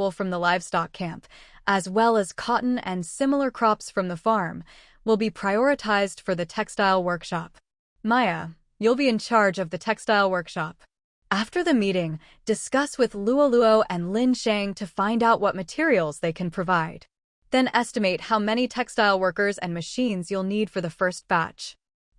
wool from the livestock camp, as well as cotton and similar crops from the farm, will be prioritized for the textile workshop. Maya, you'll be in charge of the textile workshop. After the meeting, discuss with Luoluo and Lin Shang to find out what materials they can provide. Then estimate how many textile workers and machines you'll need for the first batch.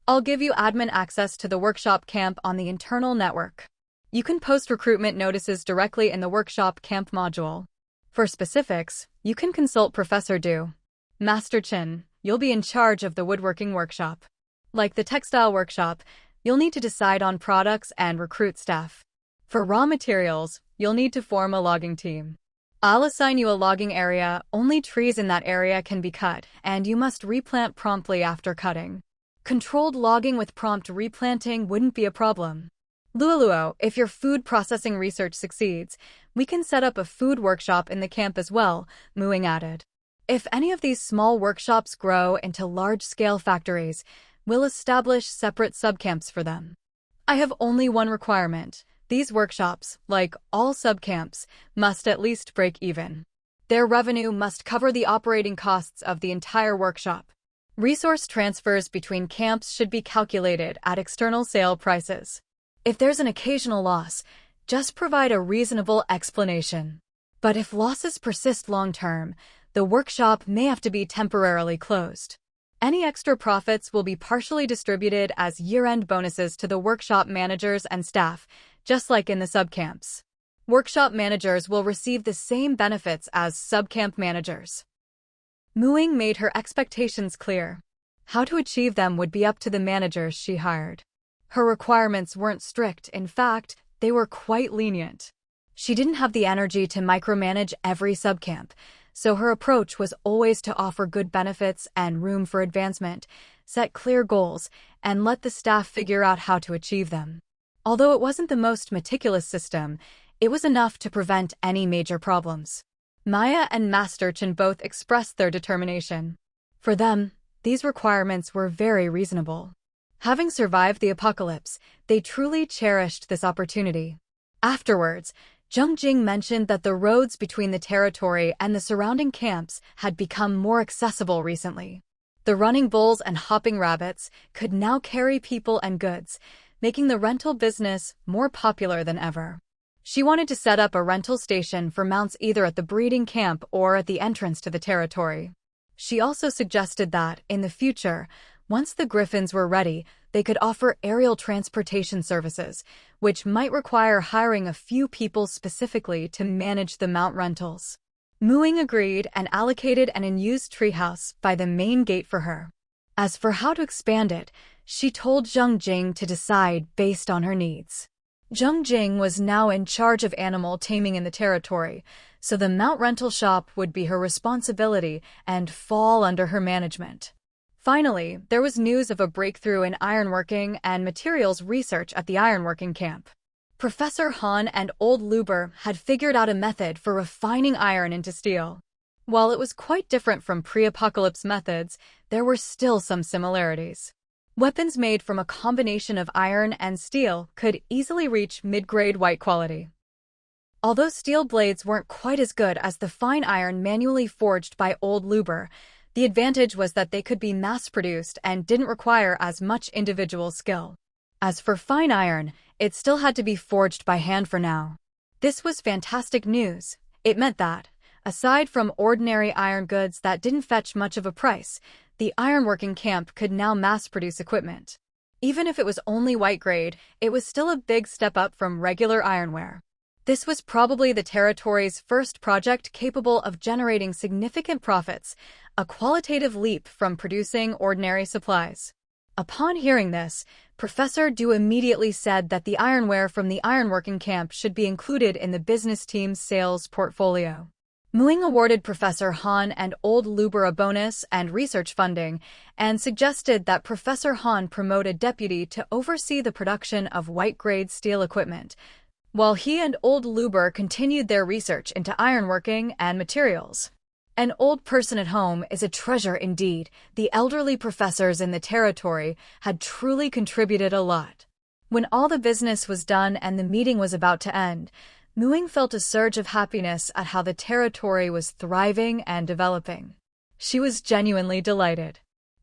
I'll give you admin access to the workshop camp on the internal network. You can post recruitment notices directly in the workshop camp module. For specifics, you can consult Professor Du. Master Chen, you'll be in charge of the woodworking workshop. Like the textile workshop, you'll need to decide on products and recruit staff. For raw materials, you'll need to form a logging team. I'll assign you a logging area. Only trees in that area can be cut, and you must replant promptly after cutting. Controlled logging with prompt replanting wouldn't be a problem. Luoluo, if your food processing research succeeds, we can set up a food workshop in the camp as well, Muing added. If any of these small workshops grow into large-scale factories, we'll establish separate subcamps for them. I have only one requirement. These workshops, like all subcamps, must at least break even. Their revenue must cover the operating costs of the entire workshop. Resource transfers between camps should be calculated at external sale prices. If there's an occasional loss, just provide a reasonable explanation. But if losses persist long-term, the workshop may have to be temporarily closed. Any extra profits will be partially distributed as year-end bonuses to the workshop managers and staff, just like in the subcamps. Workshop managers will receive the same benefits as subcamp managers. Muing made her expectations clear. How to achieve them would be up to the managers she hired. Her requirements weren't strict. In fact, they were quite lenient. She didn't have the energy to micromanage every subcamp, so her approach was always to offer good benefits and room for advancement, set clear goals, and let the staff figure out how to achieve them. Although it wasn't the most meticulous system, it was enough to prevent any major problems. Maya and Master Chen both expressed their determination. For them, these requirements were very reasonable. Having survived the apocalypse, they truly cherished this opportunity. Afterwards, Zheng Jing mentioned that the roads between the territory and the surrounding camps had become more accessible recently. The running bulls and hopping rabbits could now carry people and goods, making the rental business more popular than ever. She wanted to set up a rental station for mounts either at the breeding camp or at the entrance to the territory. She also suggested that, in the future, once the griffins were ready, they could offer aerial transportation services, which might require hiring a few people specifically to manage the mount rentals. Muing agreed and allocated an unused treehouse by the main gate for her. As for how to expand it, she told Zheng Jing to decide based on her needs. Zheng Jing was now in charge of animal taming in the territory, so the mount rental shop would be her responsibility and fall under her management. Finally, there was news of a breakthrough in ironworking and materials research at the ironworking camp. Professor Han and Old Luber had figured out a method for refining iron into steel. While it was quite different from pre-apocalypse methods, there were still some similarities. Weapons made from a combination of iron and steel could easily reach mid-grade white quality. Although steel blades weren't quite as good as the fine iron manually forged by Old Luber, the advantage was that they could be mass-produced and didn't require as much individual skill. As for fine iron, it still had to be forged by hand for now. This was fantastic news. It meant that, aside from ordinary iron goods that didn't fetch much of a price, the ironworking camp could now mass-produce equipment. Even if it was only white grade, it was still a big step up from regular ironware. This was probably the territory's first project capable of generating significant profits, a qualitative leap from producing ordinary supplies. Upon hearing this, Professor Du immediately said that the ironware from the ironworking camp should be included in the business team's sales portfolio. Muing awarded Professor Han and Old Luber a bonus and research funding, and suggested that Professor Han promote a deputy to oversee the production of white-grade steel equipment, while he and Old Luber continued their research into ironworking and materials. An old person at home is a treasure indeed. The elderly professors in the territory had truly contributed a lot. When all the business was done and the meeting was about to end, Muing felt a surge of happiness at how the territory was thriving and developing. She was genuinely delighted.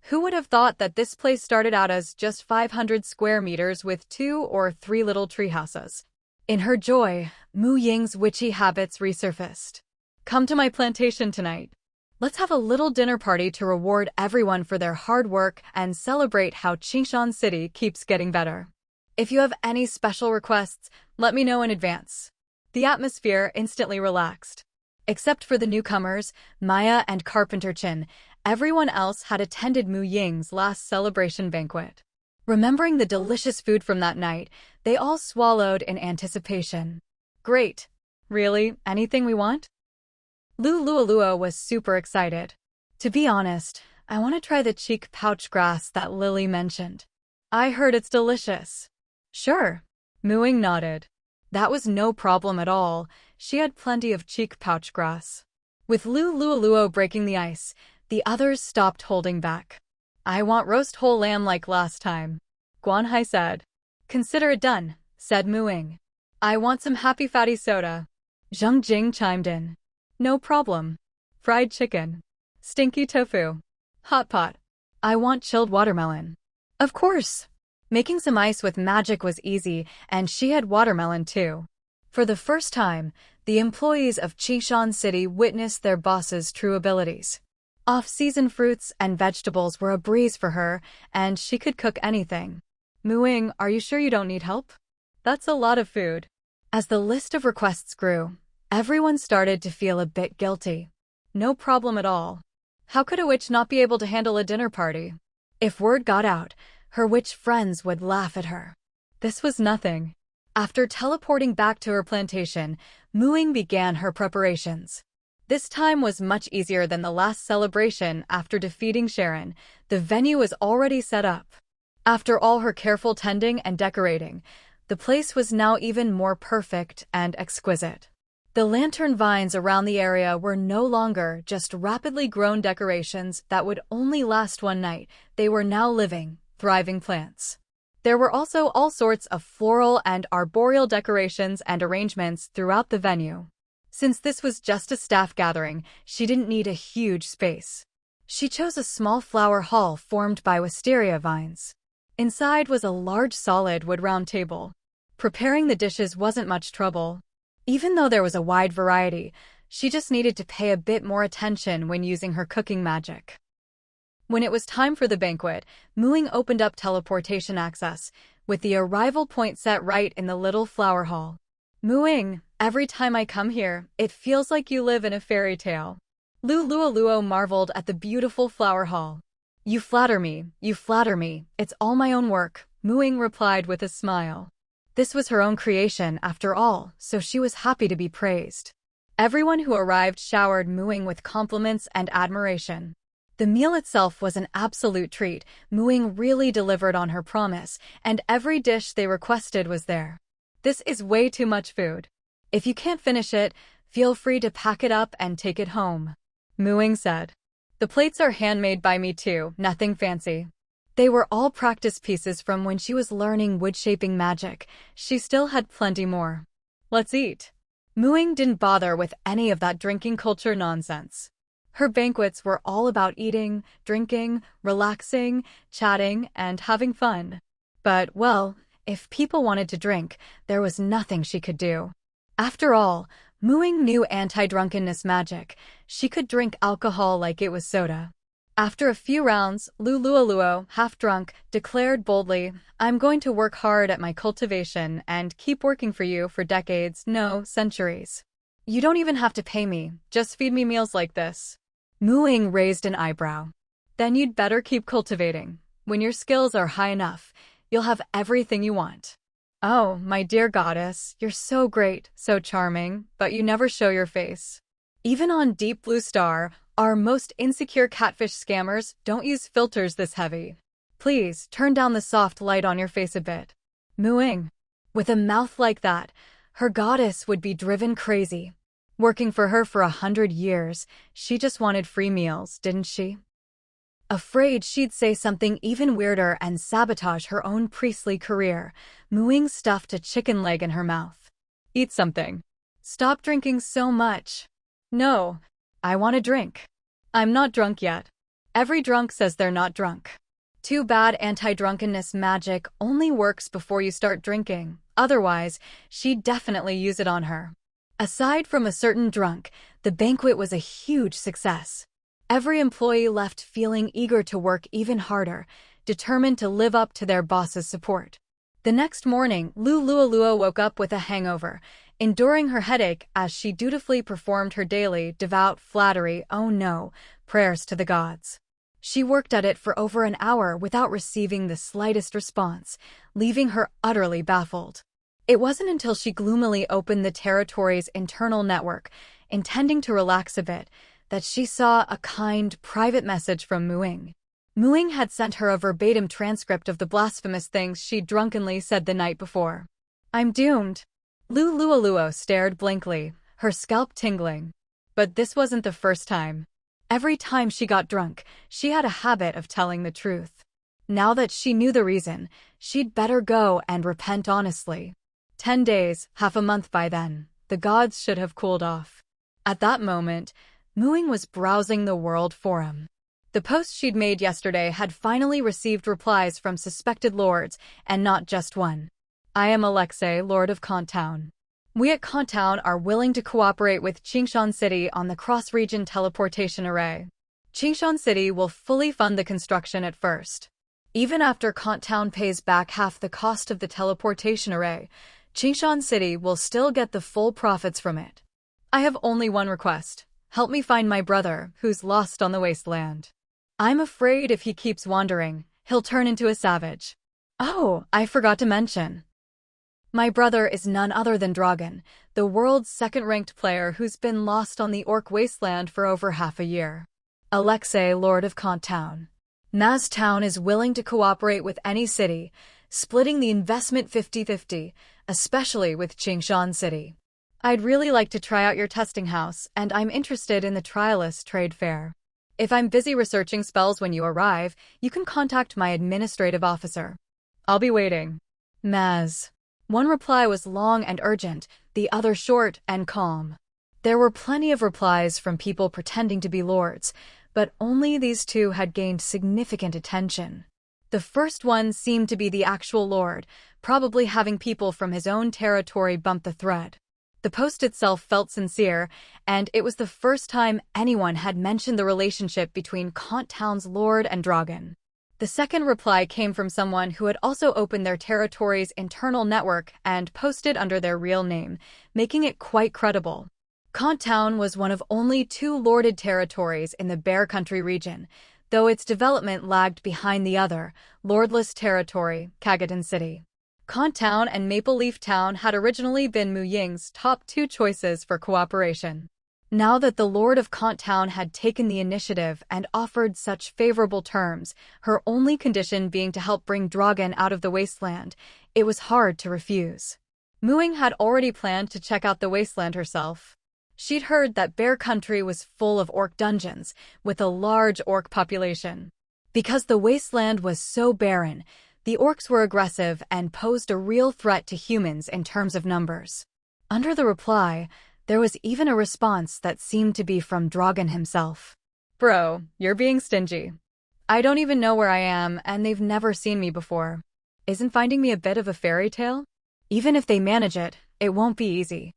Who would have thought that this place started out as just 500 square meters with 2 or 3 little tree houses? In her joy, Mu Ying's witchy habits resurfaced. Come to my plantation tonight. Let's have a little dinner party to reward everyone for their hard work and celebrate how Qingshan City keeps getting better. If you have any special requests, let me know in advance. The atmosphere instantly relaxed. Except for the newcomers, Maya and Carpenter Chin, everyone else had attended Mu Ying's last celebration banquet. Remembering the delicious food from that night, they all swallowed in anticipation. Great. Really, anything we want? Lu Lualua was super excited. To be honest, I want to try the cheek pouch grass that Lily mentioned. I heard it's delicious. Sure. Muing nodded. That was no problem at all. She had plenty of cheek pouch grass. With Lu Lualua breaking the ice, the others stopped holding back. I want roast whole lamb like last time, Guanhai said. Consider it done, said Muing. I want some happy fatty soda. Zheng Jing chimed in. No problem. Fried chicken. Stinky tofu. Hot pot. I want chilled watermelon. Of course. Making some ice with magic was easy, and she had watermelon too. For the first time, the employees of Qingshan City witnessed their boss's true abilities. Off-season fruits and vegetables were a breeze for her, and she could cook anything. Muing, are you sure you don't need help? That's a lot of food. As the list of requests grew, everyone started to feel a bit guilty. No problem at all. How could a witch not be able to handle a dinner party? If word got out, her witch friends would laugh at her. This was nothing. After teleporting back to her plantation, Muing began her preparations. This time was much easier than the last celebration after defeating Sharon. The venue was already set up. After all her careful tending and decorating, the place was now even more perfect and exquisite. The lantern vines around the area were no longer just rapidly grown decorations that would only last one night. They were now living, thriving plants. There were also all sorts of floral and arboreal decorations and arrangements throughout the venue. Since this was just a staff gathering, she didn't need a huge space. She chose a small flower hall formed by wisteria vines. Inside was a large solid wood round table. Preparing the dishes wasn't much trouble. Even though there was a wide variety, she just needed to pay a bit more attention when using her cooking magic. When it was time for the banquet, Muing opened up teleportation access, with the arrival point set right in the little flower hall. Muing, every time I come here, it feels like you live in a fairy tale. Lu Lualuo marveled at the beautiful flower hall. You flatter me, it's all my own work, Muing replied with a smile. This was her own creation, after all, so she was happy to be praised. Everyone who arrived showered Muing with compliments and admiration. The meal itself was an absolute treat. Muing really delivered on her promise, and every dish they requested was there. This is way too much food. If you can't finish it, feel free to pack it up and take it home, Muing said. The plates are handmade by me too, nothing fancy. They were all practice pieces from when she was learning wood-shaping magic. She still had plenty more. Let's eat. Muing didn't bother with any of that drinking culture nonsense. Her banquets were all about eating, drinking, relaxing, chatting, and having fun. But, well, if people wanted to drink, there was nothing she could do. After all, Muing knew anti-drunkenness magic. She could drink alcohol like it was soda. After a few rounds, Lu Lualuo, half drunk, declared boldly, I'm going to work hard at my cultivation and keep working for you for decades, no, centuries. You don't even have to pay me, just feed me meals like this. Muing raised an eyebrow. Then you'd better keep cultivating. When your skills are high enough, you'll have everything you want. Oh, my dear goddess, you're so great, so charming, but you never show your face. Even on Deep Blue Star, our most insecure catfish scammers don't use filters this heavy. Please, turn down the soft light on your face a bit. Muing. With a mouth like that, her goddess would be driven crazy. Working for her for 100 years, she just wanted free meals, didn't she? Afraid she'd say something even weirder and sabotage her own priestly career, Muing stuffed a chicken leg in her mouth. Eat something. Stop drinking so much. No, I want a drink. I'm not drunk yet. Every drunk says they're not drunk. Too bad anti-drunkenness magic only works before you start drinking. Otherwise, she'd definitely use it on her. Aside from a certain drunk, the banquet was a huge success. Every employee left feeling eager to work even harder, determined to live up to their boss's support. The next morning, Lulualua woke up with a hangover, enduring her headache as she dutifully performed her daily, devout prayers to the gods. She worked at it for over an hour without receiving the slightest response, leaving her utterly baffled. It wasn't until she gloomily opened the territory's internal network, intending to relax a bit, that she saw a kind, private message from Ying. Ying had sent her a verbatim transcript of the blasphemous things she'd drunkenly said the night before. I'm doomed. Lulualua stared blankly, her scalp tingling. But this wasn't the first time. Every time she got drunk, she had a habit of telling the truth. Now that she knew the reason, she'd better go and repent honestly. 10 days, half a month by then, the gods should have cooled off. At that moment, Ying was browsing the world forum. The post she'd made yesterday had finally received replies from suspected lords, and not just one. I am Alexei, Lord of Town. We at Town are willing to cooperate with Qingshan City on the cross-region teleportation array. Qingshan City will fully fund the construction at first. Even after Town pays back half the cost of the teleportation array, Qingshan City will still get the full profits from it. I have only one request. Help me find my brother, who's lost on the wasteland. I'm afraid if he keeps wandering, he'll turn into a savage. Oh, I forgot to mention. My brother is none other than Dragon, the world's second-ranked player who's been lost on the Orc wasteland for over half a year. Alexei, Lord of Town. Maz Town is willing to cooperate with any city, splitting the investment 50-50, especially with Qingshan City. I'd really like to try out your testing house, and I'm interested in the Trialist trade fair. If I'm busy researching spells when you arrive, you can contact my administrative officer. I'll be waiting. Maz. One reply was long and urgent, the other short and calm. There were plenty of replies from people pretending to be lords, but only these two had gained significant attention. The first one seemed to be the actual lord, probably having people from his own territory bump the thread. The post itself felt sincere, and it was the first time anyone had mentioned the relationship between Town's lord and Dragon. The second reply came from someone who had also opened their territory's internal network and posted under their real name, making it quite credible. Town was one of only 2 lorded territories in the Bear Country region, though its development lagged behind the other, lordless territory, Kagaton City. Town and Maple Leaf Town had originally been Ying's top 2 choices for cooperation. Now that the Lord of Town had taken the initiative and offered such favorable terms, her only condition being to help bring Dragon out of the wasteland, it was hard to refuse. Ying had already planned to check out the wasteland herself. She'd heard that Bear Country was full of orc dungeons, with a large orc population. Because the wasteland was so barren, the orcs were aggressive and posed a real threat to humans in terms of numbers. Under the reply, there was even a response that seemed to be from Dragon himself. Bro, you're being stingy. I don't even know where I am, and they've never seen me before. Isn't finding me a bit of a fairy tale? Even if they manage it, it won't be easy.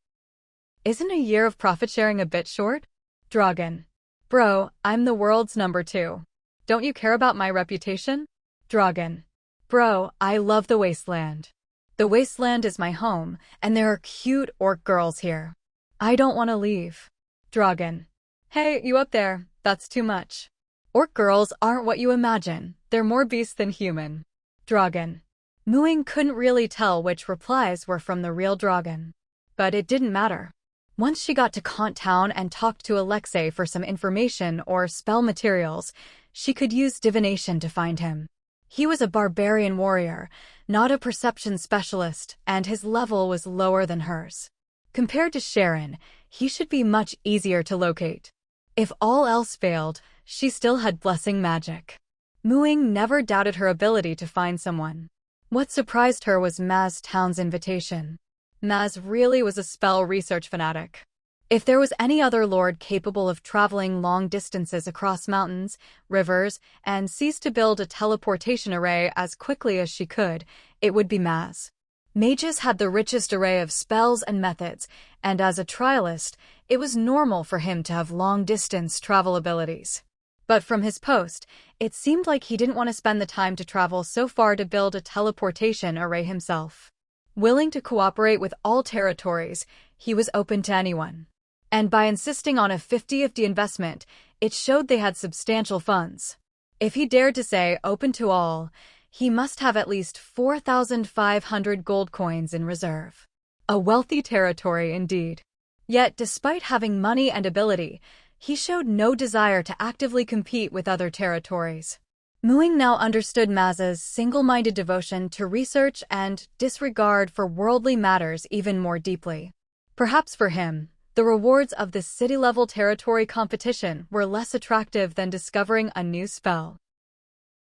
Isn't a year of profit sharing a bit short? Dragon. Bro, I'm the world's number 2. Don't you care about my reputation? Dragon. Bro, I love the wasteland. The wasteland is my home, and there are cute orc girls here. I don't want to leave. Dragon. Hey, you up there, that's too much. Orc girls aren't what you imagine, they're more beast than human. Dragon. Ying couldn't really tell which replies were from the real Dragon. But it didn't matter. Once she got to Town and talked to Alexei for some information or spell materials, she could use divination to find him. He was a barbarian warrior, not a perception specialist, and his level was lower than hers. Compared to Sharon, he should be much easier to locate. If all else failed, she still had blessing magic. Ying never doubted her ability to find someone. What surprised her was Maz Town's invitation. Maz really was a spell research fanatic. If there was any other lord capable of traveling long distances across mountains, rivers, and seas to build a teleportation array as quickly as she could, it would be Maz. Mages had the richest array of spells and methods, and as a trialist, it was normal for him to have long-distance travel abilities. But from his post, it seemed like he didn't want to spend the time to travel so far to build a teleportation array himself. Willing to cooperate with all territories, he was open to anyone. And by insisting on a 50-50 investment, it showed they had substantial funds. If he dared to say open to all, he must have at least 4,500 gold coins in reserve. A wealthy territory indeed. Yet, despite having money and ability, he showed no desire to actively compete with other territories. Muing now understood Maz's single-minded devotion to research and disregard for worldly matters even more deeply. Perhaps for him, the rewards of the city-level territory competition were less attractive than discovering a new spell.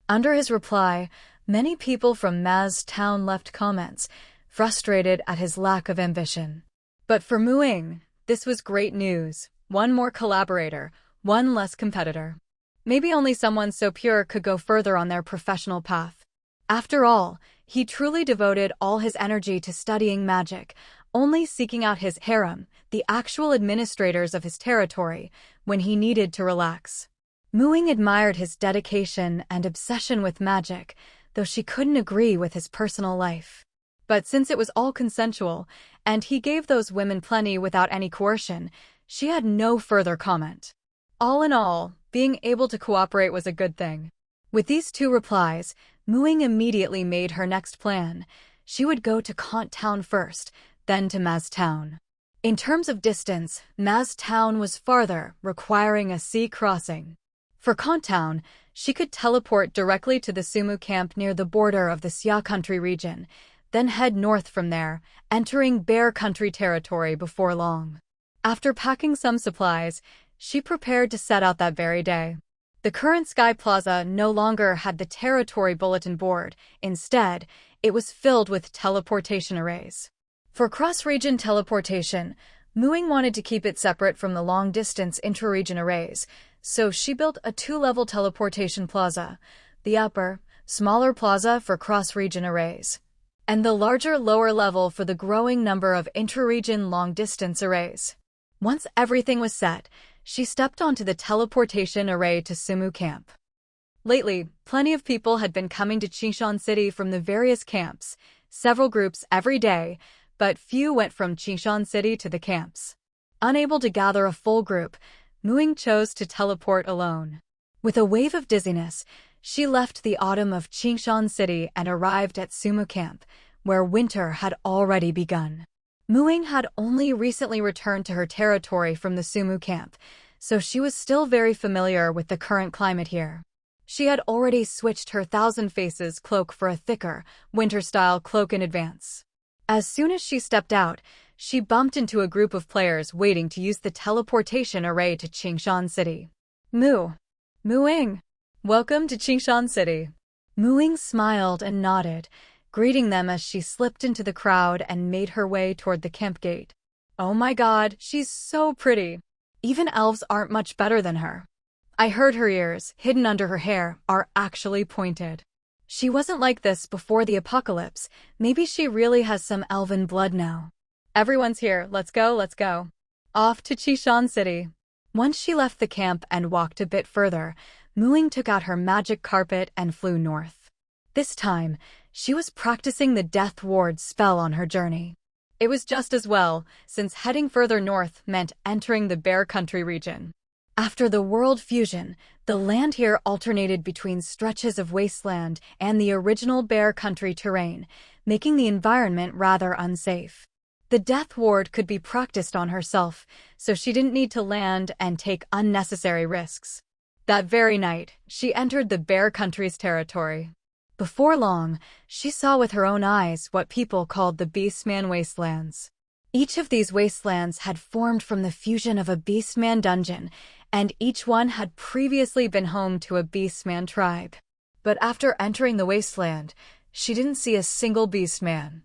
Under his reply, many people from Maz town left comments, frustrated at his lack of ambition. But for Muing, this was great news. One more collaborator, one less competitor. Maybe only someone so pure could go further on their professional path. After all, he truly devoted all his energy to studying magic, only seeking out his harem, the actual administrators of his territory, when he needed to relax. Muing admired his dedication and obsession with magic, though she couldn't agree with his personal life. But since it was all consensual, and he gave those women plenty without any coercion, she had no further comment. All in all, being able to cooperate was a good thing. With these two replies, Muing immediately made her next plan. She would go to Kant Town first, then to Maz Town. In terms of distance, Maz Town was farther, requiring a sea crossing. For Kant Town, she could teleport directly to the Sumu camp near the border of the Xia country region, then head north from there, entering Bear Country territory before long. After packing some supplies, she prepared to set out that very day. The current Sky Plaza no longer had the territory bulletin board. Instead, it was filled with teleportation arrays. For cross-region teleportation, Muing wanted to keep it separate from the long-distance intra-region arrays, so she built a two-level teleportation plaza, the upper, smaller plaza for cross-region arrays, and the larger lower level for the growing number of intra-region long-distance arrays. Once everything was set, she stepped onto the teleportation array to Sumu camp. Lately, plenty of people had been coming to Qingshan City from the various camps, several groups every day, but few went from Qingshan City to the camps. Unable to gather a full group, Muing chose to teleport alone. With a wave of dizziness, she left the autumn of Qingshan City and arrived at Sumu camp, where winter had already begun. Muing had only recently returned to her territory from the Sumu camp, so she was still very familiar with the current climate here. She had already switched her Thousand Faces cloak for a thicker, winter-style cloak in advance. As soon as she stepped out, she bumped into a group of players waiting to use the teleportation array to Qingshan City. Muing, welcome to Qingshan City. Muing smiled and nodded, greeting them as she slipped into the crowd and made her way toward the camp gate. Oh my god, she's so pretty. Even elves aren't much better than her. I heard her ears, hidden under her hair, are actually pointed. She wasn't like this before the apocalypse. Maybe she really has some elven blood now. Everyone's here, let's go. Off to Qingshan City. Once she left the camp and walked a bit further, Muing took out her magic carpet and flew north. This time, she was practicing the Death Ward spell on her journey. It was just as well, since heading further north meant entering the Bear Country region. After the world fusion, the land here alternated between stretches of wasteland and the original Bear Country terrain, making the environment rather unsafe. The Death Ward could be practiced on herself, so she didn't need to land and take unnecessary risks. That very night, she entered the Bear Country's territory. Before long, she saw with her own eyes what people called the Beastman Wastelands. Each of these wastelands had formed from the fusion of a Beastman dungeon, and each one had previously been home to a Beastman tribe. But after entering the wasteland, she didn't see a single Beastman.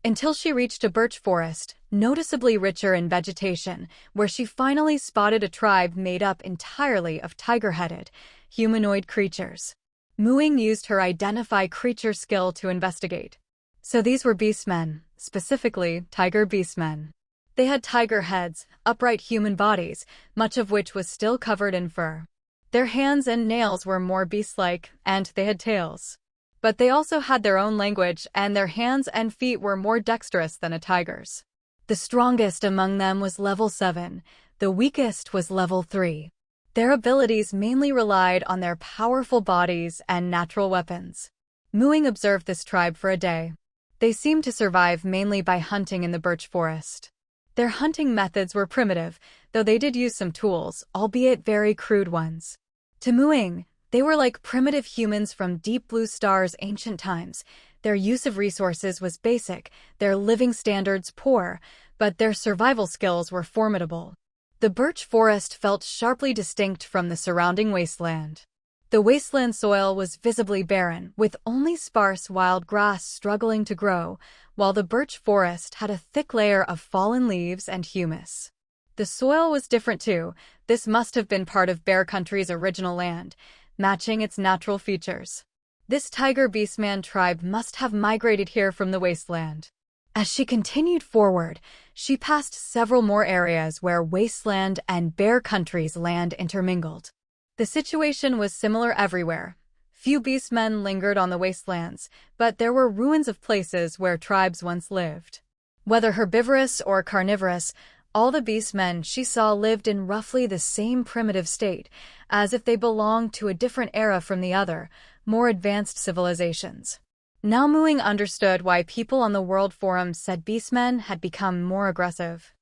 until she reached a birch forest, noticeably richer in vegetation, where she finally spotted a tribe made up entirely of tiger-headed, humanoid creatures. Ying used her identify creature skill to investigate. So these were beastmen, specifically tiger beastmen. They had tiger heads, upright human bodies, much of which was still covered in fur. Their hands and nails were more beast-like, and they had tails. But they also had their own language, and their hands and feet were more dexterous than a tiger's. The strongest among them was level 7, the weakest was level 3. Their abilities mainly relied on their powerful bodies and natural weapons. Ying observed this tribe for a day. They seemed to survive mainly by hunting in the birch forest. Their hunting methods were primitive, though they did use some tools, albeit very crude ones. To Ying, they were like primitive humans from Deep Blue Star's ancient times. Their use of resources was basic, their living standards poor, but their survival skills were formidable. The birch forest felt sharply distinct from the surrounding wasteland. The wasteland soil was visibly barren, with only sparse wild grass struggling to grow, while the birch forest had a thick layer of fallen leaves and humus. The soil was different too. This must have been part of Bear Country's original land, matching its natural features. This tiger beastman tribe must have migrated here from the wasteland. As she continued forward, she passed several more areas where wasteland and Bear Country's land intermingled. The situation was similar everywhere. Few beastmen lingered on the wastelands, but there were ruins of places where tribes once lived. Whether herbivorous or carnivorous, all the beastmen she saw lived in roughly the same primitive state, as if they belonged to a different era from the other, more advanced civilizations. Now Ying understood why people on the World Forum said beastmen had become more aggressive.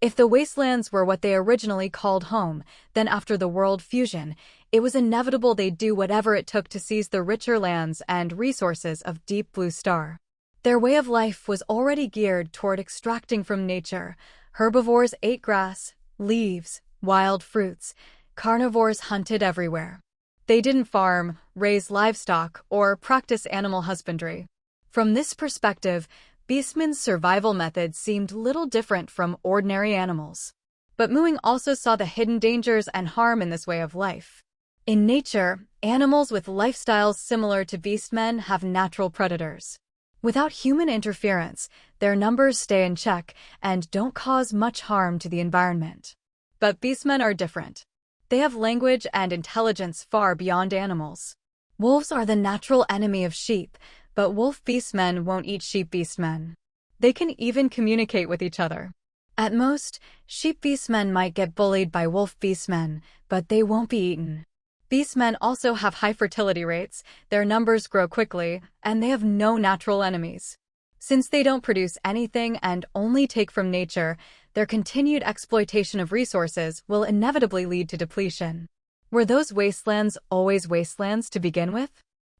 If the wastelands were what they originally called home, then after the world fusion, it was inevitable they'd do whatever it took to seize the richer lands and resources of Deep Blue Star. Their way of life was already geared toward extracting from nature. Herbivores ate grass, leaves, wild fruits. Carnivores hunted everywhere. They didn't farm, raise livestock, or practice animal husbandry. From this perspective, beastmen's survival methods seemed little different from ordinary animals. But Ying also saw the hidden dangers and harm in this way of life. In nature, animals with lifestyles similar to beastmen have natural predators. Without human interference, their numbers stay in check and don't cause much harm to the environment. But beastmen are different. They have language and intelligence far beyond animals. Wolves are the natural enemy of sheep, but wolf beastmen won't eat sheep beastmen. They can even communicate with each other. At most, sheep beastmen might get bullied by wolf beastmen, but they won't be eaten. Beastmen also have high fertility rates, their numbers grow quickly, and they have no natural enemies. Since they don't produce anything and only take from nature, their continued exploitation of resources will inevitably lead to depletion. Were those wastelands always wastelands to begin with?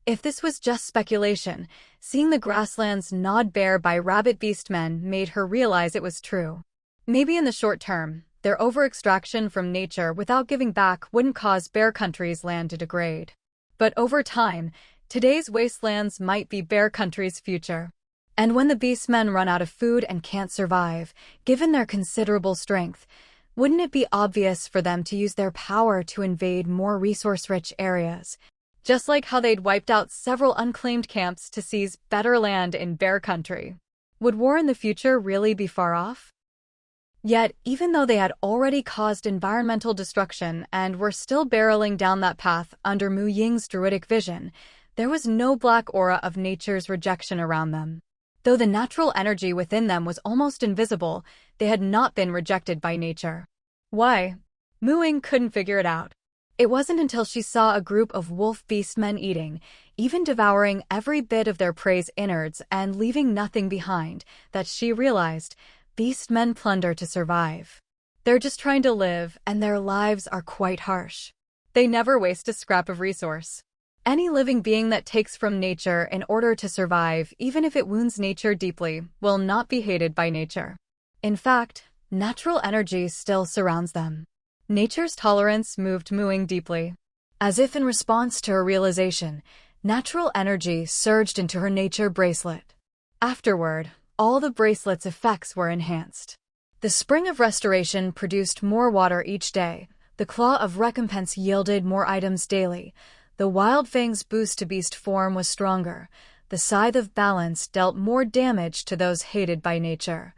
If this was just speculation, seeing the grasslands gnawed bare by rabbit beastmen made her realize it was true. Maybe in the short term, their over-extraction from nature without giving back wouldn't cause Bear Country's land to degrade. But over time, today's wastelands might be Bear Country's future. And when the beastmen run out of food and can't survive, given their considerable strength, wouldn't it be obvious for them to use their power to invade more resource-rich areas? Just like how they'd wiped out several unclaimed camps to seize better land in Bear Country. Would war in the future really be far off? Yet, even though they had already caused environmental destruction and were still barreling down that path under Ying's druidic vision, there was no black aura of nature's rejection around them. Though the natural energy within them was almost invisible, they had not been rejected by nature. Why? Ying couldn't figure it out. It wasn't until she saw a group of wolf beastmen eating, even devouring every bit of their prey's innards and leaving nothing behind, that she realized beastmen plunder to survive. They're just trying to live, and their lives are quite harsh. They never waste a scrap of resource. Any living being that takes from nature in order to survive, even if it wounds nature deeply, will not be hated by nature. In fact, natural energy still surrounds them. Nature's tolerance moved Ying deeply. As if in response to her realization, natural energy surged into her nature bracelet. Afterward, all the bracelet's effects were enhanced. The spring of restoration produced more water each day. The claw of recompense yielded more items daily. The wild fang's boost to beast form was stronger. The scythe of balance dealt more damage to those hated by nature.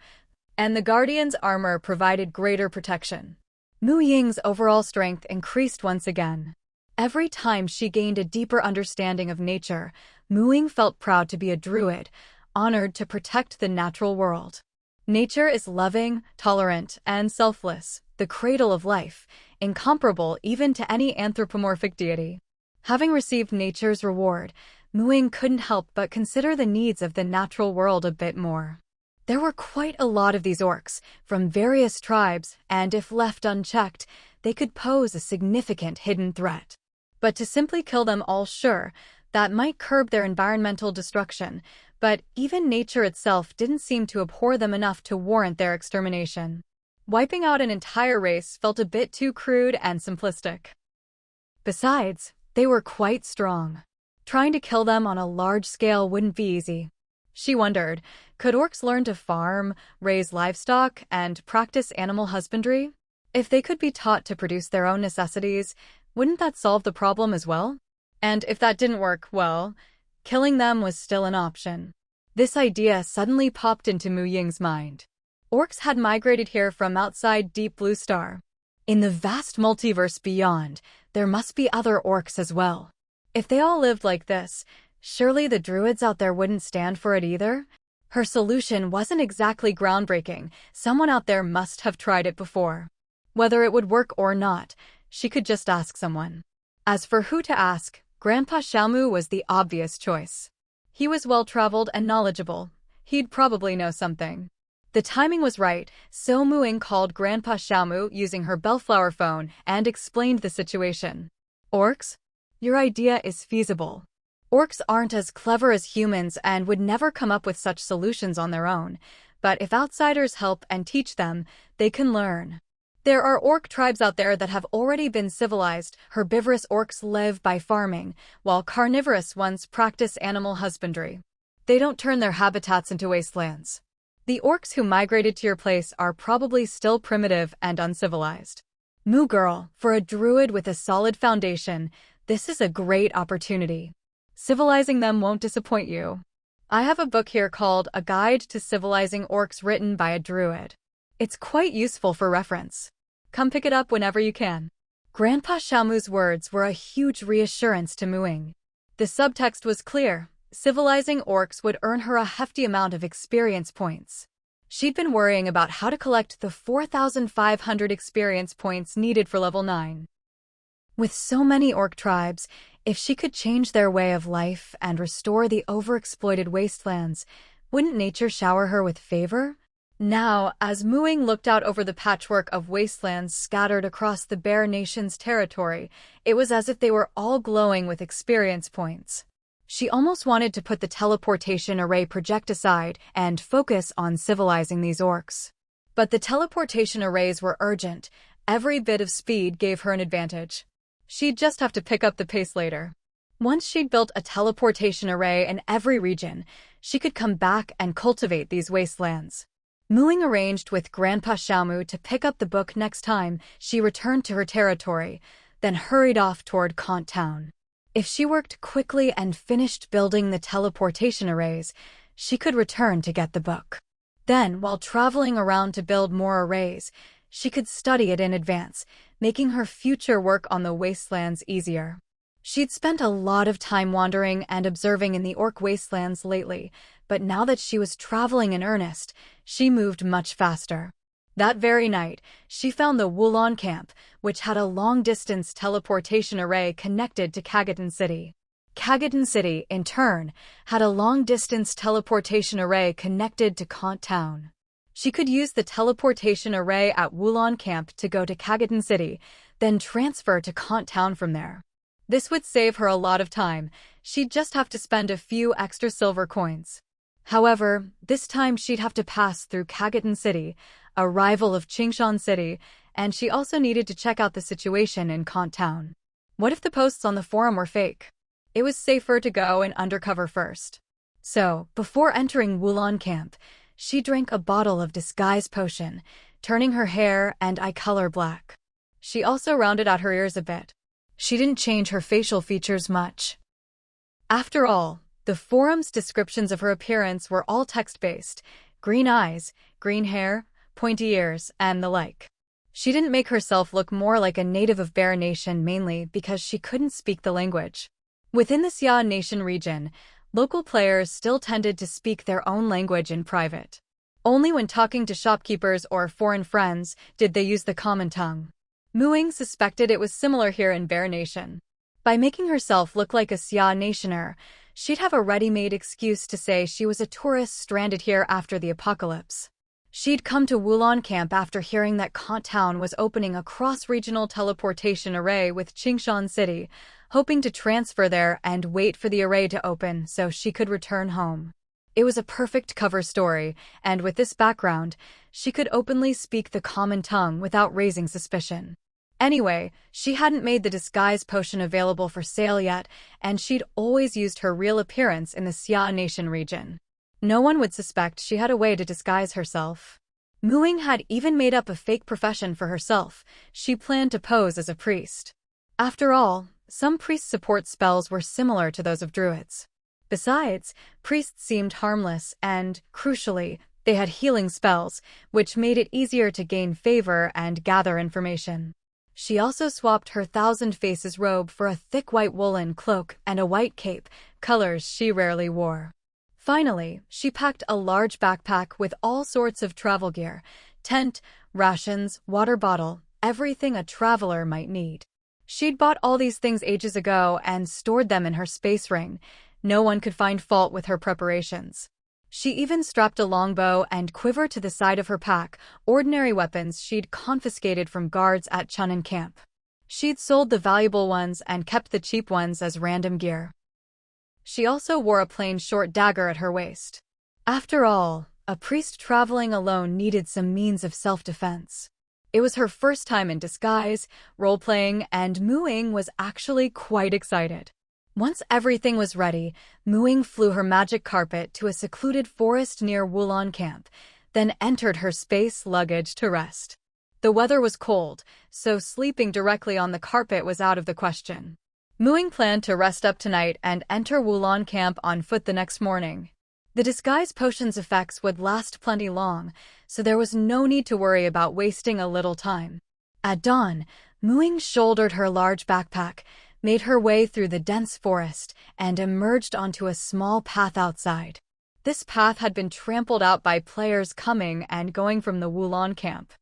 And the guardian's armor provided greater protection. Mu Ying's overall strength increased once again. Every time she gained a deeper understanding of nature, Mu Ying felt proud to be a druid, honored to protect the natural world. Nature is loving, tolerant, and selfless, the cradle of life, incomparable even to any anthropomorphic deity. Having received nature's reward, Mu Ying couldn't help but consider the needs of the natural world a bit more. There were quite a lot of these orcs, from various tribes, and if left unchecked, they could pose a significant hidden threat. But to simply kill them all, sure, that might curb their environmental destruction, but even nature itself didn't seem to abhor them enough to warrant their extermination. Wiping out an entire race felt a bit too crude and simplistic. Besides, they were quite strong. Trying to kill them on a large scale wouldn't be easy. She wondered, could orcs learn to farm, raise livestock, and practice animal husbandry? If they could be taught to produce their own necessities, wouldn't that solve the problem as well? And if that didn't work, well, killing them was still an option. This idea suddenly popped into Mu Ying's mind. Orcs had migrated here from outside Deep Blue Star. In the vast multiverse beyond, there must be other orcs as well. If they all lived like this, surely the druids out there wouldn't stand for it either? Her solution wasn't exactly groundbreaking. Someone out there must have tried it before. Whether it would work or not, she could just ask someone. As for who to ask, Grandpa Xiaomu was the obvious choice. He was well-traveled and knowledgeable. He'd probably know something. The timing was right, so Mu Ying called Grandpa Xiaomu using her bellflower phone and explained the situation. Orcs? Your idea is feasible. Orcs aren't as clever as humans and would never come up with such solutions on their own, but if outsiders help and teach them, they can learn. There are orc tribes out there that have already been civilized. Herbivorous orcs live by farming, while carnivorous ones practice animal husbandry. They don't turn their habitats into wastelands. The orcs who migrated to your place are probably still primitive and uncivilized. Mu girl, for a druid with a solid foundation, this is a great opportunity. Civilizing them won't disappoint you. I have a book here called A Guide to Civilizing Orcs written by a druid. It's quite useful for reference. Come pick it up whenever you can. Grandpa Xiaomu's words were a huge reassurance to Mu Ying. The subtext was clear. Civilizing orcs would earn her a hefty amount of experience points. She'd been worrying about how to collect the 4,500 experience points needed for level 9. With so many orc tribes, if she could change their way of life and restore the overexploited wastelands, wouldn't nature shower her with favor? Now, as Mu Ying looked out over the patchwork of wastelands scattered across the Bear Nation's territory, it was as if they were all glowing with experience points. She almost wanted to put the teleportation array project aside and focus on civilizing these orcs. But the teleportation arrays were urgent. Every bit of speed gave her an advantage. She'd just have to pick up the pace later. Once she'd built a teleportation array in every region, she could come back and cultivate these wastelands. Mu Ying arranged with Grandpa Xiaomu to pick up the book next time she returned to her territory, then hurried off toward Kant Town. If she worked quickly and finished building the teleportation arrays, she could return to get the book. Then, while traveling around to build more arrays, she could study it in advance, making her future work on the wastelands easier. She'd spent a lot of time wandering and observing in the orc wastelands lately, but now that she was traveling in earnest, she moved much faster. That very night, she found the Wulon camp, which had a long-distance teleportation array connected to Kagaton City. Kagaton City, in turn, had a long-distance teleportation array connected to Kant Town. She could use the teleportation array at Wulon camp to go to Kagaton City, then transfer to Kant Town from there. This would save her a lot of time. She'd just have to spend a few extra silver coins. However, this time she'd have to pass through Kagaton City, a rival of Qingshan City, and she also needed to check out the situation in Kant Town. What if the posts on the forum were fake? It was safer to go in undercover first. So, before entering Wulon camp, She drank a bottle of disguise potion, turning her hair and eye color black. She also rounded out her ears a bit. She didn't change her facial features much. After all, the forum's descriptions of her appearance were all text-based: green eyes, green hair, pointy ears, and the like. She didn't make herself look more like a native of Bear Nation mainly because she couldn't speak the language. Within the Xia Nation region, local players still tended to speak their own language in private. Only when talking to shopkeepers or foreign friends did they use the common tongue. Ying suspected it was similar here in Bear Nation. By making herself look like a Xia Nationer, she'd have a ready-made excuse to say she was a tourist stranded here after the apocalypse. She'd come to Wulon Camp after hearing that Kant Town was opening a cross-regional teleportation array with Qingshan City, hoping to transfer there and wait for the array to open so she could return home. It was a perfect cover story, and with this background, she could openly speak the common tongue without raising suspicion. Anyway, she hadn't made the disguise potion available for sale yet, and she'd always used her real appearance in the Xia Nation region. No one would suspect she had a way to disguise herself. Ying had even made up a fake profession for herself. She planned to pose as a priest. After all, some priest support spells were similar to those of druids. Besides, priests seemed harmless and, crucially, they had healing spells, which made it easier to gain favor and gather information. She also swapped her Thousand Faces robe for a thick white woolen cloak and a white cape, colors she rarely wore. Finally, she packed a large backpack with all sorts of travel gear: tent, rations, water bottle, everything a traveler might need. She'd bought all these things ages ago and stored them in her space ring. No one could find fault with her preparations. She even strapped a longbow and quiver to the side of her pack, ordinary weapons she'd confiscated from guards at Chun'an Camp. She'd sold the valuable ones and kept the cheap ones as random gear. She also wore a plain short dagger at her waist. After all, a priest traveling alone needed some means of self-defense. It was her first time in disguise, role-playing, and Ying was actually quite excited. Once everything was ready, Ying flew her magic carpet to a secluded forest near Wulon Camp, then entered her space luggage to rest. The weather was cold, so sleeping directly on the carpet was out of the question. Ying planned to rest up tonight and enter Wulon Camp on foot the next morning. The disguise potion's effects would last plenty long, so there was no need to worry about wasting a little time. At dawn, Ying shouldered her large backpack, made her way through the dense forest, and emerged onto a small path outside. This path had been trampled out by players coming and going from the Wulon Camp.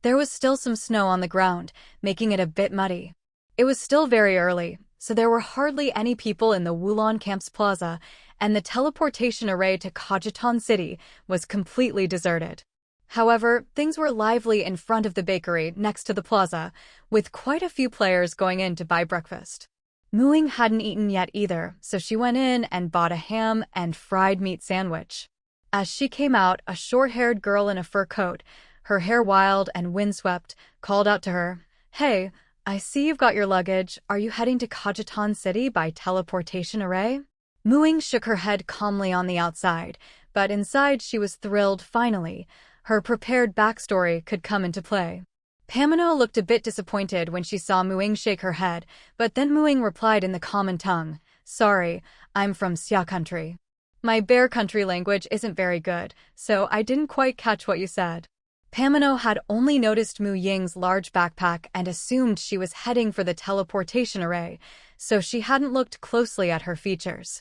There was still some snow on the ground, making it a bit muddy. It was still very early, so there were hardly any people in the Wulon Camp's plaza, and the teleportation array to Kajitan City was completely deserted. However, things were lively in front of the bakery next to the plaza, with quite a few players going in to buy breakfast. Ying hadn't eaten yet either, so she went in and bought a ham and fried meat sandwich. As she came out, a short-haired girl in a fur coat, her hair wild and windswept, called out to her, "Hey, I see you've got your luggage. Are you heading to Kajitan City by teleportation array?" Ying shook her head calmly on the outside, but inside she was thrilled finally. Her prepared backstory could come into play. Pamino looked a bit disappointed when she saw Ying shake her head, but then Ying replied in the common tongue, "Sorry, I'm from Xia country. My Bear country language isn't very good, so I didn't quite catch what you said." Pamino had only noticed Ying's large backpack and assumed she was heading for the teleportation array, so she hadn't looked closely at her features.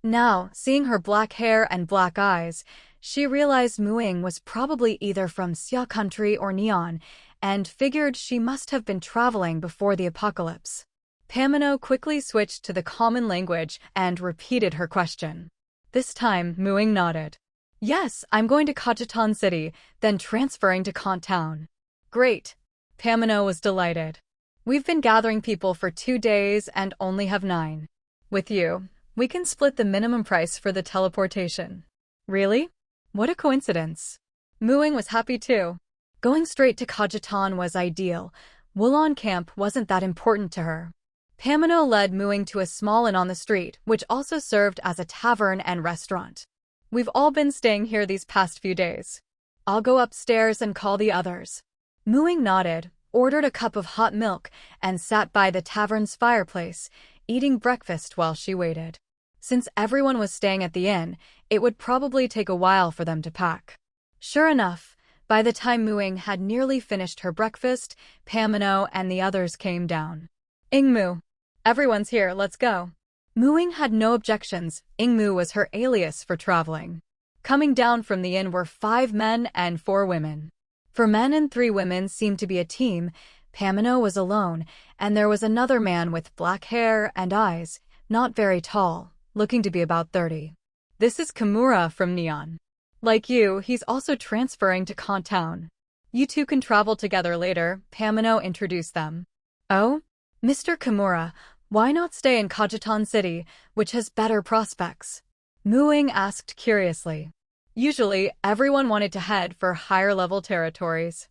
Now, seeing her black hair and black eyes, she realized Ying was probably either from Xia country or Neon, and figured she must have been traveling before the apocalypse. Pamino quickly switched to the common language and repeated her question. This time, Ying nodded. "Yes, I'm going to Kajitan City, then transferring to Kant Town." "Great." Pamino was delighted. "We've been gathering people for 2 days and only have 9. With you, we can split the minimum price for the teleportation." "Really? What a coincidence." Ying was happy too. Going straight to Kajitan was ideal. Wulon Camp wasn't that important to her. Pamino led Ying to a small inn on the street, which also served as a tavern and restaurant. We've all been staying here these past few days. I'll go upstairs and call the others. Ying nodded, ordered a cup of hot milk, and sat by the tavern's fireplace, eating breakfast while she waited. Since everyone was staying at the inn, it would probably take a while for them to pack. Sure enough, by the time Ying had nearly finished her breakfast, Pamino and the others came down. Ingmu. Everyone's here, let's go. Ying had no objections. Ingmu was her alias for traveling. Coming down from the inn were 5 men and 4 women. 4 men and 3 women seemed to be a team. Pamino was alone, and there was another man with black hair and eyes, not very tall, looking to be about 30. This is Kimura from Neon. Like you, he's also transferring to Kantown. You two can travel together later, Pamino introduced them. Oh? Mr. Kimura, why not stay in Kajitan City, which has better prospects? Ying asked curiously. Usually, everyone wanted to head for higher-level territories.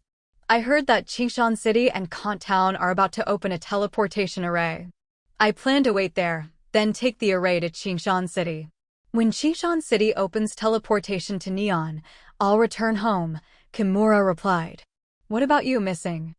I heard that Qingshan City and Kantown are about to open a teleportation array. I plan to wait there, then take the array to Qingshan City. When Qingshan City opens teleportation to Neon, I'll return home, Kimura replied. What about you, Missing?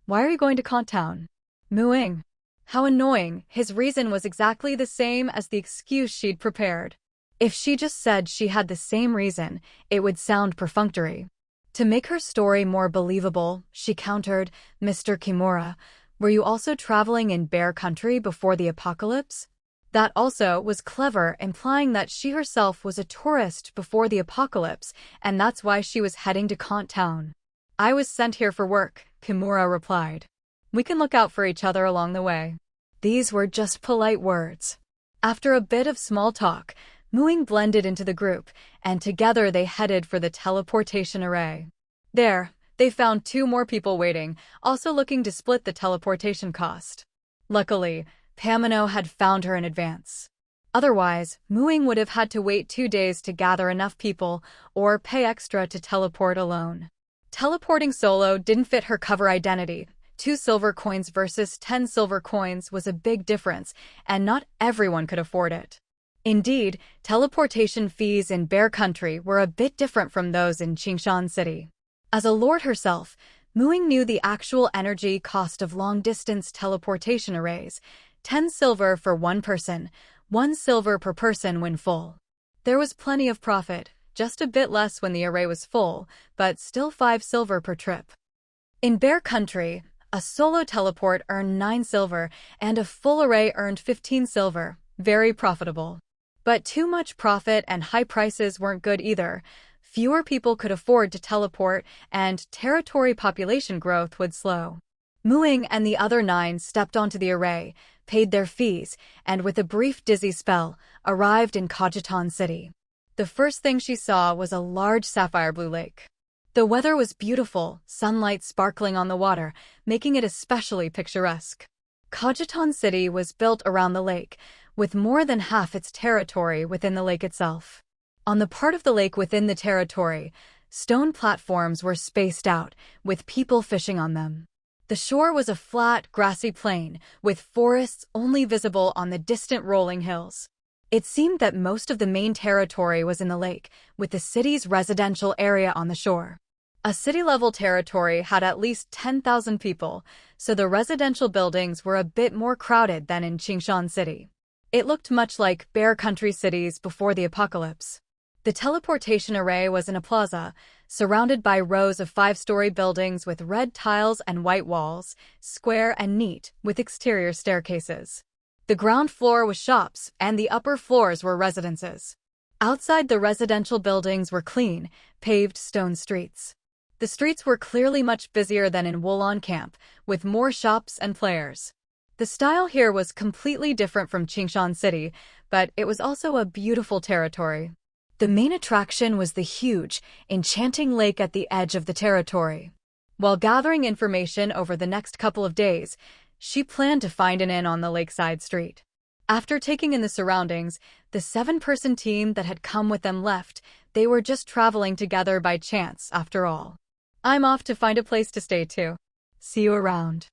Why are you going to Kantown? Ying. How annoying, his reason was exactly the same as the excuse she'd prepared. If she just said she had the same reason, it would sound perfunctory. To make her story more believable, she countered, Mr. Kimura, were you also traveling in Bear Country before the apocalypse? That also was clever, implying that she herself was a tourist before the apocalypse, and that's why she was heading to Kantown. I was sent here for work, Kimura replied. We can look out for each other along the way. These were just polite words. After a bit of small talk, Ying blended into the group, and together they headed for the teleportation array. There, they found 2 more people waiting, also looking to split the teleportation cost. Luckily, Pamino had found her in advance. Otherwise, Ying would have had to wait 2 days to gather enough people or pay extra to teleport alone. Teleporting solo didn't fit her cover identity. 2 silver coins versus 10 silver coins was a big difference, and not everyone could afford it. Indeed, teleportation fees in Bear Country were a bit different from those in Qingshan City. As a lord herself, Ying knew the actual energy cost of long-distance teleportation arrays, 10 silver for 1 person, 1 silver per person when full. There was plenty of profit, just a bit less when the array was full, but still 5 silver per trip. In Bear Country, a solo teleport earned 9 silver, and a full array earned 15 silver, very profitable. But too much profit and high prices weren't good either. Fewer people could afford to teleport, and territory population growth would slow. Ying and the other 9 stepped onto the array, paid their fees, and with a brief dizzy spell, arrived in Kajitan City. The first thing she saw was a large sapphire blue lake. The weather was beautiful, sunlight sparkling on the water, making it especially picturesque. Kajitan City was built around the lake, with more than half its territory within the lake itself. On the part of the lake within the territory, stone platforms were spaced out, with people fishing on them. The shore was a flat, grassy plain, with forests only visible on the distant rolling hills. It seemed that most of the main territory was in the lake, with the city's residential area on the shore. A city-level territory had at least 10,000 people, so the residential buildings were a bit more crowded than in Qingshan City. It looked much like Bear Country cities before the apocalypse. The teleportation array was in a plaza, surrounded by rows of 5-story buildings with red tiles and white walls, square and neat, with exterior staircases. The ground floor was shops, and the upper floors were residences. Outside the residential buildings were clean, paved stone streets. The streets were clearly much busier than in Wulon Camp, with more shops and players. The style here was completely different from Qingshan City, but it was also a beautiful territory. The main attraction was the huge, enchanting lake at the edge of the territory. While gathering information over the next couple of days, she planned to find an inn on the lakeside street. After taking in the surroundings, the 7-person team that had come with them left. They were just traveling together by chance, after all. I'm off to find a place to stay too. See you around.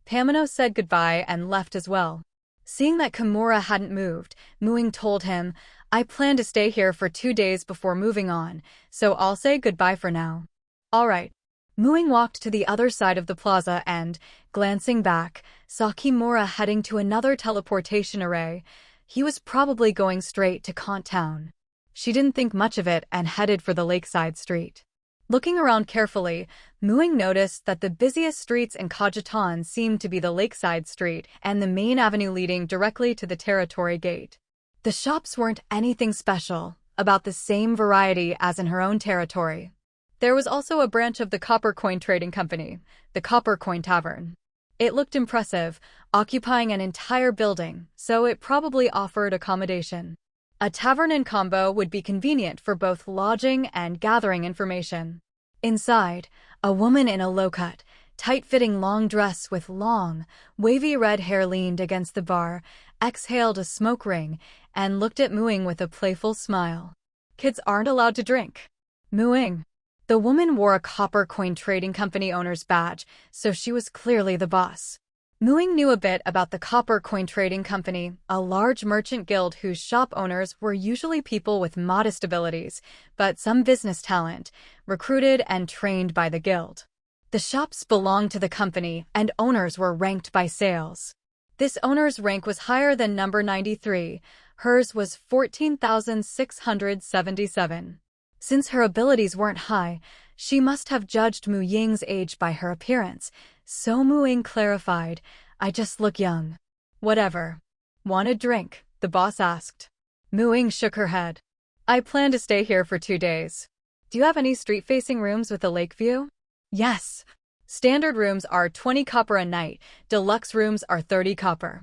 Pamino said goodbye and left as well. Seeing that Kimura hadn't moved, Ying told him, I plan to stay here for 2 days before moving on, so I'll say goodbye for now. All right. Muing walked to the other side of the plaza and, glancing back, saw Kimura heading to another teleportation array. He was probably going straight to Kant Town. She didn't think much of it and headed for the lakeside street. Looking around carefully, Muing noticed that the busiest streets in Kajitan seemed to be the lakeside street and the main avenue leading directly to the territory gate. The shops weren't anything special, about the same variety as in her own territory. There was also a branch of the copper coin trading company, the Copper Coin Tavern. It looked impressive, occupying an entire building, so it probably offered accommodation. A tavern in combo would be convenient for both lodging and gathering information. Inside, a woman in a low-cut, tight-fitting long dress with long, wavy red hair leaned against the bar, exhaled a smoke ring, and looked at Muing with a playful smile. Kids aren't allowed to drink. Muing. The woman wore a copper coin trading company owner's badge, so she was clearly the boss. Muing knew a bit about the Copper Coin Trading Company, a large merchant guild whose shop owners were usually people with modest abilities, but some business talent, recruited and trained by the guild. The shops belonged to the company, and owners were ranked by sales. This owner's rank was higher than number 93. Hers was 14,677. Since her abilities weren't high, she must have judged Mu Ying's age by her appearance, so Mu Ying clarified, "I just look young." "Whatever. Want a drink?" the boss asked. Mu Ying shook her head. "I plan to stay here for 2 days. Do you have any street-facing rooms with a lake view?" "Yes. Standard rooms are 20 copper a night, deluxe rooms are 30 copper.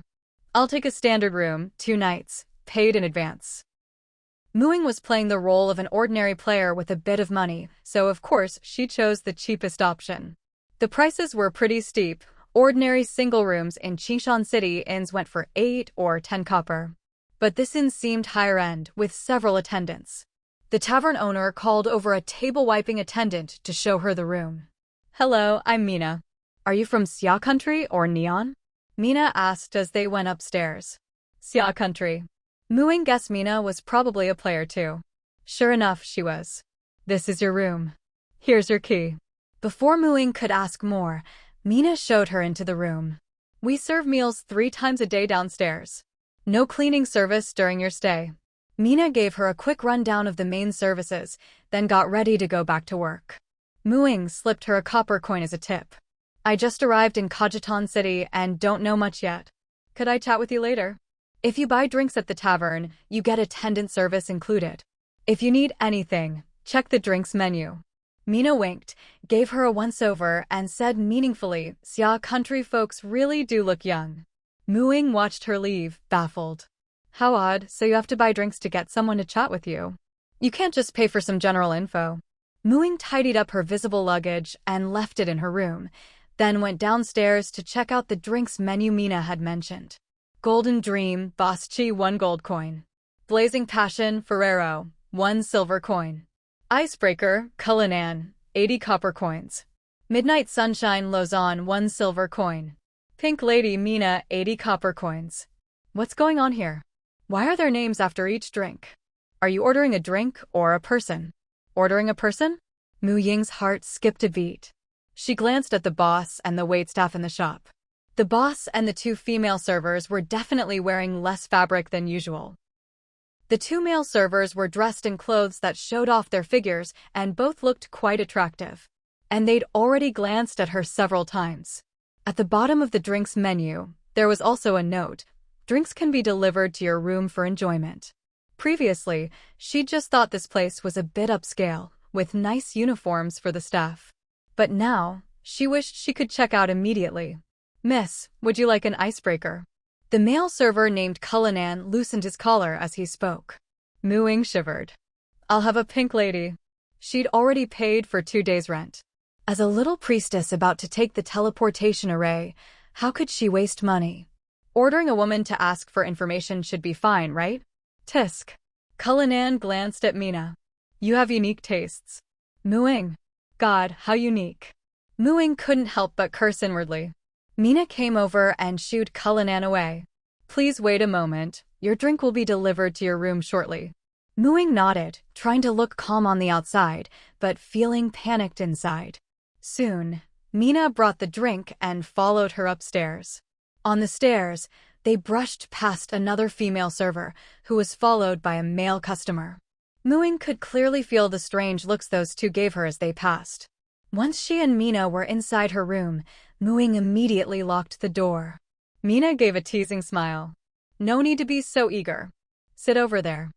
I'll take a standard room, 2 nights, paid in advance." Muing was playing the role of an ordinary player with a bit of money, so of course she chose the cheapest option. The prices were pretty steep. Ordinary single rooms in Qishan City inns went for 8 or 10 copper. But this inn seemed higher end, with several attendants. The tavern owner called over a table-wiping attendant to show her the room. "Hello, I'm Mina. Are you from Xia Country or Neon?" Mina asked as they went upstairs. "Xia Country." Muing guessed Mina was probably a player too. Sure enough, she was. "This is your room. Here's your key." Before Muing could ask more, Mina showed her into the room. "We serve meals 3 times a day downstairs. No cleaning service during your stay." Mina gave her a quick rundown of the main services, then got ready to go back to work. Muing slipped her a copper coin as a tip. "I just arrived in Kajitan City and don't know much yet. Could I chat with you later? If you buy drinks at the tavern, you get attendant service included. If you need anything, check the drinks menu." Mina winked, gave her a once-over, and said meaningfully, "Xia Country folks really do look young." Muing watched her leave, baffled. "How odd, so you have to buy drinks to get someone to chat with you. You can't just pay for some general info." Muing tidied up her visible luggage and left it in her room, then went downstairs to check out the drinks menu Mina had mentioned. Golden Dream, Boss Chi 1 gold coin. Blazing Passion, Ferrero, 1 silver coin. Icebreaker, Cullinan, 80 copper coins. Midnight Sunshine, Lausanne, 1 silver coin. Pink Lady, Mina, 80 copper coins. What's going on here? Why are there names after each drink? Are you ordering a drink or a person? Ordering a person? Mu Ying's heart skipped a beat. She glanced at the boss and the waitstaff in the shop. The boss and the 2 female servers were definitely wearing less fabric than usual. The 2 male servers were dressed in clothes that showed off their figures and both looked quite attractive. And they'd already glanced at her several times. At the bottom of the drinks menu, there was also a note: "Drinks can be delivered to your room for enjoyment." Previously, she'd just thought this place was a bit upscale, with nice uniforms for the staff. But now, she wished she could check out immediately. "Miss, would you like an icebreaker?" The male server named Cullinan loosened his collar as he spoke. Muing shivered. "I'll have a pink lady." She'd already paid for 2 days' rent. As a little priestess about to take the teleportation array, how could she waste money? Ordering a woman to ask for information should be fine, right? Tisk. Cullinan glanced at Mina. "You have unique tastes." Muing. God, how unique. Muing couldn't help but curse inwardly. Mina came over and shooed Cullinan away. "Please wait a moment. Your drink will be delivered to your room shortly." Muing nodded, trying to look calm on the outside, but feeling panicked inside. Soon, Mina brought the drink and followed her upstairs. On the stairs, they brushed past another female server, who was followed by a male customer. Muing could clearly feel the strange looks those two gave her as they passed. Once she and Mina were inside her room, Muing immediately locked the door. Mina gave a teasing smile. No need to be so eager. Sit over there.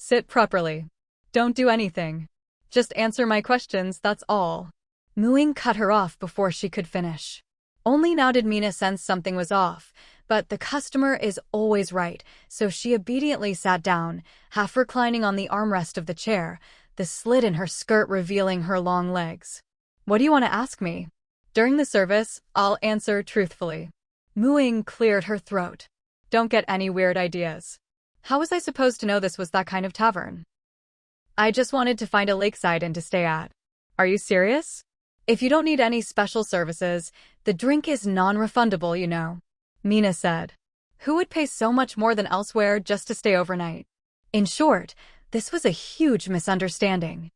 Sit properly. Don't do anything. Just answer my questions, that's all. Muing cut her off before she could finish. Only now did Mina sense something was off, but the customer is always right, so she obediently sat down, half reclining on the armrest of the chair, the slit in her skirt revealing her long legs. What do you want to ask me? During the service, I'll answer truthfully. Muing cleared her throat. Don't get any weird ideas. How was I supposed to know this was that kind of tavern? I just wanted to find a lakeside inn to stay at. Are you serious? If you don't need any special services, the drink is non-refundable, you know. Mina said. Who would pay so much more than elsewhere just to stay overnight? In short, this was a huge misunderstanding.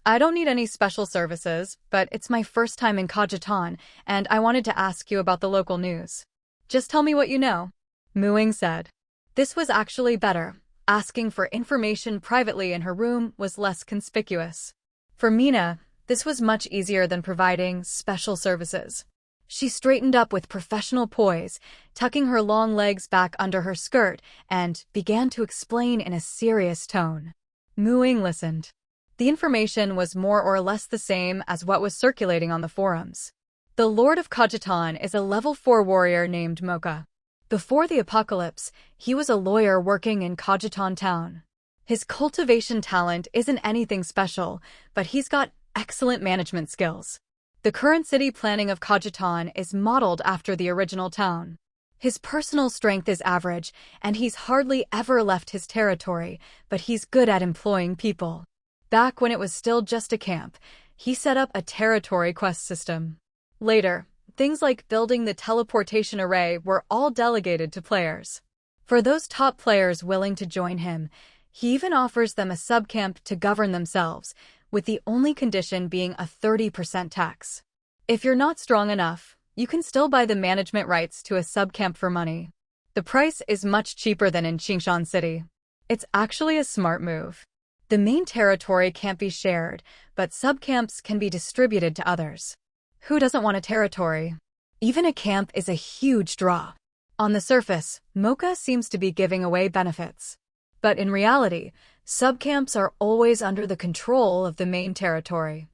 I don't need any special services, but it's my first time in Kajitan, and I wanted to ask you about the local news. Just tell me what you know, Muing said. This was actually better. Asking for information privately in her room was less conspicuous. For Mina, this was much easier than providing special services. She straightened up with professional poise, tucking her long legs back under her skirt, and began to explain in a serious tone. Muing listened. The information was more or less the same as what was circulating on the forums. The Lord of Kajitan is a level 4 warrior named Mocha. Before the apocalypse, he was a lawyer working in Kajitan town. His cultivation talent isn't anything special, but he's got excellent management skills. The current city planning of Kajitan is modeled after the original town. His personal strength is average, and he's hardly ever left his territory, but he's good at employing people. Back when it was still just a camp, he set up a territory quest system. Later, things like building the teleportation array were all delegated to players. For those top players willing to join him, he even offers them a subcamp to govern themselves, with the only condition being a 30% tax. If you're not strong enough, you can still buy the management rights to a subcamp for money. The price is much cheaper than in Qingshan City. It's actually a smart move. The main territory can't be shared, but subcamps can be distributed to others. Who doesn't want a territory? Even a camp is a huge draw. On the surface, Mocha seems to be giving away benefits. But in reality, subcamps are always under the control of the main territory.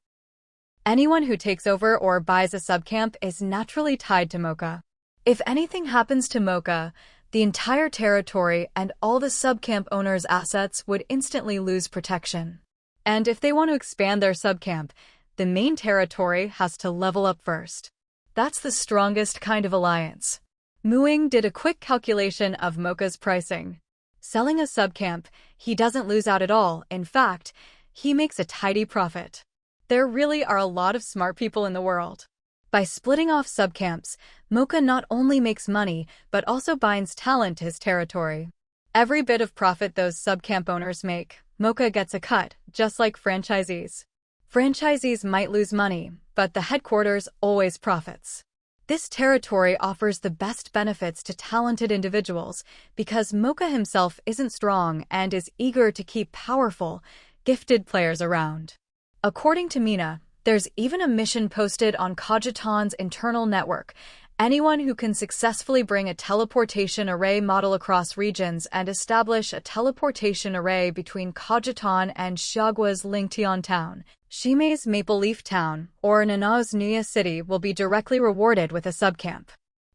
Anyone who takes over or buys a subcamp is naturally tied to Mocha. If anything happens to Mocha, the entire territory and all the subcamp owners' assets would instantly lose protection. And if they want to expand their subcamp, the main territory has to level up first. That's the strongest kind of alliance. Muing did a quick calculation of Mocha's pricing. Selling a subcamp, he doesn't lose out at all. In fact, he makes a tidy profit. There really are a lot of smart people in the world. By splitting off subcamps, Mocha not only makes money, but also binds talent to his territory. Every bit of profit those subcamp owners make, Mocha gets a cut, just like franchisees. Franchisees might lose money, but the headquarters always profits. This territory offers the best benefits to talented individuals because Mocha himself isn't strong and is eager to keep powerful, gifted players around. According to Mina, there's even a mission posted on Kajitan's internal network. Anyone who can successfully bring a teleportation array model across regions and establish a teleportation array between Kajitan and Xiagua's Lingtian town, Shimei's Maple Leaf town, or Nanao's Nuya city will be directly rewarded with a subcamp.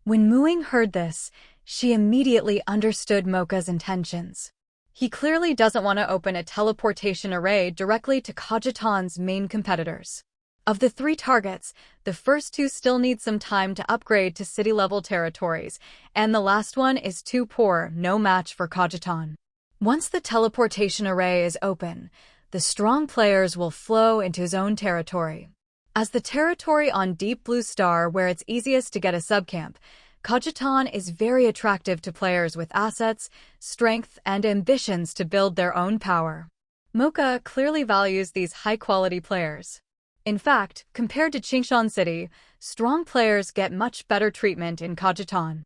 When Muing heard this, she immediately understood Mocha's intentions. He clearly doesn't want to open a teleportation array directly to Kajitan's main competitors. Of the 3 targets, the first 2 still need some time to upgrade to city-level territories, and the last one is too poor, no match for Kajitan. Once the teleportation array is open, the strong players will flow into his own territory. As the territory on Deep Blue Star where it's easiest to get a subcamp, Kajitan is very attractive to players with assets, strength, and ambitions to build their own power. Mocha clearly values these high-quality players. In fact, compared to Qingshan City, strong players get much better treatment in Kajitan.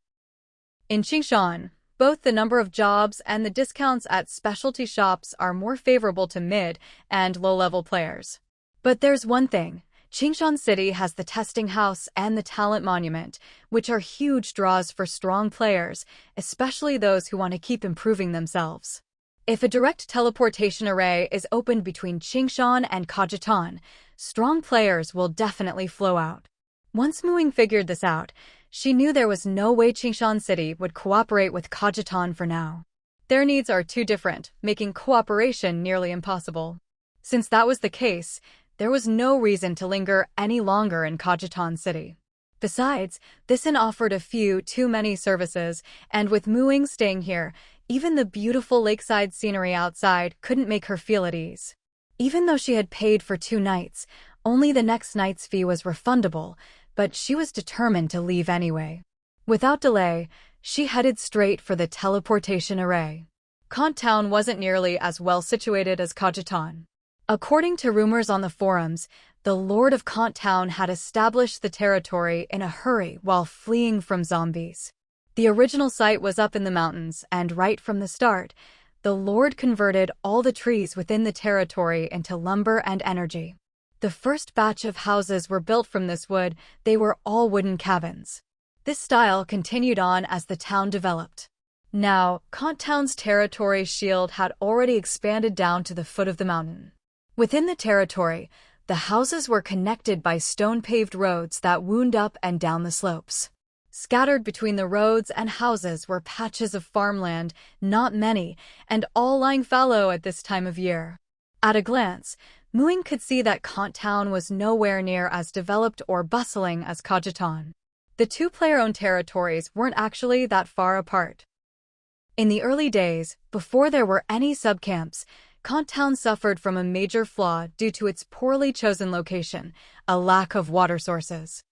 In Qingshan, both the number of jobs and the discounts at specialty shops are more favorable to mid- and low-level players. But there's one thing. Qingshan City has the testing house and the talent monument, which are huge draws for strong players, especially those who want to keep improving themselves. If a direct teleportation array is opened between Qingshan and Kajitan, strong players will definitely flow out. Once Muing figured this out, she knew there was no way Qingshan City would cooperate with Kajitan for now. Their needs are too different, making cooperation nearly impossible. Since that was the case, there was no reason to linger any longer in Kajitan City. Besides, this inn offered a few too many services, and with Muing staying here, even the beautiful lakeside scenery outside couldn't make her feel at ease. Even though she had paid for 2 nights, only the next night's fee was refundable, but she was determined to leave anyway. Without delay, she headed straight for the teleportation array. Kant Town wasn't nearly as well situated as Kajitan. According to rumors on the forums, the Lord of Kant Town had established the territory in a hurry while fleeing from zombies. The original site was up in the mountains, and right from the start, the Lord converted all the trees within the territory into lumber and energy. The first batch of houses were built from this wood. They were all wooden cabins. This style continued on as the town developed. Now, Kant Town's territory shield had already expanded down to the foot of the mountain. Within the territory, the houses were connected by stone-paved roads that wound up and down the slopes. Scattered between the roads and houses were patches of farmland, not many, and all lying fallow at this time of year. At a glance, Muing could see that Kant Town was nowhere near as developed or bustling as Kajitan. The 2 player-owned territories weren't actually that far apart. In the early days, before there were any subcamps, Kant Town suffered from a major flaw due to its poorly chosen location, a lack of water sources.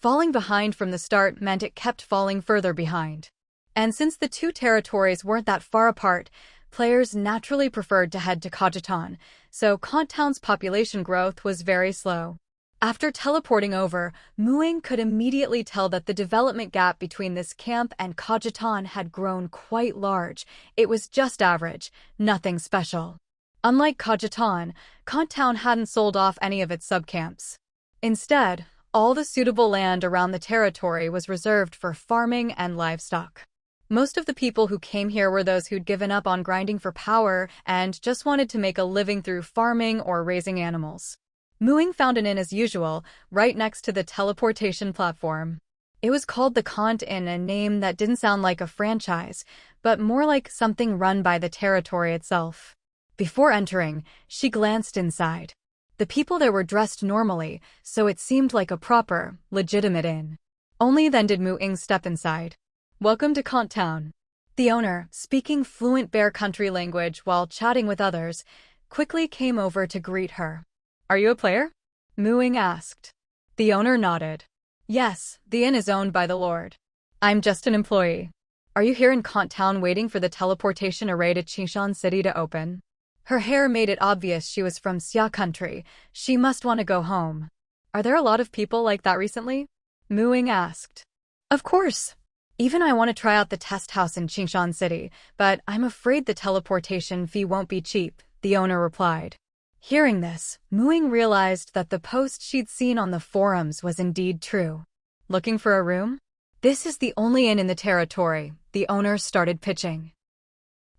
Falling behind from the start meant it kept falling further behind. And since the 2 territories weren't that far apart, players naturally preferred to head to Kajitan, so Kant Town's population growth was very slow. After teleporting over, Muing could immediately tell that the development gap between this camp and Kajitan had grown quite large. It was just average, nothing special. Unlike Kajitan, Kant Town hadn't sold off any of its subcamps. Instead, all the suitable land around the territory was reserved for farming and livestock. Most of the people who came here were those who'd given up on grinding for power and just wanted to make a living through farming or raising animals. Muing found an inn as usual, right next to the teleportation platform. It was called the Kant Inn, a name that didn't sound like a franchise, but more like something run by the territory itself. Before entering, she glanced inside. The people there were dressed normally, so it seemed like a proper, legitimate inn. Only then did Muing step inside. Welcome to Kant Town. The owner, speaking fluent Bear Country language while chatting with others, quickly came over to greet her. Are you a player? Muing asked. The owner nodded. Yes, the inn is owned by the Lord. I'm just an employee. Are you here in Kant Town waiting for the teleportation array to Qingshan City to open? Her hair made it obvious she was from Xia Country. She must want to go home. Are there a lot of people like that recently? Muing asked. Of course. Even I want to try out the test house in Qingshan City, but I'm afraid the teleportation fee won't be cheap, the owner replied. Hearing this, Muing realized that the post she'd seen on the forums was indeed true. Looking for a room? This is the only inn in the territory, the owner started pitching.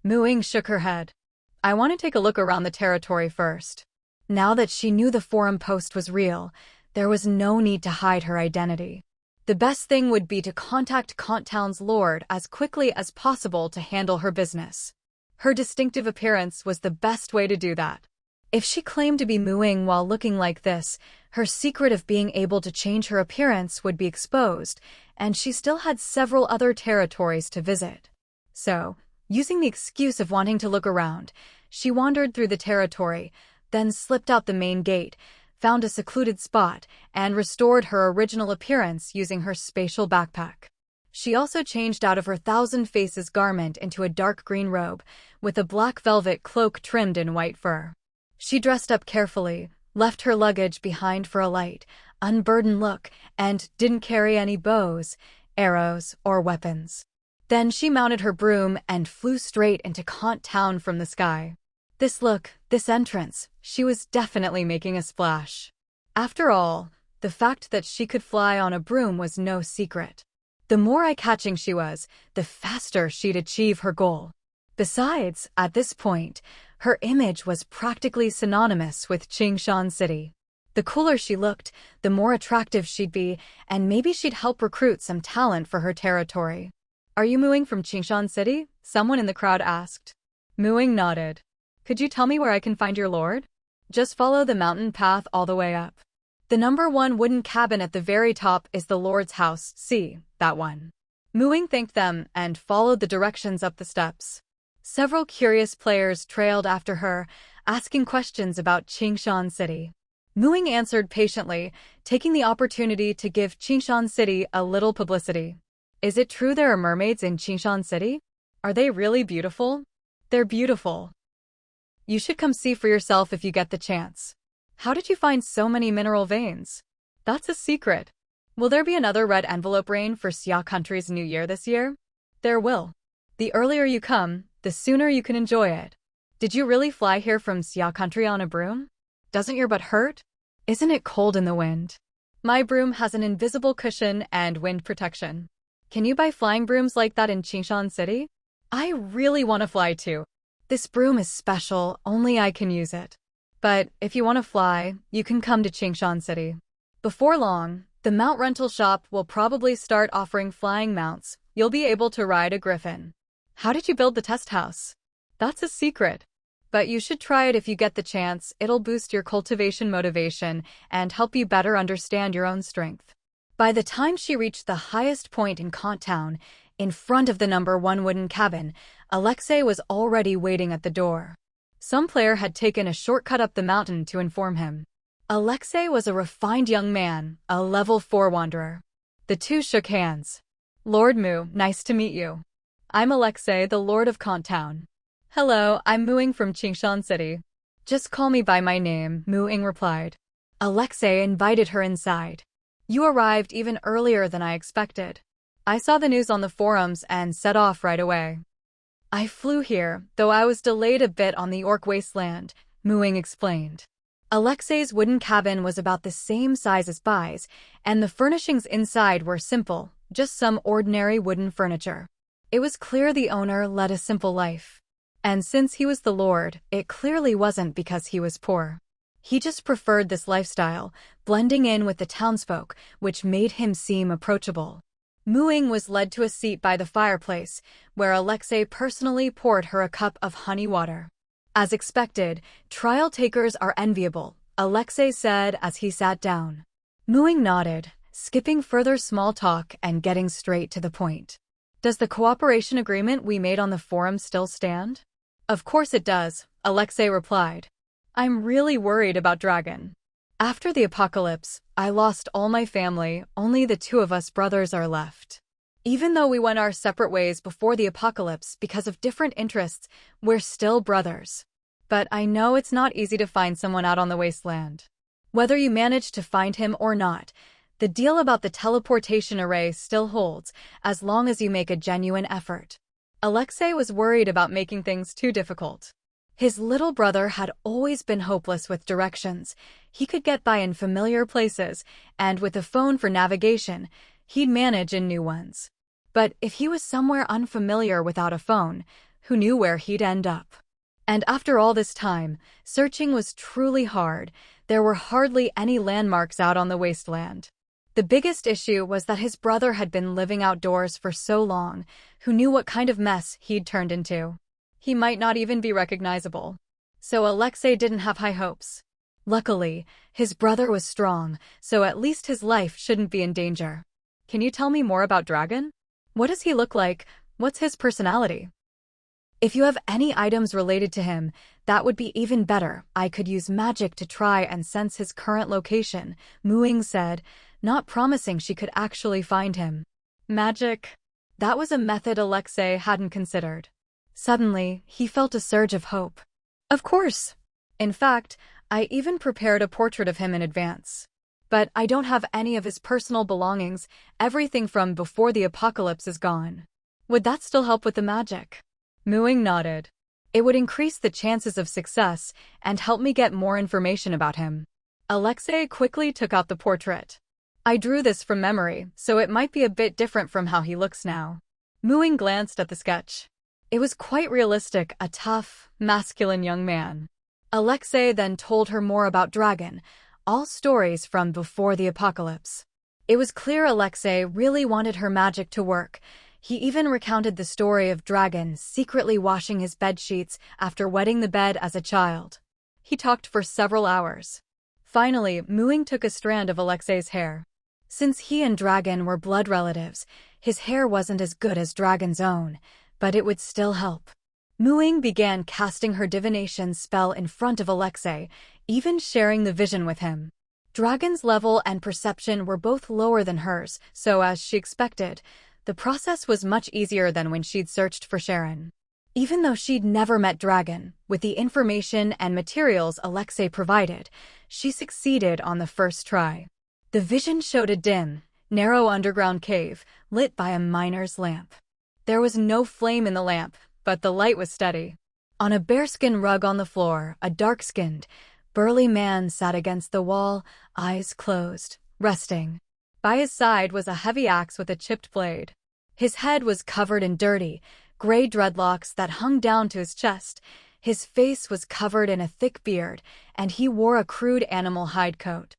Muing shook her head. I want to take a look around the territory first. Now that she knew the forum post was real, there was no need to hide her identity. The best thing would be to contact Kant Town's lord as quickly as possible to handle her business. Her distinctive appearance was the best way to do that. If she claimed to be Muing while looking like this, her secret of being able to change her appearance would be exposed, and she still had several other territories to visit. So, using the excuse of wanting to look around, she wandered through the territory, then slipped out the main gate, found a secluded spot, and restored her original appearance using her spatial backpack. She also changed out of her thousand faces garment into a dark green robe, with a black velvet cloak trimmed in white fur. She dressed up carefully, left her luggage behind for a light, unburdened look, and didn't carry any bows, arrows, or weapons. Then she mounted her broom and flew straight into Kant Town from the sky. This look, this entrance, she was definitely making a splash. After all, the fact that she could fly on a broom was no secret. The more eye-catching she was, the faster she'd achieve her goal. Besides, at this point, her image was practically synonymous with Qingshan City. The cooler she looked, the more attractive she'd be, and maybe she'd help recruit some talent for her territory. "Are you mooing from Qingshan City?" someone in the crowd asked. Mooing nodded. "Could you tell me where I can find your lord?" "Just follow the mountain path all the way up. The number 1 wooden cabin at the very top is the lord's house. See, that one." Mooing thanked them and followed the directions up the steps. Several curious players trailed after her, asking questions about Qingshan City. Mooing answered patiently, taking the opportunity to give Qingshan City a little publicity. "Is it true there are mermaids in Qingshan City? Are they really beautiful?" "They're beautiful. You should come see for yourself if you get the chance." "How did you find so many mineral veins?" "That's a secret." "Will there be another red envelope rain for Xia Country's New Year this year?" "There will. The earlier you come, the sooner you can enjoy it." "Did you really fly here from Xia Country on a broom? Doesn't your butt hurt? Isn't it cold in the wind?" "My broom has an invisible cushion and wind protection." "Can you buy flying brooms like that in Qingshan City?" "I really want to fly too. This broom is special, only I can use it. But if you want to fly, you can come to Qingshan City." Before long, the mount rental shop will probably start offering flying mounts. You'll be able to ride a griffin. "How did you build the test house?" "That's a secret. But you should try it if you get the chance. It'll boost your cultivation motivation and help you better understand your own strength." By the time she reached the highest point in Kant Town, in front of the number 1 wooden cabin, Alexei was already waiting at the door. Some player had taken a shortcut up the mountain to inform him. Alexei was a refined young man, a level 4 wanderer. The two shook hands. "Lord Mu, nice to meet you. I'm Alexei, the Lord of Kant Town." "Hello, I'm Mooing from Qingshan City." "Just call me by my name," Ying replied. Alexei invited her inside. "You arrived even earlier than I expected. I saw the news on the forums and set off right away." "I flew here, though I was delayed a bit on the Orc Wasteland," Ying explained. Alexei's wooden cabin was about the same size as Bai's, and the furnishings inside were simple, just some ordinary wooden furniture. It was clear the owner led a simple life. And since he was the lord, it clearly wasn't because he was poor. He just preferred this lifestyle, blending in with the townsfolk, which made him seem approachable. Ying was led to a seat by the fireplace, where Alexei personally poured her a cup of honey water. "As expected, trial takers are enviable," Alexei said as he sat down. Ying nodded, skipping further small talk and getting straight to the point. "Does the cooperation agreement we made on the forum still stand?" "Of course it does," Alexei replied. "I'm really worried about Dragon. After the apocalypse, I lost all my family, only the 2 of us brothers are left. Even though we went our separate ways before the apocalypse because of different interests, we're still brothers. But I know it's not easy to find someone out on the wasteland. Whether you manage to find him or not, the deal about the teleportation array still holds, as long as you make a genuine effort." Alexei was worried about making things too difficult. His little brother had always been hopeless with directions. He could get by in familiar places, and with a phone for navigation, he'd manage in new ones. But if he was somewhere unfamiliar without a phone, who knew where he'd end up? And after all this time, searching was truly hard. There were hardly any landmarks out on the wasteland. The biggest issue was that his brother had been living outdoors for so long. Who knew what kind of mess he'd turned into? He might not even be recognizable. So Alexei didn't have high hopes. Luckily, his brother was strong, so at least his life shouldn't be in danger. "Can you tell me more about Dragon? What does he look like? What's his personality?" "If you have any items related to him, that would be even better. I could use magic to try and sense his current location," Ying said, not promising she could actually find him. Magic? That was a method Alexei hadn't considered. Suddenly, he felt a surge of hope. "Of course. In fact, I even prepared a portrait of him in advance. But I don't have any of his personal belongings. Everything from before the apocalypse is gone. Would that still help with the magic? Ying nodded. It would increase the chances of success and help me get more information about him. Alexei quickly took out the portrait. I drew this from memory, so it might be a bit different from how he looks now. Ying glanced at the sketch. It was quite realistic, a tough, masculine young man. Alexei then told her more about Dragon, all stories from before the apocalypse. It was clear Alexei really wanted her magic to work. He even recounted the story of Dragon secretly washing his bedsheets after wetting the bed as a child. He talked for several hours. Finally, Ying took a strand of Alexei's hair. Since he and Dragon were blood relatives, his hair wasn't as good as Dragon's own, but it would still help. Ying began casting her divination spell in front of Alexei, even sharing the vision with him. Dragon's level and perception were both lower than hers, so as she expected, the process was much easier than when she'd searched for Sharon. Even though she'd never met Dragon, with the information and materials Alexei provided, she succeeded on the first try. The vision showed a dim, narrow underground cave, lit by a miner's lamp. There was no flame in the lamp, but the light was steady. On a bearskin rug on the floor, a dark-skinned, burly man sat against the wall, eyes closed, resting. By his side was a heavy axe with a chipped blade. His head was covered in dirty, gray dreadlocks that hung down to his chest. His face was covered in a thick beard, and he wore a crude animal hide coat.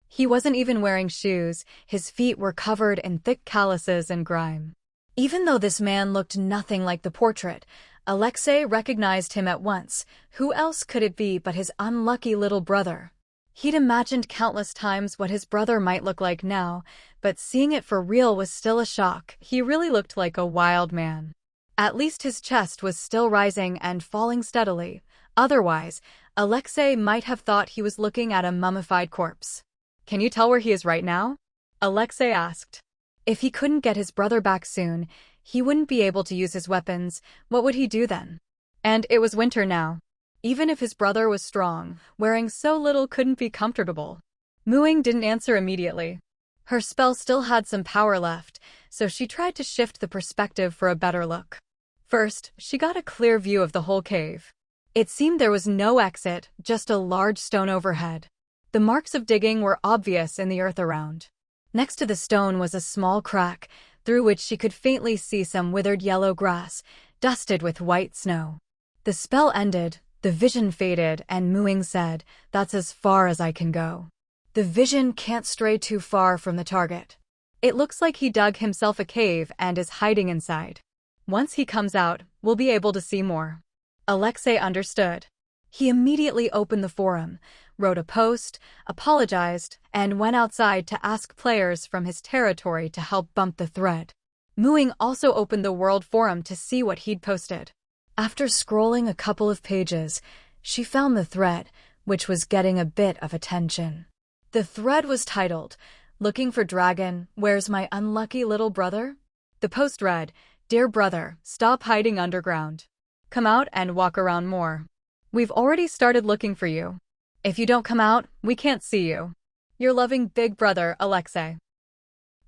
He wasn't even wearing shoes. His feet were covered in thick calluses and grime. Even though this man looked nothing like the portrait, Alexei recognized him at once. Who else could it be but his unlucky little brother? He'd imagined countless times what his brother might look like now, but seeing it for real was still a shock. He really looked like a wild man. At least his chest was still rising and falling steadily. Otherwise, Alexei might have thought he was looking at a mummified corpse. "Can you tell where he is right now?" Alexei asked. If he couldn't get his brother back soon, he wouldn't be able to use his weapons. What would he do then? And it was winter now. Even if his brother was strong, wearing so little couldn't be comfortable. Ying didn't answer immediately. Her spell still had some power left, so she tried to shift the perspective for a better look. First, she got a clear view of the whole cave. It seemed there was no exit, just a large stone overhead. The marks of digging were obvious in the earth around. Next to the stone was a small crack, through which she could faintly see some withered yellow grass, dusted with white snow. The spell ended, the vision faded, and Ying said, "That's as far as I can go." The vision can't stray too far from the target. It looks like he dug himself a cave and is hiding inside. Once he comes out, we'll be able to see more. Alexei understood. He immediately opened the forum, wrote a post, apologized, and went outside to ask players from his territory to help bump the thread. Ying also opened the World Forum to see what he'd posted. After scrolling a couple of pages, she found the thread, which was getting a bit of attention. The thread was titled, "Looking for Dragon, Where's My Unlucky Little Brother?" The post read, "Dear brother, stop hiding underground. Come out and walk around more. We've already started looking for you. If you don't come out, we can't see you. Your loving big brother, Alexei."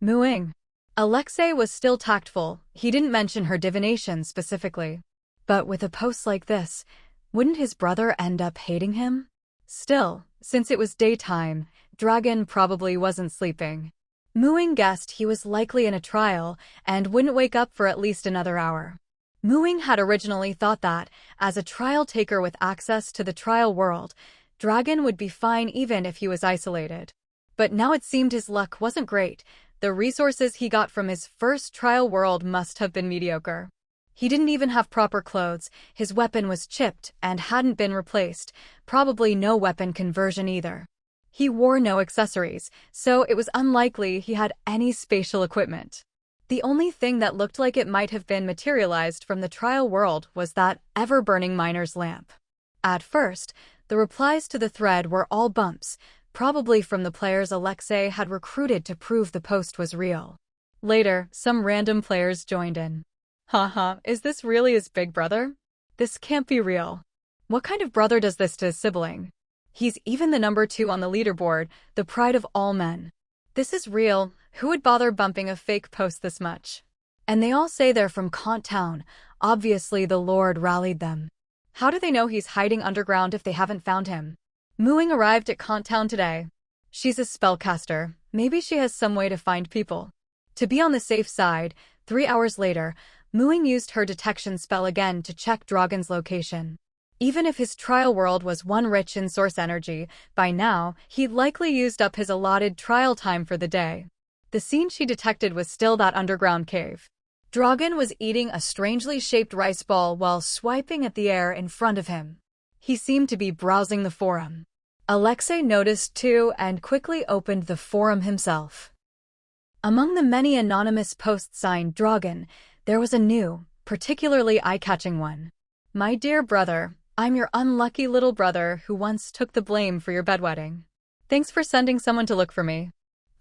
Ying. Alexei was still tactful. He didn't mention her divination specifically. But with a post like this, wouldn't his brother end up hating him? Still, since it was daytime, Dragon probably wasn't sleeping. Ying guessed he was likely in a trial and wouldn't wake up for at least another hour. Ying had originally thought that, as a trial taker with access to the trial world, Dragon would be fine even if he was isolated. But now it seemed his luck wasn't great. The resources he got from his first trial world must have been mediocre. He didn't even have proper clothes, his weapon was chipped and hadn't been replaced, probably no weapon conversion either. He wore no accessories, so it was unlikely he had any spatial equipment. The only thing that looked like it might have been materialized from the trial world was that ever-burning miner's lamp. At first, the replies to the thread were all bumps, probably from the players Alexei had recruited to prove the post was real. Later, some random players joined in. "Haha, is this really his big brother? This can't be real. What kind of brother does this to his sibling? He's even the number 2 on the leaderboard, the pride of all men. This is real. Who would bother bumping a fake post this much? And they all say they're from Kant Town. Obviously the Lord rallied them. How do they know he's hiding underground if they haven't found him? Ying arrived at Kant Town today. She's a spellcaster. Maybe she has some way to find people. To be on the safe side, 3 hours later, Ying used her detection spell again to check Dragon's location. Even if his trial world was one rich in source energy, by now, he'd likely used up his allotted trial time for the day. The scene she detected was still that underground cave. Dragon was eating a strangely shaped rice ball while swiping at the air in front of him. He seemed to be browsing the forum. Alexei noticed too and quickly opened the forum himself. Among the many anonymous posts signed Dragon, there was a new, particularly eye-catching one. My dear brother, I'm your unlucky little brother who once took the blame for your bedwetting. Thanks for sending someone to look for me.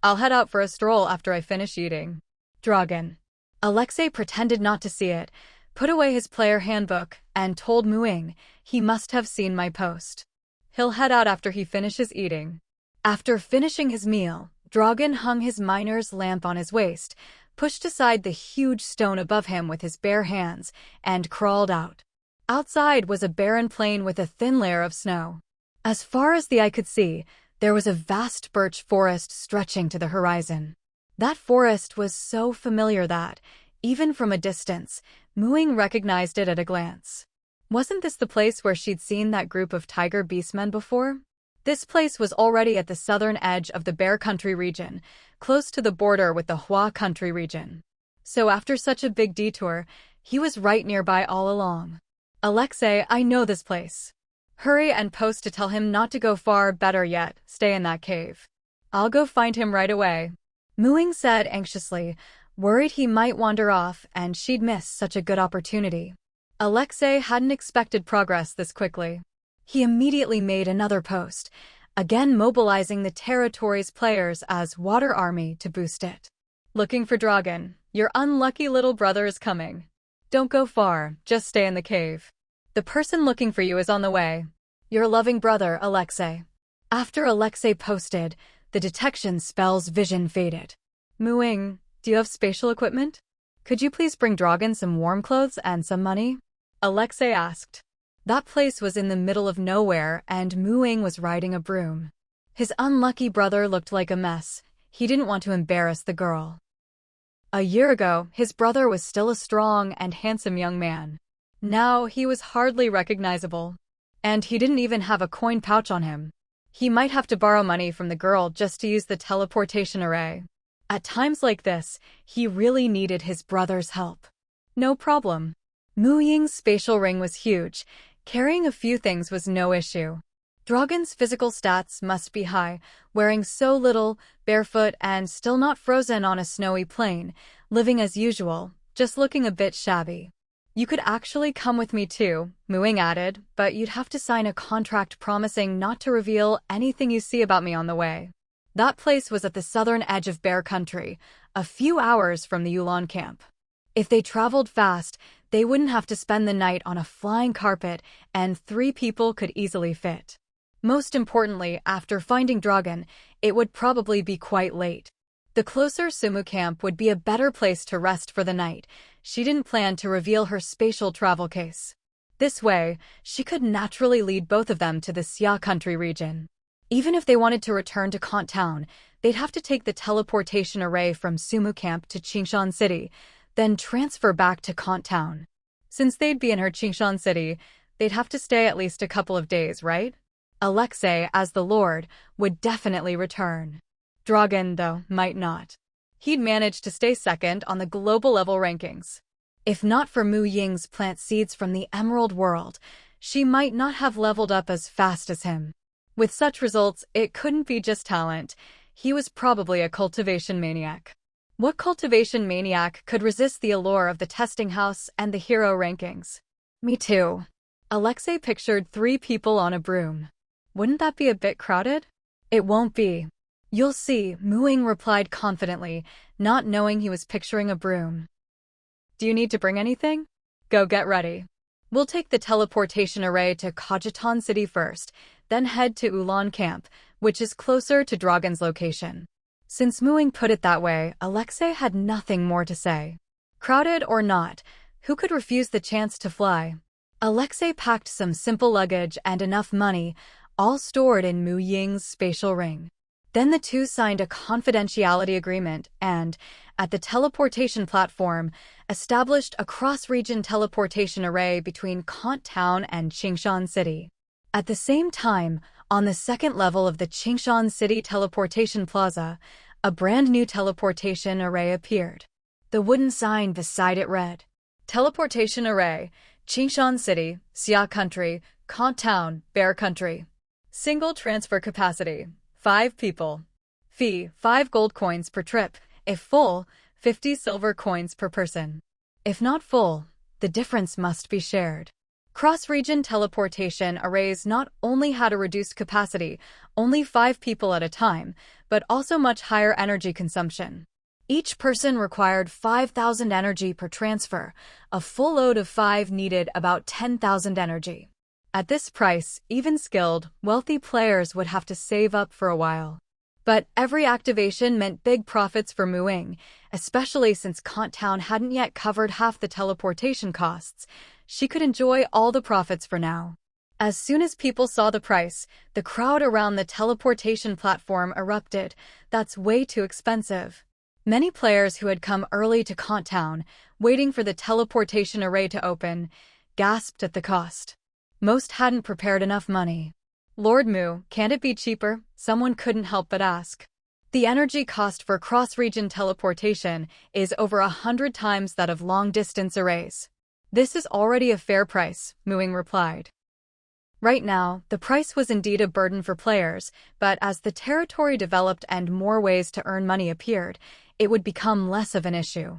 I'll head out for a stroll after I finish eating. Dragon. Alexei pretended not to see it, put away his player handbook, and told Ying he must have seen my post. He'll head out after he finishes eating. After finishing his meal, Dragon hung his miner's lamp on his waist, pushed aside the huge stone above him with his bare hands, and crawled out. Outside was a barren plain with a thin layer of snow. As far as the eye could see, there was a vast birch forest stretching to the horizon. That forest was so familiar that, even from a distance, Ying recognized it at a glance. Wasn't this the place where she'd seen that group of tiger beastmen before? This place was already at the southern edge of the Bear Country region, close to the border with the Hua Country region. So after such a big detour, he was right nearby all along. Alexei, I know this place. Hurry and post to tell him not to go far, better yet, stay in that cave. I'll go find him right away. Ying said anxiously, worried he might wander off and she'd miss such a good opportunity. Alexei hadn't expected progress this quickly. He immediately made another post, again mobilizing the territory's players as Water Army to boost it. Looking for Dragon, your unlucky little brother is coming. Don't go far, just stay in the cave. The person looking for you is on the way. Your loving brother, Alexei. After Alexei posted, the detection spell's vision faded. Ying, do you have spatial equipment? Could you please bring Dragon some warm clothes and some money? Alexei asked. That place was in the middle of nowhere and Ying was riding a broom. His unlucky brother looked like a mess. He didn't want to embarrass the girl. A year ago, his brother was still a strong and handsome young man. Now he was hardly recognizable. And he didn't even have a coin pouch on him. He might have to borrow money from the girl just to use the teleportation array. At times like this, he really needed his brother's help. No problem. Ying's spatial ring was huge. Carrying a few things was no issue. Dragon's physical stats must be high, wearing so little, barefoot and still not frozen on a snowy plain, living as usual, just looking a bit shabby. You could actually come with me too, Ying added, but you'd have to sign a contract promising not to reveal anything you see about me on the way. That place was at the southern edge of Bear Country, a few hours from the Yulon camp. If they traveled fast, they wouldn't have to spend the night on a flying carpet, and 3 people could easily fit. Most importantly, after finding Dragon, it would probably be quite late. The closer Sumu camp would be a better place to rest for the night. She didn't plan to reveal her spatial travel case. This way, she could naturally lead both of them to the Xia Country region. Even if they wanted to return to Kant Town, they'd have to take the teleportation array from Sumu camp to Qingshan City, then transfer back to Kant Town. Since they'd be in her Qingshan City, they'd have to stay at least a couple of days, right? Alexei, as the Lord, would definitely return. Dragon, though, might not. He'd managed to stay second on the global level rankings. If not for Ying's plant seeds from the Emerald World, she might not have leveled up as fast as him. With such results, it couldn't be just talent. He was probably a cultivation maniac. What cultivation maniac could resist the allure of the testing house and the hero rankings? Me too. Alexei pictured 3 people on a broom. Wouldn't that be a bit crowded? It won't be. You'll see, Ying replied confidently, not knowing he was picturing a broom. Do you need to bring anything? Go get ready. We'll take the teleportation array to Kajitan City first, then head to Ulan Camp, which is closer to Dragon's location. Since Muing put it that way, Alexei had nothing more to say. Crowded or not, who could refuse the chance to fly? Alexei packed some simple luggage and enough money, all stored in Mu Ying's spatial ring. Then the two signed a confidentiality agreement and, at the teleportation platform, established a cross-region teleportation array between Kant Town and Qingshan City. At the same time, on the second level of the Qingshan City Teleportation Plaza, a brand-new teleportation array appeared. The wooden sign beside it read, Teleportation Array, Qingshan City, Xia Country, Kant Town, Bear Country. Single transfer capacity, 5 people. Fee, 5 gold coins per trip. If full, 50 silver coins per person. If not full, the difference must be shared. Cross-region teleportation arrays not only had a reduced capacity, only 5 people at a time, but also much higher energy consumption. Each person required 5,000 energy per transfer. A full load of 5 needed about 10,000 energy. At this price, even skilled, wealthy players would have to save up for a while. But every activation meant big profits for Muing, especially since Kant Town hadn't yet covered half the teleportation costs. She could enjoy all the profits for now. As soon as people saw the price, the crowd around the teleportation platform erupted. That's way too expensive. Many players who had come early to Kant Town, waiting for the teleportation array to open, gasped at the cost. Most hadn't prepared enough money. Lord Mu, can't it be cheaper? Someone couldn't help but ask. The energy cost for cross-region teleportation is over 100 times that of long-distance arrays. This is already a fair price, Muing replied. Right now, the price was indeed a burden for players, but as the territory developed and more ways to earn money appeared, it would become less of an issue.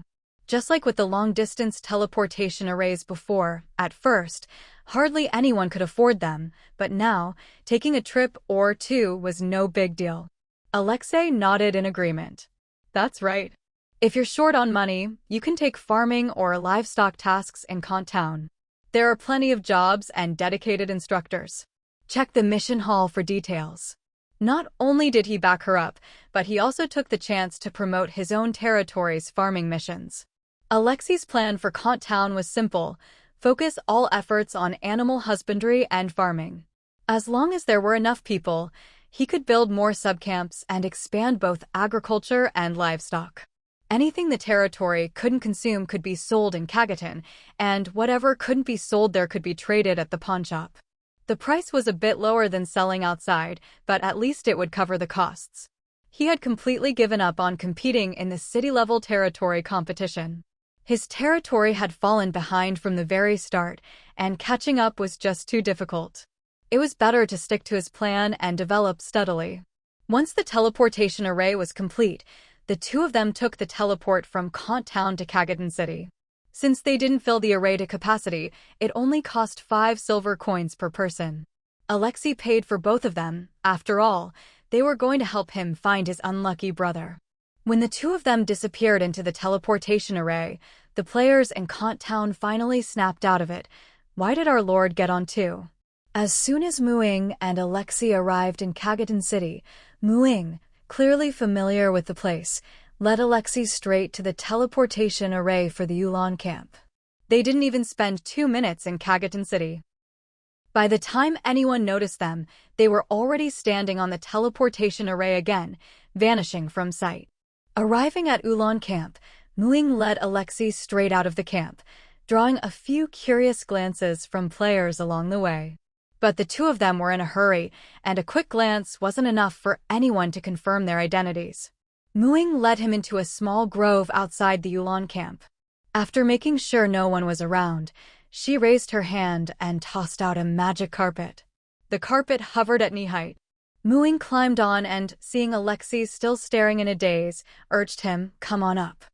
Just like with the long-distance teleportation arrays before, at first, hardly anyone could afford them, but now, taking a trip or two was no big deal. Alexei nodded in agreement. That's right. If you're short on money, you can take farming or livestock tasks in Kant Town. There are plenty of jobs and dedicated instructors. Check the mission hall for details. Not only did he back her up, but he also took the chance to promote his own territory's farming missions. Alexei's plan for Kant Town was simple: focus all efforts on animal husbandry and farming. As long as there were enough people, he could build more subcamps and expand both agriculture and livestock. Anything the territory couldn't consume could be sold in Kagetan, and whatever couldn't be sold there could be traded at the pawnshop. The price was a bit lower than selling outside, but at least it would cover the costs. He had completely given up on competing in the city-level territory competition. His territory had fallen behind from the very start, and catching up was just too difficult. It was better to stick to his plan and develop steadily. Once the teleportation array was complete, the two of them took the teleport from Kant Town to Kagetan City. Since they didn't fill the array to capacity, it only cost 5 silver coins per person. Alexei paid for both of them. After all, they were going to help him find his unlucky brother. When the two of them disappeared into the teleportation array, the players in Kant Town finally snapped out of it. Why did our lord get on too? As soon as Muing and Alexei arrived in Kagetan City, Muing, clearly familiar with the place, led Alexei straight to the teleportation array for the Ulan camp. They didn't even spend 2 minutes in Kagetan City. By the time anyone noticed them, they were already standing on the teleportation array again, vanishing from sight. Arriving at Ulan camp, Muing led Alexei straight out of the camp, drawing a few curious glances from players along the way. But the two of them were in a hurry, and a quick glance wasn't enough for anyone to confirm their identities. Muing led him into a small grove outside the Ulan camp. After making sure no one was around, she raised her hand and tossed out a magic carpet. The carpet hovered at knee height. Muing climbed on and, seeing Alexei still staring in a daze, urged him, "Come on up."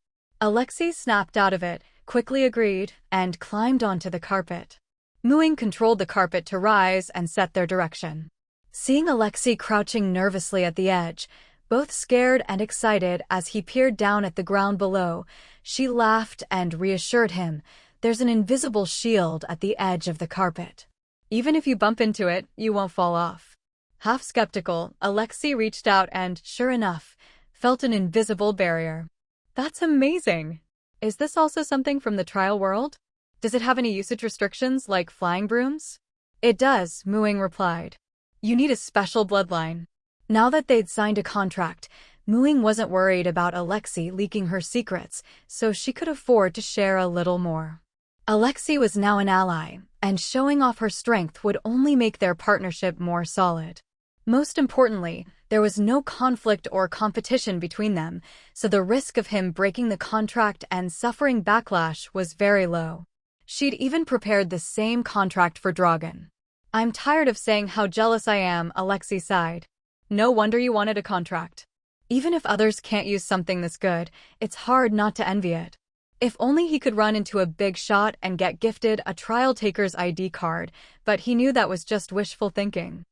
Alexei snapped out of it, quickly agreed, and climbed onto the carpet. Muing controlled the carpet to rise and set their direction. Seeing Alexei crouching nervously at the edge, both scared and excited as he peered down at the ground below, she laughed and reassured him, There's an invisible shield at the edge of the carpet. Even if you bump into it, you won't fall off. Half skeptical, Alexei reached out and, sure enough, felt an invisible barrier. That's amazing! Is this also something from the trial world? Does it have any usage restrictions like flying brooms? It does, Ying replied. You need a special bloodline. Now that they'd signed a contract, Ying wasn't worried about Alexei leaking her secrets, so she could afford to share a little more. Alexei was now an ally, and showing off her strength would only make their partnership more solid. Most importantly, there was no conflict or competition between them, so the risk of him breaking the contract and suffering backlash was very low. She'd even prepared the same contract for Dragon. I'm tired of saying how jealous I am, Alexei sighed. No wonder you wanted a contract. Even if others can't use something this good, it's hard not to envy it. If only he could run into a big shot and get gifted a trial taker's ID card, but he knew that was just wishful thinking.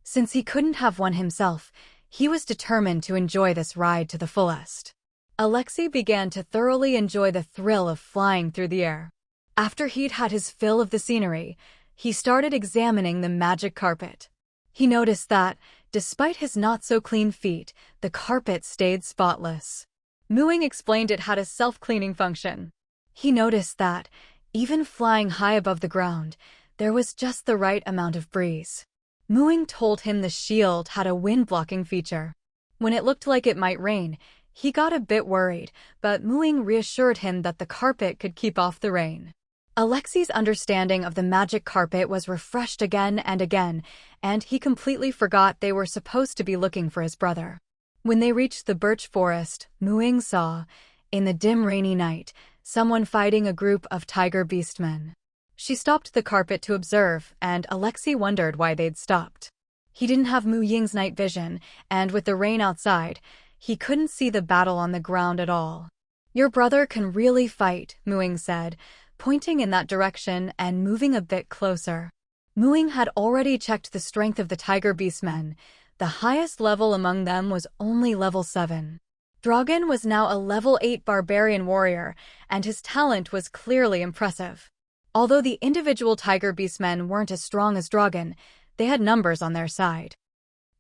Since he couldn't have one himself, he was determined to enjoy this ride to the fullest. Alexei began to thoroughly enjoy the thrill of flying through the air. After he'd had his fill of the scenery, he started examining the magic carpet. He noticed that, despite his not-so-clean feet, the carpet stayed spotless. Ying explained it had a self-cleaning function. He noticed that, even flying high above the ground, there was just the right amount of breeze. Ying told him the shield had a wind-blocking feature. When it looked like it might rain, he got a bit worried, but Ying reassured him that the carpet could keep off the rain. Alexei's understanding of the magic carpet was refreshed again and again, and he completely forgot they were supposed to be looking for his brother. When they reached the birch forest, Ying saw, in the dim rainy night, someone fighting a group of tiger beastmen. She stopped the carpet to observe, and Alexei wondered why they'd stopped. He didn't have Ying's night vision, and with the rain outside, he couldn't see the battle on the ground at all. Your brother can really fight, Ying said, pointing in that direction and moving a bit closer. Ying had already checked the strength of the tiger beastmen. The highest level among them was only level 7. Dragon was now a level 8 barbarian warrior, and his talent was clearly impressive. Although the individual tiger beastmen weren't as strong as Dragon, they had numbers on their side.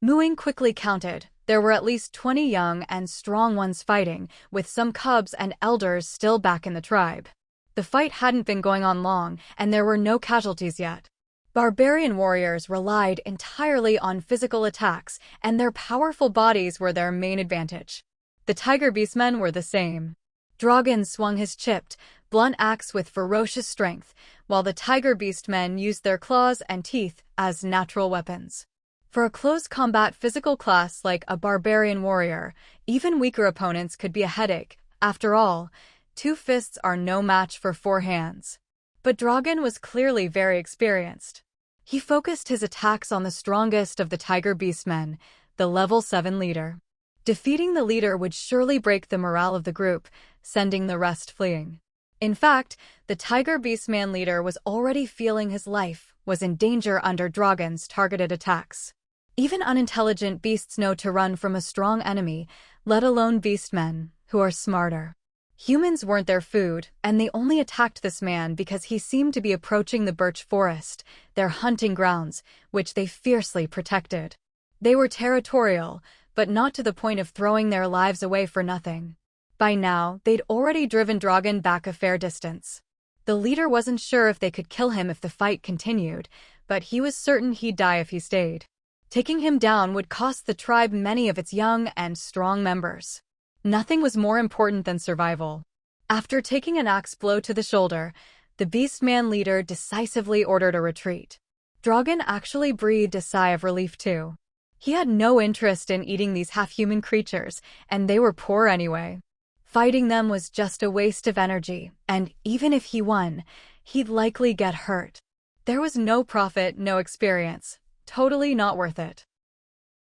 Ying quickly counted. There were at least 20 young and strong ones fighting, with some cubs and elders still back in the tribe. The fight hadn't been going on long, and there were no casualties yet. Barbarian warriors relied entirely on physical attacks, and their powerful bodies were their main advantage. The tiger beastmen were the same. Dragon swung his chipped, blunt axe with ferocious strength, while the tiger beastmen used their claws and teeth as natural weapons. For a close combat physical class like a barbarian warrior, even weaker opponents could be a headache. After all, 2 fists are no match for 4 hands. But Dragon was clearly very experienced. He focused his attacks on the strongest of the tiger beastmen, the level 7 leader. Defeating the leader would surely break the morale of the group, sending the rest fleeing. In fact, the tiger beastman leader was already feeling his life was in danger under Dragon's targeted attacks. Even unintelligent beasts know to run from a strong enemy, let alone beastmen, who are smarter. Humans weren't their food, and they only attacked this man because he seemed to be approaching the birch forest, their hunting grounds, which they fiercely protected. They were territorial, but not to the point of throwing their lives away for nothing. By now, they'd already driven Dragon back a fair distance. The leader wasn't sure if they could kill him if the fight continued, but he was certain he'd die if he stayed. Taking him down would cost the tribe many of its young and strong members. Nothing was more important than survival. After taking an axe blow to the shoulder, the beastman leader decisively ordered a retreat. Dragon actually breathed a sigh of relief too. He had no interest in eating these half-human creatures, and they were poor anyway. Fighting them was just a waste of energy, and even if he won, he'd likely get hurt. There was no profit, no experience. Totally not worth it.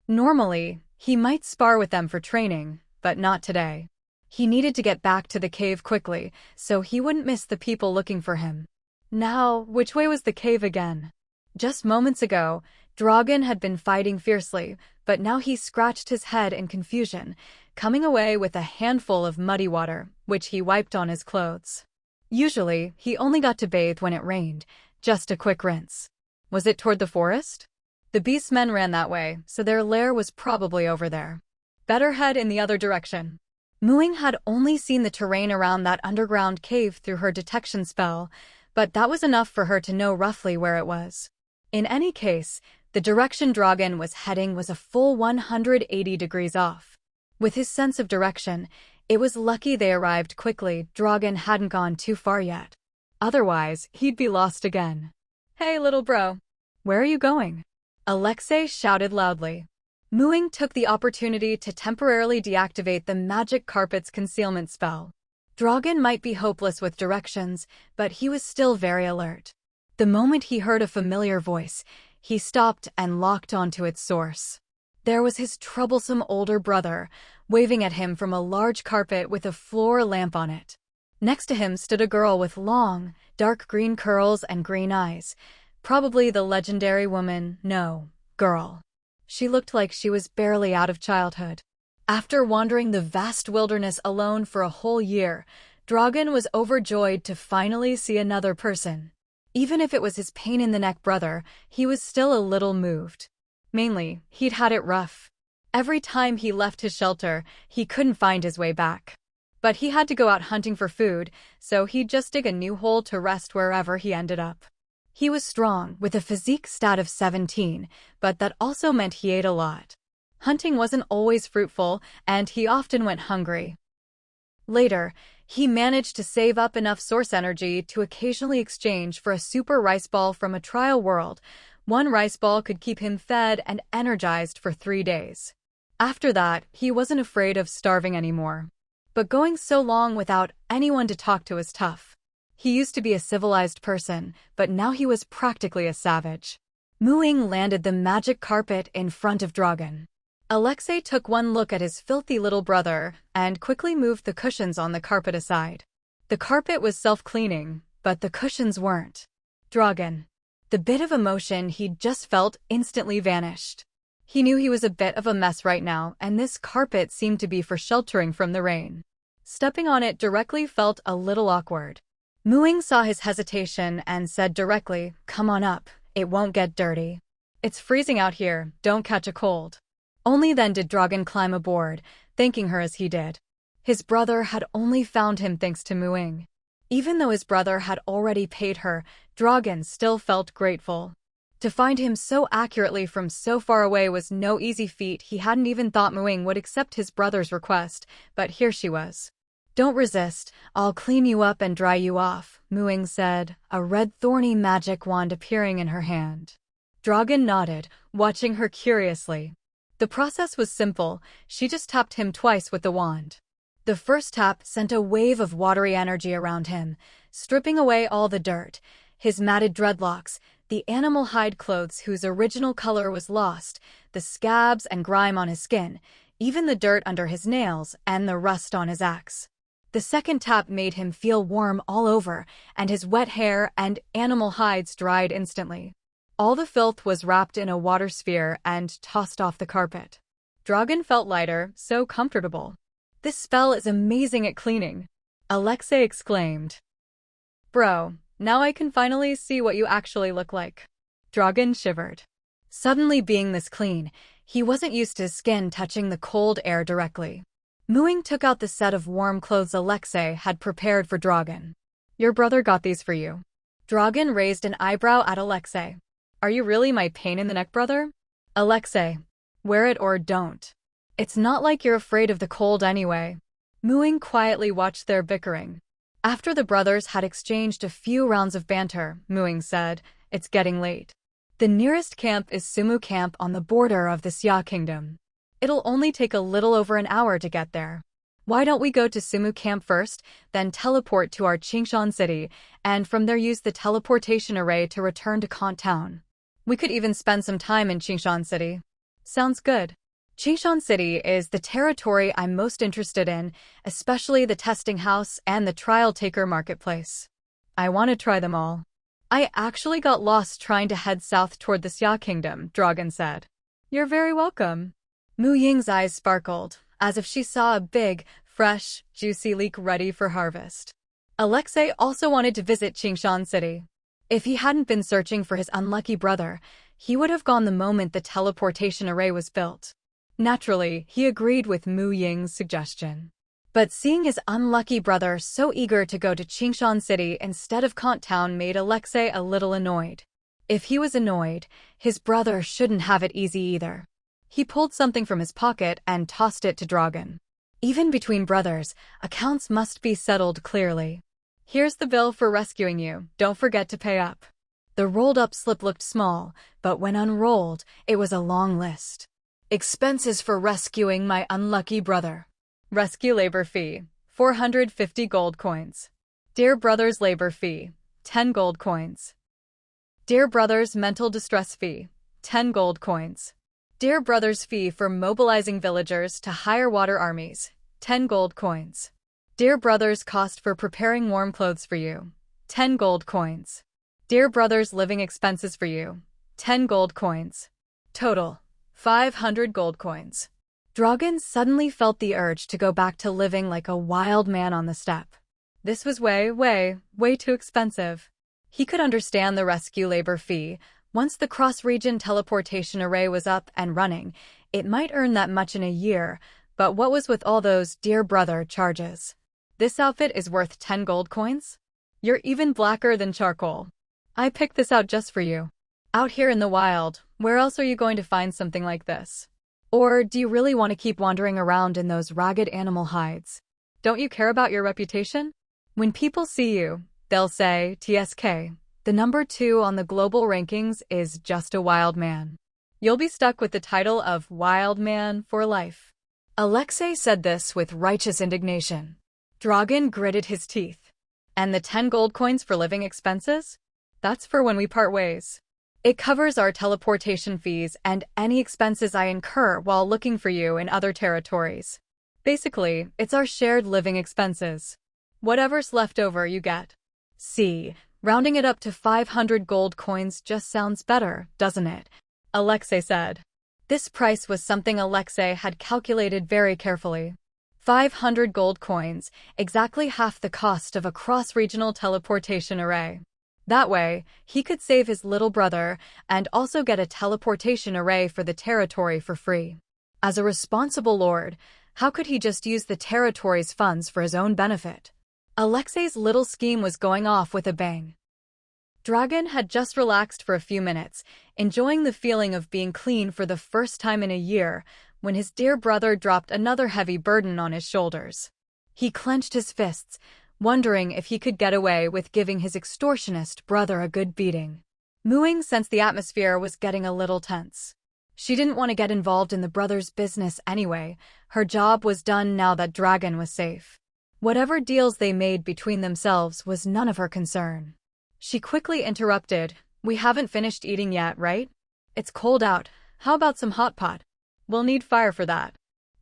Normally, he might spar with them for training, but not today. He needed to get back to the cave quickly, so he wouldn't miss the people looking for him. Now, which way was the cave again? Just moments ago, Dragon had been fighting fiercely, but now he scratched his head in confusion, coming away with a handful of muddy water, which he wiped on his clothes. Usually, he only got to bathe when it rained, just a quick rinse. Was it toward the forest? The beastmen ran that way, so their lair was probably over there. Better head in the other direction. Muing had only seen the terrain around that underground cave through her detection spell, but that was enough for her to know roughly where it was. In any case, the direction Dragon was heading was a full 180 degrees off. With his sense of direction, it was lucky they arrived quickly. Dragon hadn't gone too far yet. Otherwise, he'd be lost again. Hey, little bro. Where are you going? Alexei shouted loudly. Muing took the opportunity to temporarily deactivate the magic carpet's concealment spell. Dragon might be hopeless with directions, but he was still very alert. The moment he heard a familiar voice, he stopped and locked onto its source. There was his troublesome older brother, waving at him from a large carpet with a floor lamp on it. Next to him stood a girl with long, dark green curls and green eyes. Probably the legendary woman, no, girl. She looked like she was barely out of childhood. After wandering the vast wilderness alone for a whole year, Dragon was overjoyed to finally see another person. Even if it was his pain-in-the-neck brother, he was still a little moved. Mainly, he'd had it rough. Every time he left his shelter, he couldn't find his way back. But he had to go out hunting for food, so he'd just dig a new hole to rest wherever he ended up. He was strong, with a physique stat of 17, but that also meant he ate a lot. Hunting wasn't always fruitful, and he often went hungry. Later, he managed to save up enough source energy to occasionally exchange for a super rice ball from a trial world. One rice ball could keep him fed and energized for 3 days. After that, he wasn't afraid of starving anymore. But going so long without anyone to talk to was tough. He used to be a civilized person, but now he was practically a savage. Muing landed the magic carpet in front of Dragon. Alexei took one look at his filthy little brother and quickly moved the cushions on the carpet aside. The carpet was self-cleaning, but the cushions weren't. Dragon. The bit of emotion he'd just felt instantly vanished. He knew he was a bit of a mess right now, and this carpet seemed to be for sheltering from the rain. Stepping on it directly felt a little awkward. Muing saw his hesitation and said directly, "Come on up, it won't get dirty. It's freezing out here, don't catch a cold." Only then did Dragon climb aboard, thanking her as he did. His brother had only found him thanks to Muing. Even though his brother had already paid her, Dragon still felt grateful. To find him so accurately from so far away was no easy feat. He hadn't even thought Muing would accept his brother's request, but here she was. "Don't resist, I'll clean you up and dry you off," Muing said, a red thorny magic wand appearing in her hand. Dragon nodded, watching her curiously. The process was simple, she just tapped him twice with the wand. The first tap sent a wave of watery energy around him, stripping away all the dirt, his matted dreadlocks, the animal hide clothes whose original color was lost, the scabs and grime on his skin, even the dirt under his nails and the rust on his axe. The second tap made him feel warm all over, and his wet hair and animal hides dried instantly. All the filth was wrapped in a water sphere and tossed off the carpet. Dragon felt lighter, so comfortable. "This spell is amazing at cleaning," Alexei exclaimed. "Bro, now I can finally see what you actually look like." Dragon shivered. Suddenly being this clean, he wasn't used to his skin touching the cold air directly. Muing took out the set of warm clothes Alexei had prepared for Dragon. "Your brother got these for you." Dragon raised an eyebrow at Alexei. "Are you really my pain-in-the-neck brother?" "Alexei, wear it or don't. It's not like you're afraid of the cold anyway." Muing quietly watched their bickering. After the brothers had exchanged a few rounds of banter, Muing said, "It's getting late. The nearest camp is Sumu Camp on the border of the Xia Kingdom. It'll only take a little over an hour to get there. Why don't we go to Sumu Camp first, then teleport to our Qingshan city, and from there use the teleportation array to return to Kant Town? We could even spend some time in Qingshan City." "Sounds good." Qingshan City is the territory I'm most interested in, especially the testing house and the trial taker marketplace. I want to try them all. "I actually got lost trying to head south toward the Xia Kingdom," Dragon said. "You're very welcome." Mu Ying's eyes sparkled, as if she saw a big, fresh, juicy leek ready for harvest. Alexei also wanted to visit Qingshan City. If he hadn't been searching for his unlucky brother, he would have gone the moment the teleportation array was built. Naturally, he agreed with Mu Ying's suggestion. But seeing his unlucky brother so eager to go to Qingshan City instead of Kant Town made Alexei a little annoyed. If he was annoyed, his brother shouldn't have it easy either. He pulled something from his pocket and tossed it to Dragan. Even between brothers, accounts must be settled clearly. Here's the bill for rescuing you, don't forget to pay up. The rolled-up slip looked small, but when unrolled, it was a long list. Expenses for rescuing my unlucky brother. Rescue labor fee, 450 gold coins. Dear brother's labor fee, 10 gold coins. Dear brother's mental distress fee, 10 gold coins. Dear brother's fee for mobilizing villagers to hire water armies, 10 gold coins. Dear brother's cost for preparing warm clothes for you, 10 gold coins. Dear brother's living expenses for you, 10 gold coins. Total, 500 gold coins. Dragan suddenly felt the urge to go back to living like a wild man on the steppe. This was way too expensive. He could understand the rescue labor fee. Once the cross-region teleportation array was up and running, it might earn that much in a year, but what was with all those dear brother charges? This outfit is worth 10 gold coins? You're even blacker than charcoal. I picked this out just for you. Out here in the wild, where else are you going to find something like this? Or do you really want to keep wandering around in those ragged animal hides? Don't you care about your reputation? When people see you, they'll say, TSK, the number 2 on the global rankings is just a wild man. You'll be stuck with the title of Wild Man for life. Alexei said this with righteous indignation. Dragan gritted his teeth. And the 10 gold coins for living expenses? That's for when we part ways. It covers our teleportation fees and any expenses I incur while looking for you in other territories. Basically, it's our shared living expenses. Whatever's left over you get. See, rounding it up to 500 gold coins just sounds better, doesn't it? Alexei said. This price was something Alexei had calculated very carefully. 500 gold coins, exactly half the cost of a cross-regional teleportation array. That way, he could save his little brother and also get a teleportation array for the territory for free. As a responsible lord, how could he just use the territory's funds for his own benefit? Alexei's little scheme was going off with a bang. Dragan had just relaxed for a few minutes, enjoying the feeling of being clean for the first time in a year, when his dear brother dropped another heavy burden on his shoulders. He clenched his fists, wondering if he could get away with giving his extortionist brother a good beating. Mu Ying sensed the atmosphere was getting a little tense. She didn't want to get involved in the brothers' business anyway. Her job was done now that Dragan was safe. Whatever deals they made between themselves was none of her concern. She quickly interrupted, "We haven't finished eating yet, right? It's cold out. How about some hot pot? We'll need fire for that.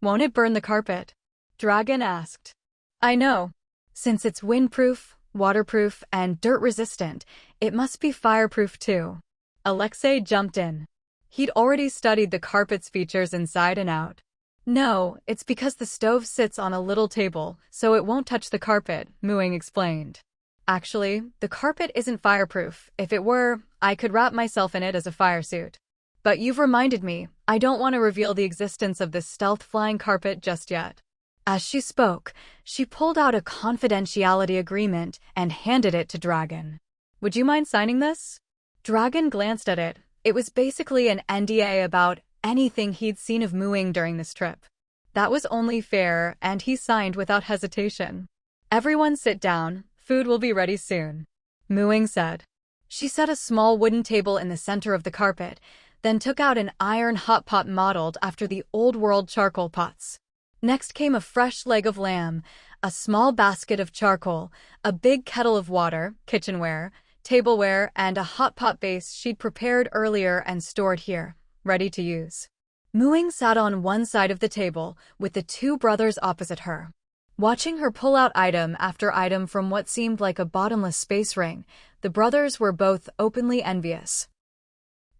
Won't it burn the carpet?" Dragan asked. "I know. Since it's windproof, waterproof, and dirt-resistant, it must be fireproof too." Alexei jumped in. He'd already studied the carpet's features inside and out. "No, it's because the stove sits on a little table, so it won't touch the carpet," Mu Ying explained. "Actually, the carpet isn't fireproof. If it were, I could wrap myself in it as a fire suit. But you've reminded me, I don't want to reveal the existence of this stealth flying carpet just yet." As she spoke, she pulled out a confidentiality agreement and handed it to Dragan. "Would you mind signing this?" Dragan glanced at it. It was basically an NDA about anything he'd seen of Mu Ying during this trip. That was only fair, and he signed without hesitation. "Everyone sit down. Food will be ready soon," Mu Ying said. She set a small wooden table in the center of the carpet, then took out an iron hot pot modeled after the old-world charcoal pots. Next came a fresh leg of lamb, a small basket of charcoal, a big kettle of water, kitchenware, tableware, and a hot pot base she'd prepared earlier and stored here, ready to use. Mu Ying sat on one side of the table, with the two brothers opposite her. Watching her pull out item after item from what seemed like a bottomless space ring, the brothers were both openly envious.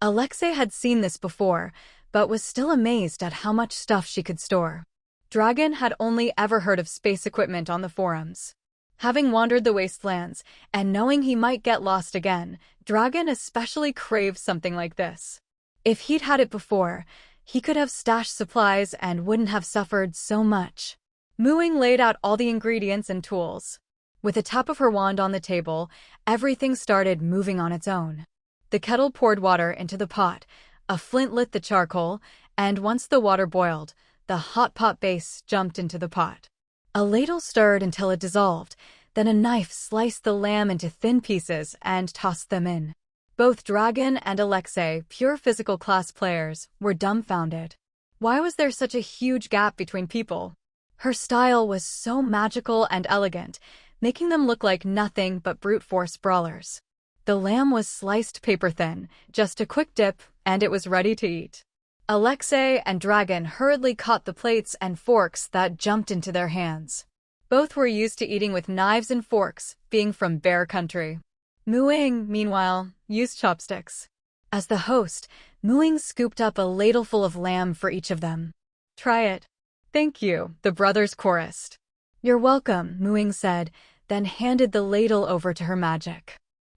Alexei had seen this before, but was still amazed at how much stuff she could store. Dragan had only ever heard of space equipment on the forums. Having wandered the wastelands, and knowing he might get lost again, Dragon especially craved something like this. If he'd had it before, he could have stashed supplies and wouldn't have suffered so much. Ying laid out all the ingredients and tools. With a tap of her wand on the table, everything started moving on its own. The kettle poured water into the pot, a flint lit the charcoal, and once the water boiled, the hot pot base jumped into the pot. A ladle stirred until it dissolved, then a knife sliced the lamb into thin pieces and tossed them in. Both Dragon and Alexei, pure physical class players, were dumbfounded. Why was there such a huge gap between people? Her style was so magical and elegant, making them look like nothing but brute force brawlers. The lamb was sliced paper-thin, just a quick dip, and it was ready to eat. Alexei and Dragon hurriedly caught the plates and forks that jumped into their hands. Both were used to eating with knives and forks, being from bear country. Ying, meanwhile, used chopsticks. As the host, Ying scooped up a ladleful of lamb for each of them. "Try it." "Thank you," the brothers chorused. "You're welcome," Ying said, then handed the ladle over to her magic.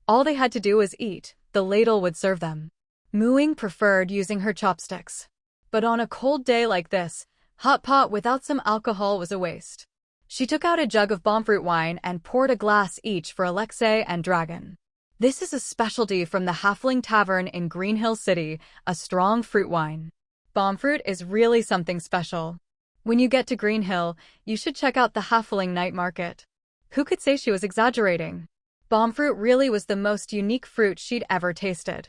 All they had to do was eat, the ladle would serve them. Ying preferred using her chopsticks. But on a cold day like this, hot pot without some alcohol was a waste. She took out a jug of bombfruit wine and poured a glass each for Alexei and Dragon. This is a specialty from the Halfling Tavern in Green Hill City, a strong fruit wine. Bombfruit is really something special. When you get to Green Hill, you should check out the Halfling Night Market. Who could say she was exaggerating? Bombfruit really was the most unique fruit she'd ever tasted.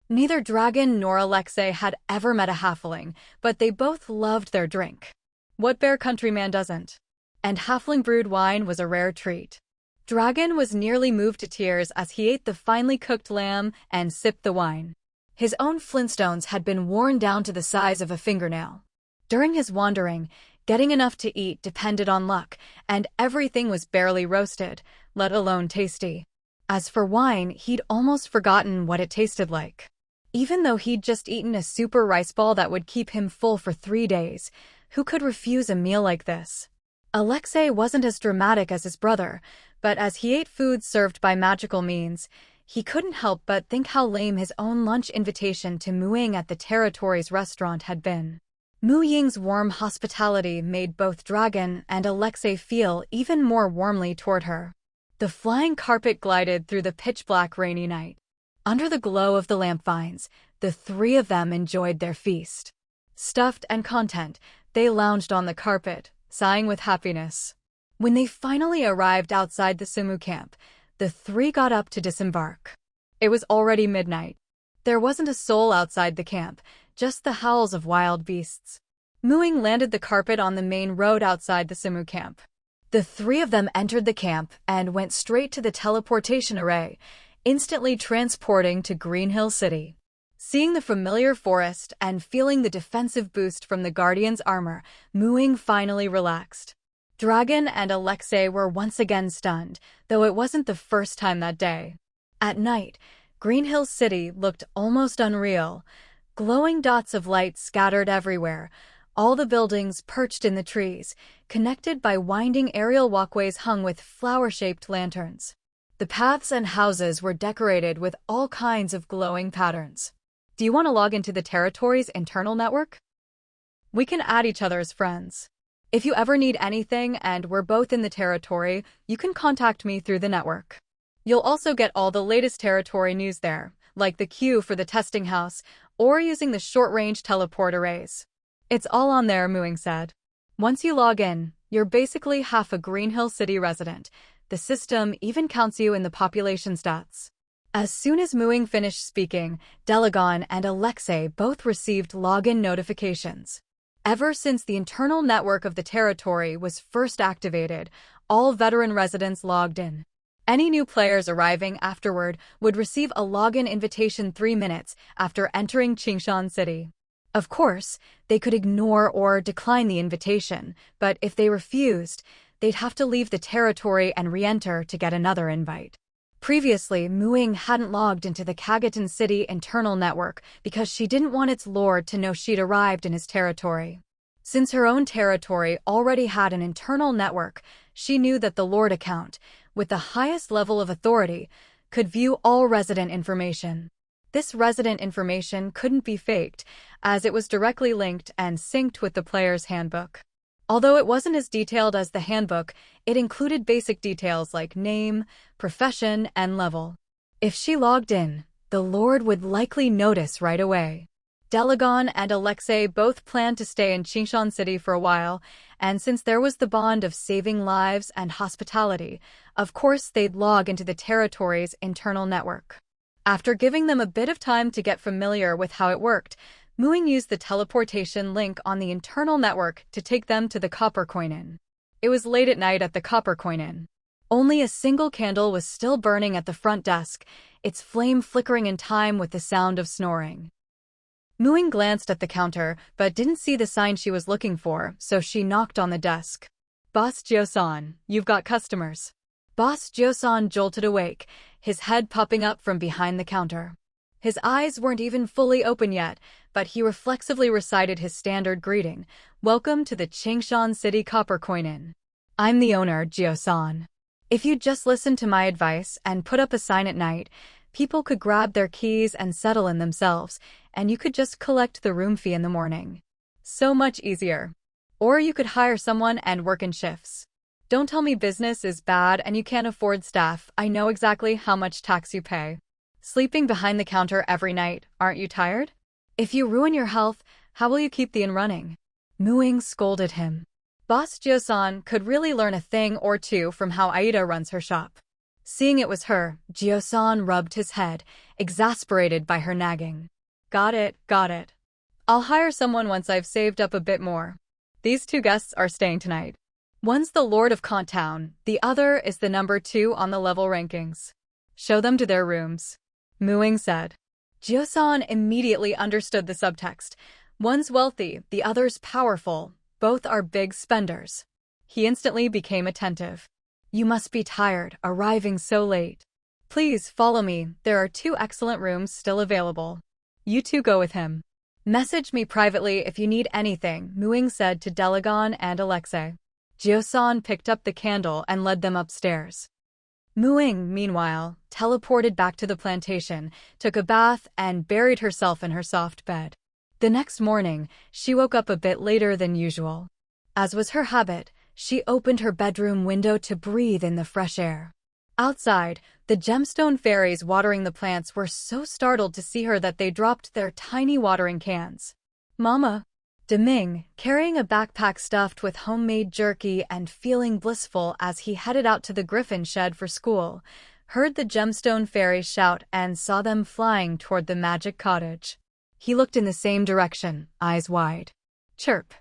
Neither Dragon nor Alexei had ever met a halfling, but they both loved their drink. What bear countryman doesn't? And halfling brewed wine was a rare treat. Dragon was nearly moved to tears as he ate the finely cooked lamb and sipped the wine. His own flintstones had been worn down to the size of a fingernail. During his wandering, getting enough to eat depended on luck, and everything was barely roasted, let alone tasty. As for wine, he'd almost forgotten what it tasted like. Even though he'd just eaten a super rice ball that would keep him full for 3 days, who could refuse a meal like this? Alexei wasn't as dramatic as his brother, but as he ate food served by magical means, he couldn't help but think how lame his own lunch invitation to Ying at the Territory's restaurant had been. Ying's warm hospitality made both Dragon and Alexei feel even more warmly toward her. The flying carpet glided through the pitch-black rainy night. Under the glow of the lamp vines, the three of them enjoyed their feast. Stuffed and content, they lounged on the carpet, sighing with happiness. When they finally arrived outside the Sumu camp, the three got up to disembark. It was already midnight. There wasn't a soul outside the camp, just the howls of wild beasts. Ying landed the carpet on the main road outside the Sumu camp. The three of them entered the camp and went straight to the teleportation array, instantly transporting to Green Hill City. Seeing the familiar forest and feeling the defensive boost from the Guardian's armor, Ying finally relaxed. Dragon and Alexei were once again stunned, though it wasn't the first time that day. At night, Green Hill City looked almost unreal. Glowing dots of light scattered everywhere, all the buildings perched in the trees, connected by winding aerial walkways hung with flower-shaped lanterns. The paths and houses were decorated with all kinds of glowing patterns. Do you want to log into the Territory's internal network? We can add each other as friends. If you ever need anything and we're both in the Territory, you can contact me through the network. You'll also get all the latest Territory news there, like the queue for the testing house, or using the short-range teleport arrays. It's all on there, Ying said. Once you log in, you're basically half a Green Hill City resident. The system even counts you in the population stats. As soon as Ying finished speaking, Delagon and Alexei both received login notifications. Ever since the internal network of the Territory was first activated, all veteran residents logged in. Any new players arriving afterward would receive a login invitation 3 minutes after entering Qingshan City. Of course, they could ignore or decline the invitation, but if they refused, they'd have to leave the Territory and re-enter to get another invite. Previously, Ying hadn't logged into the Kagatan City internal network because she didn't want its lord to know she'd arrived in his territory. Since her own territory already had an internal network, she knew that the Lord account, with the highest level of authority, could view all resident information. This resident information couldn't be faked, as it was directly linked and synced with the player's handbook. Although it wasn't as detailed as the handbook, it included basic details like name, profession, and level. If she logged in, the Lord would likely notice right away. Delagon and Alexei both planned to stay in Qingshan City for a while, and since there was the bond of saving lives and hospitality, of course they'd log into the territory's internal network. After giving them a bit of time to get familiar with how it worked, Ying used the teleportation link on the internal network to take them to the Copper Coin Inn. It was late at night at the Copper Coin Inn. Only a single candle was still burning at the front desk, its flame flickering in time with the sound of snoring. Ying glanced at the counter, but didn't see the sign she was looking for, so she knocked on the desk. "Boss Jio-san, you've got customers." Boss Jio-san jolted awake, his head popping up from behind the counter. His eyes weren't even fully open yet, but he reflexively recited his standard greeting, "Welcome to the Qingshan City Copper Coin Inn. I'm the owner, Jio-san. If you'd just listen to my advice and put up a sign at night, people could grab their keys and settle in themselves, and you could just collect the room fee in the morning. So much easier. Or you could hire someone and work in shifts. Don't tell me business is bad and you can't afford staff. I know exactly how much tax you pay. Sleeping behind the counter every night, aren't you tired? If you ruin your health, how will you keep the inn running?" Ying scolded him. Boss Jio-san could really learn a thing or two from how Aida runs her shop. Seeing it was her, Jio-san rubbed his head, exasperated by her nagging. Got it. I'll hire someone once I've saved up a bit more. These two guests are staying tonight. One's the Lord of Town, the other is the number 2 on the level rankings. Show them to their rooms," Ying said. Jio-san immediately understood the subtext. One's wealthy, the other's powerful. Both are big spenders. He instantly became attentive. "You must be tired, arriving so late. Please follow me, there are 2 excellent rooms still available. You two go with him. Message me privately if you need anything," Ying said to Delagon and Alexei. Jio-san picked up the candle and led them upstairs. Ying, meanwhile, teleported back to the plantation, took a bath, and buried herself in her soft bed. The next morning, she woke up a bit later than usual. As was her habit, she opened her bedroom window to breathe in the fresh air. Outside, the gemstone fairies watering the plants were so startled to see her that they dropped their tiny watering cans. "Mama!" Deming, carrying a backpack stuffed with homemade jerky and feeling blissful as he headed out to the griffin shed for school, heard the gemstone fairies shout and saw them flying toward the magic cottage. He looked in the same direction, eyes wide. "Chirp!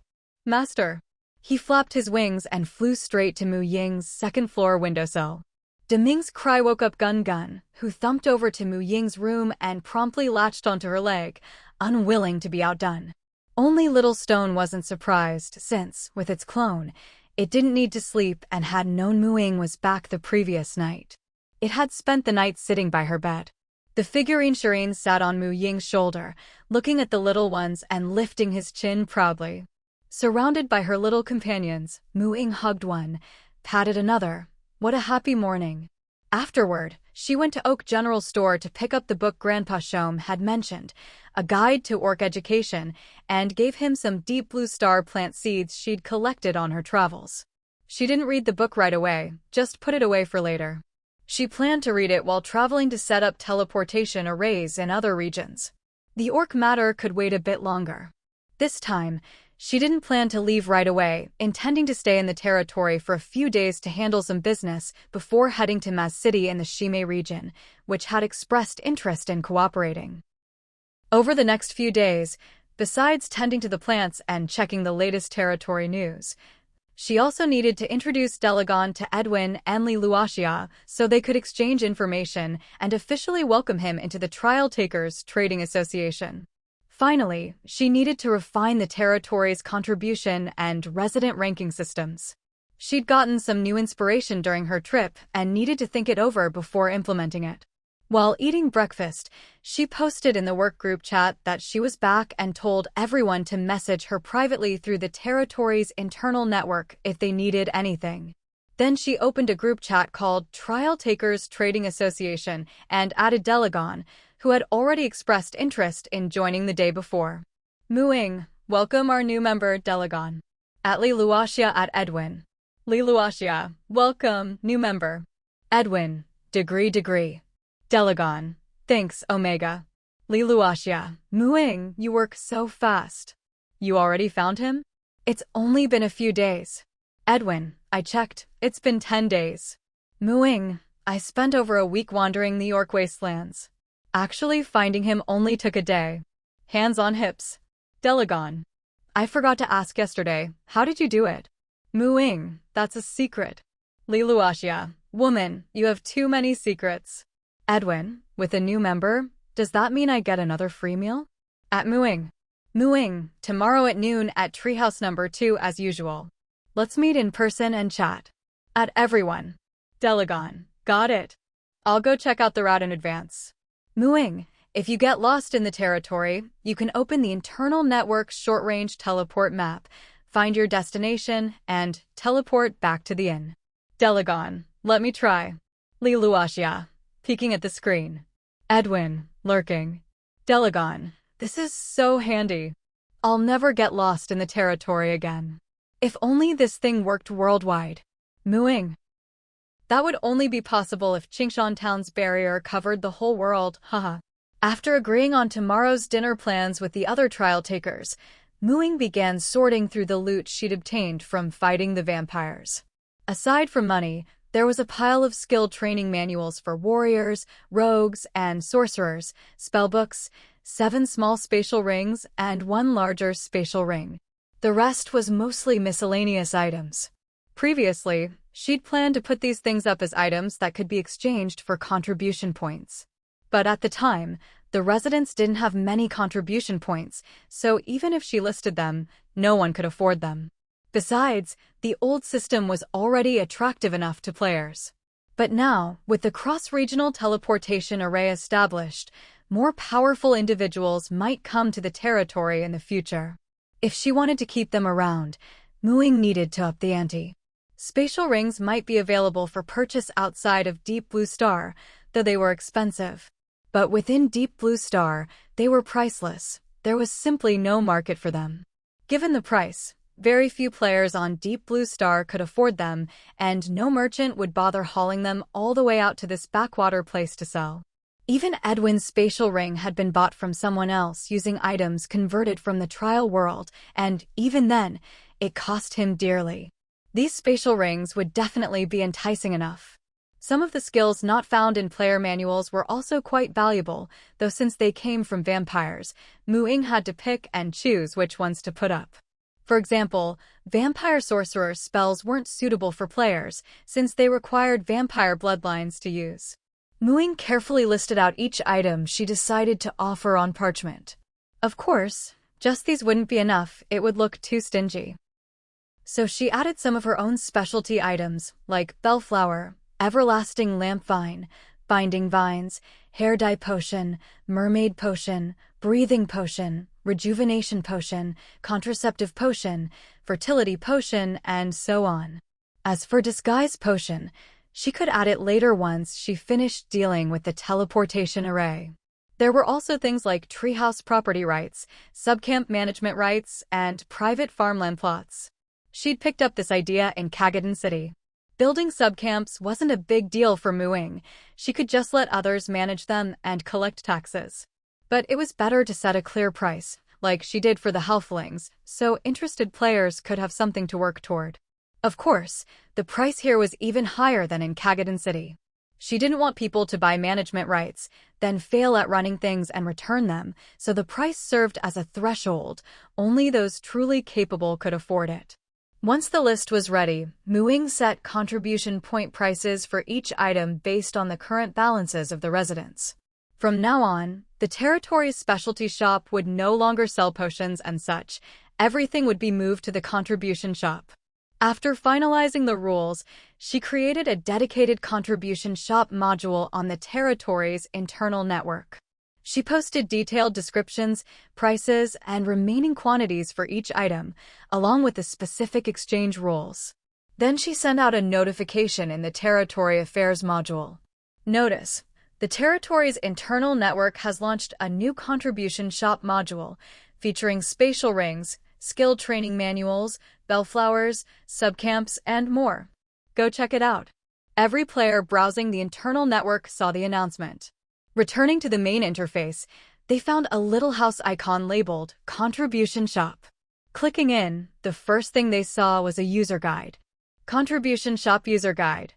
Master!" He flapped his wings and flew straight to Ying's second-floor windowsill. Deming's cry woke up Gun, who thumped over to Ying's room and promptly latched onto her leg, unwilling to be outdone. Only Little Stone wasn't surprised since, with its clone, it didn't need to sleep and had known Ying was back the previous night. It had spent the night sitting by her bed. The figurine Shireen sat on Ying's shoulder, looking at the little ones and lifting his chin proudly. Surrounded by her little companions, Ying hugged one, patted another. What a happy morning. Afterward, she went to Oak General Store to pick up the book Grandpa Shom had mentioned, a guide to orc education, and gave him some deep blue star plant seeds she'd collected on her travels. She didn't read the book right away, just put it away for later. She planned to read it while traveling to set up teleportation arrays in other regions. The orc matter could wait a bit longer. This time, she didn't plan to leave right away, intending to stay in the territory for a few days to handle some business before heading to Maz City in the Shimei region, which had expressed interest in cooperating. Over the next few days, besides tending to the plants and checking the latest territory news, she also needed to introduce Delagon to Edwin and Li Luoxia so they could exchange information and officially welcome him into the Trial Takers Trading Association. Finally, she needed to refine the territory's contribution and resident ranking systems. She'd gotten some new inspiration during her trip and needed to think it over before implementing it. While eating breakfast, she posted in the work group chat that she was back and told everyone to message her privately through the territory's internal network if they needed anything. Then she opened a group chat called Trial Takers Trading Association and added Delagon, who had already expressed interest in joining the day before. Mooing, welcome our new member Delagon. At Liluasia at Edwin. Liluasia, welcome, new member. Edwin, degree. Delagon, thanks, Omega. Liluasia, Mooing, you work so fast. You already found him? It's only been a few days. Edwin, I checked, it's been 10 days. Mooing, I spent over a week wandering New York wastelands. Actually, finding him only took a day. Hands on hips. Delagon, I forgot to ask yesterday, how did you do it? Mooing, that's a secret. Liluasia, woman, you have too many secrets. Edwin, with a new member, does that mean I get another free meal? At Mooing. Mooing, tomorrow at noon at Treehouse number 2 as usual. Let's meet in person and chat. At everyone. Delagon, got it. I'll go check out the route in advance. Mooing, if you get lost in the territory, you can open the internal network short-range teleport map, find your destination, and teleport back to the inn. Delagon, let me try. Liluasia, peeking at the screen. Edwin, lurking. Delagon, this is so handy. I'll never get lost in the territory again. If only this thing worked worldwide. Mooing. That would only be possible if Qingshan Town's barrier covered the whole world, haha. After agreeing on tomorrow's dinner plans with the other trial takers, Mooing began sorting through the loot she'd obtained from fighting the vampires. Aside from money, there was a pile of skill training manuals for warriors, rogues, and sorcerers, spellbooks, 7 small spatial rings, and 1 larger spatial ring. The rest was mostly miscellaneous items. Previously, she'd planned to put these things up as items that could be exchanged for contribution points. But at the time, the residents didn't have many contribution points, so even if she listed them, no one could afford them. Besides, the old system was already attractive enough to players. But now, with the cross-regional teleportation array established, more powerful individuals might come to the territory in the future. If she wanted to keep them around, Mooing needed to up the ante. Spatial rings might be available for purchase outside of Deep Blue Star, though they were expensive. But within Deep Blue Star, they were priceless. There was simply no market for them. Given the price, very few players on Deep Blue Star could afford them, and no merchant would bother hauling them all the way out to this backwater place to sell. Even Edwin's spatial ring had been bought from someone else using items converted from the trial world, and even then, it cost him dearly. These spatial rings would definitely be enticing enough. Some of the skills not found in player manuals were also quite valuable, though since they came from vampires, Mooing had to pick and choose which ones to put up. For example, vampire sorcerer spells weren't suitable for players, since they required vampire bloodlines to use. Mooing carefully listed out each item she decided to offer on parchment. Of course, just these wouldn't be enough, it would look too stingy. So she added some of her own specialty items, like Bellflower, Everlasting Lamp Vine, Binding Vines, Hair Dye Potion, Mermaid Potion, Breathing Potion, Rejuvenation Potion, Contraceptive Potion, Fertility Potion, and so on. As for Disguise Potion, she could add it later once she finished dealing with the teleportation array. There were also things like treehouse property rights, subcamp management rights, and private farmland plots. She'd picked up this idea in Kagadan City. Building subcamps wasn't a big deal for Mooing. She could just let others manage them and collect taxes. But it was better to set a clear price, like she did for the Halflings, so interested players could have something to work toward. Of course, the price here was even higher than in Kagadan City. She didn't want people to buy management rights, then fail at running things and return them, so the price served as a threshold. Only those truly capable could afford it. Once the list was ready, Mooing set contribution point prices for each item based on the current balances of the residents. From now on, the territory's specialty shop would no longer sell potions and such. Everything would be moved to the contribution shop. After finalizing the rules, She created a dedicated contribution shop module on the territory's internal network. She posted detailed descriptions, prices, and remaining quantities for each item, along with the specific exchange rules. Then she sent out a notification in the Territory Affairs module. Notice: the territory's internal network has launched a new contribution shop module featuring spatial rings, skill training manuals, bellflowers, subcamps, and more. Go check it out. Every player browsing the internal network saw the announcement. Returning to the main interface, they found a little house icon labeled Contribution Shop. Clicking in, the first thing they saw was a user guide. Contribution Shop User Guide.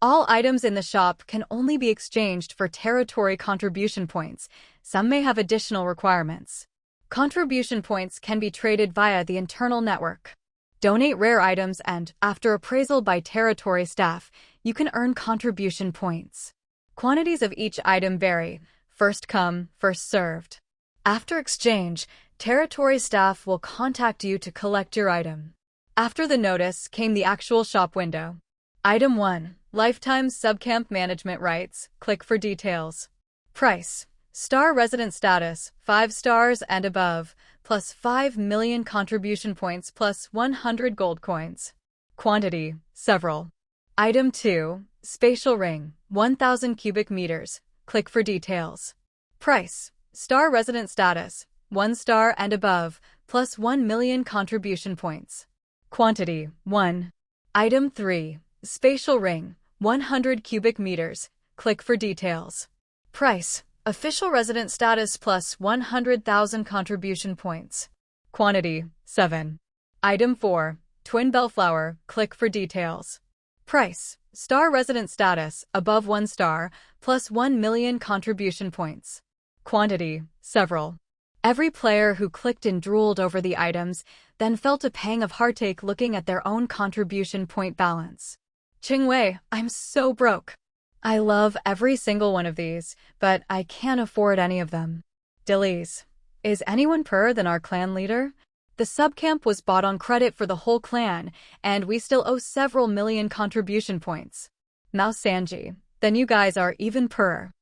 All items in the shop can only be exchanged for territory contribution points. Some may have additional requirements. Contribution points can be traded via the internal network. Donate rare items and, after appraisal by territory staff, you can earn contribution points. Quantities of each item vary. First come, first served. After exchange, territory staff will contact you to collect your item. After the notice came the actual shop window. Item 1. Lifetime Subcamp Management Rights. Click for details. Price: Star Resident Status, 5 stars and above, plus 5 million contribution points plus 100 gold coins. Quantity: several. Item 2. Spatial Ring, 1000 cubic meters. Click for details. Price: Star Resident Status, 1 star and above, plus 1 million contribution points. Quantity: 1. Item 3. Spatial Ring, 100 cubic meters. Click for details. Price: Official Resident Status plus 100,000 contribution points. Quantity: 7. Item 4. Twin Bellflower. Click for details. Price: Star Resident Status, above 1 star, plus 1 million contribution points. Quantity: several. Every player who clicked and drooled over the items then felt a pang of heartache looking at their own contribution point balance. Qingwei, I'm so broke. I love every single one of these, but I can't afford any of them. Dillies. Is anyone poorer than our clan leader? The subcamp was bought on credit for the whole clan, and we still owe several million contribution points. Mao Sanji, then you guys are even poorer.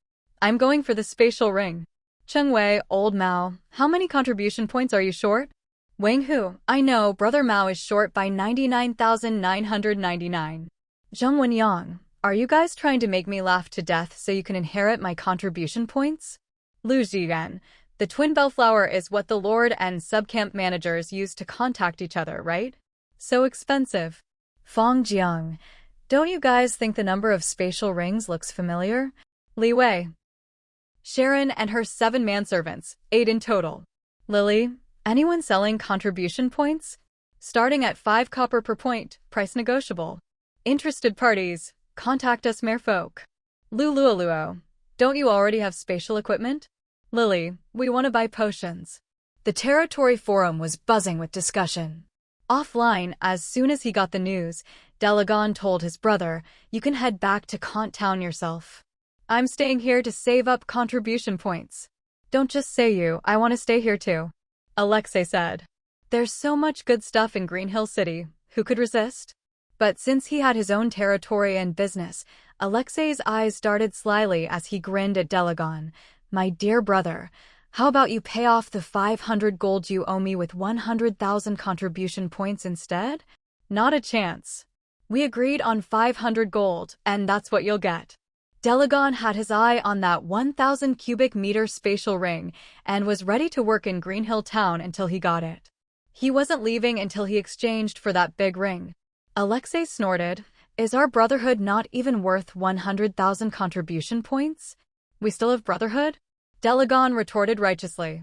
I'm going for the spatial ring. Chengwei, old Mao, how many contribution points are you short? Wang Hu, I know, brother Mao is short by 99,999. Zheng Wenyang, are you guys trying to make me laugh to death so you can inherit my contribution points? Lu Zhiyan, the twin bellflower is what the lord and subcamp managers use to contact each other, right? So expensive. Fong Jiang, don't you guys think the number of spatial rings looks familiar? Li Wei. Sharon and her 7 manservants, 8 in total. Lily, anyone selling contribution points? Starting at 5 copper per point, price negotiable. Interested parties, contact us merfolk. Lulualuo, don't you already have spatial equipment? Lily, we want to buy potions. The territory forum was buzzing with discussion. Offline, as soon as he got the news, Delagon told his brother, you can head back to Kant Town yourself. I'm staying here to save up contribution points. Don't just say you, I want to stay here too. Alexei said. There's so much good stuff in Green Hill City, who could resist? But since he had his own territory and business, Alexei's eyes darted slyly as he grinned at Delagon. My dear brother, how about you pay off the 500 gold you owe me with 100,000 contribution points instead? Not a chance. We agreed on 500 gold, and that's what you'll get. Delagon had his eye on that 1,000 cubic meter spatial ring and was ready to work in Green Hill Town until he got it. He wasn't leaving until he exchanged for that big ring. Alexei snorted. Is our brotherhood not even worth 100,000 contribution points? We still have brotherhood? Delagon retorted righteously.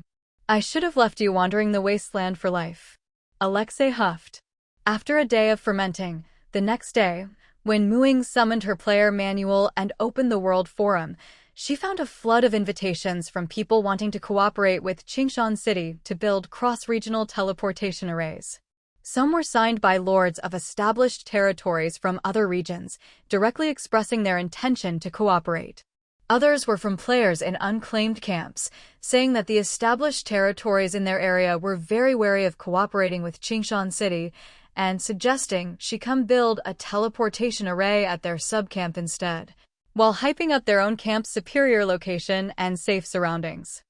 I should have left you wandering the wasteland for life. Alexei huffed. After a day of fermenting, the next day, when Muing summoned her player manual and opened the World Forum, she found a flood of invitations from people wanting to cooperate with Qingshan City to build cross-regional teleportation arrays. Some were signed by lords of established territories from other regions, directly expressing their intention to cooperate. Others were from players in unclaimed camps, saying that the established territories in their area were very wary of cooperating with Qingshan City, and suggesting she come build a teleportation array at their subcamp instead, while hyping up their own camp's superior location and safe surroundings.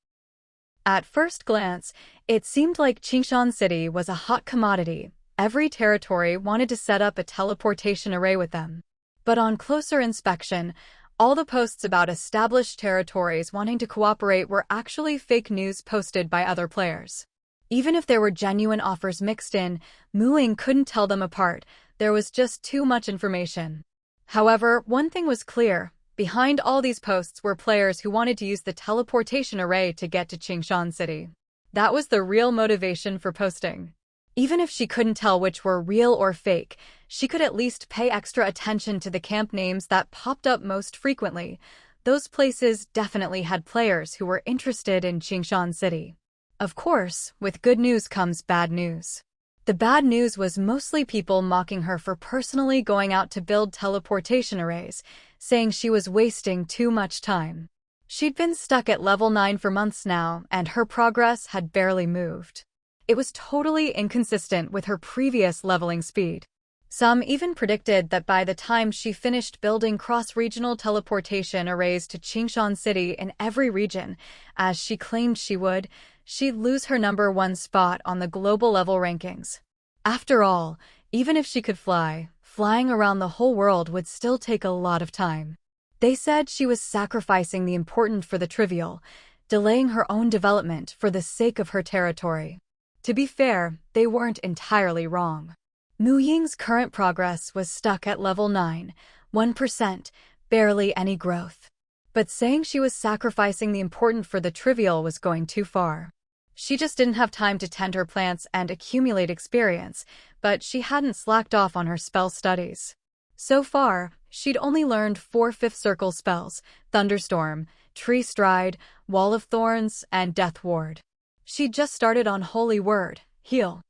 At first glance, it seemed like Qingshan City was a hot commodity. Every territory wanted to set up a teleportation array with them. But on closer inspection, all the posts about established territories wanting to cooperate were actually fake news posted by other players. Even if there were genuine offers mixed in, Ying couldn't tell them apart. There was just too much information. However, one thing was clear. Behind all these posts were players who wanted to use the teleportation array to get to Qingshan City. That was the real motivation for posting. Even if she couldn't tell which were real or fake, she could at least pay extra attention to the camp names that popped up most frequently. Those places definitely had players who were interested in Qingshan City. Of course, with good news comes bad news. The bad news was mostly people mocking her for personally going out to build teleportation arrays, saying she was wasting too much time. She'd been stuck at level 9 for months now, and her progress had barely moved. It was totally inconsistent with her previous leveling speed. Some even predicted that by the time she finished building cross-regional teleportation arrays to Qingshan City in every region, as she claimed she would, she'd lose her #1 spot on the global level rankings. After all, even if she could fly, flying around the whole world would still take a lot of time. They said she was sacrificing the important for the trivial, delaying her own development for the sake of her territory. To be fair, they weren't entirely wrong. Ying's current progress was stuck at level 9, 1%, barely any growth. But saying she was sacrificing the important for the trivial was going too far. She just didn't have time to tend her plants and accumulate experience, but she hadn't slacked off on her spell studies. So far, she'd only learned 4 fifth circle spells: Thunderstorm, Tree Stride, Wall of Thorns, and Death Ward. She'd just started on Holy Word, Heal.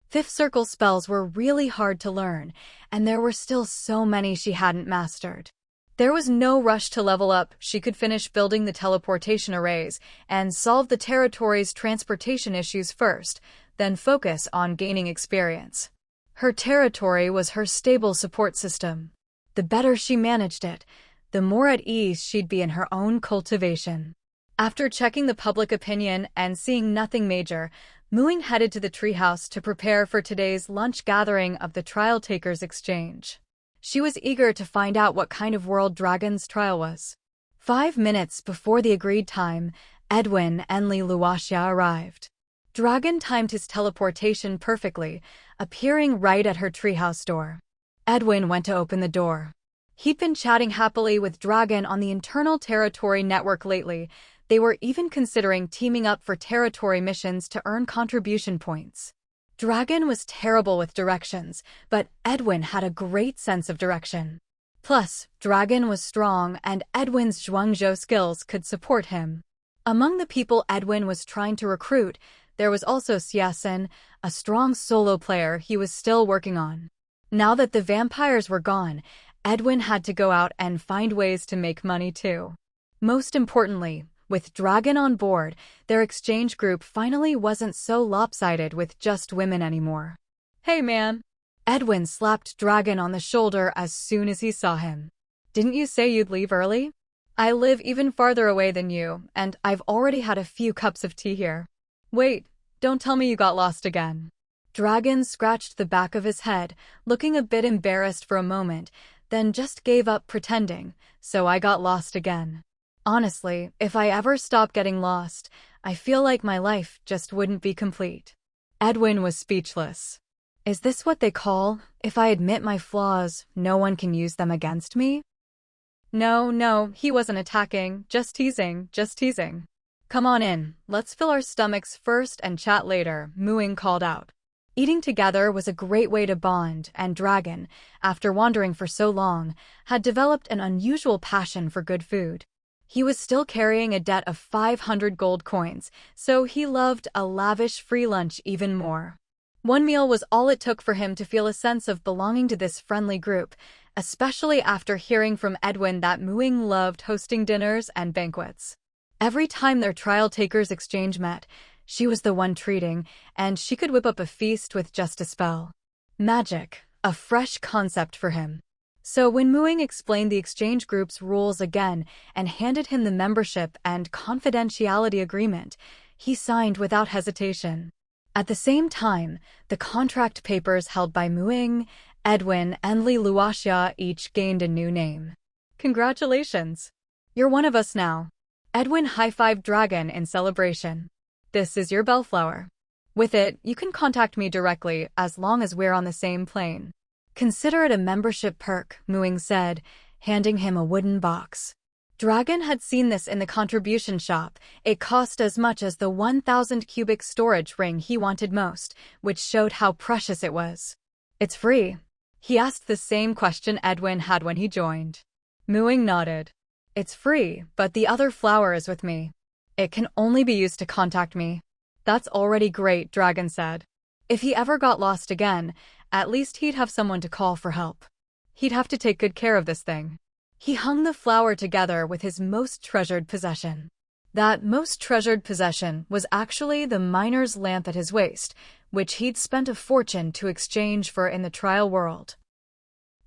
Fifth circle spells were really hard to learn, and there were still so many she hadn't mastered. There was no rush to level up. She could finish building the teleportation arrays and solve the territory's transportation issues first, then focus on gaining experience. Her territory was her stable support system. The better she managed it, the more at ease she'd be in her own cultivation. After checking the public opinion and seeing nothing major, Ying headed to the Treehouse to prepare for today's lunch gathering of the Trial Takers Exchange. She was eager to find out what kind of world Dragon's trial was. 5 minutes before the agreed time, Edwin and Li Luoxia arrived. Dragon timed his teleportation perfectly, appearing right at her treehouse door. Edwin went to open the door. He'd been chatting happily with Dragon on the internal territory network lately. They were even considering teaming up for territory missions to earn contribution points. Dragon was terrible with directions, but Edwin had a great sense of direction. Plus, Dragon was strong and Edwin's Zhuangzhou skills could support him. Among the people Edwin was trying to recruit, there was also Xiaosen, a strong solo player he was still working on. Now that the vampires were gone, Edwin had to go out and find ways to make money too. Most importantly, with Dragon on board, their exchange group finally wasn't so lopsided with just women anymore. "Hey man!" Edwin slapped Dragon on the shoulder as soon as he saw him. "Didn't you say you'd leave early? I live even farther away than you, and I've already had a few cups of tea here. Wait, don't tell me you got lost again." Dragon scratched the back of his head, looking a bit embarrassed for a moment, then just gave up pretending, "So I got lost again. Honestly, if I ever stop getting lost, I feel like my life just wouldn't be complete." Edwin was speechless. Is this what they call, if I admit my flaws, no one can use them against me? No, he wasn't attacking, just teasing. "Come on in, let's fill our stomachs first and chat later," Ying called out. Eating together was a great way to bond, and Dragon, after wandering for so long, had developed an unusual passion for good food. He was still carrying a debt of 500 gold coins, so he loved a lavish free lunch even more. One meal was all it took for him to feel a sense of belonging to this friendly group, especially after hearing from Edwin that Ying loved hosting dinners and banquets. Every time their Trial Takers Exchange met, she was the one treating, and she could whip up a feast with just a spell. Magic, a fresh concept for him. So when Ying explained the exchange group's rules again and handed him the membership and confidentiality agreement, he signed without hesitation. At the same time, the contract papers held by Ying, Edwin, and Li Luoxia each gained a new name. Congratulations! You're one of us now. Edwin high-fived Dragon in celebration. This is your bellflower. With it, you can contact me directly as long as we're on the same plane. Consider it a membership perk, Ying said, handing him a wooden box. Dragon had seen this in the contribution shop. It cost as much as the 1,000 cubic storage ring he wanted most, which showed how precious it was. It's free. He asked the same question Edwin had when he joined. Ying nodded. It's free, but the other flower is with me. It can only be used to contact me. That's already great, Dragon said. If he ever got lost again, at least he'd have someone to call for help. He'd have to take good care of this thing. He hung the flower together with his most treasured possession. That most treasured possession was actually the miner's lamp at his waist, which he'd spent a fortune to exchange for in the trial world.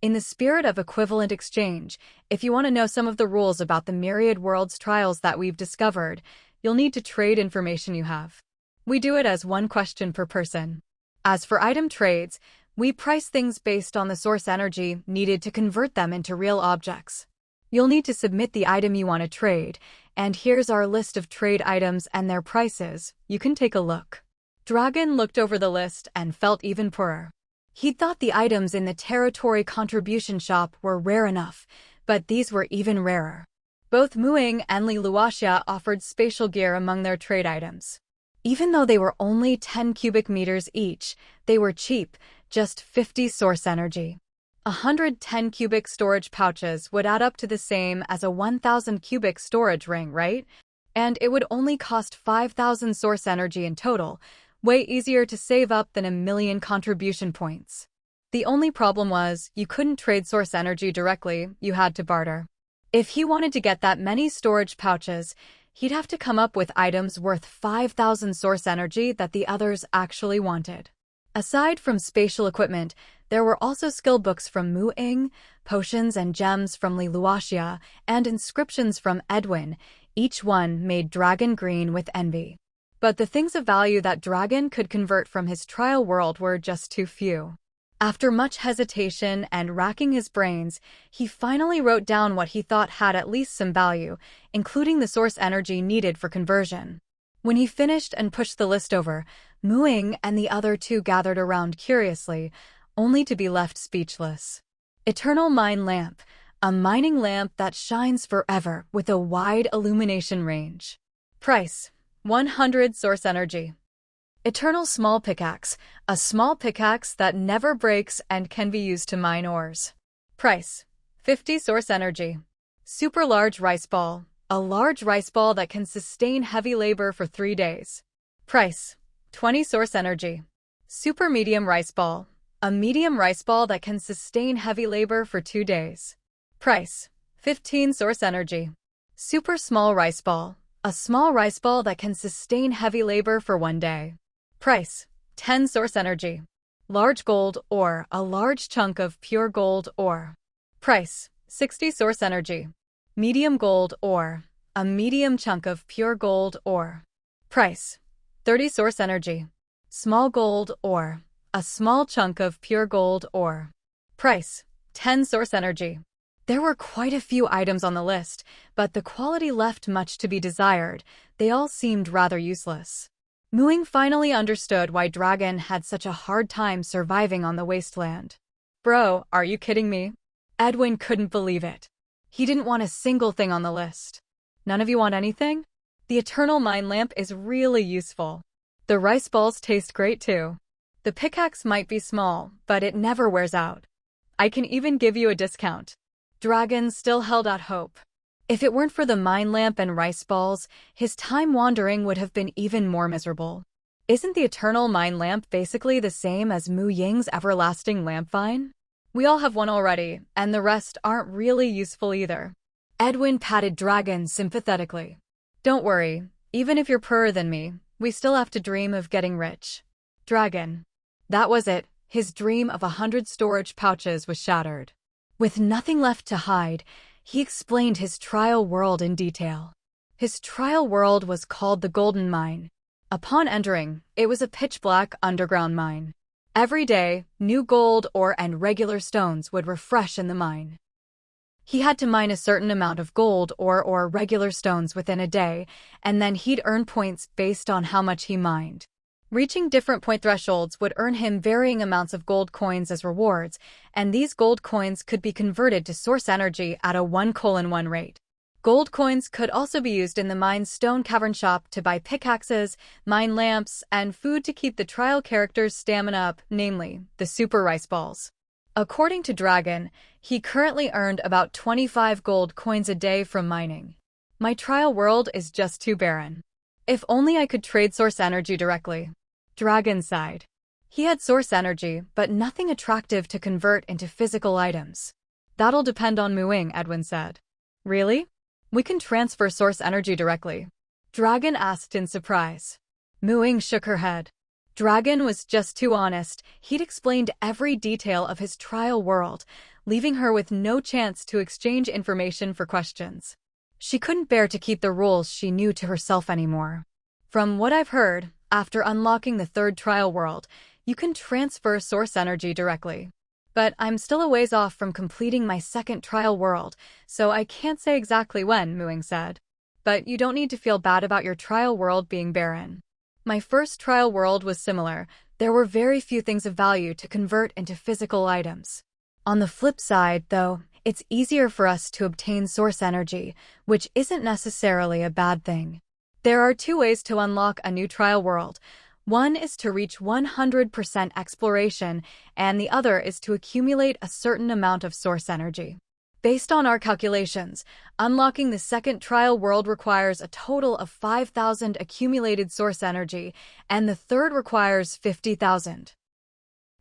In the spirit of equivalent exchange, if you want to know some of the rules about the myriad worlds trials that we've discovered, you'll need to trade information you have. We do it as one question per person. As for item trades, we price things based on the source energy needed to convert them into real objects. You'll need to submit the item you want to trade, and here's our list of trade items and their prices. You can take a look. Dragon looked over the list and felt even poorer. He'd thought the items in the territory contribution shop were rare enough, but these were even rarer. Both Ying and Li Luoxia offered spatial gear among their trade items. Even though they were only 10 cubic meters each, they were cheap, just 50 source energy. 110 cubic storage pouches would add up to the same as a 1,000 cubic storage ring, right? And it would only cost 5,000 source energy in total, way easier to save up than 1,000,000 contribution points. The only problem was, you couldn't trade source energy directly, you had to barter. If he wanted to get that many storage pouches, he'd have to come up with items worth 5,000 source energy that the others actually wanted. Aside from spatial equipment, there were also skill books from Ying, potions and gems from Li Luoxia, and inscriptions from Edwin. Each one made Dragon green with envy. But the things of value that Dragon could convert from his trial world were just too few. After much hesitation and racking his brains, he finally wrote down what he thought had at least some value, including the source energy needed for conversion. When he finished and pushed the list over, Ying and the other two gathered around curiously, only to be left speechless. Eternal Mine Lamp, a mining lamp that shines forever with a wide illumination range. Price: 100 source energy. Eternal Small Pickaxe, a small pickaxe that never breaks and can be used to mine ores. Price: 50 source energy. Super Large Rice Ball, a large rice ball that can sustain heavy labor for 3 days. Price: 20 source energy. Super Medium Rice Ball, a medium rice ball that can sustain heavy labor for 2 days. Price: 15 source energy. Super Small Rice Ball, a small rice ball that can sustain heavy labor for 1 day. Price: 10 source energy. Large Gold Ore, a large chunk of pure gold ore. Price: 60 source energy. Medium Gold Ore, a medium chunk of pure gold ore. Price: 30 source energy. Small Gold Ore, a small chunk of pure gold ore. Price: 10 source energy. There were quite a few items on the list, but the quality left much to be desired. They all seemed rather useless. Ying finally understood why Dragon had such a hard time surviving on the wasteland. Bro, are you kidding me? Edwin couldn't believe it. He didn't want a single thing on the list. None of you want anything? The Eternal Mine Lamp is really useful. The rice balls taste great too. The pickaxe might be small, but it never wears out. I can even give you a discount. Dragon still held out hope. If it weren't for the mine lamp and rice balls, his time wandering would have been even more miserable. Isn't the Eternal Mine Lamp basically the same as Ying's Everlasting Lamp Vine? We all have one already, and the rest aren't really useful either. Edwin patted Dragon sympathetically. Don't worry, even if you're poorer than me, we still have to dream of getting rich. Dragon. That was it. his dream of 100 storage pouches was shattered. With nothing left to hide, he explained his trial world in detail. His trial world was called the Golden Mine. Upon entering, it was a pitch-black underground mine. Every day, new gold, ore, and regular stones would refresh in the mine. He had to mine a certain amount of gold, ore, or regular stones within a day, and then he'd earn points based on how much he mined. Reaching different point thresholds would earn him varying amounts of gold coins as rewards, and these gold coins could be converted to source energy at a 1:1 rate. Gold coins could also be used in the mine's stone cavern shop to buy pickaxes, mine lamps, and food to keep the trial character's stamina up, namely, the super rice balls. According to Dragon, he currently earned about 25 gold coins a day from mining. My trial world is just too barren. If only I could trade source energy directly. Dragon sighed. He had source energy, but nothing attractive to convert into physical items. That'll depend on Ying, Edwin said. Really? We can transfer source energy directly. Dragon asked in surprise. Ying shook her head. Dragon was just too honest. He'd explained every detail of his trial world, leaving her with no chance to exchange information for questions. She couldn't bear to keep the rules she knew to herself anymore. From what I've heard, after unlocking the third trial world, you can transfer source energy directly. But I'm still a ways off from completing my second trial world, so I can't say exactly when, Ying said. But you don't need to feel bad about your trial world being barren. My first trial world was similar. There were very few things of value to convert into physical items. On the flip side, though, it's easier for us to obtain source energy, which isn't necessarily a bad thing. There are two ways to unlock a new trial world. One is to reach 100% exploration, and the other is to accumulate a certain amount of source energy. Based on our calculations, unlocking the second trial world requires a total of 5,000 accumulated source energy, and the third requires 50,000.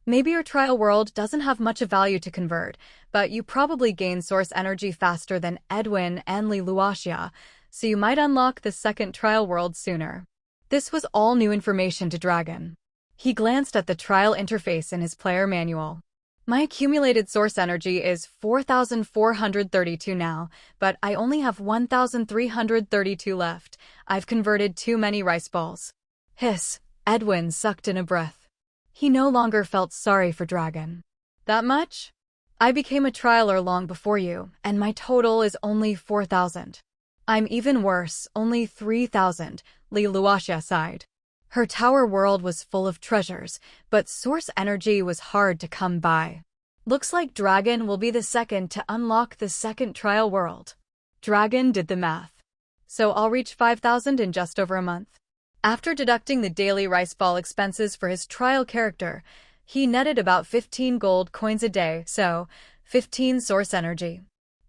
Maybe your trial world doesn't have much of value to convert, but you probably gain source energy faster than Edwin and Luaxia, so you might unlock the second trial world sooner. This was all new information to Dragon. He glanced at the trial interface in his player manual. My accumulated source energy is 4,432 now, but I only have 1,332 left. I've converted too many rice balls. Hiss, Edwin sucked in a breath. He no longer felt sorry for Dragon. That much? I became a trialer long before you, and my total is only 4,000. I'm even worse, only 3,000, Luaxia sighed. Her tower world was full of treasures, but source energy was hard to come by. Looks like Dragon will be the second to unlock the second trial world. Dragon did the math. So I'll reach 5,000 in just over a month. After deducting the daily rice ball expenses for his trial character, he netted about 15 gold coins a day, so 15 source energy.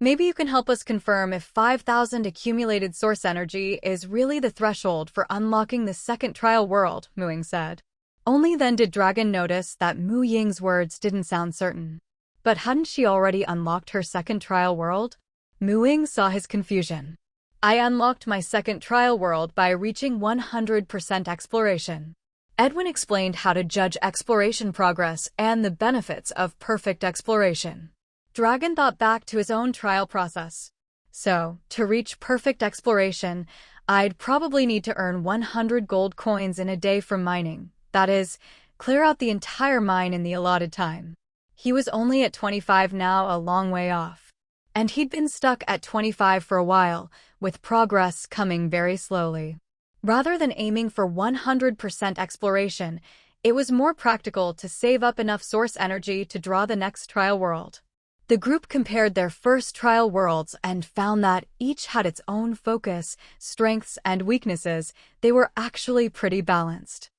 Maybe you can help us confirm if 5,000 accumulated source energy is really the threshold for unlocking the second trial world, Ying said. Only then did Dragon notice that Ying's words didn't sound certain. But hadn't she already unlocked her second trial world? Ying saw his confusion. I unlocked my second trial world by reaching 100% exploration. Edwin explained how to judge exploration progress and the benefits of perfect exploration. Dragon thought back to his own trial process. So, to reach perfect exploration, I'd probably need to earn 100 gold coins in a day from mining. That is, clear out the entire mine in the allotted time. He was only at 25 now, a long way off. And he'd been stuck at 25 for a while, with progress coming very slowly. Rather than aiming for 100% exploration, it was more practical to save up enough source energy to draw the next trial world. The group compared their first trial worlds and found that each had its own focus, strengths, and weaknesses. They were actually pretty balanced.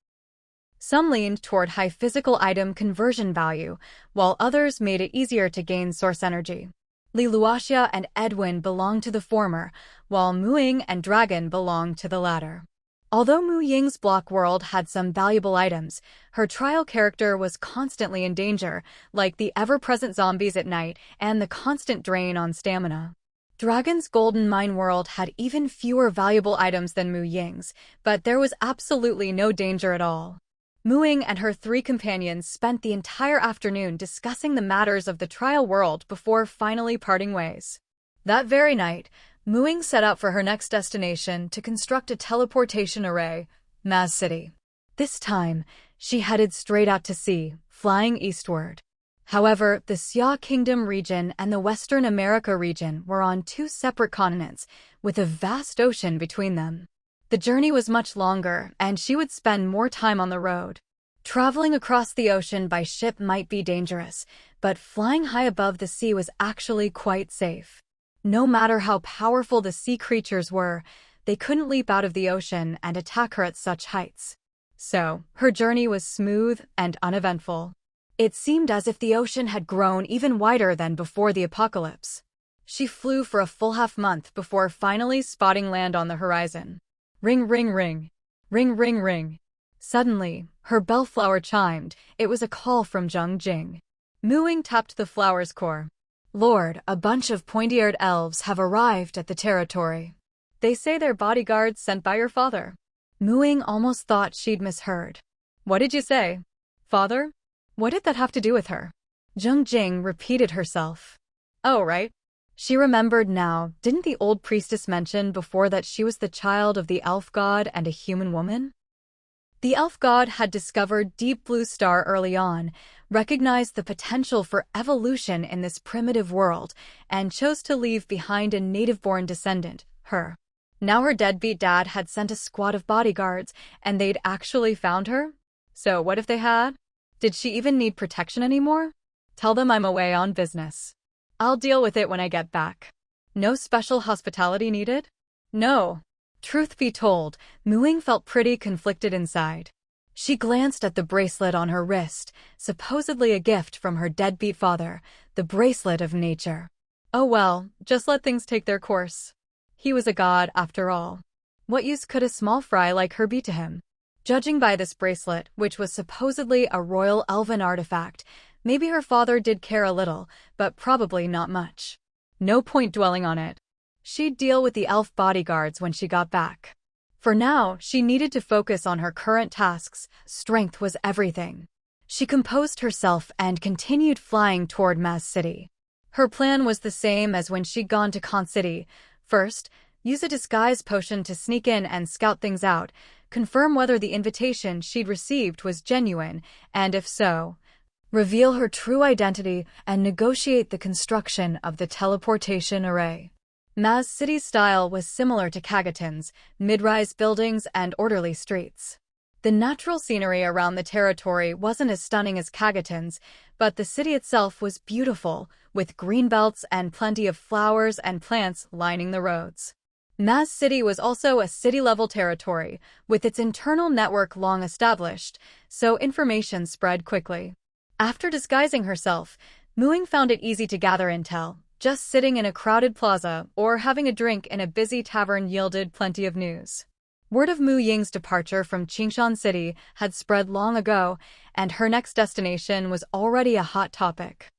Some leaned toward high physical item conversion value, while others made it easier to gain source energy. Luaxia and Edwin belonged to the former, while Ying and Dragon belonged to the latter. Although Ying's block world had some valuable items, her trial character was constantly in danger, like the ever-present zombies at night and the constant drain on stamina. Dragon's Golden Mine world had even fewer valuable items than Ying's, but there was absolutely no danger at all. Ying and her 3 companions spent the entire afternoon discussing the matters of the trial world before finally parting ways. That very night, Ying set out for her next destination to construct a teleportation array, Maz City. This time, she headed straight out to sea, flying eastward. However, the Xia Kingdom region and the Western America region were on 2 separate continents, with a vast ocean between them. The journey was much longer, and she would spend more time on the road. Traveling across the ocean by ship might be dangerous, but flying high above the sea was actually quite safe. No matter how powerful the sea creatures were, they couldn't leap out of the ocean and attack her at such heights. So, her journey was smooth and uneventful. It seemed as if the ocean had grown even wider than before the apocalypse. She flew for a full half-month before finally spotting land on the horizon. Ring, ring, ring. Ring, ring, ring. Suddenly, her bellflower chimed. It was a call from Jing. Ying tapped the flower's core. Lord, a bunch of pointy-eared elves have arrived at the territory. They say they're bodyguards sent by your father. Ying almost thought she'd misheard. What did you say? Father? What did that have to do with her? Jing repeated herself. Oh, right. She remembered now. Didn't the old priestess mention before that she was the child of the elf god and a human woman? The elf god had discovered Deep Blue Star early on, recognized the potential for evolution in this primitive world, and chose to leave behind a native-born descendant, her. Now her deadbeat dad had sent a squad of bodyguards, and they'd actually found her? So what if they had? Did she even need protection anymore? Tell them I'm away on business. I'll deal with it when I get back. No special hospitality needed? No. Truth be told, Ying felt pretty conflicted inside. She glanced at the bracelet on her wrist, supposedly a gift from her deadbeat father, the bracelet of nature. Oh well, just let things take their course. He was a god, after all. What use could a small fry like her be to him? Judging by this bracelet, which was supposedly a royal elven artifact, maybe her father did care a little, but probably not much. No point dwelling on it. She'd deal with the elf bodyguards when she got back. For now, she needed to focus on her current tasks. Strength was everything. She composed herself and continued flying toward Maz City. Her plan was the same as when she'd gone to Con City. First, use a disguise potion to sneak in and scout things out, confirm whether the invitation she'd received was genuine, and if so, reveal her true identity and negotiate the construction of the teleportation array. Maz City's style was similar to Kagaton's, mid-rise buildings and orderly streets. The natural scenery around the territory wasn't as stunning as Kagaton's, but the city itself was beautiful, with green belts and plenty of flowers and plants lining the roads. Maz City was also a city-level territory, with its internal network long established, so information spread quickly. After disguising herself, Ying found it easy to gather intel. Just sitting in a crowded plaza or having a drink in a busy tavern yielded plenty of news. Word of Ying's departure from Qingshan City had spread long ago, and her next destination was already a hot topic.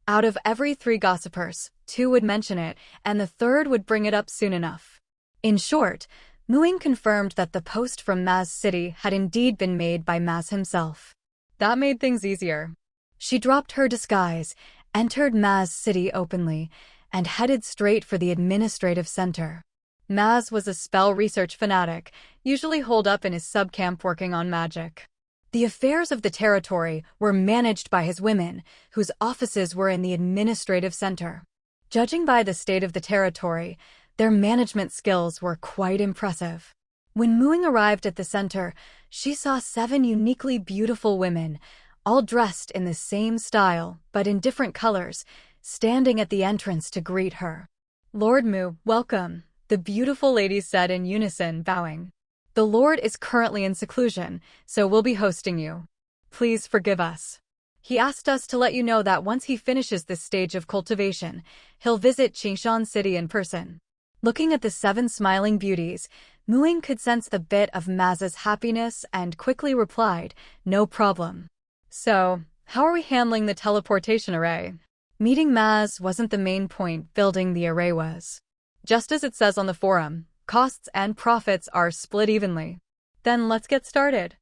Out of every 3 gossipers, 2 would mention it, and the 3rd would bring it up soon enough. In short, Ying confirmed that the post from Maz City had indeed been made by Maz himself. That made things easier. She dropped her disguise, entered Maz City openly, and headed straight for the administrative center. Maz was a spell research fanatic, usually holed up in his subcamp working on magic. The affairs of the territory were managed by his women, whose offices were in the administrative center. Judging by the state of the territory, their management skills were quite impressive. When Ying arrived at the center, she saw 7 uniquely beautiful women, all dressed in the same style, but in different colors, standing at the entrance to greet her. Lord Mu, welcome, the beautiful ladies said in unison, bowing. The Lord is currently in seclusion, so we'll be hosting you. Please forgive us. He asked us to let you know that once he finishes this stage of cultivation, he'll visit Qingshan City in person. Looking at the 7 smiling beauties, Ying could sense the bit of Maz's happiness and quickly replied, no problem. So, how are we handling the teleportation array? Meeting Maz wasn't the main point, building the array was. Just as it says on the forum, costs and profits are split evenly. Then let's get started.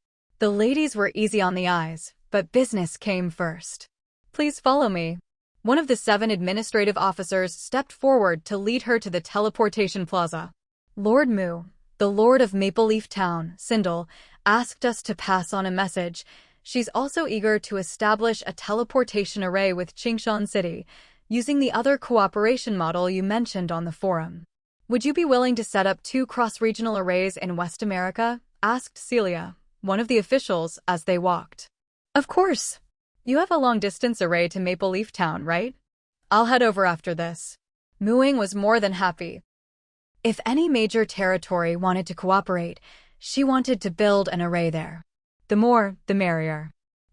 The ladies were easy on the eyes, but business came first. Please follow me. One of the 7 administrative officers stepped forward to lead her to the teleportation plaza. Lord Mu, the Lord of Maple Leaf Town, Sindel, asked us to pass on a message. She's also eager to establish a teleportation array with Qingshan City, using the other cooperation model you mentioned on the forum. Would you be willing to set up 2 cross-regional arrays in West America? Asked Celia, one of the officials, as they walked. Of course. You have a long-distance array to Maple Leaf Town, right? I'll head over after this. Ying was more than happy. If any major territory wanted to cooperate, she wanted to build an array there. The more, the merrier.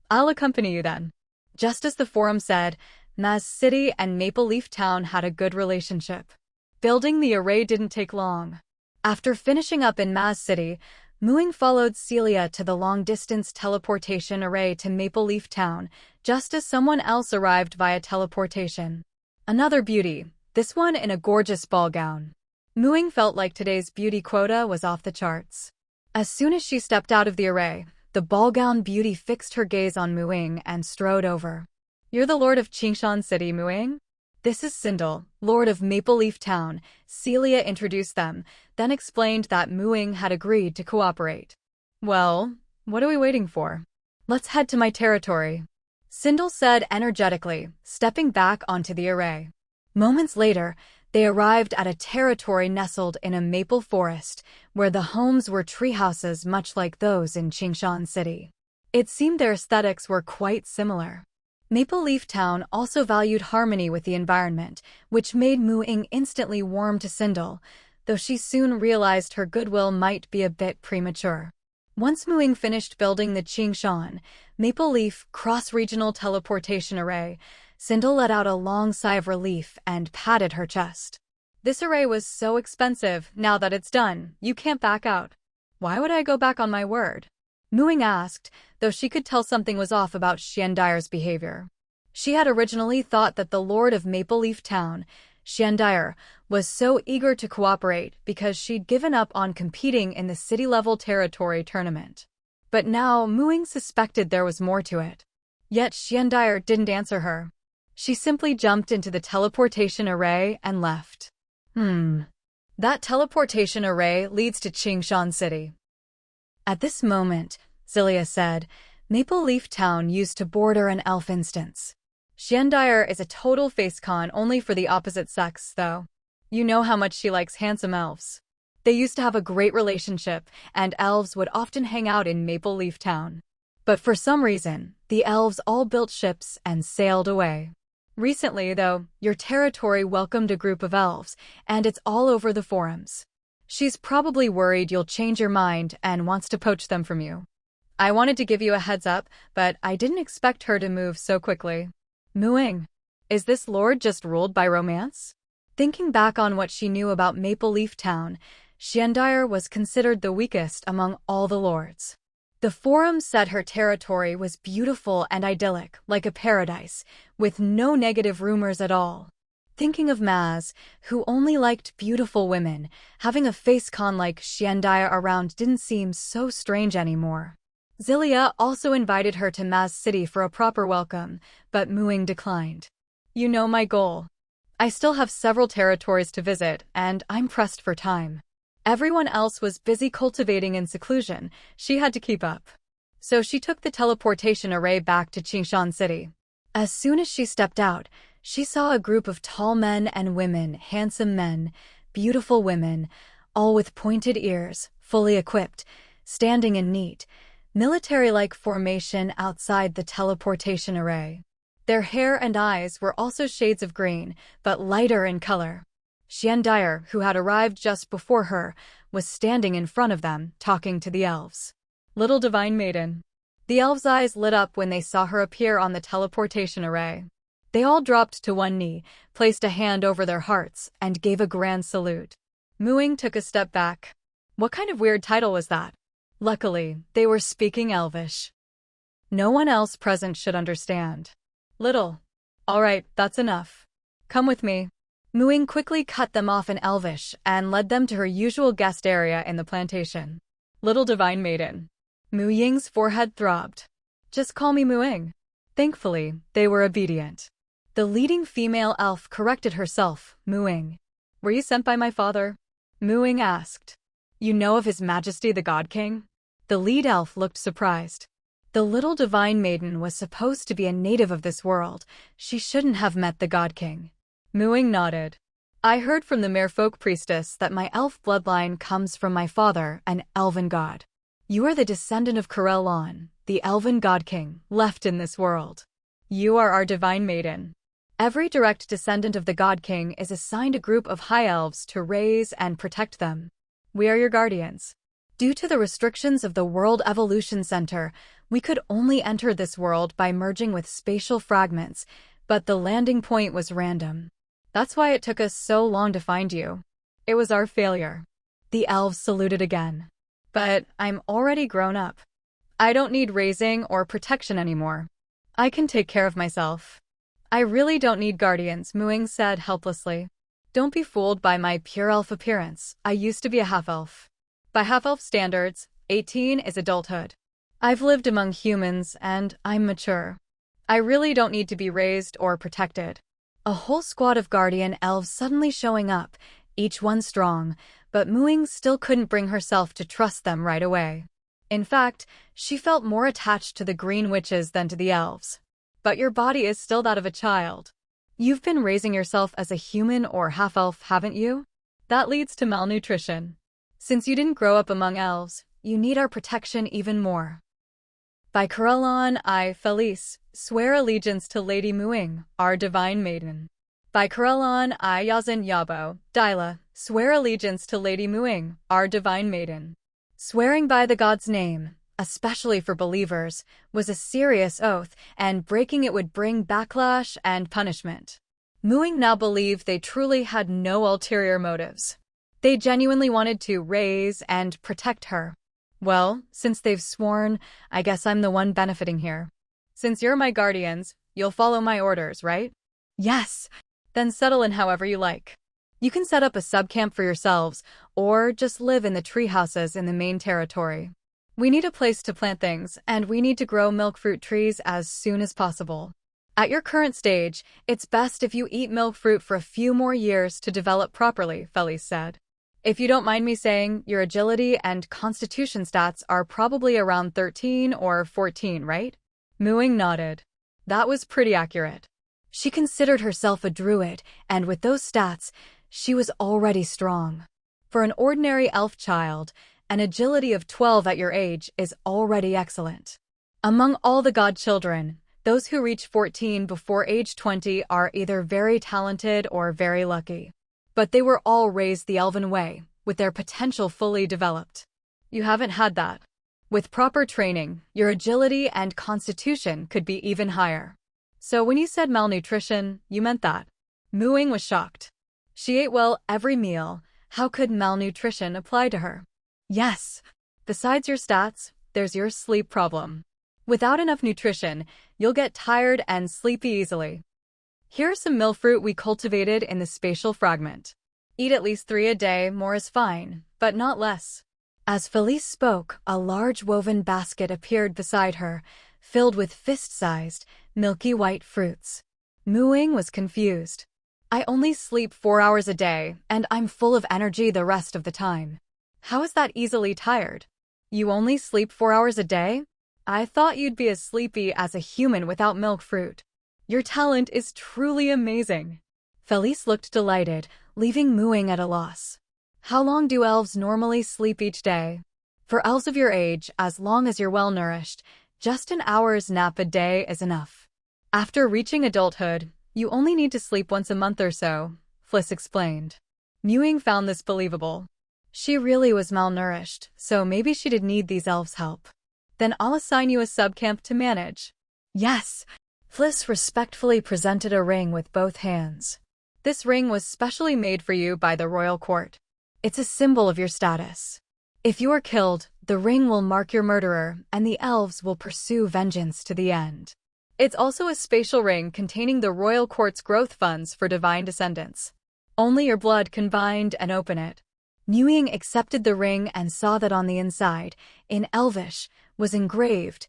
I'll accompany you then. Just as the forum said, Maz City and Maple Leaf Town had a good relationship. Building the array didn't take long. After finishing up in Maz City, Ying followed Celia to the long-distance teleportation array to Maple Leaf Town, just as someone else arrived via teleportation. Another beauty, this one in a gorgeous ball gown. Ying felt like today's beauty quota was off the charts. As soon as she stepped out of the array, the ball gown beauty fixed her gaze on Ying and strode over. You're the Lord of Qingshan City, Ying? This is Sindel, Lord of Maple Leaf Town. Celia introduced them, then explained that Ying had agreed to cooperate. Well, what are we waiting for? Let's head to my territory, Sindel said energetically, stepping back onto the array. Moments later, they arrived at a territory nestled in a maple forest, where the homes were treehouses much like those in Qingshan City. It seemed their aesthetics were quite similar. Maple Leaf Town also valued harmony with the environment, which made Ying instantly warm to Sindel, though she soon realized her goodwill might be a bit premature. Once Ying finished building the Qingshan, Maple Leaf cross-regional teleportation array, Sindel let out a long sigh of relief and patted her chest. This array was so expensive. Now that it's done, you can't back out. Why would I go back on my word? Ying asked, though she could tell something was off about Xiandire's behavior. She had originally thought that the Lord of Maple Leaf Town, Xiandire, was so eager to cooperate because she'd given up on competing in the city-level territory tournament. But now Ying suspected there was more to it. Yet Xiandire didn't answer her. She simply jumped into the teleportation array and left. That teleportation array leads to Qingshan City. At this moment, Celia said, Maple Leaf Town used to border an elf instance. Xiandire is a total face-con only for the opposite sex, though. You know how much she likes handsome elves. They used to have a great relationship, and elves would often hang out in Maple Leaf Town. But for some reason, the elves all built ships and sailed away. Recently, though, your territory welcomed a group of elves, and it's all over the forums. She's probably worried you'll change your mind and wants to poach them from you. I wanted to give you a heads up, but I didn't expect her to move so quickly. Ying, is this lord just ruled by romance? Thinking back on what she knew about Maple Leaf Town, Xiandire was considered the weakest among all the lords. The forum said her territory was beautiful and idyllic, like a paradise, with no negative rumors at all. Thinking of Maz, who only liked beautiful women, having a face-con like Xiandire around didn't seem so strange anymore. Celia also invited her to Maz City for a proper welcome, but Ying declined. You know my goal. I still have several territories to visit, and I'm pressed for time. Everyone else was busy cultivating in seclusion. She had to keep up. So she took the teleportation array back to Qingshan City. As soon as she stepped out, she saw a group of tall men and women, handsome men, beautiful women, all with pointed ears, fully equipped, standing in neat, military-like formation outside the teleportation array. Their hair and eyes were also shades of green, but lighter in color. Xiandire, who had arrived just before her, was standing in front of them, talking to the elves. Little divine maiden. The elves' eyes lit up when they saw her appear on the teleportation array. They all dropped to one knee, placed a hand over their hearts, and gave a grand salute. Ying took a step back. What kind of weird title was that? Luckily, they were speaking Elvish. No one else present should understand. Little. All right, that's enough. Come with me. Ying quickly cut them off in Elvish and led them to her usual guest area in the plantation. Little divine maiden. Mu Ying's forehead throbbed. Just call me Mu Ying. Thankfully, they were obedient. The leading female elf corrected herself, Mu Ying. Were you sent by my father? Mu Ying asked. You know of His Majesty the God King? The lead elf looked surprised. The little divine maiden was supposed to be a native of this world. She shouldn't have met the God King. Mu Ying nodded. I heard from the merfolk priestess that my elf bloodline comes from my father, an elven god. You are the descendant of Corellon, the elven god king, left in this world. You are our divine maiden. Every direct descendant of the god king is assigned a group of high elves to raise and protect them. We are your guardians. Due to the restrictions of the World Evolution Center, we could only enter this world by merging with spatial fragments, but the landing point was random. That's why it took us so long to find you. It was our failure. The elves saluted again. But I'm already grown up. I don't need raising or protection anymore. I can take care of myself. I really don't need guardians, Mu Ying said helplessly. Don't be fooled by my pure elf appearance. I used to be a half-elf. By half-elf standards, 18 is adulthood. I've lived among humans and I'm mature. I really don't need to be raised or protected. A whole squad of guardian elves suddenly showing up, each one strong, but Mu Ying still couldn't bring herself to trust them right away. In fact, she felt more attached to the green witches than to the elves. But your body is still that of a child. You've been raising yourself as a human or half-elf, haven't you? That leads to malnutrition. Since you didn't grow up among elves, you need our protection even more. By Corellon, I, Felice, swear allegiance to Lady Mu Ying, our divine maiden. By Corellon, I, Yazin Yabo, Dyla, swear allegiance to Lady Mu Ying, our divine maiden. Swearing by the god's name, especially for believers, was a serious oath, and breaking it would bring backlash and punishment. Mu Ying now believed they truly had no ulterior motives. They genuinely wanted to raise and protect her. Well, since they've sworn, I guess I'm the one benefiting here. Since you're my guardians, you'll follow my orders, right? Yes. Then settle in however you like. You can set up a subcamp for yourselves, or just live in the treehouses in the main territory. We need a place to plant things, and we need to grow milk fruit trees as soon as possible. At your current stage, it's best if you eat milk fruit for a few more years to develop properly, Felice said. If you don't mind me saying, your agility and constitution stats are probably around 13 or 14, right? Mu Ying nodded. That was pretty accurate. She considered herself a druid, and with those stats, she was already strong. For an ordinary elf child, an agility of 12 at your age is already excellent. Among all the god children, those who reach 14 before age 20 are either very talented or very lucky. But they were all raised the elven way, with their potential fully developed. You haven't had that. With proper training, your agility and constitution could be even higher. So when you said malnutrition, you meant that. Mu Ying was shocked. She ate well every meal. How could malnutrition apply to her? Yes. Besides your stats, there's your sleep problem. Without enough nutrition, you'll get tired and sleepy easily. Here's some milk fruit we cultivated in the spatial fragment. Eat at least 3 a day, more is fine, but not less. As Felice spoke, a large woven basket appeared beside her, filled with fist-sized, milky white fruits. Mu Ying was confused. I only sleep 4 hours a day, and I'm full of energy the rest of the time. How is that easily tired? You only sleep 4 hours a day? I thought you'd be as sleepy as a human without milk fruit. Your talent is truly amazing. Felice looked delighted, leaving Mu Ying at a loss. How long do elves normally sleep each day? For elves of your age, as long as you're well-nourished, just an hour's nap a day is enough. After reaching adulthood, you only need to sleep once a month or so, Fliss explained. Mu Ying found this believable. She really was malnourished, so maybe she did need these elves' help. Then I'll assign you a subcamp to manage. Yes. Fliss respectfully presented a ring with both hands. This ring was specially made for you by the royal court. It's a symbol of your status. If you are killed, the ring will mark your murderer, and the elves will pursue vengeance to the end. It's also a spatial ring containing the royal court's growth funds for divine descendants. Only your blood can bind and open it. Ying accepted the ring and saw that on the inside, in Elvish, was engraved,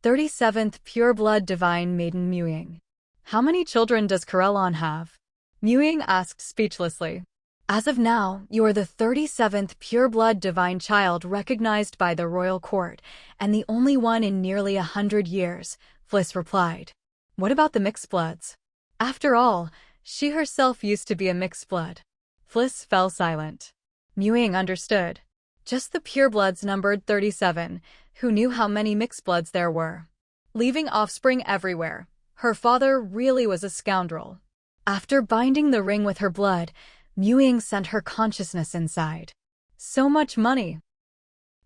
37th Pure-Blood Divine Maiden Ying. How many children does Corellon have? Ying asked speechlessly. As of now, you are the 37th pure-blood divine child recognized by the royal court, and the only one in nearly 100 years, Fliss replied. What about the mixed bloods? After all, she herself used to be a mixed blood. Fliss fell silent. Ying understood. Just the purebloods numbered 37, who knew how many mixed bloods there were. Leaving offspring everywhere, her father really was a scoundrel. After binding the ring with her blood, Ying sent her consciousness inside. So much money!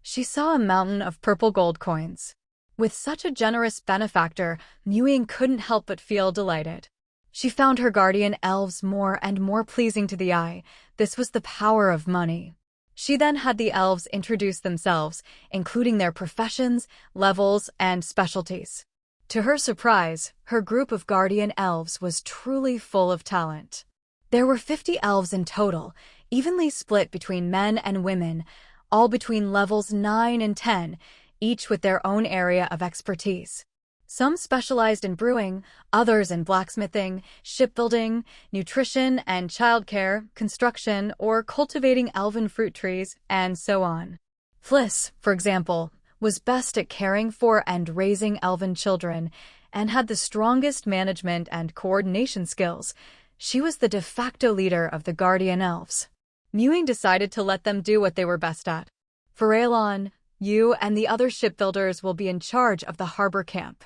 She saw a mountain of purple gold coins. With such a generous benefactor, Ying couldn't help but feel delighted. She found her guardian elves more and more pleasing to the eye. This was the power of money. She then had the elves introduce themselves, including their professions, levels, and specialties. To her surprise, her group of guardian elves was truly full of talent. There were 50 elves in total, evenly split between men and women, all between levels 9 and 10, each with their own area of expertise. Some specialized in brewing, others in blacksmithing, shipbuilding, nutrition and childcare, construction, or cultivating elven fruit trees, and so on. Fliss, for example, was best at caring for and raising elven children, and had the strongest management and coordination skills. She was the de facto leader of the guardian elves. Ying decided to let them do what they were best at. Farallon, you and the other shipbuilders will be in charge of the harbor camp.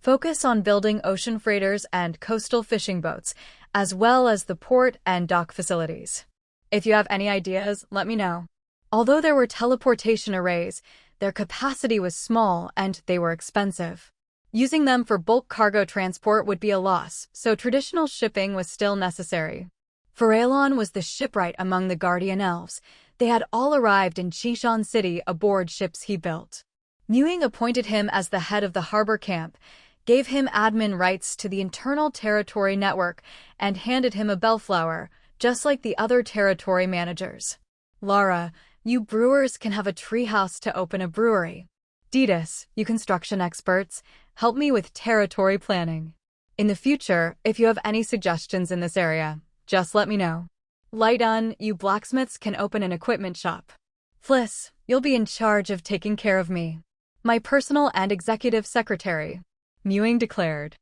Focus on building ocean freighters and coastal fishing boats, as well as the port and dock facilities. If you have any ideas, let me know. Although there were teleportation arrays, their capacity was small and they were expensive. Using them for bulk cargo transport would be a loss, so traditional shipping was still necessary. Farallon was the shipwright among the guardian elves. They had all arrived in Chishan City aboard ships he built. Ying appointed him as the head of the harbor camp, gave him admin rights to the internal territory network, and handed him a bellflower, just like the other territory managers. Lara, you brewers can have a treehouse to open a brewery. Didas, you construction experts, help me with territory planning. In the future, if you have any suggestions in this area, just let me know. Lighton, you blacksmiths can open an equipment shop. Fliss, you'll be in charge of taking care of me. My personal and executive secretary, Ying declared.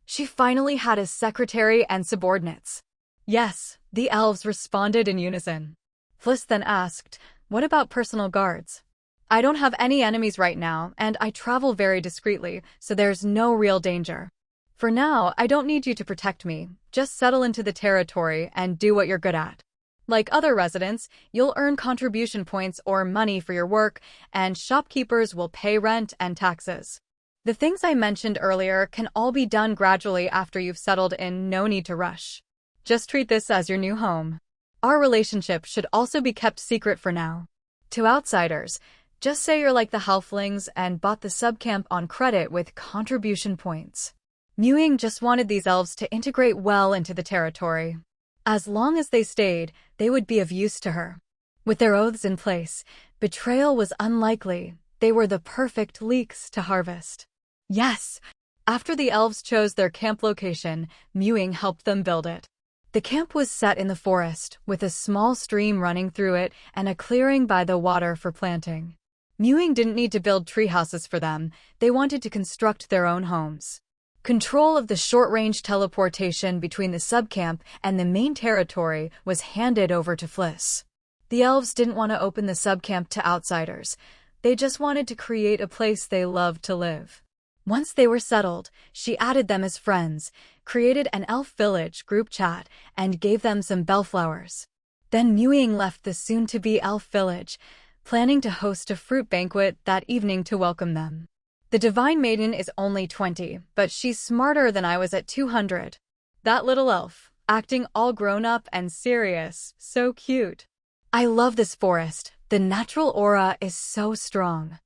She finally had a secretary and subordinates. Yes, the elves responded in unison. Fliss then asked, what about personal guards? I don't have any enemies right now, and I travel very discreetly, so there's no real danger. For now, I don't need you to protect me. Just settle into the territory and do what you're good at. Like other residents, you'll earn contribution points or money for your work, and shopkeepers will pay rent and taxes. The things I mentioned earlier can all be done gradually after you've settled in, no need to rush. Just treat this as your new home. Our relationship should also be kept secret for now. To outsiders, just say you're like the halflings and bought the subcamp on credit with contribution points. Ying just wanted these elves to integrate well into the territory. As long as they stayed, they would be of use to her. With their oaths in place, betrayal was unlikely. They were the perfect leeks to harvest. Yes! After the elves chose their camp location, Ying helped them build it. The camp was set in the forest, with a small stream running through it and a clearing by the water for planting. Ying didn't need to build tree houses for them. They wanted to construct their own homes. Control of the short-range teleportation between the subcamp and the main territory was handed over to Fliss. The elves didn't want to open the subcamp to outsiders. They just wanted to create a place they loved to live. Once they were settled, she added them as friends, created an elf village group chat, and gave them some bellflowers. Then Ying left the soon-to-be elf village, planning to host a fruit banquet that evening to welcome them. The Divine Maiden is only 20, but she's smarter than I was at 200. That little elf, acting all grown-up and serious, so cute. I love this forest. The natural aura is so strong.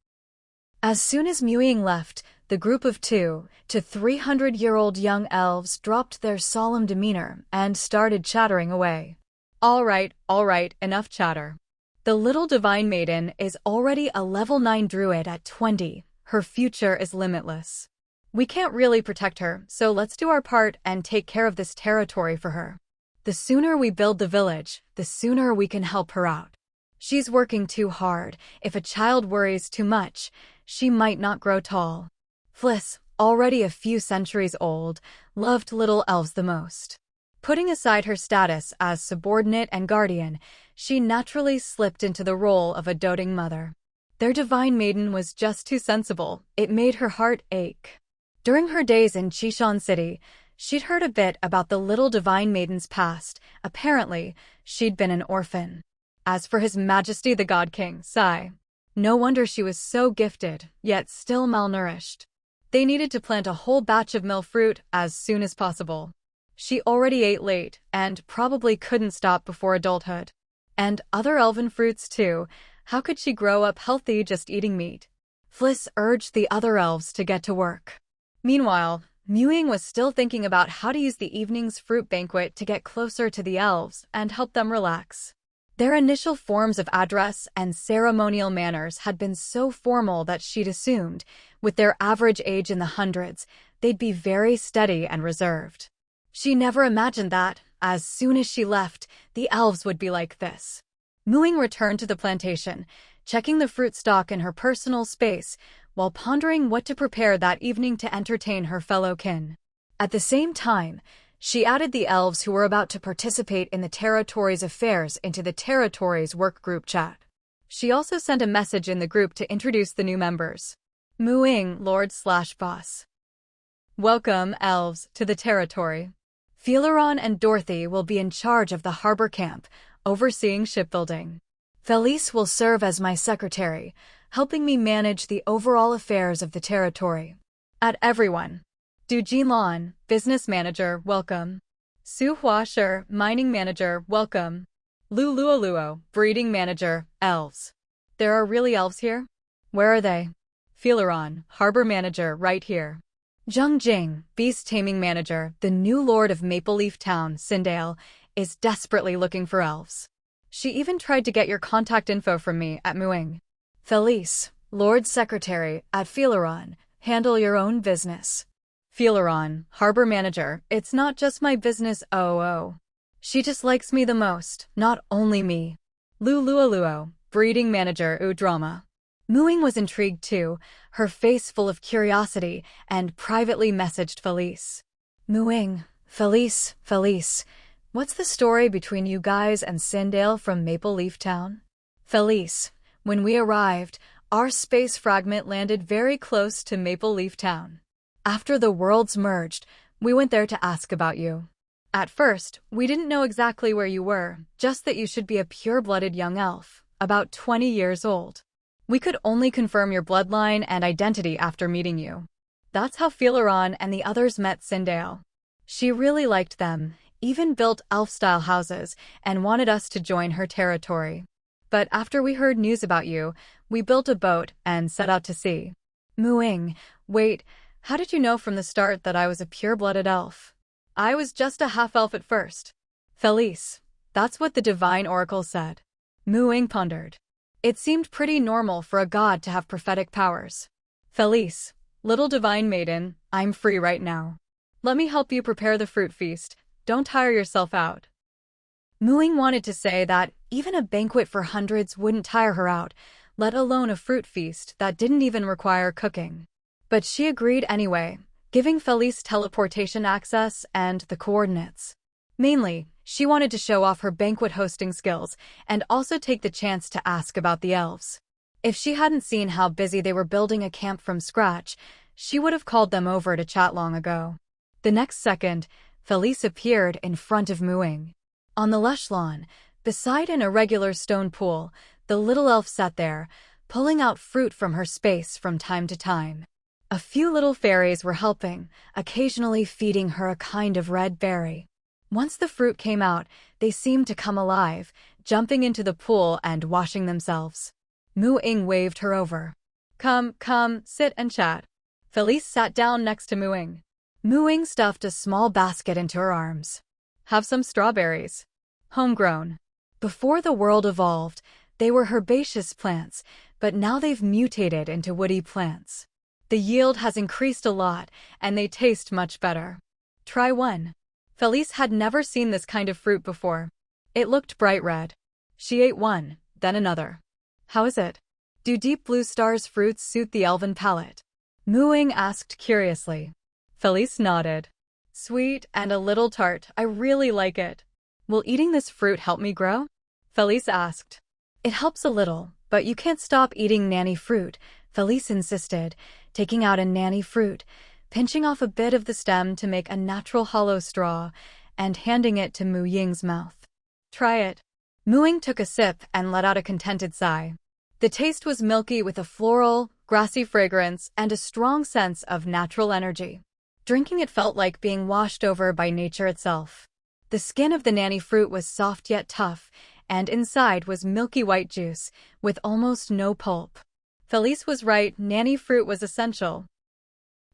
As soon as Ying left, the group of 200 to 300-year-old young elves dropped their solemn demeanor and started chattering away. All right, enough chatter. The little divine maiden is already a level 9 druid at 20. Her future is limitless. We can't really protect her, so let's do our part and take care of this territory for her. The sooner we build the village, the sooner we can help her out. She's working too hard. If a child worries too much, she might not grow tall. Fliss, already a few centuries old, loved little elves the most. Putting aside her status as subordinate and guardian, she naturally slipped into the role of a doting mother. Their divine maiden was just too sensible. It made her heart ache. During her days in Chishan City, she'd heard a bit about the little divine maiden's past. Apparently, she'd been an orphan. As for His Majesty the God King, sigh. No wonder she was so gifted, yet still malnourished. They needed to plant a whole batch of mill fruit as soon as possible. She already ate late, and probably couldn't stop before adulthood. And other elven fruits too. How could she grow up healthy just eating meat? Fliss urged the other elves to get to work. Meanwhile, Ying was still thinking about how to use the evening's fruit banquet to get closer to the elves and help them relax. Their initial forms of address and ceremonial manners had been so formal that she'd assumed, with their average age in the hundreds, they'd be very steady and reserved. She never imagined that, as soon as she left, the elves would be like this. Ying returned to the plantation, checking the fruit stock in her personal space, while pondering what to prepare that evening to entertain her fellow kin. At the same time, she added the elves who were about to participate in the territory's affairs into the territory's work group chat. She also sent a message in the group to introduce the new members. Ying, Lord/Boss. Welcome, elves, to the territory. Phileron and Dorothy will be in charge of the harbor camp, overseeing shipbuilding. Felice will serve as my secretary, helping me manage the overall affairs of the territory. At everyone. Du Jinlan, business manager, welcome. Su Huasher, mining manager, welcome. Lu Luoluo, breeding manager, elves. There are really elves here? Where are they? Phileron, harbor manager, right here. Zheng Jing, beast taming manager, the new lord of Maple Leaf Town, Sindale, is desperately looking for elves. She even tried to get your contact info from me at Ying. Felice, Lord Secretary, at Phileron, handle your own business. Phileron, harbor manager, it's not just my business, oh. She just likes me the most, not only me. Lu Luoluo, breeding manager, drama. Ying was intrigued too, her face full of curiosity, and privately messaged Felice. Ying, Felice, what's the story between you guys and Sindale from Maple Leaf Town? Felice, when we arrived, our space fragment landed very close to Maple Leaf Town. After the worlds merged, we went there to ask about you. At first, we didn't know exactly where you were, just that you should be a pure-blooded young elf, about 20 years old. We could only confirm your bloodline and identity after meeting you. That's how Phileron and the others met Sindale. She really liked them, even built elf-style houses, and wanted us to join her territory. But after we heard news about you, we built a boat and set out to sea. Ying, wait, how did you know from the start that I was a pure-blooded elf? I was just a half-elf at first. Felice, that's what the divine oracle said. Ying pondered. It seemed pretty normal for a god to have prophetic powers. Felice, little divine maiden, I'm free right now. Let me help you prepare the fruit feast. Don't tire yourself out. Ying wanted to say that even a banquet for hundreds wouldn't tire her out, let alone a fruit feast that didn't even require cooking. But she agreed anyway, giving Felice teleportation access and the coordinates. Mainly, she wanted to show off her banquet hosting skills and also take the chance to ask about the elves. If she hadn't seen how busy they were building a camp from scratch, she would have called them over to chat long ago. The next second, Felice appeared in front of Ying. On the lush lawn, beside an irregular stone pool, the little elf sat there, pulling out fruit from her space from time to time. A few little fairies were helping, occasionally feeding her a kind of red berry. Once the fruit came out, they seemed to come alive, jumping into the pool and washing themselves. Ying waved her over. Come, sit and chat. Felice sat down next to Ying. Ying stuffed a small basket into her arms. Have some strawberries. Homegrown. Before the world evolved, They were herbaceous plants, but now they've mutated into woody plants. The yield has increased a lot, and they taste much better. Try one. Felice had never seen this kind of fruit before. It looked bright red. She ate one, then another. How is it? Do deep blue star's fruits suit the elven palate? Ying asked curiously. Felice nodded. Sweet and a little tart, I really like it. Will eating this fruit help me grow? Felice asked. It helps a little, but you can't stop eating nanny fruit, Felice insisted, taking out a nanny fruit, pinching off a bit of the stem to make a natural hollow straw, and handing it to Ying's mouth. Try it. Ying took a sip and let out a contented sigh. The taste was milky with a floral, grassy fragrance and a strong sense of natural energy. Drinking it felt like being washed over by nature itself. The skin of the nanny fruit was soft yet tough, and inside was milky white juice, with almost no pulp. Felice was right, nanny fruit was essential.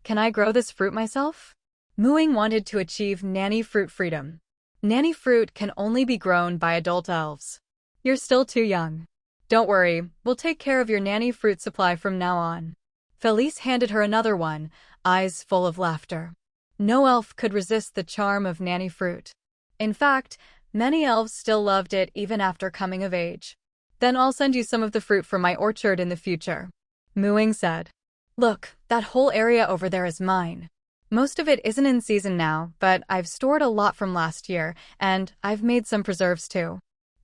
Can I grow this fruit myself? Ying wanted to achieve nanny fruit freedom. Nanny fruit can only be grown by adult elves. You're still too young. Don't worry, we'll take care of your nanny fruit supply from now on. Felice handed her another one, eyes full of laughter. No elf could resist the charm of nanny fruit. In fact, many elves still loved it even after coming of age. Then I'll send you some of the fruit from my orchard in the future. Ying said. Look, that whole area over there is mine. Most of it isn't in season now, but I've stored a lot from last year, and I've made some preserves too.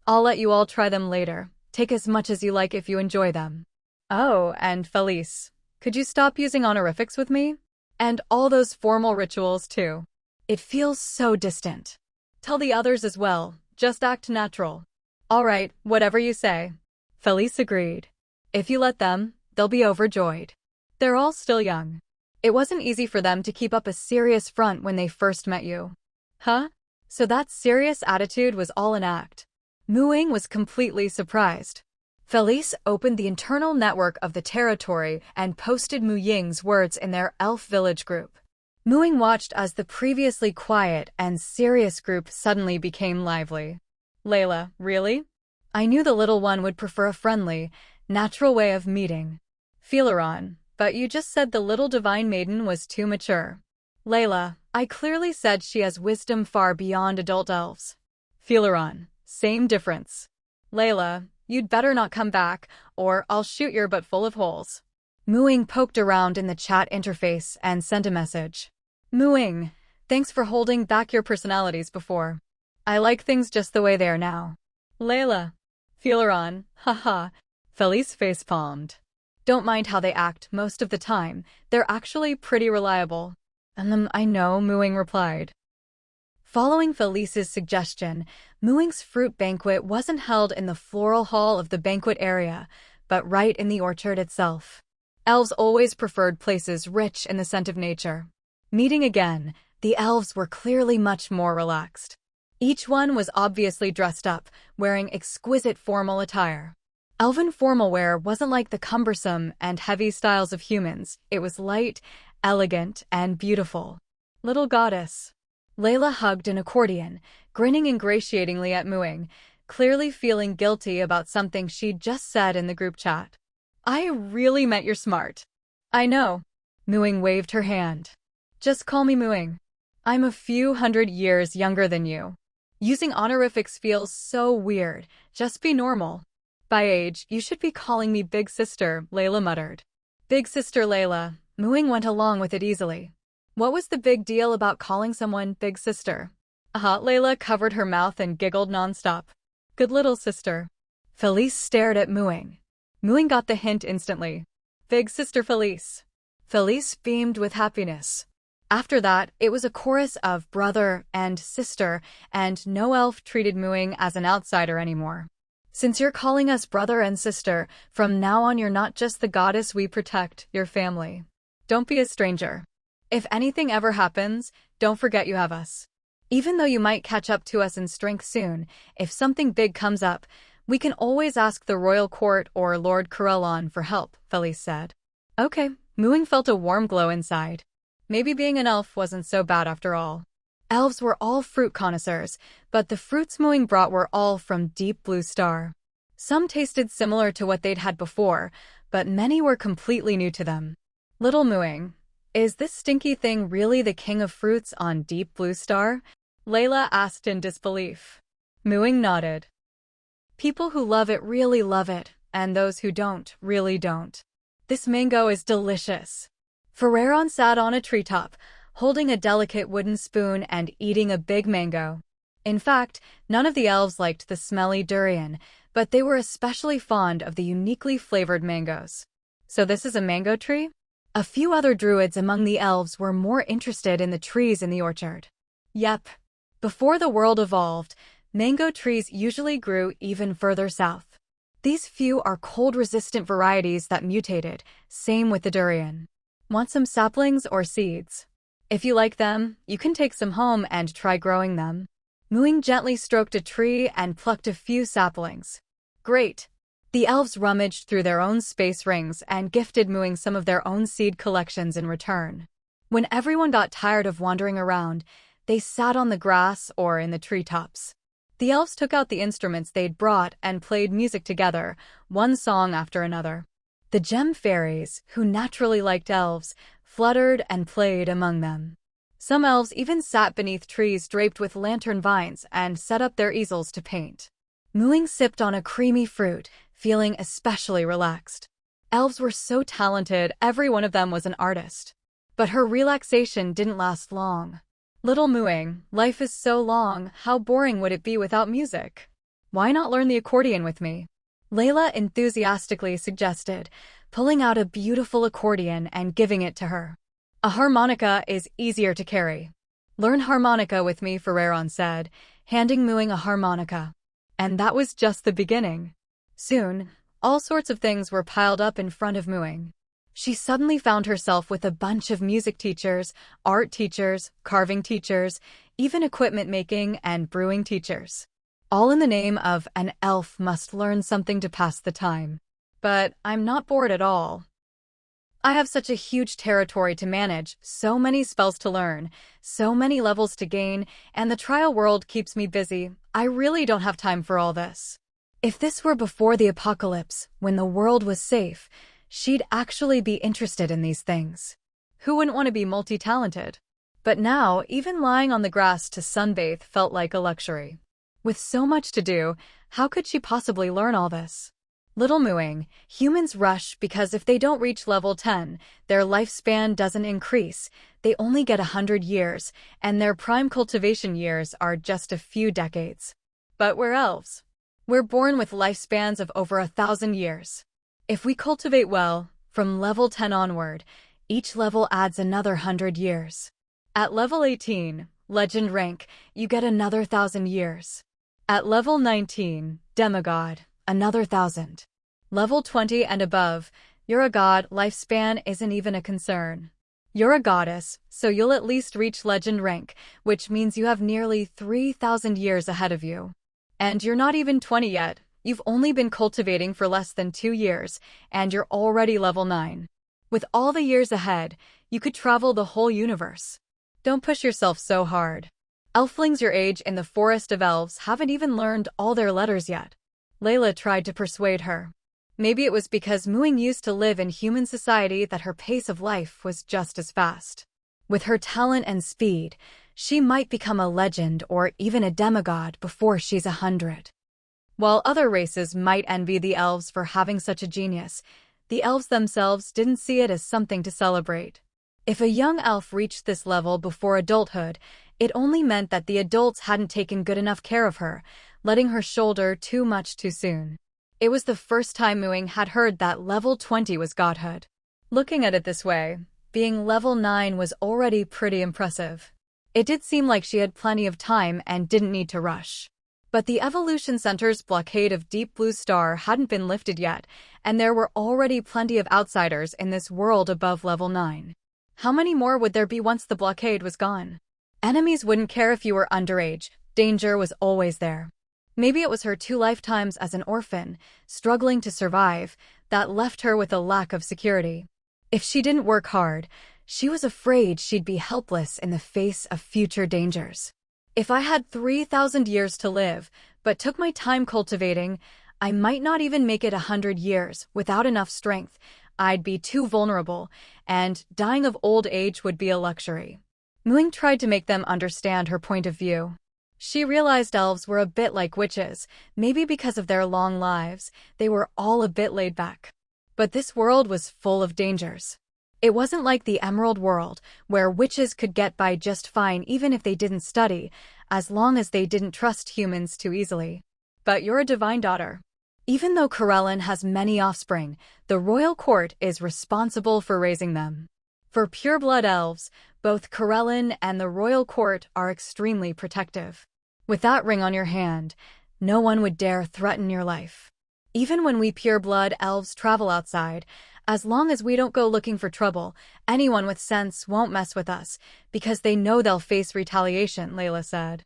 I'll let you all try them later. Take as much as you like if you enjoy them. Oh, and Felice, could you stop using honorifics with me? And all those formal rituals too. It feels so distant. Tell the others as well, just act natural. All right, whatever you say. Felice agreed. If you let them, they'll be overjoyed. They're all still young. It wasn't easy for them to keep up a serious front when they first met you. Huh? So that serious attitude was all an act. Ying was completely surprised. Felice opened the internal network of the territory and posted Ying's words in their elf village group. Ying watched as the previously quiet and serious group suddenly became lively. Layla, really? I knew the little one would prefer a friendly, natural way of meeting. Phileron, but you just said the little divine maiden was too mature. Layla, I clearly said she has wisdom far beyond adult elves. Phileron, same difference. Layla, you'd better not come back, or I'll shoot your butt full of holes. Ying poked around in the chat interface and sent a message. Ying, thanks for holding back your personalities before. I like things just the way they are now. Layla. Phileron, haha. Felice face-palmed. Don't mind how they act most of the time. They're actually pretty reliable. I know, Ying replied. Following Felice's suggestion, Ying's fruit banquet wasn't held in the floral hall of the banquet area, but right in the orchard itself. Elves always preferred places rich in the scent of nature. Meeting again, the elves were clearly much more relaxed. Each one was obviously dressed up, wearing exquisite formal attire. Elven formal wear wasn't like the cumbersome and heavy styles of humans. It was light, elegant, and beautiful. Little goddess. Layla hugged an accordion, grinning ingratiatingly at Ying, clearly feeling guilty about something she'd just said in the group chat. I really meant you're smart. I know. Ying waved her hand. Just call me Ying. I'm a few hundred years younger than you. Using honorifics feels so weird. Just be normal. By age, you should be calling me Big Sister, Layla muttered. Big Sister Layla. Ying went along with it easily. What was the big deal about calling someone Big Sister? Layla covered her mouth and giggled nonstop. Good little sister. Felice stared at Ying. Ying got the hint instantly. Big Sister Felice. Felice beamed with happiness. After that, it was a chorus of brother and sister, and no elf treated Ying as an outsider anymore. Since you're calling us brother and sister, from now on you're not just the goddess we protect, you're family. Don't be a stranger. If anything ever happens, don't forget you have us. Even though you might catch up to us in strength soon, if something big comes up, we can always ask the royal court or Lord Corellon for help, Felice said. Okay, Ying felt a warm glow inside. Maybe being an elf wasn't so bad after all. Elves were all fruit connoisseurs, but the fruits Ying brought were all from Deep Blue Star. Some tasted similar to what they'd had before, but many were completely new to them. Little Mooing, is this stinky thing really the king of fruits on Deep Blue Star? Layla asked in disbelief. Mooing nodded. People who love it really love it, and those who don't really don't. This mango is delicious. Ferreron sat on a treetop, holding a delicate wooden spoon and eating a big mango. In fact, none of the elves liked the smelly durian, but they were especially fond of the uniquely flavored mangoes. So this is a mango tree? A few other druids among the elves were more interested in the trees in the orchard. Yep. Before the world evolved, mango trees usually grew even further south. These few are cold-resistant varieties that mutated, same with the durian. Want some saplings or seeds? If you like them, you can take some home and try growing them. Mooing gently stroked a tree and plucked a few saplings. Great! The elves rummaged through their own space rings and gifted Mooing some of their own seed collections in return. When everyone got tired of wandering around, they sat on the grass or in the treetops. The elves took out the instruments they'd brought and played music together, one song after another. The gem fairies, who naturally liked elves, fluttered and played among them. Some elves even sat beneath trees draped with lantern vines and set up their easels to paint. Mooing sipped on a creamy fruit, feeling especially relaxed. Elves were so talented, every one of them was an artist. But her relaxation didn't last long. Little Mooing, life is so long, how boring would it be without music? Why not learn the accordion with me? Layla enthusiastically suggested, pulling out a beautiful accordion and giving it to her. A harmonica is easier to carry. Learn harmonica with me, Ferreron said, handing Mooing a harmonica. And that was just the beginning. Soon, all sorts of things were piled up in front of Mooing. She suddenly found herself with a bunch of music teachers, art teachers, carving teachers, even equipment making and brewing teachers. All in the name of an elf must learn something to pass the time. But I'm not bored at all. I have such a huge territory to manage, so many spells to learn, so many levels to gain, and the trial world keeps me busy. I really don't have time for all this. If this were before the apocalypse, when the world was safe, she'd actually be interested in these things. Who wouldn't want to be multi-talented? But now, even lying on the grass to sunbathe felt like a luxury. With so much to do, how could she possibly learn all this? Little Mooing, humans rush because if they don't reach level 10, their lifespan doesn't increase, they only get 100 years, and their prime cultivation years are just a few decades. But we're elves. We're born with lifespans of over 1,000 years. If we cultivate well, from level 10 onward, each level adds another 100 years. At level 18, legend rank, you get another 1,000 years. At level 19, demigod, another 1,000. Level 20 and above, you're a god, lifespan isn't even a concern. You're a goddess, so you'll at least reach legend rank, which means you have nearly 3,000 years ahead of you. And you're not even 20 yet, you've only been cultivating for less than 2 years, and you're already level 9. With all the years ahead, you could travel the whole universe. Don't push yourself so hard. Elflings your age in the Forest of Elves haven't even learned all their letters yet. Layla tried to persuade her. Maybe it was because Mooing used to live in human society that her pace of life was just as fast. With her talent and speed, she might become a legend or even a demigod before she's 100. While other races might envy the elves for having such a genius, the elves themselves didn't see it as something to celebrate. If a young elf reached this level before adulthood, it only meant that the adults hadn't taken good enough care of her, letting her shoulder too much too soon. It was the first time Mooing had heard that level 20 was godhood. Looking at it this way, being level 9 was already pretty impressive. It did seem like she had plenty of time and didn't need to rush. But the Evolution Center's blockade of Deep Blue Star hadn't been lifted yet, and there were already plenty of outsiders in this world above level 9. How many more would there be once the blockade was gone? Enemies wouldn't care if you were underage, danger was always there. Maybe it was her 2 lifetimes as an orphan, struggling to survive, that left her with a lack of security. If she didn't work hard, she was afraid she'd be helpless in the face of future dangers. If I had 3,000 years to live, but took my time cultivating, I might not even make it 100 years without enough strength. I'd be too vulnerable, and dying of old age would be a luxury. Ying tried to make them understand her point of view. She realized elves were a bit like witches. Maybe because of their long lives, they were all a bit laid back. But this world was full of dangers. It wasn't like the Emerald World, where witches could get by just fine even if they didn't study, as long as they didn't trust humans too easily. But you're a divine daughter. Even though Corellin has many offspring, the royal court is responsible for raising them. For pure-blood elves, both Corellin and the royal court are extremely protective. With that ring on your hand, no one would dare threaten your life. Even when we pure-blood elves travel outside, as long as we don't go looking for trouble, anyone with sense won't mess with us, because they know they'll face retaliation, Layla said.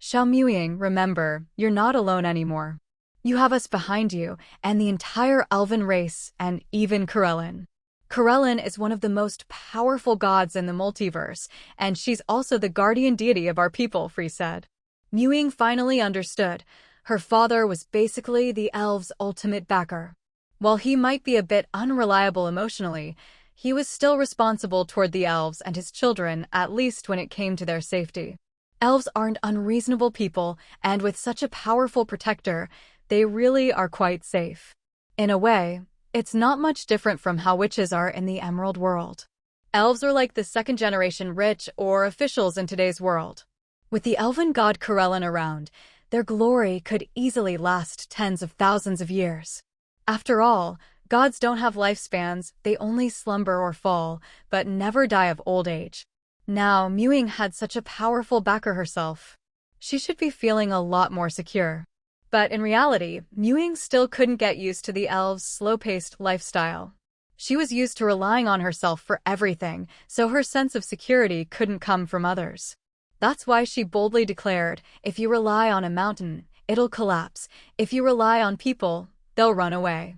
Ying, remember, you're not alone anymore. You have us behind you, and the entire elven race, and even Corellin. Corellin is one of the most powerful gods in the multiverse, and she's also the guardian deity of our people, Free said. Ying finally understood. Her father was basically the elves' ultimate backer. While he might be a bit unreliable emotionally, he was still responsible toward the elves and his children, at least when it came to their safety. Elves aren't unreasonable people, and with such a powerful protector, they really are quite safe. In a way, it's not much different from how witches are in the Emerald World. Elves are like the second-generation rich or officials in today's world. With the elven god Corellin around, their glory could easily last tens of thousands of years. After all, gods don't have lifespans, they only slumber or fall, but never die of old age. Now, Ying had such a powerful backer herself. She should be feeling a lot more secure. But in reality, Ying still couldn't get used to the elves' slow-paced lifestyle. She was used to relying on herself for everything, so her sense of security couldn't come from others. That's why she boldly declared, if you rely on a mountain, it'll collapse. If you rely on people, they'll run away.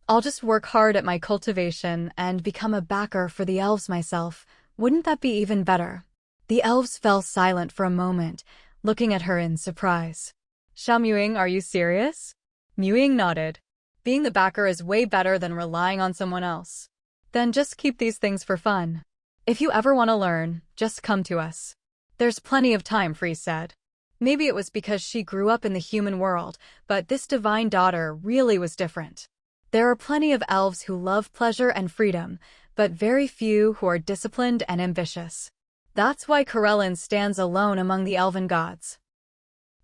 I'll just work hard at my cultivation and become a backer for the elves myself. Wouldn't that be even better? The elves fell silent for a moment, looking at her in surprise. Ying, are you serious? Ying nodded. Being the backer is way better than relying on someone else. Then just keep these things for fun. If you ever want to learn, just come to us. There's plenty of time, Free said. Maybe it was because she grew up in the human world, but this divine daughter really was different. There are plenty of elves who love pleasure and freedom, but very few who are disciplined and ambitious. That's why Corellin stands alone among the elven gods.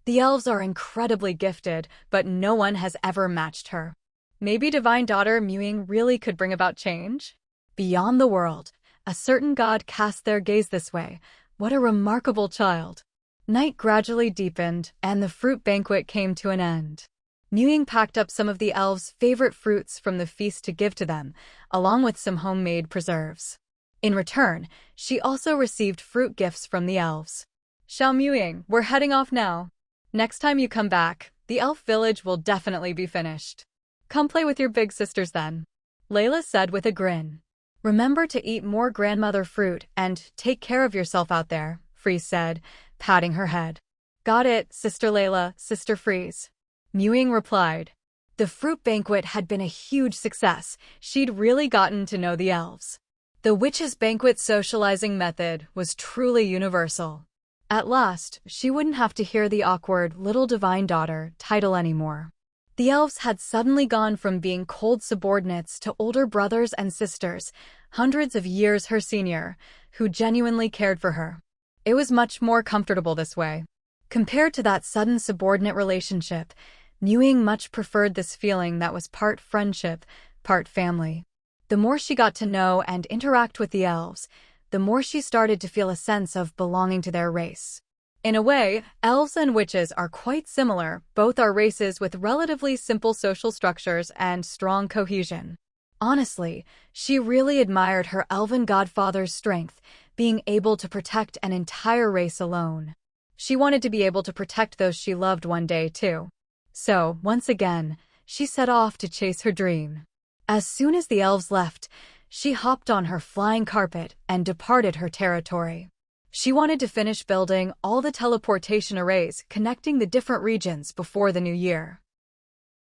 The elves are incredibly gifted, but no one has ever matched her. Maybe divine daughter Ying really could bring about change? Beyond the world, a certain god cast their gaze this way. What a remarkable child. Night gradually deepened, and the fruit banquet came to an end. Ying packed up some of the elves' favorite fruits from the feast to give to them, along with some homemade preserves. In return, she also received fruit gifts from the elves. Ying, we're heading off now. Next time you come back, the elf village will definitely be finished. Come play with your big sisters then. Layla said with a grin. Remember to eat more grandmother fruit and take care of yourself out there, Freeze said, patting her head. Got it, Sister Layla, Sister Freeze. Ying replied. The fruit banquet had been a huge success. She'd really gotten to know the elves. The witches' banquet socializing method was truly universal. At last, she wouldn't have to hear the awkward little divine daughter title anymore. The elves had suddenly gone from being cold subordinates to older brothers and sisters, hundreds of years her senior, who genuinely cared for her. It was much more comfortable this way. Compared to that sudden subordinate relationship, Ying much preferred this feeling that was part friendship, part family. The more she got to know and interact with the elves, the more she started to feel a sense of belonging to their race. In a way, elves and witches are quite similar. Both are races with relatively simple social structures and strong cohesion. Honestly, she really admired her elven godfather's strength, being able to protect an entire race alone. She wanted to be able to protect those she loved one day too. So, once again, she set off to chase her dream. As soon as the elves left, she hopped on her flying carpet and departed her territory. She wanted to finish building all the teleportation arrays connecting the different regions before the new year.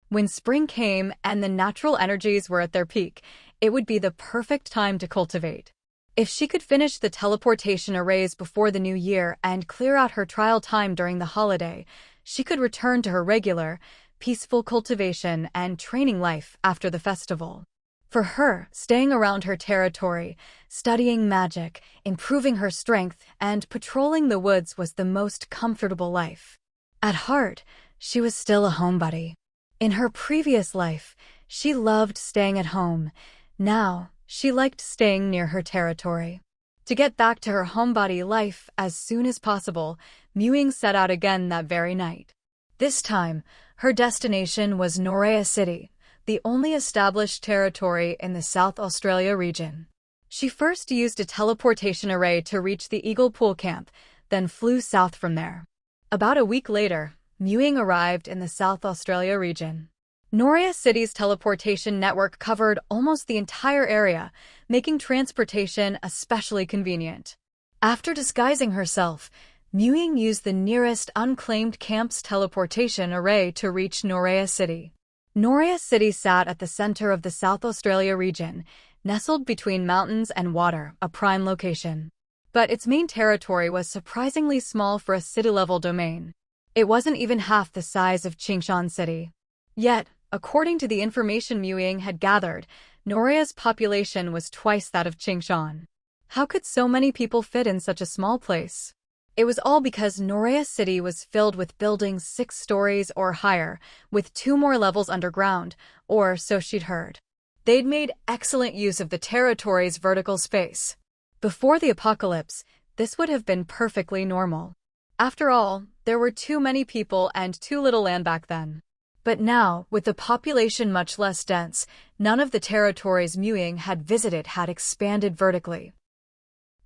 When spring came and the natural energies were at their peak, it would be the perfect time to cultivate. If she could finish the teleportation arrays before the new year and clear out her trial time during the holiday, she could return to her regular, peaceful cultivation and training life after the festival. For her, staying around her territory, studying magic, improving her strength, and patrolling the woods was the most comfortable life. At heart, she was still a homebody. In her previous life, she loved staying at home. Now, she liked staying near her territory. To get back to her homebody life as soon as possible, Ying set out again that very night. This time, her destination was Norea City, the only established territory in the South Australia region. She first used a teleportation array to reach the Eagle Pool camp, then flew south from there. About a week later, Ying arrived in the South Australia region. Norea City's teleportation network covered almost the entire area, making transportation especially convenient. After disguising herself, Ying used the nearest unclaimed camp's teleportation array to reach Norea City. Norea City sat at the center of the South Australia region, nestled between mountains and water, a prime location. But its main territory was surprisingly small for a city-level domain. It wasn't even half the size of Qingshan City. Yet, according to the information Ying had gathered, Norea's population was twice that of Qingshan. How could so many people fit in such a small place? It was all because Norea City was filled with buildings 6 stories or higher, with 2 more levels underground, or so she'd heard. They'd made excellent use of the territory's vertical space. Before the apocalypse, this would have been perfectly normal. After all, there were too many people and too little land back then. But now, with the population much less dense, none of the territories Ying had visited had expanded vertically.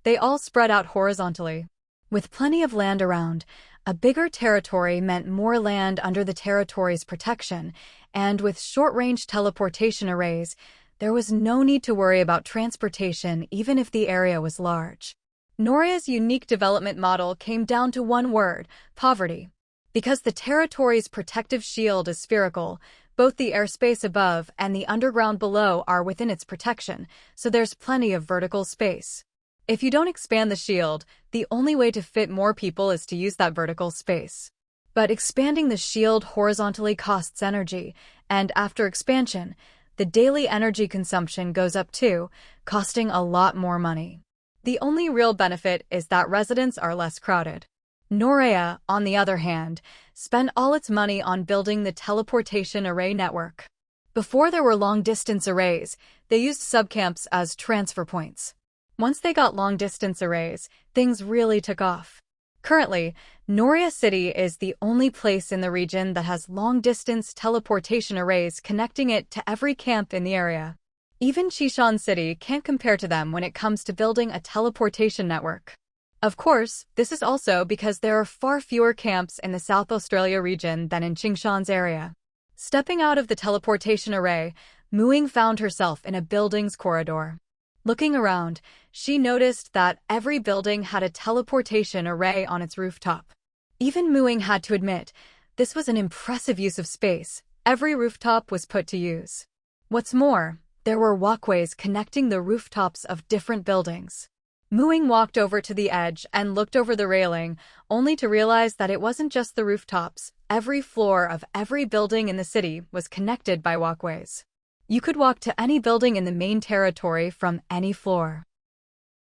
They all spread out horizontally. With plenty of land around, a bigger territory meant more land under the territory's protection, and with short-range teleportation arrays, there was no need to worry about transportation even if the area was large. Norea's unique development model came down to one word: poverty. Because the territory's protective shield is spherical, both the airspace above and the underground below are within its protection, so there's plenty of vertical space. If you don't expand the shield, the only way to fit more people is to use that vertical space. But expanding the shield horizontally costs energy, and after expansion, the daily energy consumption goes up too, costing a lot more money. The only real benefit is that residents are less crowded. Norea, on the other hand, spent all its money on building the teleportation array network. Before there were long-distance arrays, they used subcamps as transfer points. Once they got long-distance arrays, things really took off. Currently, Norea City is the only place in the region that has long-distance teleportation arrays connecting it to every camp in the area. Even Qingshan City can't compare to them when it comes to building a teleportation network. Of course, this is also because there are far fewer camps in the South Australia region than in Qingshan's area. Stepping out of the teleportation array, Ying found herself in a building's corridor. Looking around, she noticed that every building had a teleportation array on its rooftop. Even Ying had to admit, this was an impressive use of space. Every rooftop was put to use. What's more, there were walkways connecting the rooftops of different buildings. Ying walked over to the edge and looked over the railing, only to realize that it wasn't just the rooftops. Every floor of every building in the city was connected by walkways. You could walk to any building in the main territory from any floor.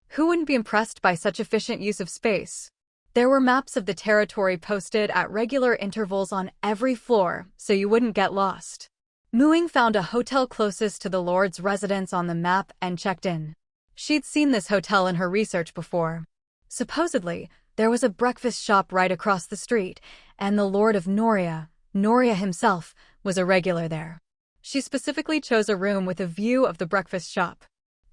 Who wouldn't be impressed by such efficient use of space? There were maps of the territory posted at regular intervals on every floor, so you wouldn't get lost. Ying found a hotel closest to the Lord's residence on the map and checked in. She'd seen this hotel in her research before. Supposedly, there was a breakfast shop right across the street, and the Lord of Norea himself, was a regular there. She specifically chose a room with a view of the breakfast shop.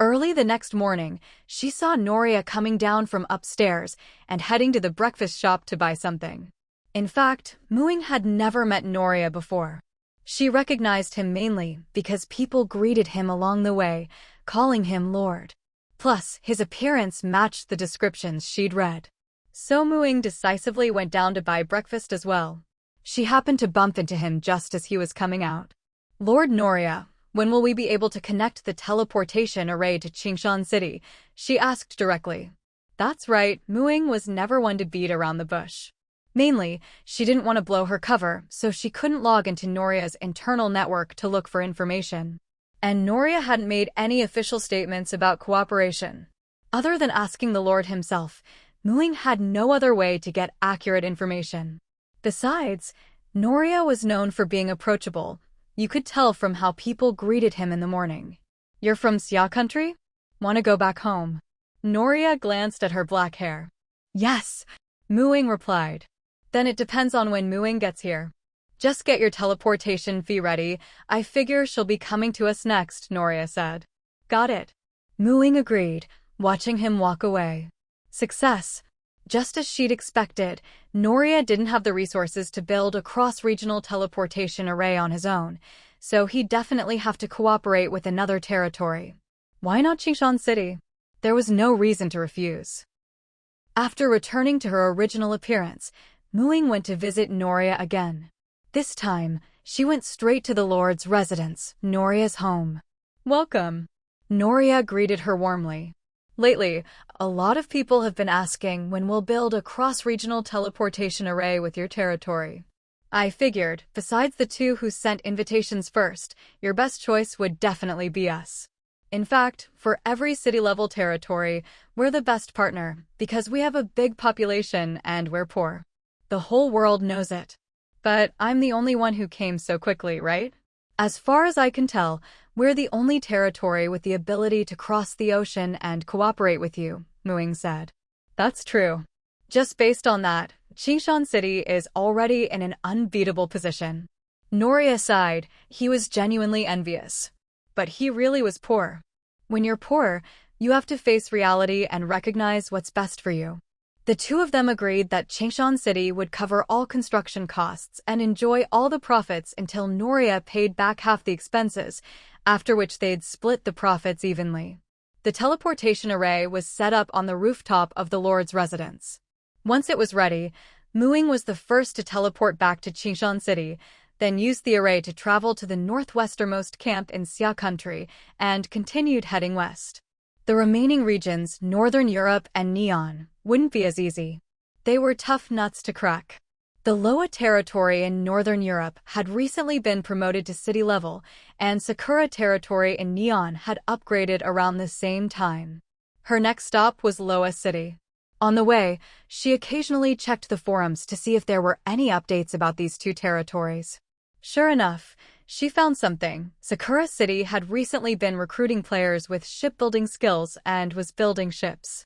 Early the next morning, she saw Norea coming down from upstairs and heading to the breakfast shop to buy something. In fact, Ying had never met Norea before. She recognized him mainly because people greeted him along the way, calling him Lord. Plus, his appearance matched the descriptions she'd read. So Ying decisively went down to buy breakfast as well. She happened to bump into him just as he was coming out. Lord Noria, when will we be able to connect the teleportation array to Qingshan City? She asked directly. That's right, Muing was never one to beat around the bush. Mainly, she didn't want to blow her cover, so she couldn't log into Noria's internal network to look for information. And Noria hadn't made any official statements about cooperation. Other than asking the Lord himself, Muing had no other way to get accurate information. Besides, Noria was known for being approachable. You could tell from how people greeted him in the morning. You're from Xia country? Want to go back home? Noria glanced at her black hair. Yes, Muing replied. Then it depends on when Muing gets here. Just get your teleportation fee ready. I figure she'll be coming to us next, Noria said. Got it. Muing agreed, watching him walk away. Success. Just as she'd expected, Noria didn't have the resources to build a cross-regional teleportation array on his own, so he'd definitely have to cooperate with another territory. Why not Qingshan City? There was no reason to refuse. After returning to her original appearance, Muing went to visit Noria again. This time, she went straight to the Lord's residence, Noria's home. Welcome. Noria greeted her warmly. Lately, a lot of people have been asking when we'll build a cross-regional teleportation array with your territory. I figured, besides the two who sent invitations first, your best choice would definitely be us. In fact, for every city-level territory, we're the best partner, because we have a big population and we're poor. The whole world knows it. But I'm the only one who came so quickly, right? As far as I can tell, we're the only territory with the ability to cross the ocean and cooperate with you, Muing said. That's true. Just based on that, Qingshan City is already in an unbeatable position. Noria sighed. He was genuinely envious. But he really was poor. When you're poor, you have to face reality and recognize what's best for you. The two of them agreed that Qingshan City would cover all construction costs and enjoy all the profits until Noria paid back half the expenses, after which they'd split the profits evenly. The teleportation array was set up on the rooftop of the Lord's residence. Once it was ready, Muing was the first to teleport back to Qingshan City, then used the array to travel to the northwesternmost camp in Xia country and continued heading west. The remaining regions, Northern Europe and Neon, wouldn't be as easy. They were tough nuts to crack. The Loa territory in Northern Europe had recently been promoted to city level, and Sakura territory in Neon had upgraded around the same time. Her next stop was Loa City. On the way, she occasionally checked the forums to see if there were any updates about these two territories. Sure enough, she found something. Sakura City had recently been recruiting players with shipbuilding skills and was building ships.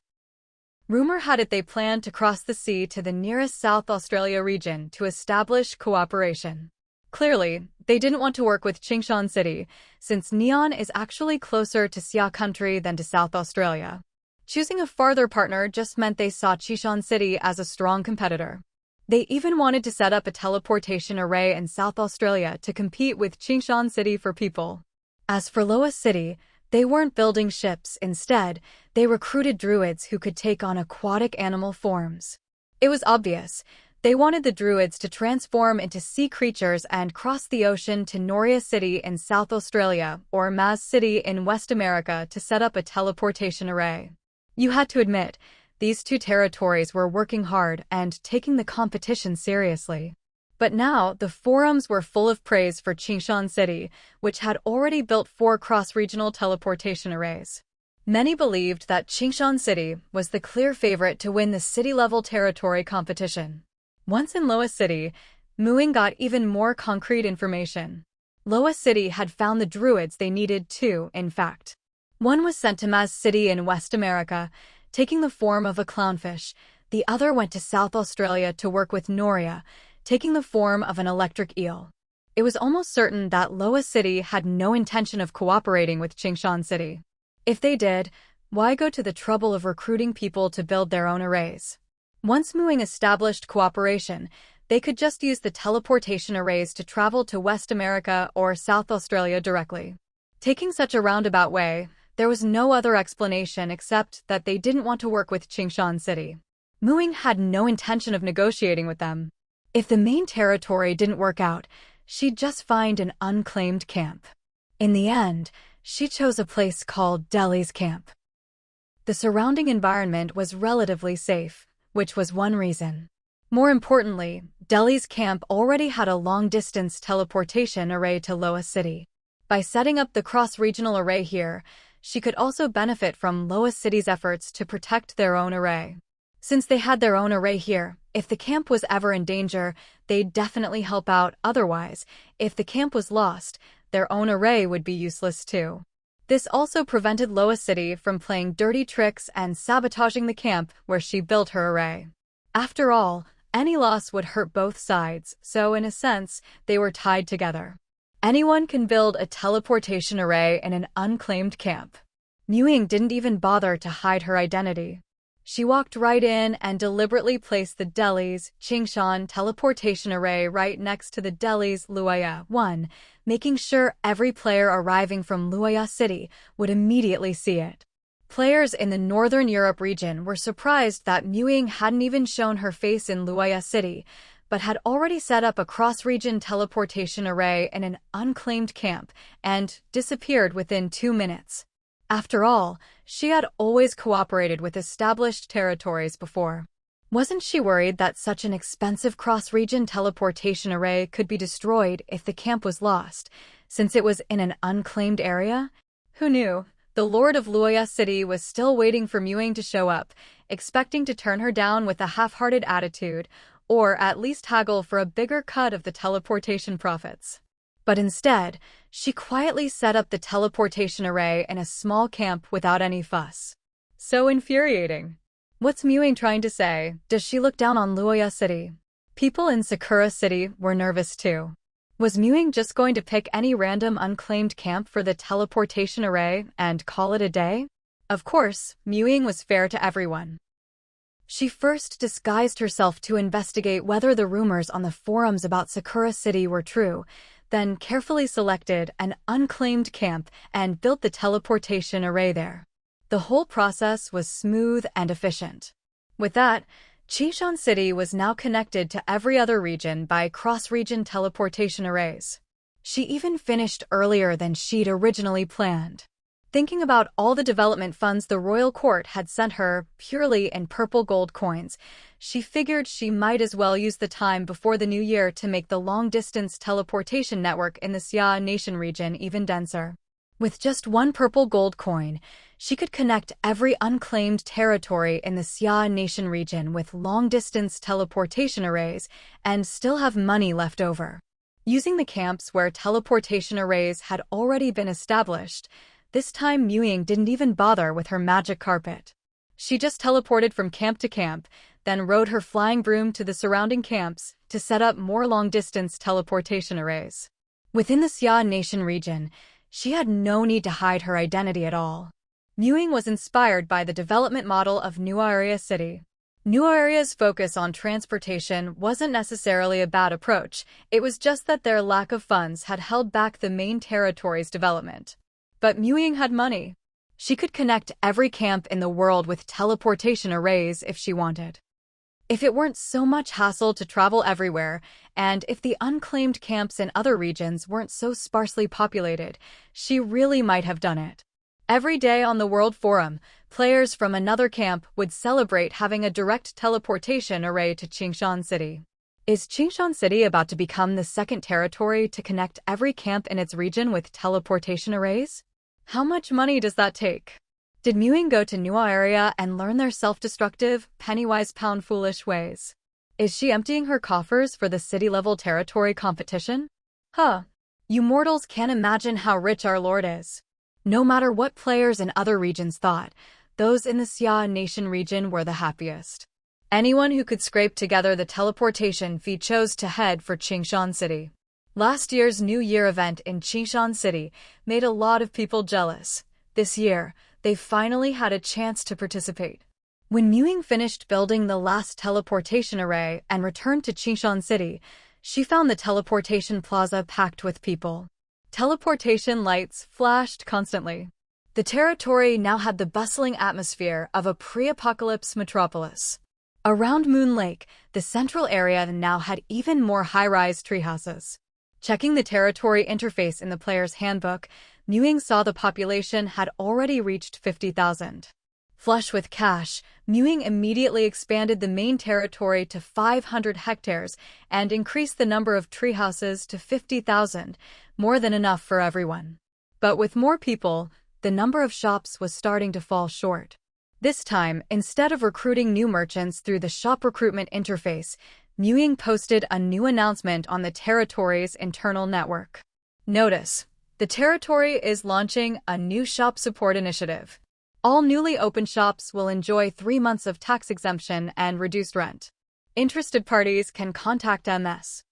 Rumor had it they planned to cross the sea to the nearest South Australia region to establish cooperation. Clearly, they didn't want to work with Qingshan City, since Neon is actually closer to Xia country than to South Australia. Choosing a farther partner just meant they saw Qingshan City as a strong competitor. They even wanted to set up a teleportation array in South Australia to compete with Qingshan City for people. As for Loa City, they weren't building ships. Instead, they recruited druids who could take on aquatic animal forms. It was obvious. They wanted the druids to transform into sea creatures and cross the ocean to Noria City in South Australia or Maz City in West America to set up a teleportation array. You had to admit, these two territories were working hard and taking the competition seriously. But now, the forums were full of praise for Qingshan City, which had already built 4 cross-regional teleportation arrays. Many believed that Qingshan City was the clear favorite to win the city-level territory competition. Once in Loa City, Muing got even more concrete information. Loa City had found the druids they needed too, in fact. One was sent to Maz City in West America, taking the form of a clownfish. The other went to South Australia to work with Noria, taking the form of an electric eel. It was almost certain that Loa City had no intention of cooperating with Qingshan City. If they did, why go to the trouble of recruiting people to build their own arrays? Once Muing established cooperation, they could just use the teleportation arrays to travel to West America or South Australia directly. Taking such a roundabout way, there was no other explanation except that they didn't want to work with Qingshan City. Muing had no intention of negotiating with them. If the main territory didn't work out, She'd just find an unclaimed camp. In the end, she chose a place called Delhi's camp. The surrounding environment was relatively safe, which was one reason. More importantly, Delhi's camp already had a long-distance teleportation array to Loa City. By setting up the cross-regional array here, she could also benefit from Loa City's efforts to protect their own array. Since they had their own array here, if the camp was ever in danger, they'd definitely help out. Otherwise, if the camp was lost, their own array would be useless too. This also prevented Loa City from playing dirty tricks and sabotaging the camp where she built her array. After all, any loss would hurt both sides, so in a sense, they were tied together. Anyone can build a teleportation array in an unclaimed camp. Ying didn't even bother to hide her identity. She walked right in and deliberately placed the Delhi's Qingshan teleportation array right next to the Delhi's Luoya one, making sure every player arriving from Luoya City would immediately see it. Players in the Northern Europe region were surprised that Ying hadn't even shown her face in Luoya City, but had already set up a cross-region teleportation array in an unclaimed camp and disappeared within 2 minutes. After all, she had always cooperated with established territories before. Wasn't she worried that such an expensive cross-region teleportation array could be destroyed if the camp was lost, since it was in an unclaimed area? Who knew? The Lord of Luoya City was still waiting for Ying to show up, expecting to turn her down with a half-hearted attitude, or at least haggle for a bigger cut of the teleportation profits. But instead, she quietly set up the teleportation array in a small camp without any fuss. So infuriating. What's Ying trying to say? Does she look down on Luoya City? People in Sakura City were nervous too. Was Ying just going to pick any random unclaimed camp for the teleportation array and call it a day? Of course, Ying was fair to everyone. She first disguised herself to investigate whether the rumors on the forums about Sakura City were true, then carefully selected an unclaimed camp and built the teleportation array there. The whole process was smooth and efficient. With that, Qingshan City was now connected to every other region by cross-region teleportation arrays. She even finished earlier than she'd originally planned. Thinking about all the development funds the royal court had sent her, purely in purple gold coins, she figured she might as well use the time before the new year to make the long-distance teleportation network in the Xia Nation region even denser. With just one purple gold coin, she could connect every unclaimed territory in the Xia Nation region with long-distance teleportation arrays and still have money left over. Using the camps where teleportation arrays had already been established, this time Ying didn't even bother with her magic carpet. She just teleported from camp to camp, then rode her flying broom to the surrounding camps to set up more long-distance teleportation arrays. Within the Xia Nation region, she had no need to hide her identity at all. Ying was inspired by the development model of New Area City. New Area's focus on transportation wasn't necessarily a bad approach, it was just that their lack of funds had held back the main territory's development. But Ying had money. She could connect every camp in the world with teleportation arrays if she wanted. If it weren't so much hassle to travel everywhere, and if the unclaimed camps in other regions weren't so sparsely populated, she really might have done it. Every day on the World Forum, players from another camp would celebrate having a direct teleportation array to Qingshan City. Is Qingshan City about to become the second territory to connect every camp in its region with teleportation arrays? How much money does that take? Did Ying go to New Area and learn their self-destructive, penny-wise pound-foolish ways? Is she emptying her coffers for the city-level territory competition? Huh. You mortals can't imagine how rich our lord is. No matter what players in other regions thought, those in the Xia Nation region were the happiest. Anyone who could scrape together the teleportation fee chose to head for Qingshan City. Last year's New Year event in Qingshan City made a lot of people jealous. This year, they finally had a chance to participate. When Ying finished building the last teleportation array and returned to Qingshan City, she found the teleportation plaza packed with people. Teleportation lights flashed constantly. The territory now had the bustling atmosphere of a pre-apocalypse metropolis. Around Moon Lake, the central area now had even more high-rise treehouses. Checking the territory interface in the player's handbook, Ying saw the population had already reached 50,000. Flush with cash, Ying immediately expanded the main territory to 500 hectares and increased the number of treehouses to 50,000, more than enough for everyone. But with more people, the number of shops was starting to fall short. This time, instead of recruiting new merchants through the shop recruitment interface, Ying posted a new announcement on the territory's internal network. Notice, the territory is launching a new shop support initiative. All newly opened shops will enjoy 3 months of tax exemption and reduced rent. Interested parties can contact MS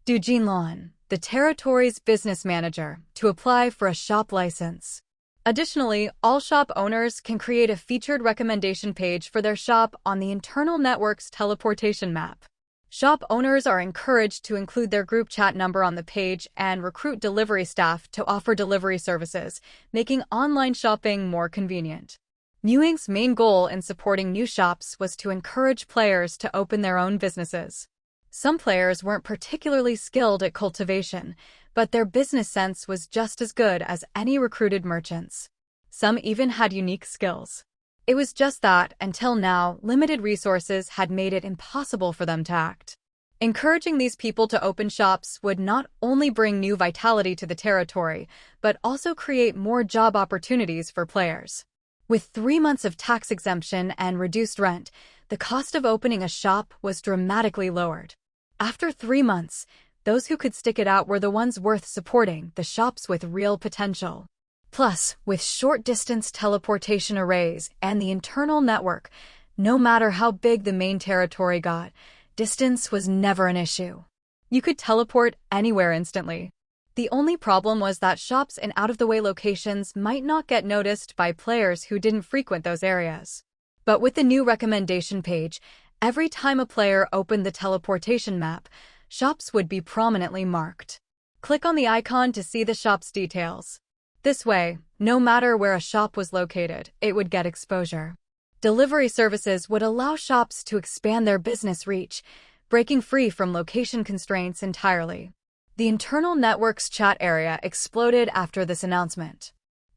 Dujinlan, the territory's business manager, to apply for a shop license. Additionally, all shop owners can create a featured recommendation page for their shop on the internal network's teleportation map. Shop owners are encouraged to include their group chat number on the page and recruit delivery staff to offer delivery services, making online shopping more convenient. Ying's main goal in supporting new shops was to encourage players to open their own businesses. Some players weren't particularly skilled at cultivation, but their business sense was just as good as any recruited merchants. Some even had unique skills. It was just that, until now, limited resources had made it impossible for them to act. Encouraging these people to open shops would not only bring new vitality to the territory, but also create more job opportunities for players. With 3 months of tax exemption and reduced rent, the cost of opening a shop was dramatically lowered. After 3 months, those who could stick it out were the ones worth supporting, the shops with real potential. Plus, with short-distance teleportation arrays and the internal network, no matter how big the main territory got, distance was never an issue. You could teleport anywhere instantly. The only problem was that shops in out-of-the-way locations might not get noticed by players who didn't frequent those areas. But with the new recommendation page, every time a player opened the teleportation map, shops would be prominently marked. Click on the icon to see the shop's details. This way, no matter where a shop was located, it would get exposure. Delivery services would allow shops to expand their business reach, breaking free from location constraints entirely. The internal network's chat area exploded after this announcement.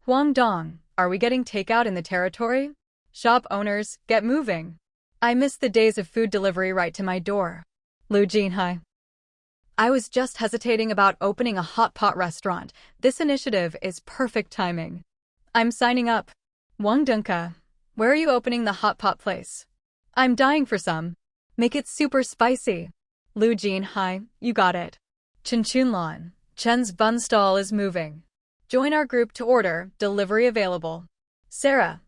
Huangdong, are we getting takeout in the territory? Shop owners, get moving. I miss the days of food delivery right to my door. Lu Jinhai. I was just hesitating about opening a hot pot restaurant. This initiative is perfect timing. I'm signing up. Wang Dunka, where are you opening the hot pot place? I'm dying for some. Make it super spicy. Lu Jinhai, you got it. Chen Chunlan, Chen's bun stall is moving. Join our group to order, delivery available. Sarah's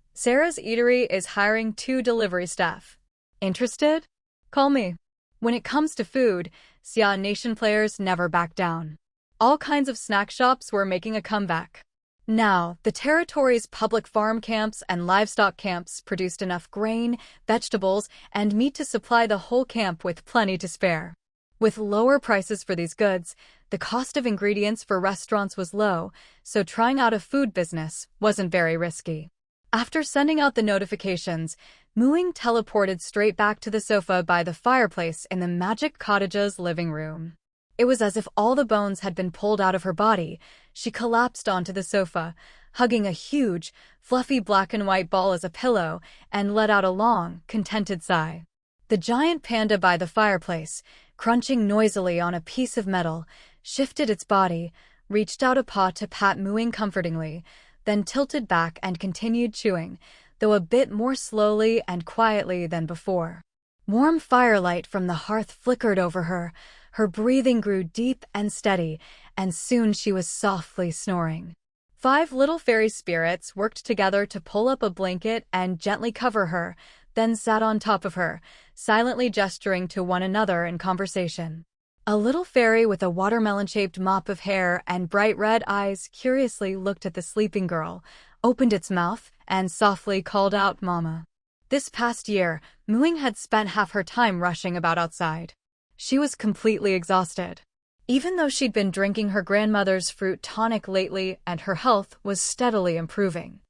eatery is hiring 2 delivery staff. Interested? Call me. When it comes to food, Xia Nation players never back down. All kinds of snack shops were making a comeback. Now, the territory's public farm camps and livestock camps produced enough grain, vegetables, and meat to supply the whole camp with plenty to spare. With lower prices for these goods, the cost of ingredients for restaurants was low, so trying out a food business wasn't very risky. After sending out the notifications, Ying teleported straight back to the sofa by the fireplace in the Magic Cottage's living room. It was as if all the bones had been pulled out of her body. She collapsed onto the sofa, hugging a huge, fluffy black and white ball as a pillow, and let out a long, contented sigh. The giant panda by the fireplace, crunching noisily on a piece of metal, shifted its body, reached out a paw to pat Ying comfortingly, then tilted back and continued chewing, though a bit more slowly and quietly than before. Warm firelight from the hearth flickered over her. Her breathing grew deep and steady, and soon she was softly snoring. 5 little fairy spirits worked together to pull up a blanket and gently cover her, then sat on top of her, silently gesturing to one another in conversation. A little fairy with a watermelon-shaped mop of hair and bright red eyes curiously looked at the sleeping girl, opened its mouth, and softly called out, "Mama." This past year, Ying had spent half her time rushing about outside. She was completely exhausted. Even though she'd been drinking her grandmother's fruit tonic lately and her health was steadily improving.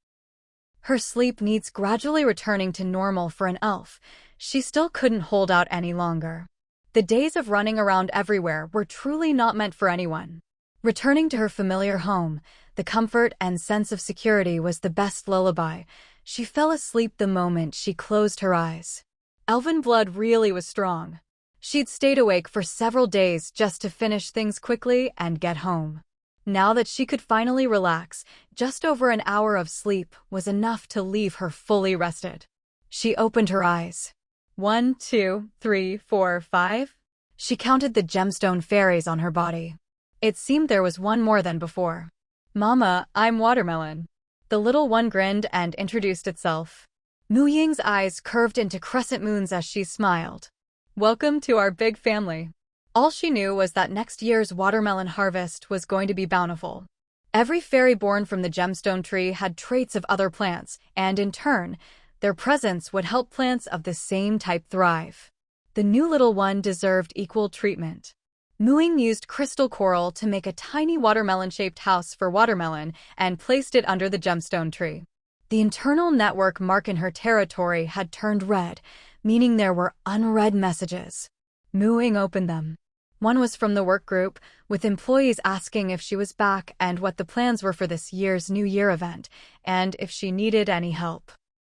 Her sleep needs gradually returning to normal for an elf, she still couldn't hold out any longer. The days of running around everywhere were truly not meant for anyone. Returning to her familiar home, the comfort and sense of security was the best lullaby. She fell asleep the moment she closed her eyes. Elven blood really was strong. She'd stayed awake for several days just to finish things quickly and get home. Now that she could finally relax, just over an hour of sleep was enough to leave her fully rested. She opened her eyes. 1, 2, 3, 4, 5. She counted the gemstone fairies on her body. It seemed there was one more than before. Mama, I'm Watermelon. The little one grinned and introduced itself. Ying's eyes curved into crescent moons as she smiled. Welcome to our big family. All she knew was that next year's watermelon harvest was going to be bountiful. Every fairy born from the gemstone tree had traits of other plants, and in turn, their presence would help plants of the same type thrive. The new little one deserved equal treatment. Ying used crystal coral to make a tiny watermelon-shaped house for Watermelon and placed it under the gemstone tree. The internal network mark in her territory had turned red, meaning there were unread messages. Ying opened them. One was from the work group, with employees asking if she was back and what the plans were for this year's New Year event, and if she needed any help.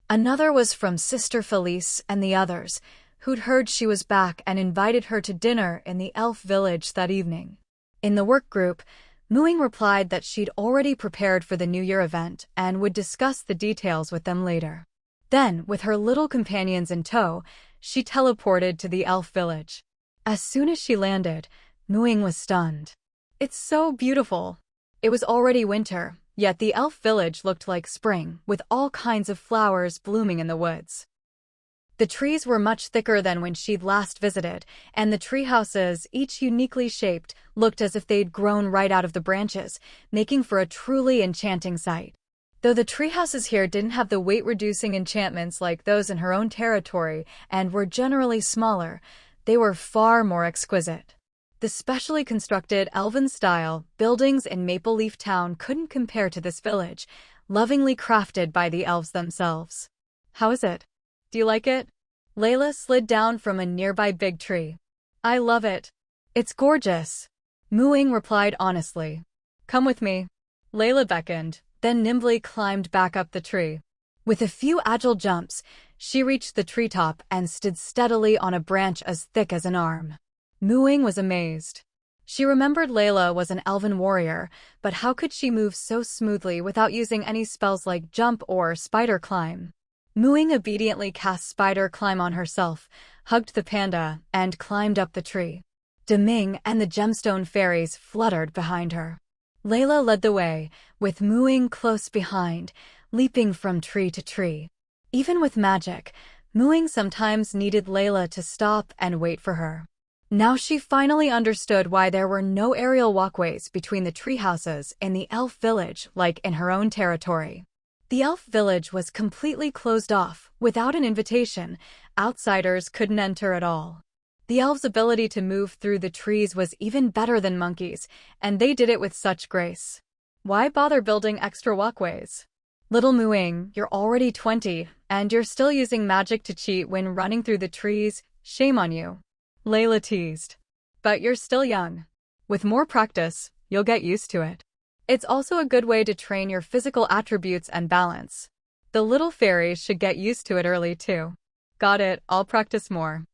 Another was from Sister Felice and the others, who'd heard she was back and invited her to dinner in the elf village that evening. In the work group, Ying replied that she'd already prepared for the New Year event and would discuss the details with them later. Then, with her little companions in tow, she teleported to the elf village. As soon as she landed, Ying was stunned. It's so beautiful. It was already winter, yet the elf village looked like spring, with all kinds of flowers blooming in the woods. The trees were much thicker than when she'd last visited, and the treehouses, each uniquely shaped, looked as if they'd grown right out of the branches, making for a truly enchanting sight. Though the treehouses here didn't have the weight-reducing enchantments like those in her own territory and were generally smaller, they were far more exquisite. The specially constructed elven-style buildings in Maple Leaf Town couldn't compare to this village, lovingly crafted by the elves themselves. How is it? Do you like it? Layla slid down from a nearby big tree. I love it. It's gorgeous. Ying replied honestly. Come with me. Layla beckoned, then nimbly climbed back up the tree. With a few agile jumps, she reached the treetop and stood steadily on a branch as thick as an arm. Ying was amazed. She remembered Layla was an elven warrior, but how could she move so smoothly without using any spells like jump or spider climb? Ying obediently cast spider climb on herself, hugged the panda, and climbed up the tree. Ming and the gemstone fairies fluttered behind her. Layla led the way, with Ying close behind, leaping from tree to tree. Even with magic, Ying sometimes needed Layla to stop and wait for her. Now she finally understood why there were no aerial walkways between the treehouses in the elf village like in her own territory. The elf village was completely closed off, without an invitation. Outsiders couldn't enter at all. The elves' ability to move through the trees was even better than monkeys, and they did it with such grace. Why bother building extra walkways? Little Ying, you're already 20, and you're still using magic to cheat when running through the trees. Shame on you. Layla teased. But you're still young. With more practice, you'll get used to it. It's also a good way to train your physical attributes and balance. The little fairies should get used to it early too. Got it, I'll practice more.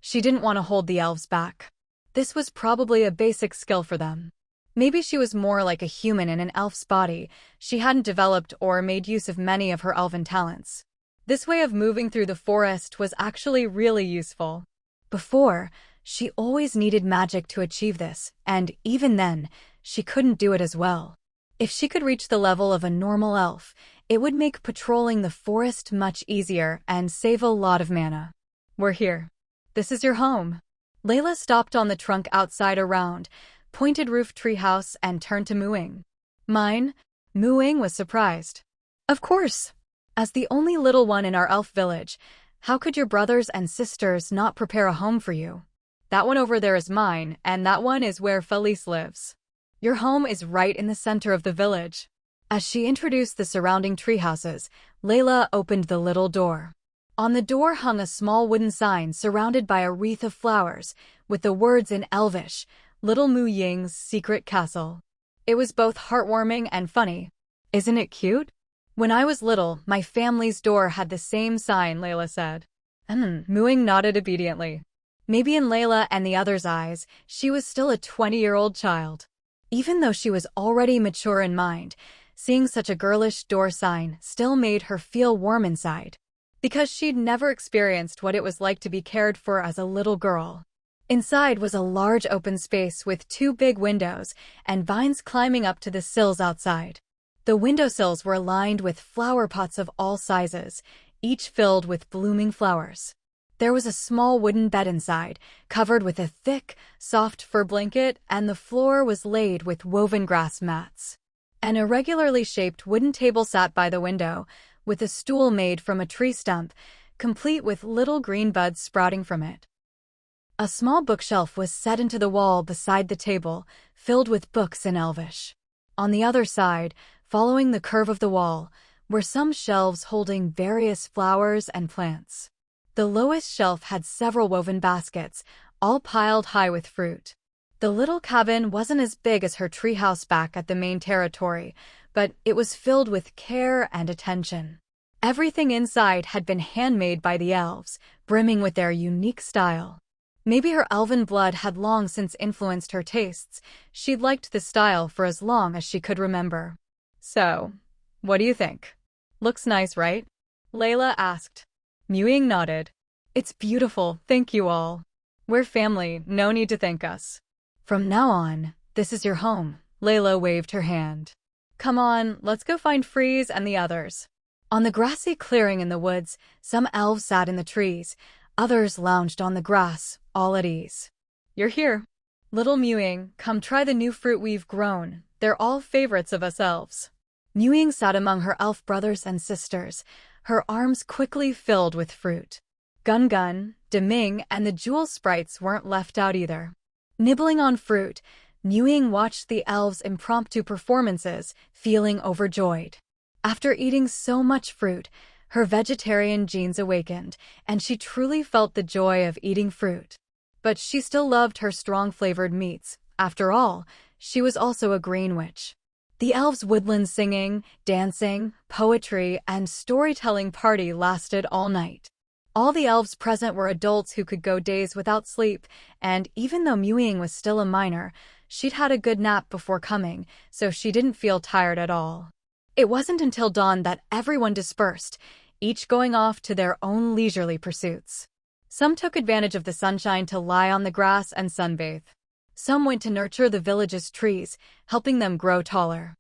She didn't want to hold the elves back. This was probably a basic skill for them. Maybe she was more like a human in an elf's body. She hadn't developed or made use of many of her elven talents. This way of moving through the forest was actually really useful. Before, she always needed magic to achieve this, and even then, she couldn't do it as well. If she could reach the level of a normal elf, it would make patrolling the forest much easier and save a lot of mana. We're here. This is your home. Layla stopped on the trunk outside a round, pointed roof treehouse and turned to Ying. Mine? Ying was surprised. Of course. As the only little one in our elf village, how could your brothers and sisters not prepare a home for you? That one over there is mine, and that one is where Felice lives. Your home is right in the center of the village. As she introduced the surrounding treehouses, Layla opened the little door. On the door hung a small wooden sign surrounded by a wreath of flowers, with the words in Elvish, "Little Mu Ying's Secret Castle." It was both heartwarming and funny. "Isn't it cute?" "When I was little, my family's door had the same sign," Layla said. Mu Ying nodded obediently. Maybe in Layla and the others' eyes, she was still a 20-year-old child. Even though she was already mature in mind, seeing such a girlish door sign still made her feel warm inside, because she'd never experienced what it was like to be cared for as a little girl. Inside was a large open space with 2 big windows and vines climbing up to the sills outside. The windowsills were lined with flower pots of all sizes, each filled with blooming flowers. There was a small wooden bed inside, covered with a thick, soft fur blanket, and the floor was laid with woven grass mats. An irregularly shaped wooden table sat by the window, with a stool made from a tree stump, complete with little green buds sprouting from it. A small bookshelf was set into the wall beside the table, filled with books in Elvish. On the other side, following the curve of the wall, were some shelves holding various flowers and plants. The lowest shelf had several woven baskets, all piled high with fruit. The little cabin wasn't as big as her treehouse back at the main territory, but it was filled with care and attention. Everything inside had been handmade by the elves, brimming with their unique style. Maybe her elven blood had long since influenced her tastes. She'd liked the style for as long as she could remember. "So, what do you think? Looks nice, right?" Layla asked. Mu Ying nodded. "It's beautiful, thank you all. We're family, no need to thank us. From now on, this is your home." Layla waved her hand. "Come on, let's go find Freeze and the others." On the grassy clearing in the woods, some elves sat in the trees. Others lounged on the grass, all at ease. "You're here. Little Mu Ying, come try the new fruit we've grown. They're all favorites of us elves." Mu Ying sat among her elf brothers and sisters, her arms quickly filled with fruit. Gun Gun, Deming, and the jewel sprites weren't left out either. Nibbling on fruit, Mu Ying watched the elves' impromptu performances, feeling overjoyed. After eating so much fruit, her vegetarian genes awakened, and she truly felt the joy of eating fruit. But she still loved her strong-flavored meats. After all, she was also a green witch. The elves' woodland singing, dancing, poetry, and storytelling party lasted all night. All the elves present were adults who could go days without sleep, and even though Mu Ying was still a minor, she'd had a good nap before coming, so she didn't feel tired at all. It wasn't until dawn that everyone dispersed, each going off to their own leisurely pursuits. Some took advantage of the sunshine to lie on the grass and sunbathe. Some went to nurture the village's trees, helping them grow taller.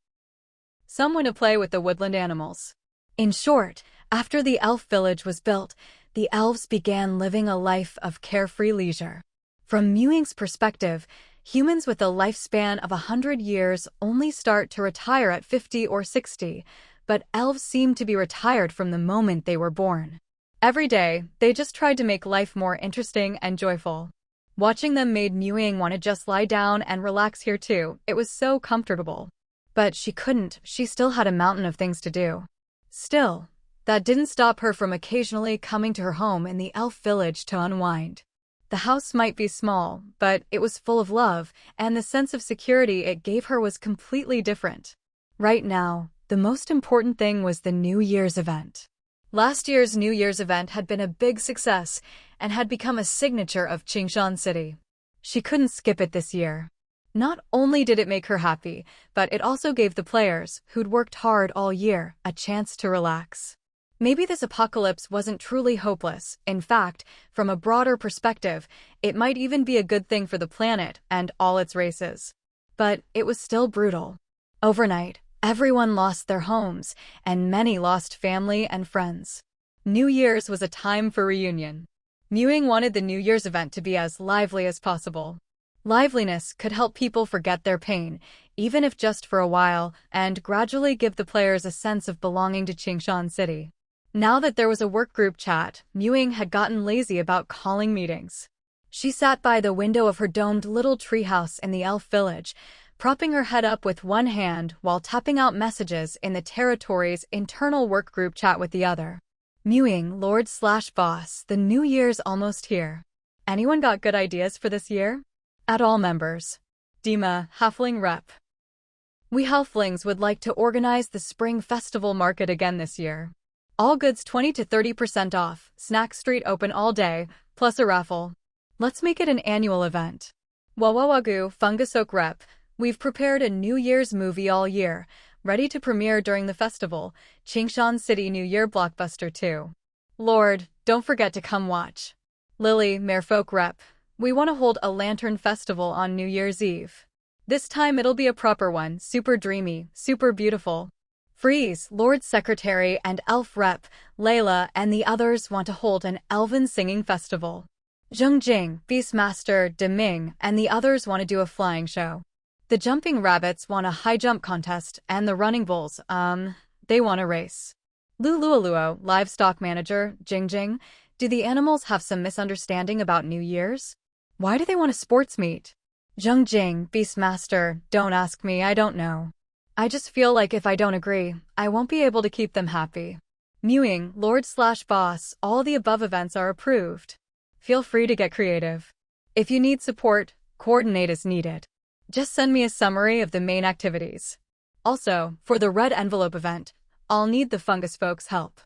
Some went to play with the woodland animals. In short, after the elf village was built, the elves began living a life of carefree leisure. From Mu Ying's perspective, humans with a lifespan of 100 years only start to retire at 50 or 60, but elves seemed to be retired from the moment they were born. Every day, they just tried to make life more interesting and joyful. Watching them made Mu Ying want to just lie down and relax here too. It was so comfortable. But she couldn't, she still had a mountain of things to do. Still, that didn't stop her from occasionally coming to her home in the elf village to unwind. The house might be small, but it was full of love, and the sense of security it gave her was completely different. Right now, the most important thing was the New Year's event. Last year's New Year's event had been a big success and had become a signature of Qingshan City. She couldn't skip it this year. Not only did it make her happy, but it also gave the players, who'd worked hard all year, a chance to relax. Maybe this apocalypse wasn't truly hopeless. In fact, from a broader perspective, it might even be a good thing for the planet and all its races. But it was still brutal. Overnight, everyone lost their homes, and many lost family and friends. New Year's was a time for reunion. Mu Ying wanted the New Year's event to be as lively as possible. Liveliness could help people forget their pain, even if just for a while, and gradually give the players a sense of belonging to Qingshan City. Now that there was a work group chat, Mu Ying had gotten lazy about calling meetings. She sat by the window of her domed little treehouse in the elf village, propping her head up with one hand while tapping out messages in the territory's internal work group chat with the other. Mewing, Lord/Boss, the new year's almost here. Anyone got good ideas for this year? At all members. Dima, Halfling Rep. We Halflings would like to organize the Spring Festival Market again this year. All goods 20 to 30% off, Snack Street open all day, plus a raffle. Let's make it an annual event. Wawawagu, Fungus Oak Rep. We've prepared a New Year's movie all year, ready to premiere during the festival, Changshan City New Year Blockbuster 2. Lord, don't forget to come watch. Lily, Merfolk Rep. We want to hold a lantern festival on New Year's Eve. This time it'll be a proper one, super dreamy, super beautiful. Freeze, Lord Secretary and Elf Rep. Layla and the others want to hold an elven singing festival. Zhongjing, Beastmaster, Deming, and the others want to do a flying show. The Jumping Rabbits want a high jump contest, and the Running Bulls, they want a race. Lulualuo, Livestock Manager, Jingjing, do the animals have some misunderstanding about New Year's? Why do they want a sports meet? Zhongjing, Beastmaster, don't ask me, I don't know. I just feel like if I don't agree, I won't be able to keep them happy. Mewing, Lord/Boss, all the above events are approved. Feel free to get creative. If you need support, coordinate as needed. Just send me a summary of the main activities. Also, for the Red Envelope event, I'll need the Fungus folks' help.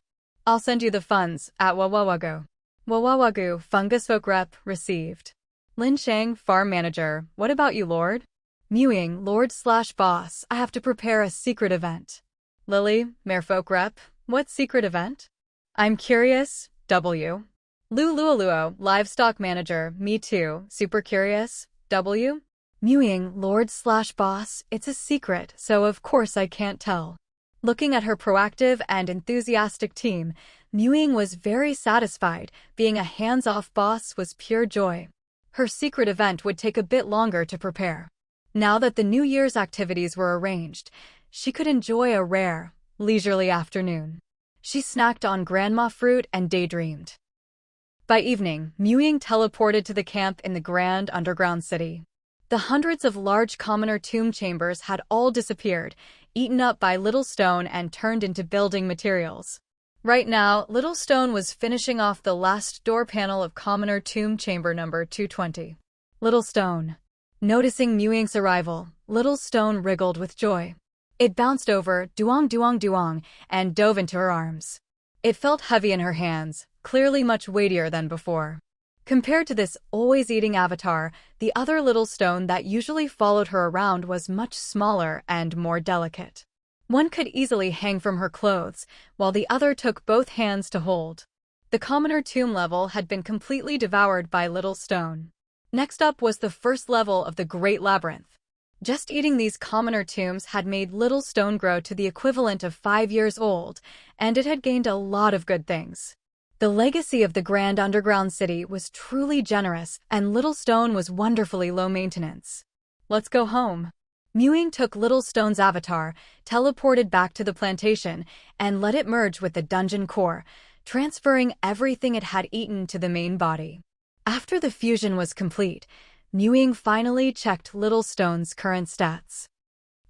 I'll send you the funds at Wawawagu. Wawawagu, Fungus Folk Rep, received. Lin Shang, Farm Manager, what about you, Lord? Mewing, Lord/Boss, I have to prepare a secret event. Lily, Merfolk Rep, what secret event? I'm curious, W. Lulualuo, Livestock Manager, me too, super curious, W. Mewing, Lord/Boss, it's a secret, so of course I can't tell. Looking at her proactive and enthusiastic team, Mewing was very satisfied. Being a hands-off boss was pure joy. Her secret event would take a bit longer to prepare. Now that the New Year's activities were arranged, she could enjoy a rare, leisurely afternoon. She snacked on grandma fruit and daydreamed. By evening, Mewing teleported to the camp in the Grand Underground City. The hundreds of large commoner tomb chambers had all disappeared, eaten up by Little Stone and turned into building materials. Right now, Little Stone was finishing off the last door panel of commoner tomb chamber number 220. Little Stone. Noticing Mewing's arrival, Little Stone wriggled with joy. It bounced over, duong duong duong, and dove into her arms. It felt heavy in her hands, clearly much weightier than before. Compared to this always-eating avatar, the other Little Stone that usually followed her around was much smaller and more delicate. One could easily hang from her clothes, while the other took both hands to hold. The commoner tomb level had been completely devoured by Little Stone. Next up was the first level of the Great Labyrinth. Just eating these commoner tombs had made Little Stone grow to the equivalent of 5 years old, and it had gained a lot of good things. The legacy of the Grand Underground City was truly generous, and Little Stone was wonderfully low maintenance. Let's go home. Mewing took Little Stone's avatar, teleported back to the plantation, and let it merge with the dungeon core, transferring everything it had eaten to the main body. After the fusion was complete, Mewing finally checked Little Stone's current stats.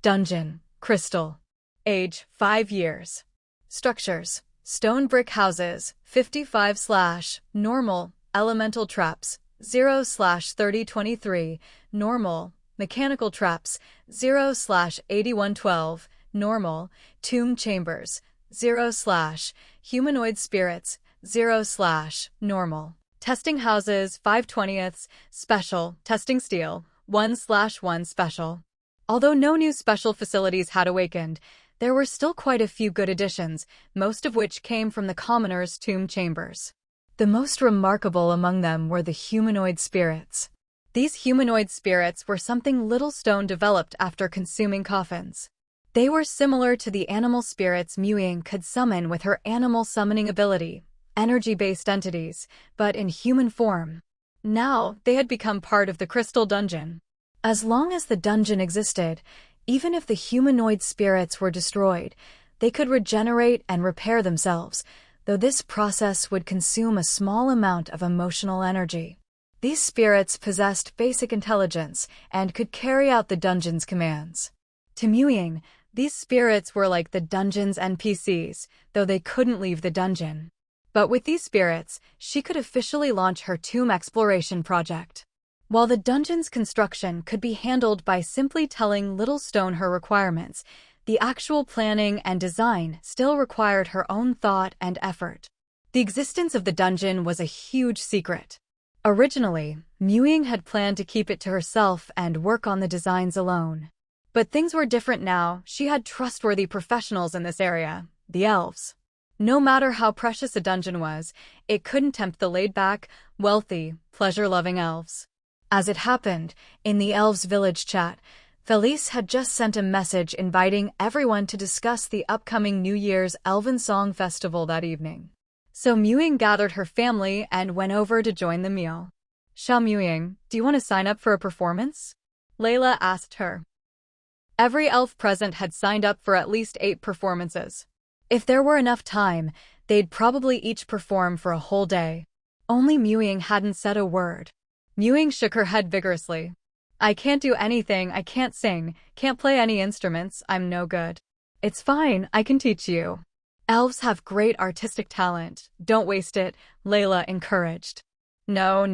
Dungeon, Crystal. Age, 5 years. Structures, stone brick houses, 55/normal, elemental traps, 0/3023, normal, mechanical traps, 0/8112, normal, tomb chambers, 0/humanoid spirits, 0/normal. Testing houses, 5/20, special, testing steel, 1/1 special. Although no new special facilities had awakened, there were still quite a few good additions, most of which came from the commoners' tomb chambers. The most remarkable among them were the humanoid spirits. These humanoid spirits were something Little Stone developed after consuming coffins. They were similar to the animal spirits Mewing could summon with her animal summoning ability, energy-based entities, but in human form. Now, they had become part of the Crystal Dungeon. As long as the dungeon existed, even if the humanoid spirits were destroyed, they could regenerate and repair themselves, though this process would consume a small amount of emotional energy. These spirits possessed basic intelligence and could carry out the dungeon's commands. To Mewing, these spirits were like the dungeon's NPCs, though they couldn't leave the dungeon. But with these spirits, she could officially launch her tomb exploration project. While the dungeon's construction could be handled by simply telling Little Stone her requirements, the actual planning and design still required her own thought and effort. The existence of the dungeon was a huge secret. Originally, Ying had planned to keep it to herself and work on the designs alone. But things were different now. She had trustworthy professionals in this area, the elves. No matter how precious a dungeon was, it couldn't tempt the laid-back, wealthy, pleasure-loving elves. As it happened, in the elves' village chat, Felice had just sent a message inviting everyone to discuss the upcoming New Year's Elven Song Festival that evening. So Ying gathered her family and went over to join the meal. Ying, do you want to sign up for a performance? Layla asked her. Every elf present had signed up for at least 8 performances. If there were enough time, they'd probably each perform for a whole day. Only Ying hadn't said a word. Ying shook her head vigorously. I can't do anything, I can't sing, can't play any instruments, I'm no good. It's fine, I can teach you. Elves have great artistic talent, don't waste it, Layla encouraged. No.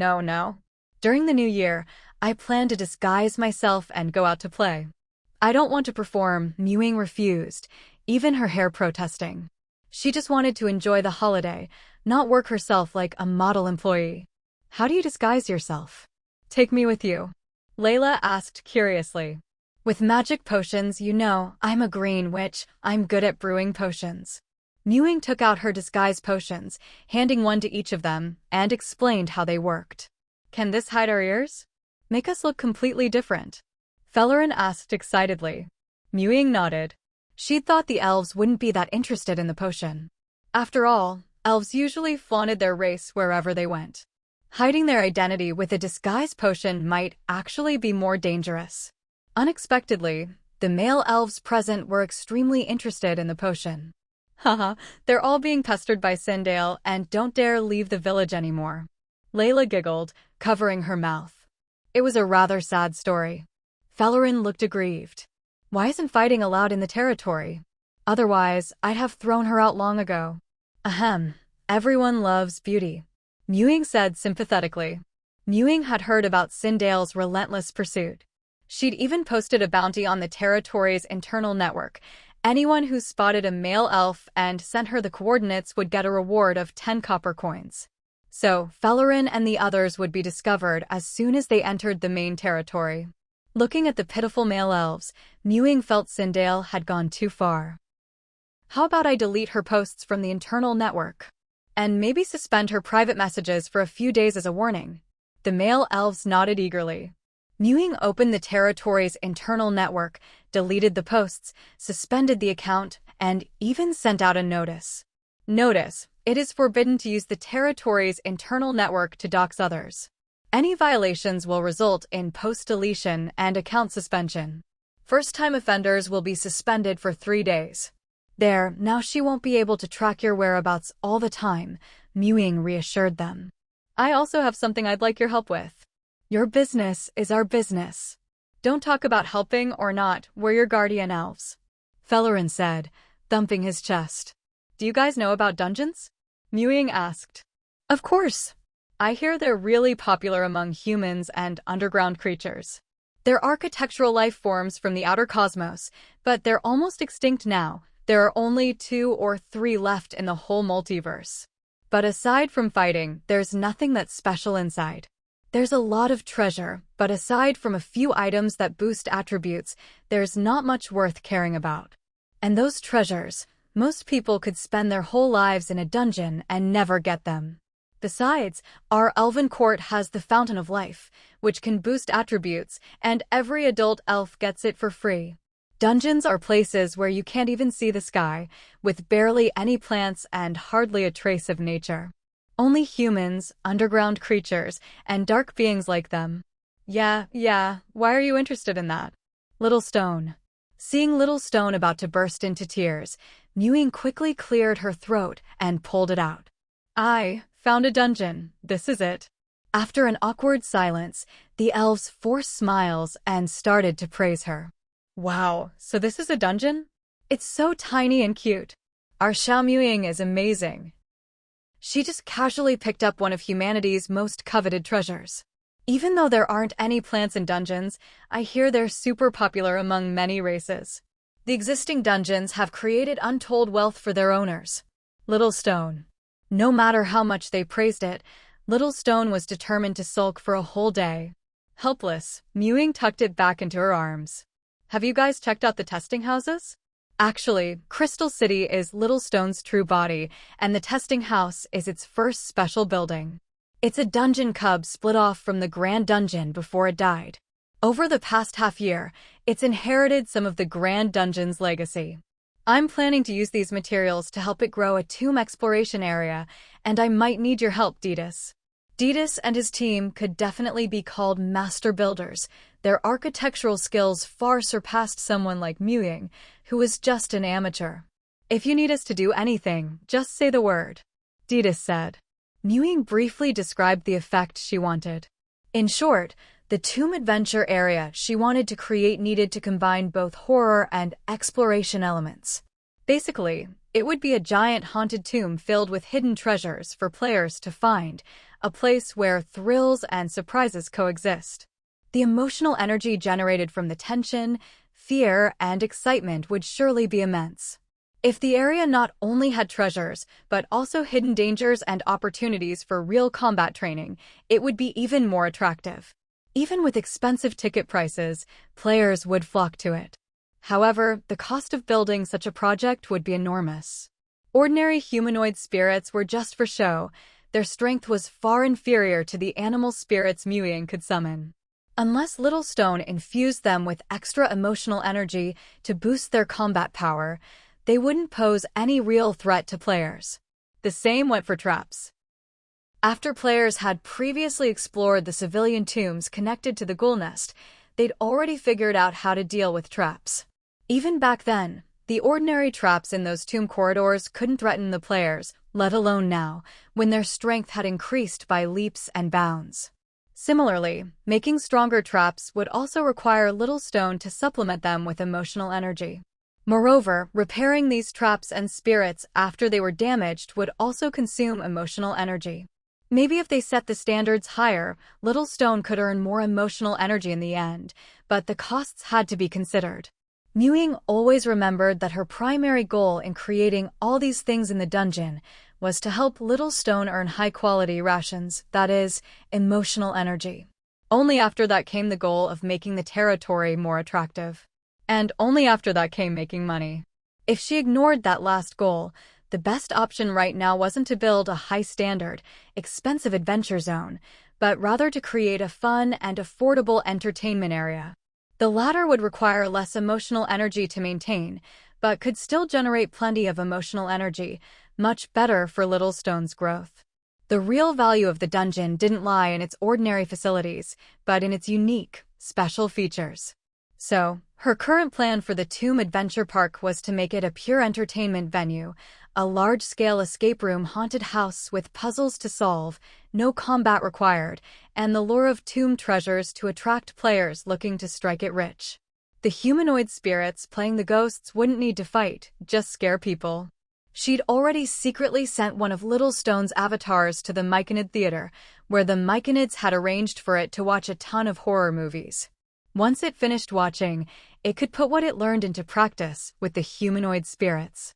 During the new year, I plan to disguise myself and go out to play. I don't want to perform, Ying refused, even her hair protesting. She just wanted to enjoy the holiday, not work herself like a model employee. How do you disguise yourself? Take me with you. Layla asked curiously. With magic potions, you know, I'm a green witch, I'm good at brewing potions. Ying took out her disguise potions, handing one to each of them, and explained how they worked. Can this hide our ears? Make us look completely different? Fellerin asked excitedly. Ying nodded. She'd thought the elves wouldn't be that interested in the potion. After all, elves usually flaunted their race wherever they went. Hiding their identity with a disguise potion might actually be more dangerous. Unexpectedly, the male elves present were extremely interested in the potion. Haha, they're all being pestered by Sindale and don't dare leave the village anymore. Layla giggled, covering her mouth. It was a rather sad story. Fellerin looked aggrieved. Why isn't fighting allowed in the territory? Otherwise, I'd have thrown her out long ago. Ahem, everyone loves beauty. Ying said sympathetically. Ying had heard about Sindale's relentless pursuit. She'd even posted a bounty on the territory's internal network. Anyone who spotted a male elf and sent her the coordinates would get a reward of 10 copper coins. So, Fellerin and the others would be discovered as soon as they entered the main territory. Looking at the pitiful male elves, Ying felt Sindale had gone too far. How about I delete her posts from the internal network? And maybe suspend her private messages for a few days as a warning. The male elves nodded eagerly. Ying opened the territory's internal network, deleted the posts, suspended the account, and even sent out a notice. Notice: it is forbidden to use the territory's internal network to dox others. Any violations will result in post-deletion and account suspension. First-time offenders will be suspended for 3 days. There, now she won't be able to track your whereabouts all the time, Ying reassured them. I also have something I'd like your help with. Your business is our business. Don't talk about helping or not, we're your guardian elves. Fellerin said, thumping his chest. Do you guys know about dungeons? Ying asked. Of course. I hear they're really popular among humans and underground creatures. They're architectural life forms from the outer cosmos, but they're almost extinct now. There are only 2 or 3 left in the whole multiverse. But aside from fighting, there's nothing that's special inside. There's a lot of treasure, but aside from a few items that boost attributes, there's not much worth caring about. And those treasures, most people could spend their whole lives in a dungeon and never get them. Besides, our elven court has the Fountain of Life, which can boost attributes, and every adult elf gets it for free. Dungeons are places where you can't even see the sky, with barely any plants and hardly a trace of nature. Only humans, underground creatures, and dark beings like them. Yeah, why are you interested in that? Little Stone. Seeing Little Stone about to burst into tears, Ying quickly cleared her throat and pulled it out. I found a dungeon, this is it. After an awkward silence, the elves forced smiles and started to praise her. Wow, so this is a dungeon? It's so tiny and cute. Our Ying is amazing. She just casually picked up one of humanity's most coveted treasures. Even though there aren't any plants in dungeons, I hear they're super popular among many races. The existing dungeons have created untold wealth for their owners. Little Stone. No matter how much they praised it, Little Stone was determined to sulk for a whole day. Helpless, Ying tucked it back into her arms. Have you guys checked out the testing houses? Actually, Crystal City is Little Stone's true body, and the testing house is its first special building. It's a dungeon cub split off from the Grand Dungeon before it died. Over the past half-year, it's inherited some of the Grand Dungeon's legacy. I'm planning to use these materials to help it grow a tomb exploration area, and I might need your help, Didas. Didas and his team could definitely be called master builders. Their architectural skills far surpassed someone like Ying, who was just an amateur. If you need us to do anything, just say the word, Didas said. Ying briefly described the effect she wanted. In short, the tomb adventure area she wanted to create needed to combine both horror and exploration elements. Basically, it would be a giant haunted tomb filled with hidden treasures for players to find, a place where thrills and surprises coexist. The emotional energy generated from the tension, fear, and excitement would surely be immense. If the area not only had treasures, but also hidden dangers and opportunities for real combat training, it would be even more attractive. Even with expensive ticket prices, players would flock to it. However, the cost of building such a project would be enormous. Ordinary humanoid spirits were just for show. Their strength was far inferior to the animal spirits Ying could summon. Unless Little Stone infused them with extra emotional energy to boost their combat power, they wouldn't pose any real threat to players. The same went for traps. After players had previously explored the civilian tombs connected to the ghoul nest, they'd already figured out how to deal with traps. Even back then, the ordinary traps in those tomb corridors couldn't threaten the players, let alone now, when their strength had increased by leaps and bounds. Similarly, making stronger traps would also require Little Stone to supplement them with emotional energy. Moreover, repairing these traps and spirits after they were damaged would also consume emotional energy. Maybe if they set the standards higher, Little Stone could earn more emotional energy in the end, but the costs had to be considered. Ying always remembered that her primary goal in creating all these things in the dungeon was to help Little Stone earn high-quality rations, that is, emotional energy. Only after that came the goal of making the territory more attractive. And only after that came making money. If she ignored that last goal, the best option right now wasn't to build a high-standard, expensive adventure zone, but rather to create a fun and affordable entertainment area. The latter would require less emotional energy to maintain, but could still generate plenty of emotional energy, much better for Little Stone's growth. The real value of the dungeon didn't lie in its ordinary facilities, but in its unique, special features. So, her current plan for the Tomb Adventure Park was to make it a pure entertainment venue, a large-scale escape room haunted house with puzzles to solve, no combat required, and the lure of tomb treasures to attract players looking to strike it rich. The humanoid spirits playing the ghosts wouldn't need to fight, just scare people. She'd already secretly sent one of Little Stone's avatars to the Myconid Theater, where the Myconids had arranged for it to watch a ton of horror movies. Once it finished watching, it could put what it learned into practice with the humanoid spirits.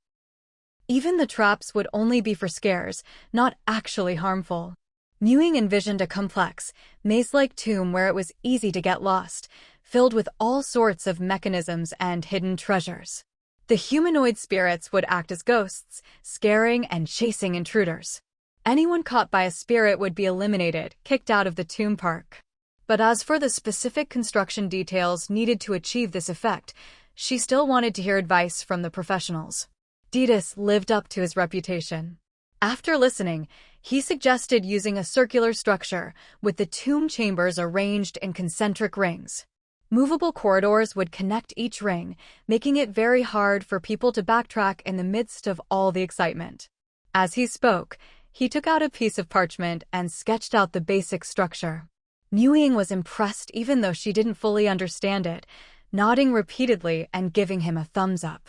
Even the traps would only be for scares, not actually harmful. Ying envisioned a complex, maze-like tomb where it was easy to get lost, filled with all sorts of mechanisms and hidden treasures. The humanoid spirits would act as ghosts, scaring and chasing intruders. Anyone caught by a spirit would be eliminated, kicked out of the tomb park. But as for the specific construction details needed to achieve this effect, she still wanted to hear advice from the professionals. Didas lived up to his reputation. After listening, he suggested using a circular structure, with the tomb chambers arranged in concentric rings. Movable corridors would connect each ring, making it very hard for people to backtrack in the midst of all the excitement. As he spoke, he took out a piece of parchment and sketched out the basic structure. Ying was impressed even though she didn't fully understand it, nodding repeatedly and giving him a thumbs up.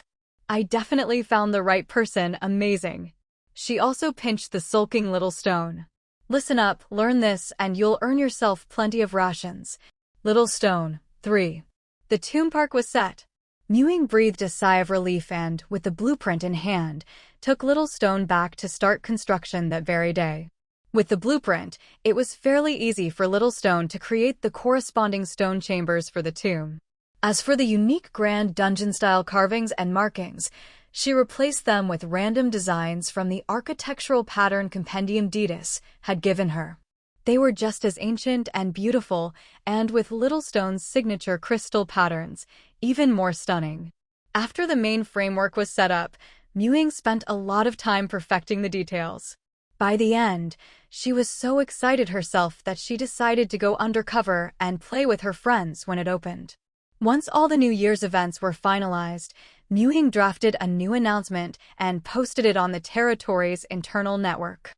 I definitely found the right person amazing. She also pinched the sulking little stone. Listen up, learn this, and you'll earn yourself plenty of rations. Little Stone, 3. The tomb park was set. Ying breathed a sigh of relief and, with the blueprint in hand, took Little Stone back to start construction that very day. With the blueprint, it was fairly easy for Little Stone to create the corresponding stone chambers for the tomb. As for the unique grand dungeon-style carvings and markings, she replaced them with random designs from the architectural pattern Compendium Ditas had given her. They were just as ancient and beautiful, and with Little Stone's signature crystal patterns, even more stunning. After the main framework was set up, Ying spent a lot of time perfecting the details. By the end, she was so excited herself that she decided to go undercover and play with her friends when it opened. Once all the New Year's events were finalized, Ying drafted a new announcement and posted it on the territory's internal network.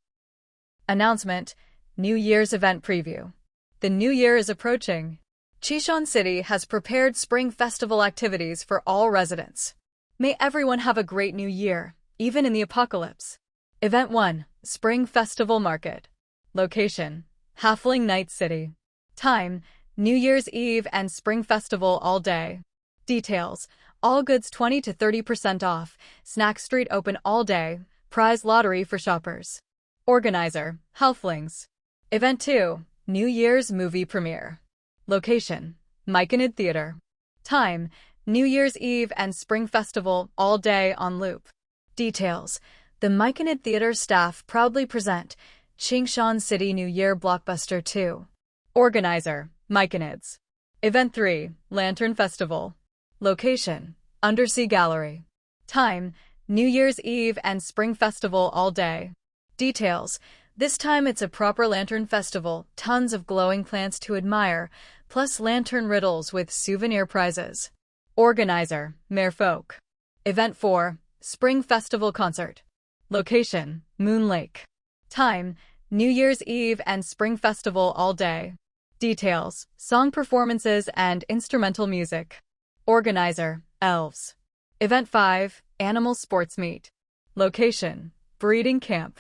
Announcement: New Year's event preview. The new year is approaching. Chishan City has prepared spring festival activities for all residents. May everyone have a great new year, even in the apocalypse. Event 1, Spring Festival Market. Location: Halfling Night City. Time: New Year's Eve and Spring Festival all day. Details: all goods 20 to 30% off, Snack Street open all day, prize lottery for shoppers. Organizer: Halflings. Event 2, New Year's Movie Premiere. Location: Myconid Theater. Time: New Year's Eve and Spring Festival all day on loop. Details: the Myconid Theater staff proudly present Qingshan City New Year Blockbuster 2. Organizer: Myconids. Event 3, Lantern Festival. Location: Undersea Gallery. Time: New Year's Eve and Spring Festival all day. Details: this time it's a proper lantern festival, tons of glowing plants to admire, plus lantern riddles with souvenir prizes. Organizer: Merfolk. Event 4, Spring Festival Concert. Location: Moon Lake. Time: New Year's Eve and Spring Festival all day. Details: song performances and instrumental music. Organizer: Elves. Event 5, Animal Sports Meet. Location: Breeding Camp.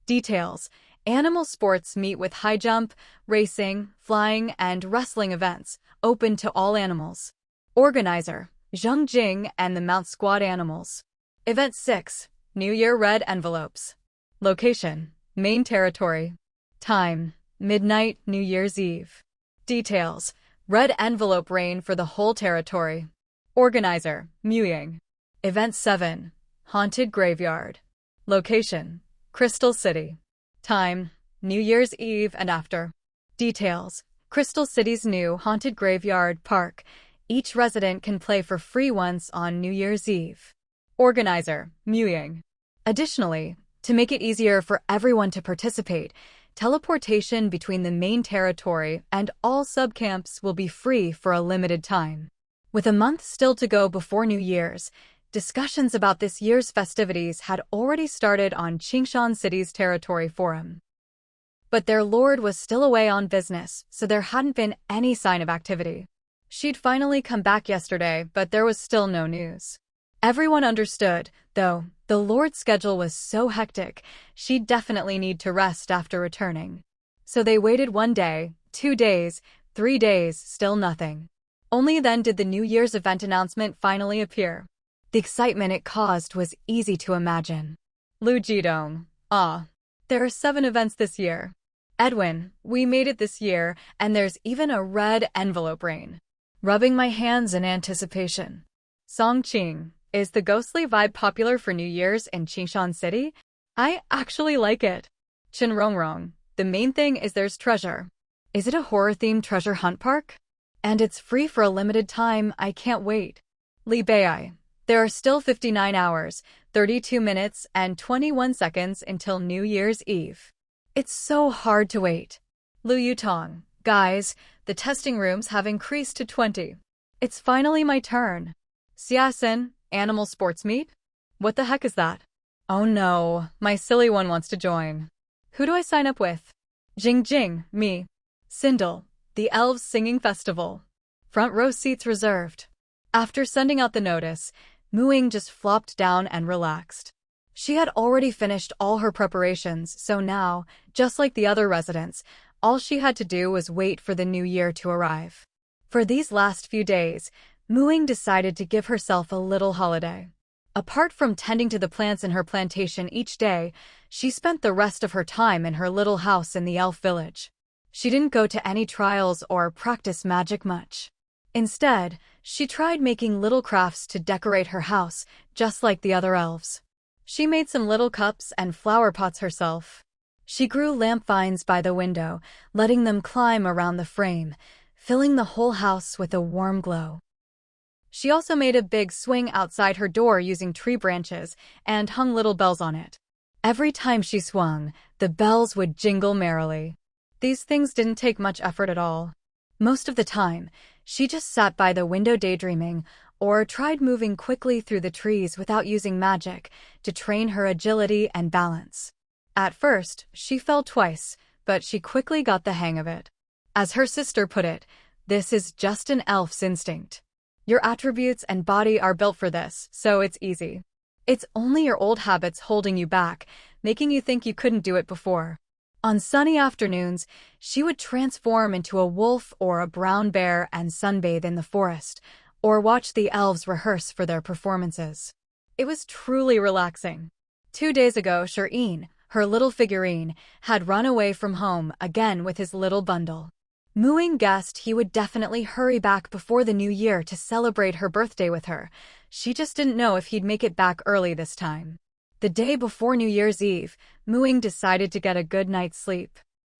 Details: animal sports meet with high jump, racing, flying, and wrestling events, open to all animals. Organizer: Zheng Jing and the Mount Squad Animals. Event 6, New Year Red Envelopes. Location: Main Territory. Time: midnight, New Year's Eve. Details: red envelope rain for the whole territory. Organizer: Ying. Event 7, Haunted Graveyard. Location: Crystal City. Time: New Year's Eve and after. Details: Crystal City's new Haunted Graveyard Park. Each resident can play for free once on New Year's Eve. Organizer: Ying. Additionally, to make it easier for everyone to participate, teleportation between the main territory and all subcamps will be free for a limited time. With a month still to go before New Year's, discussions about this year's festivities had already started on Qingshan City's territory forum. But their lord was still away on business, so there hadn't been any sign of activity. She'd finally come back yesterday, but there was still no news. Everyone understood, though, the lord's schedule was so hectic, she'd definitely need to rest after returning. So they waited 1 day, 2 days, 3 days, still nothing. Only then did the New Year's event announcement finally appear. The excitement it caused was easy to imagine. Lu Jidong: there are 7 events this year. Edwin: we made it this year, and there's even a red envelope rain. Rubbing my hands in anticipation. Song Qing: is the ghostly vibe popular for New Year's in Qingshan City? I actually like it. Chen Rongrong: the main thing is there's treasure. Is it a horror-themed treasure hunt park? And it's free for a limited time, I can't wait. Li Bei: there are still 59 hours, 32 minutes, and 21 seconds until New Year's Eve. It's so hard to wait. Lu Yutong: guys, the testing rooms have increased to 20. It's finally my turn. Xiaosin: animal sports meet? What the heck is that? Oh no, my silly one wants to join. Who do I sign up with? Jing, me. Sindel: the Elves Singing Festival. Front row seats reserved. After sending out the notice, Ying just flopped down and relaxed. She had already finished all her preparations, so now, just like the other residents, all she had to do was wait for the new year to arrive. For these last few days, Ying decided to give herself a little holiday. Apart from tending to the plants in her plantation each day, she spent the rest of her time in her little house in the elf village. She didn't go to any trials or practice magic much. Instead, she tried making little crafts to decorate her house, just like the other elves. She made some little cups and flower pots herself. She grew lamp vines by the window, letting them climb around the frame, filling the whole house with a warm glow. She also made a big swing outside her door using tree branches and hung little bells on it. Every time she swung, the bells would jingle merrily. These things didn't take much effort at all. Most of the time, she just sat by the window daydreaming or tried moving quickly through the trees without using magic to train her agility and balance. At first, she fell twice, but she quickly got the hang of it. As her sister put it, this is just an elf's instinct. Your attributes and body are built for this, so it's easy. It's only your old habits holding you back, making you think you couldn't do it before. On sunny afternoons, she would transform into a wolf or a brown bear and sunbathe in the forest, or watch the elves rehearse for their performances. It was truly relaxing. 2 days ago, Shireen, her little figurine, had run away from home again with his little bundle. Ying guessed he would definitely hurry back before the new year to celebrate her birthday with her. She just didn't know if he'd make it back early this time. The day before New Year's Eve, Ying decided to get a good night's sleep.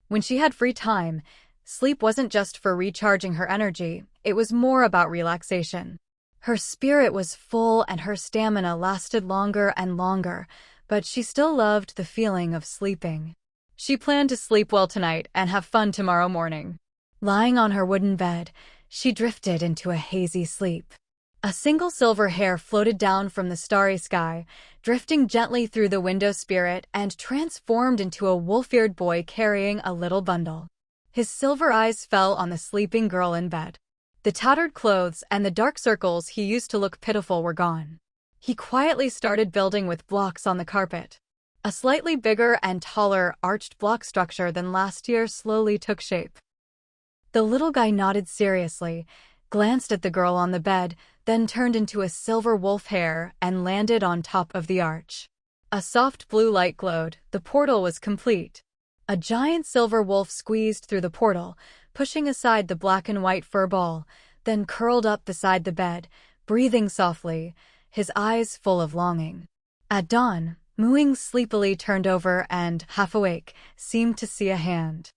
When she had free time, sleep wasn't just for recharging her energy, it was more about relaxation. Her spirit was full and her stamina lasted longer and longer, but she still loved the feeling of sleeping. She planned to sleep well tonight and have fun tomorrow morning. Lying on her wooden bed, she drifted into a hazy sleep. A single silver hair floated down from the starry sky, drifting gently through the window spirit and transformed into a wolf-eared boy carrying a little bundle. His silver eyes fell on the sleeping girl in bed. The tattered clothes and the dark circles he used to look pitiful were gone. He quietly started building with blocks on the carpet. A slightly bigger and taller arched block structure than last year slowly took shape. The little guy nodded seriously, glanced at the girl on the bed, then turned into a silver wolf hair and landed on top of the arch. A soft blue light glowed. The portal was complete. A giant silver wolf squeezed through the portal, pushing aside the black and white fur ball, then curled up beside the bed, breathing softly, his eyes full of longing. At dawn, Ying sleepily turned over and, half awake, seemed to see a hand.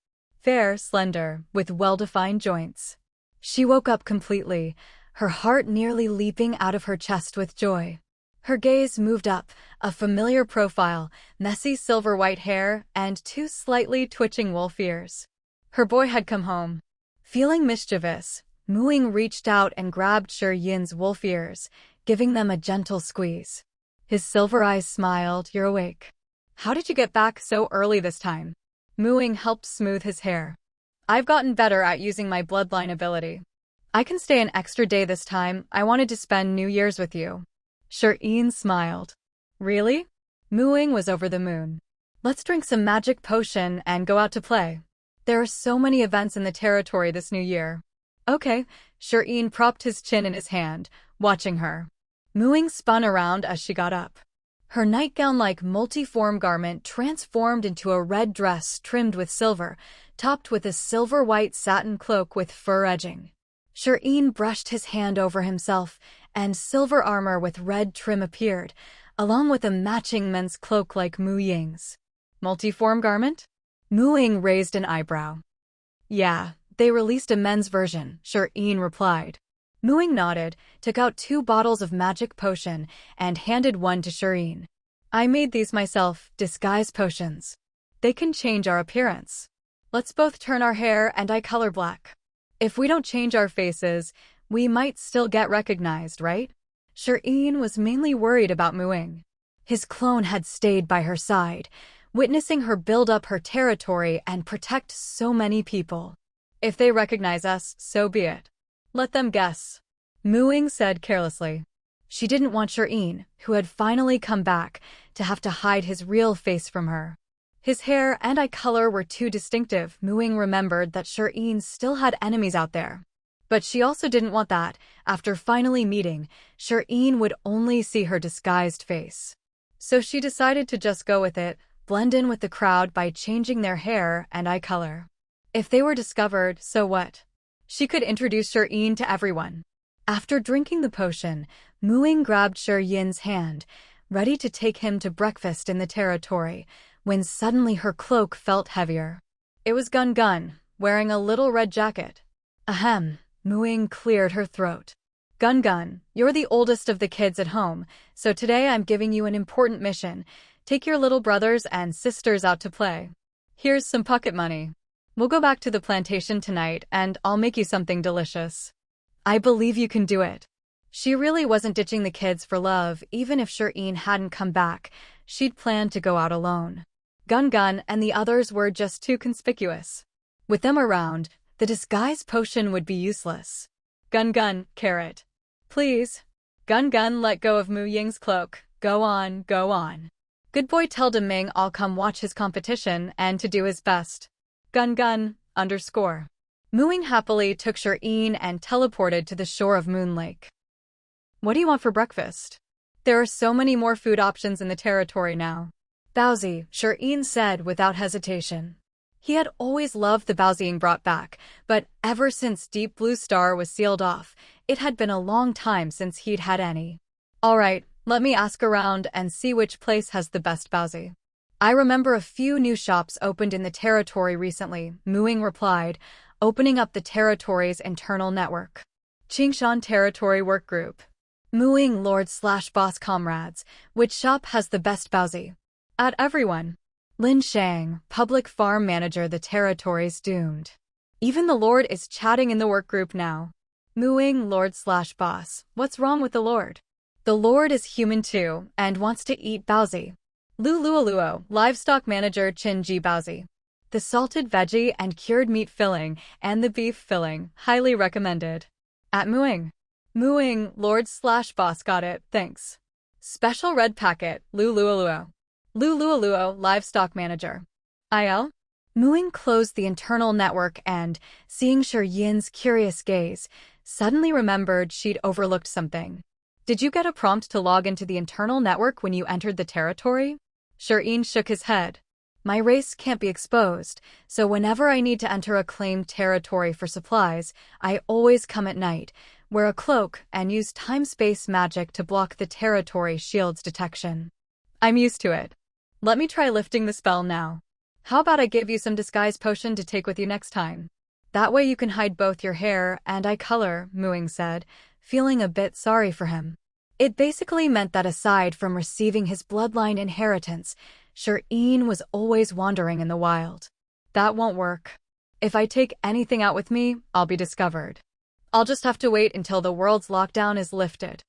Fair, slender, with well-defined joints. She woke up completely, her heart nearly leaping out of her chest with joy. Her gaze moved up, a familiar profile, messy silver-white hair, and 2 slightly twitching wolf ears. Her boy had come home. Feeling mischievous, Ying reached out and grabbed Yin's wolf ears, giving them a gentle squeeze. His silver eyes smiled. "You're awake. How did you get back so early this time?" Ying helped smooth his hair. "I've gotten better at using my bloodline ability. I can stay an extra day this time. I wanted to spend New Year's with you." Shireen smiled. "Really?" Ying was over the moon. "Let's drink some magic potion and go out to play. There are so many events in the territory this new year." "Okay." Shireen propped his chin in his hand, watching her. Ying spun around as she got up. Her nightgown-like multiform garment transformed into a red dress trimmed with silver, topped with a silver-white satin cloak with fur edging. Shireen brushed his hand over himself, and silver armor with red trim appeared, along with a matching men's cloak like Ying's. "Multiform garment?" Ying raised an eyebrow. "Yeah, they released a men's version," Shireen replied. Ying nodded, took out 2 bottles of magic potion, and handed one to Shireen. "I made these myself, disguise potions. They can change our appearance. Let's both turn our hair and eye color black. If we don't change our faces, we might still get recognized, right?" Shireen was mainly worried about Ying. His clone had stayed by her side, witnessing her build up her territory and protect so many people. "If they recognize us, so be it. Let them guess," Ying said carelessly. She didn't want Shireen, who had finally come back, to have to hide his real face from her. His hair and eye color were too distinctive. Ying remembered that Shireen still had enemies out there. But she also didn't want that. After finally meeting, Shireen would only see her disguised face. So she decided to just go with it, blend in with the crowd by changing their hair and eye color. If they were discovered, so what? She could introduce Shireen to everyone. After drinking the potion, Ying grabbed Shireen's hand, ready to take him to breakfast in the territory, when suddenly her cloak felt heavier. It was Gun, wearing a little red jacket. Ahem, Ying cleared her throat. Gun, you're the oldest of the kids at home, so today I'm giving you an important mission. Take your little brothers and sisters out to play. Here's some pocket money. We'll go back to the plantation tonight, and I'll make you something delicious. I believe you can do it. She really wasn't ditching the kids for love. Even if Shireen hadn't come back, she'd planned to go out alone. Gun and the others were just too conspicuous. With them around, the disguise potion would be useless. Gun, carrot. Please. Gun, let go of Ying's cloak. Go on. Good boy, tell Ming I'll come watch his competition and to do his best. Gun, underscore. Ying happily took Shireen and teleported to the shore of Moon Lake. What do you want for breakfast? There are so many more food options in the territory now. Baozi, Shireen said without hesitation. He had always loved the baozi Ying brought back, but ever since Deep Blue Star was sealed off, it had been a long time since he'd had any. All right, let me ask around and see which place has the best baozi. I remember a few new shops opened in the territory recently, Ying replied, opening up the territory's internal network. Qingshan Territory Work Group. Ying Lord/Boss Comrades, which shop has the best baozi? At everyone. Lin Shang, public farm manager. The territory's doomed. Even the Lord is chatting in the work group now. Ying Lord/Boss, what's wrong with the Lord? The Lord is human too, and wants to eat baozi. Luo, livestock manager. Qin Ji baozi. The salted veggie and cured meat filling, and the beef filling, highly recommended. At Ying Lord/Boss, got it, thanks. Special red packet. Luo, livestock manager. IL? Ying closed the internal network and, seeing Shireen's curious gaze, suddenly remembered she'd overlooked something. Did you get a prompt to log into the internal network when you entered the territory? Shireen shook his head. My race can't be exposed, so whenever I need to enter a claimed territory for supplies, I always come at night, wear a cloak, and use time-space magic to block the territory shield's detection. I'm used to it. Let me try lifting the spell now. How about I give you some disguise potion to take with you next time? That way you can hide both your hair and eye color, Ying said, feeling a bit sorry for him. It basically meant that aside from receiving his bloodline inheritance, Shireen was always wandering in the wild. That won't work. If I take anything out with me, I'll be discovered. I'll just have to wait until the world's lockdown is lifted.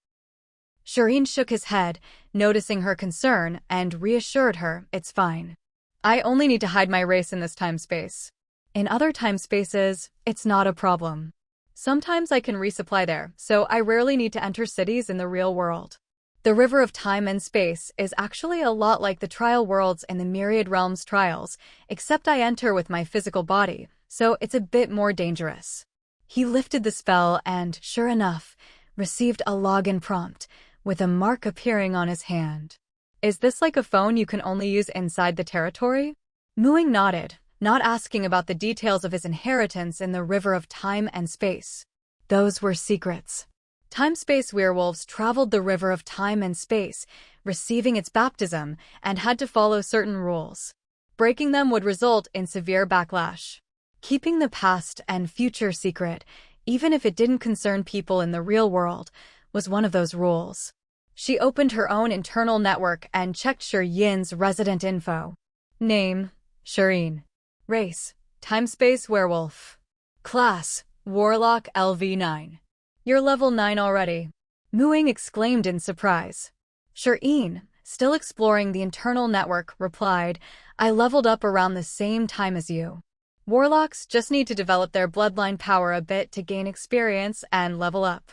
Shireen shook his head, noticing her concern, and reassured her, it's fine. I only need to hide my race in this time-space. In other time-spaces, it's not a problem. Sometimes I can resupply there, so I rarely need to enter cities in the real world. The river of time and space is actually a lot like the trial worlds in the Myriad Realms trials, except I enter with my physical body, so it's a bit more dangerous. He lifted the spell and, sure enough, received a login prompt, with a mark appearing on his hand. Is this like a phone you can only use inside the territory? Ying nodded, not asking about the details of his inheritance in the river of time and space. Those were secrets. Time-space werewolves traveled the river of time and space, receiving its baptism, and had to follow certain rules. Breaking them would result in severe backlash. Keeping the past and future secret, even if it didn't concern people in the real world, was one of those rules. She opened her own internal network and checked Shireen's resident info. Name, Shireen. Race, time-space werewolf. Class, Warlock LV9. You're level 9 already. Ying exclaimed in surprise. Shireen, still exploring the internal network, replied, I leveled up around the same time as you. Warlocks just need to develop their bloodline power a bit to gain experience and level up.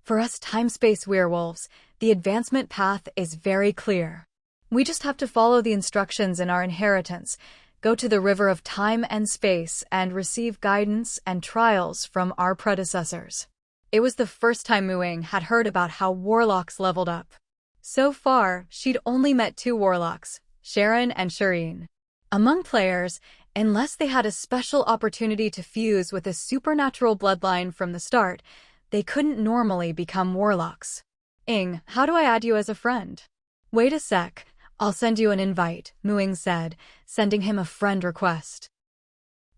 For us time-space werewolves, the advancement path is very clear. We just have to follow the instructions in our inheritance, go to the river of time and space, and receive guidance and trials from our predecessors. It was the first time Ying had heard about how warlocks leveled up. So far, she'd only met 2 warlocks, Sharon and Shireen. Among players, unless they had a special opportunity to fuse with a supernatural bloodline from the start, they couldn't normally become warlocks. Ying, how do I add you as a friend? Wait a sec, I'll send you an invite, Ying said, sending him a friend request.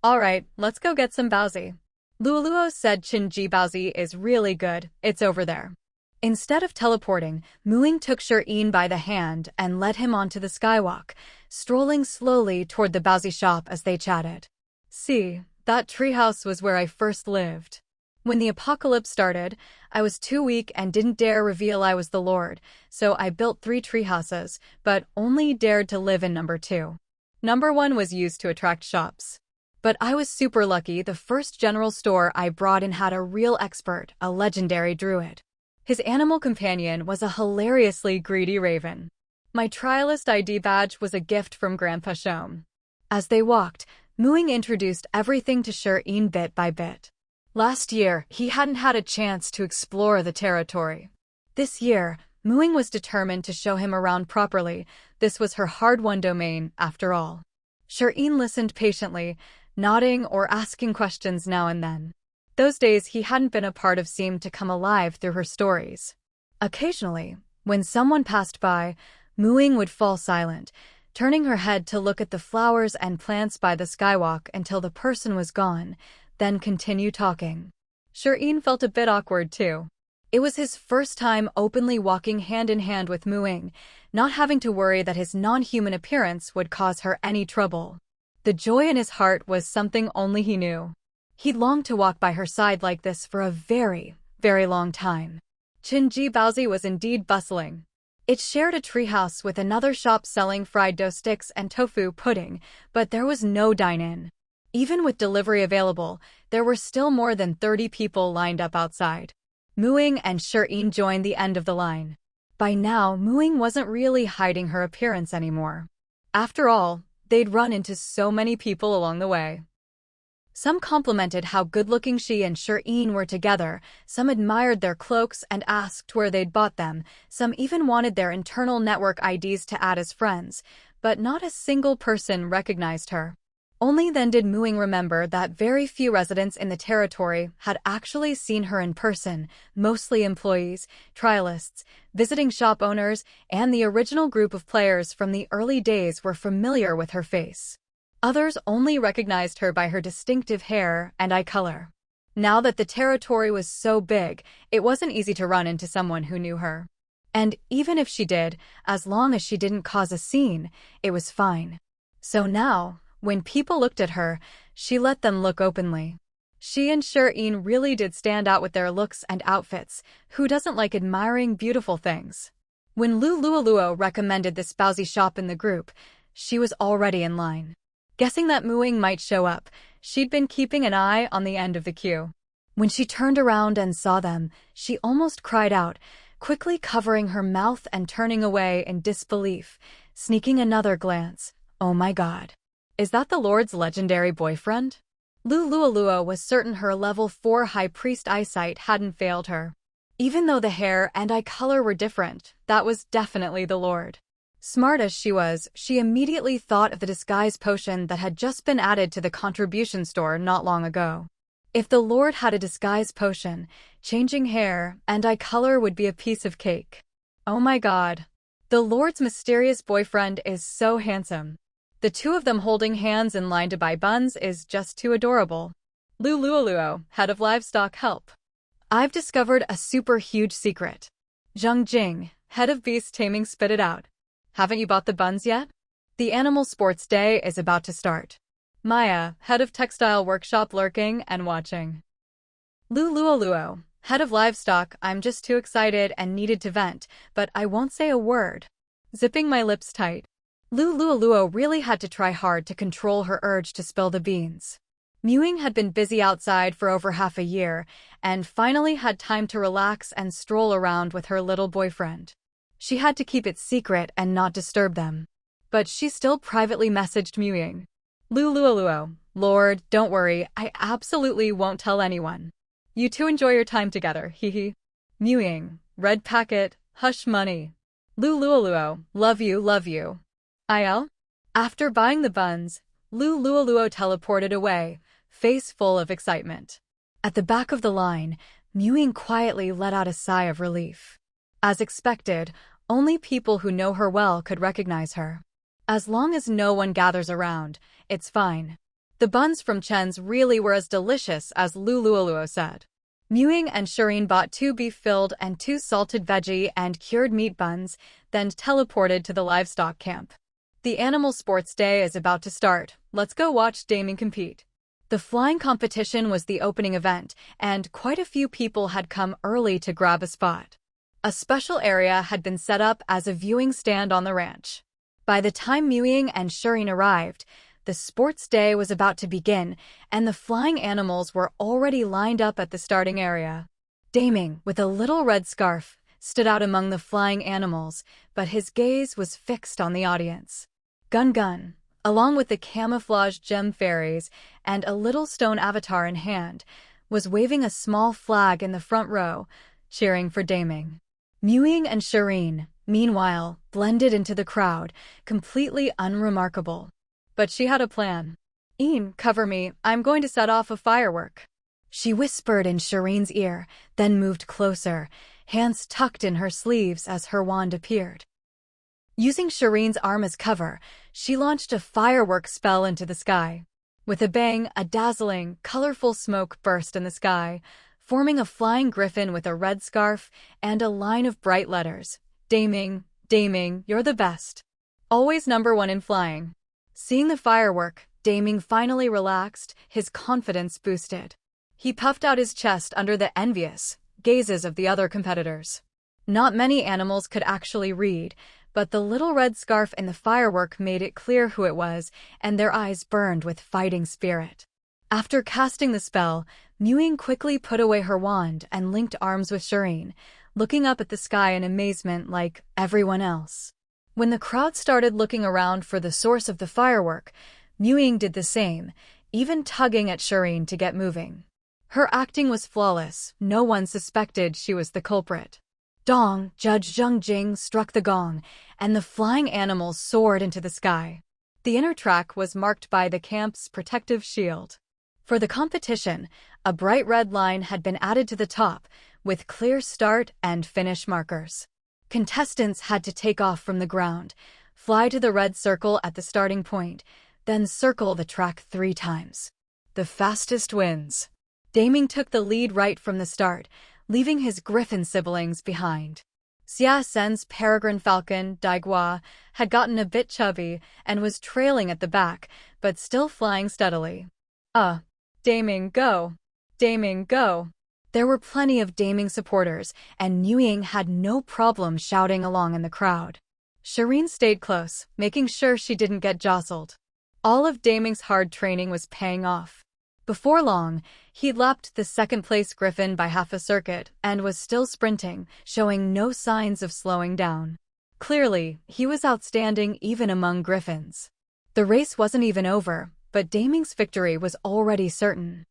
Alright, let's go get some baozi. Luoluo said Chinji baozi is really good, it's over there. Instead of teleporting, Ying took Shireen by the hand and led him onto the skywalk, strolling slowly toward the baozi shop as they chatted. See, that treehouse was where I first lived. When the apocalypse started, I was too weak and didn't dare reveal I was the Lord, so I built 3 treehouses, but only dared to live in number 2. Number 1 was used to attract shops. But I was super lucky. The first general store I brought in had a real expert, a legendary druid. His animal companion was a hilariously greedy raven. My trialist ID badge was a gift from Grandpa Shom. As they walked, Ying introduced everything to Shireen bit by bit. Last year, he hadn't had a chance to explore the territory. This year, Ying was determined to show him around properly. This was her hard-won domain, after all. Shireen listened patiently, nodding or asking questions now and then. Those days he hadn't been a part of seemed to come alive through her stories. Occasionally, when someone passed by, Ying would fall silent, turning her head to look at the flowers and plants by the skywalk until the person was gone, then continue talking. Shireen felt a bit awkward too. It was his first time openly walking hand in hand with Ying, not having to worry that his non-human appearance would cause her any trouble. The joy in his heart was something only he knew. He longed to walk by her side like this for a very, very long time. Chinji baozi was indeed bustling. It shared a treehouse with another shop selling fried dough sticks and tofu pudding, but there was no dine-in. Even with delivery available, there were still more than 30 people lined up outside. Ying and Shireen joined the end of the line. By now, Ying wasn't really hiding her appearance anymore. After all, they'd run into so many people along the way. Some complimented how good-looking she and Shireen were together, some admired their cloaks and asked where they'd bought them, some even wanted their internal network IDs to add as friends, but not a single person recognized her. Only then did Ying remember that very few residents in the territory had actually seen her in person, mostly employees, trialists, visiting shop owners, and the original group of players from the early days were familiar with her face. Others only recognized her by her distinctive hair and eye color. Now that the territory was so big, it wasn't easy to run into someone who knew her. And even if she did, as long as she didn't cause a scene, it was fine. So now, when people looked at her, she let them look openly. She and Shireen really did stand out with their looks and outfits. Who doesn't like admiring beautiful things? When Luoluo recommended this baozi shop in the group, she was already in line. Guessing that Ying might show up, she'd been keeping an eye on the end of the queue. When she turned around and saw them, she almost cried out, quickly covering her mouth and turning away in disbelief, sneaking another glance. Oh my god. Is that the Lord's legendary boyfriend? Luoluo was certain her level 4 high priest eyesight hadn't failed her. Even though the hair and eye color were different, that was definitely the Lord. Smart as she was, she immediately thought of the disguise potion that had just been added to the contribution store not long ago. If the Lord had a disguise potion, changing hair and eye color would be a piece of cake. Oh my god. The Lord's mysterious boyfriend is so handsome. The two of them holding hands in line to buy buns is just too adorable. Luoluo, head of livestock help. I've discovered a super huge secret. Zhang Jing, head of beast taming, spit it out. Haven't you bought the buns yet? The animal sports day is about to start. Maya, head of textile workshop, lurking and watching. Luoluo, head of livestock, I'm just too excited and needed to vent, but I won't say a word. Zipping my lips tight. Luoluo really had to try hard to control her urge to spill the beans. Ying had been busy outside for over half a year and finally had time to relax and stroll around with her little boyfriend. She had to keep it secret and not disturb them. But she still privately messaged Ying. Lulualuo, Lord, don't worry, I absolutely won't tell anyone. You two enjoy your time together, hehe. Ying, red packet, hush money. Lulualuo, love you, love you. IL? After buying the buns, Lulualuo teleported away, face full of excitement. At the back of the line, Ying quietly let out a sigh of relief. As expected, only people who know her well could recognize her. As long as no one gathers around, it's fine. The buns from Chen's really were as delicious as Lulualuo said. Ying and Shireen bought 2 beef-filled and 2 salted veggie and cured meat buns, then teleported to the livestock camp. The animal sports day is about to start. Let's go watch Daming compete. The flying competition was the opening event, and quite a few people had come early to grab a spot. A special area had been set up as a viewing stand on the ranch. By the time Ying and Shireen arrived, the sports day was about to begin, and the flying animals were already lined up at the starting area. Daming, with a little red scarf, stood out among the flying animals, but his gaze was fixed on the audience. Gun, along with the camouflage gem fairies and a little stone avatar in hand, was waving a small flag in the front row, cheering for Daming. Ying and Shireen, meanwhile, blended into the crowd, completely unremarkable. But she had a plan. Ying, cover me, I'm going to set off a firework. She whispered in Shireen's ear, then moved closer, hands tucked in her sleeves as her wand appeared. Using Shireen's arm as cover, she launched a firework spell into the sky. With a bang, a dazzling, colorful smoke burst in the sky, forming a flying griffin with a red scarf and a line of bright letters. Daming, you're the best. Always #1 in flying. Seeing the firework, Daming finally relaxed, his confidence boosted. He puffed out his chest under the envious gazes of the other competitors. Not many animals could actually read, but the little red scarf in the firework made it clear who it was, and their eyes burned with fighting spirit. After casting the spell, Ying quickly put away her wand and linked arms with Shireen, looking up at the sky in amazement like everyone else. When the crowd started looking around for the source of the firework, Ying did the same, even tugging at Shireen to get moving. Her acting was flawless, no one suspected she was the culprit. Dong, Judge Zheng Jing struck the gong, and the flying animals soared into the sky. The inner track was marked by the camp's protective shield. For the competition, a bright red line had been added to the top, with clear start and finish markers. Contestants had to take off from the ground, fly to the red circle at the starting point, then circle the track 3 times. The fastest wins. Daming took the lead right from the start, leaving his griffin siblings behind. Xia Sen's peregrine falcon, Daigua, had gotten a bit chubby and was trailing at the back, but still flying steadily. Daming, go! Daming, go! There were plenty of Daming supporters, and Ying had no problem shouting along in the crowd. Shireen stayed close, making sure she didn't get jostled. All of Daming's hard training was paying off. Before long, he'd lapped the second-place griffin by half a circuit and was still sprinting, showing no signs of slowing down. Clearly, he was outstanding even among griffins. The race wasn't even over, but Daming's victory was already certain.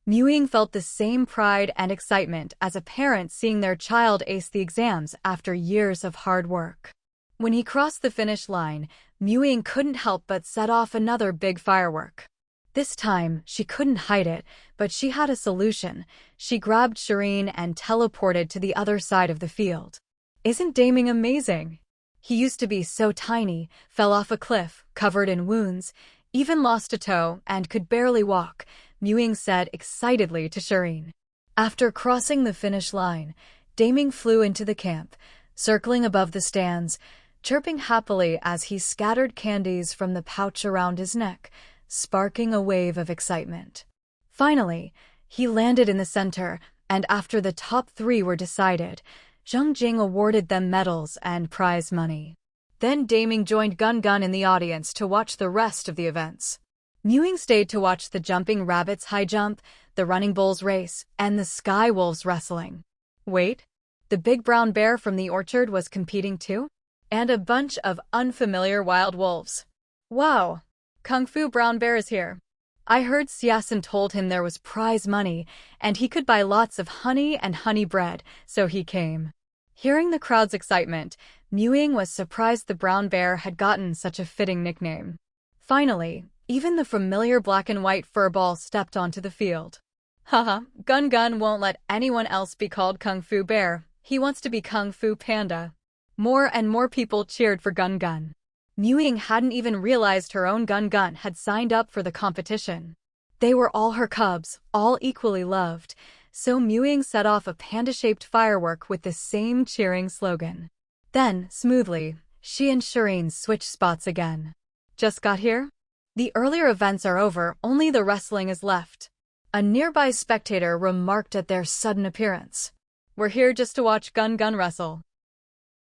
Ying felt the same pride and excitement as a parent seeing their child ace the exams after years of hard work. When he crossed the finish line, Ying couldn't help but set off another big firework. This time, she couldn't hide it, but she had a solution. She grabbed Shireen and teleported to the other side of the field. Isn't Daming amazing? He used to be so tiny, fell off a cliff, covered in wounds, even lost a toe, and could barely walk, Ying said excitedly to Shireen. After crossing the finish line, Daming flew into the camp, circling above the stands, chirping happily as he scattered candies from the pouch around his neck, sparking a wave of excitement. Finally, he landed in the center, and after the top 3 were decided, Zheng Jing awarded them medals and prize money. Then Daming joined Gun in the audience to watch the rest of the events. Mewing stayed to watch the jumping rabbits high jump, the running bulls race, and the sky wolves wrestling. Wait, the big brown bear from the orchard was competing too? And a bunch of unfamiliar wild wolves. Wow, Kung Fu Brown Bear is here. I heard Siasen told him there was prize money, and he could buy lots of honey and honey bread, so he came. Hearing the crowd's excitement, Mewing was surprised the brown bear had gotten such a fitting nickname. Finally, even the familiar black and white furball stepped onto the field. Haha, Gun Gun won't let anyone else be called Kung Fu Bear. He wants to be Kung Fu Panda. More and more people cheered for Gun Gun. Mewing hadn't even realized her own Gun Gun had signed up for the competition. They were all her cubs, all equally loved, so Mewing set off a panda-shaped firework with the same cheering slogan. Then, smoothly, she and Shireen switched spots again. Just got here? The earlier events are over, only the wrestling is left. A nearby spectator remarked at their sudden appearance. We're here just to watch Gun Gun wrestle.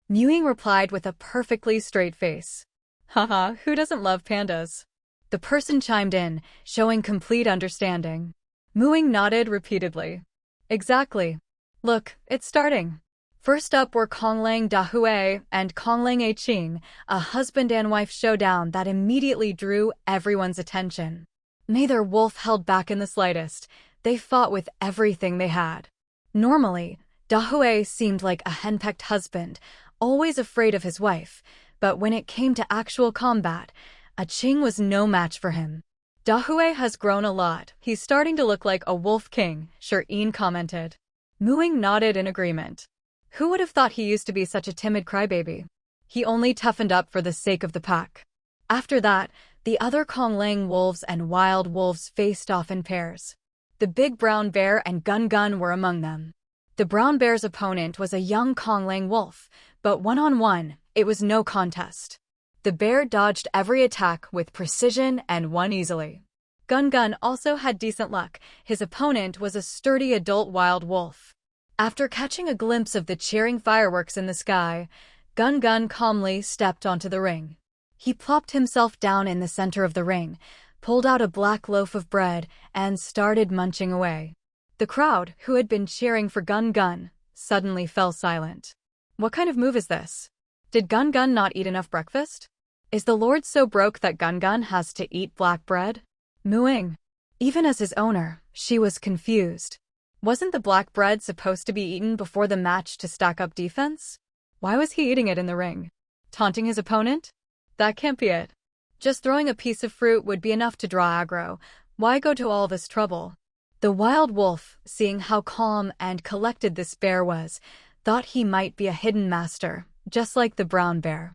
Mewing replied with a perfectly straight face. Haha, who doesn't love pandas? The person chimed in, showing complete understanding. Mewing nodded repeatedly. Exactly. Look, it's starting. First up were Konglang Dahui and Konglang A Qing, a husband and wife showdown that immediately drew everyone's attention. Neither wolf held back in the slightest. They fought with everything they had. Normally, Dahui seemed like a henpecked husband, always afraid of his wife, but when it came to actual combat, A Qing was no match for him. Dahui has grown a lot. He's starting to look like a wolf king, Shireen commented. Mewing nodded in agreement. Who would have thought he used to be such a timid crybaby? He only toughened up for the sake of the pack. After that, the other Konglang wolves and wild wolves faced off in pairs. The big brown bear and Gun Gun were among them. The brown bear's opponent was a young Konglang wolf, but one-on-one, it was no contest. The bear dodged every attack with precision and won easily. Gun Gun also had decent luck. His opponent was a sturdy adult wild wolf. After catching a glimpse of the cheering fireworks in the sky, Gun Gun calmly stepped onto the ring. He plopped himself down in the center of the ring, pulled out a black loaf of bread, and started munching away. The crowd, who had been cheering for Gun Gun, suddenly fell silent. What kind of move is this? Did Gun Gun not eat enough breakfast? Is the Lord so broke that Gun Gun has to eat black bread? Mewing. Even as his owner, she was confused. Wasn't the black bread supposed to be eaten before the match to stack up defense? Why was he eating it in the ring? Taunting his opponent? That can't be it. Just throwing a piece of fruit would be enough to draw aggro. Why go to all this trouble? The wild wolf, seeing how calm and collected this bear was, thought he might be a hidden master, just like the brown bear.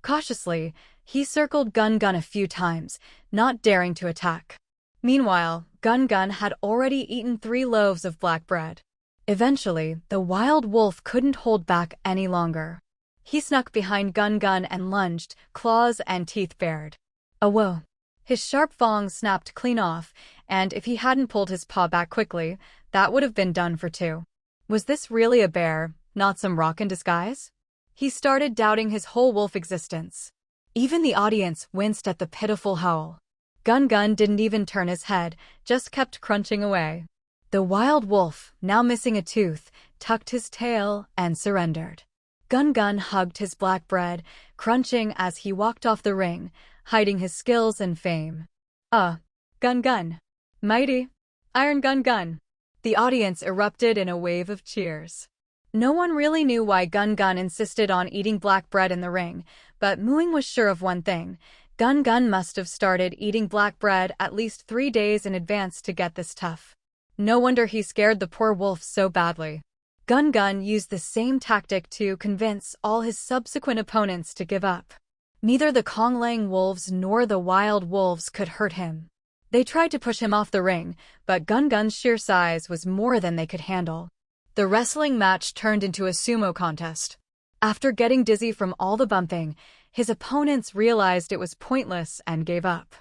Cautiously, he circled Gun Gun a few times, not daring to attack. Meanwhile, Gun Gun had already eaten 3 loaves of black bread. Eventually, the wild wolf couldn't hold back any longer. He snuck behind Gun Gun and lunged, claws and teeth bared. Whoa! His sharp fangs snapped clean off, and if he hadn't pulled his paw back quickly, that would have been done for 2. Was this really a bear, not some rock in disguise? He started doubting his whole wolf existence. Even the audience winced at the pitiful howl. Gun Gun didn't even turn his head, just kept crunching away. The wild wolf, now missing a tooth, tucked his tail and surrendered. Gun Gun hugged his black bread, crunching as he walked off the ring, hiding his skills and fame. Gun Gun. Mighty. Iron Gun Gun. The audience erupted in a wave of cheers. No one really knew why Gun Gun insisted on eating black bread in the ring, but Mewing was sure of one thing. Gun Gun must have started eating black bread at least 3 days in advance to get this tough. No wonder he scared the poor wolf so badly. Gun Gun used the same tactic to convince all his subsequent opponents to give up. Neither the Konglang wolves nor the wild wolves could hurt him. They tried to push him off the ring, but Gun Gun's sheer size was more than they could handle. The wrestling match turned into a sumo contest. After getting dizzy from all the bumping, his opponents realized it was pointless and gave up.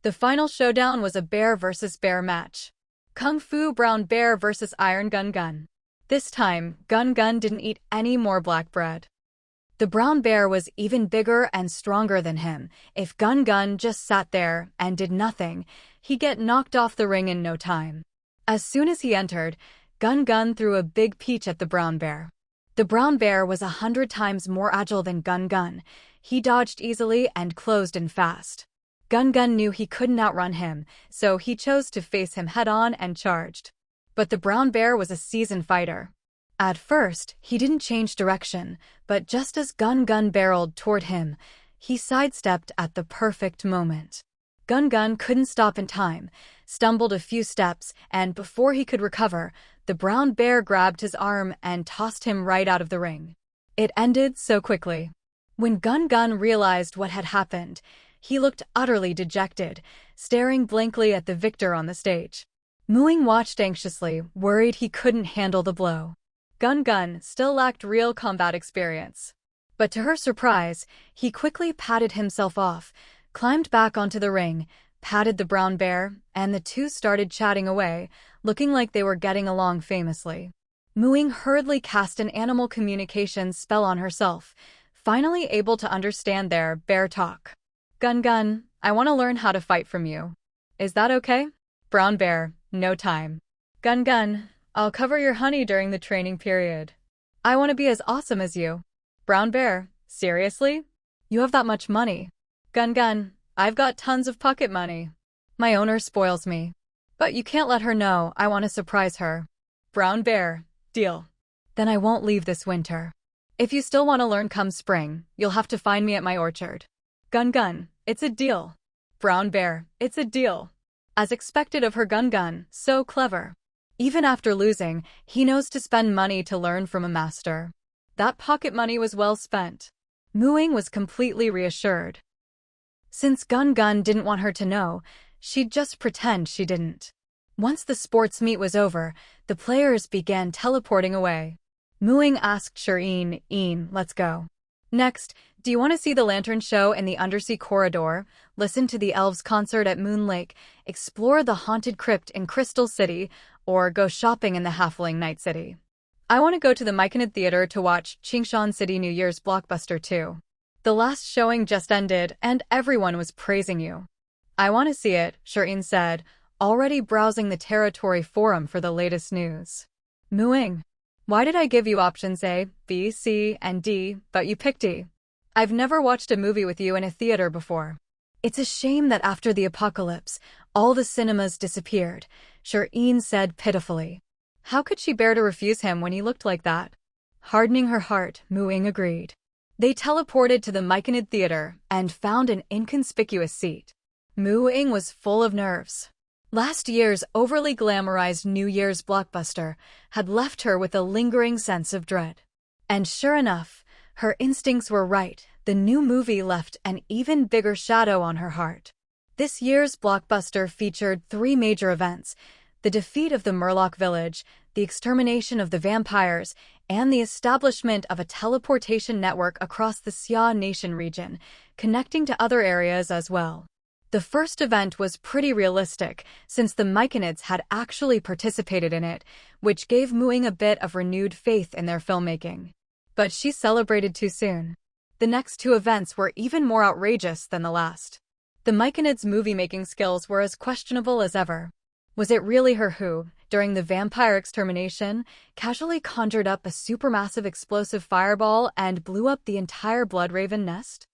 The final showdown was a bear versus bear match. Kung Fu Brown Bear versus Iron Gun Gun. This time, Gun Gun didn't eat any more black bread. The brown bear was even bigger and stronger than him. If Gun Gun just sat there and did nothing, he'd get knocked off the ring in no time. As soon as he entered, Gun Gun threw a big peach at the brown bear. The brown bear was 100 times more agile than Gun Gun. He dodged easily and closed in fast. Gun Gun knew he couldn't outrun him, so he chose to face him head-on and charged. But the brown bear was a seasoned fighter. At first, he didn't change direction, but just as Gun Gun barreled toward him, he sidestepped at the perfect moment. Gun Gun couldn't stop in time, stumbled a few steps, and before he could recover, the brown bear grabbed his arm and tossed him right out of the ring. It ended so quickly. When Gun Gun realized what had happened, he looked utterly dejected, staring blankly at the victor on the stage. Ying watched anxiously, worried he couldn't handle the blow. Gun Gun still lacked real combat experience. But to her surprise, he quickly patted himself off, climbed back onto the ring, patted the brown bear, and the two started chatting away, looking like they were getting along famously. Ying hurriedly cast an animal communication spell on herself, finally able to understand their bear talk. Gun Gun, I want to learn how to fight from you. Is that okay? Brown bear, no time. Gun Gun, I'll cover your honey during the training period. I want to be as awesome as you. Brown bear, seriously? You have that much money. Gun Gun, I've got tons of pocket money. My owner spoils me. But you can't let her know. I want to surprise her. Brown bear, deal. Then I won't leave this winter. If you still want to learn come spring, you'll have to find me at my orchard. Gun Gun, it's a deal. Brown bear, it's a deal. As expected of her, Gun Gun, so clever. Even after losing, he knows to spend money to learn from a master. That pocket money was well spent. Ying was completely reassured. Since Gun Gun didn't want her to know, she'd just pretend she didn't. Once the sports meet was over, the players began teleporting away. Ying asked Shireen, let's go. Next, do you want to see the lantern show in the undersea corridor, listen to the elves concert at Moon Lake, explore the haunted crypt in Crystal City, or go shopping in the Halfling Night City? I want to go to the Myconid Theater to watch Qingshan City New Year's blockbuster 2. The last showing just ended, and everyone was praising you. I want to see it, Shireen said, already browsing the territory forum for the latest news. Ying, why did I give you options A, B, C, and D, but you picked D? I've never watched a movie with you in a theater before. It's a shame that after the apocalypse, all the cinemas disappeared, Shireen said pitifully. How could she bear to refuse him when he looked like that? Hardening her heart, Ying agreed. They teleported to the Myconid Theater and found an inconspicuous seat. Ying was full of nerves. Last year's overly glamorized New Year's blockbuster had left her with a lingering sense of dread. And sure enough, her instincts were right. The new movie left an even bigger shadow on her heart. This year's blockbuster featured 3 major events: the defeat of the Murloc village, the extermination of the vampires, and the establishment of a teleportation network across the Xia Nation region, connecting to other areas as well. The first event was pretty realistic, since the Myconids had actually participated in it, which gave Ying a bit of renewed faith in their filmmaking. But she celebrated too soon. The next 2 events were even more outrageous than the last. The Myconids' movie-making skills were as questionable as ever. Was it really her who, during the vampire extermination, casually conjured up a supermassive explosive fireball and blew up the entire Bloodraven nest?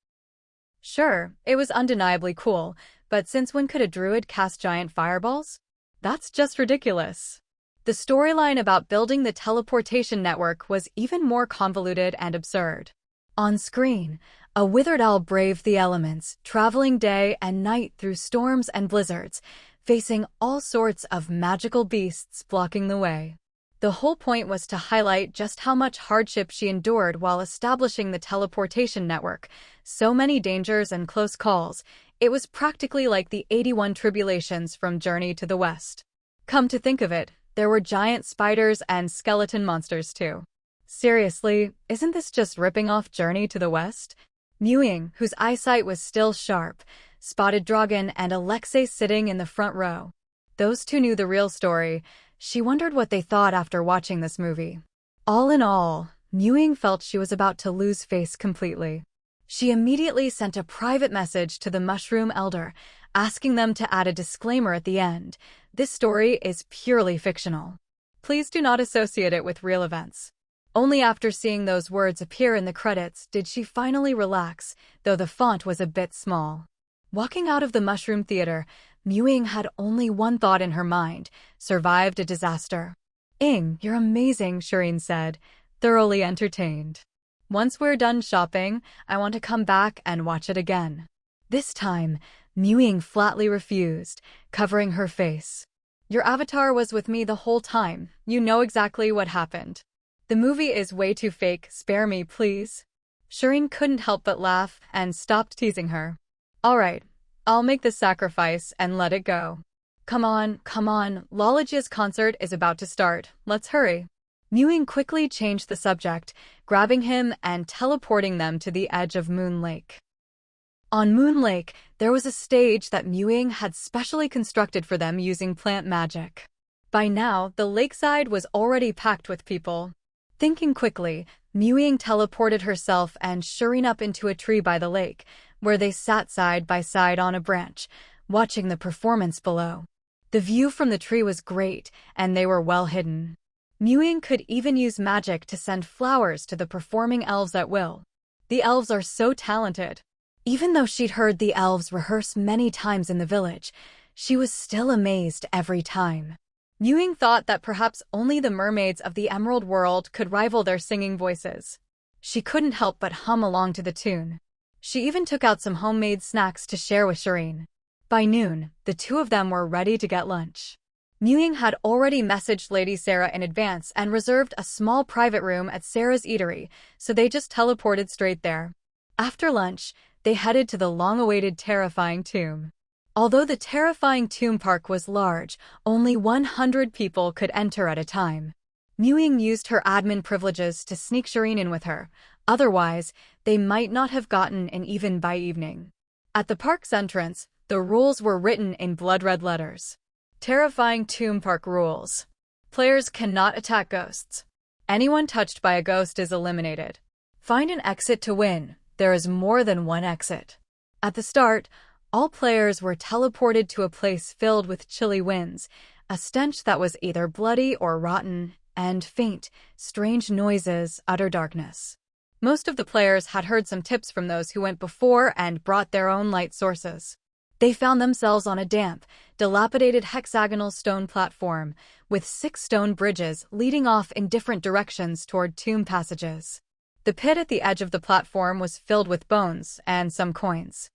Sure, it was undeniably cool, but since when could a druid cast giant fireballs? That's just ridiculous. The storyline about building the teleportation network was even more convoluted and absurd. On screen, a withered owl braved the elements, traveling day and night through storms and blizzards, facing all sorts of magical beasts blocking the way. The whole point was to highlight just how much hardship she endured while establishing the teleportation network. So many dangers and close calls, it was practically like the 81 Tribulations from Journey to the West. Come to think of it, there were giant spiders and skeleton monsters too. Seriously, isn't this just ripping off Journey to the West? Ying, whose eyesight was still sharp, spotted Dragon and Alexei sitting in the front row. Those 2 knew the real story. She wondered what they thought after watching this movie. All in all, Ying felt she was about to lose face completely. She immediately sent a private message to the Mushroom Elder, asking them to add a disclaimer at the end. This story is purely fictional. Please do not associate it with real events. Only after seeing those words appear in the credits did she finally relax, though the font was a bit small. Walking out of the Mushroom Theater, Ying had only one thought in her mind: survived a disaster. "Ying, you're amazing," Shireen said, thoroughly entertained. "Once we're done shopping, I want to come back and watch it again." This time, Ying flatly refused, covering her face. "Your avatar was with me the whole time. You know exactly what happened. The movie is way too fake. Spare me, please." Shireen couldn't help but laugh and stopped teasing her. "All right, I'll make the sacrifice and let it go. Come on, Lolajia's concert is about to start. Let's hurry." Ying quickly changed the subject, grabbing him and teleporting them to the edge of Moon Lake. On Moon Lake, there was a stage that Ying had specially constructed for them using plant magic. By now, the lakeside was already packed with people. Thinking quickly, Ying teleported herself and Shireen up into a tree by the lake, where they sat side by side on a branch, watching the performance below. The view from the tree was great, and they were well hidden. Ying could even use magic to send flowers to the performing elves at will. The elves are so talented. Even though she'd heard the elves rehearse many times in the village, she was still amazed every time. Ying thought that perhaps only the mermaids of the Emerald World could rival their singing voices. She couldn't help but hum along to the tune. She even took out some homemade snacks to share with Shireen. By noon, the two of them were ready to get lunch. Ying had already messaged Lady Sarah in advance and reserved a small private room at Sarah's eatery, so they just teleported straight there. After lunch, they headed to the long-awaited Terrifying Tomb. Although the Terrifying Tomb Park was large, only 100 people could enter at a time. Ying used her admin privileges to sneak Shireen in with her. Otherwise, they might not have gotten in even by evening. At the park's entrance, the rules were written in blood-red letters. Terrifying Tomb Park rules. Players cannot attack ghosts. Anyone touched by a ghost is eliminated. Find an exit to win. There is more than one exit. At the start, all players were teleported to a place filled with chilly winds, a stench that was either bloody or rotten, and faint, strange noises, utter darkness. Most of the players had heard some tips from those who went before and brought their own light sources. They found themselves on a damp, dilapidated hexagonal stone platform, with 6 stone bridges leading off in different directions toward tomb passages. The pit at the edge of the platform was filled with bones and some coins.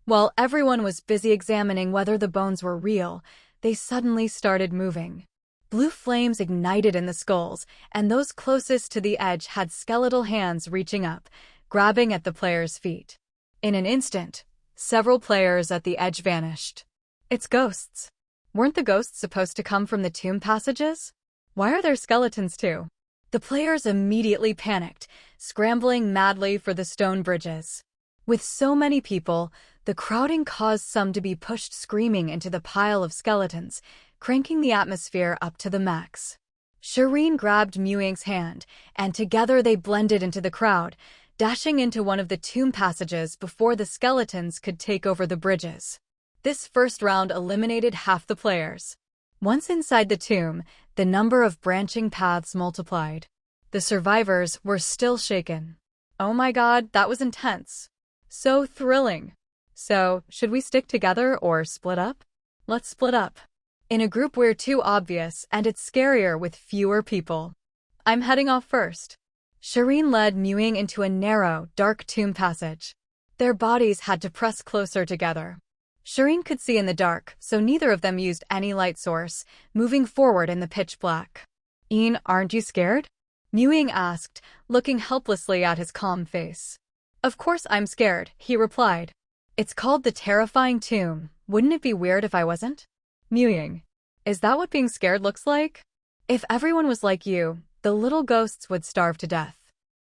While everyone was busy examining whether the bones were real, they suddenly started moving. Blue flames ignited in the skulls, and those closest to the edge had skeletal hands reaching up, grabbing at the players' feet. In an instant, several players at the edge vanished. It's ghosts. Weren't the ghosts supposed to come from the tomb passages? Why are there skeletons too? The players immediately panicked, scrambling madly for the stone bridges. With so many people, the crowding caused some to be pushed screaming into the pile of skeletons, cranking the atmosphere up to the max. Shireen grabbed Ying's hand, and together they blended into the crowd, dashing into one of the tomb passages before the skeletons could take over the bridges. This first round eliminated half the players. Once inside the tomb, the number of branching paths multiplied. The survivors were still shaken. Oh my god, that was intense. So thrilling. So, should we stick together or split up? Let's split up. In a group we're too obvious, and it's scarier with fewer people. I'm heading off first. Shireen led Ying into a narrow, dark tomb passage. Their bodies had to press closer together. Shireen could see in the dark, so neither of them used any light source, moving forward in the pitch black. "Ying, aren't you scared?" Ying asked, looking helplessly at his calm face. "Of course I'm scared," he replied. "It's called the Terrifying Tomb. Wouldn't it be weird if I wasn't?" Ying, is that what being scared looks like? If everyone was like you, the little ghosts would starve to death.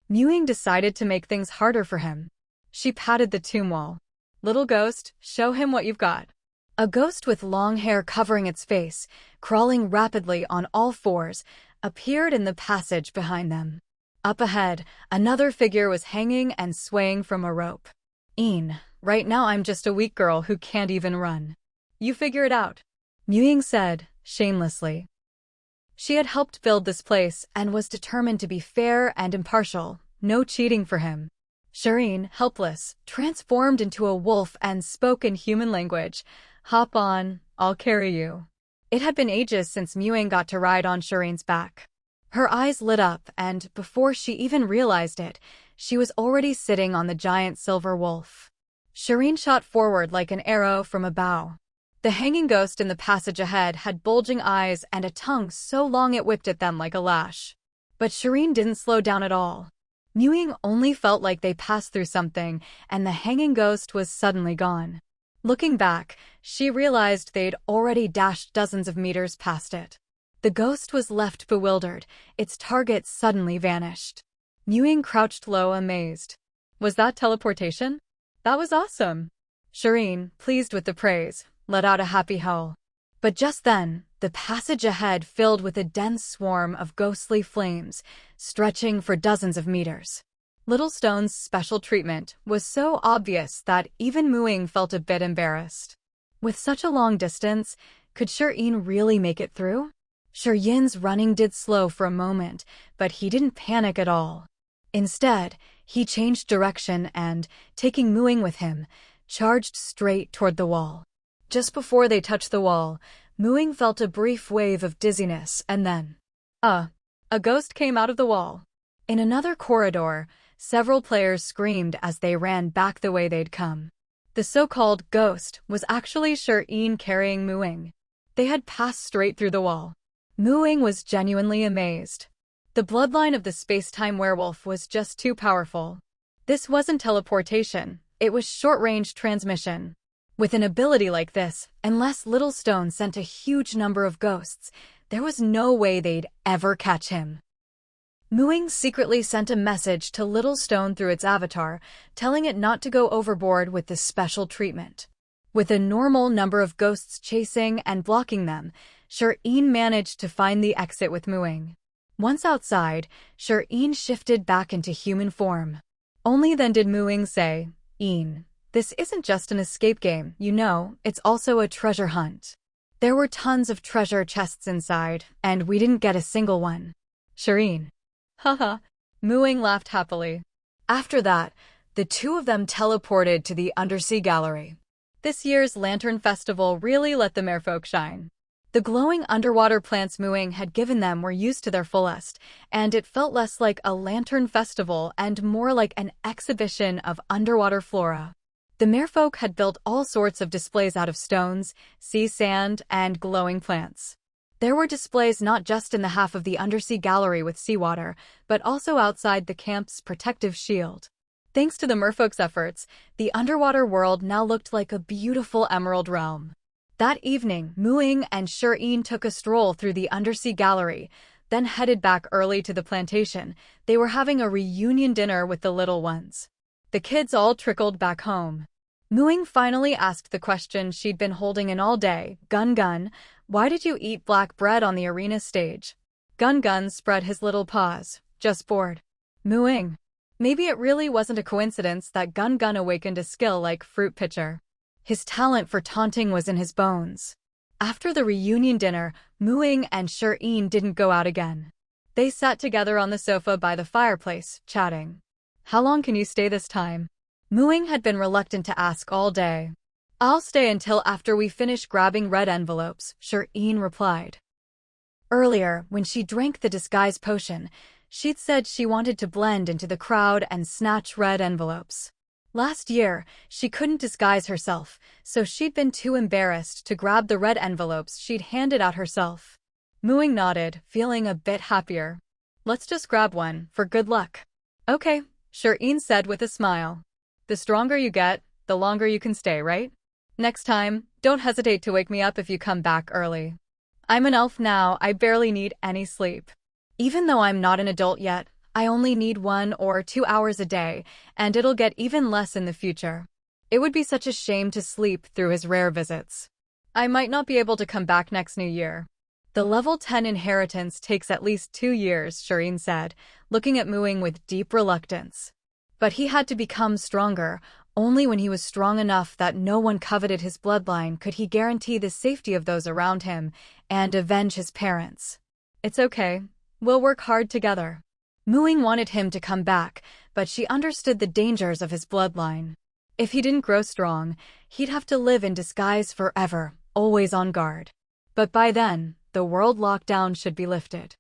Ying decided to make things harder for him. She patted the tomb wall. "Little ghost, show him what you've got." A ghost with long hair covering its face, crawling rapidly on all fours, appeared in the passage behind them. Up ahead, another figure was hanging and swaying from a rope. Ying, right now I'm just a weak girl who can't even run. You figure it out, Ying said, shamelessly. She had helped build this place and was determined to be fair and impartial, no cheating for him. Shireen, helpless, transformed into a wolf and spoke in human language. Hop on, I'll carry you. It had been ages since Ying got to ride on Shireen's back. Her eyes lit up, and before she even realized it, she was already sitting on the giant silver wolf. Shireen shot forward like an arrow from a bow. The hanging ghost in the passage ahead had bulging eyes and a tongue so long it whipped at them like a lash. But Shireen didn't slow down at all. Ying only felt like they passed through something, and the hanging ghost was suddenly gone. Looking back, she realized they'd already dashed dozens of meters past it. The ghost was left bewildered, its target suddenly vanished. Ying crouched low, amazed. Was that teleportation? That was awesome. Shireen, pleased with the praise, let out a happy howl. But just then, the passage ahead filled with a dense swarm of ghostly flames, stretching for dozens of meters. Little Stone's special treatment was so obvious that even Ying felt a bit embarrassed. With such a long distance, could Shireen really make it through? Yin's running did slow for a moment, but he didn't panic at all. Instead, he changed direction and, taking Ying with him, charged straight toward the wall. Just before they touched the wall, Ying felt a brief wave of dizziness and then, a ghost came out of the wall. In another corridor, several players screamed as they ran back the way they'd come. The so-called ghost was actually Shireen carrying Ying. They had passed straight through the wall. Ying was genuinely amazed. The bloodline of the space-time werewolf was just too powerful. This wasn't teleportation, it was short-range transmission. With an ability like this, unless Little Stone sent a huge number of ghosts, there was no way they'd ever catch him. Ying secretly sent a message to Little Stone through its avatar, telling it not to go overboard with the special treatment. With a normal number of ghosts chasing and blocking them, Shireen managed to find the exit with Ying. Once outside, Shireen shifted back into human form. Only then did Ying say, "Ying, this isn't just an escape game, you know, it's also a treasure hunt. There were tons of treasure chests inside, and we didn't get a single one." Shireen. Haha. Ying laughed happily. After that, the two of them teleported to the Undersea Gallery. This year's Lantern Festival really let the merfolk shine. The glowing underwater plants Ying had given them were used to their fullest, and it felt less like a lantern festival and more like an exhibition of underwater flora. The merfolk had built all sorts of displays out of stones, sea sand, and glowing plants. There were displays not just in the half of the Undersea Gallery with seawater, but also outside the camp's protective shield. Thanks to the merfolk's efforts, the underwater world now looked like a beautiful emerald realm. That evening, Ying and Shireen took a stroll through the Undersea Gallery, then headed back early to the plantation. They were having a reunion dinner with the little ones. The kids all trickled back home. Ying finally asked the question she'd been holding in all day. Gun, why did you eat black bread on the arena stage? Gun spread his little paws, just bored. Ying. Maybe it really wasn't a coincidence that Gun awakened a skill like fruit pitcher. His talent for taunting was in his bones. After the reunion dinner, Ying and Shireen didn't go out again. They sat together on the sofa by the fireplace, chatting. How long can you stay this time? Ying had been reluctant to ask all day. I'll stay until after we finish grabbing red envelopes, Shireen replied. Earlier, when she drank the disguise potion, she'd said she wanted to blend into the crowd and snatch red envelopes. Last year, she couldn't disguise herself, so she'd been too embarrassed to grab the red envelopes she'd handed out herself. Ying nodded, feeling a bit happier. Let's just grab one, for good luck. Okay, Shireen said with a smile. The stronger you get, the longer you can stay, right? Next time, don't hesitate to wake me up if you come back early. I'm an elf now, I barely need any sleep. Even though I'm not an adult yet, I only need 1 or 2 hours a day, and it'll get even less in the future. It would be such a shame to sleep through his rare visits. I might not be able to come back next New Year. The level 10 inheritance takes at least 2 years, Shireen said, looking at Muing with deep reluctance. But he had to become stronger. Only when he was strong enough that no one coveted his bloodline could he guarantee the safety of those around him and avenge his parents. It's okay. We'll work hard together. Muing wanted him to come back, but she understood the dangers of his bloodline. If he didn't grow strong, he'd have to live in disguise forever, always on guard. But by then, the world lockdown should be lifted.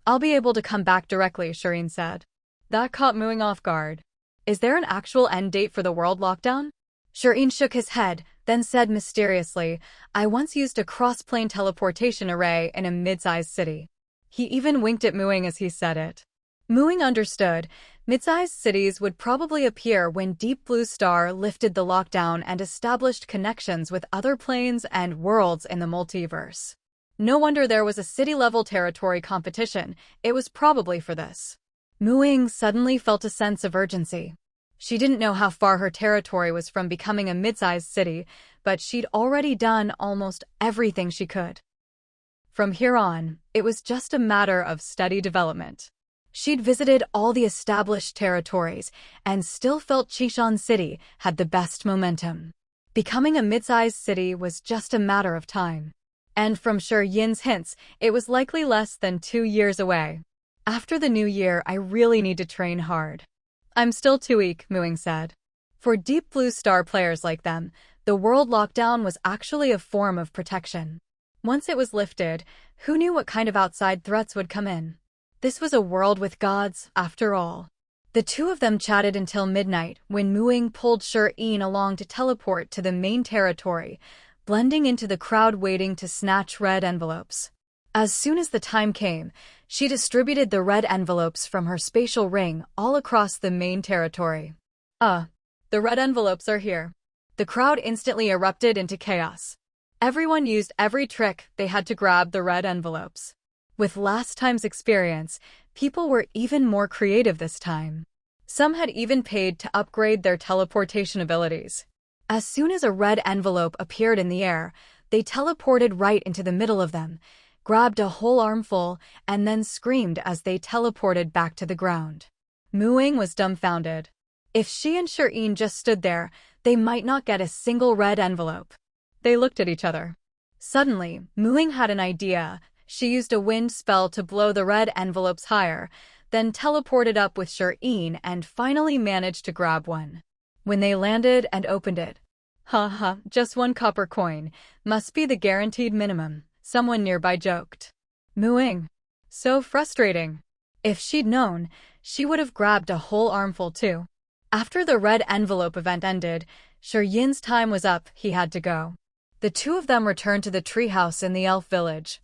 I'll be able to come back directly, Shireen said. That caught Muing off guard. Is there an actual end date for the world lockdown? Shireen shook his head, then said mysteriously, I once used a cross-plane teleportation array in a mid-sized city. He even winked at Muing as he said it. Muing understood. Mid-sized cities would probably appear when Deep Blue Star lifted the lockdown and established connections with other planes and worlds in the multiverse. No wonder there was a city-level territory competition. It was probably for this. Muing suddenly felt a sense of urgency. She didn't know how far her territory was from becoming a mid-sized city, but she'd already done almost everything she could. From here on, it was just a matter of steady development. She'd visited all the established territories and still felt Chishan City had the best momentum. Becoming a mid-sized city was just a matter of time. And from Shi Yin's hints, it was likely less than 2 years away. After the new year, I really need to train hard. I'm still too weak, Muing said. For Deep Blue Star players like them, the world lockdown was actually a form of protection. Once it was lifted, who knew what kind of outside threats would come in? This was a world with gods, after all. The two of them chatted until midnight when Muing pulled Shireen along to teleport to the main territory, blending into the crowd waiting to snatch red envelopes. As soon as the time came, she distributed the red envelopes from her spatial ring all across the main territory. The red envelopes are here. The crowd instantly erupted into chaos. Everyone used every trick they had to grab the red envelopes. With last time's experience, people were even more creative this time. Some had even paid to upgrade their teleportation abilities. As soon as a red envelope appeared in the air, they teleported right into the middle of them, grabbed a whole armful, and then screamed as they teleported back to the ground. Muing was dumbfounded. If she and Shireen just stood there, they might not get a single red envelope. They looked at each other. Suddenly, Muing had an idea. She used a wind spell to blow the red envelopes higher, then teleported up with Shireen and finally managed to grab one. When they landed and opened it, just 1 copper coin, must be the guaranteed minimum, someone nearby joked. Muing. So frustrating. If she'd known, she would have grabbed a whole armful too. After the red envelope event ended, Shi Yin's time was up, he had to go. The two of them returned to the treehouse in the elf village.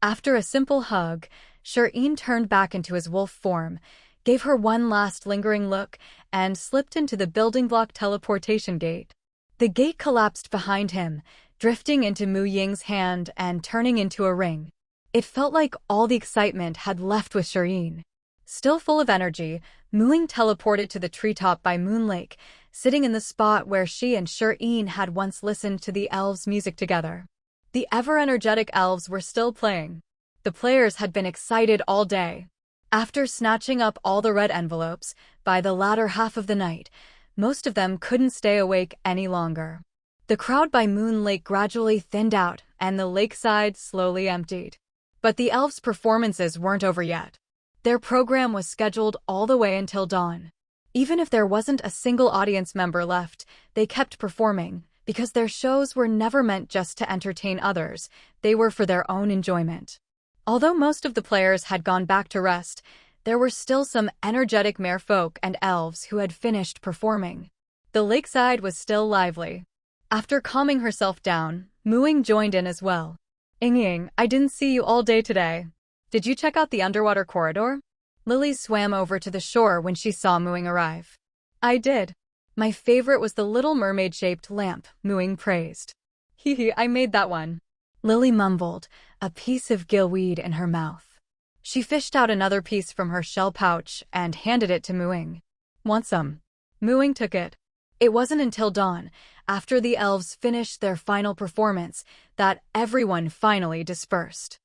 After a simple hug, Shireen turned back into his wolf form, gave her one last lingering look, and slipped into the building block teleportation gate. The gate collapsed behind him, drifting into Mu Ying's hand and turning into a ring. It felt like all the excitement had left with Shireen. Still full of energy, Muing teleported to the treetop by Moon Lake, sitting in the spot where she and Shireen had once listened to the elves' music together. The ever-energetic elves were still playing. The players had been excited all day. After snatching up all the red envelopes, by the latter half of the night, most of them couldn't stay awake any longer. The crowd by Moon Lake gradually thinned out, and the lakeside slowly emptied. But the elves' performances weren't over yet. Their program was scheduled all the way until dawn. Even if there wasn't a single audience member left, they kept performing, because their shows were never meant just to entertain others, they were for their own enjoyment. Although most of the players had gone back to rest, there were still some energetic merfolk and elves who had finished performing. The lakeside was still lively. After calming herself down, Muing joined in as well. Ying, I didn't see you all day today. Did you check out the underwater corridor? Lily swam over to the shore when she saw Muing arrive. I did. My favorite was the little mermaid-shaped lamp, Muing praised. Hee, I made that one. Lily mumbled, a piece of gillweed in her mouth. She fished out another piece from her shell pouch and handed it to Muing. Want some? Muing took it. It wasn't until dawn, after the elves finished their final performance, that everyone finally dispersed.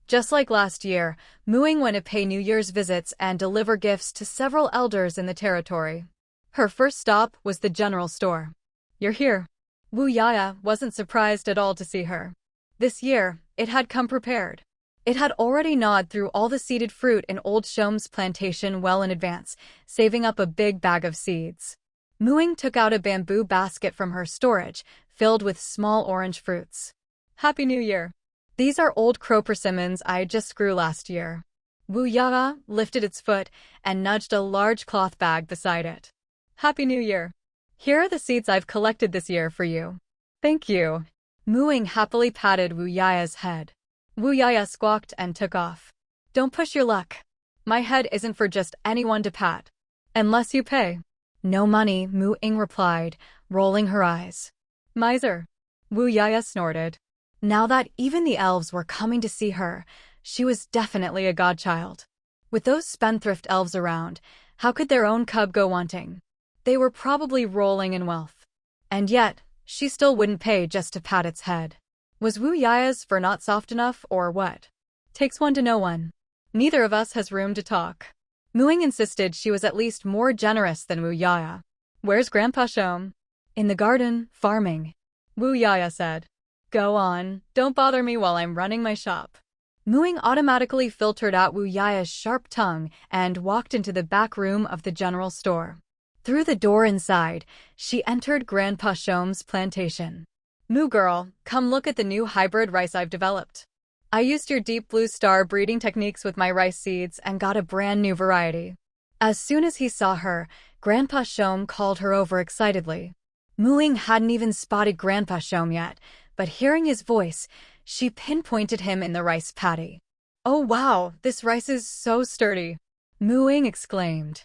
Just like last year, Muing went to pay New Year's visits and deliver gifts to several elders in the territory. Her first stop was the general store. "You're here." Wu Yaya wasn't surprised at all to see her. This year, it had come prepared. It had already gnawed through all the seeded fruit in old Shom's plantation well in advance, saving up a big bag of seeds. Muing took out a bamboo basket from her storage, filled with small orange fruits. "Happy New Year. These are old crow persimmons I just grew last year." Wu Yaya lifted its foot and nudged a large cloth bag beside it. "Happy New Year. Here are the seeds I've collected this year for you." "Thank you." Muing happily patted Wu Yaya's head. Wu Yaya squawked and took off. "Don't push your luck. My head isn't for just anyone to pat. Unless you pay." "No money," Muing replied, rolling her eyes. "Miser." Wu Yaya snorted. Now that even the elves were coming to see her, she was definitely a godchild. With those spendthrift elves around, how could their own cub go wanting? They were probably rolling in wealth. And yet, she still wouldn't pay just to pat its head. Was Wu Yaya's fur not soft enough, or what? Takes one to know one. Neither of us has room to talk. Muing insisted she was at least more generous than Wu Yaya. "Where's Grandpa Shom?" "In the garden, farming," Wu Yaya said. "Go on, don't bother me while I'm running my shop." Muing automatically filtered out Wu Yaya's sharp tongue and walked into the back room of the general store. Through the door inside, she entered Grandpa Shom's plantation. "Moo girl, come look at the new hybrid rice I've developed. I used your deep blue star breeding techniques with my rice seeds and got a brand new variety." As soon as he saw her, Grandpa Shom called her over excitedly. Muing hadn't even spotted Grandpa Shom yet, but hearing his voice, she pinpointed him in the rice paddy. "Oh wow, this rice is so sturdy," Muing exclaimed.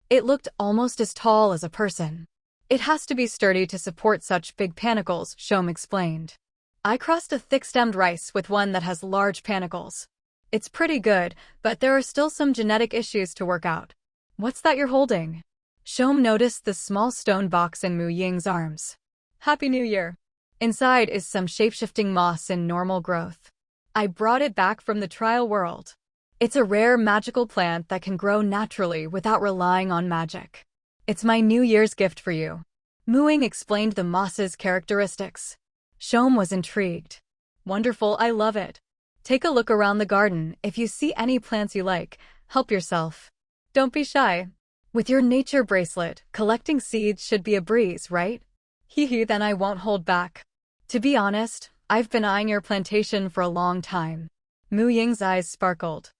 It looked almost as tall as a person. "It has to be sturdy to support such big panicles," Shom explained. "I crossed a thick-stemmed rice with one that has large panicles. It's pretty good, but there are still some genetic issues to work out." "What's that you're holding?" Shom noticed the small stone box in Mu Ying's arms. "Happy New Year. Inside is some shape-shifting moss in normal growth. I brought it back from the trial world. It's a rare magical plant that can grow naturally without relying on magic. It's my New Year's gift for you." Muing explained the moss's characteristics. Shom was intrigued. "Wonderful, I love it. Take a look around the garden. If you see any plants you like, help yourself. Don't be shy. With your nature bracelet, collecting seeds should be a breeze, right?" "Hee, then I won't hold back. To be honest, I've been eyeing your plantation for a long time." Mu Ying's eyes sparkled.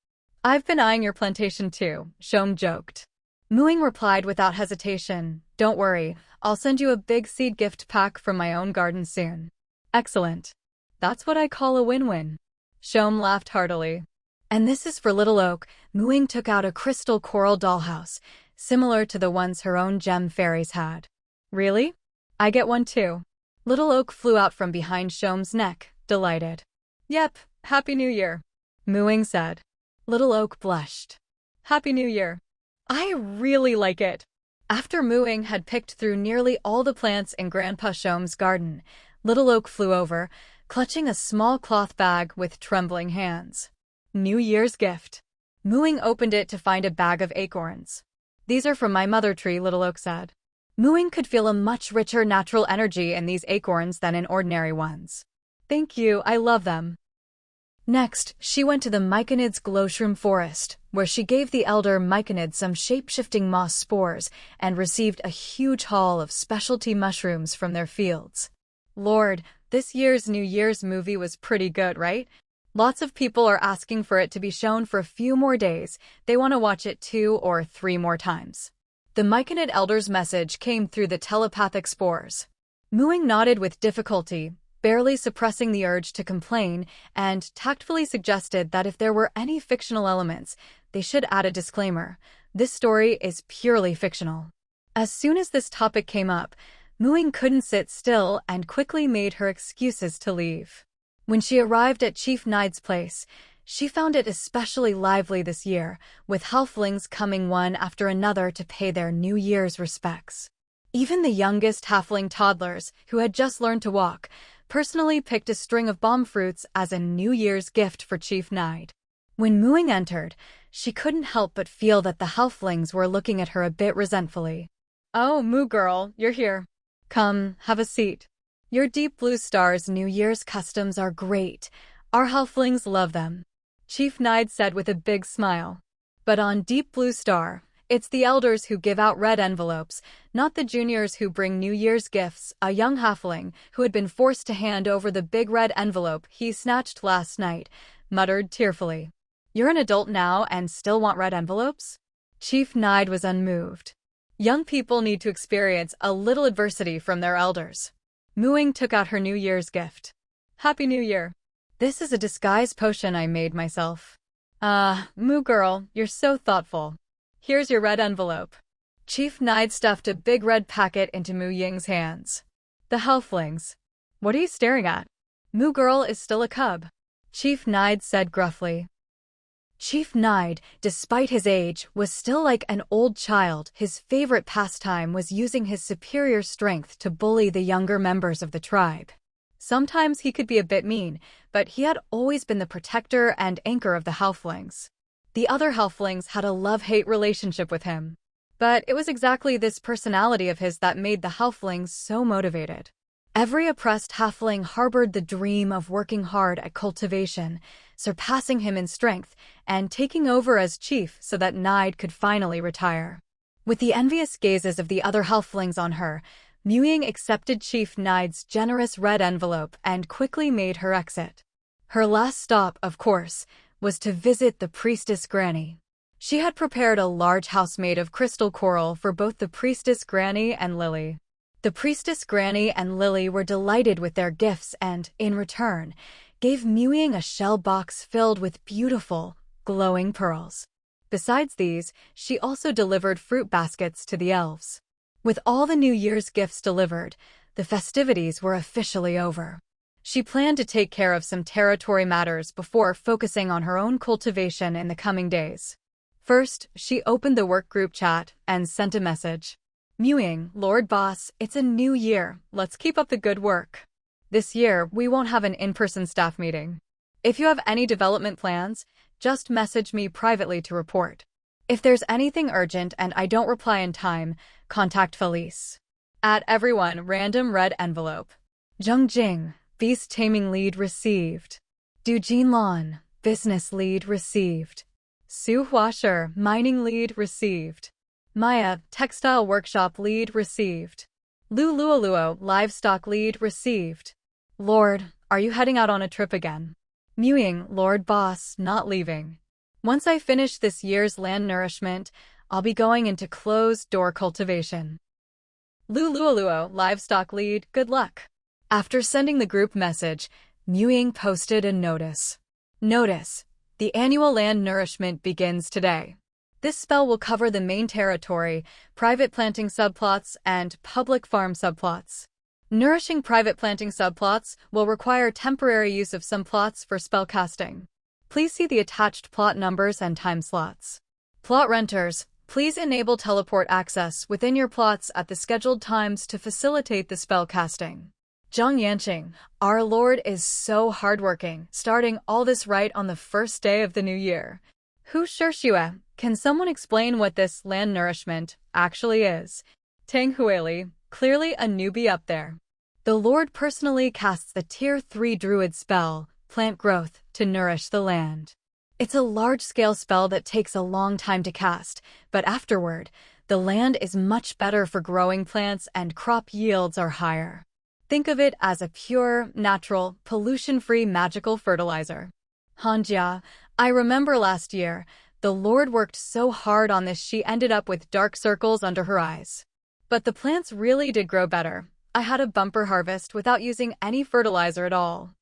"I've been eyeing your plantation too," Shom joked. Muing replied without hesitation, "Don't worry, I'll send you a big seed gift pack from my own garden soon." "Excellent. That's what I call a win-win." Shom laughed heartily. "And this is for Little Oak." Muing took out a crystal coral dollhouse, similar to the ones her own gem fairies had. "Really? I get one too." Little Oak flew out from behind Shom's neck, delighted. "Yep, Happy New Year," Muing said. Little Oak blushed. "Happy New Year. I really like it." After Muing had picked through nearly all the plants in Grandpa Shom's garden, Little Oak flew over, clutching a small cloth bag with trembling hands. "New Year's gift." Muing opened it to find a bag of acorns. "These are from my mother tree," Little Oak said. Muing could feel a much richer natural energy in these acorns than in ordinary ones. "Thank you, I love them." Next, she went to the Myconid's glowshroom forest, where she gave the elder Myconid some shape-shifting moss spores and received a huge haul of specialty mushrooms from their fields. Lord, this year's New Year's movie was pretty good, right? Lots of people are asking for it to be shown for a few more days. They want to watch it 2 or 3 more times. The Myconid elder's message came through the telepathic spores. Muing nodded with difficulty, barely suppressing the urge to complain, and tactfully suggested that if there were any fictional elements, they should add a disclaimer. This story is purely fictional. As soon as this topic came up, Muing couldn't sit still and quickly made her excuses to leave. When she arrived at Chief Nide's place, she found it especially lively this year, with halflings coming one after another to pay their New Year's respects. Even the youngest halfling toddlers, who had just learned to walk, personally picked a string of bomb fruits as a New Year's gift for Chief Nide. When Muing entered, she couldn't help but feel that the halflings were looking at her a bit resentfully. "Oh, Moo girl, you're here. Come, have a seat. Your Deep Blue Star's New Year's customs are great. Our halflings love them," Chief Nide said with a big smile. "But on Deep Blue Star, it's the elders who give out red envelopes, not the juniors who bring New Year's gifts." A young halfling, who had been forced to hand over the big red envelope he snatched last night, muttered tearfully. "You're an adult now and still want red envelopes?" Chief Nide was unmoved. Young people need to experience a little adversity from their elders. Muing took out her New Year's gift. "Happy New Year. This is a disguise potion I made myself." Moo girl, you're so thoughtful. Here's your red envelope." Chief Nide stuffed a big red packet into Mu Ying's hands. "The halflings. What are you staring at? Moo girl is still a cub," Chief Nide said gruffly. Chief Nide, despite his age, was still like an old child. His favorite pastime was using his superior strength to bully the younger members of the tribe. Sometimes he could be a bit mean, but he had always been the protector and anchor of the halflings. The other halflings had a love-hate relationship with him. But it was exactly this personality of his that made the halflings so motivated. Every oppressed halfling harbored the dream of working hard at cultivation, surpassing him in strength, and taking over as chief so that Nide could finally retire. With the envious gazes of the other halflings on her, Muing accepted Chief Nide's generous red envelope and quickly made her exit. Her last stop, of course, was to visit the priestess Granny. She had prepared a large house made of crystal coral for both the priestess Granny and Lily. The priestess Granny and Lily were delighted with their gifts and, in return, gave Muing a shell box filled with beautiful, glowing pearls. Besides these, she also delivered fruit baskets to the elves. With all the New Year's gifts delivered, the festivities were officially over. She planned to take care of some territory matters before focusing on her own cultivation in the coming days. First, she opened the work group chat and sent a message. "Muing, Lord Boss, it's a new year. Let's keep up the good work. This year, we won't have an in-person staff meeting. If you have any development plans, just message me privately to report. If there's anything urgent and I don't reply in time, contact Felice." At everyone, random red envelope. Zheng Jing, Beast Taming Lead received. Du Jinlan, Business Lead received. Su Huasher, Mining Lead received. Maya, Textile Workshop Lead received. Lu Luoluo, Livestock Lead received. Lord, are you heading out on a trip again? Muing, Lord Boss, not leaving. Once I finish this year's land nourishment, I'll be going into closed-door cultivation. Lu Luoluo, Livestock Lead, good luck. After sending the group message, Muing posted a notice. Notice: the annual land nourishment begins today. This spell will cover the main territory, private planting subplots, and public farm subplots. Nourishing private planting subplots will require temporary use of some plots for spellcasting. Please see the attached plot numbers and time slots. Plot renters, please enable teleport access within your plots at the scheduled times to facilitate the spellcasting. Zhang Yanqing, our lord is so hardworking, starting all this right on the first day of the new year. Hu Shishue, can someone explain what this land nourishment actually is? Tang Huili, clearly a newbie up there. The Lord personally casts the Tier 3 Druid spell, Plant Growth, to nourish the land. It's a large-scale spell that takes a long time to cast, but afterward, the land is much better for growing plants and crop yields are higher. Think of it as a pure, natural, pollution-free magical fertilizer. Hanjia, I remember last year, the Lord worked so hard on this she ended up with dark circles under her eyes. But the plants really did grow better. I had a bumper harvest without using any fertilizer at all.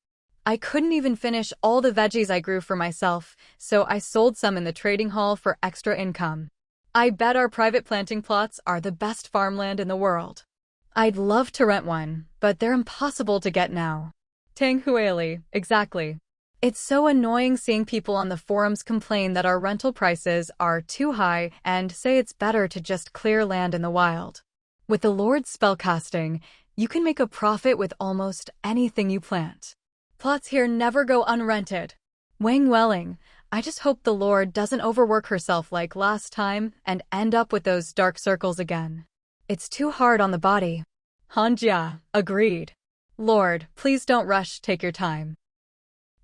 I couldn't even finish all the veggies I grew for myself, so I sold some in the trading hall for extra income. I bet our private planting plots are the best farmland in the world. I'd love to rent one, but they're impossible to get now. Tang Huili, exactly. It's so annoying seeing people on the forums complain that our rental prices are too high and say it's better to just clear land in the wild. With the Lord's spellcasting, You can make a profit with almost anything you plant. Plots here never go unrented. Wang Welling, I just hope the Lord doesn't overwork herself like last time and end up with those dark circles again. It's too hard on the body. Hanjia, agreed. Lord, please don't rush, take your time.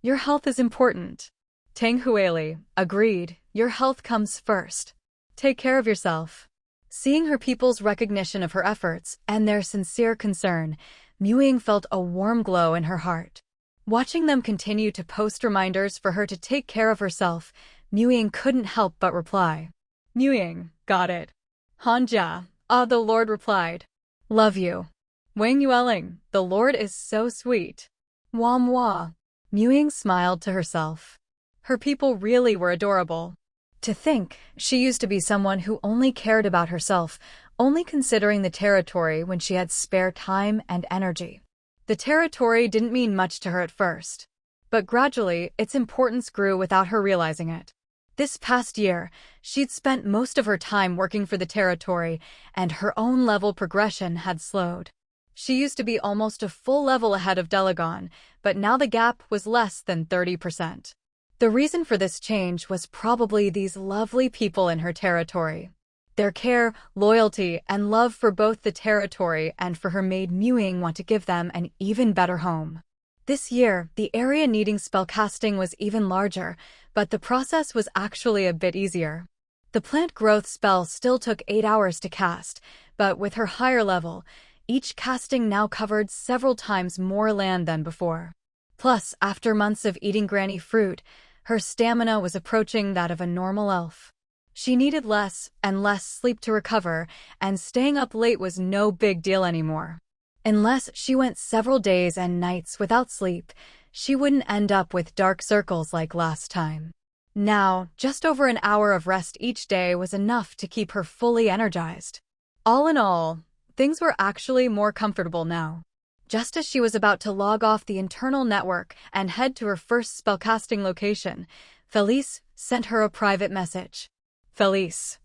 Your health is important. Tang Huili, agreed, your health comes first. Take care of yourself. Seeing her people's recognition of her efforts and their sincere concern, Ying felt a warm glow in her heart. Watching them continue to post reminders for her to take care of herself, Ying couldn't help but reply. Ying, got it. Hanjia, the Lord replied. Love you. Wang Yueling, the Lord is so sweet. Wah. Ying smiled to herself. Her people really were adorable. To think, she used to be someone who only cared about herself, only considering the territory when she had spare time and energy. The territory didn't mean much to her at first, but gradually its importance grew without her realizing it. This past year, she'd spent most of her time working for the territory, and her own level progression had slowed. She used to be almost a full level ahead of Delegon, but now the gap was less than 30%. The reason for this change was probably these lovely people in her territory. Their care, loyalty, and love for both the territory and for her made Ying want to give them an even better home. This year, the area needing spellcasting was even larger, but the process was actually a bit easier. The plant growth spell still took 8 hours to cast, but with her higher level, each casting now covered several times more land than before. Plus, after months of eating granny fruit, her stamina was approaching that of a normal elf. She needed less and less sleep to recover, and staying up late was no big deal anymore. Unless she went several days and nights without sleep, she wouldn't end up with dark circles like last time. Now, just over an hour of rest each day was enough to keep her fully energized. All in all, things were actually more comfortable now. Just as she was about to log off the internal network and head to her first spellcasting location, Felice sent her a private message. Felice.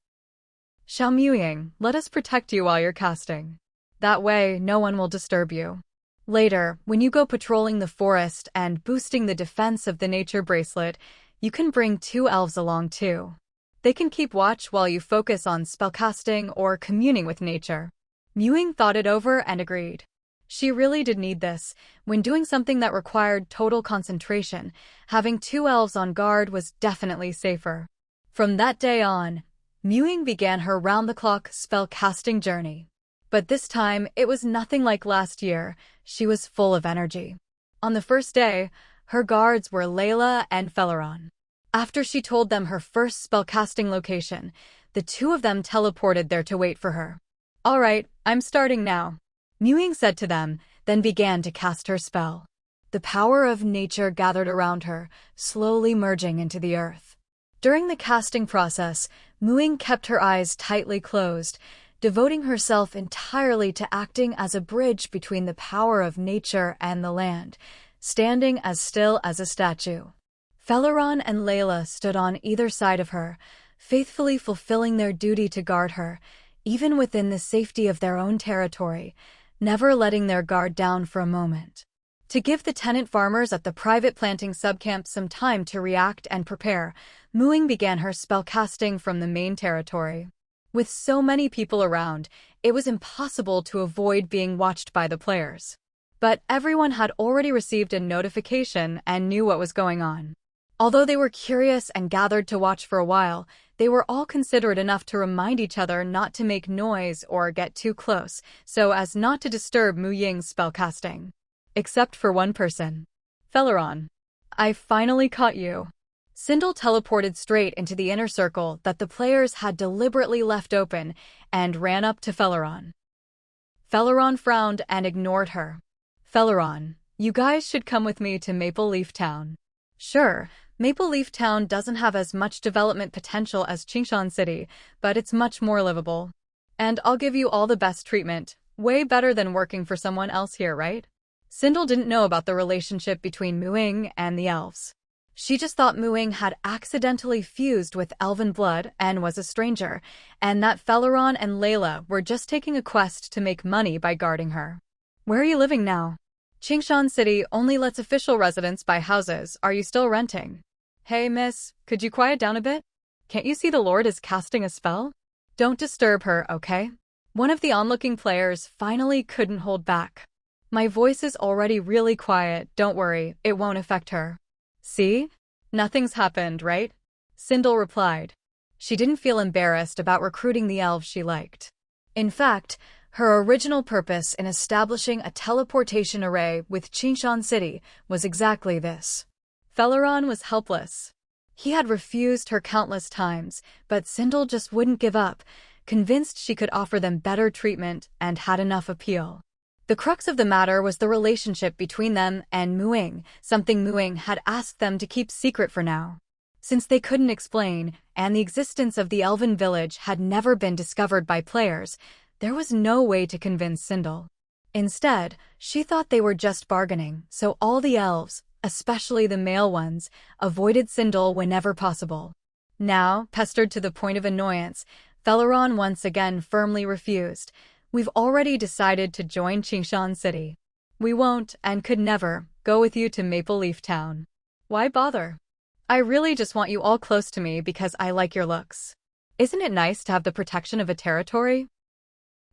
Xiao Ying, let us protect you while you're casting. That way, no one will disturb you. Later, when you go patrolling the forest and boosting the defense of the nature bracelet, you can bring 2 elves along too. They can keep watch while you focus on spellcasting or communing with nature. Ying thought it over and agreed. She really did need this. When doing something that required total concentration, having 2 elves on guard was definitely safer. From that day on, Ying began her round-the-clock spell-casting journey. But this time, it was nothing like last year. She was full of energy. On the first day, her guards were Layla and Feleron. After she told them her first spell-casting location, the 2 of them teleported there to wait for her. All right, I'm starting now, Ying said to them, then began to cast her spell. The power of nature gathered around her, slowly merging into the earth. During the casting process, Ying kept her eyes tightly closed, devoting herself entirely to acting as a bridge between the power of nature and the land, standing as still as a statue. Feleron and Layla stood on either side of her, faithfully fulfilling their duty to guard her, even within the safety of their own territory, never letting their guard down for a moment. To give the tenant farmers at the private planting subcamp some time to react and prepare, Ying began her spellcasting from the main territory. With so many people around, it was impossible to avoid being watched by the players. But everyone had already received a notification and knew what was going on. Although they were curious and gathered to watch for a while, they were all considerate enough to remind each other not to make noise or get too close, so as not to disturb Ying's spellcasting. Except for one person. Feleron. I finally caught you. Sindel teleported straight into the inner circle that the players had deliberately left open and ran up to Feleron. Feleron frowned and ignored her. Feleron, you guys should come with me to Maple Leaf Town. Sure, Maple Leaf Town doesn't have as much development potential as Qingshan City, but it's much more livable. And I'll give you all the best treatment, way better than working for someone else here, right? Sindel didn't know about the relationship between Ying and the elves. She just thought Ying had accidentally fused with elven blood and was a stranger, and that Feleron and Layla were just taking a quest to make money by guarding her. Where are you living now? Qingshan City only lets official residents buy houses. Are you still renting? Hey, miss, could you quiet down a bit? Can't you see the Lord is casting a spell? Don't disturb her, okay? One of the onlooking players finally couldn't hold back. My voice is already really quiet, don't worry, it won't affect her. See? Nothing's happened, right? Sindel replied. She didn't feel embarrassed about recruiting the elves she liked. In fact, her original purpose in establishing a teleportation array with Qingshan City was exactly this. Felaron was helpless. He had refused her countless times, but Sindel just wouldn't give up, convinced she could offer them better treatment and had enough appeal. The crux of the matter was the relationship between them and Muing, something Muing had asked them to keep secret for now. Since they couldn't explain, and the existence of the elven village had never been discovered by players, there was no way to convince Sindel. Instead, she thought they were just bargaining, so all the elves, especially the male ones, avoided Sindel whenever possible. Now, pestered to the point of annoyance, Felaron once again firmly refused. We've already decided to join Qingshan City. We won't, and could never, go with you to Maple Leaf Town. Why bother? I really just want you all close to me because I like your looks. Isn't it nice to have the protection of a territory?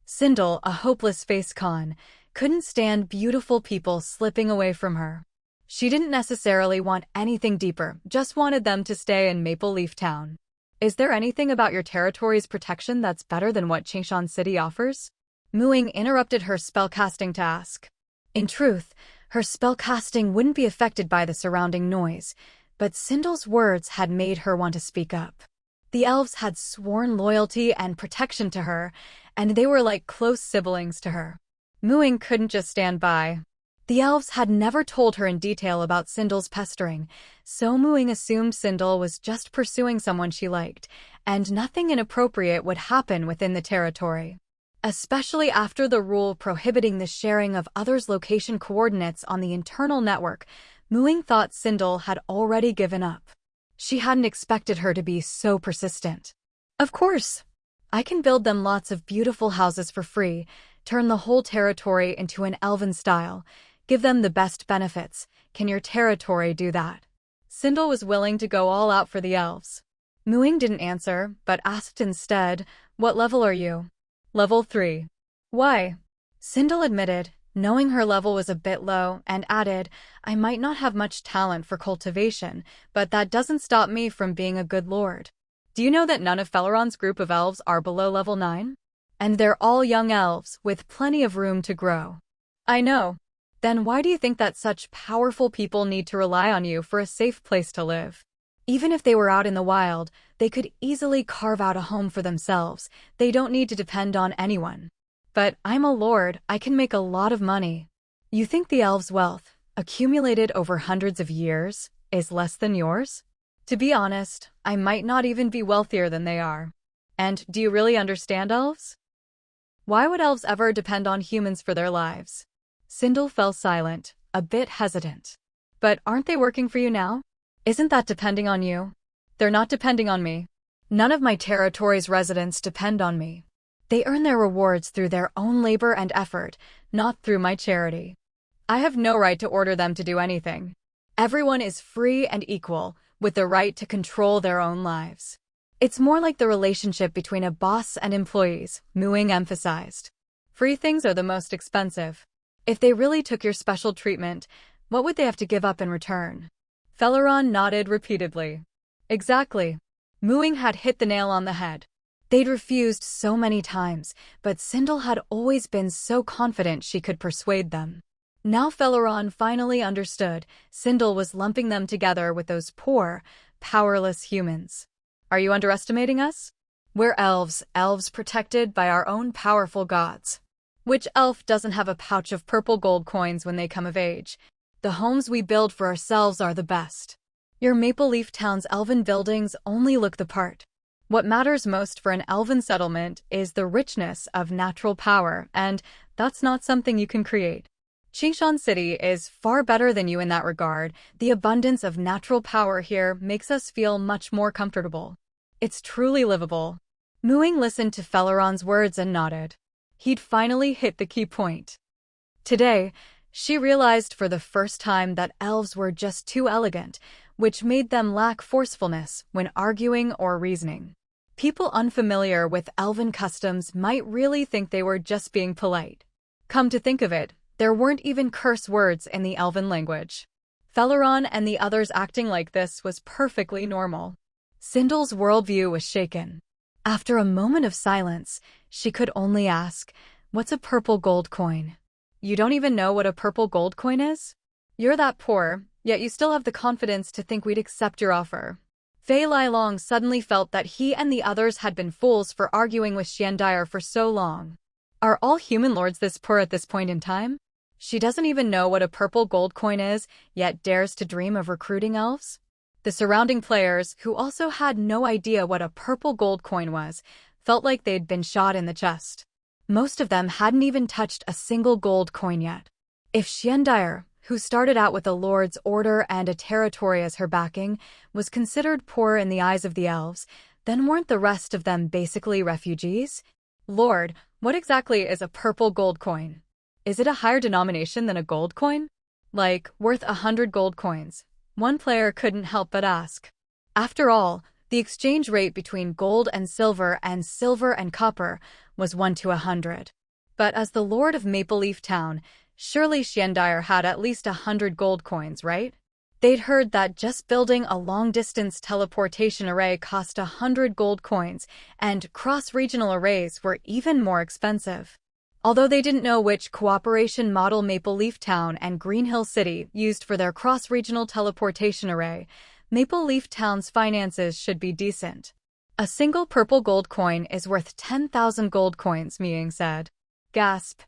Sindel, a hopeless face con, couldn't stand beautiful people slipping away from her. She didn't necessarily want anything deeper, just wanted them to stay in Maple Leaf Town. Is there anything about your territory's protection that's better than what Qingshan City offers? Muing interrupted her spellcasting to ask. In truth, her spellcasting wouldn't be affected by the surrounding noise, but Sindel's words had made her want to speak up. The elves had sworn loyalty and protection to her, and they were like close siblings to her. Muing couldn't just stand by. The elves had never told her in detail about Sindel's pestering, so Muing assumed Sindel was just pursuing someone she liked, and nothing inappropriate would happen within the territory. Especially after the rule prohibiting the sharing of others' location coordinates on the internal network, Muing thought Sindel had already given up. She hadn't expected her to be so persistent. Of course, I can build them lots of beautiful houses for free, turn the whole territory into an elven style, give them the best benefits. Can your territory do that? Sindel was willing to go all out for the elves. Muing didn't answer, but asked instead, "What level are you?" Level 3. Why? Sindel admitted, knowing her level was a bit low, and added, I might not have much talent for cultivation, but that doesn't stop me from being a good lord. Do you know that none of Felaron's group of elves are below level 9? And they're all young elves, with plenty of room to grow. I know. Then why do you think that such powerful people need to rely on you for a safe place to live? Even if they were out in the wild, they could easily carve out a home for themselves. They don't need to depend on anyone. But I'm a lord, I can make a lot of money. You think the elves' wealth, accumulated over hundreds of years, is less than yours? To be honest, I might not even be wealthier than they are. And do you really understand elves? Why would elves ever depend on humans for their lives? Sindel fell silent, a bit hesitant. But aren't they working for you now? Isn't that depending on you? They're not depending on me. None of my territory's residents depend on me. They earn their rewards through their own labor and effort, not through my charity. I have no right to order them to do anything. Everyone is free and equal, with the right to control their own lives. It's more like the relationship between a boss and employees, Muing emphasized. Free things are the most expensive. If they really took your special treatment, what would they have to give up in return? Felaron nodded repeatedly. Exactly. Muing had hit the nail on the head. They'd refused so many times, but Sindel had always been so confident she could persuade them. Now Felaron finally understood. Sindel was lumping them together with those poor, powerless humans. Are you underestimating us? We're elves protected by our own powerful gods. Which elf doesn't have a pouch of purple gold coins when they come of age? The homes we build for ourselves are the best. Your Maple Leaf Town's elven buildings only look the part. What matters most for an elven settlement is the richness of natural power, and that's not something you can create. Qingshan City is far better than you in that regard. The abundance of natural power here makes us feel much more comfortable. It's truly livable. Muing listened to Felaron's words and nodded. He'd finally hit the key point. Today, she realized for the first time that elves were just too elegant, which made them lack forcefulness when arguing or reasoning. People unfamiliar with elven customs might really think they were just being polite. Come to think of it, there weren't even curse words in the elven language. Feleron and the others acting like this was perfectly normal. Sindel's worldview was shaken. After a moment of silence, she could only ask, "What's a purple gold coin?" "You don't even know what a purple gold coin is? You're that poor, yet you still have the confidence to think we'd accept your offer." Fei Lilong suddenly felt that he and the others had been fools for arguing with Xiandire for so long. Are all human lords this poor at this point in time? She doesn't even know what a purple gold coin is, yet dares to dream of recruiting elves? The surrounding players, who also had no idea what a purple gold coin was, felt like they'd been shot in the chest. Most of them hadn't even touched a single gold coin yet. If Xiandire, who started out with a lord's order and a territory as her backing, was considered poor in the eyes of the elves, then weren't the rest of them basically refugees? "Lord, what exactly is a purple gold coin? Is it a higher denomination than a gold coin? Like, worth 100 gold coins?" One player couldn't help but ask. After all, the exchange rate between gold and silver and copper was 1 to 100. But as the Lord of Maple Leaf Town, surely Xiandire had at least 100 gold coins, right? They'd heard that just building a long-distance teleportation array cost 100 gold coins, and cross-regional arrays were even more expensive. Although they didn't know which cooperation model Maple Leaf Town and Green Hill City used for their cross-regional teleportation array, Maple Leaf Town's finances should be decent. "A single purple gold coin is worth 10,000 gold coins," Ying said. Gasp.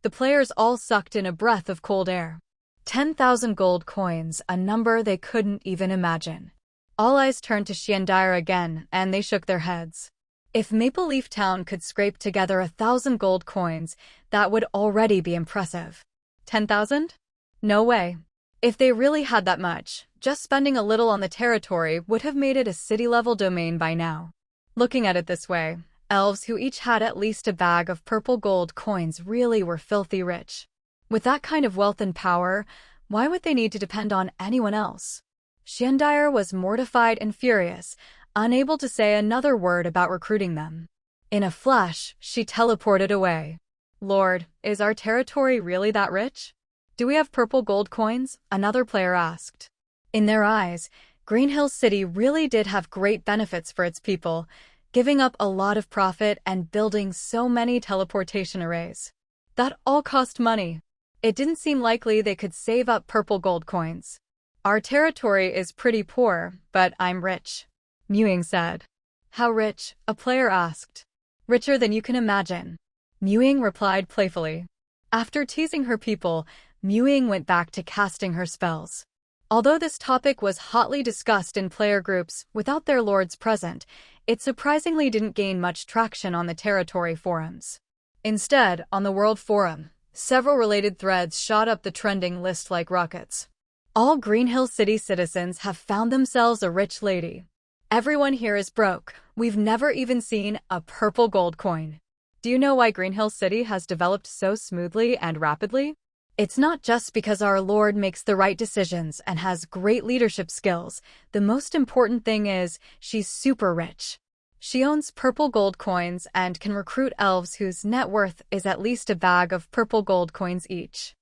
The players all sucked in a breath of cold air. 10,000 gold coins, a number they couldn't even imagine. All eyes turned to Xiandire again, and they shook their heads. If Maple Leaf Town could scrape together 1,000 gold coins, that would already be impressive. 10,000? No way. If they really had that much, just spending a little on the territory would have made it a city-level domain by now. Looking at it this way, elves who each had at least a bag of purple gold coins really were filthy rich. With that kind of wealth and power, why would they need to depend on anyone else? Xiandire was mortified and furious, unable to say another word about recruiting them. In a flash, she teleported away. "Lord, is our territory really that rich? Do we have purple gold coins?" another player asked. In their eyes, Green Hill City really did have great benefits for its people, giving up a lot of profit and building so many teleportation arrays. That all cost money. It didn't seem likely they could save up purple gold coins. "Our territory is pretty poor, but I'm rich," Ying said. "How rich?" a player asked. "Richer than you can imagine," Ying replied playfully. After teasing her people, Ying went back to casting her spells. Although this topic was hotly discussed in player groups without their lords present, it surprisingly didn't gain much traction on the territory forums. Instead, on the World Forum, several related threads shot up the trending list like rockets. "All Green Hill City citizens have found themselves a rich lady. Everyone here is broke. We've never even seen a purple gold coin. Do you know why Green Hill City has developed so smoothly and rapidly? It's not just because our Lord makes the right decisions and has great leadership skills. The most important thing is she's super rich. She owns purple gold coins and can recruit elves whose net worth is at least a bag of purple gold coins each."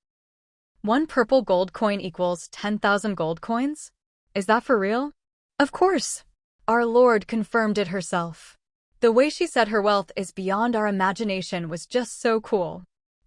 1 purple gold coin equals 10,000 gold coins? Is that for real? Of course. Our Lord confirmed it herself. The way she said her wealth is beyond our imagination was just so cool.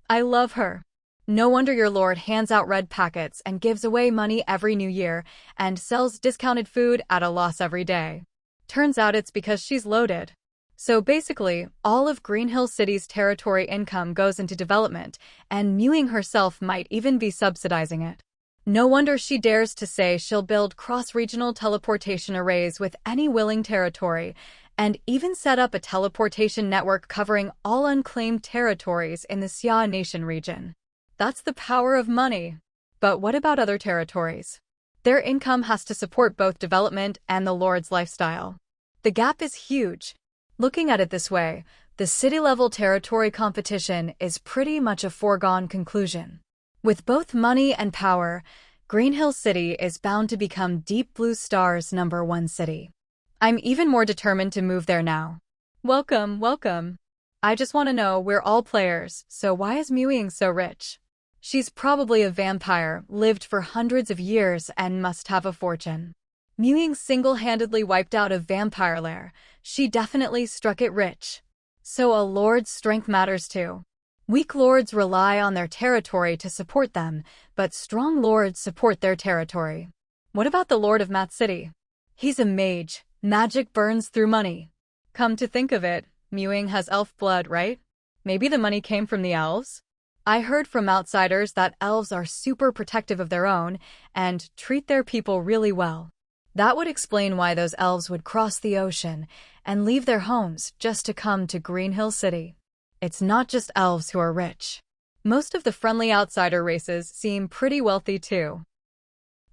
I love her. No wonder your Lord hands out red packets and gives away money every new year and sells discounted food at a loss every day. Turns out it's because she's loaded. So basically, all of Green Hill City's territory income goes into development, and Ying herself might even be subsidizing it. No wonder she dares to say she'll build cross-regional teleportation arrays with any willing territory, and even set up a teleportation network covering all unclaimed territories in the Xia Nation region. That's the power of money. But what about other territories? Their income has to support both development and the Lord's lifestyle. The gap is huge. Looking at it this way, The city-level territory competition is pretty much a foregone conclusion. With both money and power, Green Hill City is bound to become Deep Blue Star's #1 city. I'm even more determined to move there now. Welcome, welcome. I just want to know, we're all players, so why is Ying so rich? She's probably a vampire, lived for hundreds of years, and must have a fortune. Ying single-handedly wiped out a vampire lair. She definitely struck it rich. So a lord's strength matters too. Weak lords rely on their territory to support them, but strong lords support their territory. What about the Lord of Mat City? He's a mage. Magic burns through money. Come to think of it, Ying has elf blood, right? Maybe the money came from the elves? I heard from outsiders that elves are super protective of their own and treat their people really well. That would explain why those elves would cross the ocean and leave their homes just to come to Green Hill City. It's not just elves who are rich. Most of the friendly outsider races seem pretty wealthy too.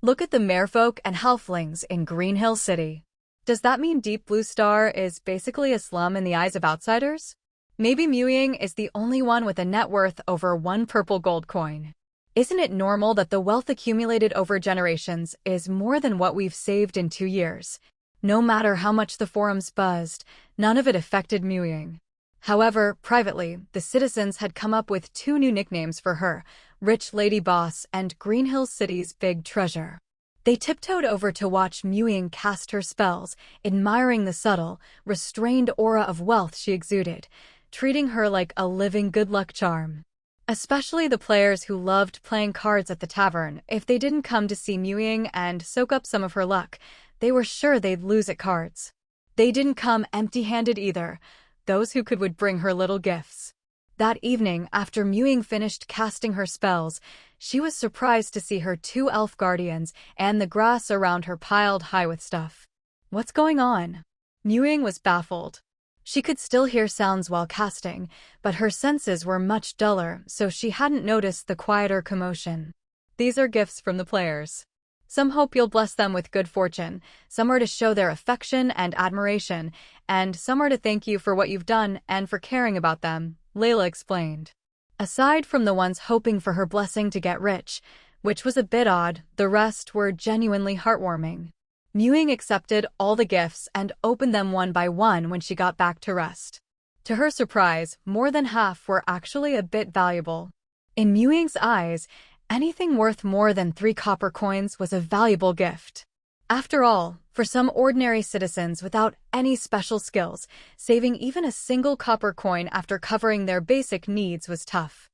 Look at the merfolk and halflings in Green Hill City. Does that mean Deep Blue Star is basically a slum in the eyes of outsiders? Maybe Ying is the only one with a net worth over 1 purple gold coin. Isn't it normal that the wealth accumulated over generations is more than what we've saved in 2 years? No matter how much the forums buzzed, none of it affected Ying. However, privately, the citizens had come up with 2 new nicknames for her, Rich Lady Boss and Green Hill City's Big Treasure. They tiptoed over to watch Ying cast her spells, admiring the subtle, restrained aura of wealth she exuded, treating her like a living good luck charm. Especially the players who loved playing cards at the tavern. If they didn't come to see Ying and soak up some of her luck, they were sure they'd lose at cards. They didn't come empty-handed either. Those who could would bring her little gifts. That evening, after Ying finished casting her spells, she was surprised to see her 2 elf guardians and the grass around her piled high with stuff. What's going on? Ying was baffled. She could still hear sounds while casting, but her senses were much duller, so she hadn't noticed the quieter commotion. These are gifts from the players. Some hope you'll bless them with good fortune, some are to show their affection and admiration, and some are to thank you for what you've done and for caring about them, Layla explained. Aside from the ones hoping for her blessing to get rich, which was a bit odd, the rest were genuinely heartwarming. Ying accepted all the gifts and opened them one by one when she got back to rest. To her surprise, more than half were actually a bit valuable. In Ying's eyes, anything worth more than 3 copper coins was a valuable gift. After all, for some ordinary citizens without any special skills, saving even a single copper coin after covering their basic needs was tough.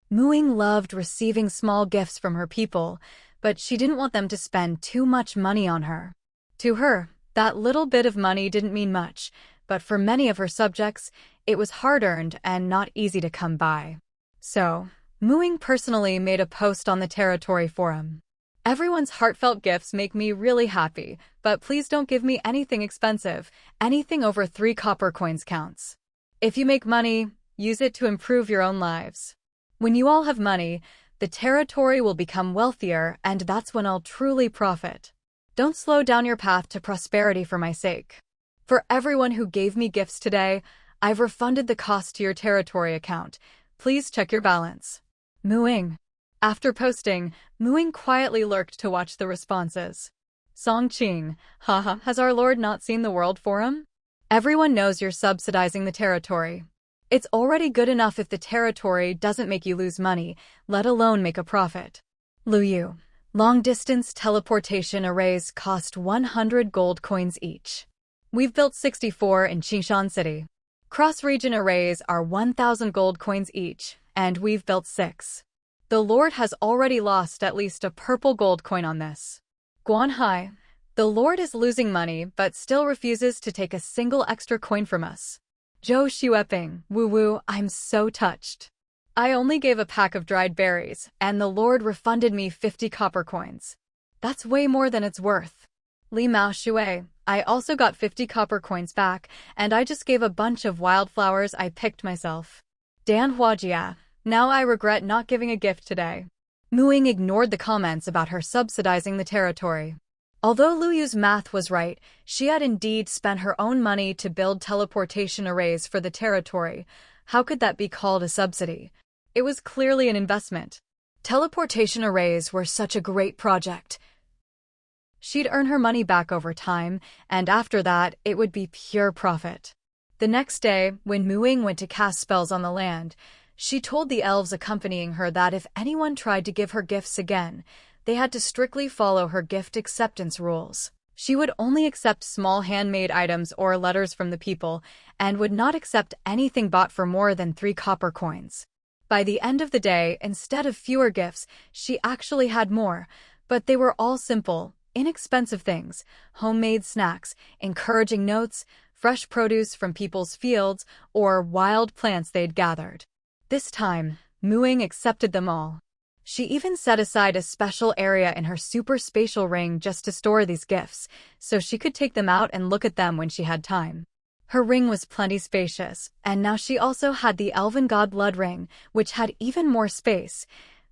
Ying loved receiving small gifts from her people, but she didn't want them to spend too much money on her. To her, that little bit of money didn't mean much, but for many of her subjects, it was hard-earned and not easy to come by. So, Ying personally made a post on the territory forum. Everyone's heartfelt gifts make me really happy, but please don't give me anything expensive. Anything over 3 copper coins counts. If you make money, use it to improve your own lives. When you all have money, the territory will become wealthier, and that's when I'll truly profit. Don't slow down your path to prosperity for my sake. For everyone who gave me gifts today, I've refunded the cost to your territory account. Please check your balance. Ying. After posting, Ying quietly lurked to watch the responses. Songqing, haha, has our lord not seen the world forum? Everyone knows you're subsidizing the territory. It's already good enough if the territory doesn't make you lose money, let alone make a profit. Luyu. Long-distance teleportation arrays cost 100 gold coins each. We've built 64 in Qingshan City. Cross-region arrays are 1,000 gold coins each, and we've built 6. The Lord has already lost at least a purple gold coin on this. Guanhai. The Lord is losing money but still refuses to take a single extra coin from us. Zhou Xueping. Woo-woo, I'm so touched. I only gave a pack of dried berries, and the Lord refunded me 50 copper coins. That's way more than it's worth. Li Mao Shui. I also got 50 copper coins back, and I just gave a bunch of wildflowers I picked myself. Dan Huajia. Now I regret not giving a gift today. Ying ignored the comments about her subsidizing the territory. Although Luyu's math was right, she had indeed spent her own money to build teleportation arrays for the territory. How could that be called a subsidy? It was clearly an investment. Teleportation arrays were such a great project. She'd earn her money back over time, and after that, it would be pure profit. The next day, when Ying went to cast spells on the land, she told the elves accompanying her that if anyone tried to give her gifts again, they had to strictly follow her gift acceptance rules. She would only accept small handmade items or letters from the people, and would not accept anything bought for more than 3 copper coins. By the end of the day, instead of fewer gifts, she actually had more, but they were all simple, inexpensive things: homemade snacks, encouraging notes, fresh produce from people's fields, or wild plants they'd gathered. This time, Ying accepted them all. She even set aside a special area in her super spatial ring just to store these gifts, so she could take them out and look at them when she had time. Her ring was plenty spacious, and now she also had the elven god blood ring, which had even more space.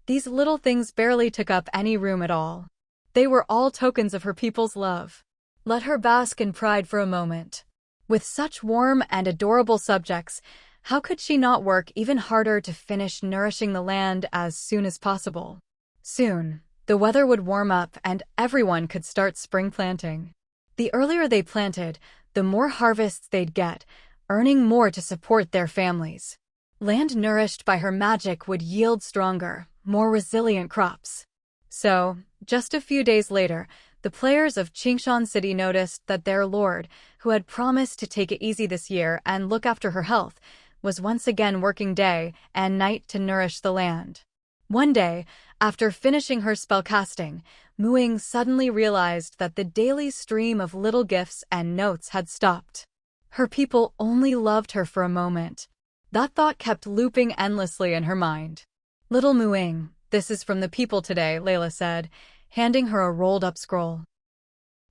These little things barely took up any room at all. They were all tokens of her people's love. Let her bask in pride for a moment. With such warm and adorable subjects, how could she not work even harder to finish nourishing the land as soon as possible? Soon, the weather would warm up and everyone could start spring planting. The earlier they planted, the more harvests they'd get, earning more to support their families. Land nourished by her magic would yield stronger, more resilient crops. So, just a few days later, the players of Qingshan City noticed that their lord, who had promised to take it easy this year and look after her health, was once again working day and night to nourish the land. One day, after finishing her spellcasting, Ying suddenly realized that the daily stream of little gifts and notes had stopped. Her people only loved her for a moment. That thought kept looping endlessly in her mind. "Little Ying, this is from the people today," Layla said, handing her a rolled-up scroll.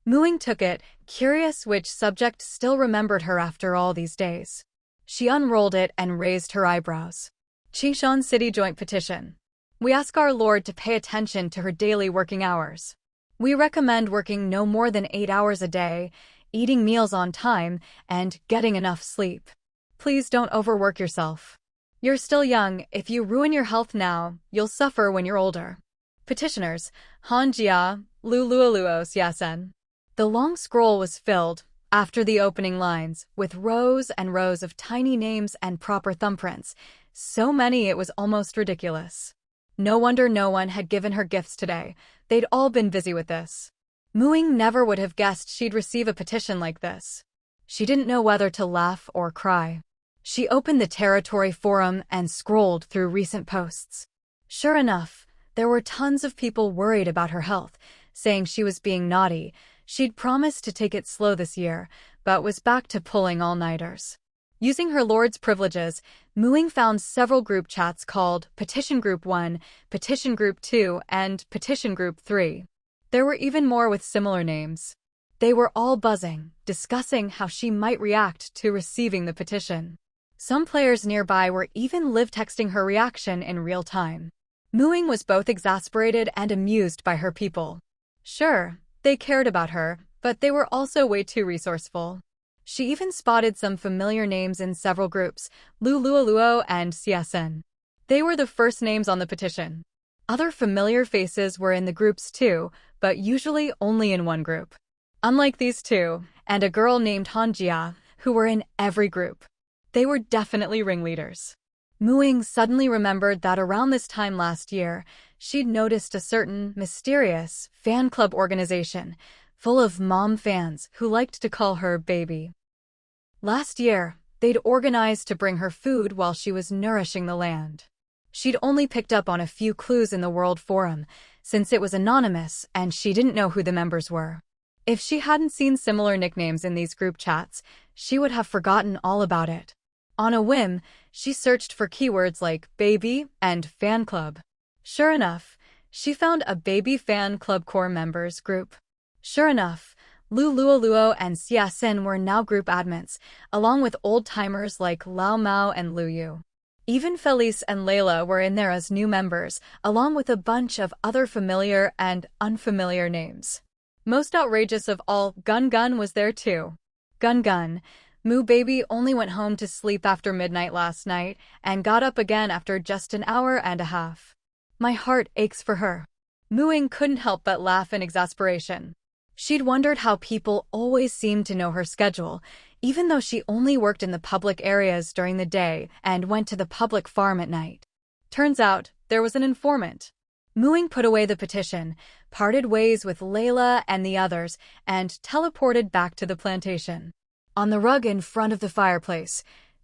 Ying took it, curious which subject still remembered her after all these days. She unrolled it and raised her eyebrows. "Qingshan City Joint Petition. We ask our Lord to pay attention to her daily working hours. We recommend working no more than 8 hours a day, eating meals on time, and getting enough sleep. Please don't overwork yourself. You're still young. If you ruin your health now, you'll suffer when you're older. Petitioners, Han Jia, Lu Luoluo Xiasen." The long scroll was filled, after the opening lines, with rows and rows of tiny names and proper thumbprints, so many it was almost ridiculous. No wonder no one had given her gifts today. They'd all been busy with this. Ying never would have guessed she'd receive a petition like this. She didn't know whether to laugh or cry. She opened the territory forum and scrolled through recent posts. Sure enough, there were tons of people worried about her health, saying she was being naughty. She'd promised to take it slow this year, but was back to pulling all-nighters. Using her lord's privileges, Ying found several group chats called Petition Group 1, Petition Group 2, and Petition Group 3. There were even more with similar names. They were all buzzing, discussing how she might react to receiving the petition. Some players nearby were even live texting her reaction in real time. Ying was both exasperated and amused by her people. Sure, they cared about her, but they were also way too resourceful. She even spotted some familiar names in several groups, Lu Luoluo and Xiasen. They were the first names on the petition. Other familiar faces were in the groups too, but usually only in one group. Unlike these two, and a girl named Hanjia, who were in every group. They were definitely ringleaders. Ying suddenly remembered that around this time last year, she'd noticed a certain mysterious fan club organization full of mom fans who liked to call her baby. Last year, they'd organized to bring her food while she was nourishing the land. She'd only picked up on a few clues in the World Forum, since it was anonymous and she didn't know who the members were. If she hadn't seen similar nicknames in these group chats, she would have forgotten all about it. On a whim, she searched for keywords like baby and fan club. Sure enough, she found a baby fan club core members group. Sure enough, Lu Luoluo and Xiasen were now group admins, along with old-timers like Lao Mao and Lu Yu. Even Felice and Layla were in there as new members, along with a bunch of other familiar and unfamiliar names. Most outrageous of all, Gun was there too. Gun, Moo baby only went home to sleep after midnight last night and got up again after just an hour and a half. My heart aches for her. Ying couldn't help but laugh in exasperation. She'd wondered how people always seemed to know her schedule, even though she only worked in the public areas during the day and went to the public farm at night. Turns out, there was an informant. Ying put away the petition, parted ways with Layla and the others, and teleported back to the plantation. On the rug in front of the fireplace,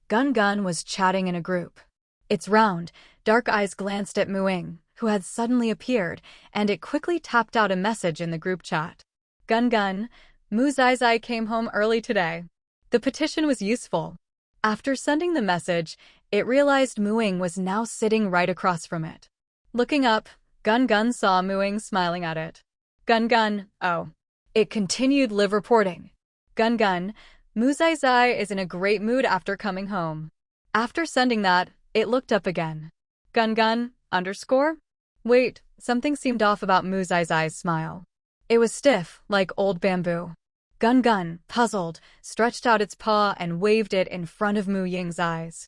Gun was chatting in a group. Its round, dark eyes glanced at Ying, who had suddenly appeared, and it quickly tapped out a message in the group chat. Gun, Moo Zai came home early today. The petition was useful. After sending the message, it realized Ying was now sitting right across from it. Looking up, Gun saw Ying smiling at it. Gun, oh. It continued live reporting. Gun, Moo Zai is in a great mood after coming home. After sending that, it looked up again. Gun, underscore? Wait, something seemed off about Moo Zai's smile. It was stiff, like old bamboo. Gun, puzzled, stretched out its paw and waved it in front of Ying's eyes.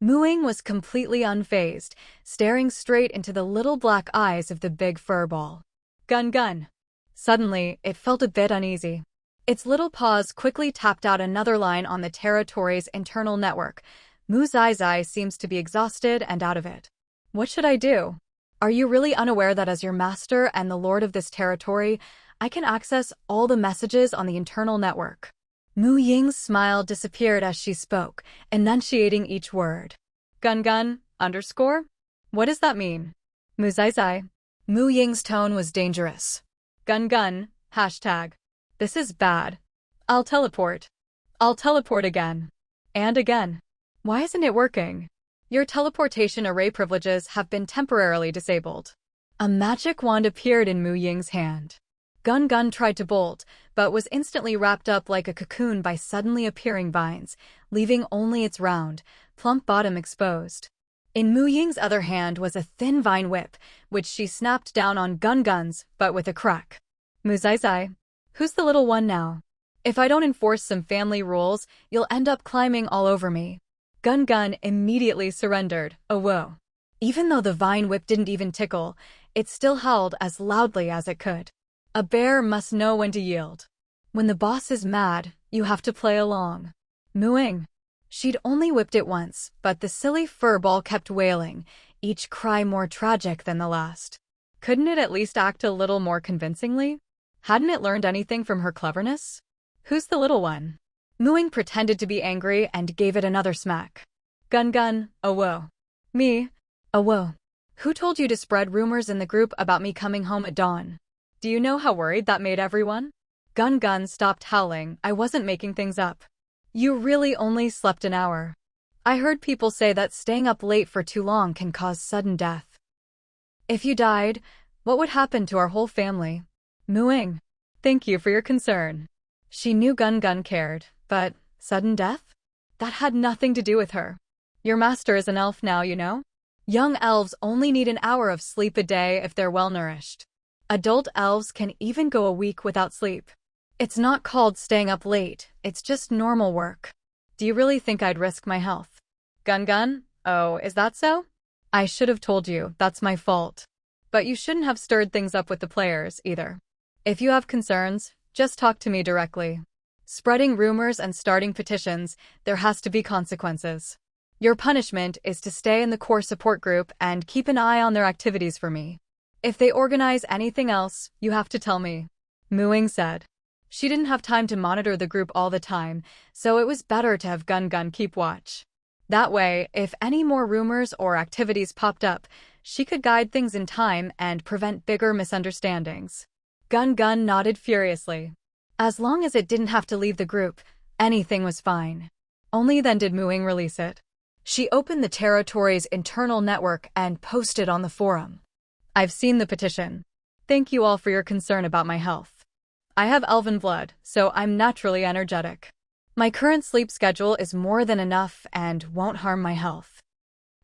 Ying was completely unfazed, staring straight into the little black eyes of the big fur ball. Gun. Suddenly, it felt a bit uneasy. Its little paws quickly tapped out another line on the territory's internal network. Moo Zai seems to be exhausted and out of it. What should I do? Are you really unaware that as your master and the lord of this territory, I can access all the messages on the internal network? Ying's smile disappeared as she spoke, enunciating each word. Gun, underscore? What does that mean? Moo Zai. Ying's tone was dangerous. Gun, hashtag. This is bad. I'll teleport. I'll teleport again. And again. Why isn't it working? Your teleportation array privileges have been temporarily disabled. A magic wand appeared in Ying's hand. Gun tried to bolt, but was instantly wrapped up like a cocoon by suddenly appearing vines, leaving only its round, plump bottom exposed. In Ying's other hand was a thin vine whip, which she snapped down on Gun's, but with a crack. Moo Zai. Who's the little one now? If I don't enforce some family rules, you'll end up climbing all over me. Gun immediately surrendered, whoa. Even though the vine whip didn't even tickle, it still howled as loudly as it could. A bear must know when to yield. When the boss is mad, you have to play along. Ying. She'd only whipped it once, but the silly fur ball kept wailing, each cry more tragic than the last. Couldn't it at least act a little more convincingly? Hadn't it learned anything from her cleverness? Who's the little one? Ying pretended to be angry and gave it another smack. Gun, whoa. Me? Whoa. Who told you to spread rumors in the group about me coming home at dawn? Do you know how worried that made everyone? Gun stopped howling. I wasn't making things up. You really only slept an hour. I heard people say that staying up late for too long can cause sudden death. If you died, what would happen to our whole family? Ying. Thank you for your concern. She knew Gun cared, but sudden death? That had nothing to do with her. Your master is an elf now, you know? Young elves only need an hour of sleep a day if they're well-nourished. Adult elves can even go a week without sleep. It's not called staying up late, it's just normal work. Do you really think I'd risk my health? Gun? Oh, is that so? I should have told you, that's my fault. But you shouldn't have stirred things up with the players, either. If you have concerns, just talk to me directly. Spreading rumors and starting petitions, there has to be consequences. Your punishment is to stay in the core support group and keep an eye on their activities for me. If they organize anything else, you have to tell me. Ying said. She didn't have time to monitor the group all the time, so it was better to have Gun keep watch. That way, if any more rumors or activities popped up, she could guide things in time and prevent bigger misunderstandings. Gun nodded furiously. As long as it didn't have to leave the group, anything was fine. Only then did Ying release it. She opened the territory's internal network and posted on the forum. I've seen the petition. Thank you all for your concern about my health. I have elven blood, so I'm naturally energetic. My current sleep schedule is more than enough and won't harm my health.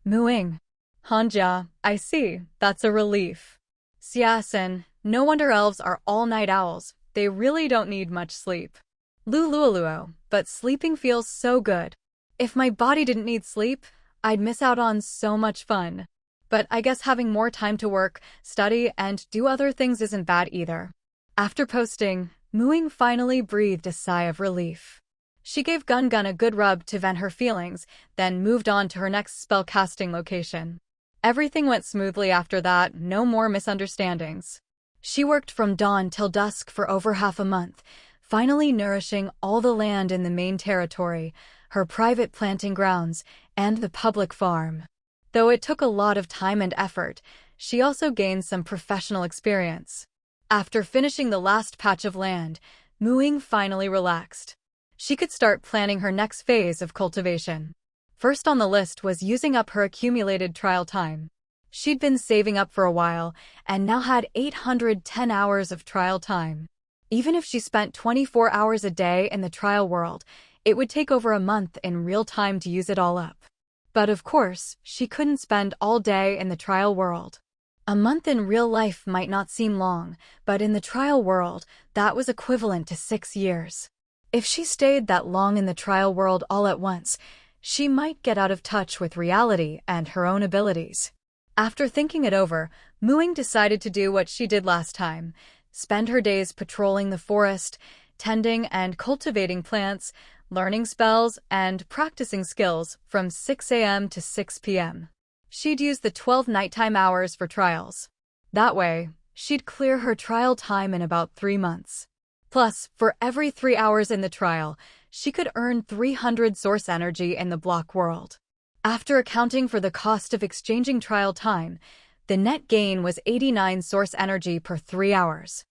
Ying. Hanja, I see, that's a relief. Siasen, No wonder elves are all-night owls. They really don't need much sleep. Lulualuo, but sleeping feels so good. If my body didn't need sleep, I'd miss out on so much fun. But I guess having more time to work, study, and do other things isn't bad either. After posting, Ying finally breathed a sigh of relief. She gave Gun a good rub to vent her feelings, then moved on to her next spellcasting location. Everything went smoothly after that, no more misunderstandings. She worked from dawn till dusk for over half a month, finally nourishing all the land in the main territory, her private planting grounds, and the public farm. Though it took a lot of time and effort, she also gained some professional experience. After finishing the last patch of land, Ying finally relaxed. She could start planning her next phase of cultivation. First on the list was using up her accumulated trial time. She'd been saving up for a while, and now had 810 hours of trial time. Even if she spent 24 hours a day in the trial world, it would take over a month in real time to use it all up. But of course, she couldn't spend all day in the trial world. A month in real life might not seem long, but in the trial world, that was equivalent to 6 years. If she stayed that long in the trial world all at once, she might get out of touch with reality and her own abilities. After thinking it over, Ying decided to do what she did last time, spend her days patrolling the forest, tending and cultivating plants, learning spells, and practicing skills from 6 a.m. to 6 p.m. She'd use the 12 nighttime hours for trials. That way, she'd clear her trial time in about 3 months. Plus, for every 3 hours in the trial, she could earn 300 source energy in the block world. After accounting for the cost of exchanging trial time, the net gain was 89 source energy per 3 hours.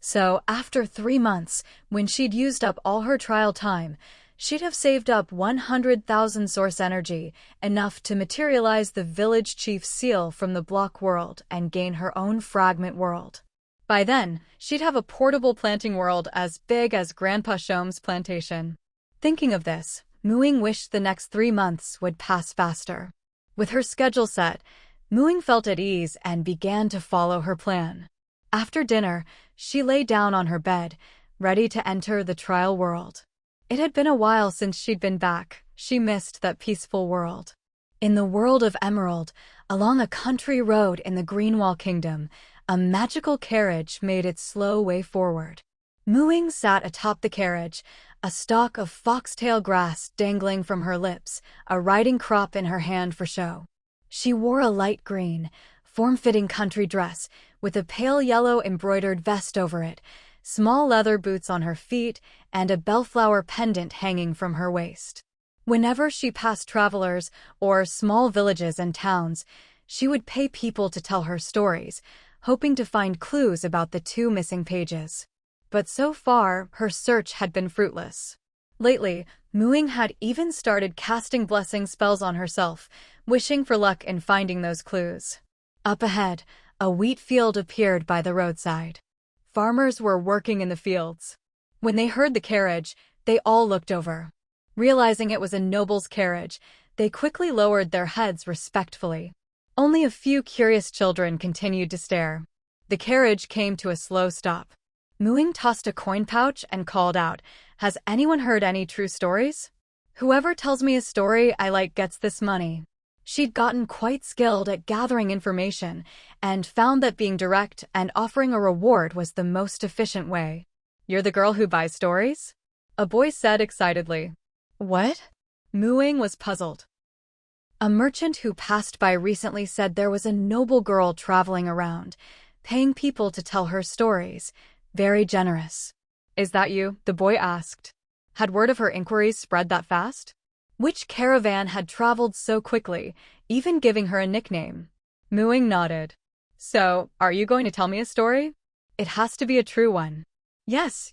So, after 3 months, when she'd used up all her trial time, she'd have saved up 100,000 source energy, enough to materialize the village chief's seal from the block world and gain her own fragment world. By then, she'd have a portable planting world as big as Grandpa Shom's plantation. Thinking of this, Ying wished the next 3 months would pass faster. With her schedule set, Ying felt at ease and began to follow her plan. After dinner, she lay down on her bed, ready to enter the trial world. It had been a while since she'd been back. She missed that peaceful world. In the world of Emerald, along a country road in the Greenwall Kingdom, a magical carriage made its slow way forward. Ying sat atop the carriage, a stalk of foxtail grass dangling from her lips, a riding crop in her hand for show. She wore a light green, form-fitting country dress, with a pale yellow embroidered vest over it, small leather boots on her feet, and a bellflower pendant hanging from her waist. Whenever she passed travelers or small villages and towns, she would pay people to tell her stories, hoping to find clues about the 2 missing pages. But so far, her search had been fruitless. Lately, Ying had even started casting blessing spells on herself, wishing for luck in finding those clues. Up ahead, a wheat field appeared by the roadside. Farmers were working in the fields. When they heard the carriage, they all looked over. Realizing it was a noble's carriage, they quickly lowered their heads respectfully. Only a few curious children continued to stare. The carriage came to a slow stop. Ying tossed a coin pouch and called out, "Has anyone heard any true stories? Whoever tells me a story I like gets this money." She'd gotten quite skilled at gathering information and found that being direct and offering a reward was the most efficient way. "You're the girl who buys stories?" a boy said excitedly. "What?" Ying was puzzled. A merchant who passed by recently said there was a noble girl traveling around, paying people to tell her stories. Very generous. "Is that you?" the boy asked. Had word of her inquiries spread that fast? Which caravan had traveled so quickly, even giving her a nickname? Ying nodded. "So, are you going to tell me a story? It has to be a true one." Yes.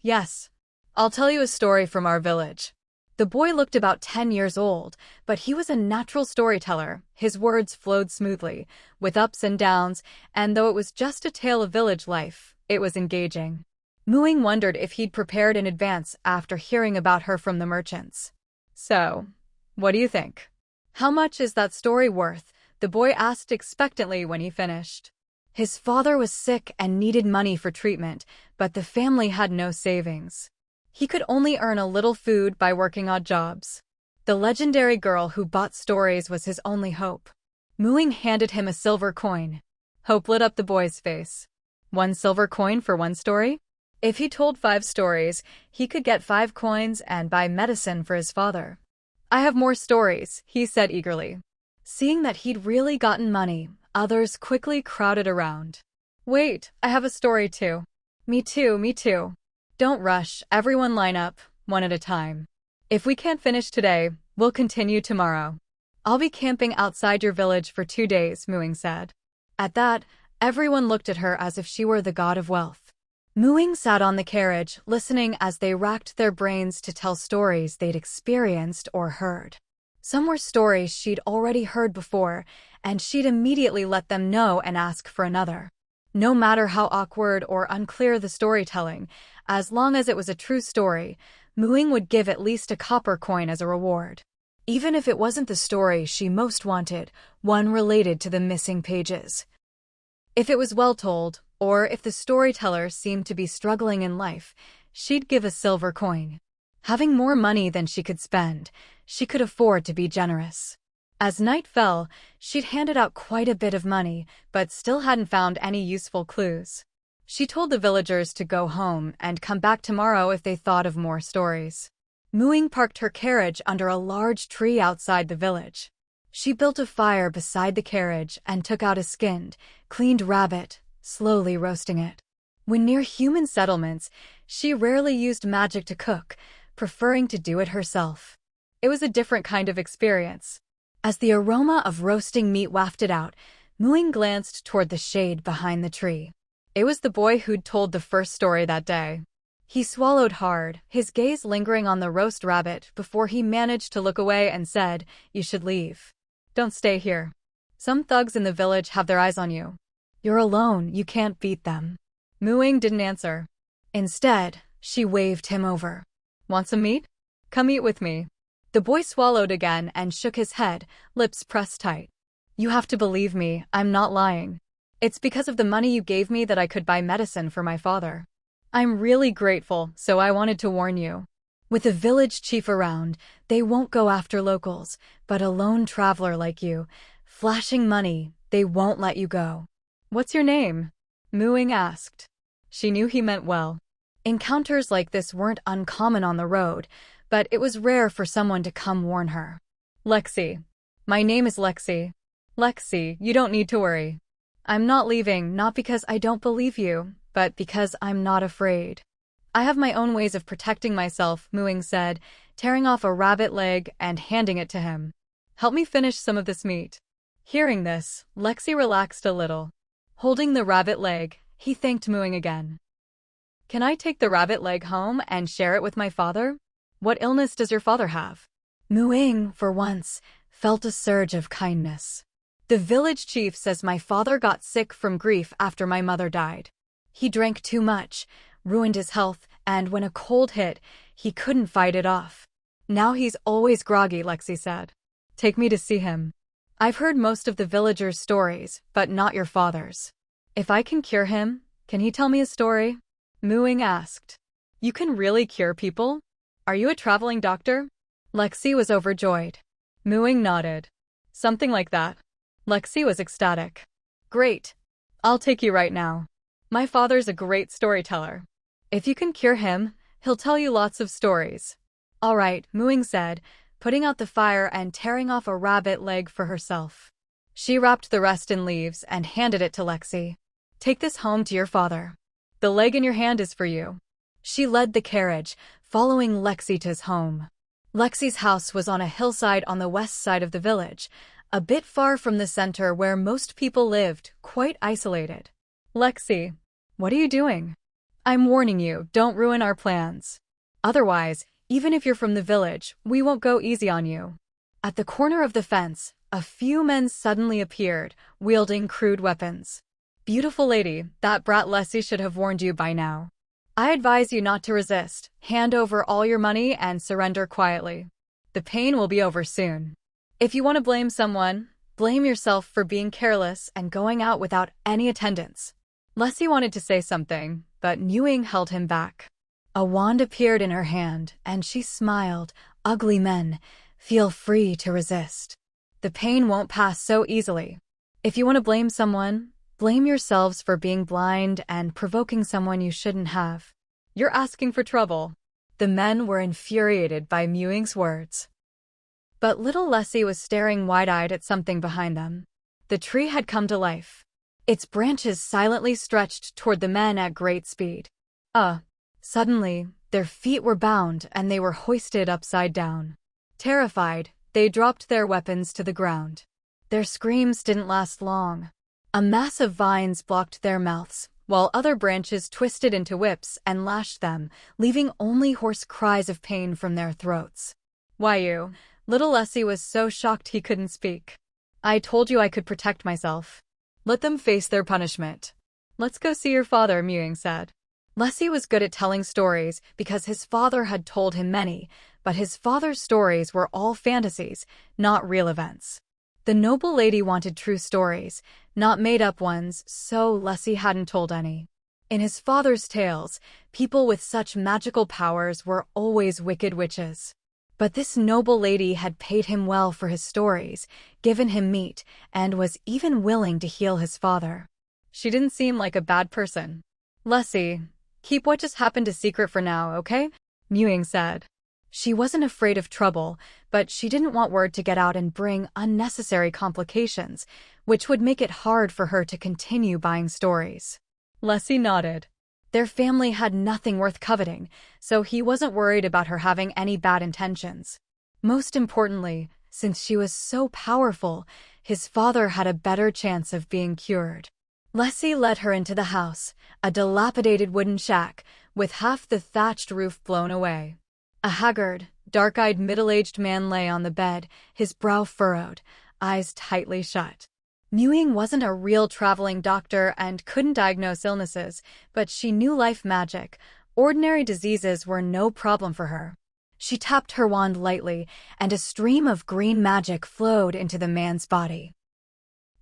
I'll tell you a story from our village." The boy looked about 10 years old, but he was a natural storyteller. His words flowed smoothly, with ups and downs, and though it was just a tale of village life, it was engaging. Ying wondered if he'd prepared in advance after hearing about her from the merchants. "So, what do you think? How much is that story worth?" the boy asked expectantly when he finished. His father was sick and needed money for treatment, but the family had no savings. He could only earn a little food by working odd jobs. The legendary girl who bought stories was his only hope. Ying handed him a silver coin. Hope lit up the boy's face. 1 silver coin for 1 story? If he told 5 stories, he could get 5 coins and buy medicine for his father. I have more stories, he said eagerly. Seeing that he'd really gotten money, others quickly crowded around. Wait, I have a story too. Me too, me too. Don't rush, everyone line up, one at a time. If we can't finish today, we'll continue tomorrow. I'll be camping outside your village for 2 days, Ying said. At that, everyone looked at her as if she were the god of wealth. Ying sat on the carriage, listening as they racked their brains to tell stories they'd experienced or heard. Some were stories she'd already heard before, and she'd immediately let them know and ask for another. No matter how awkward or unclear the storytelling, as long as it was a true story, Ying would give at least a copper coin as a reward. Even if it wasn't the story she most wanted, one related to the missing pages. If it was well told, or if the storyteller seemed to be struggling in life, she'd give a silver coin. Having more money than she could spend, she could afford to be generous. As night fell, she'd handed out quite a bit of money, but still hadn't found any useful clues. She told the villagers to go home and come back tomorrow if they thought of more stories. Ying parked her carriage under a large tree outside the village. She built a fire beside the carriage and took out a skinned, cleaned rabbit, slowly roasting it. When near human settlements, she rarely used magic to cook, preferring to do it herself. It was a different kind of experience. As the aroma of roasting meat wafted out, Ying glanced toward the shade behind the tree. It was the boy who'd told the first story that day. He swallowed hard, his gaze lingering on the roast rabbit before he managed to look away and said, "You should leave. Don't stay here. Some thugs in the village have their eyes on you. You're alone, you can't beat them." Ying didn't answer. Instead, she waved him over. "Want some meat? Come eat with me." The boy swallowed again and shook his head, lips pressed tight. "You have to believe me, I'm not lying. It's because of the money you gave me that I could buy medicine for my father. I'm really grateful, so I wanted to warn you. With the village chief around, they won't go after locals, but a lone traveler like you, flashing money, they won't let you go." "What's your name?" Ying asked. She knew he meant well. Encounters like this weren't uncommon on the road, but it was rare for someone to come warn her. "Lexi. My name is Lexi. Lexi, you don't need to worry. I'm not leaving, not because I don't believe you, but because I'm not afraid. I have my own ways of protecting myself," Ying said, tearing off a rabbit leg and handing it to him. "Help me finish some of this meat." Hearing this, Lexi relaxed a little. Holding the rabbit leg, he thanked Ying again. "Can I take the rabbit leg home and share it with my father? What illness does your father have?" Ying, for once, felt a surge of kindness. "The village chief says my father got sick from grief after my mother died. He drank too much, ruined his health, and when a cold hit, he couldn't fight it off. Now he's always groggy," Lexi said. "Take me to see him. I've heard most of the villagers' stories, but not your father's. If I can cure him, can he tell me a story?" Ying asked. "You can really cure people? Are you a traveling doctor?" Lexi was overjoyed. Ying nodded. "Something like that." Lexi was ecstatic. "Great. I'll take you right now. My father's a great storyteller. If you can cure him, he'll tell you lots of stories." "All right," Ying said, putting out the fire and tearing off a rabbit leg for herself. She wrapped the rest in leaves and handed it to Lexi. "Take this home to your father. The leg in your hand is for you." She led the carriage, following Lexi to his home. Lexi's house was on a hillside on the west side of the village, a bit far from the center where most people lived, quite isolated. "Lexi, what are you doing? I'm warning you, don't ruin our plans. Otherwise, even if you're from the village, we won't go easy on you." At the corner of the fence, a few men suddenly appeared, wielding crude weapons. "Beautiful lady, that brat Lexi should have warned you by now. I advise you not to resist, hand over all your money and surrender quietly. The pain will be over soon. If you want to blame someone, Blame yourself for being careless and going out without any attendance. Leslie wanted to say something, but Ying held him back. A wand appeared in her hand, and she smiled. Ugly men, feel free to resist. The pain won't pass so easily. If you want to blame someone, blame yourselves for being blind and provoking someone you shouldn't have. You're asking for trouble. The men were infuriated by Ying's words. But little Leslie was staring wide-eyed at something behind them. The tree had come to life. Its branches silently stretched toward the men at great speed. Suddenly, their feet were bound and they were hoisted upside down. Terrified, they dropped their weapons to the ground. Their screams didn't last long. A mass of vines blocked their mouths, while other branches twisted into whips and lashed them, leaving only hoarse cries of pain from their throats. Why you? Little Leslie was so shocked he couldn't speak. I told you I could protect myself. Let them face their punishment. Let's go see your father, Ying said. Leslie was good at telling stories because his father had told him many, but his father's stories were all fantasies, not real events. The noble lady wanted true stories, not made-up ones, so Leslie hadn't told any. In his father's tales, people with such magical powers were always wicked witches. But this noble lady had paid him well for his stories, given him meat, and was even willing to heal his father. She didn't seem like a bad person. Leslie, keep what just happened a secret for now, okay? Ying said. She wasn't afraid of trouble, but she didn't want word to get out and bring unnecessary complications, which would make it hard for her to continue buying stories. Leslie nodded. Their family had nothing worth coveting, so he wasn't worried about her having any bad intentions. Most importantly, since she was so powerful, his father had a better chance of being cured. Leslie led her into the house, a dilapidated wooden shack, with half the thatched roof blown away. A haggard, dark-eyed middle-aged man lay on the bed, his brow furrowed, eyes tightly shut. Ying wasn't a real traveling doctor and couldn't diagnose illnesses, but she knew life magic. Ordinary diseases were no problem for her. She tapped her wand lightly, and a stream of green magic flowed into the man's body.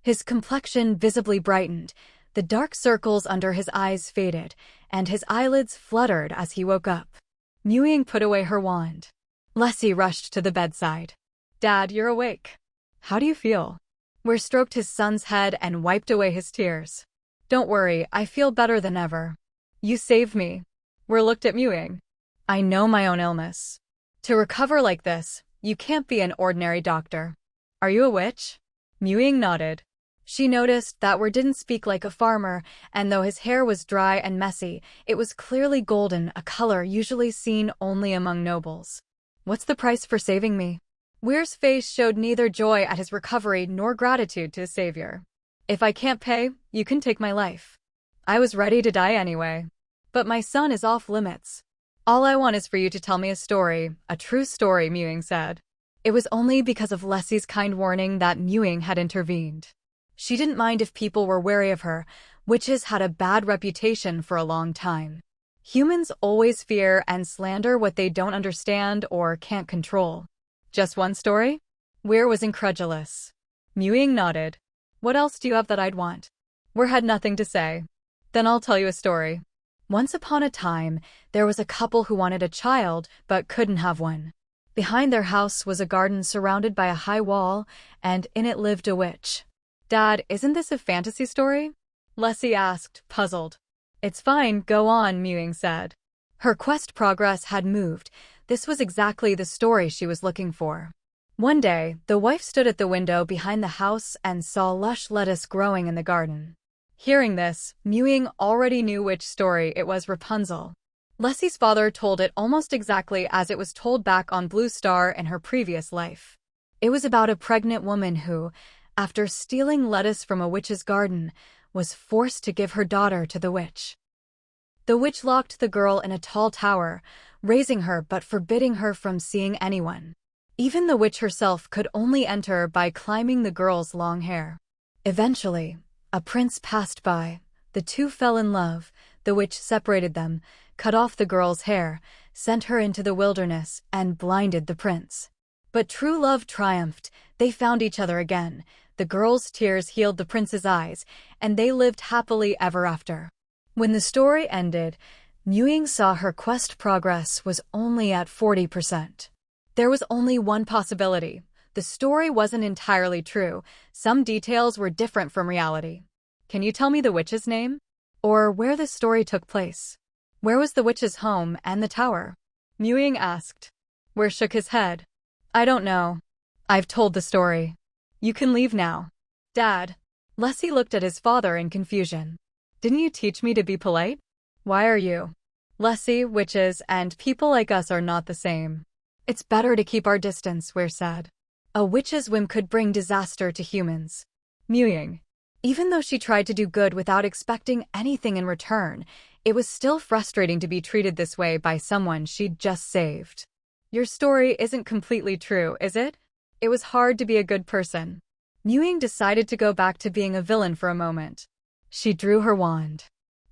His complexion visibly brightened, the dark circles under his eyes faded, and his eyelids fluttered as he woke up. Ying put away her wand. Leslie rushed to the bedside. Dad, you're awake. How do you feel? Where stroked his son's head and wiped away his tears. Don't worry, I feel better than ever. You saved me. We're looked at Ying. I know my own illness. To recover like this, you can't be an ordinary doctor. Are you a witch? Ying nodded. She noticed that Word didn't speak like a farmer, and though his hair was dry and messy, it was clearly golden, a color usually seen only among nobles. What's the price for saving me? Weir's face showed neither joy at his recovery nor gratitude to his savior. If I can't pay, you can take my life. I was ready to die anyway. But my son is off limits. All I want is for you to tell me a story, a true story, Ying said. It was only because of Leslie's kind warning that Ying had intervened. She didn't mind if people were wary of her. Witches had a bad reputation for a long time. Humans always fear and slander what they don't understand or can't control. Just one story? Weir was incredulous. Ying nodded. What else do you have that I'd want? Weir had nothing to say. Then I'll tell you a story. Once upon a time, there was a couple who wanted a child but couldn't have one. Behind their house was a garden surrounded by a high wall, and in it lived a witch. Dad, isn't this a fantasy story? Leslie asked, puzzled. It's fine, go on, Ying said. Her quest progress had moved. This was exactly the story she was looking for. One day, the wife stood at the window behind the house and saw lush lettuce growing in the garden. Hearing this, Ying already knew which story it was. Rapunzel. Leslie's father told it almost exactly as it was told back on Blue Star in her previous life. It was about a pregnant woman who, after stealing lettuce from a witch's garden, was forced to give her daughter to the witch. The witch locked the girl in a tall tower, raising her but forbidding her from seeing anyone. Even the witch herself could only enter by climbing the girl's long hair. Eventually, a prince passed by. The two fell in love. The witch separated them, cut off the girl's hair, sent her into the wilderness, and blinded the prince. But true love triumphed. They found each other again. The girl's tears healed the prince's eyes, and they lived happily ever after. When the story ended, Ying saw her quest progress was only at 40%. There was only one possibility. The story wasn't entirely true. Some details were different from reality. Can you tell me the witch's name? Or where the story took place? Where was the witch's home and the tower? Ying asked. Where shook his head. I don't know. I've told the story. You can leave now. Dad. Leslie looked at his father in confusion. Didn't you teach me to be polite? Why are you? Leslie, witches, and people like us are not the same. It's better to keep our distance, we're sad. A witch's whim could bring disaster to humans. Ying. Even though she tried to do good without expecting anything in return, it was still frustrating to be treated this way by someone she'd just saved. Your story isn't completely true, is it? It was hard to be a good person. Ying decided to go back to being a villain for a moment. She drew her wand.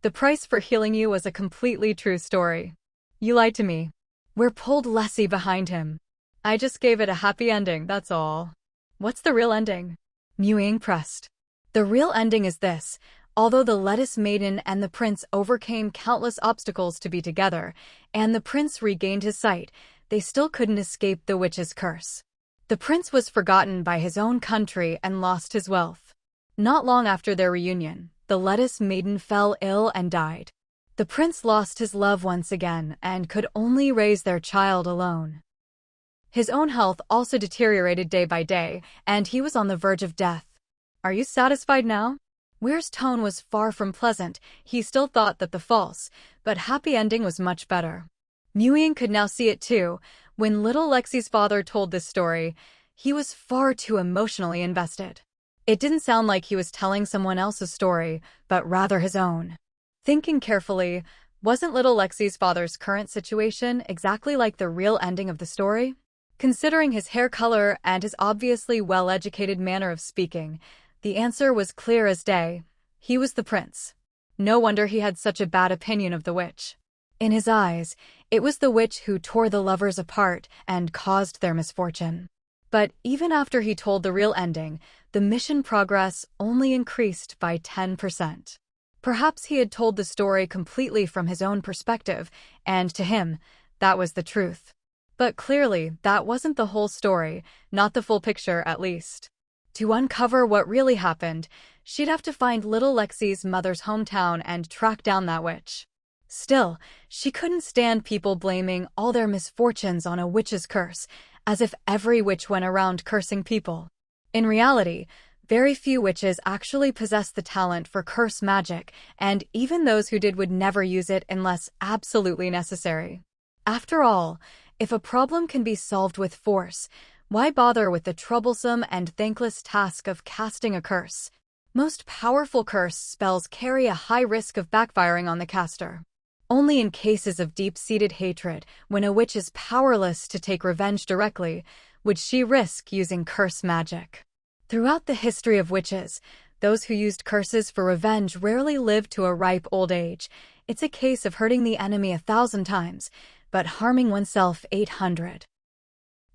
The price for healing you was a completely true story. You lied to me. Where pulled Leslie behind him. I just gave it a happy ending, that's all. What's the real ending? Ying pressed. The real ending is this. Although the lettuce maiden and the prince overcame countless obstacles to be together, and the prince regained his sight, they still couldn't escape the witch's curse. The prince was forgotten by his own country and lost his wealth. Not long after their reunion, the lettuce maiden fell ill and died. The prince lost his love once again and could only raise their child alone. His own health also deteriorated day by day, and he was on the verge of death. Are you satisfied now? Weir's tone was far from pleasant. He still thought that the false, but happy ending was much better. Ying could now see it too. When little Lexi's father told this story, he was far too emotionally invested. It didn't sound like he was telling someone else's story, but rather his own. Thinking carefully, wasn't little Lexi's father's current situation exactly like the real ending of the story? Considering his hair color and his obviously well-educated manner of speaking, the answer was clear as day. He was the prince. No wonder he had such a bad opinion of the witch. In his eyes, it was the witch who tore the lovers apart and caused their misfortune. But even after he told the real ending, the mission progress only increased by 10%. Perhaps he had told the story completely from his own perspective, and to him, that was the truth. But clearly, that wasn't the whole story, not the full picture at least. To uncover what really happened, she'd have to find little Lexi's mother's hometown and track down that witch. Still, she couldn't stand people blaming all their misfortunes on a witch's curse, as if every witch went around cursing people. In reality, very few witches actually possess the talent for curse magic, and even those who did would never use it unless absolutely necessary. After all, if a problem can be solved with force, why bother with the troublesome and thankless task of casting a curse? Most powerful curse spells carry a high risk of backfiring on the caster. Only in cases of deep-seated hatred, when a witch is powerless to take revenge directly, would she risk using curse magic. Throughout the history of witches, those who used curses for revenge rarely lived to a ripe old age. It's a case of hurting the enemy 1,000 times, but harming oneself 800.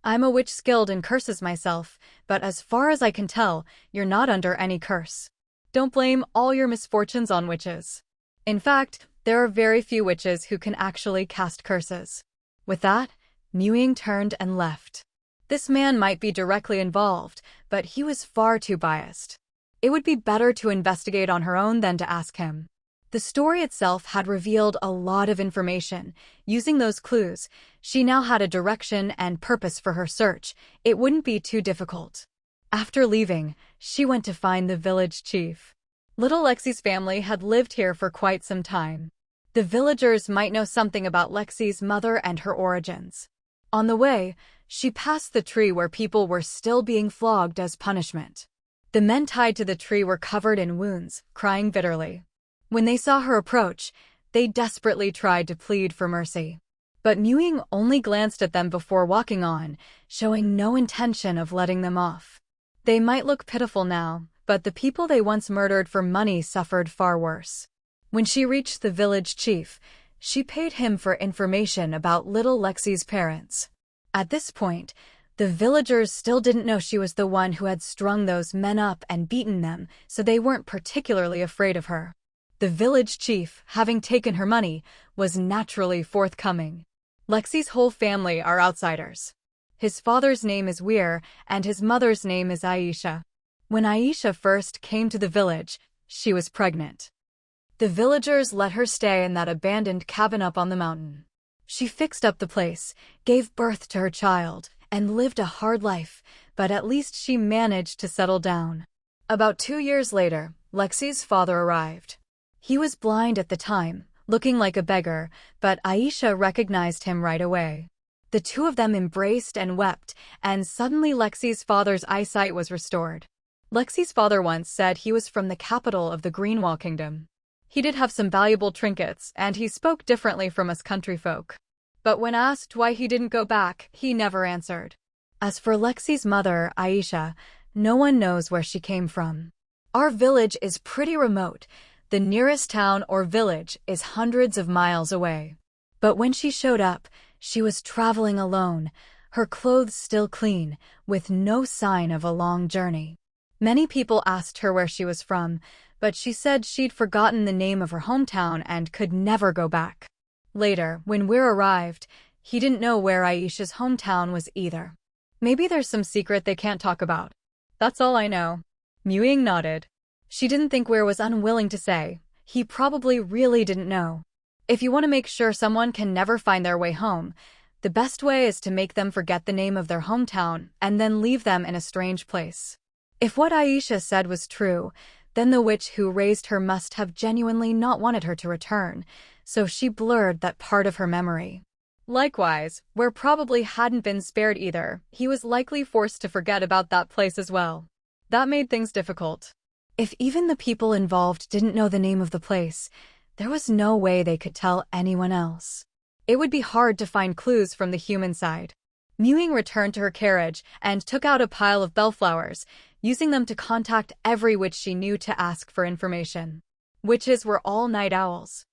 I'm a witch skilled in curses myself, but as far as I can tell, you're not under any curse. Don't blame all your misfortunes on witches. In fact, there are very few witches who can actually cast curses. With that, Ying turned and left. This man might be directly involved, but he was far too biased. It would be better to investigate on her own than to ask him. The story itself had revealed a lot of information. Using those clues, she now had a direction and purpose for her search. It wouldn't be too difficult. After leaving, she went to find the village chief. Little Lexi's family had lived here for quite some time. The villagers might know something about Lexi's mother and her origins. On the way, she passed the tree where people were still being flogged as punishment. The men tied to the tree were covered in wounds, crying bitterly. When they saw her approach, they desperately tried to plead for mercy. But Ying only glanced at them before walking on, showing no intention of letting them off. They might look pitiful now, but the people they once murdered for money suffered far worse. When she reached the village chief, she paid him for information about little Lexi's parents. At this point, The villagers still didn't know she was the one who had strung those men up and beaten them, so they weren't particularly afraid of her. The village chief, having taken her money, was naturally forthcoming. Lexi's whole family are outsiders. His father's name is Weir, and his mother's name is Aisha. When Aisha first came to the village, she was pregnant. The villagers let her stay in that abandoned cabin up on the mountain. She fixed up the place, gave birth to her child, and lived a hard life, but at least she managed to settle down. About 2 years later, Lexi's father arrived. He was blind at the time, looking like a beggar, but Aisha recognized him right away. The two of them embraced and wept, and suddenly Lexi's father's eyesight was restored. Lexi's father once said he was from the capital of the Greenwall Kingdom. He did have some valuable trinkets, and he spoke differently from us country folk. But when asked why he didn't go back, he never answered. As for Lexi's mother, Aisha, no one knows where she came from. Our village is pretty remote. The nearest town or village is hundreds of miles away. But when she showed up, she was traveling alone, her clothes still clean, with no sign of a long journey. Many people asked her where she was from, but she said she'd forgotten the name of her hometown and could never go back. Later, when Weir arrived, he didn't know where Aisha's hometown was either. Maybe there's some secret they can't talk about. That's all I know. Ying nodded. She didn't think Weir was unwilling to say. He probably really didn't know. If you want to make sure someone can never find their way home, the best way is to make them forget the name of their hometown and then leave them in a strange place. If what Aisha said was true, then the witch who raised her must have genuinely not wanted her to return, so she blurred that part of her memory. Likewise, Weir probably hadn't been spared either. He was likely forced to forget about that place as well. That made things difficult. If even the people involved didn't know the name of the place, there was no way they could tell anyone else. It would be hard to find clues from the human side. Ying returned to her carriage and took out a pile of bellflowers, using them to contact every witch she knew to ask for information. Witches were all night owls.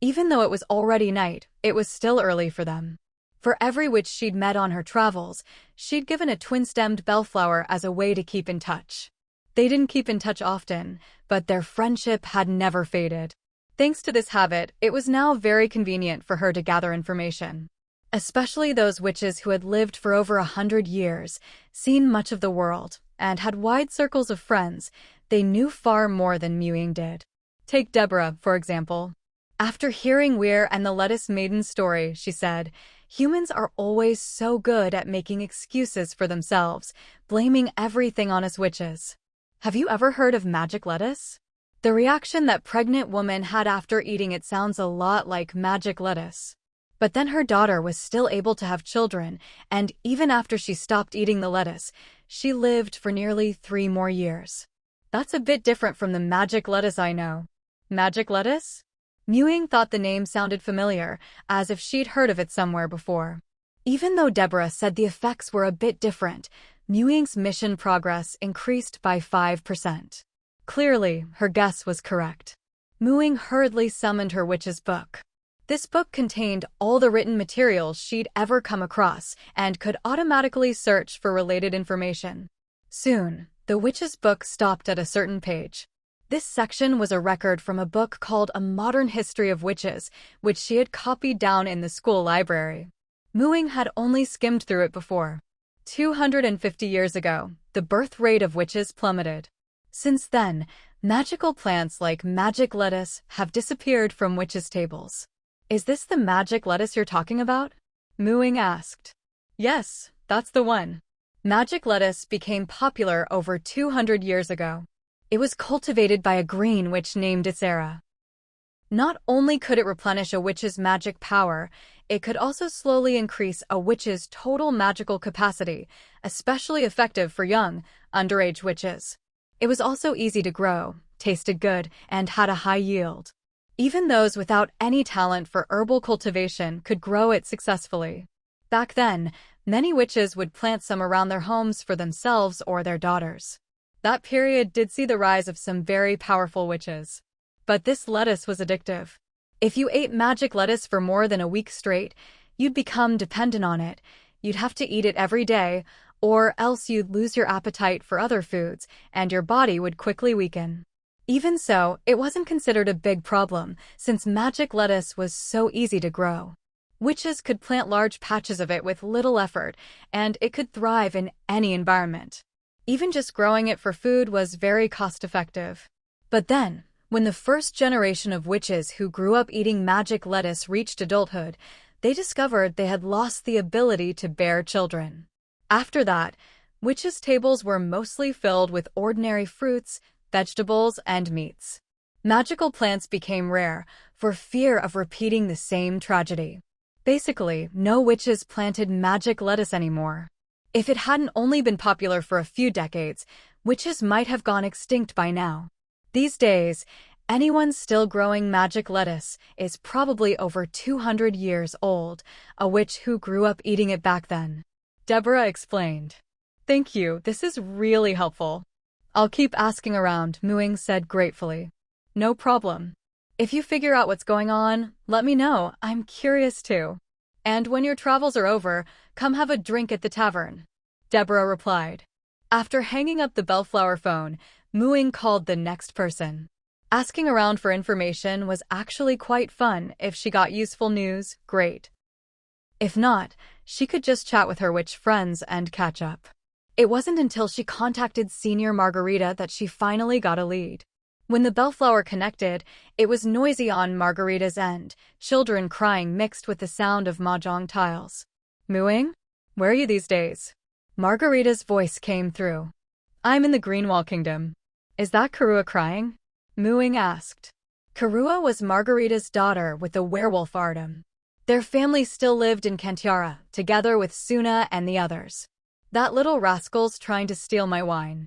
Even though it was already night, it was still early for them. For every witch she'd met on her travels, she'd given a twin-stemmed bellflower as a way to keep in touch. They didn't keep in touch often, but their friendship had never faded. Thanks to this habit, it was now very convenient for her to gather information. Especially those witches who had lived for over 100 years, seen much of the world, and had wide circles of friends, they knew far more than Ying did. Take Deborah, for example. After hearing Weir and the Lettuce Maiden's story, she said, "Humans are always so good at making excuses for themselves, blaming everything on us witches. Have you ever heard of magic lettuce?" The reaction that pregnant woman had after eating it sounds a lot like magic lettuce. But then her daughter was still able to have children, and even after she stopped eating the lettuce, she lived for nearly 3 more years. That's a bit different from the magic lettuce I know. Magic lettuce? Ying thought the name sounded familiar, as if she'd heard of it somewhere before. Even though Deborah said the effects were a bit different, Ying's mission progress increased by 5%. Clearly, her guess was correct. Ying hurriedly summoned her witch's book. This book contained all the written materials she'd ever come across and could automatically search for related information. Soon, the witch's book stopped at a certain page. This section was a record from a book called A Modern History of Witches, which she had copied down in the school library. Ying had only skimmed through it before. 250 years ago, the birth rate of witches plummeted. Since then, magical plants like magic lettuce have disappeared from witches' tables. "Is this the magic lettuce you're talking about?" Ying asked. "Yes, that's the one." Magic lettuce became popular over 200 years ago. It was cultivated by a green witch named Isera. Not only could it replenish a witch's magic power, it could also slowly increase a witch's total magical capacity, especially effective for young, underage witches. It was also easy to grow, tasted good, and had a high yield. Even those without any talent for herbal cultivation could grow it successfully. Back then, many witches would plant some around their homes for themselves or their daughters. That period did see the rise of some very powerful witches. But this lettuce was addictive. If you ate magic lettuce for more than a week straight, you'd become dependent on it. You'd have to eat it every day, or else you'd lose your appetite for other foods, and your body would quickly weaken. Even so, it wasn't considered a big problem, since magic lettuce was so easy to grow. Witches could plant large patches of it with little effort, and it could thrive in any environment. Even just growing it for food was very cost-effective. But then, when the first generation of witches who grew up eating magic lettuce reached adulthood, they discovered they had lost the ability to bear children. After that, witches' tables were mostly filled with ordinary fruits, vegetables, and meats. Magical plants became rare, for fear of repeating the same tragedy. Basically, no witches planted magic lettuce anymore. If it hadn't only been popular for a few decades, witches might have gone extinct by now. These days, anyone still growing magic lettuce is probably over 200 years old, a witch who grew up eating it back then. Deborah explained. Thank you, this is really helpful. I'll keep asking around, Ying said gratefully. No problem. If you figure out what's going on, let me know, I'm curious too. And when your travels are over, come have a drink at the tavern. Deborah replied. After hanging up the bellflower phone, Ying called the next person. Asking around for information was actually quite fun. If she got useful news, great. If not, she could just chat with her witch friends and catch up. It wasn't until she contacted Senior Margarita that she finally got a lead. When the bellflower connected, it was noisy on Margarita's end, children crying mixed with the sound of mahjong tiles. Ying? Where are you these days? Margarita's voice came through. I'm in the Greenwall Kingdom. Is that Karua crying? Ying asked. Karua was Margarita's daughter with the werewolf Artem. Their family still lived in Kantiara, together with Suna and the others. That little rascal's trying to steal my wine.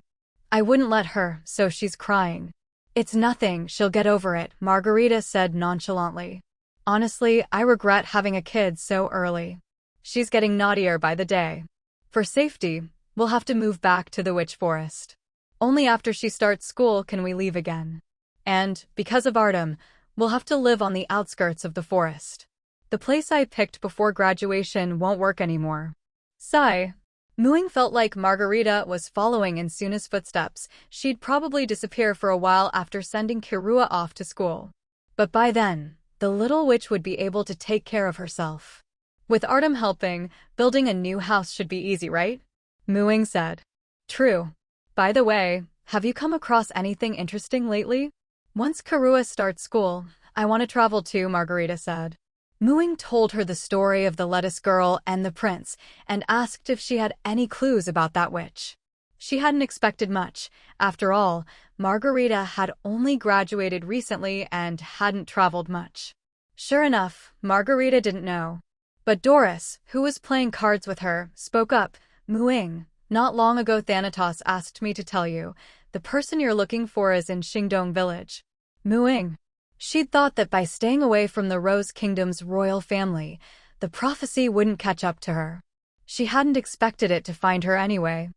I wouldn't let her, so she's crying. It's nothing, she'll get over it, Margarita said nonchalantly. Honestly, I regret having a kid so early. She's getting naughtier by the day. For safety, we'll have to move back to the witch forest. Only after she starts school can we leave again. And, because of Artem, we'll have to live on the outskirts of the forest. The place I picked before graduation won't work anymore. Sigh. Ying felt like Margarita was following in Suna's footsteps. She'd probably disappear for a while after sending Karua off to school. But by then, the little witch would be able to take care of herself. With Artem helping, building a new house should be easy, right? Ying said. True. By the way, have you come across anything interesting lately? Once Karua starts school, I want to travel too, Margarita said. Ying told her the story of the lettuce girl and the prince, and asked if she had any clues about that witch. She hadn't expected much. After all, Margarita had only graduated recently and hadn't traveled much. Sure enough, Margarita didn't know. But Doris, who was playing cards with her, spoke up. Ying, not long ago Thanatos asked me to tell you, the person you're looking for is in Xingdong village. Ying. She'd thought that by staying away from the Rose Kingdom's royal family, the prophecy wouldn't catch up to her. She hadn't expected it to find her anyway.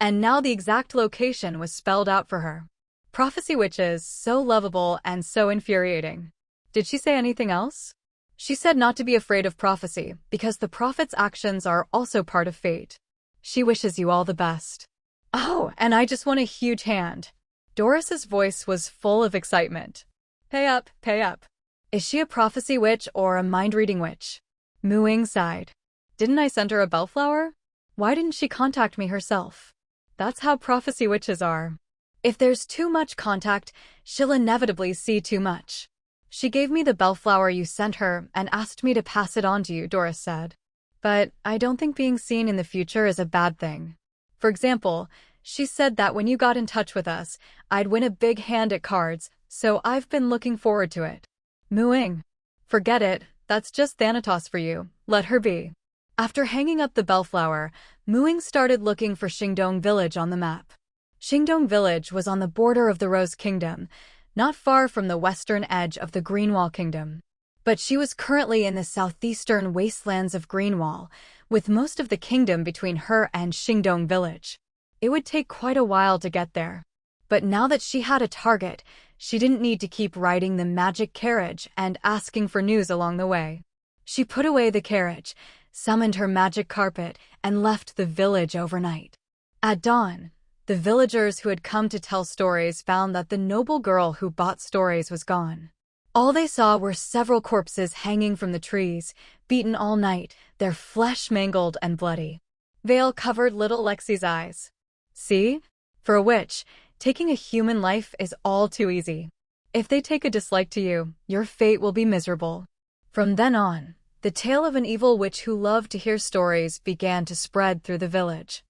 And now the exact location was spelled out for her. Prophecy witches, so lovable and so infuriating. Did she say anything else? She said not to be afraid of prophecy, because the prophet's actions are also part of fate. She wishes you all the best. Oh, and I just want a huge hand. Doris's voice was full of excitement. Pay up, pay up. Is she a prophecy witch or a mind-reading witch? Ying sighed. Didn't I send her a bellflower? Why didn't she contact me herself? That's how prophecy witches are. If there's too much contact, she'll inevitably see too much. She gave me the bellflower you sent her and asked me to pass it on to you, Doris said. But I don't think being seen in the future is a bad thing. For example, she said that when you got in touch with us, I'd win a big hand at cards, so I've been looking forward to it. Ying. Forget it, that's just Thanatos for you, let her be. After hanging up the bellflower, Ying started looking for Xingdong village on the map. Xingdong village was on the border of the Rose Kingdom, not far from the western edge of the Greenwall Kingdom. But she was currently in the southeastern wastelands of Greenwall, with most of the kingdom between her and Xingdong village. It would take quite a while to get there. But now that she had a target, she didn't need to keep riding the magic carriage and asking for news along the way. She put away the carriage, summoned her magic carpet, and left the village overnight. At dawn, the villagers who had come to tell stories found that the noble girl who bought stories was gone. All they saw were several corpses hanging from the trees, beaten all night, their flesh mangled and bloody. Veil covered little Lexi's eyes. See? For a witch, taking a human life is all too easy. If they take a dislike to you, your fate will be miserable. From then on, the tale of an evil witch who loved to hear stories began to spread through the village.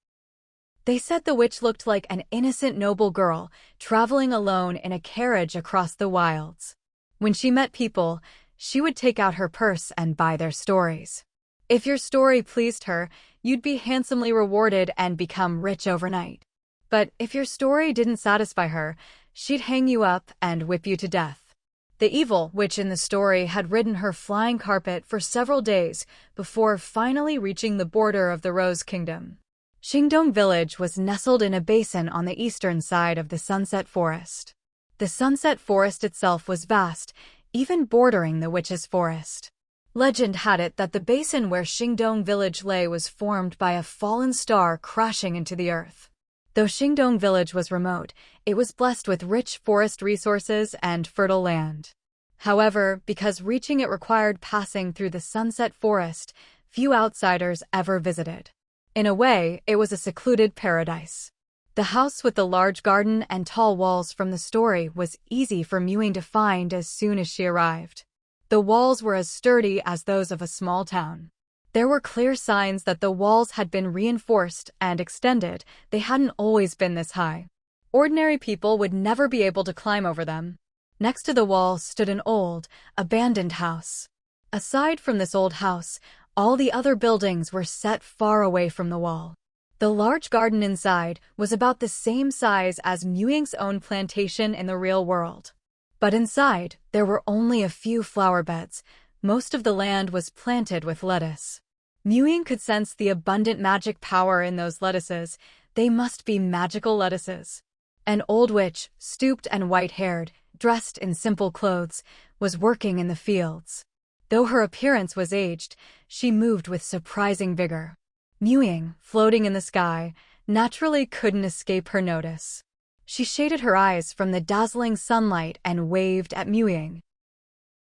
They said the witch looked like an innocent noble girl, traveling alone in a carriage across the wilds. When she met people, she would take out her purse and buy their stories. If your story pleased her, you'd be handsomely rewarded and become rich overnight. But if your story didn't satisfy her, she'd hang you up and whip you to death. The evil witch in the story had ridden her flying carpet for several days before finally reaching the border of the Rose Kingdom. Xingdong Village was nestled in a basin on the eastern side of the Sunset Forest. The Sunset Forest itself was vast, even bordering the Witch's Forest. Legend had it that the basin where Xingdong Village lay was formed by a fallen star crashing into the earth. Though Xingdong Village was remote, it was blessed with rich forest resources and fertile land. However, because reaching it required passing through the Sunset Forest, few outsiders ever visited. In a way, it was a secluded paradise. The house with the large garden and tall walls from the story was easy for Ying to find as soon as she arrived. The walls were as sturdy as those of a small town. There were clear signs that the walls had been reinforced and extended. They hadn't always been this high. Ordinary people would never be able to climb over them. Next to the wall stood an old, abandoned house. Aside from this old house, all the other buildings were set far away from the wall. The large garden inside was about the same size as Ying's own plantation in the real world. But inside, there were only a few flower beds. Most of the land was planted with lettuce. Ying could sense the abundant magic power in those lettuces. They must be magical lettuces. An old witch, stooped and white-haired, dressed in simple clothes, was working in the fields. Though her appearance was aged, she moved with surprising vigor. Ying, floating in the sky, naturally couldn't escape her notice. She shaded her eyes from the dazzling sunlight and waved at Ying.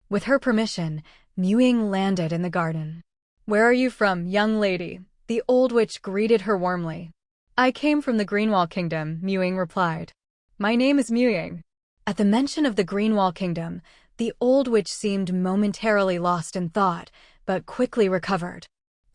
With her permission, Ying landed in the garden. "Where are you from, young lady?" The old witch greeted her warmly. "I came from the Greenwall Kingdom," Ying replied. "My name is Ying." At the mention of the Greenwall Kingdom, the old witch seemed momentarily lost in thought, but quickly recovered.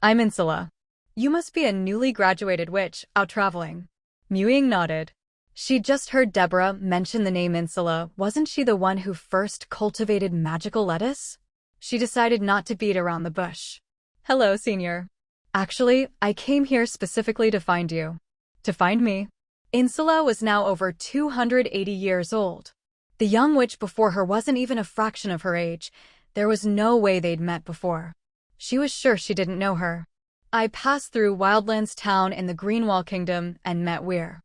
"I'm Insula. You must be a newly graduated witch, out traveling." Ying nodded. She'd just heard Deborah mention the name Insula. Wasn't she the one who first cultivated magical lettuce? She decided not to beat around the bush. "Hello, senior. Actually, I came here specifically to find you." "To find me?" Insula was now over 280 years old. The young witch before her wasn't even a fraction of her age. There was no way they'd met before. She was sure she didn't know her. "I passed through Wildlands Town in the Greenwall Kingdom and met Weir.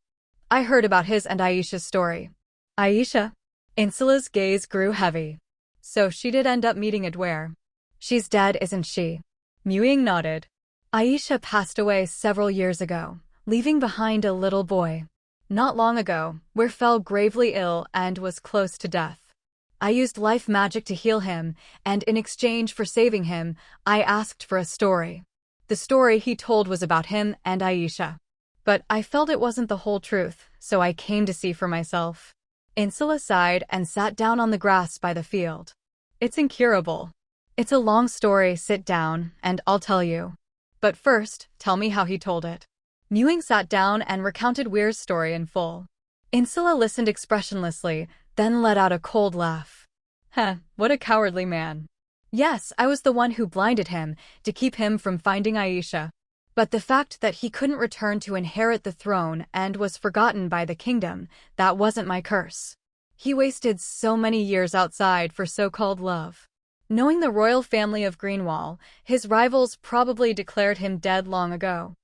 I heard about his and Aisha's story." "Aisha?" Insula's gaze grew heavy. "So she did end up meeting Adware. She's dead, isn't she?" Ying nodded. "Aisha passed away several years ago, leaving behind a little boy. Not long ago, Weir fell gravely ill and was close to death. I used life magic to heal him, and in exchange for saving him, I asked for a story. The story he told was about him and Aisha. But I felt it wasn't the whole truth, so I came to see for myself." Insula sighed and sat down on the grass by the field. "It's incurable. It's a long story. Sit down, and I'll tell you. But first, tell me how he told it." Ying sat down and recounted Weir's story in full. Insula listened expressionlessly, then let out a cold laugh. "Heh, what a cowardly man. Yes, I was the one who blinded him to keep him from finding Aisha. But the fact that he couldn't return to inherit the throne and was forgotten by the kingdom, that wasn't my curse. He wasted so many years outside for so-called love. Knowing the royal family of Greenwall, his rivals probably declared him dead long ago.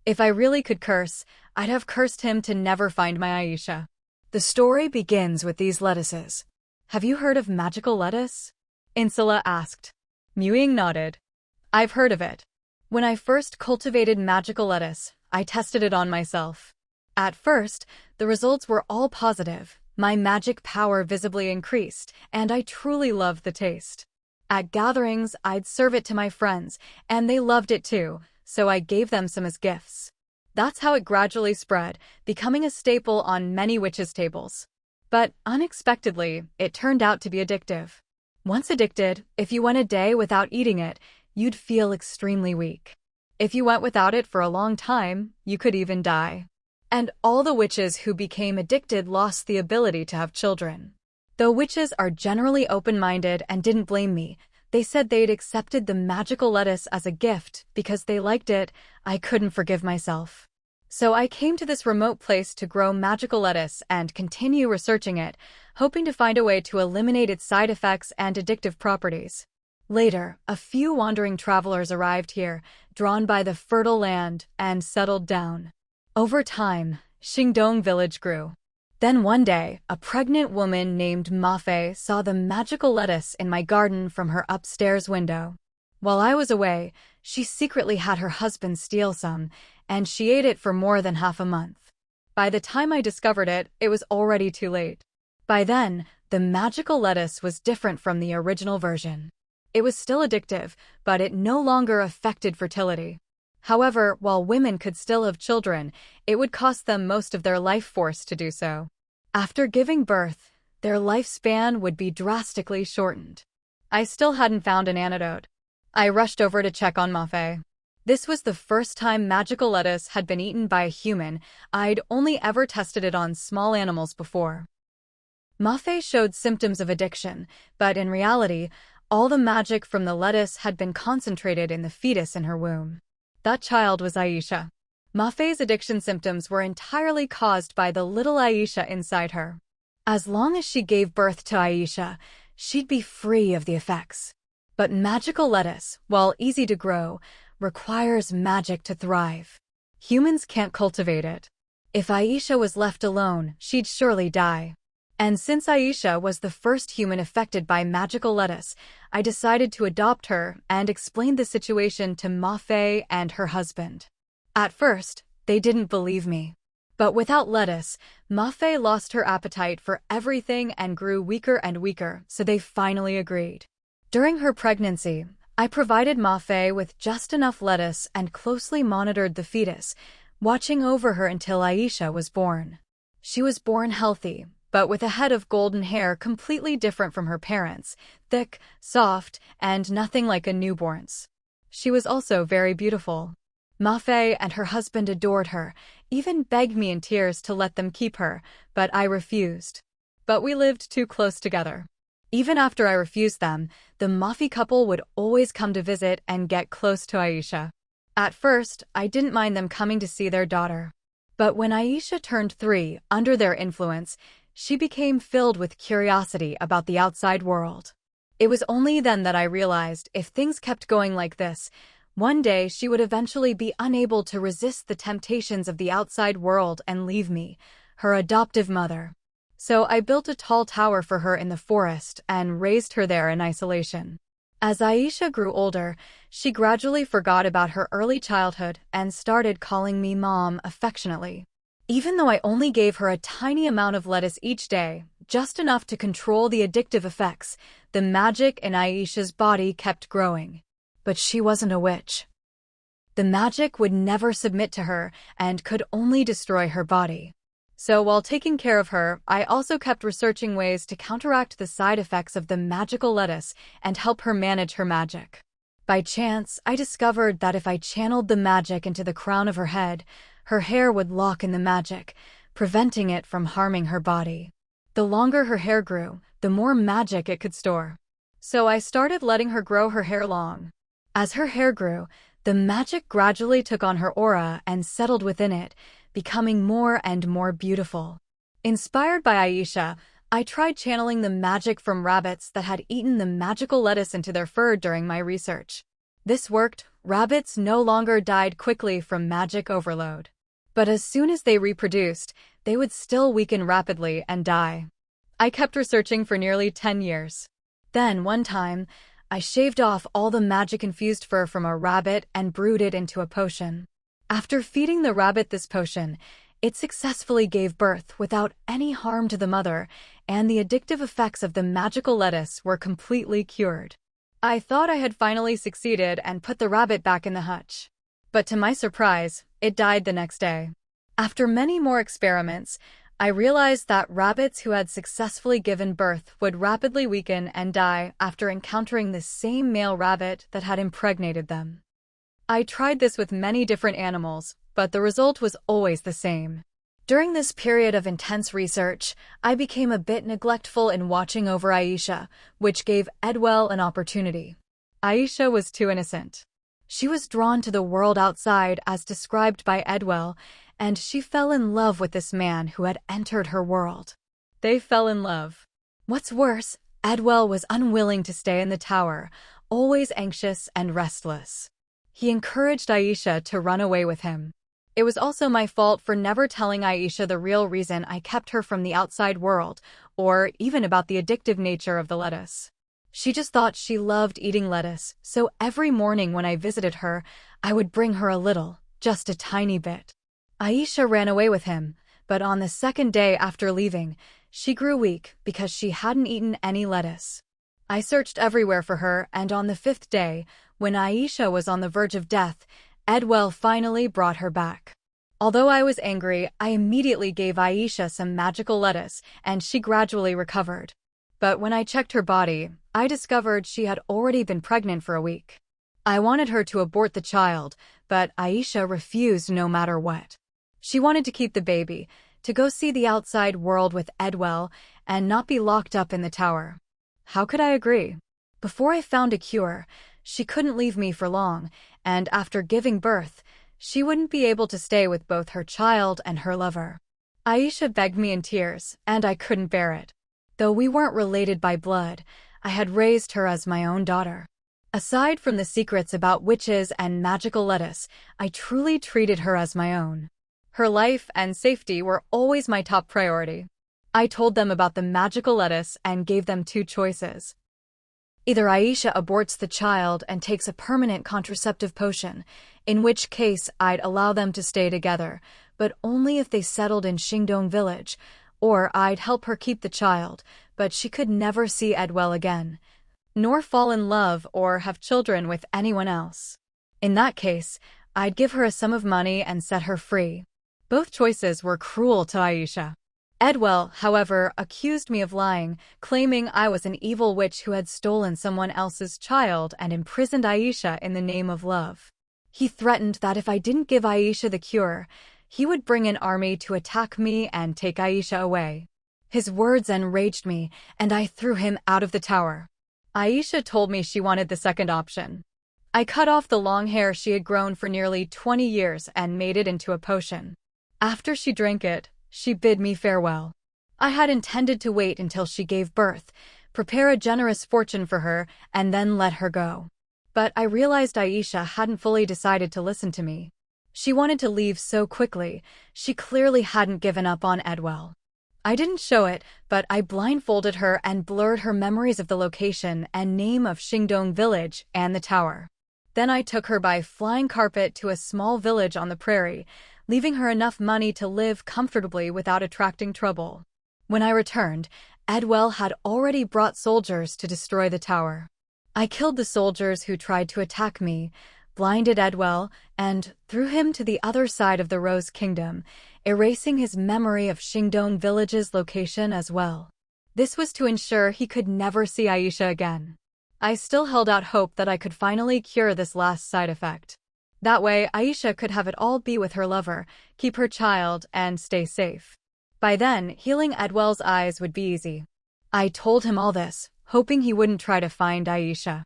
If I really could curse, I'd have cursed him to never find my Aisha. The story begins with these lettuces. Have you heard of magical lettuce?" Insula asked. Ying nodded. "I've heard of it. When I first cultivated magical lettuce, I tested it on myself. At first, the results were all positive. My magic power visibly increased, and I truly loved the taste. At gatherings, I'd serve it to my friends, and they loved it too, so I gave them some as gifts. That's how it gradually spread, becoming a staple on many witches' tables. But unexpectedly, it turned out to be addictive. Once addicted, if you went a day without eating it, you'd feel extremely weak. If you went without it for a long time, you could even die. And all the witches who became addicted lost the ability to have children. Though witches are generally open-minded and didn't blame me, they said they'd accepted the magical lettuce as a gift because they liked it. I couldn't forgive myself. So I came to this remote place to grow magical lettuce and continue researching it, hoping to find a way to eliminate its side effects and addictive properties. Later, a few wandering travelers arrived here, drawn by the fertile land, and settled down. Over time, Xingdong village grew. Then one day, a pregnant woman named Mafei saw the magical lettuce in my garden from her upstairs window. While I was away, she secretly had her husband steal some, and she ate it for more than half a month. By the time I discovered it, it was already too late. By then, the magical lettuce was different from the original version. It was still addictive, but it no longer affected fertility. However, while women could still have children, it would cost them most of their life force to do so. After giving birth, their lifespan would be drastically shortened. I still hadn't found an antidote. I rushed over to check on Mafei. This was the first time magical lettuce had been eaten by a human. I'd only ever tested it on small animals before. Mafei showed symptoms of addiction, but in reality, all the magic from the lettuce had been concentrated in the fetus in her womb. That child was Aisha. Mafei's addiction symptoms were entirely caused by the little Aisha inside her. As long as she gave birth to Aisha, she'd be free of the effects. But magical lettuce, while easy to grow, requires magic to thrive. Humans can't cultivate it. If Aisha was left alone, she'd surely die. And since Aisha was the first human affected by magical lettuce, I decided to adopt her and explained the situation to Mafei and her husband. At first, they didn't believe me. But without lettuce, Mafei lost her appetite for everything and grew weaker and weaker, so they finally agreed. During her pregnancy, I provided Mafei with just enough lettuce and closely monitored the fetus, watching over her until Aisha was born. She was born healthy, but with a head of golden hair completely different from her parents, thick, soft, and nothing like a newborn's. She was also very beautiful. Mafei and her husband adored her, even begged me in tears to let them keep her, but I refused. But we lived too close together. Even after I refused them, the Mafei couple would always come to visit and get close to Aisha. At first, I didn't mind them coming to see their daughter. But when Aisha turned 3, under their influence, she became filled with curiosity about the outside world. It was only then that I realized if things kept going like this, one day she would eventually be unable to resist the temptations of the outside world and leave me, her adoptive mother. So I built a tall tower for her in the forest and raised her there in isolation. As Aisha grew older, she gradually forgot about her early childhood and started calling me Mom affectionately. Even though I only gave her a tiny amount of lettuce each day, just enough to control the addictive effects, the magic in Aisha's body kept growing. But she wasn't a witch. The magic would never submit to her and could only destroy her body. So while taking care of her, I also kept researching ways to counteract the side effects of the magical lettuce and help her manage her magic. By chance, I discovered that if I channeled the magic into the crown of her head, her hair would lock in the magic, preventing it from harming her body. The longer her hair grew, the more magic it could store. So I started letting her grow her hair long. As her hair grew, the magic gradually took on her aura and settled within it, becoming more and more beautiful. Inspired by Aisha, I tried channeling the magic from rabbits that had eaten the magical lettuce into their fur during my research. This worked. Rabbits no longer died quickly from magic overload. But as soon as they reproduced, they would still weaken rapidly and die. I kept researching for nearly 10 years. Then, one time, I shaved off all the magic-infused fur from a rabbit and brewed it into a potion. After feeding the rabbit this potion, it successfully gave birth without any harm to the mother, and the addictive effects of the magical lettuce were completely cured. I thought I had finally succeeded and put the rabbit back in the hutch. But to my surprise, it died the next day. After many more experiments, I realized that rabbits who had successfully given birth would rapidly weaken and die after encountering the same male rabbit that had impregnated them. I tried this with many different animals, but the result was always the same. During this period of intense research, I became a bit neglectful in watching over Aisha, which gave Edwell an opportunity. Aisha was too innocent. She was drawn to the world outside as described by Edwell, and she fell in love with this man who had entered her world. They fell in love. What's worse, Edwell was unwilling to stay in the tower, always anxious and restless. He encouraged Aisha to run away with him. It was also my fault for never telling Aisha the real reason I kept her from the outside world, or even about the addictive nature of the lettuce. She just thought she loved eating lettuce, so every morning when I visited her, I would bring her a little, just a tiny bit. Aisha ran away with him, but on the second day after leaving, she grew weak because she hadn't eaten any lettuce. I searched everywhere for her, and on the fifth day, when Aisha was on the verge of death, Edwell finally brought her back. Although I was angry, I immediately gave Aisha some magical lettuce, and she gradually recovered. But when I checked her body, I discovered she had already been pregnant for a week. I wanted her to abort the child, but Aisha refused no matter what. She wanted to keep the baby, to go see the outside world with Edwell, and not be locked up in the tower. How could I agree? Before I found a cure, she couldn't leave me for long, and after giving birth, she wouldn't be able to stay with both her child and her lover. Aisha begged me in tears, and I couldn't bear it. Though we weren't related by blood, I had raised her as my own daughter. Aside from the secrets about witches and magical lettuce, I truly treated her as my own. Her life and safety were always my top priority. I told them about the magical lettuce and gave them two choices. Either Aisha aborts the child and takes a permanent contraceptive potion, in which case I'd allow them to stay together, but only if they settled in Shingdong village, or I'd help her keep the child, but she could never see Edwell again, nor fall in love or have children with anyone else. In that case, I'd give her a sum of money and set her free. Both choices were cruel to Aisha. Edwell, however, accused me of lying, claiming I was an evil witch who had stolen someone else's child and imprisoned Aisha in the name of love. He threatened that if I didn't give Aisha the cure, he would bring an army to attack me and take Aisha away. His words enraged me, and I threw him out of the tower. Aisha told me she wanted the second option. I cut off the long hair she had grown for nearly 20 years and made it into a potion. After she drank it, she bid me farewell. I had intended to wait until she gave birth, prepare a generous fortune for her, and then let her go. But I realized Aisha hadn't fully decided to listen to me. She wanted to leave so quickly, she clearly hadn't given up on Edwell. I didn't show it, but I blindfolded her and blurred her memories of the location and name of Shingdong village and the tower. Then I took her by flying carpet to a small village on the prairie, leaving her enough money to live comfortably without attracting trouble. When I returned, Edwell had already brought soldiers to destroy the tower. I killed the soldiers who tried to attack me, blinded Edwell, and threw him to the other side of the Rose Kingdom, erasing his memory of Shingdong village's location as well. This was to ensure he could never see Aisha again. I still held out hope that I could finally cure this last side effect. That way, Aisha could have it all be with her lover, keep her child, and stay safe. By then, healing Edwell's eyes would be easy. I told him all this, hoping he wouldn't try to find Aisha.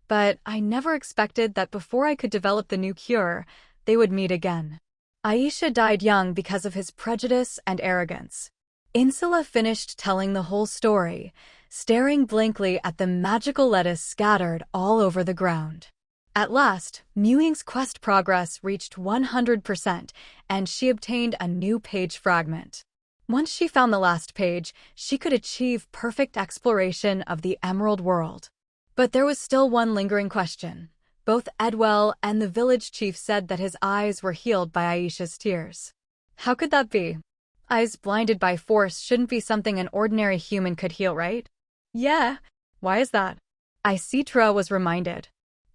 But I never expected that before I could develop the new cure, they would meet again. Aisha died young because of his prejudice and arrogance. Insula finished telling the whole story, staring blankly at the magical lettuce scattered all over the ground. At last, Ying's quest progress reached 100%, and she obtained a new page fragment. Once she found the last page, she could achieve perfect exploration of the Emerald World. But there was still one lingering question. Both Edwell and the village chief said that his eyes were healed by Aisha's tears. How could that be? Eyes blinded by force shouldn't be something an ordinary human could heal, right? Yeah. Why is that? Aisitra was reminded.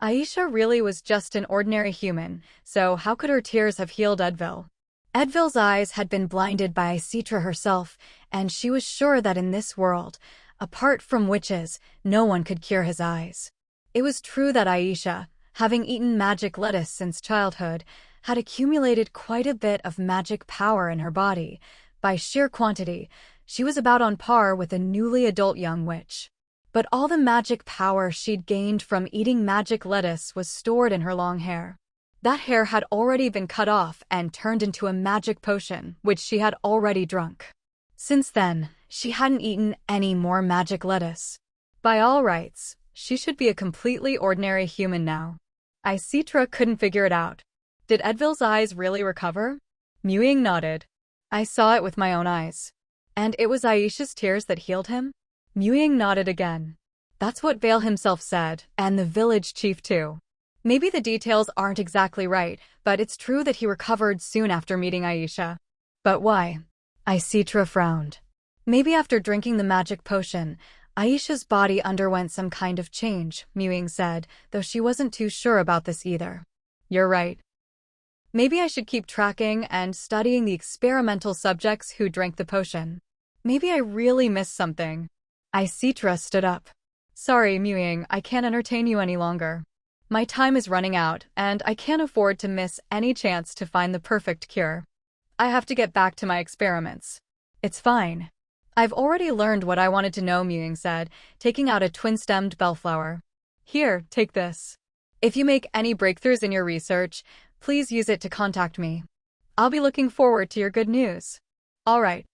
Aisha really was just an ordinary human, so how could her tears have healed Edwell? Edwell's eyes had been blinded by Aisitra herself, and she was sure that in this world, apart from witches, no one could cure his eyes. It was true that Aisha, having eaten magic lettuce since childhood, had accumulated quite a bit of magic power in her body. By sheer quantity, she was about on par with a newly adult young witch. But all the magic power she'd gained from eating magic lettuce was stored in her long hair. That hair had already been cut off and turned into a magic potion, which she had already drunk. Since then, she hadn't eaten any more magic lettuce. By all rights, she should be a completely ordinary human now. Aisitra couldn't figure it out. Did Edwell's eyes really recover? Ying nodded. I saw it with my own eyes. And it was Aisha's tears that healed him? Ying nodded again. That's what Vale himself said, and the village chief too. Maybe the details aren't exactly right, but it's true that he recovered soon after meeting Aisha. But why? Aisitra frowned. Maybe after drinking the magic potion, Aisha's body underwent some kind of change, Ying said, though she wasn't too sure about this either. You're right. Maybe I should keep tracking and studying the experimental subjects who drank the potion. Maybe I really missed something. Aisitra stood up. Sorry, Ying, I can't entertain you any longer. My time is running out, and I can't afford to miss any chance to find the perfect cure. I have to get back to my experiments. It's fine. I've already learned what I wanted to know, Ying said, taking out a twin-stemmed bellflower. Here, take this. If you make any breakthroughs in your research, please use it to contact me. I'll be looking forward to your good news. All right.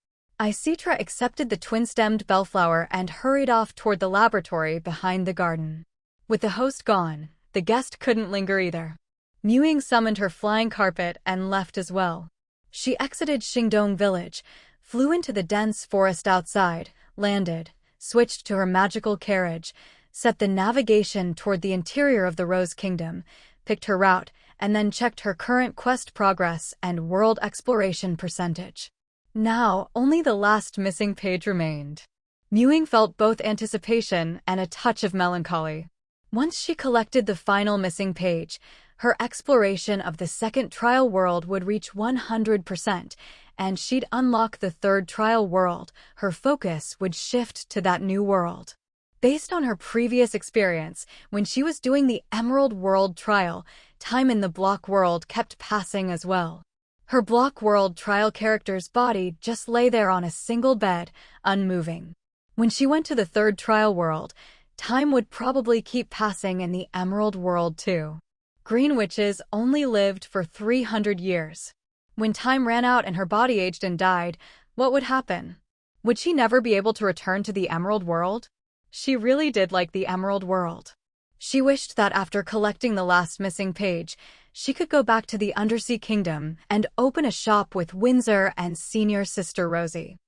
Aisitra accepted the twin-stemmed bellflower and hurried off toward the laboratory behind the garden. With the host gone, the guest couldn't linger either. Ying summoned her flying carpet and left as well. She exited Xingdong village, flew into the dense forest outside, landed, switched to her magical carriage, set the navigation toward the interior of the Rose Kingdom, picked her route, and then checked her current quest progress and world exploration percentage. Now, only the last missing page remained. Ying felt both anticipation and a touch of melancholy. Once she collected the final missing page, her exploration of the second trial world would reach 100%, and she'd unlock the third trial world. Her focus would shift to that new world. Based on her previous experience, when she was doing the Emerald World trial, time in the Block World kept passing as well. Her Block World trial character's body just lay there on a single bed, unmoving. When she went to the third trial world, time would probably keep passing in the Emerald World too. Green witches only lived for 300 years. When time ran out and her body aged and died, what would happen? Would she never be able to return to the Emerald World? She really did like the Emerald World. She wished that after collecting the last missing page, she could go back to the Undersea Kingdom and open a shop with Windsor and senior sister Rosie.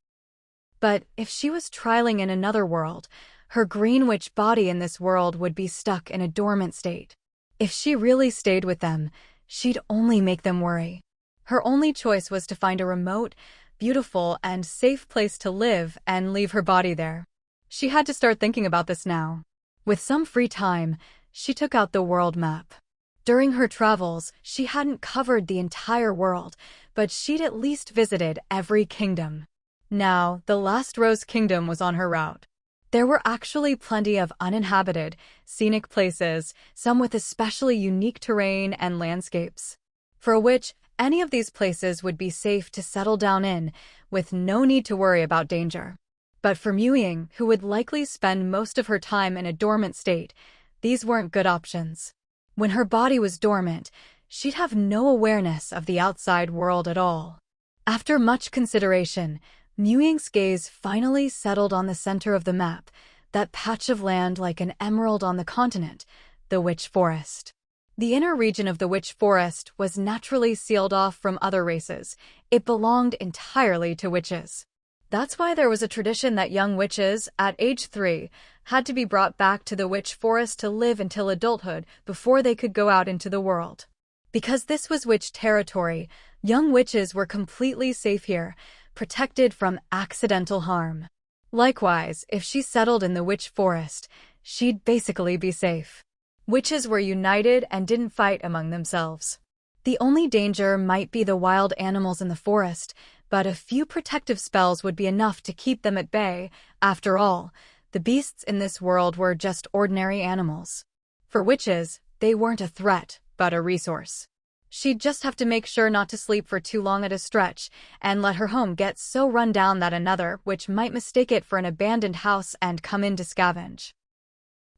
But if she was trialing in another world, her green witch body in this world would be stuck in a dormant state. If she really stayed with them, she'd only make them worry. Her only choice was to find a remote, beautiful, and safe place to live and leave her body there. She had to start thinking about this now. With some free time, she took out the world map. During her travels, she hadn't covered the entire world, but she'd at least visited every kingdom. Now, the last Rose Kingdom was on her route. There were actually plenty of uninhabited, scenic places, some with especially unique terrain and landscapes, for which any of these places would be safe to settle down in, with no need to worry about danger. But for Ying, who would likely spend most of her time in a dormant state, these weren't good options. When her body was dormant, she'd have no awareness of the outside world at all. After much consideration, Ying's gaze finally settled on the center of the map, that patch of land like an emerald on the continent, the Witch Forest. The inner region of the Witch Forest was naturally sealed off from other races. It belonged entirely to witches. That's why there was a tradition that young witches, at age 3, had to be brought back to the witch forest to live until adulthood before they could go out into the world. Because this was witch territory, young witches were completely safe here, protected from accidental harm. Likewise, if she settled in the witch forest, she'd basically be safe. Witches were united and didn't fight among themselves. The only danger might be the wild animals in the forest, but a few protective spells would be enough to keep them at bay. After all, the beasts in this world were just ordinary animals. For witches, they weren't a threat, but a resource. She'd just have to make sure not to sleep for too long at a stretch, and let her home get so run down that another witch might mistake it for an abandoned house and come in to scavenge.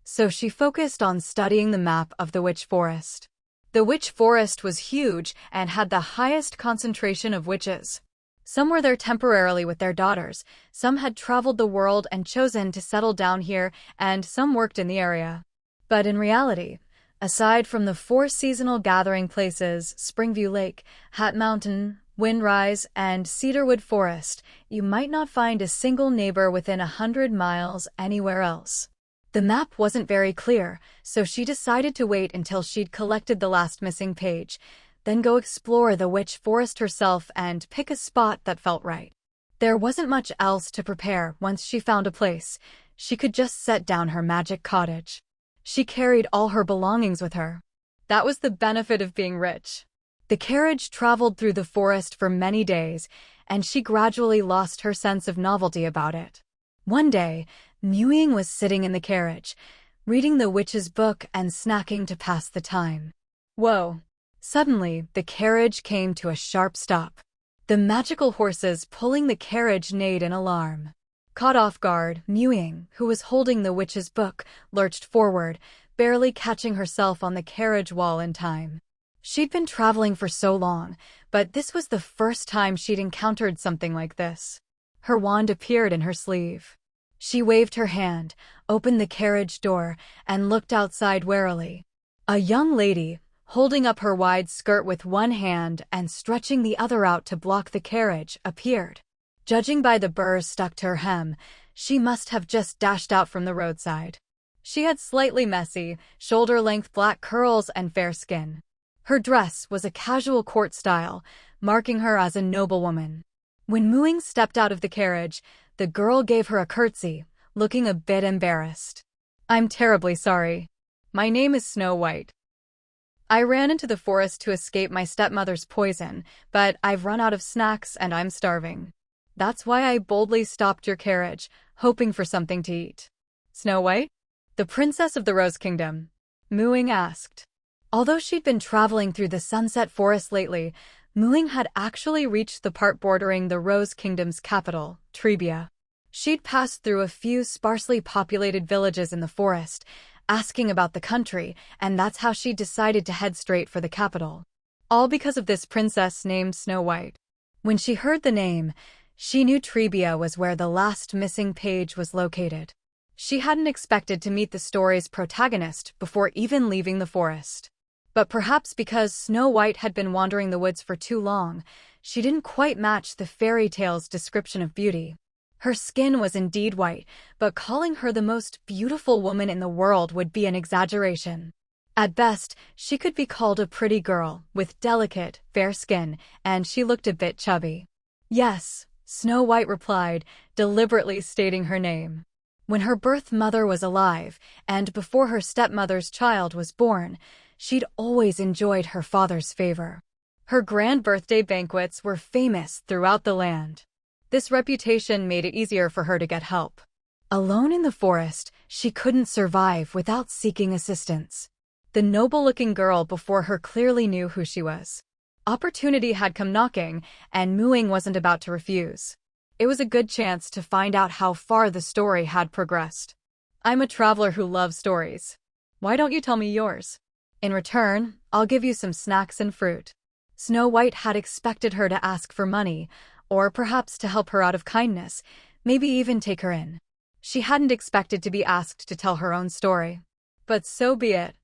So she focused on studying the map of the witch forest. The witch forest was huge and had the highest concentration of witches. Some were there temporarily with their daughters, some had traveled the world and chosen to settle down here, and some worked in the area. But in reality, aside from the 4 seasonal gathering places, Springview Lake, Hat Mountain, Windrise, and Cedarwood Forest, you might not find a single neighbor within 100 miles anywhere else. The map wasn't very clear, so she decided to wait until she'd collected the last missing page, then go explore the witch forest herself and pick a spot that felt right. There wasn't much else to prepare once she found a place. She could just set down her magic cottage. She carried all her belongings with her. That was the benefit of being rich. The carriage traveled through the forest for many days, and she gradually lost her sense of novelty about it. One day, Ying was sitting in the carriage, reading the witch's book and snacking to pass the time. Whoa! Suddenly, the carriage came to a sharp stop. The magical horses pulling the carriage neighed in alarm. Caught off guard, Ying, who was holding the witch's book, lurched forward, barely catching herself on the carriage wall in time. She'd been traveling for so long, but this was the first time she'd encountered something like this. Her wand appeared in her sleeve. She waved her hand, opened the carriage door, and looked outside warily. A young lady, holding up her wide skirt with one hand and stretching the other out to block the carriage, appeared. Judging by the burrs stuck to her hem, she must have just dashed out from the roadside. She had slightly messy, shoulder-length black curls and fair skin. Her dress was a casual court style, marking her as a noblewoman. When Ying stepped out of the carriage, the girl gave her a curtsy, looking a bit embarrassed. "I'm terribly sorry. My name is Snow White. I ran into the forest to escape my stepmother's poison, but I've run out of snacks and I'm starving. That's why I boldly stopped your carriage, hoping for something to eat." "Snow White? The Princess of the Rose Kingdom?" Ying asked. Although she'd been traveling through the Sunset Forest lately, Ying had actually reached the part bordering the Rose Kingdom's capital, Treehouse. She'd passed through a few sparsely populated villages in the forest, asking about the country, and that's how she decided to head straight for the capital. All because of this princess named Snow White. When she heard the name, she knew Treehouse was where the last missing page was located. She hadn't expected to meet the story's protagonist before even leaving the forest. But perhaps because Snow White had been wandering the woods for too long, she didn't quite match the fairy tale's description of beauty. Her skin was indeed white, but calling her the most beautiful woman in the world would be an exaggeration. At best, she could be called a pretty girl, with delicate, fair skin, and she looked a bit chubby. "Yes," Snow White replied, deliberately stating her name. When her birth mother was alive, and before her stepmother's child was born, she'd always enjoyed her father's favor. Her grand birthday banquets were famous throughout the land. This reputation made it easier for her to get help. Alone in the forest, she couldn't survive without seeking assistance. The noble-looking girl before her clearly knew who she was. Opportunity had come knocking, and Ying wasn't about to refuse. It was a good chance to find out how far the story had progressed. "I'm a traveler who loves stories. Why don't you tell me yours? In return, I'll give you some snacks and fruit." Snow White had expected her to ask for money, or perhaps to help her out of kindness, maybe even take her in. She hadn't expected to be asked to tell her own story. But so be it.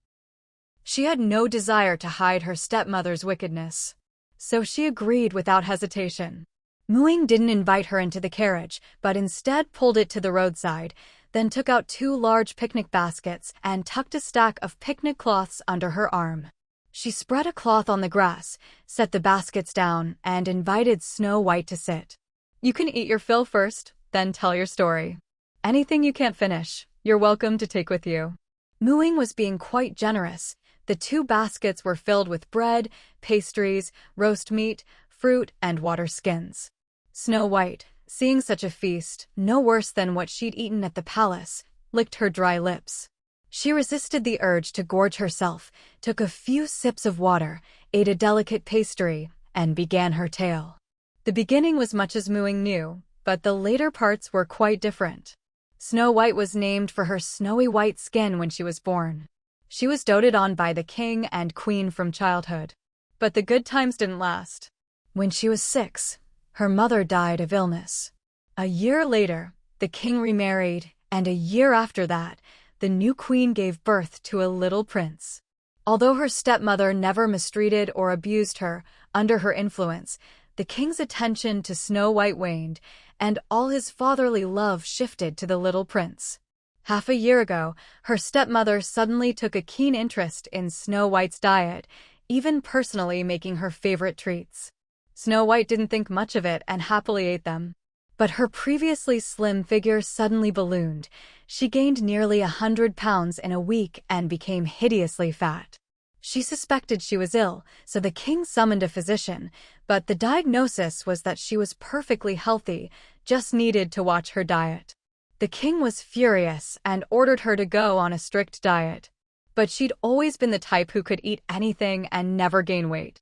She had no desire to hide her stepmother's wickedness. So she agreed without hesitation. Ying didn't invite her into the carriage, but instead pulled it to the roadside, then took out 2 large picnic baskets and tucked a stack of picnic cloths under her arm. She spread a cloth on the grass, set the baskets down, and invited Snow White to sit. "You can eat your fill first, then tell your story. Anything you can't finish, you're welcome to take with you." Ying was being quite generous. The 2 baskets were filled with bread, pastries, roast meat, fruit, and water skins. Snow White, seeing such a feast, no worse than what she'd eaten at the palace, licked her dry lips. She resisted the urge to gorge herself, took a few sips of water, ate a delicate pastry, and began her tale. The beginning was much as Ying knew, but the later parts were quite different. Snow White was named for her snowy white skin when she was born. She was doted on by the king and queen from childhood. But the good times didn't last. When she was 6, her mother died of illness. A year later, the king remarried, and a year after that, the new queen gave birth to a little prince. Although her stepmother never mistreated or abused her, under her influence, the king's attention to Snow White waned, and all his fatherly love shifted to the little prince. Half a year ago, her stepmother suddenly took a keen interest in Snow White's diet, even personally making her favorite treats. Snow White didn't think much of it and happily ate them. But her previously slim figure suddenly ballooned. She gained nearly 100 pounds in a week and became hideously fat. She suspected she was ill, so the king summoned a physician, but the diagnosis was that she was perfectly healthy, just needed to watch her diet. The king was furious and ordered her to go on a strict diet. But she'd always been the type who could eat anything and never gain weight.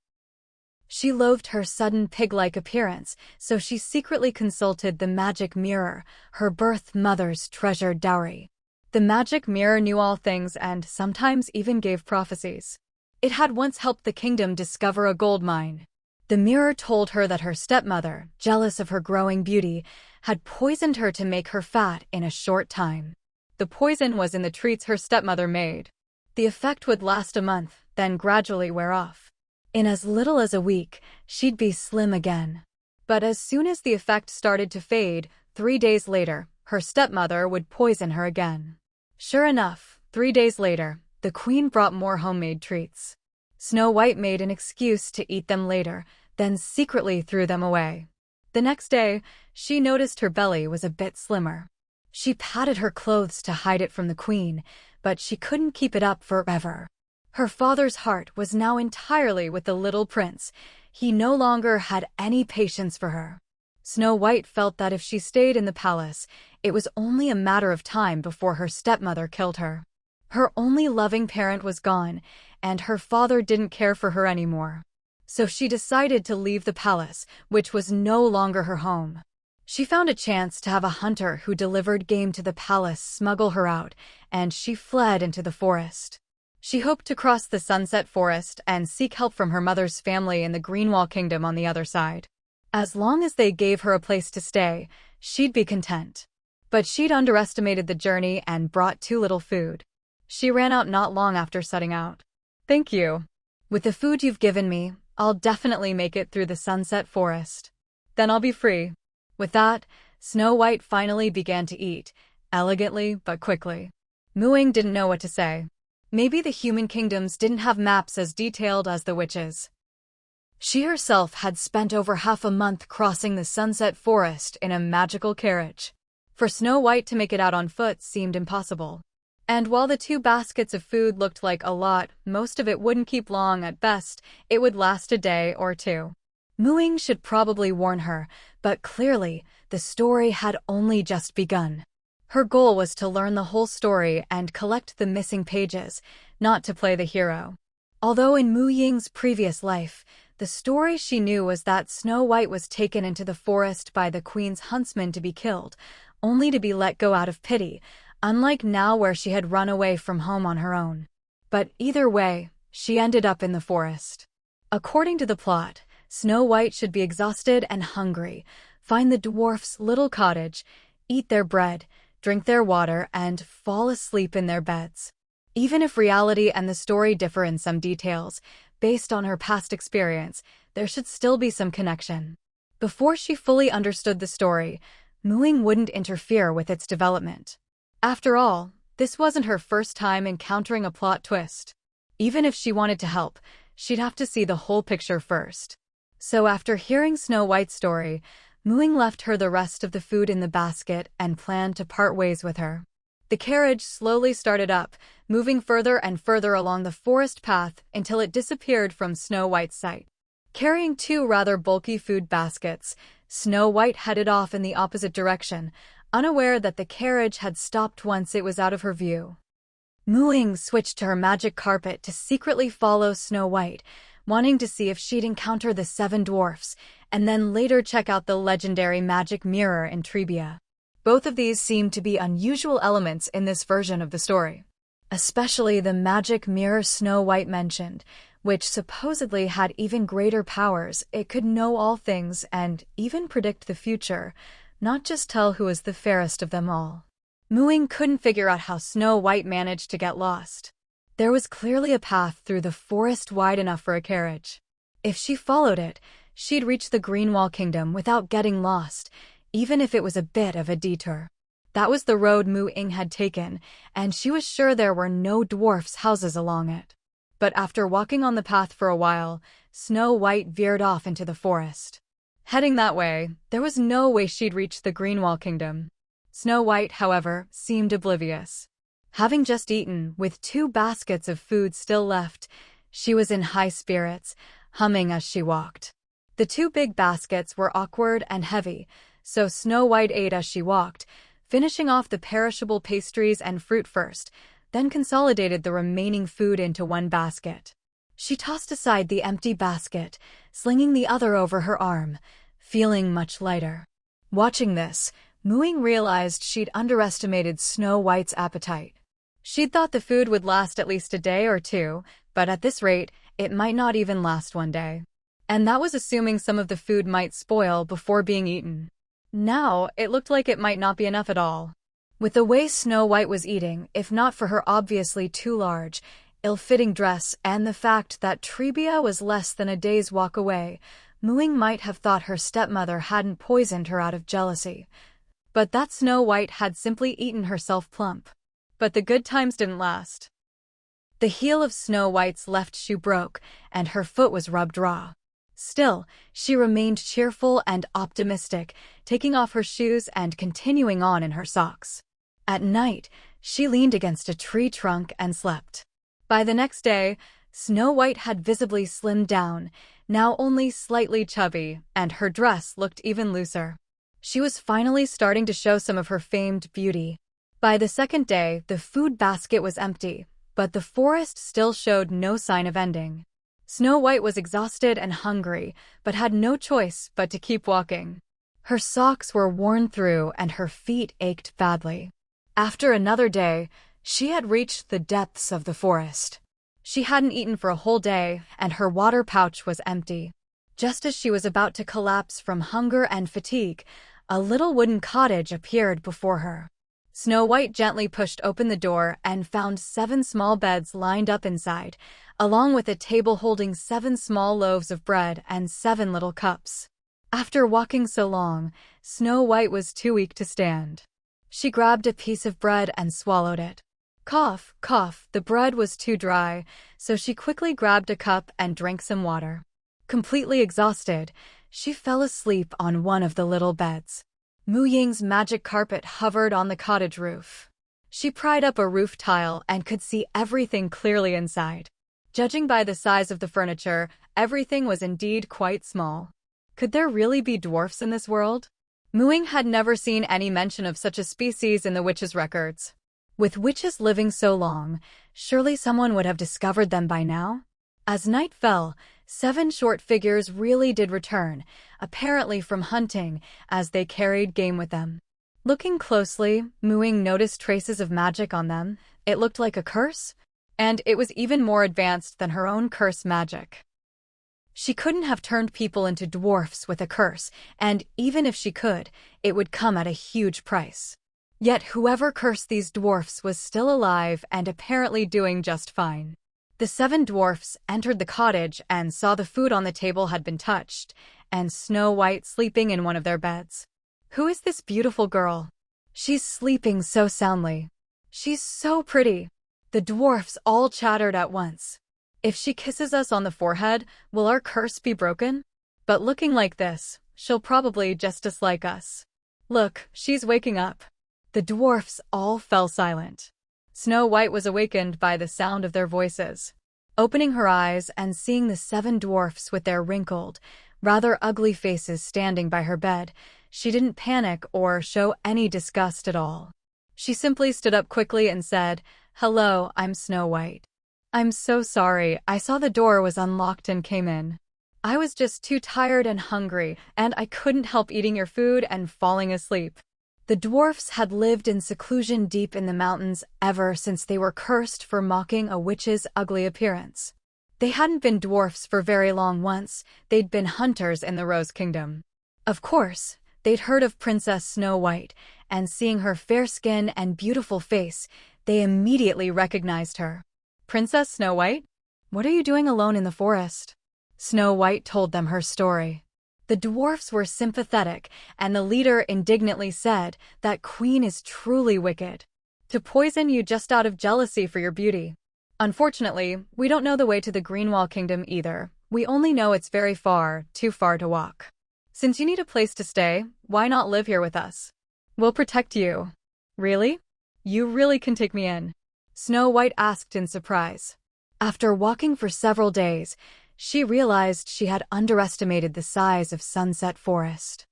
She loathed her sudden pig-like appearance, so she secretly consulted the magic mirror, her birth mother's treasured dowry. The magic mirror knew all things and sometimes even gave prophecies. It had once helped the kingdom discover a gold mine. The mirror told her that her stepmother, jealous of her growing beauty, had poisoned her to make her fat in a short time. The poison was in the treats her stepmother made. The effect would last a month, then gradually wear off. In as little as a week, she'd be slim again. But as soon as the effect started to fade, 3 days later, her stepmother would poison her again. Sure enough, 3 days later, the queen brought more homemade treats. Snow White made an excuse to eat them later, then secretly threw them away. The next day, she noticed her belly was a bit slimmer. She patted her clothes to hide it from the queen, but she couldn't keep it up forever. Her father's heart was now entirely with the little prince. He no longer had any patience for her. Snow White felt that if she stayed in the palace, it was only a matter of time before her stepmother killed her. Her only loving parent was gone, and her father didn't care for her anymore. So she decided to leave the palace, which was no longer her home. She found a chance to have a hunter who delivered game to the palace smuggle her out, and she fled into the forest. She hoped to cross the Sunset Forest and seek help from her mother's family in the Greenwall Kingdom on the other side. As long as they gave her a place to stay, she'd be content. But she'd underestimated the journey and brought too little food. She ran out not long after setting out. "Thank you. With the food you've given me, I'll definitely make it through the Sunset Forest. Then I'll be free." With that, Snow White finally began to eat, elegantly but quickly. Ying didn't know what to say. Maybe the human kingdoms didn't have maps as detailed as the witches'. She herself had spent over half a month crossing the Sunset Forest in a magical carriage. For Snow White to make it out on foot seemed impossible. And while the 2 baskets of food looked like a lot, most of it wouldn't keep long. At best, it would last a day or 2. Ying should probably warn her, but clearly, the story had only just begun. Her goal was to learn the whole story and collect the missing pages, not to play the hero. Although in Ying's previous life, the story she knew was that Snow White was taken into the forest by the queen's huntsman to be killed, only to be let go out of pity, unlike now where she had run away from home on her own. But either way, she ended up in the forest. According to the plot, Snow White should be exhausted and hungry, find the dwarfs' little cottage, eat their bread, drink their water, and fall asleep in their beds. Even if reality and the story differ in some details, based on her past experience, there should still be some connection. Before she fully understood the story, Ying wouldn't interfere with its development. After all, this wasn't her first time encountering a plot twist. Even if she wanted to help, she'd have to see the whole picture first. So after hearing Snow White's story, Ying left her the rest of the food in the basket and planned to part ways with her. The carriage slowly started up, moving further and further along the forest path until it disappeared from Snow White's sight. Carrying two rather bulky food baskets, Snow White headed off in the opposite direction, unaware that the carriage had stopped once it was out of her view. Ying switched to her magic carpet to secretly follow Snow White, wanting to see if she'd encounter the 7 dwarfs, and then later check out the legendary magic mirror in Trebia. Both of these seem to be unusual elements in this version of the story. Especially the magic mirror Snow White mentioned, which supposedly had even greater powers. It could know all things and even predict the future, not just tell who is the fairest of them all. Ying couldn't figure out how Snow White managed to get lost. There was clearly a path through the forest wide enough for a carriage. If she followed it, she'd reach the Greenwall Kingdom without getting lost, even if it was a bit of a detour. That was the road Ying had taken, and she was sure there were no dwarfs' houses along it. But after walking on the path for a while, Snow White veered off into the forest. Heading that way, there was no way she'd reach the Greenwall Kingdom. Snow White, however, seemed oblivious. Having just eaten, with 2 baskets of food still left, she was in high spirits, humming as she walked. The 2 big baskets were awkward and heavy, so Snow White ate as she walked, finishing off the perishable pastries and fruit first, then consolidated the remaining food into 1 basket. She tossed aside the empty basket, slinging the other over her arm, feeling much lighter. Watching this, Ying realized she'd underestimated Snow White's appetite. She'd thought the food would last at least a day or 2, but at this rate, it might not even last 1 day. And that was assuming some of the food might spoil before being eaten. Now, it looked like it might not be enough at all. With the way Snow White was eating, if not for her obviously too large, ill-fitting dress and the fact that Trebia was less than a day's walk away, Ying might have thought her stepmother hadn't poisoned her out of jealousy. But that Snow White had simply eaten herself plump. But the good times didn't last. The heel of Snow White's left shoe broke, and her foot was rubbed raw. Still, she remained cheerful and optimistic, taking off her shoes and continuing on in her socks. At night, she leaned against a tree trunk and slept. By the next day, Snow White had visibly slimmed down, now only slightly chubby, and her dress looked even looser. She was finally starting to show some of her famed beauty. By the second day, the food basket was empty, but the forest still showed no sign of ending. Snow White was exhausted and hungry, but had no choice but to keep walking. Her socks were worn through and her feet ached badly. After another day, she had reached the depths of the forest. She hadn't eaten for a whole day, and her water pouch was empty. Just as she was about to collapse from hunger and fatigue, a little wooden cottage appeared before her. Snow White gently pushed open the door and found 7 small beds lined up inside, along with a table holding 7 small loaves of bread and 7 little cups. After walking so long, Snow White was too weak to stand. She grabbed a piece of bread and swallowed it. Cough, cough, the bread was too dry, so she quickly grabbed a cup and drank some water. Completely exhausted, she fell asleep on one of the little beds. Ying's magic carpet hovered on the cottage roof. She pried up a roof tile and could see everything clearly inside. Judging by the size of the furniture, everything was indeed quite small. Could there really be dwarfs in this world? Ying had never seen any mention of such a species in the witches' records. With witches living so long, surely someone would have discovered them by now? As night fell, 7 short figures really did return, apparently from hunting, as they carried game with them. Looking closely, Ying noticed traces of magic on them. It looked like a curse, and it was even more advanced than her own curse magic. She couldn't have turned people into dwarfs with a curse, and even if she could, it would come at a huge price. Yet whoever cursed these dwarfs was still alive and apparently doing just fine. The 7 dwarfs entered the cottage and saw the food on the table had been touched, and Snow White sleeping in one of their beds. "Who is this beautiful girl?" She's sleeping so soundly. She's so pretty. The dwarfs all chattered at once. If she kisses us on the forehead, will our curse be broken? But looking like this, she'll probably just dislike us. Look, she's waking up. The dwarfs all fell silent. Snow White was awakened by the sound of their voices. Opening her eyes and seeing the 7 dwarfs with their wrinkled, rather ugly faces standing by her bed, she didn't panic or show any disgust at all. She simply stood up quickly and said, "Hello, I'm Snow White. I'm so sorry, I saw the door was unlocked and came in. I was just too tired and hungry, and I couldn't help eating your food and falling asleep." The dwarfs had lived in seclusion deep in the mountains ever since they were cursed for mocking a witch's ugly appearance. They hadn't been dwarfs for very long once, they'd been hunters in the Rose Kingdom. Of course, they'd heard of Princess Snow White, and seeing her fair skin and beautiful face, they immediately recognized her. "Princess Snow White? What are you doing alone in the forest?" Snow White told them her story. The dwarfs were sympathetic, and the leader indignantly said, "That queen is truly wicked. To poison you just out of jealousy for your beauty. Unfortunately, we don't know the way to the Greenwall Kingdom either. We only know it's very far, too far to walk. Since you need a place to stay, why not live here with us? We'll protect you." "Really? You really can take me in?" Snow White asked in surprise. After walking for several days, she realized she had underestimated the size of Sunset Forest.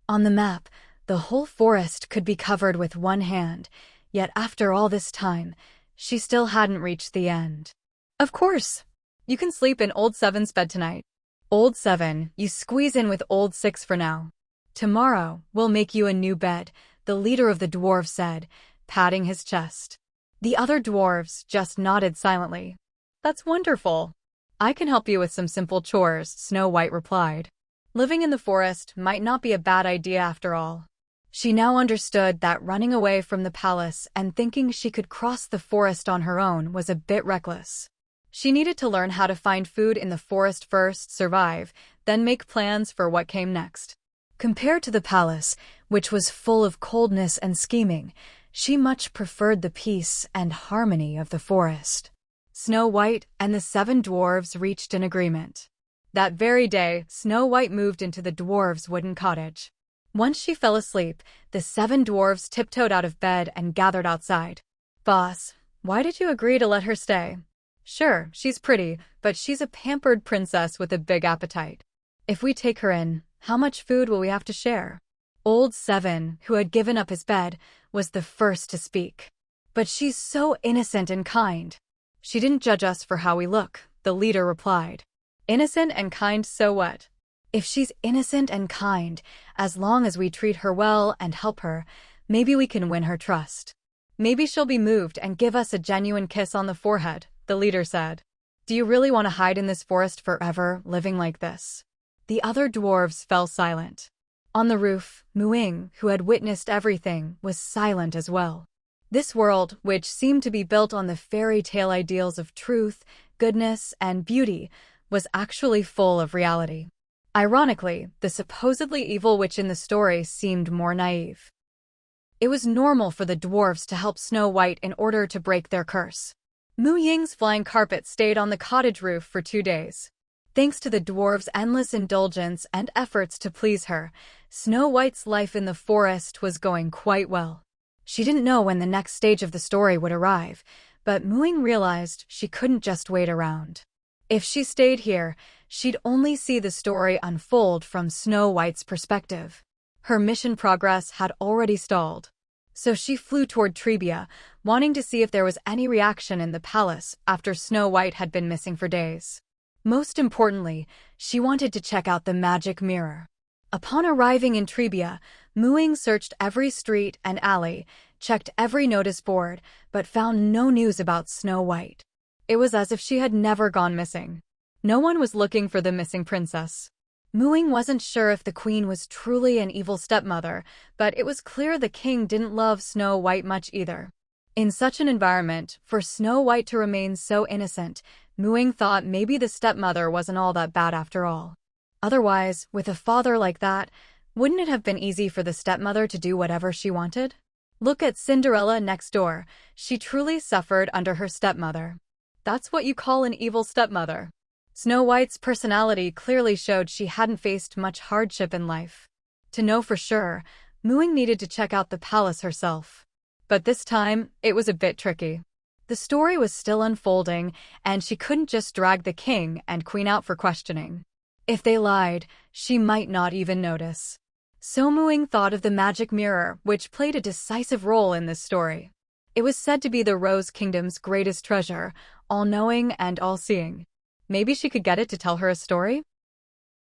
On the map, the whole forest could be covered with one hand, yet after all this time, she still hadn't reached the end. "Of course! You can sleep in Old Seven's bed tonight. Old Seven, you squeeze in with Old Six for now. Tomorrow, we'll make you a new bed," the leader of the dwarves said, patting his chest. The other dwarves just nodded silently. "That's wonderful. I can help you with some simple chores," Snow White replied. Living in the forest might not be a bad idea after all. She now understood that running away from the palace and thinking she could cross the forest on her own was a bit reckless. She needed to learn how to find food in the forest first, survive, then make plans for what came next. Compared to the palace, which was full of coldness and scheming, she much preferred the peace and harmony of the forest. Snow White and the 7 dwarves reached an agreement. That very day, Snow White moved into the dwarves' wooden cottage. Once she fell asleep, the 7 dwarves tiptoed out of bed and gathered outside. "Boss, why did you agree to let her stay? Sure, she's pretty, but she's a pampered princess with a big appetite. If we take her in, how much food will we have to share?" Old Seven, who had given up his bed, was the first to speak. "But she's so innocent and kind." "She didn't judge us for how we look," the leader replied. "Innocent and kind, so what? If she's innocent and kind, as long as we treat her well and help her, maybe we can win her trust. Maybe she'll be moved and give us a genuine kiss on the forehead," the leader said. "Do you really want to hide in this forest forever, living like this?" The other dwarves fell silent. On the roof, Ying, who had witnessed everything, was silent as well. This world, which seemed to be built on the fairy tale ideals of truth, goodness, and beauty, was actually full of reality. Ironically, the supposedly evil witch in the story seemed more naive. It was normal for the dwarves to help Snow White in order to break their curse. Ying's flying carpet stayed on the cottage roof for 2 days. Thanks to the dwarves' endless indulgence and efforts to please her, Snow White's life in the forest was going quite well. She didn't know when the next stage of the story would arrive, but Ying realized she couldn't just wait around. If she stayed here, she'd only see the story unfold from Snow White's perspective. Her mission progress had already stalled. So she flew toward Trebia, wanting to see if there was any reaction in the palace after Snow White had been missing for days. Most importantly, she wanted to check out the magic mirror. Upon arriving in Trebia, Ying searched every street and alley, checked every notice board, but found no news about Snow White. It was as if she had never gone missing. No one was looking for the missing princess. Ying wasn't sure if the queen was truly an evil stepmother, but it was clear the king didn't love Snow White much either. In such an environment, for Snow White to remain so innocent, Ying thought maybe the stepmother wasn't all that bad after all. Otherwise, with a father like that, Wouldn't it have been easy for the stepmother to do whatever she wanted? Look at Cinderella next door. She truly suffered under her stepmother. That's what you call an evil stepmother. Snow White's personality clearly showed she hadn't faced much hardship in life. To know for sure, Ying needed to check out the palace herself. But this time, it was a bit tricky. The story was still unfolding, and she couldn't just drag the king and queen out for questioning. If they lied, she might not even notice. So Ying thought of the magic mirror, which played a decisive role in this story. It was said to be the Rose Kingdom's greatest treasure, all-knowing and all-seeing. Maybe she could get it to tell her a story?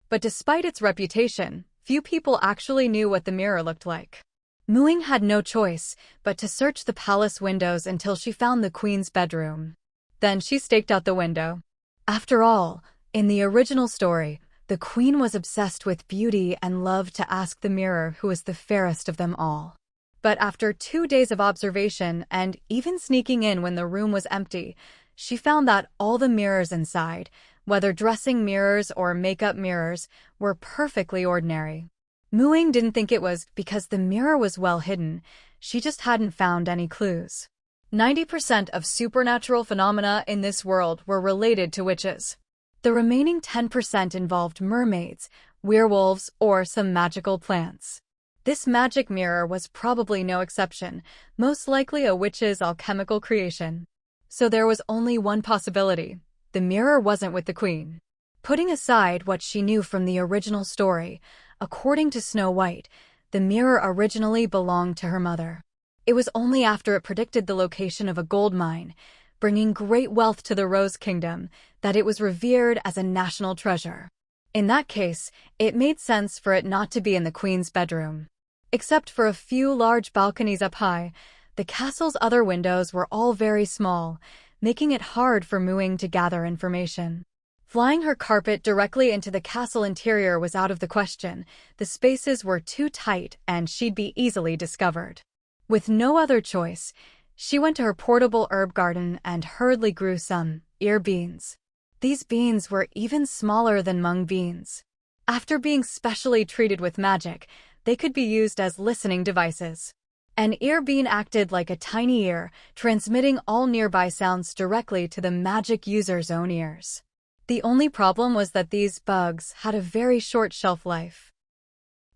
But despite its reputation, few people actually knew what the mirror looked like. Ying had no choice but to search the palace windows until she found the queen's bedroom. Then she staked out the window. After all, in the original story, the queen was obsessed with beauty and loved to ask the mirror who was the fairest of them all. But after 2 days of observation and even sneaking in when the room was empty, she found that all the mirrors inside, whether dressing mirrors or makeup mirrors, were perfectly ordinary. Ying didn't think it was because the mirror was well hidden, she just hadn't found any clues. 90% of supernatural phenomena in this world were related to witches. The remaining 10% involved mermaids, werewolves, or some magical plants. This magic mirror was probably no exception, most likely a witch's alchemical creation. So there was only one possibility: the mirror wasn't with the queen. Putting aside what she knew from the original story, according to Snow White, the mirror originally belonged to her mother. It was only after it predicted the location of a gold mine, bringing great wealth to the Rose Kingdom, that it was revered as a national treasure. In that case, it made sense for it not to be in the queen's bedroom. Except for a few large balconies up high, the castle's other windows were all very small, making it hard for Ying to gather information. Flying her carpet directly into the castle interior was out of the question. The spaces were too tight and she'd be easily discovered. With no other choice, she went to her portable herb garden and hurriedly grew some ear beans. These beans were even smaller than mung beans. After being specially treated with magic, they could be used as listening devices. An ear bean acted like a tiny ear, transmitting all nearby sounds directly to the magic user's own ears. The only problem was that these bugs had a very short shelf life.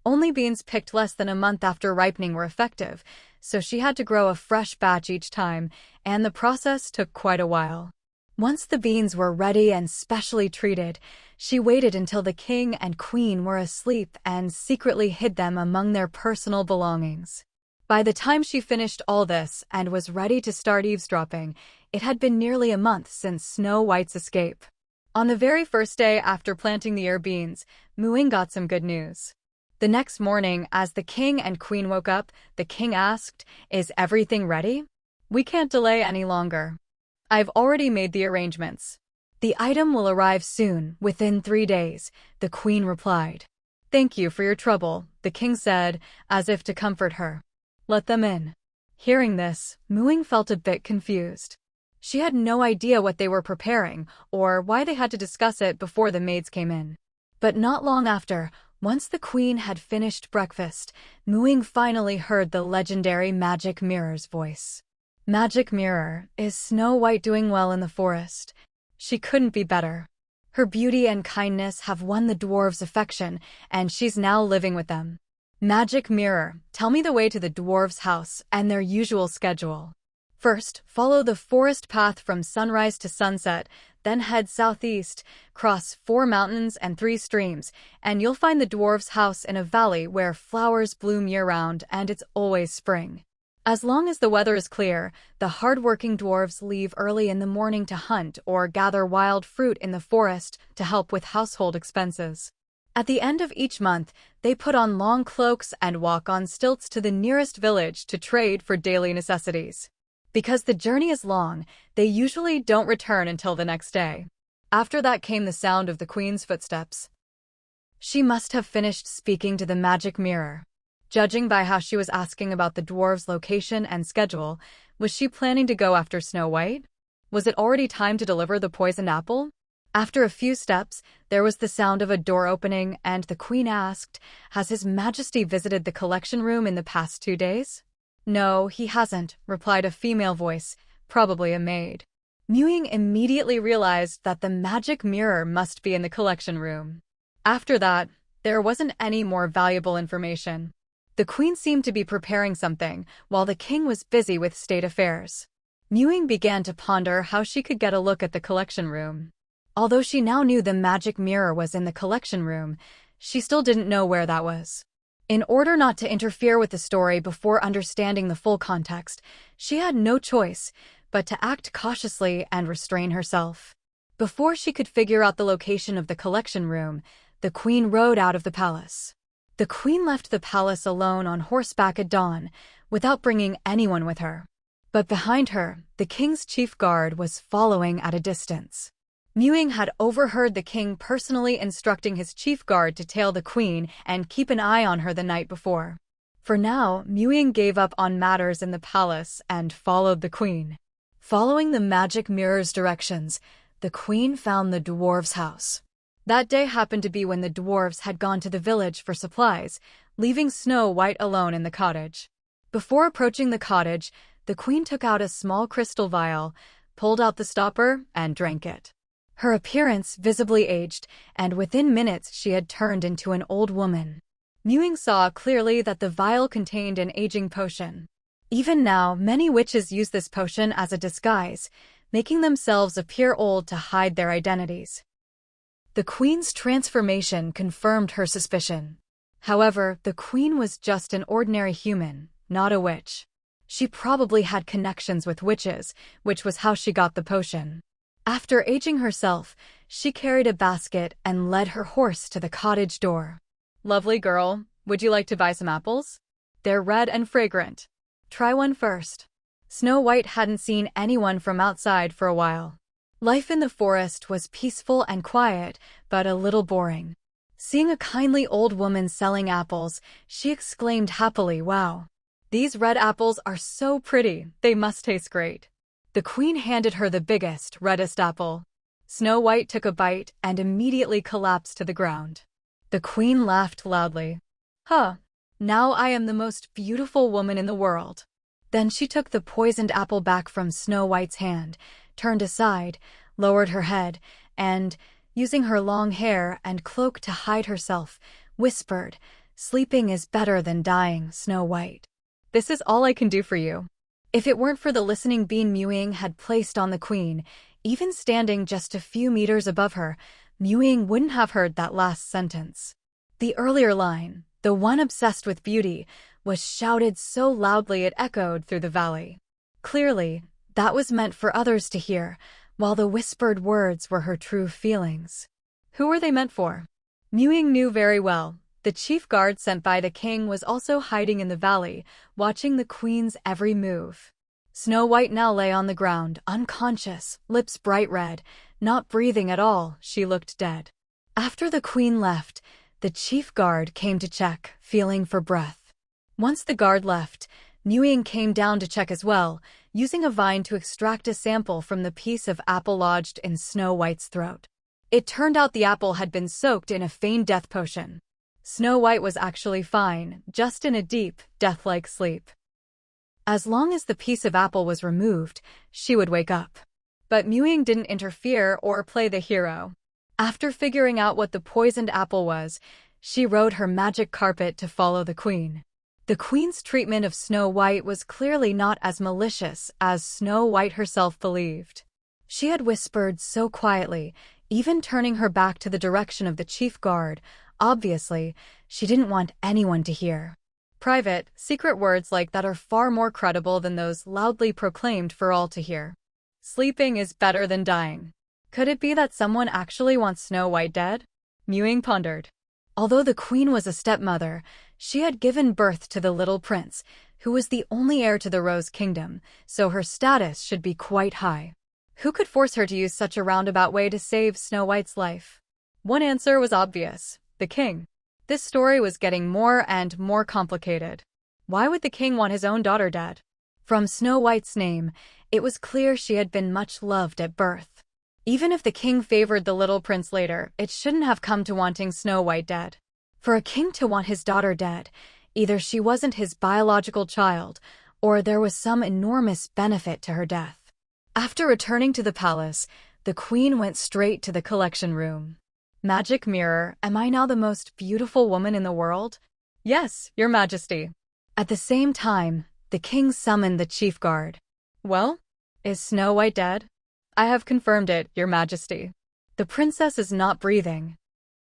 Only beans picked less than a month after ripening were effective, so she had to grow a fresh batch each time, and the process took quite a while. Once the beans were ready and specially treated, she waited until the king and queen were asleep and secretly hid them among their personal belongings. By the time she finished all this and was ready to start eavesdropping, it had been nearly a month since Snow White's escape. On the very first day after planting the ear beans, Ying got some good news. The next morning, as the king and queen woke up, the king asked, "Is everything ready? We can't delay any longer. I've already made the arrangements. The item will arrive soon, within 3 days," the queen replied. "Thank you for your trouble," the king said, as if to comfort her. "Let them in." Hearing this, Ying felt a bit confused. She had no idea what they were preparing, or why they had to discuss it before the maids came in. But not long after, once the queen had finished breakfast, Ying finally heard the legendary Magic Mirror's voice. "Magic Mirror, is Snow White doing well in the forest?" She couldn't be better. Her beauty and kindness have won the dwarves' affection, and she's now living with them. Magic Mirror, tell me the way to the dwarves' house and their usual schedule. First, follow the forest path from sunrise to sunset, then head southeast, cross 4 mountains and 3 streams, and you'll find the dwarves' house in a valley where flowers bloom year-round and it's always spring. As long as the weather is clear, the hard-working dwarves leave early in the morning to hunt or gather wild fruit in the forest to help with household expenses. At the end of each month, they put on long cloaks and walk on stilts to the nearest village to trade for daily necessities. Because the journey is long, they usually don't return until the next day. After that came the sound of the queen's footsteps. She must have finished speaking to the magic mirror. Judging by how she was asking about the dwarves' location and schedule, was she planning to go after Snow White? Was it already time to deliver the poisoned apple? After a few steps, there was the sound of a door opening, and the queen asked, "Has His Majesty visited the collection room in the past 2 days?" "No, he hasn't," replied a female voice, probably a maid. Ying immediately realized that the magic mirror must be in the collection room. After that, there wasn't any more valuable information. The queen seemed to be preparing something, while the king was busy with state affairs. Ying began to ponder how she could get a look at the collection room. Although she now knew the magic mirror was in the collection room, she still didn't know where that was. In order not to interfere with the story before understanding the full context, she had no choice but to act cautiously and restrain herself. Before she could figure out the location of the collection room, the queen rode out of the palace. The queen left the palace alone on horseback at dawn, without bringing anyone with her. But behind her, the king's chief guard was following at a distance. Ying had overheard the king personally instructing his chief guard to tail the queen and keep an eye on her the night before. For now, Ying gave up on matters in the palace and followed the queen. Following the magic mirror's directions, the queen found the dwarves' house. That day happened to be when the dwarves had gone to the village for supplies, leaving Snow White alone in the cottage. Before approaching the cottage, the queen took out a small crystal vial, pulled out the stopper, and drank it. Her appearance visibly aged, and within minutes she had turned into an old woman. Ying saw clearly that the vial contained an aging potion. Even now, many witches use this potion as a disguise, making themselves appear old to hide their identities. The queen's transformation confirmed her suspicion. However, the queen was just an ordinary human, not a witch. She probably had connections with witches, which was how she got the potion. After aging herself, she carried a basket and led her horse to the cottage door. "Lovely girl, would you like to buy some apples? They're red and fragrant. Try one first." Snow White hadn't seen anyone from outside for a while. Life in the forest was peaceful and quiet, but a little boring. Seeing a kindly old woman selling apples, she exclaimed happily, "Wow! These red apples are so pretty, they must taste great." The queen handed her the biggest, reddest apple. Snow White took a bite and immediately collapsed to the ground. The queen laughed loudly. "Huh! Now I am the most beautiful woman in the world." Then she took the poisoned apple back from Snow White's hand, turned aside, lowered her head, and, using her long hair and cloak to hide herself, whispered, "Sleeping is better than dying, Snow White. This is all I can do for you." If it weren't for the listening bean Ying had placed on the queen, even standing just a few meters above her, Ying wouldn't have heard that last sentence. The earlier line, "the one obsessed with beauty," was shouted so loudly it echoed through the valley. Clearly, that was meant for others to hear, while the whispered words were her true feelings. Who were they meant for? Ying knew very well. The chief guard sent by the king was also hiding in the valley, watching the queen's every move. Snow White now lay on the ground, unconscious, lips bright red, not breathing at all. She looked dead. After the queen left, the chief guard came to check, feeling for breath. Once the guard left, Ying came down to check as well, using a vine to extract a sample from the piece of apple lodged in Snow White's throat. It turned out the apple had been soaked in a feigned death potion. Snow White was actually fine, just in a deep, death-like sleep. As long as the piece of apple was removed, she would wake up. But Ying didn't interfere or play the hero. After figuring out what the poisoned apple was, she rode her magic carpet to follow the queen. The queen's treatment of Snow White was clearly not as malicious as Snow White herself believed. She had whispered so quietly, even turning her back to the direction of the chief guard. Obviously, she didn't want anyone to hear. Private, secret words like that are far more credible than those loudly proclaimed for all to hear. Sleeping is better than dying. Could it be that someone actually wants Snow White dead? Ying pondered. Although the queen was a stepmother, she had given birth to the little prince, who was the only heir to the Rose Kingdom, so her status should be quite high. Who could force her to use such a roundabout way to save Snow White's life? One answer was obvious: the king. This story was getting more and more complicated. Why would the king want his own daughter dead? From Snow White's name, it was clear she had been much loved at birth. Even if the king favored the little prince later, it shouldn't have come to wanting Snow White dead. For a king to want his daughter dead, either she wasn't his biological child, or there was some enormous benefit to her death. After returning to the palace, the queen went straight to the collection room. Magic mirror, am I now the most beautiful woman in the world? Yes, your majesty. At the same time, the king summoned the chief guard. Well, is Snow White dead? I have confirmed it, your majesty. The princess is not breathing.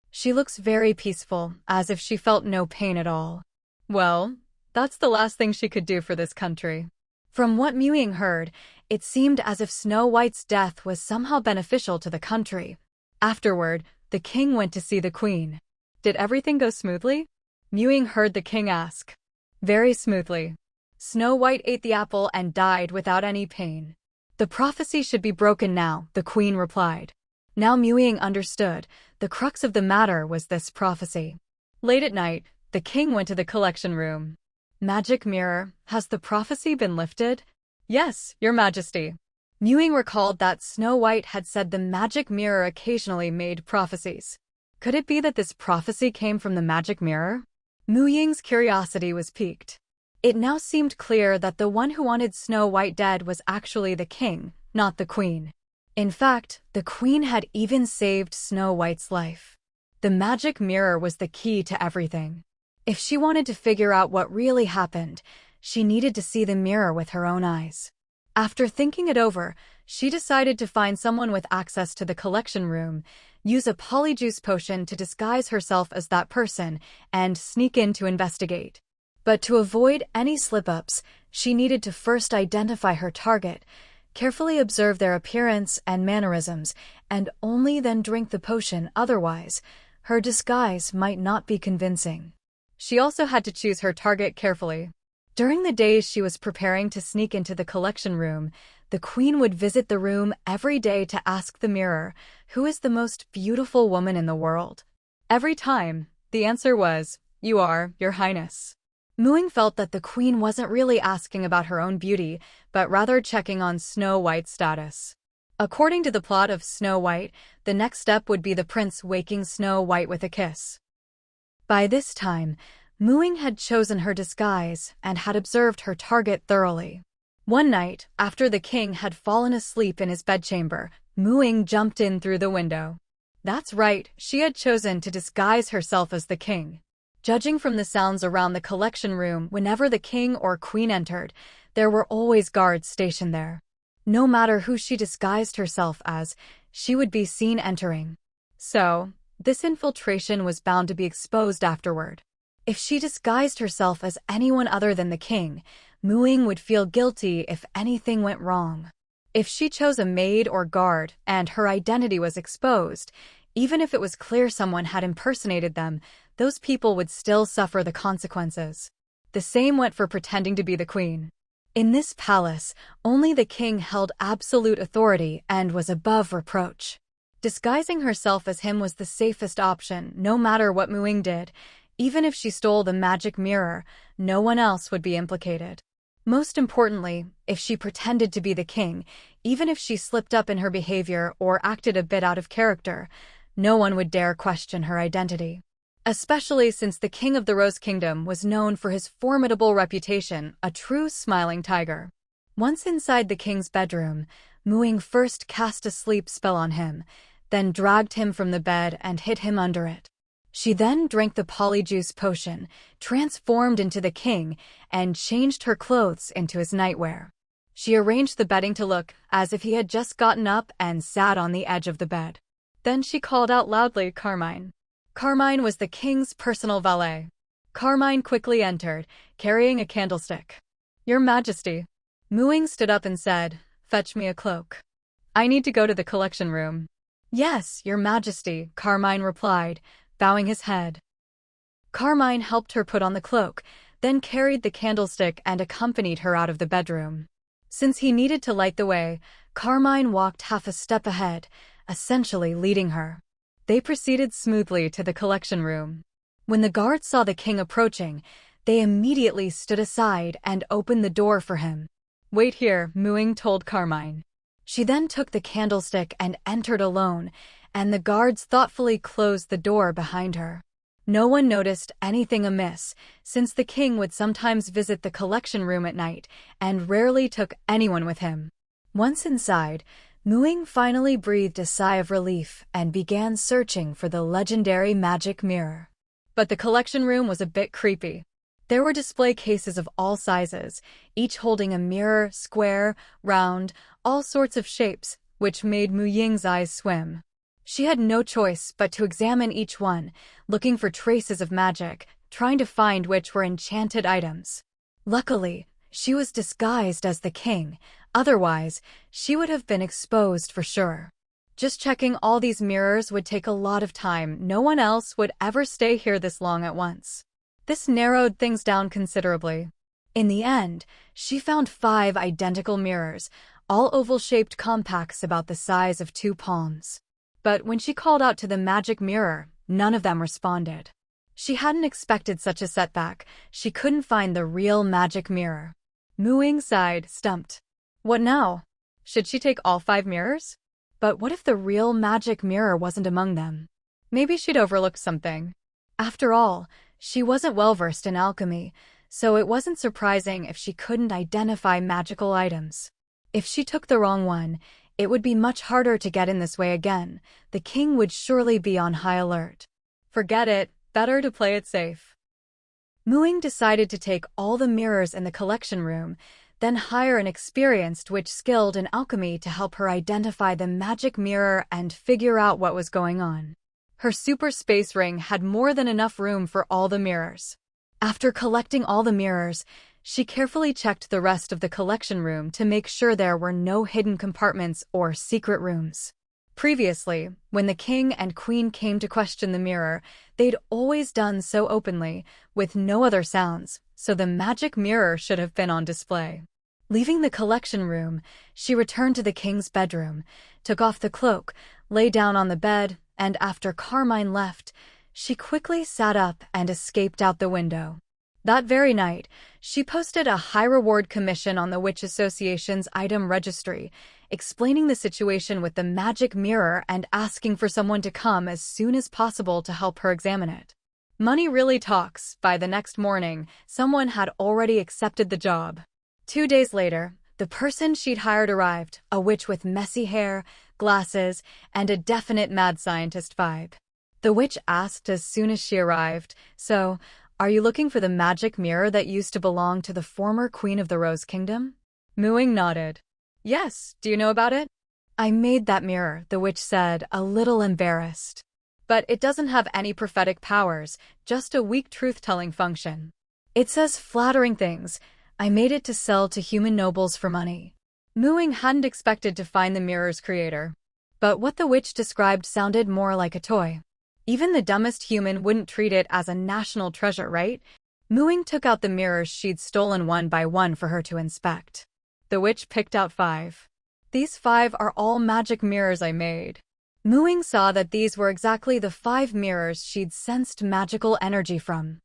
She looks very peaceful, as if she felt no pain at all. Well, that's the last thing she could do for this country. From what Ying heard, it seemed as if Snow White's death was somehow beneficial to the country. Afterward, the king went to see the queen. Did everything go smoothly? Ying heard the king ask. Very smoothly. Snow White ate the apple and died without any pain. The prophecy should be broken now, the queen replied. Now Ying understood. The crux of the matter was this prophecy. Late at night, the king went to the collection room. Magic mirror, has the prophecy been lifted? Yes, your majesty. Ying recalled that Snow White had said the magic mirror occasionally made prophecies. Could it be that this prophecy came from the magic mirror? Ying's curiosity was piqued. It now seemed clear that the one who wanted Snow White dead was actually the king, not the queen. In fact, the queen had even saved Snow White's life. The magic mirror was the key to everything. If she wanted to figure out what really happened, she needed to see the mirror with her own eyes. After thinking it over, she decided to find someone with access to the collection room, use a polyjuice potion to disguise herself as that person, and sneak in to investigate. But to avoid any slip-ups, she needed to first identify her target, carefully observe their appearance and mannerisms, and only then drink the potion. Otherwise, her disguise might not be convincing. She also had to choose her target carefully. During the days she was preparing to sneak into the collection room, the queen would visit the room every day to ask the mirror, who is the most beautiful woman in the world? Every time, the answer was, you are, your highness. Ying felt that the queen wasn't really asking about her own beauty, but rather checking on Snow White's status. According to the plot of Snow White, the next step would be the prince waking Snow White with a kiss. By this time, Ying had chosen her disguise and had observed her target thoroughly. One night, after the king had fallen asleep in his bedchamber, Ying jumped in through the window. That's right, she had chosen to disguise herself as the king. Judging from the sounds around the collection room whenever the king or queen entered, there were always guards stationed there. No matter who she disguised herself as, she would be seen entering. So, this infiltration was bound to be exposed afterward. If she disguised herself as anyone other than the king, Ying would feel guilty if anything went wrong. If she chose a maid or guard and her identity was exposed, even if it was clear someone had impersonated them, those people would still suffer the consequences. The same went for pretending to be the queen. In this palace, only the king held absolute authority and was above reproach. Disguising herself as him was the safest option, no matter what Ying did. Even if she stole the magic mirror, no one else would be implicated. Most importantly, if she pretended to be the king, even if she slipped up in her behavior or acted a bit out of character, no one would dare question her identity. Especially since the king of the Rose Kingdom was known for his formidable reputation, a true smiling tiger. Once inside the king's bedroom, Ying first cast a sleep spell on him, then dragged him from the bed and hid him under it. She then drank the polyjuice potion, transformed into the king, and changed her clothes into his nightwear. She arranged the bedding to look as if he had just gotten up and sat on the edge of the bed. Then she called out loudly, "Carmine." Carmine was the king's personal valet. Carmine quickly entered, carrying a candlestick. "Your Majesty." Ying stood up and said, "Fetch me a cloak. I need to go to the collection room." "Yes, Your Majesty," Carmine replied, bowing his head. Carmine helped her put on the cloak, then carried the candlestick and accompanied her out of the bedroom. Since he needed to light the way, Carmine walked half a step ahead, essentially leading her. They proceeded smoothly to the collection room. When the guards saw the king approaching, they immediately stood aside and opened the door for him. "Wait here," Ying told Carmine. She then took the candlestick and entered alone, and the guards thoughtfully closed the door behind her. No one noticed anything amiss, since the king would sometimes visit the collection room at night and rarely took anyone with him. Once inside, Ying finally breathed a sigh of relief and began searching for the legendary magic mirror. But the collection room was a bit creepy. There were display cases of all sizes, each holding a mirror, square, round, all sorts of shapes, which made Ying's eyes swim. She had no choice but to examine each one, looking for traces of magic, trying to find which were enchanted items. Luckily, she was disguised as the king, otherwise, she would have been exposed for sure. Just checking all these mirrors would take a lot of time. No one else would ever stay here this long at once. This narrowed things down considerably. In the end, she found 5 identical mirrors, all oval-shaped compacts about the size of 2 palms. But when she called out to the magic mirror, none of them responded. She hadn't expected such a setback. She couldn't find the real magic mirror. Ying sighed, stumped. What now? Should she take all 5 mirrors? But what if the real magic mirror wasn't among them? Maybe she'd overlooked something. After all, she wasn't well-versed in alchemy, so it wasn't surprising if she couldn't identify magical items. If she took the wrong one, it would be much harder to get in this way again. The king would surely be on high alert. Forget it, better to play it safe. Ying decided to take all the mirrors in the collection room, then hire an experienced witch skilled in alchemy to help her identify the magic mirror and figure out what was going on. Her super space ring had more than enough room for all the mirrors. After collecting all the mirrors, she carefully checked the rest of the collection room to make sure there were no hidden compartments or secret rooms. Previously, when the king and queen came to question the mirror, they'd always done so openly, with no other sounds, so the magic mirror should have been on display. Leaving the collection room, she returned to the king's bedroom, took off the cloak, lay down on the bed, and after Carmine left, she quickly sat up and escaped out the window. That very night, she posted a high-reward commission on the Witch Association's item registry, explaining the situation with the magic mirror and asking for someone to come as soon as possible to help her examine it. Money really talks. By the next morning, someone had already accepted the job. 2 days later, the person she'd hired arrived, a witch with messy hair, glasses, and a definite mad scientist vibe. The witch asked as soon as she arrived, "So, are you looking for the magic mirror that used to belong to the former queen of the Rose Kingdom?" Ying nodded. "Yes, do you know about it?" "I made that mirror," the witch said, a little embarrassed. "But it doesn't have any prophetic powers, just a weak truth-telling function. It says flattering things. I made it to sell to human nobles for money." Ying hadn't expected to find the mirror's creator. But what the witch described sounded more like a toy. Even the dumbest human wouldn't treat it as a national treasure, right? Ying took out the mirrors she'd stolen one by one for her to inspect. The witch picked out 5. "These 5 are all magic mirrors I made." Ying saw that these were exactly the 5 mirrors she'd sensed magical energy from.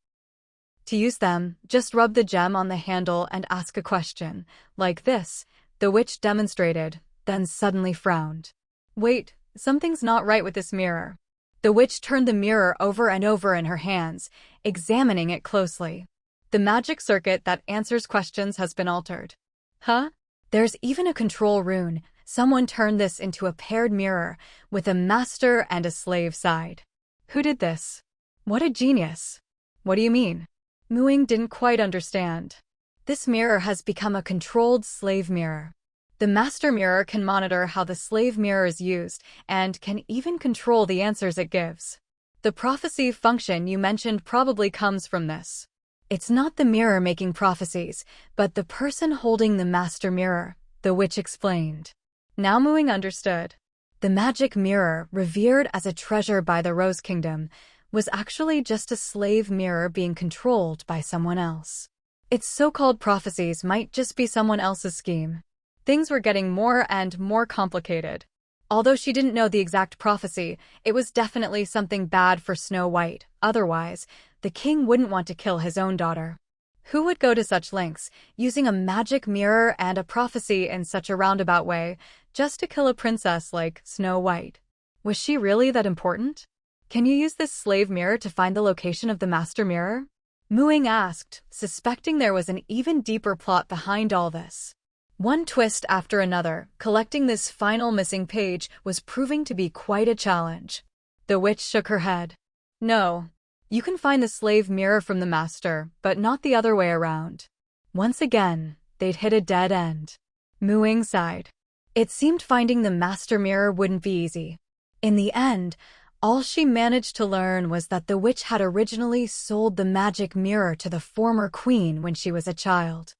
To use them, just rub the gem on the handle and ask a question, like this, the witch demonstrated, then suddenly frowned. "Wait, something's not right with this mirror." The witch turned the mirror over and over in her hands, examining it closely. "The magic circuit that answers questions has been altered." "Huh? There's even a control rune. Someone turned this into a paired mirror, with a master and a slave side." "Who did this? What a genius." "What do you mean?" Ying didn't quite understand. "This mirror has become a controlled slave mirror. The master mirror can monitor how the slave mirror is used and can even control the answers it gives. The prophecy function you mentioned probably comes from this. It's not the mirror making prophecies, but the person holding the master mirror," the witch explained. Now Ying understood. The magic mirror, revered as a treasure by the Rose Kingdom, was actually just a slave mirror being controlled by someone else. Its so-called prophecies might just be someone else's scheme. Things were getting more and more complicated. Although she didn't know the exact prophecy, it was definitely something bad for Snow White. Otherwise, the king wouldn't want to kill his own daughter. Who would go to such lengths, using a magic mirror and a prophecy in such a roundabout way, just to kill a princess like Snow White? Was she really that important? Can you use this slave mirror to find the location of the master mirror? Ying asked, suspecting there was an even deeper plot behind all this. One twist after another, collecting this final missing page was proving to be quite a challenge. The witch shook her head. No. You can find the slave mirror from the master, but not the other way around. Once again, they'd hit a dead end. Ying sighed. It seemed finding the master mirror wouldn't be easy. In the end, all she managed to learn was that the witch had originally sold the magic mirror to the former queen when she was a child.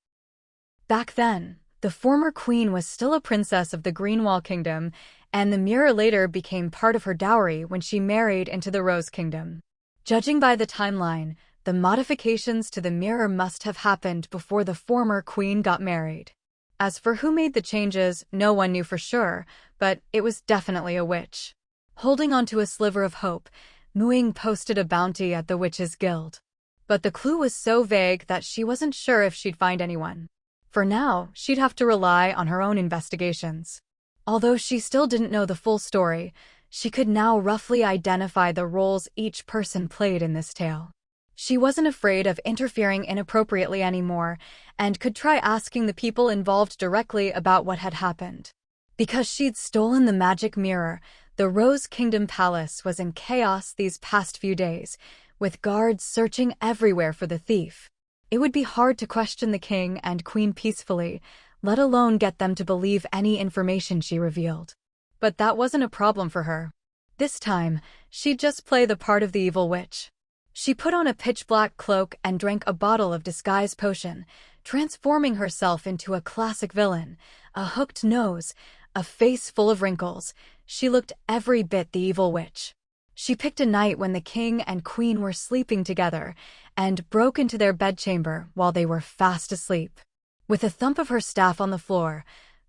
Back then, the former queen was still a princess of the Greenwall Kingdom, and the mirror later became part of her dowry when she married into the Rose Kingdom. Judging by the timeline, the modifications to the mirror must have happened before the former queen got married. As for who made the changes, no one knew for sure, but it was definitely a witch. Holding onto a sliver of hope, Ying posted a bounty at the Witches' Guild. But the clue was so vague that she wasn't sure if she'd find anyone. For now, she'd have to rely on her own investigations. Although she still didn't know the full story, she could now roughly identify the roles each person played in this tale. She wasn't afraid of interfering inappropriately anymore, and could try asking the people involved directly about what had happened. Because she'd stolen the magic mirror, the Rose Kingdom Palace was in chaos these past few days, with guards searching everywhere for the thief. It would be hard to question the king and queen peacefully, let alone get them to believe any information she revealed. But that wasn't a problem for her. This time, she'd just play the part of the evil witch. She put on a pitch-black cloak and drank a bottle of disguise potion, transforming herself into a classic villain, a hooked nose, a face full of wrinkles. She looked every bit the evil witch. She picked a night when the king and queen were sleeping together and broke into their bedchamber while they were fast asleep. With a thump of her staff on the floor,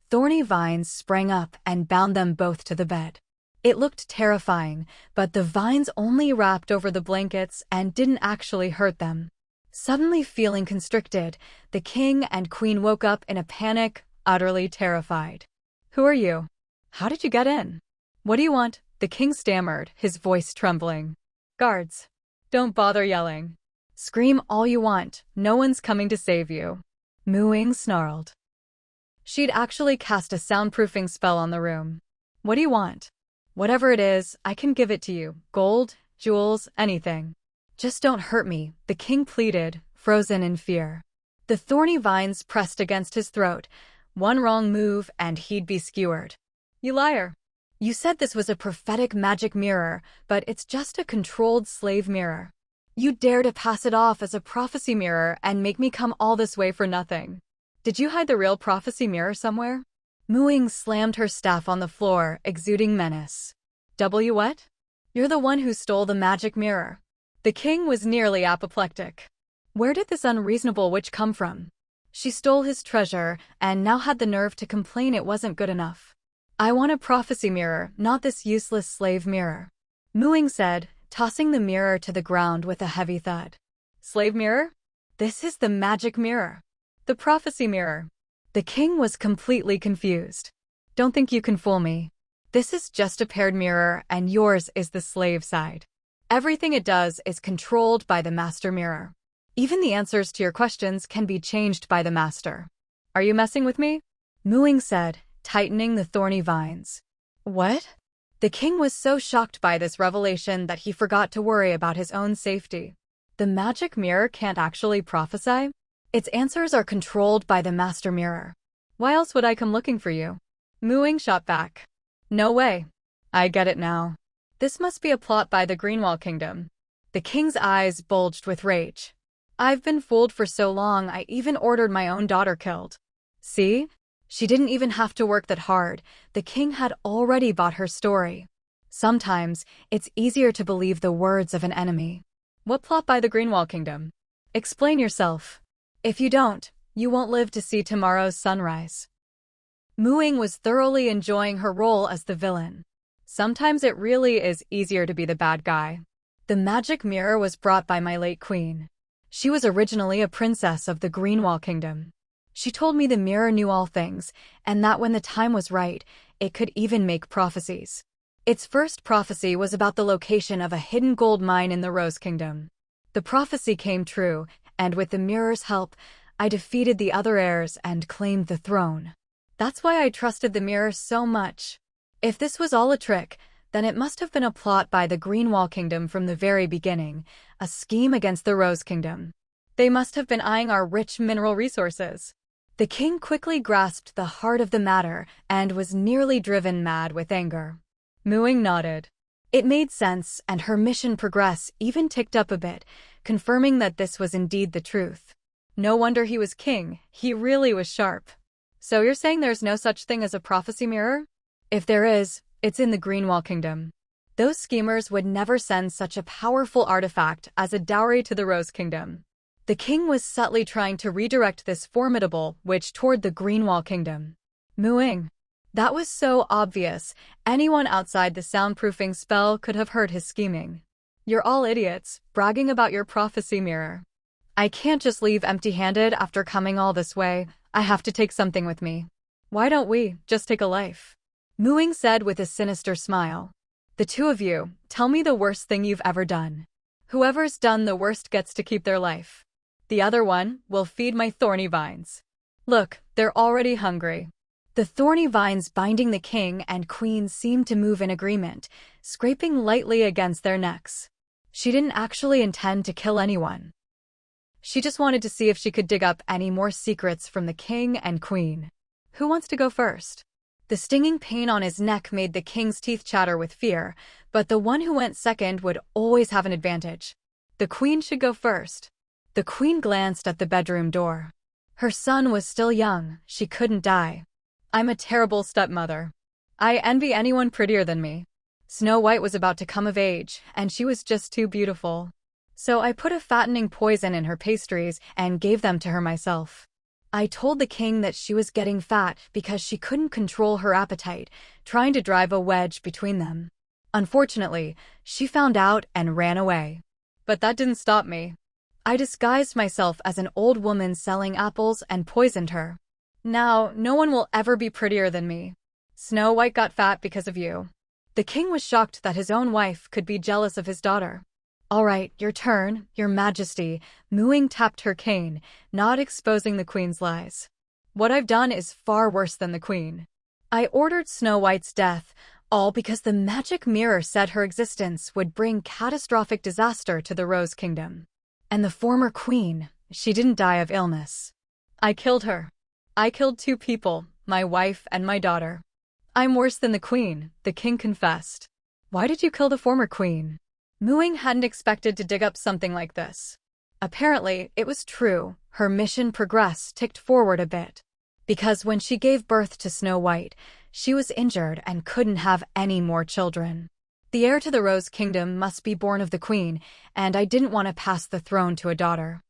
thorny vines sprang up and bound them both to the bed. It looked terrifying, but the vines only wrapped over the blankets and didn't actually hurt them. Suddenly feeling constricted, the king and queen woke up in a panic, utterly terrified. "Who are you? How did you get in? What do you want?" the king stammered, his voice trembling. "Guards. Don't bother yelling. Scream all you want, no one's coming to save you," Ying snarled. She'd actually cast a soundproofing spell on the room. "What do you want? Whatever it is, I can give it to you. Gold, jewels, anything. Just don't hurt me," the king pleaded, frozen in fear. The thorny vines pressed against his throat. One wrong move and he'd be skewered. "You liar. You said this was a prophetic magic mirror, but it's just a controlled slave mirror. You dare to pass it off as a prophecy mirror and make me come all this way for nothing. Did you hide the real prophecy mirror somewhere?" Ying slammed her staff on the floor, exuding menace. What? You're the one who stole the magic mirror." The king was nearly apoplectic. Where did this unreasonable witch come from? She stole his treasure and now had the nerve to complain it wasn't good enough. "I want a prophecy mirror, not this useless slave mirror," Ying said, tossing the mirror to the ground with a heavy thud. "Slave mirror? This is the magic mirror. The prophecy mirror." The king was completely confused. "Don't think you can fool me. This is just a paired mirror and yours is the slave side. Everything it does is controlled by the master mirror. Even the answers to your questions can be changed by the master. Are you messing with me?" Ying said, tightening the thorny vines. "What?" The king was so shocked by this revelation that he forgot to worry about his own safety. The magic mirror can't actually prophesy? Its answers are controlled by the master mirror. Why else would I come looking for you? Ying shot back. "No way. I get it now. This must be a plot by the Greenwall Kingdom." The king's eyes bulged with rage. "I've been fooled for so long I even ordered my own daughter killed. See? She didn't even have to work that hard. The king had already bought her story. Sometimes, it's easier to believe the words of an enemy." "What plot by the Greenwall Kingdom? Explain yourself. If you don't, you won't live to see tomorrow's sunrise." Ying was thoroughly enjoying her role as the villain. Sometimes it really is easier to be the bad guy. "The magic mirror was brought by my late queen. She was originally a princess of the Greenwall Kingdom. She told me the mirror knew all things, and that when the time was right, it could even make prophecies. Its first prophecy was about the location of a hidden gold mine in the Rose Kingdom. The prophecy came true, and with the mirror's help, I defeated the other heirs and claimed the throne. That's why I trusted the mirror so much. If this was all a trick, then it must have been a plot by the Greenwall Kingdom from the very beginning, a scheme against the Rose Kingdom. They must have been eyeing our rich mineral resources. The king quickly grasped the heart of the matter and was nearly driven mad with anger. Ying nodded. It made sense, and her mission progress even ticked up a bit, confirming that this was indeed the truth. No wonder he was king, he really was sharp. So you're saying there's no such thing as a prophecy mirror? If there is, it's in the Greenwall Kingdom. Those schemers would never send such a powerful artifact as a dowry to the Rose Kingdom. The king was subtly trying to redirect this formidable witch toward the Greenwall Kingdom. Ying. That was so obvious, anyone outside the soundproofing spell could have heard his scheming. You're all idiots, bragging about your prophecy mirror. I can't just leave empty-handed after coming all this way, I have to take something with me. Why don't we just take a life? Ying said with a sinister smile. The two of you, tell me the worst thing you've ever done. Whoever's done the worst gets to keep their life. The other one will feed my thorny vines. Look, they're already hungry. The thorny vines binding the king and queen seemed to move in agreement, scraping lightly against their necks. She didn't actually intend to kill anyone. She just wanted to see if she could dig up any more secrets from the king and queen. Who wants to go first? The stinging pain on his neck made the king's teeth chatter with fear, but the one who went second would always have an advantage. The queen should go first. The queen glanced at the bedroom door. Her son was still young, she couldn't die. I'm a terrible stepmother. I envy anyone prettier than me. Snow White was about to come of age, and she was just too beautiful. So I put a fattening poison in her pastries and gave them to her myself. I told the king that she was getting fat because she couldn't control her appetite, trying to drive a wedge between them. Unfortunately, she found out and ran away. But that didn't stop me. I disguised myself as an old woman selling apples and poisoned her. Now, no one will ever be prettier than me. Snow White got fat because of you. The king was shocked that his own wife could be jealous of his daughter. All right, your turn, your majesty. Ying tapped her cane, not exposing the queen's lies. What I've done is far worse than the queen. I ordered Snow White's death, all because the magic mirror said her existence would bring catastrophic disaster to the Rose Kingdom. And the former queen, she didn't die of illness. I killed her. I killed two people, my wife and my daughter. I'm worse than the queen, the king confessed. Why did you kill the former queen? Ying hadn't expected to dig up something like this. Apparently, it was true, her mission progress ticked forward a bit. Because when she gave birth to Snow White, she was injured and couldn't have any more children. The heir to the Rose Kingdom must be born of the queen, and I didn't want to pass the throne to a daughter.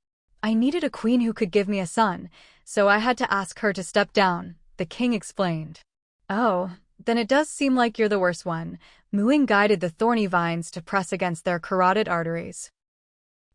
I needed a queen who could give me a son, so I had to ask her to step down, the king explained. Oh, then it does seem like you're the worst one. Ying guided the thorny vines to press against their carotid arteries.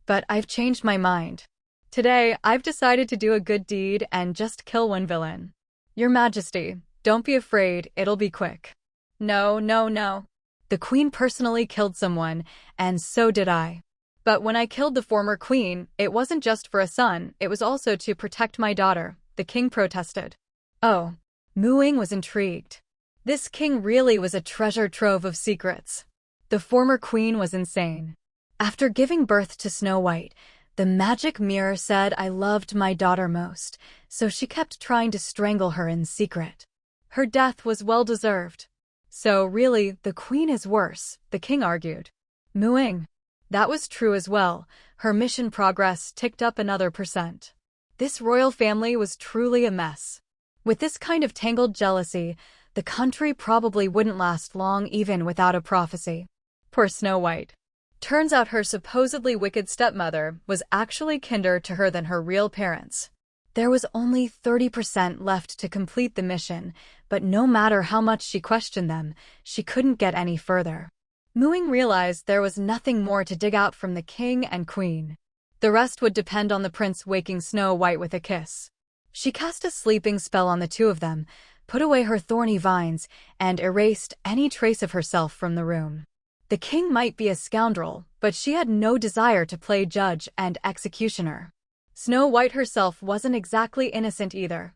But I've changed my mind. Today, I've decided to do a good deed and just kill one villain. Your Majesty, don't be afraid, it'll be quick. No, no, no. The queen personally killed someone, and so did I. But when I killed the former queen, it wasn't just for a son, it was also to protect my daughter, the king protested. Oh, Ying was intrigued. This king really was a treasure trove of secrets. The former queen was insane. After giving birth to Snow White, the magic mirror said I loved my daughter most, so she kept trying to strangle her in secret. Her death was well-deserved. So really, the queen is worse, the king argued. Ying. That was true as well. Her mission progress ticked up another %. This royal family was truly a mess. With this kind of tangled jealousy, the country probably wouldn't last long even without a prophecy. Poor Snow White. Turns out her supposedly wicked stepmother was actually kinder to her than her real parents. There was only 30% left to complete the mission, but no matter how much she questioned them, she couldn't get any further. Ying realized there was nothing more to dig out from the king and queen. The rest would depend on the prince waking Snow White with a kiss. She cast a sleeping spell on the two of them, put away her thorny vines, and erased any trace of herself from the room. The king might be a scoundrel, but she had no desire to play judge and executioner. Snow White herself wasn't exactly innocent either.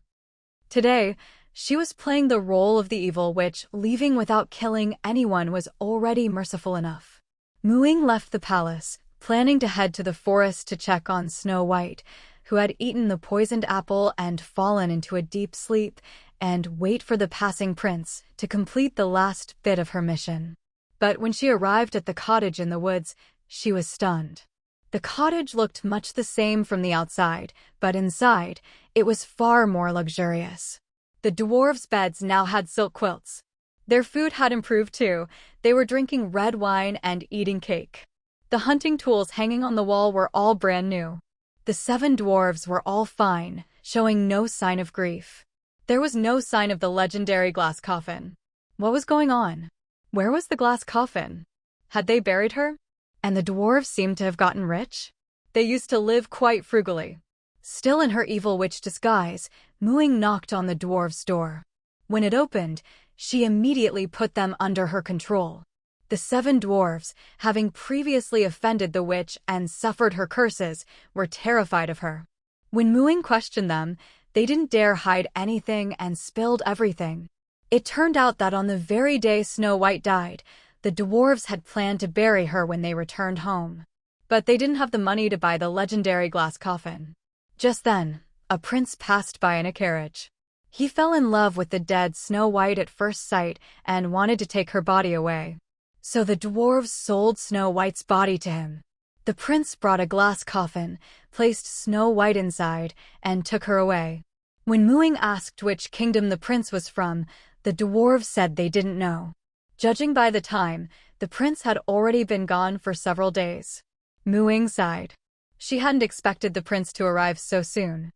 Today, she was playing the role of the evil witch, leaving without killing anyone was already merciful enough. Ying left the palace, planning to head to the forest to check on Snow White, who had eaten the poisoned apple and fallen into a deep sleep, and wait for the passing prince to complete the last bit of her mission. But when she arrived at the cottage in the woods, she was stunned. The cottage looked much the same from the outside, but inside, it was far more luxurious. The dwarves' beds now had silk quilts. Their food had improved too. They were drinking red wine and eating cake. The hunting tools hanging on the wall were all brand new. The 7 dwarves were all fine, showing no sign of grief. There was no sign of the legendary glass coffin. What was going on? Where was the glass coffin? Had they buried her? And the dwarves seemed to have gotten rich? They used to live quite frugally. Still in her evil witch disguise, Ying knocked on the dwarves' door. When it opened, she immediately put them under her control. The 7 dwarves, having previously offended the witch and suffered her curses, were terrified of her. When Ying questioned them, they didn't dare hide anything and spilled everything. It turned out that on the very day Snow White died, the dwarves had planned to bury her when they returned home. But they didn't have the money to buy the legendary glass coffin. Just then, a prince passed by in a carriage. He fell in love with the dead Snow White at first sight and wanted to take her body away. So the dwarves sold Snow White's body to him. The prince brought a glass coffin, placed Snow White inside, and took her away. When Ying asked which kingdom the prince was from, the dwarves said they didn't know. Judging by the time, the prince had already been gone for several days. Ying sighed. She hadn't expected the prince to arrive so soon.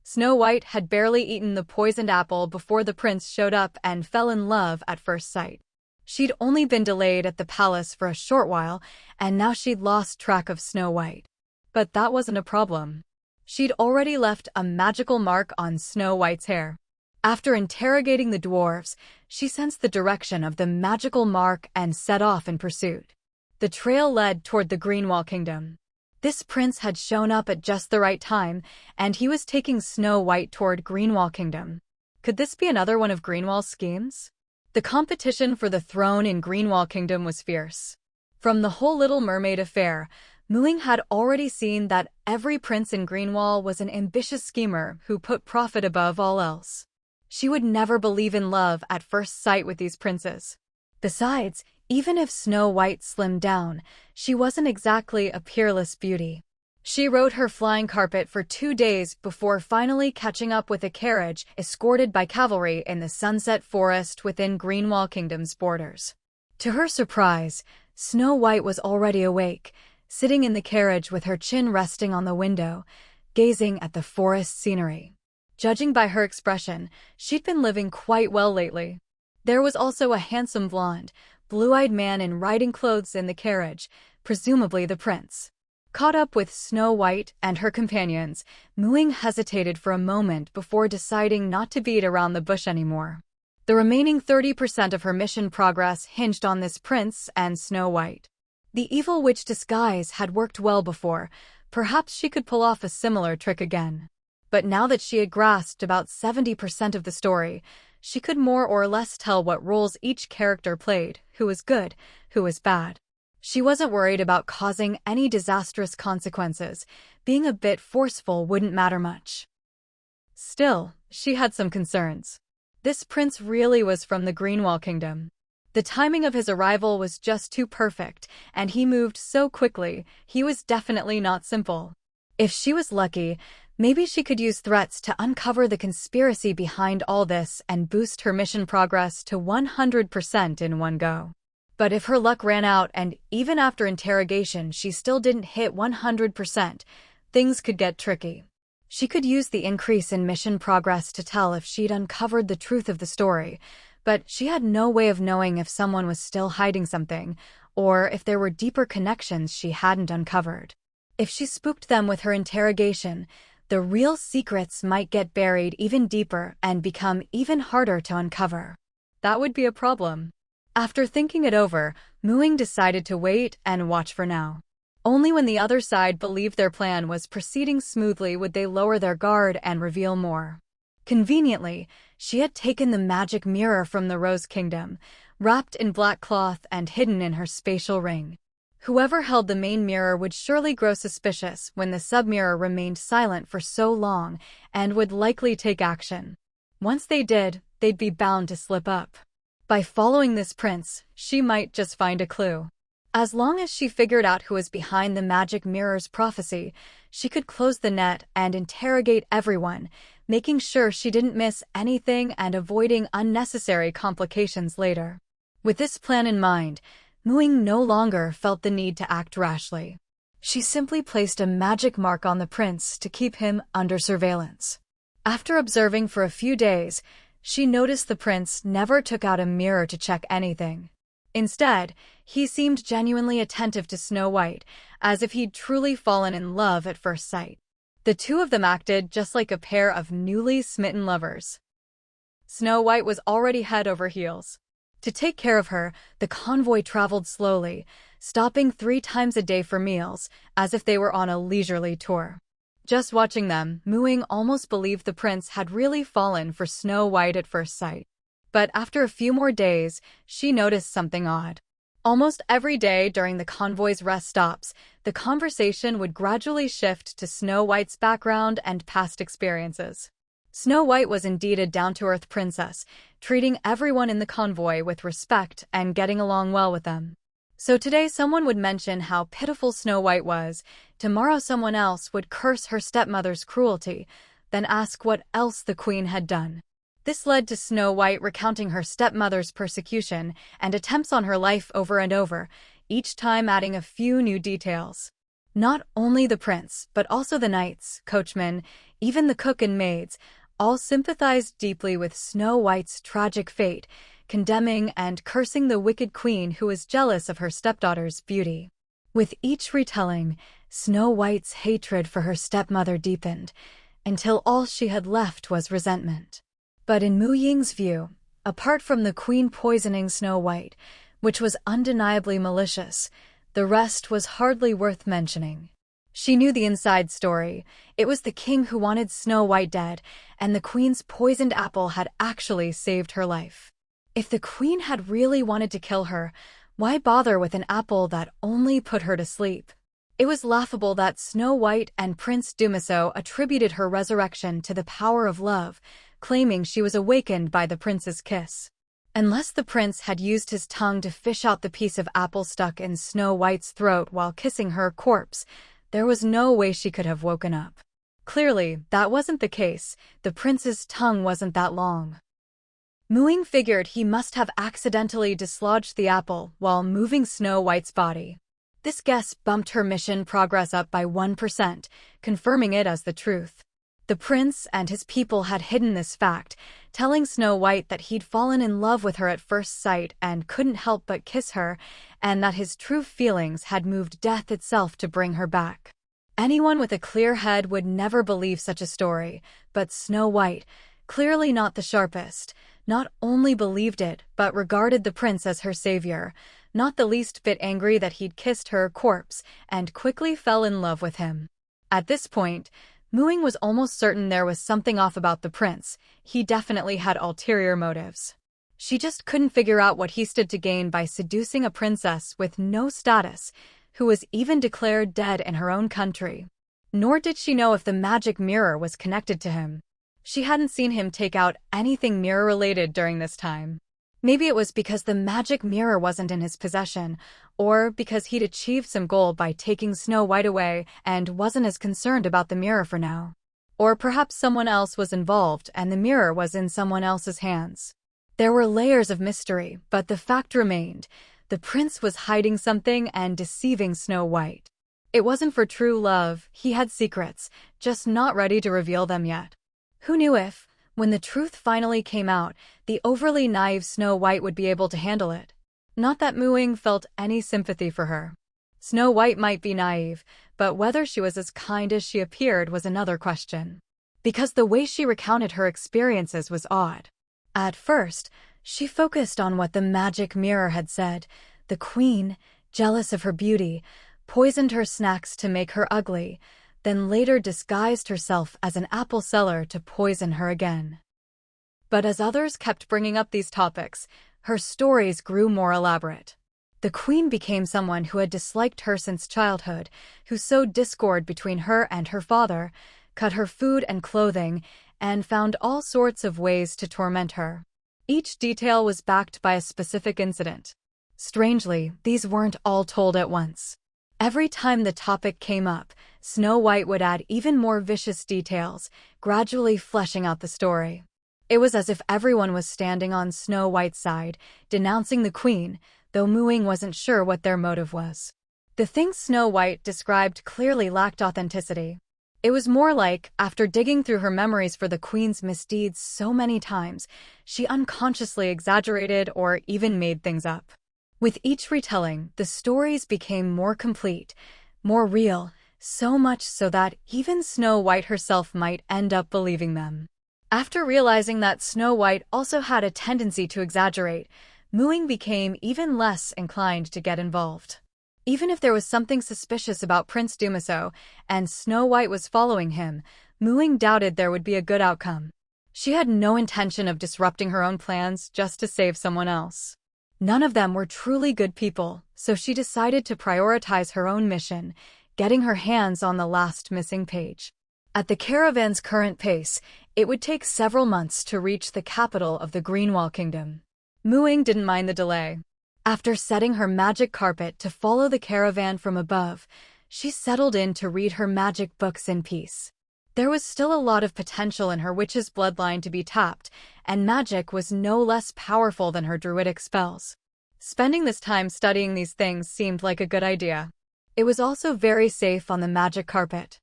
Snow White had barely eaten the poisoned apple before the prince showed up and fell in love at first sight. She'd only been delayed at the palace for a short while, and now she'd lost track of Snow White. But that wasn't a problem. She'd already left a magical mark on Snow White's hair. After interrogating the dwarves, she sensed the direction of the magical mark and set off in pursuit. The trail led toward the Greenwall Kingdom. This prince had shown up at just the right time, and he was taking Snow White toward Greenwall Kingdom. Could this be another one of Greenwall's schemes? The competition for the throne in Greenwall Kingdom was fierce. From the whole Little Mermaid affair, Ying had already seen that every prince in Greenwall was an ambitious schemer who put profit above all else. She would never believe in love at first sight with these princes. Besides, even if Snow White slimmed down, she wasn't exactly a peerless beauty. She rode her flying carpet for 2 days before finally catching up with a carriage escorted by cavalry in the Sunset Forest within Greenwall Kingdom's borders. To her surprise, Snow White was already awake, sitting in the carriage with her chin resting on the window, gazing at the forest scenery. Judging by her expression, she'd been living quite well lately. There was also a handsome blonde, blue-eyed man in riding clothes in the carriage, presumably the prince. Caught up with Snow White and her companions, Ying hesitated for a moment before deciding not to beat around the bush anymore. The remaining 30% of her mission progress hinged on this prince and Snow White. The evil witch disguise had worked well before. Perhaps she could pull off a similar trick again. But now that she had grasped about 70% of the story, she could more or less tell what roles each character played, who was good, who was bad. She wasn't worried about causing any disastrous consequences. Being a bit forceful wouldn't matter much. Still, she had some concerns. This prince really was from the Greenwall Kingdom. The timing of his arrival was just too perfect, and he moved so quickly, he was definitely not simple. If she was lucky, maybe she could use threats to uncover the conspiracy behind all this and boost her mission progress to 100% in one go. But if her luck ran out and even after interrogation she still didn't hit 100%, things could get tricky. She could use the increase in mission progress to tell if she'd uncovered the truth of the story, but she had no way of knowing if someone was still hiding something, or if there were deeper connections she hadn't uncovered. If she spooked them with her interrogation, the real secrets might get buried even deeper and become even harder to uncover. That would be a problem. After thinking it over, Muing decided to wait and watch for now. Only when the other side believed their plan was proceeding smoothly would they lower their guard and reveal more. Conveniently, she had taken the magic mirror from the Rose Kingdom, wrapped in black cloth and hidden in her spatial ring. Whoever held the main mirror would surely grow suspicious when the sub-mirror remained silent for so long and would likely take action. Once they did, they'd be bound to slip up. By following this prince, she might just find a clue. As long as she figured out who was behind the magic mirror's prophecy, she could close the net and interrogate everyone, making sure she didn't miss anything and avoiding unnecessary complications later. With this plan in mind, Muing no longer felt the need to act rashly. She simply placed a magic mark on the prince to keep him under surveillance. After observing for a few days, she noticed the prince never took out a mirror to check anything. Instead, he seemed genuinely attentive to Snow White, as if he'd truly fallen in love at first sight. The two of them acted just like a pair of newly smitten lovers. Snow White was already head over heels. To take care of her, the convoy traveled slowly, stopping 3 times a day for meals, as if they were on a leisurely tour. Just watching them, Muing almost believed the prince had really fallen for Snow White at first sight. But after a few more days, she noticed something odd. Almost every day during the convoy's rest stops, the conversation would gradually shift to Snow White's background and past experiences. Snow White was indeed a down-to-earth princess, treating everyone in the convoy with respect and getting along well with them. So today someone would mention how pitiful Snow White was, tomorrow someone else would curse her stepmother's cruelty, then ask what else the queen had done. This led to Snow White recounting her stepmother's persecution and attempts on her life over and over, each time adding a few new details. Not only the prince, but also the knights, coachmen, even the cook and maids, all sympathized deeply with Snow White's tragic fate, condemning and cursing the wicked queen who was jealous of her stepdaughter's beauty. With each retelling, Snow White's hatred for her stepmother deepened, until all she had left was resentment. But in Mu Ying's view, apart from the queen poisoning Snow White, which was undeniably malicious, the rest was hardly worth mentioning. She knew the inside story. It was the king who wanted Snow White dead, and the queen's poisoned apple had actually saved her life. If the queen had really wanted to kill her, why bother with an apple that only put her to sleep? It was laughable that Snow White and Prince Dumiso attributed her resurrection to the power of love, claiming she was awakened by the prince's kiss. Unless the prince had used his tongue to fish out the piece of apple stuck in Snow White's throat while kissing her corpse, there was no way she could have woken up. Clearly, that wasn't the case. The prince's tongue wasn't that long. Muing figured he must have accidentally dislodged the apple while moving Snow White's body. This guess bumped her mission progress up by 1%, confirming it as the truth. The prince and his people had hidden this fact, telling Snow White that he'd fallen in love with her at first sight and couldn't help but kiss her, and that his true feelings had moved death itself to bring her back. Anyone with a clear head would never believe such a story, but Snow White, clearly not the sharpest, not only believed it but regarded the prince as her savior, not the least bit angry that he'd kissed her corpse, and quickly fell in love with him. At this point, Muing was almost certain there was something off about the prince. He definitely had ulterior motives. She just couldn't figure out what he stood to gain by seducing a princess with no status, who was even declared dead in her own country. Nor did she know if the magic mirror was connected to him. She hadn't seen him take out anything mirror-related during this time. Maybe it was because the magic mirror wasn't in his possession, or because he'd achieved some goal by taking Snow White away and wasn't as concerned about the mirror for now. Or perhaps someone else was involved and the mirror was in someone else's hands. There were layers of mystery, but the fact remained. The prince was hiding something and deceiving Snow White. It wasn't for true love. He had secrets, just not ready to reveal them yet. Who knew if, when the truth finally came out, the overly naive Snow White would be able to handle it? Not that Muing felt any sympathy for her. Snow White might be naive, but whether she was as kind as she appeared was another question. Because the way she recounted her experiences was odd. At first, she focused on what the magic mirror had said. The queen, jealous of her beauty, poisoned her snacks to make her ugly, then later disguised herself as an apple seller to poison her again. But as others kept bringing up these topics, her stories grew more elaborate. The queen became someone who had disliked her since childhood, who sowed discord between her and her father, cut her food and clothing, and found all sorts of ways to torment her. Each detail was backed by a specific incident. Strangely, these weren't all told at once. Every time the topic came up, Snow White would add even more vicious details, gradually fleshing out the story. It was as if everyone was standing on Snow White's side, denouncing the queen, though Moo-Ying wasn't sure what their motive was. The things Snow White described clearly lacked authenticity. It was more like, after digging through her memories for the queen's misdeeds so many times, she unconsciously exaggerated or even made things up. With each retelling, the stories became more complete, more real, so much so that even Snow White herself might end up believing them. After realizing that Snow White also had a tendency to exaggerate, Moo-Ying became even less inclined to get involved. Even if there was something suspicious about Prince Dumaso, and Snow White was following him, Moo-Ying doubted there would be a good outcome. She had no intention of disrupting her own plans just to save someone else. None of them were truly good people, so she decided to prioritize her own mission, getting her hands on the last missing page. At the caravan's current pace, it would take several months to reach the capital of the Greenwall Kingdom. Moo-Ying didn't mind the delay. After setting her magic carpet to follow the caravan from above, she settled in to read her magic books in peace. There was still a lot of potential in her witch's bloodline to be tapped, and magic was no less powerful than her druidic spells. Spending this time studying these things seemed like a good idea. It was also very safe on the magic carpet.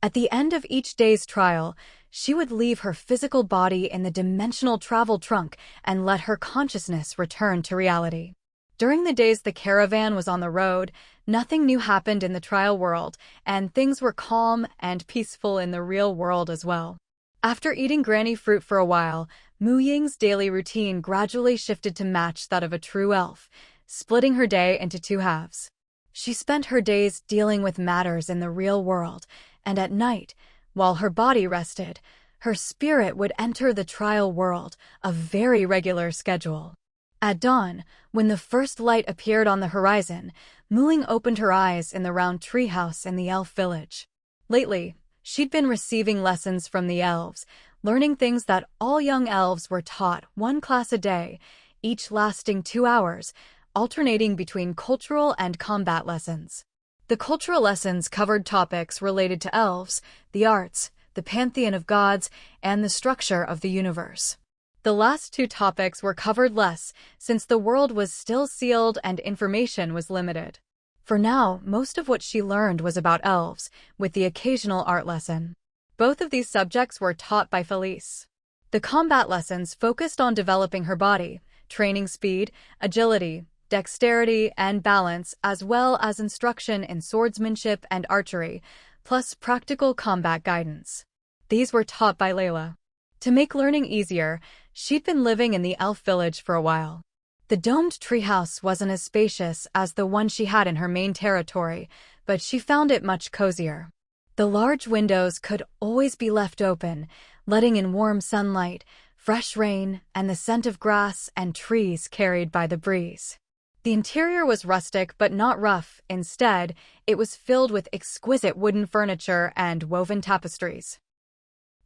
At the end of each day's trial, she would leave her physical body in the dimensional travel trunk and let her consciousness return to reality. During the days the caravan was on the road, nothing new happened in the trial world, and things were calm and peaceful in the real world as well. After eating granny fruit for a while, Moo-Ying's daily routine gradually shifted to match that of a true elf, splitting her day into two halves. She spent her days dealing with matters in the real world, and at night, while her body rested, her spirit would enter the trial world, a very regular schedule. At dawn, when the first light appeared on the horizon, Moo-Ying opened her eyes in the round treehouse in the elf village. Lately, she'd been receiving lessons from the elves, learning things that all young elves were taught, one class a day, each lasting 2 hours, alternating between cultural and combat lessons. The cultural lessons covered topics related to elves, the arts, the pantheon of gods, and the structure of the universe. The last two topics were covered less, since the world was still sealed and information was limited. For now, most of what she learned was about elves, with the occasional art lesson. Both of these subjects were taught by Felice. The combat lessons focused on developing her body, training speed, agility, dexterity, and balance, as well as instruction in swordsmanship and archery, plus practical combat guidance. These were taught by Layla. To make learning easier, she'd been living in the elf village for a while. The domed treehouse wasn't as spacious as the one she had in her main territory, but she found it much cozier. The large windows could always be left open, letting in warm sunlight, fresh rain, and the scent of grass and trees carried by the breeze. The interior was rustic but not rough. Instead, it was filled with exquisite wooden furniture and woven tapestries.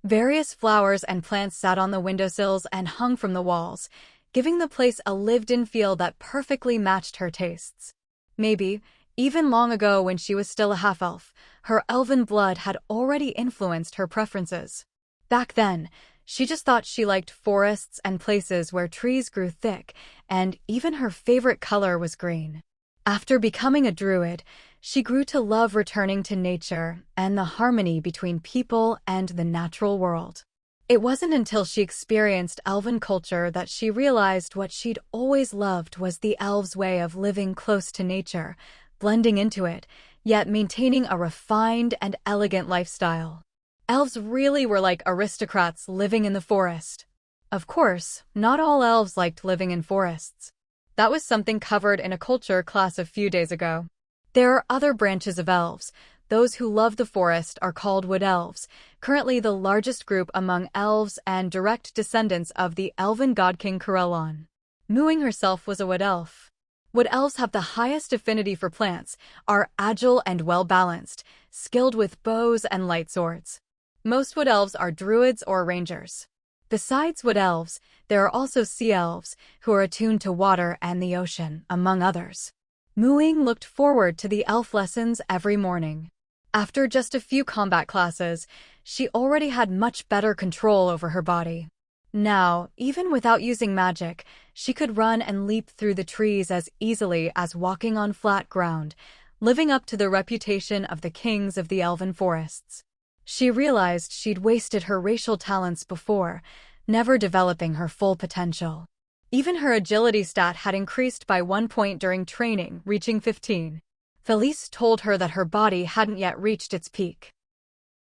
Various flowers and plants sat on the windowsills and hung from the walls, giving the place a lived-in feel that perfectly matched her tastes. Maybe, even long ago when she was still a half-elf, her elven blood had already influenced her preferences. Back then, she just thought she liked forests and places where trees grew thick, and even her favorite color was green. After becoming a druid, she grew to love returning to nature and the harmony between people and the natural world. It wasn't until she experienced elven culture that she realized what she'd always loved was the elves' way of living close to nature, blending into it, yet maintaining a refined and elegant lifestyle. Elves really were like aristocrats living in the forest. Of course, not all elves liked living in forests. That was something covered in a culture class a few days ago. There are other branches of elves. Those who love the forest are called wood elves, currently the largest group among elves and direct descendants of the elven god king Corellon. Mewing herself was a wood elf. Wood elves have the highest affinity for plants, are agile and well-balanced, skilled with bows and light swords. Most wood elves are druids or rangers. Besides wood elves, there are also sea elves, who are attuned to water and the ocean, among others. Ying looked forward to the elf lessons every morning. After just a few combat classes, she already had much better control over her body. Now, even without using magic, she could run and leap through the trees as easily as walking on flat ground, living up to the reputation of the kings of the elven forests. She realized she'd wasted her racial talents before, never developing her full potential. Even her agility stat had increased by 1 point during training, reaching 15. Felice told her that her body hadn't yet reached its peak.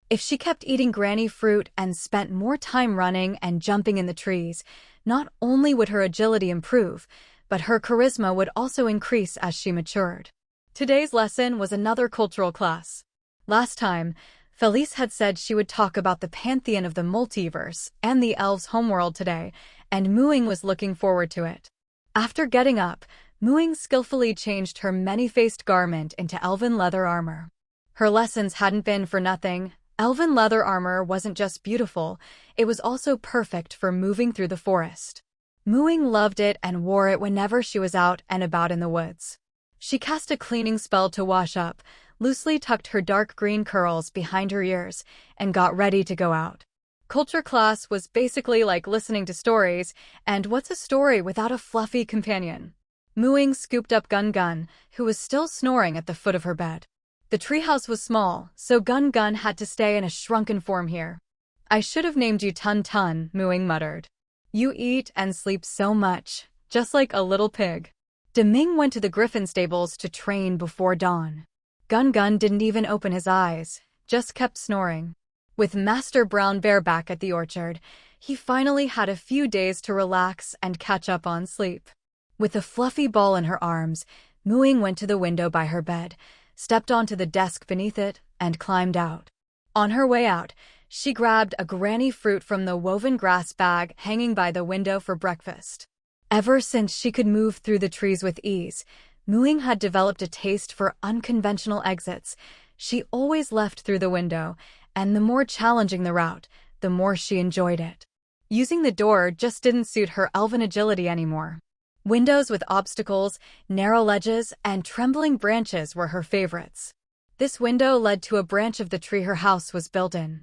If she kept eating granny fruit and spent more time running and jumping in the trees, not only would her agility improve, but her charisma would also increase as she matured. Today's lesson was another cultural class. Last time, Felice had said she would talk about the pantheon of the multiverse and the elves' homeworld today, and Ying was looking forward to it. After getting up, Ying skillfully changed her many-faced garment into elven leather armor. Her lessons hadn't been for nothing. Elven leather armor wasn't just beautiful, it was also perfect for moving through the forest. Ying loved it and wore it whenever she was out and about in the woods. She cast a cleaning spell to wash up, loosely tucked her dark green curls behind her ears, and got ready to go out. Culture class was basically like listening to stories, and what's a story without a fluffy companion? Ying scooped up Gun, who was still snoring at the foot of her bed. The treehouse was small, so Gun had to stay in a shrunken form here. I should have named you Tun, Ying muttered. You eat and sleep so much, just like a little pig. Deming went to the griffin stables to train before dawn. Gun didn't even open his eyes, just kept snoring. With Master Brown Bear back at the orchard, he finally had a few days to relax and catch up on sleep. With a fluffy ball in her arms, Ying went to the window by her bed, stepped onto the desk beneath it, and climbed out. On her way out, she grabbed a granny fruit from the woven grass bag hanging by the window for breakfast. Ever since she could move through the trees with ease, Ying had developed a taste for unconventional exits. She always left through the window, and the more challenging the route, the more she enjoyed it. Using the door just didn't suit her elven agility anymore. Windows with obstacles, narrow ledges, and trembling branches were her favorites. This window led to a branch of the tree her house was built in.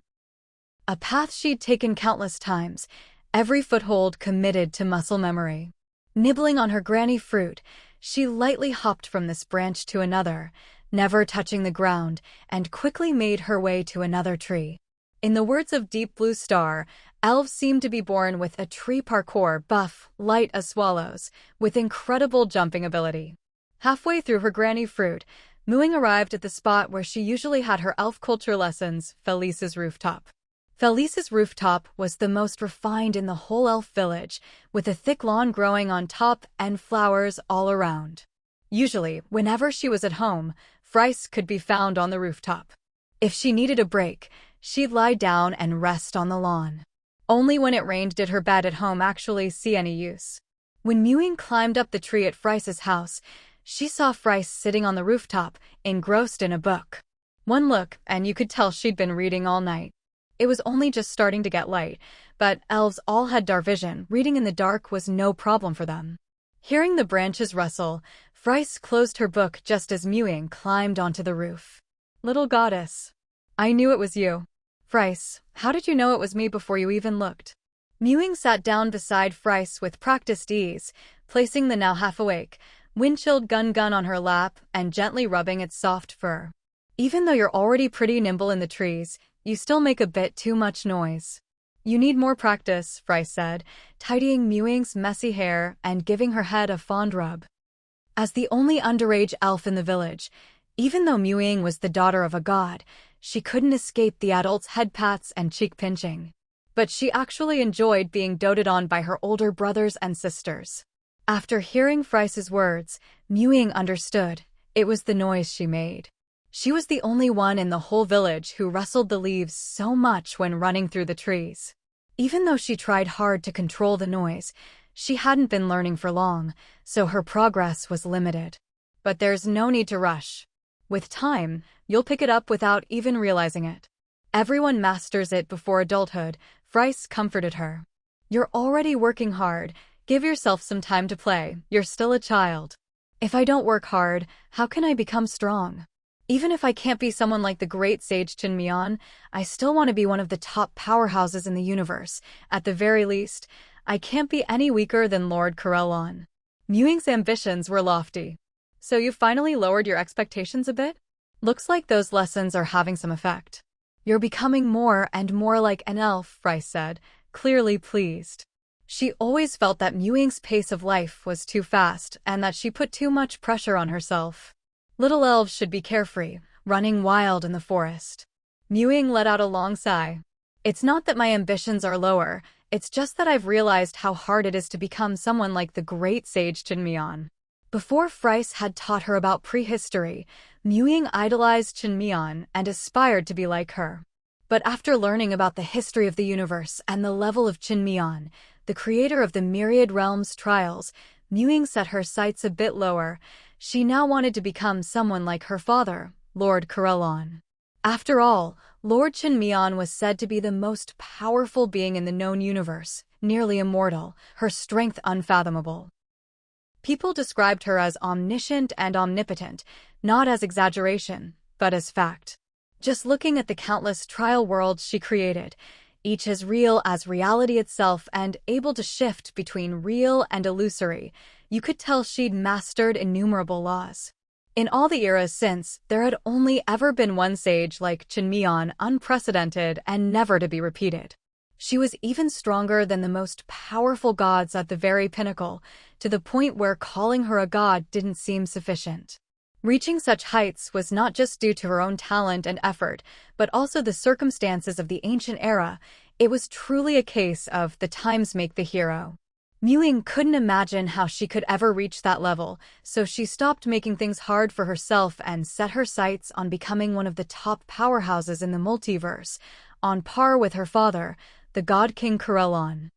A path she'd taken countless times, every foothold committed to muscle memory. Nibbling on her granny fruit, she lightly hopped from this branch to another, never touching the ground, and quickly made her way to another tree. In the words of Deep Blue Star, elves seem to be born with a tree parkour buff, light as swallows, with incredible jumping ability. Halfway through her granny fruit, Ying arrived at the spot where she usually had her elf culture lessons, Felice's rooftop. Felice's rooftop was the most refined in the whole elf village, with a thick lawn growing on top and flowers all around. Usually, whenever she was at home, Frice could be found on the rooftop. If she needed a break, she'd lie down and rest on the lawn. Only when it rained did her bed at home actually see any use. When Ying climbed up the tree at Frice's house, she saw Frice sitting on the rooftop, engrossed in a book. One look, and you could tell she'd been reading all night. It was only just starting to get light, but elves all had darvision. Reading in the dark was no problem for them. Hearing the branches rustle, Frice closed her book just as Ying climbed onto the roof. Little goddess. I knew it was you. Frice, how did you know it was me before you even looked? Ying sat down beside Frice with practiced ease, placing the now half-awake, wind-chilled Gun on her lap and gently rubbing its soft fur. Even though you're already pretty nimble in the trees, you still make a bit too much noise. You need more practice, Frice said, tidying Ying's messy hair and giving her head a fond rub. As the only underage elf in the village, Even though Ying was the daughter of a god, she couldn't escape the adults' head pats and cheek pinching. But she actually enjoyed being doted on by her older brothers and sisters. After hearing Fryce's words, Ying understood. It was the noise she made. She was the only one in the whole village who rustled the leaves so much when running through the trees. Even though she tried hard to control the noise, she hadn't been learning for long, so her progress was limited. But there's no need to rush. With time, you'll pick it up without even realizing it. Everyone masters it before adulthood, Fryce comforted her. You're already working hard. Give yourself some time to play. You're still a child. If I don't work hard, how can I become strong? Even if I can't be someone like the great sage Chinmian, I still want to be one of the top powerhouses in the universe. At the very least, I can't be any weaker than Lord Corellon. Ying's ambitions were lofty. So you finally lowered your expectations a bit? Looks like those lessons are having some effect. You're becoming more and more like an elf, Fryce said, clearly pleased. She always felt that Ying's pace of life was too fast and that she put too much pressure on herself. Little elves should be carefree, running wild in the forest. Ying let out a long sigh. It's not that my ambitions are lower, it's just that I've realized how hard it is to become someone like the great sage Chinmian. Before Fryce had taught her about prehistory, Ying idolized Chinmian and aspired to be like her. But after learning about the history of the universe and the level of Chinmian, the creator of the myriad realms trials, Ying set her sights a bit lower. She now wanted to become someone like her father, Lord Corellon. After all, Lord Chinmian was said to be the most powerful being in the known universe, nearly immortal, her strength unfathomable. People described her as omniscient and omnipotent, not as exaggeration, but as fact. Just looking at the countless trial worlds she created, each as real as reality itself and able to shift between real and illusory, you could tell she'd mastered innumerable laws. In all the eras since, there had only ever been one sage like Chinmian, unprecedented and never to be repeated. She was even stronger than the most powerful gods at the very pinnacle, to the point where calling her a god didn't seem sufficient. Reaching such heights was not just due to her own talent and effort, but also the circumstances of the ancient era. It was truly a case of the times make the hero. Ying couldn't imagine how she could ever reach that level, so she stopped making things hard for herself and set her sights on becoming one of the top powerhouses in the multiverse, on par with her father, the God King Corellon.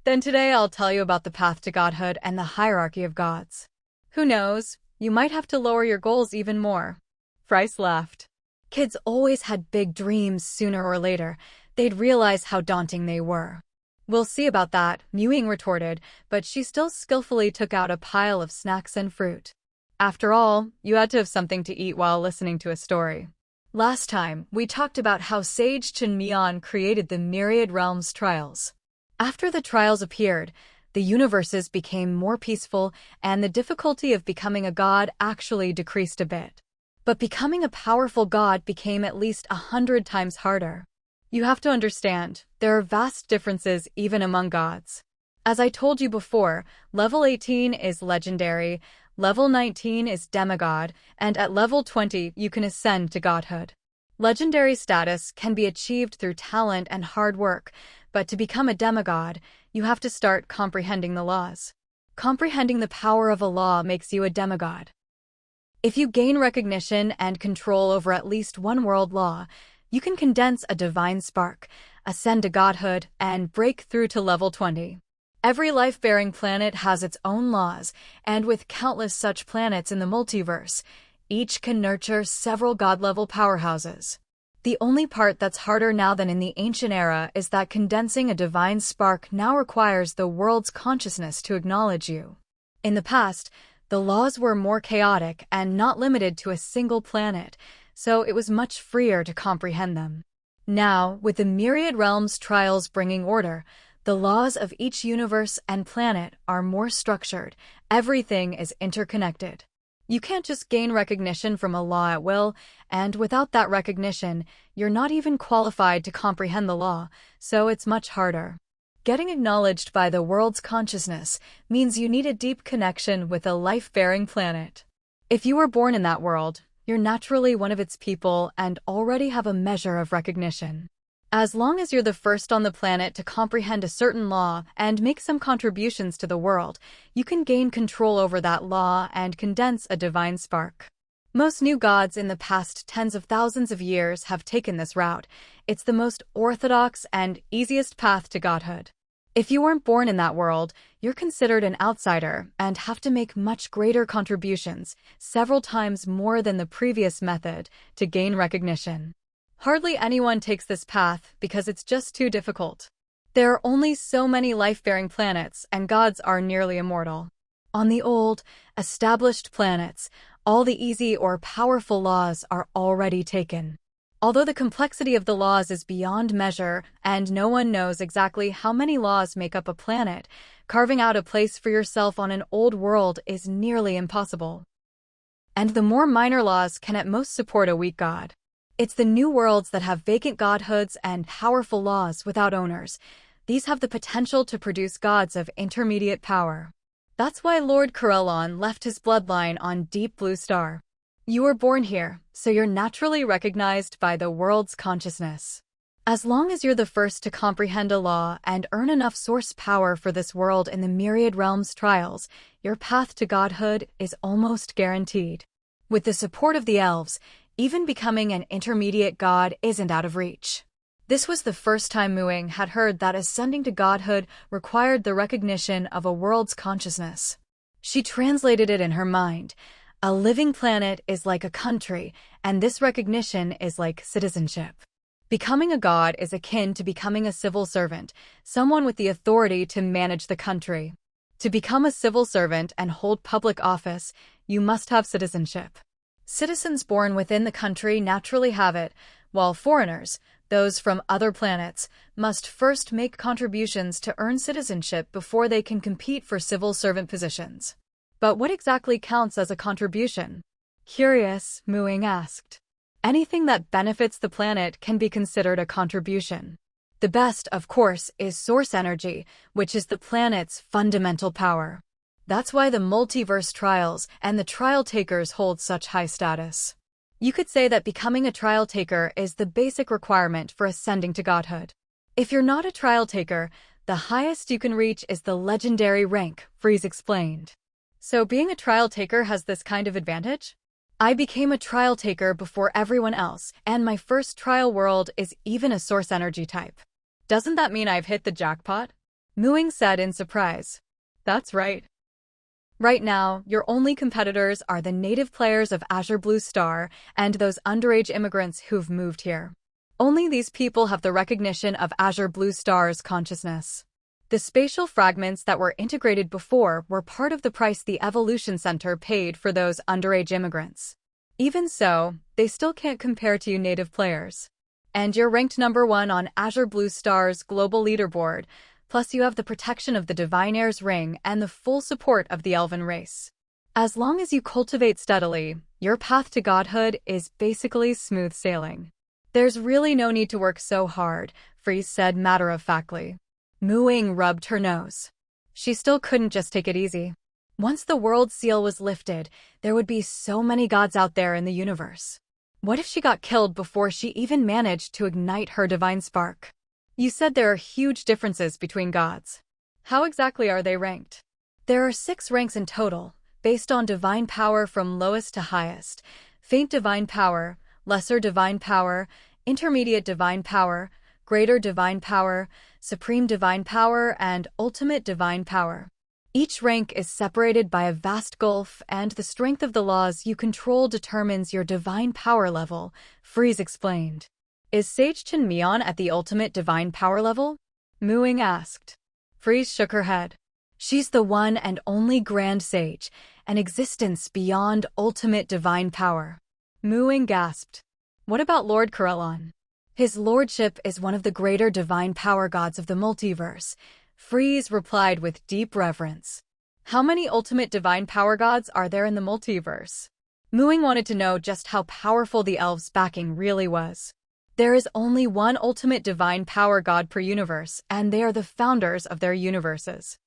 Then today I'll tell you about the path to godhood and the hierarchy of gods. Who knows? You might have to lower your goals even more. Fryce laughed. Kids always had big dreams sooner or later. They'd realize how daunting they were. We'll see about that, Ying retorted, but she still skillfully took out a pile of snacks and fruit. After all, you had to have something to eat while listening to a story. Last time, we talked about how Sage Chinmian created the myriad realms trials. After the trials appeared, the universes became more peaceful, and the difficulty of becoming a god actually decreased a bit. But becoming a powerful god became at least 100 times harder. You have to understand, there are vast differences even among gods. As I told you before, level 18 is legendary, level 19 is demigod, and at level 20 you can ascend to godhood. Legendary status can be achieved through talent and hard work, but to become a demigod, you have to start comprehending the laws. Comprehending the power of a law makes you a demigod. If you gain recognition and control over at least one world law, you can condense a divine spark, ascend to godhood, and break through to level 20. Every life-bearing planet has its own laws, and with countless such planets in the multiverse, each can nurture several god-level powerhouses. The only part that's harder now than in the ancient era is that condensing a divine spark now requires the world's consciousness to acknowledge you. In the past, the laws were more chaotic and not limited to a single planet, so it was much freer to comprehend them. Now, with the myriad realms trials bringing order, the laws of each universe and planet are more structured. Everything is interconnected. You can't just gain recognition from a law at will, and without that recognition, you're not even qualified to comprehend the law, so it's much harder. Getting acknowledged by the world's consciousness means you need a deep connection with a life-bearing planet. If you were born in that world, you're naturally one of its people and already have a measure of recognition. As long as you're the first on the planet to comprehend a certain law and make some contributions to the world, you can gain control over that law and condense a divine spark. Most new gods in the past tens of thousands of years have taken this route. It's the most orthodox and easiest path to godhood. If you weren't born in that world, you're considered an outsider and have to make much greater contributions, several times more than the previous method, to gain recognition. Hardly anyone takes this path because it's just too difficult. There are only so many life-bearing planets, and gods are nearly immortal. On the old, established planets, all the easy or powerful laws are already taken. Although the complexity of the laws is beyond measure and no one knows exactly how many laws make up a planet, carving out a place for yourself on an old world is nearly impossible. And the more minor laws can at most support a weak god. It's the new worlds that have vacant godhoods and powerful laws without owners. These have the potential to produce gods of intermediate power. That's why Lord Corellon left his bloodline on Deep Blue Star. You were born here, so you're naturally recognized by the world's consciousness. As long as you're the first to comprehend a law and earn enough source power for this world in the myriad realms trials, your path to godhood is almost guaranteed. With the support of the elves, even becoming an intermediate god isn't out of reach. This was the first time Ying had heard that ascending to godhood required the recognition of a world's consciousness. She translated it in her mind. A living planet is like a country, and this recognition is like citizenship. Becoming a god is akin to becoming a civil servant, someone with the authority to manage the country. To become a civil servant and hold public office, you must have citizenship. Citizens born within the country naturally have it, while foreigners, those from other planets, must first make contributions to earn citizenship before they can compete for civil servant positions. But what exactly counts as a contribution? Curious, Ying asked. Anything that benefits the planet can be considered a contribution. The best, of course, is source energy, which is the planet's fundamental power. That's why the multiverse trials and the trial takers hold such high status. You could say that becoming a trial taker is the basic requirement for ascending to godhood. If you're not a trial taker, the highest you can reach is the legendary rank, Freeze explained. So being a trial taker has this kind of advantage? I became a trial taker before everyone else, and my first trial world is even a source energy type. Doesn't that mean I've hit the jackpot? Ying said in surprise. That's right. Right now, your only competitors are the native players of Azure Blue Star and those underage immigrants who've moved here. Only these people have the recognition of Azure Blue Star's consciousness. The spatial fragments that were integrated before were part of the price the Evolution Center paid for those underage immigrants. Even so, they still can't compare to you native players. And you're ranked #1 on Azure Blue Star's global leaderboard, plus you have the protection of the Divine Heir's ring and the full support of the Elven race. As long as you cultivate steadily, your path to godhood is basically smooth sailing. There's really no need to work so hard, Freeze said matter-of-factly. Ying rubbed her nose. She still couldn't just take it easy. Once the world seal was lifted, there would be so many gods out there in the universe. What if she got killed before she even managed to ignite her divine spark? You said there are huge differences between gods. How exactly are they ranked? There are 6 ranks in total, based on divine power from lowest to highest: faint divine power, lesser divine power, intermediate divine power, greater divine power, supreme divine power, and ultimate divine power. Each rank is separated by a vast gulf, and the strength of the laws you control determines your divine power level, Freeze explained. Is Sage Chen Mian at the ultimate divine power level? Ying asked. Freeze shook her head. She's the one and only Grand Sage, an existence beyond ultimate divine power. Ying gasped. What about Lord Corellon? His lordship is one of the greater divine power gods of the multiverse, Freeze replied with deep reverence. How many ultimate divine power gods are there in the multiverse? Ying wanted to know just how powerful the elves' backing really was. There is only one ultimate divine power god per universe, and they are the founders of their universes.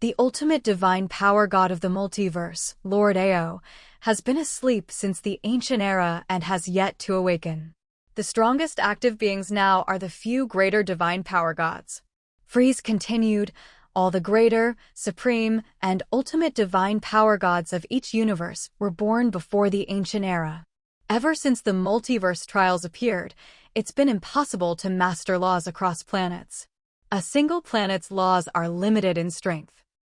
The ultimate divine power god of the multiverse, Lord Ao, has been asleep since the ancient era and has yet to awaken. The strongest active beings now are the few greater divine power gods. Freeze continued, all the greater, supreme, and ultimate divine power gods of each universe were born before the ancient era. Ever since the multiverse trials appeared, it's been impossible to master laws across planets. A single planet's laws are limited in strength.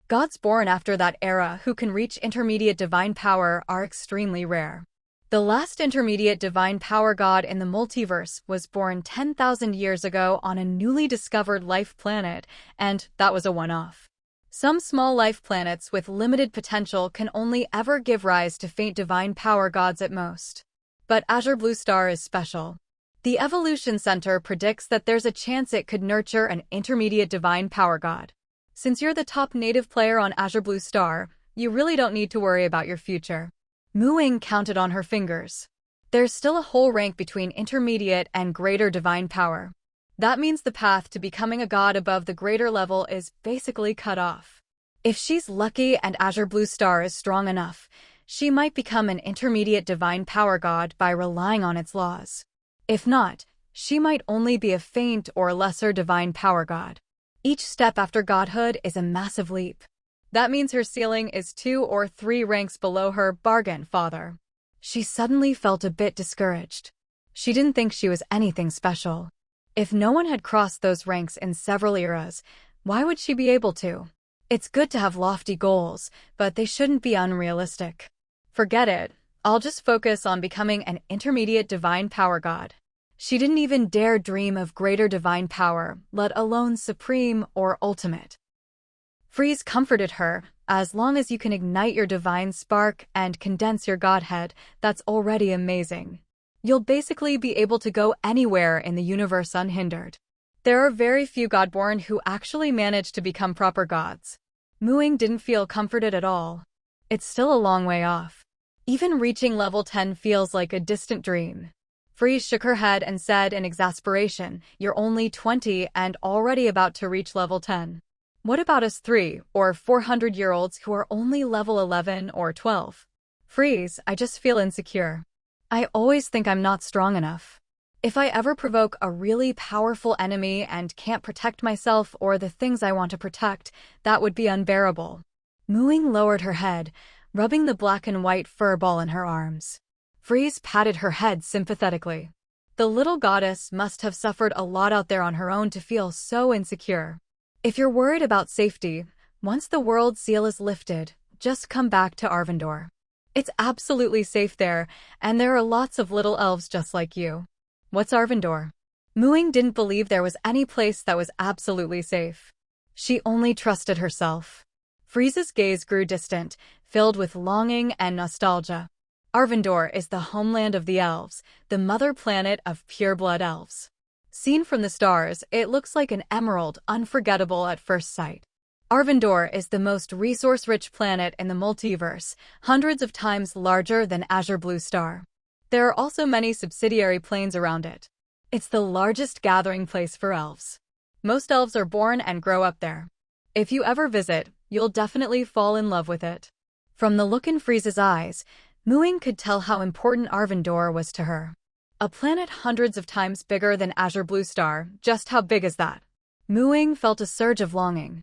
Gods born after that era who can reach intermediate divine power are extremely rare. The last intermediate divine power god in the multiverse was born 10,000 years ago on a newly discovered life planet, and that was a one-off. Some small life planets with limited potential can only ever give rise to faint divine power gods at most. But Azure Blue Star is special. The Evolution Center predicts that there's a chance it could nurture an intermediate divine power god. Since you're the top native player on Azure Blue Star, you really don't need to worry about your future. Ying counted on her fingers. There's still a whole rank between intermediate and greater divine power. That means the path to becoming a god above the greater level is basically cut off. If she's lucky and Azure Blue Star is strong enough, she might become an intermediate divine power god by relying on its laws. If not, she might only be a faint or lesser divine power god. Each step after godhood is a massive leap. That means her ceiling is 2 or 3 ranks below her bargain father. She suddenly felt a bit discouraged. She didn't think she was anything special. If no one had crossed those ranks in several eras, why would she be able to? It's good to have lofty goals, but they shouldn't be unrealistic. Forget it. I'll just focus on becoming an intermediate divine power god. She didn't even dare dream of greater divine power, let alone supreme or ultimate. Freeze comforted her. As long as you can ignite your divine spark and condense your godhead, that's already amazing. You'll basically be able to go anywhere in the universe unhindered. There are very few godborn who actually manage to become proper gods. Ying didn't feel comforted at all. It's still a long way off. Even reaching level 10 feels like a distant dream. Freeze shook her head and said in exasperation, "You're only 20 and already about to reach level 10. What about us 3 or 400-year-olds who are only level 11 or 12? Freeze, I just feel insecure. I always think I'm not strong enough. If I ever provoke a really powerful enemy and can't protect myself or the things I want to protect, that would be unbearable." Ying lowered her head, rubbing the black and white fur ball in her arms. Freeze patted her head sympathetically. The little goddess must have suffered a lot out there on her own to feel so insecure. If you're worried about safety, once the world seal is lifted, just come back to Arvindor. It's absolutely safe there, and there are lots of little elves just like you. What's Arvindor? Ying didn't believe there was any place that was absolutely safe. She only trusted herself. Freeze's gaze grew distant, filled with longing and nostalgia. Arvindor is the homeland of the elves, the mother planet of pure-blood elves. Seen from the stars, it looks like an emerald, unforgettable at first sight. Arvindor is the most resource-rich planet in the multiverse, hundreds of times larger than Azure Blue Star. There are also many subsidiary planes around it. It's the largest gathering place for elves. Most elves are born and grow up there. If you ever visit, you'll definitely fall in love with it. From the look in Freeze's eyes, Ying could tell how important Arvindor was to her. A planet hundreds of times bigger than Azure Blue Star, just how big is that? Ying felt a surge of longing.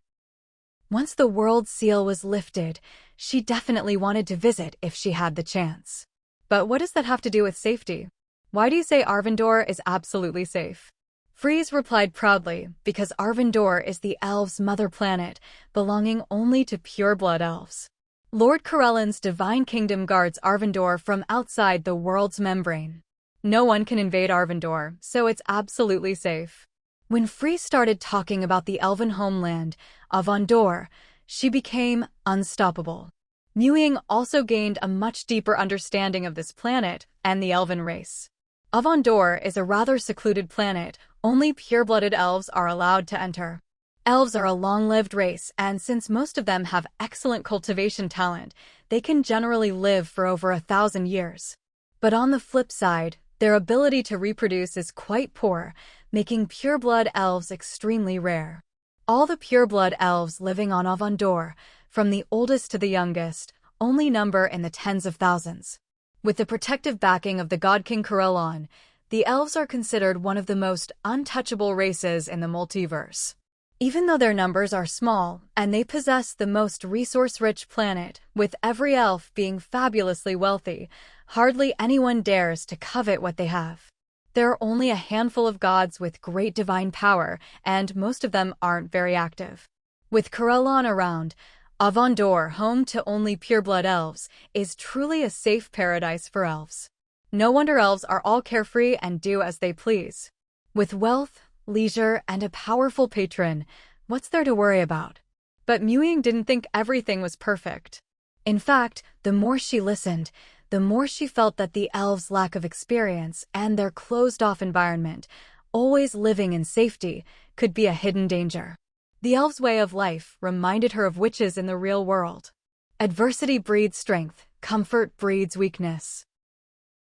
Once the world seal was lifted, she definitely wanted to visit if she had the chance. But what does that have to do with safety? Why do you say Arvindor is absolutely safe? Freeze replied proudly, because Arvindor is the elves' mother planet, belonging only to pure-blood elves. Lord Corellan's divine kingdom guards Arvindor from outside the world's membrane. No one can invade Arvindor, so it's absolutely safe. When Freeze started talking about the elven homeland, Arvindor, she became unstoppable. Ying also gained a much deeper understanding of this planet and the elven race. Arvindor is a rather secluded planet, only pure-blooded elves are allowed to enter. Elves are a long-lived race, and since most of them have excellent cultivation talent, they can generally live for over 1,000 years. But on the flip side, their ability to reproduce is quite poor, making pure-blood elves extremely rare. All the pure-blood elves living on Arvindor, from the oldest to the youngest, only number in the tens of thousands. With the protective backing of the God King Corellon, the elves are considered one of the most untouchable races in the multiverse. Even though their numbers are small, and they possess the most resource-rich planet, with every elf being fabulously wealthy, hardly anyone dares to covet what they have. There are only a handful of gods with great divine power, and most of them aren't very active. With Corellon around, Avondor, home to only pureblood elves, is truly a safe paradise for elves. No wonder elves are all carefree and do as they please. With wealth, leisure, and a powerful patron, what's there to worry about? But Ying didn't think everything was perfect. In fact, the more she listened, the more she felt that the elves' lack of experience and their closed-off environment, always living in safety, could be a hidden danger. The elves' way of life reminded her of witches in the real world. Adversity breeds strength, comfort breeds weakness.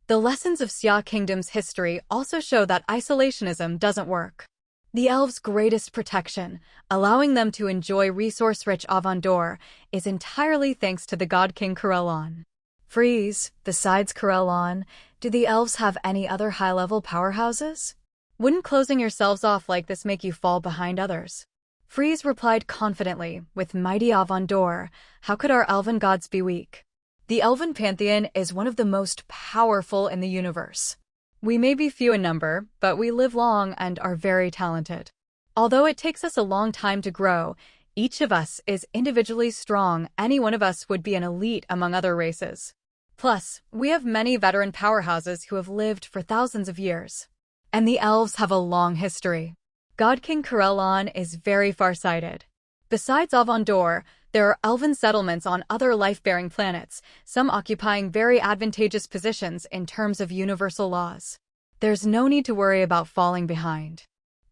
The lessons of Xia Kingdom's history also show that isolationism doesn't work. The elves' greatest protection, allowing them to enjoy resource-rich Avondor, is entirely thanks to the God King Corellon. Freeze, besides Corellon, do the elves have any other high-level powerhouses? Wouldn't closing yourselves off like this make you fall behind others? Freeze replied confidently, with mighty Avondor, how could our elven gods be weak? The elven pantheon is one of the most powerful in the universe. We may be few in number, but we live long and are very talented. Although it takes us a long time to grow, each of us is individually strong. Any one of us would be an elite among other races. Plus, we have many veteran powerhouses who have lived for thousands of years. And the elves have a long history. God King Corellon is very far-sighted. Besides Avondor, there are elven settlements on other life-bearing planets, some occupying very advantageous positions in terms of universal laws. There's no need to worry about falling behind.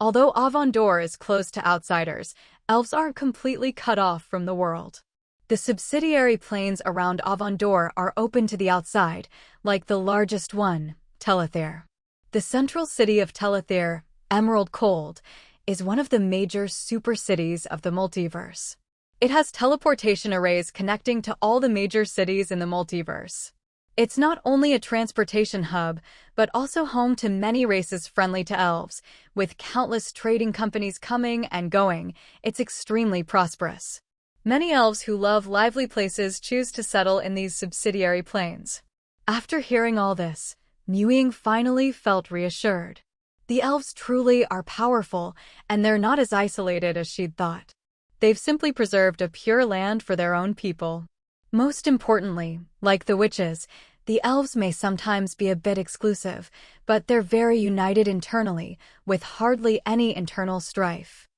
Although Avondor is closed to outsiders, elves aren't completely cut off from the world. The subsidiary planes around Avondor are open to the outside, like the largest one, Telethyr. The central city of Telethyr, Emerald Cold, is one of the major super-cities of the multiverse. It has teleportation arrays connecting to all the major cities in the multiverse. It's not only a transportation hub, but also home to many races friendly to elves. With countless trading companies coming and going, it's extremely prosperous. Many elves who love lively places choose to settle in these subsidiary planes. After hearing all this, Ying finally felt reassured. The elves truly are powerful, and they're not as isolated as she'd thought. They've simply preserved a pure land for their own people. Most importantly, like the witches, the elves may sometimes be a bit exclusive, but they're very united internally, with hardly any internal strife.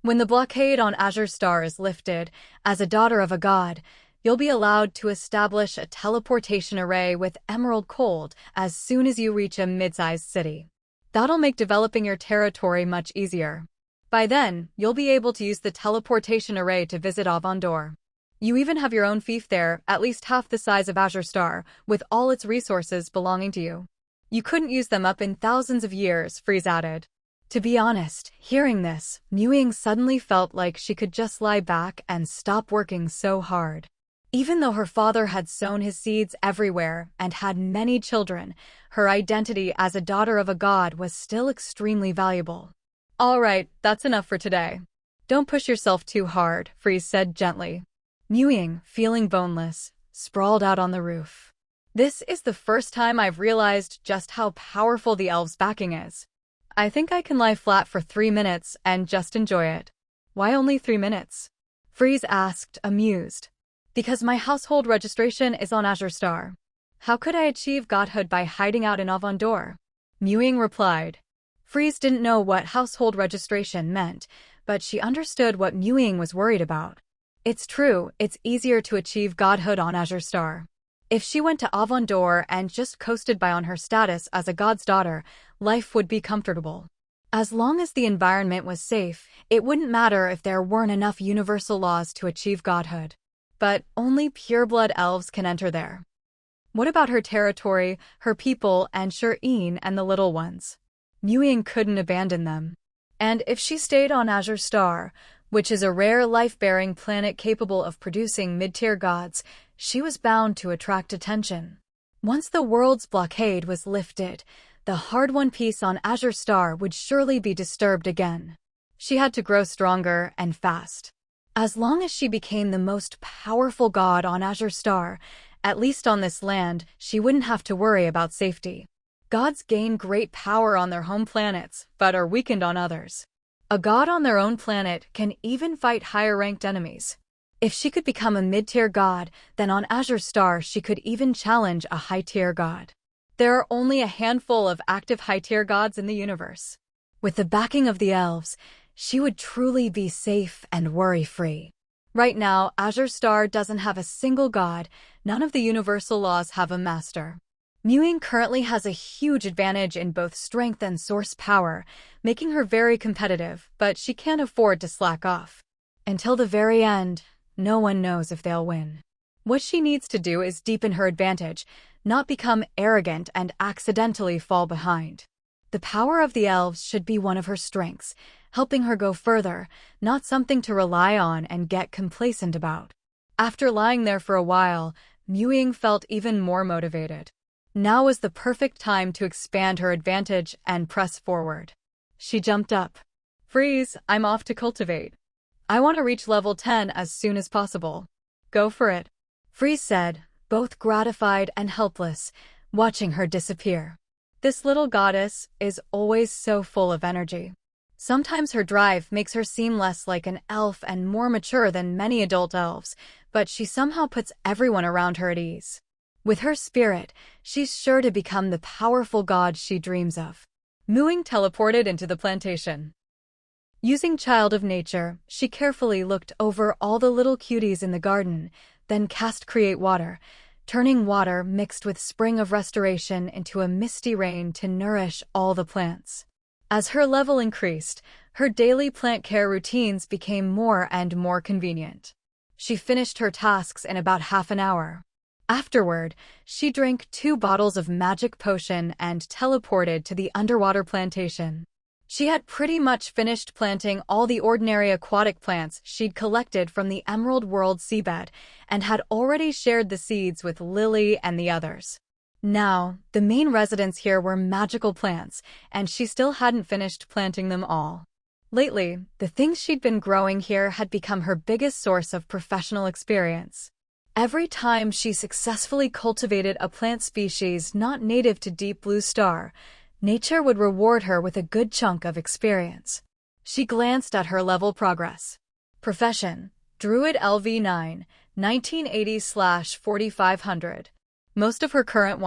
When the blockade on Azure Star is lifted, as a daughter of a god, you'll be allowed to establish a teleportation array with Emerald Cold as soon as you reach a mid-sized city. That'll make developing your territory much easier. By then, you'll be able to use the teleportation array to visit Avondor. You even have your own fief there, at least half the size of Azure Star, with all its resources belonging to you. You couldn't use them up in thousands of years, Freeze added. To be honest, hearing this, Ying suddenly felt like she could just lie back and stop working so hard. Even though her father had sown his seeds everywhere and had many children, her identity as a daughter of a god was still extremely valuable. All right, that's enough for today. Don't push yourself too hard, Freeze said gently. Ying, feeling boneless, sprawled out on the roof. This is the first time I've realized just how powerful the elves' backing is. I think I can lie flat for 3 minutes and just enjoy it. Why only 3 minutes? Freeze asked, amused. Because my household registration is on Azure Star. How could I achieve godhood by hiding out in Avondor? Ying replied. Freeze didn't know what household registration meant, but she understood what Ying was worried about. It's true, it's easier to achieve godhood on Azure Star. If she went to Avondor and just coasted by on her status as a god's daughter, life would be comfortable. As long as the environment was safe, it wouldn't matter if there weren't enough universal laws to achieve godhood. But only pureblood elves can enter there. What about her territory, her people, and Shireen and the little ones? Ying couldn't abandon them. And if she stayed on Azure Star, which is a rare life-bearing planet capable of producing mid-tier gods, she was bound to attract attention. Once the world's blockade was lifted, the hard-won peace on Azure Star would surely be disturbed again. She had to grow stronger and fast. As long as she became the most powerful god on Azure Star, at least on this land, she wouldn't have to worry about safety. Gods gain great power on their home planets, but are weakened on others. A god on their own planet can even fight higher-ranked enemies. If she could become a mid-tier god, then on Azure Star she could even challenge a high-tier god. There are only a handful of active high-tier gods in the universe. With the backing of the elves, she would truly be safe and worry-free. Right now, Azure Star doesn't have a single god. None of the universal laws have a master. Ying currently has a huge advantage in both strength and source power, making her very competitive, but she can't afford to slack off. Until the very end, no one knows if they'll win. What she needs to do is deepen her advantage, not become arrogant and accidentally fall behind. The power of the elves should be one of her strengths, helping her go further, not something to rely on and get complacent about. After lying there for a while, Ying felt even more motivated. Now was the perfect time to expand her advantage and press forward. She jumped up. "Freeze, I'm off to cultivate. I want to reach level 10 as soon as possible." "Go for it," Freeze said, both gratified and helpless, watching her disappear. This little goddess is always so full of energy. Sometimes her drive makes her seem less like an elf and more mature than many adult elves, but she somehow puts everyone around her at ease. With her spirit, she's sure to become the powerful god she dreams of. Ying teleported into the plantation. Using Child of Nature, she carefully looked over all the little cuties in the garden, then cast Create Water, turning water mixed with Spring of Restoration into a misty rain to nourish all the plants. As her level increased, her daily plant care routines became more and more convenient. She finished her tasks in about half an hour. Afterward, she drank 2 bottles of magic potion and teleported to the underwater plantation. She had pretty much finished planting all the ordinary aquatic plants she'd collected from the Emerald World seabed and had already shared the seeds with Lily and the others. Now, the main residents here were magical plants, and she still hadn't finished planting them all. Lately, the things she'd been growing here had become her biggest source of professional experience. Every time she successfully cultivated a plant species not native to Deep Blue Star, nature would reward her with a good chunk of experience. She glanced at her level progress. Profession: Druid LV9, 1980/4500. Most of her current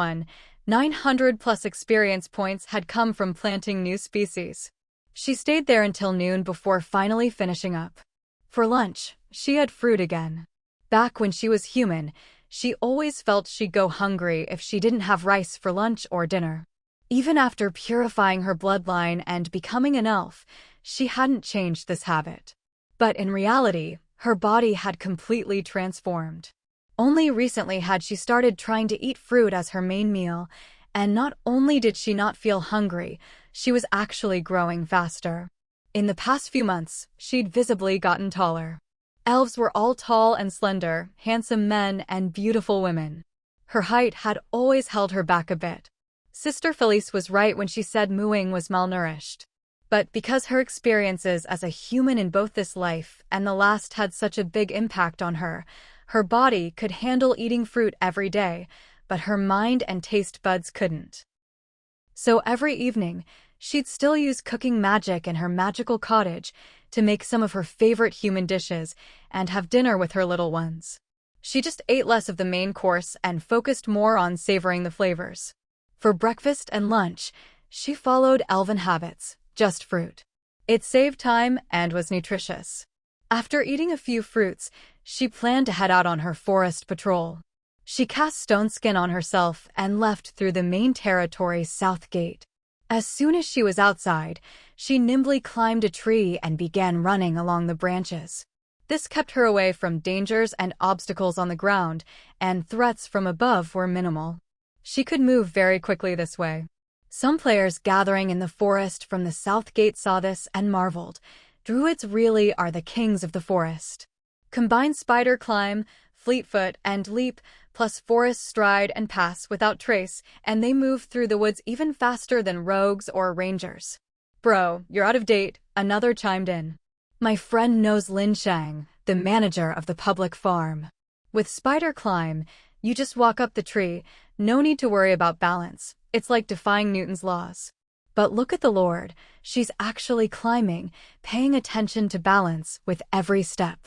900+ experience points had come from planting new species. She stayed there until noon before finally finishing up. For lunch, she had fruit again. Back when she was human, she always felt she'd go hungry if she didn't have rice for lunch or dinner. Even after purifying her bloodline and becoming an elf, she hadn't changed this habit. But in reality, her body had completely transformed. Only recently had she started trying to eat fruit as her main meal, and not only did she not feel hungry, she was actually growing faster. In the past few months, she'd visibly gotten taller. Elves were all tall and slender, handsome men and beautiful women. Her height had always held her back a bit. Sister Felice was right when she said Ying was malnourished. But because her experiences as a human in both this life and the last had such a big impact on her, her body could handle eating fruit every day, but her mind and taste buds couldn't. So every evening, she'd still use cooking magic in her magical cottage to make some of her favorite human dishes and have dinner with her little ones. She just ate less of the main course and focused more on savoring the flavors. For breakfast and lunch, she followed elven habits, just fruit. It saved time and was nutritious. After eating a few fruits, she planned to head out on her forest patrol. She cast Stone Skin on herself and left through the main territory's south gate. As soon as she was outside, she nimbly climbed a tree and began running along the branches. This kept her away from dangers and obstacles on the ground, and threats from above were minimal. She could move very quickly this way. Some players gathering in the forest from the south gate saw this and marveled. Druids really are the kings of the forest. Combine spider climb, fleetfoot, and leap, plus forest stride and pass without trace, and they move through the woods even faster than rogues or rangers. Bro, you're out of date, another chimed in. My friend knows Lin Shang, the manager of the public farm. With spider climb, you just walk up the tree, no need to worry about balance. It's like defying Newton's laws. But look at the Lord, she's actually climbing, paying attention to balance with every step.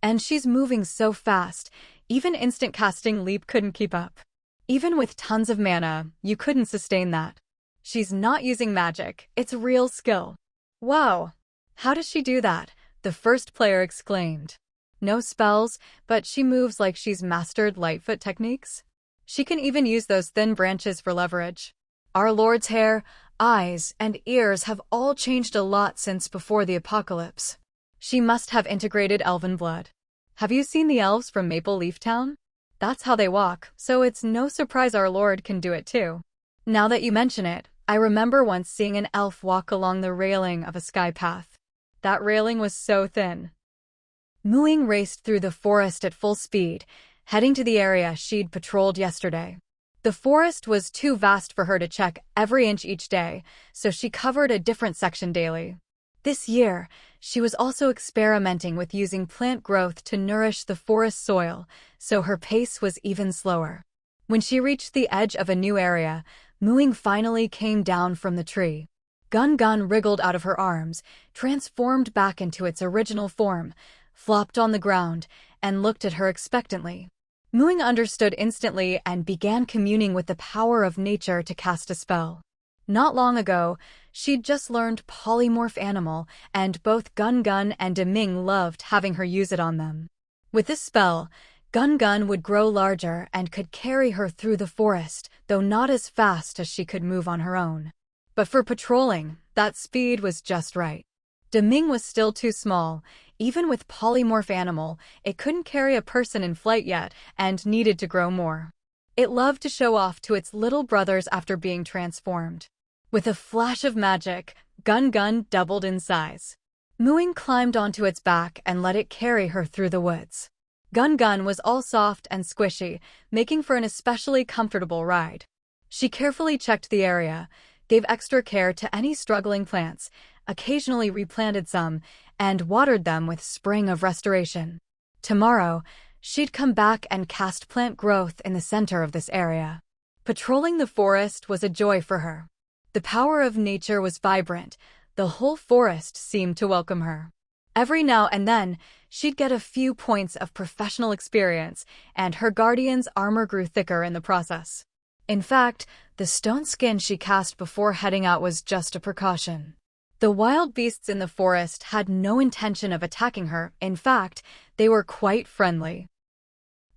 And she's moving so fast, even instant casting leap couldn't keep up. Even with tons of mana, you couldn't sustain that. She's not using magic, it's real skill. Wow! How does she do that? The first player exclaimed. No spells, but she moves like she's mastered Lightfoot techniques. She can even use those thin branches for leverage. Our Lord's hair, eyes, and ears have all changed a lot since before the apocalypse. She must have integrated elven blood. Have you seen the elves from Maple Leaf Town? That's how they walk, so it's no surprise our Lord can do it too. Now that you mention it, I remember once seeing an elf walk along the railing of a sky path. That railing was so thin. Ying raced through the forest at full speed, heading to the area she'd patrolled yesterday. The forest was too vast for her to check every inch each day, so she covered a different section daily. This year, she was also experimenting with using plant growth to nourish the forest soil, so her pace was even slower. When she reached the edge of a new area, Ying finally came down from the tree. Gun wriggled out of her arms, transformed back into its original form, flopped on the ground, and looked at her expectantly. Ying understood instantly and began communing with the power of nature to cast a spell. Not long ago, she'd just learned Polymorph Animal, and both Gun and Ming loved having her use it on them. With this spell, Gun would grow larger and could carry her through the forest, though not as fast as she could move on her own. But for patrolling, that speed was just right. Ming was still too small. Even with Polymorph Animal, it couldn't carry a person in flight yet and needed to grow more. It loved to show off to its little brothers after being transformed. With a flash of magic, Gun doubled in size. Ying climbed onto its back and let it carry her through the woods. Gun was all soft and squishy, making for an especially comfortable ride. She carefully checked the area, gave extra care to any struggling plants, occasionally replanted some, and watered them with Spring of Restoration. Tomorrow, she'd come back and cast plant growth in the center of this area. Patrolling the forest was a joy for her. The power of nature was vibrant. The whole forest seemed to welcome her. Every now and then, she'd get a few points of professional experience, and her guardian's armor grew thicker in the process. In fact, the stone skin she cast before heading out was just a precaution. The wild beasts in the forest had no intention of attacking her. In fact, they were quite friendly.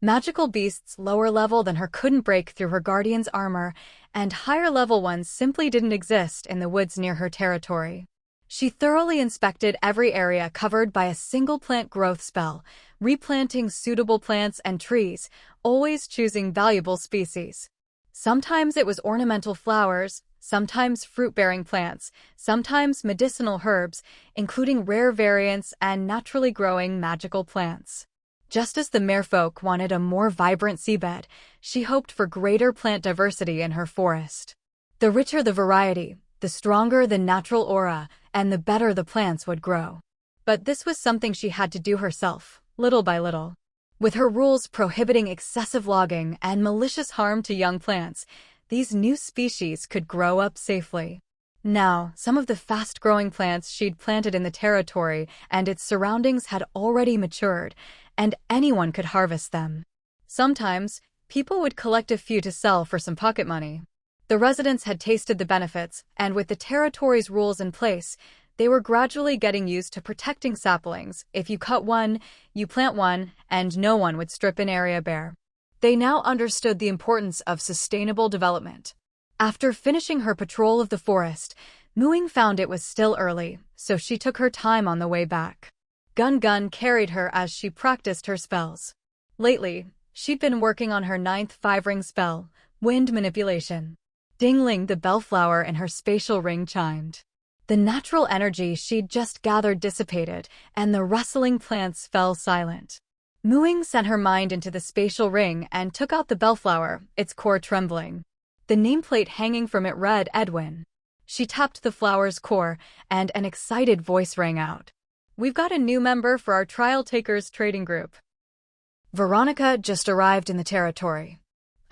Magical beasts lower level than her couldn't break through her guardian's armor, and higher level ones simply didn't exist in the woods near her territory. She thoroughly inspected every area covered by a single plant growth spell, replanting suitable plants and trees, always choosing valuable species. Sometimes it was ornamental flowers, sometimes fruit-bearing plants, sometimes medicinal herbs, including rare variants and naturally growing magical plants. Just as the merfolk wanted a more vibrant seabed, she hoped for greater plant diversity in her forest. The richer the variety, the stronger the natural aura, and the better the plants would grow. But this was something she had to do herself, little by little. With her rules prohibiting excessive logging and malicious harm to young plants, these new species could grow up safely. Now, some of the fast-growing plants she'd planted in the territory and its surroundings had already matured, and anyone could harvest them. Sometimes, people would collect a few to sell for some pocket money. The residents had tasted the benefits, and with the territory's rules in place, they were gradually getting used to protecting saplings. If you cut one, you plant one, and no one would strip an area bare. They now understood the importance of sustainable development. After finishing her patrol of the forest, Ying found it was still early, so she took her time on the way back. Gun carried her as she practiced her spells. Lately, she'd been working on her 9th 5-ring spell, Wind Manipulation. Dingling, the bellflower in her spatial ring chimed. The natural energy she'd just gathered dissipated, and the rustling plants fell silent. Ying sent her mind into the spatial ring and took out the bellflower, its core trembling. The nameplate hanging from it read Edwin. She tapped the flower's core, and an excited voice rang out. "We've got a new member for our Trial Takers trading group. Veronica just arrived in the territory.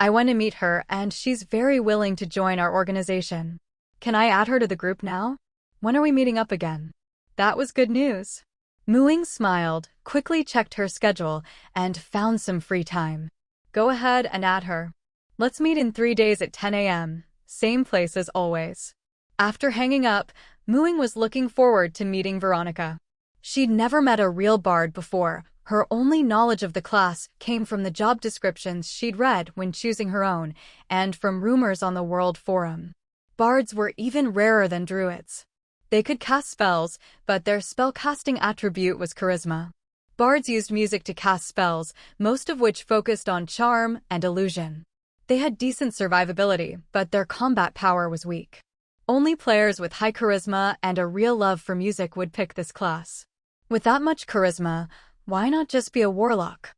I went to meet her, and she's very willing to join our organization. Can I add her to the group now? When are we meeting up again?" That was good news. Ying smiled, quickly checked her schedule, and found some free time. "Go ahead and add her. Let's meet in 3 days at 10 a.m., same place as always." After hanging up, Ying was looking forward to meeting Veronica. She'd never met a real bard before. Her only knowledge of the class came from the job descriptions she'd read when choosing her own, and from rumors on the World Forum. Bards were even rarer than druids. They could cast spells, but their spellcasting attribute was charisma. Bards used music to cast spells, most of which focused on charm and illusion. They had decent survivability, but their combat power was weak. Only players with high charisma and a real love for music would pick this class. With that much charisma, why not just be a warlock?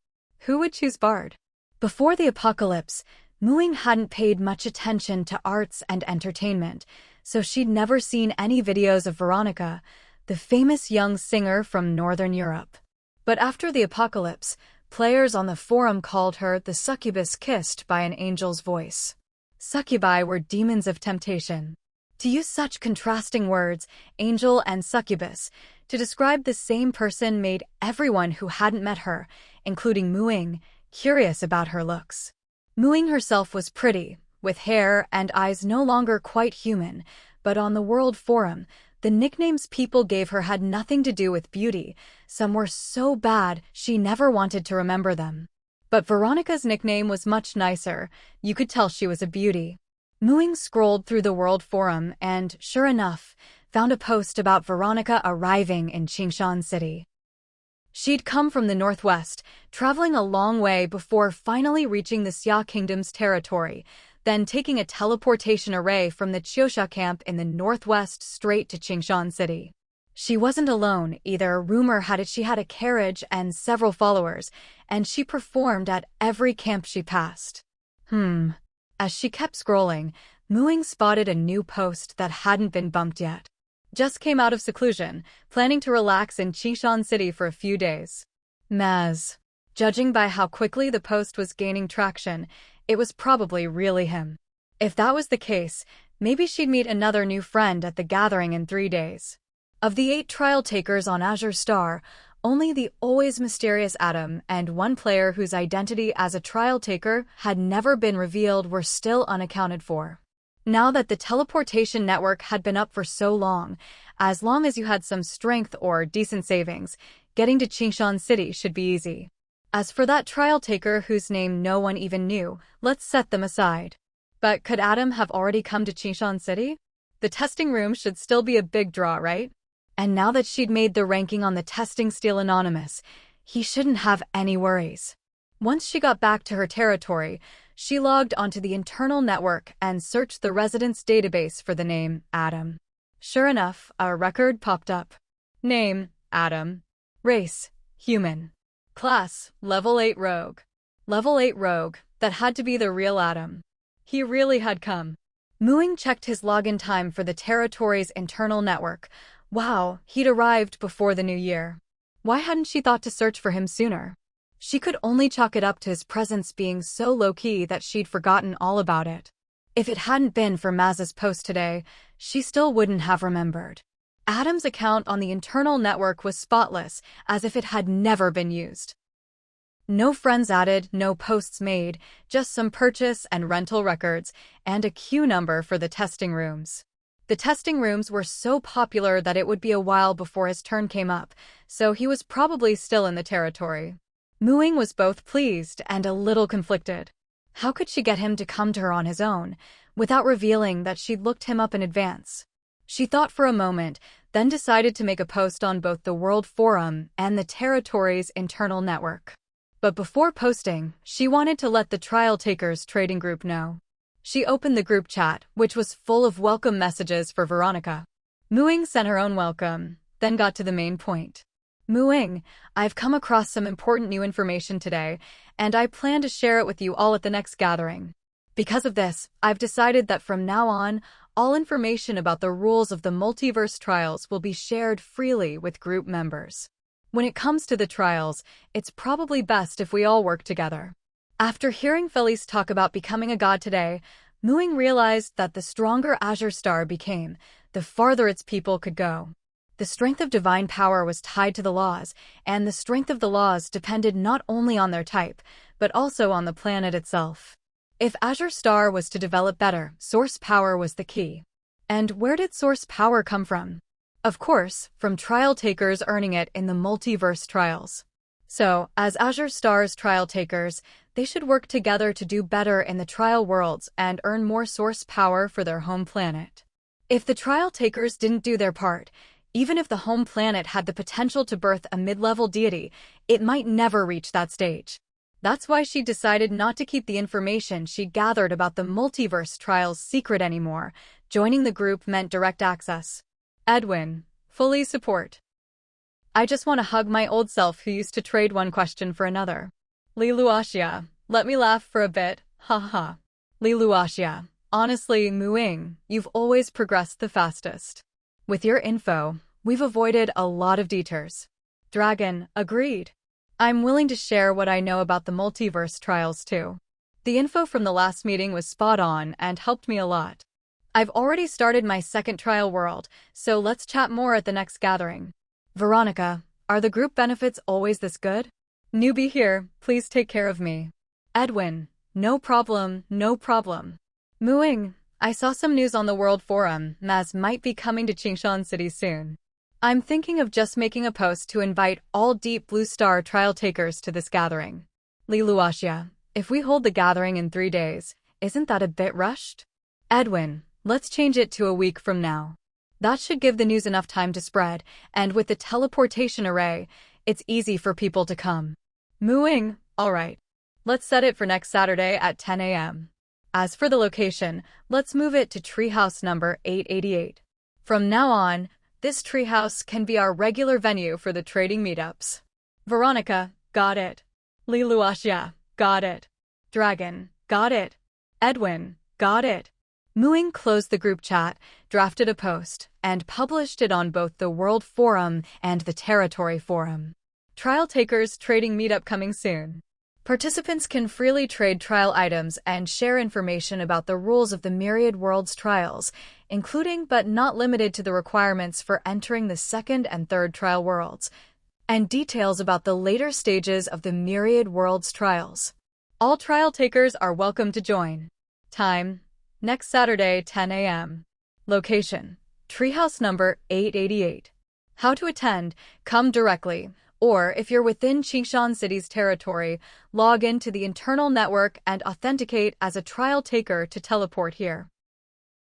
Who would choose bard? Before the apocalypse, Ying hadn't paid much attention to arts and entertainment, so she'd never seen any videos of Veronica, the famous young singer from Northern Europe. But after the apocalypse, players on the forum called her the succubus kissed by an angel's voice. Succubi were demons of temptation. To use such contrasting words, angel and succubus, to describe the same person made everyone who hadn't met her, including Ying, curious about her looks. Ying herself was pretty, with hair and eyes no longer quite human, but on the World Forum, the nicknames people gave her had nothing to do with beauty. Some were so bad she never wanted to remember them. But Veronica's nickname was much nicer. You could tell she was a beauty. Ying scrolled through the World Forum and, sure enough, found a post about Veronica arriving in Qingshan City. She'd come from the northwest, traveling a long way before finally reaching the Xia Kingdom's territory, then taking a teleportation array from the Qiusha camp in the northwest straight to Qingshan City. She wasn't alone either. Rumor had it she had a carriage and several followers, and she performed at every camp she passed. As she kept scrolling, Ying spotted a new post that hadn't been bumped yet. Just came out of seclusion, planning to relax in Qingshan City for a few days. Maz. Judging by how quickly the post was gaining traction, it was probably really him. If that was the case, maybe she'd meet another new friend at the gathering in 3 days. Of the 8 trial takers on Azure Star, only the always mysterious Adam and one player whose identity as a trial taker had never been revealed were still unaccounted for. Now that the teleportation network had been up for so long as you had some strength or decent savings, getting to Qingshan City should be easy. As for that trial taker whose name no one even knew, let's set them aside. But could Adam have already come to Qingshan City? The testing room should still be a big draw, right? And now that she'd made the ranking on the testing steel anonymous, he shouldn't have any worries. Once she got back to her territory, she logged onto the internal network and searched the residence database for the name Adam. Sure enough, a record popped up. Name, Adam. Race, human. Class, level 8 rogue. Level 8 rogue, that had to be the real Adam. He really had come. Ying checked his login time for the territory's internal network. Wow, he'd arrived before the new year. Why hadn't she thought to search for him sooner? She could only chalk it up to his presence being so low-key that she'd forgotten all about it. If it hadn't been for Maz's post today, she still wouldn't have remembered. Adam's account on the internal network was spotless, as if it had never been used. No friends added, no posts made, just some purchase and rental records, and a queue number for the testing rooms. The testing rooms were so popular that it would be a while before his turn came up, so he was probably still in the territory. Ying was both pleased and a little conflicted. How could she get him to come to her on his own, without revealing that she'd looked him up in advance? She thought for a moment, then decided to make a post on both the World Forum and the territory's internal network. But before posting, she wanted to let the Trial Takers trading group know. She opened the group chat, which was full of welcome messages for Veronica. Muing sent her own welcome, then got to the main point. Muing, I've come across some important new information today, and I plan to share it with you all at the next gathering. Because of this, I've decided that from now on, all information about the rules of the multiverse trials will be shared freely with group members. When it comes to the trials, it's probably best if we all work together. After hearing Felice talk about becoming a god today, Muing realized that the stronger Azure Star became, the farther its people could go. The strength of divine power was tied to the laws, and the strength of the laws depended not only on their type, but also on the planet itself. If Azure Star was to develop better, source power was the key. And where did source power come from? Of course, from trial takers earning it in the multiverse trials. So, as Azure Star's trial takers, they should work together to do better in the trial worlds and earn more source power for their home planet. If the trial takers didn't do their part, even if the home planet had the potential to birth a mid-level deity, it might never reach that stage. That's why she decided not to keep the information she gathered about the multiverse trials secret anymore. Joining the group meant direct access. Edwin, fully support. I just want to hug my old self who used to trade one question for another. Liluaxia, let me laugh for a bit, haha. Liluaxia, honestly, Muing, you've always progressed the fastest. With your info, we've avoided a lot of detours. Dragon, agreed. I'm willing to share what I know about the multiverse trials too. The info from the last meeting was spot on and helped me a lot. I've already started my second trial world, so let's chat more at the next gathering. Veronica, are the group benefits always this good? Newbie here, please take care of me. Edwin, no problem, no problem. Muing, I saw some news on the World Forum. Maz might be coming to Qingshan City soon. I'm thinking of just making a post to invite all Deep Blue Star trial takers to this gathering. Liluaxia, if we hold the gathering in 3 days, isn't that a bit rushed? Edwin, let's change it to a week from now. That should give the news enough time to spread, and with the teleportation array, it's easy for people to come. Muing, alright. Let's set it for next Saturday at 10 a.m. As for the location, let's move it to Treehouse number 888. From now on, this treehouse can be our regular venue for the trading meetups. Veronica, got it. Liluaxia, got it. Dragon, got it. Edwin, got it. Muing closed the group chat, drafted a post, and published it on both the World Forum and the Territory Forum. Trial takers trading meetup coming soon. Participants can freely trade trial items and share information about the rules of the Myriad Worlds trials, including but not limited to the requirements for entering the second and third trial worlds, and details about the later stages of the Myriad Worlds trials. All trial takers are welcome to join. Time: next Saturday, 10 a.m. Location: Treehouse number 888. How to attend: come directly, or if you're within Qingshan City's territory, log into the internal network and authenticate as a trial taker to teleport here.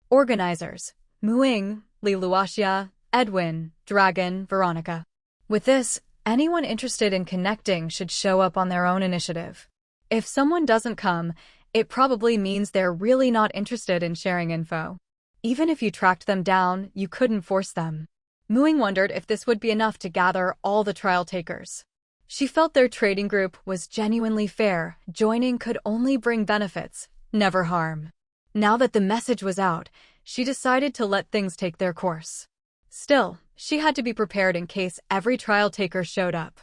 Organizers: Muing, Liluaxia, Edwin, Dragon, Veronica. With this, anyone interested in connecting should show up on their own initiative. If someone doesn't come, it probably means they're really not interested in sharing info. Even if you tracked them down, you couldn't force them. Muing wondered if this would be enough to gather all the trial takers. She felt their trading group was genuinely fair. Joining could only bring benefits, never harm. Now that the message was out, she decided to let things take their course. Still, she had to be prepared in case every trial taker showed up.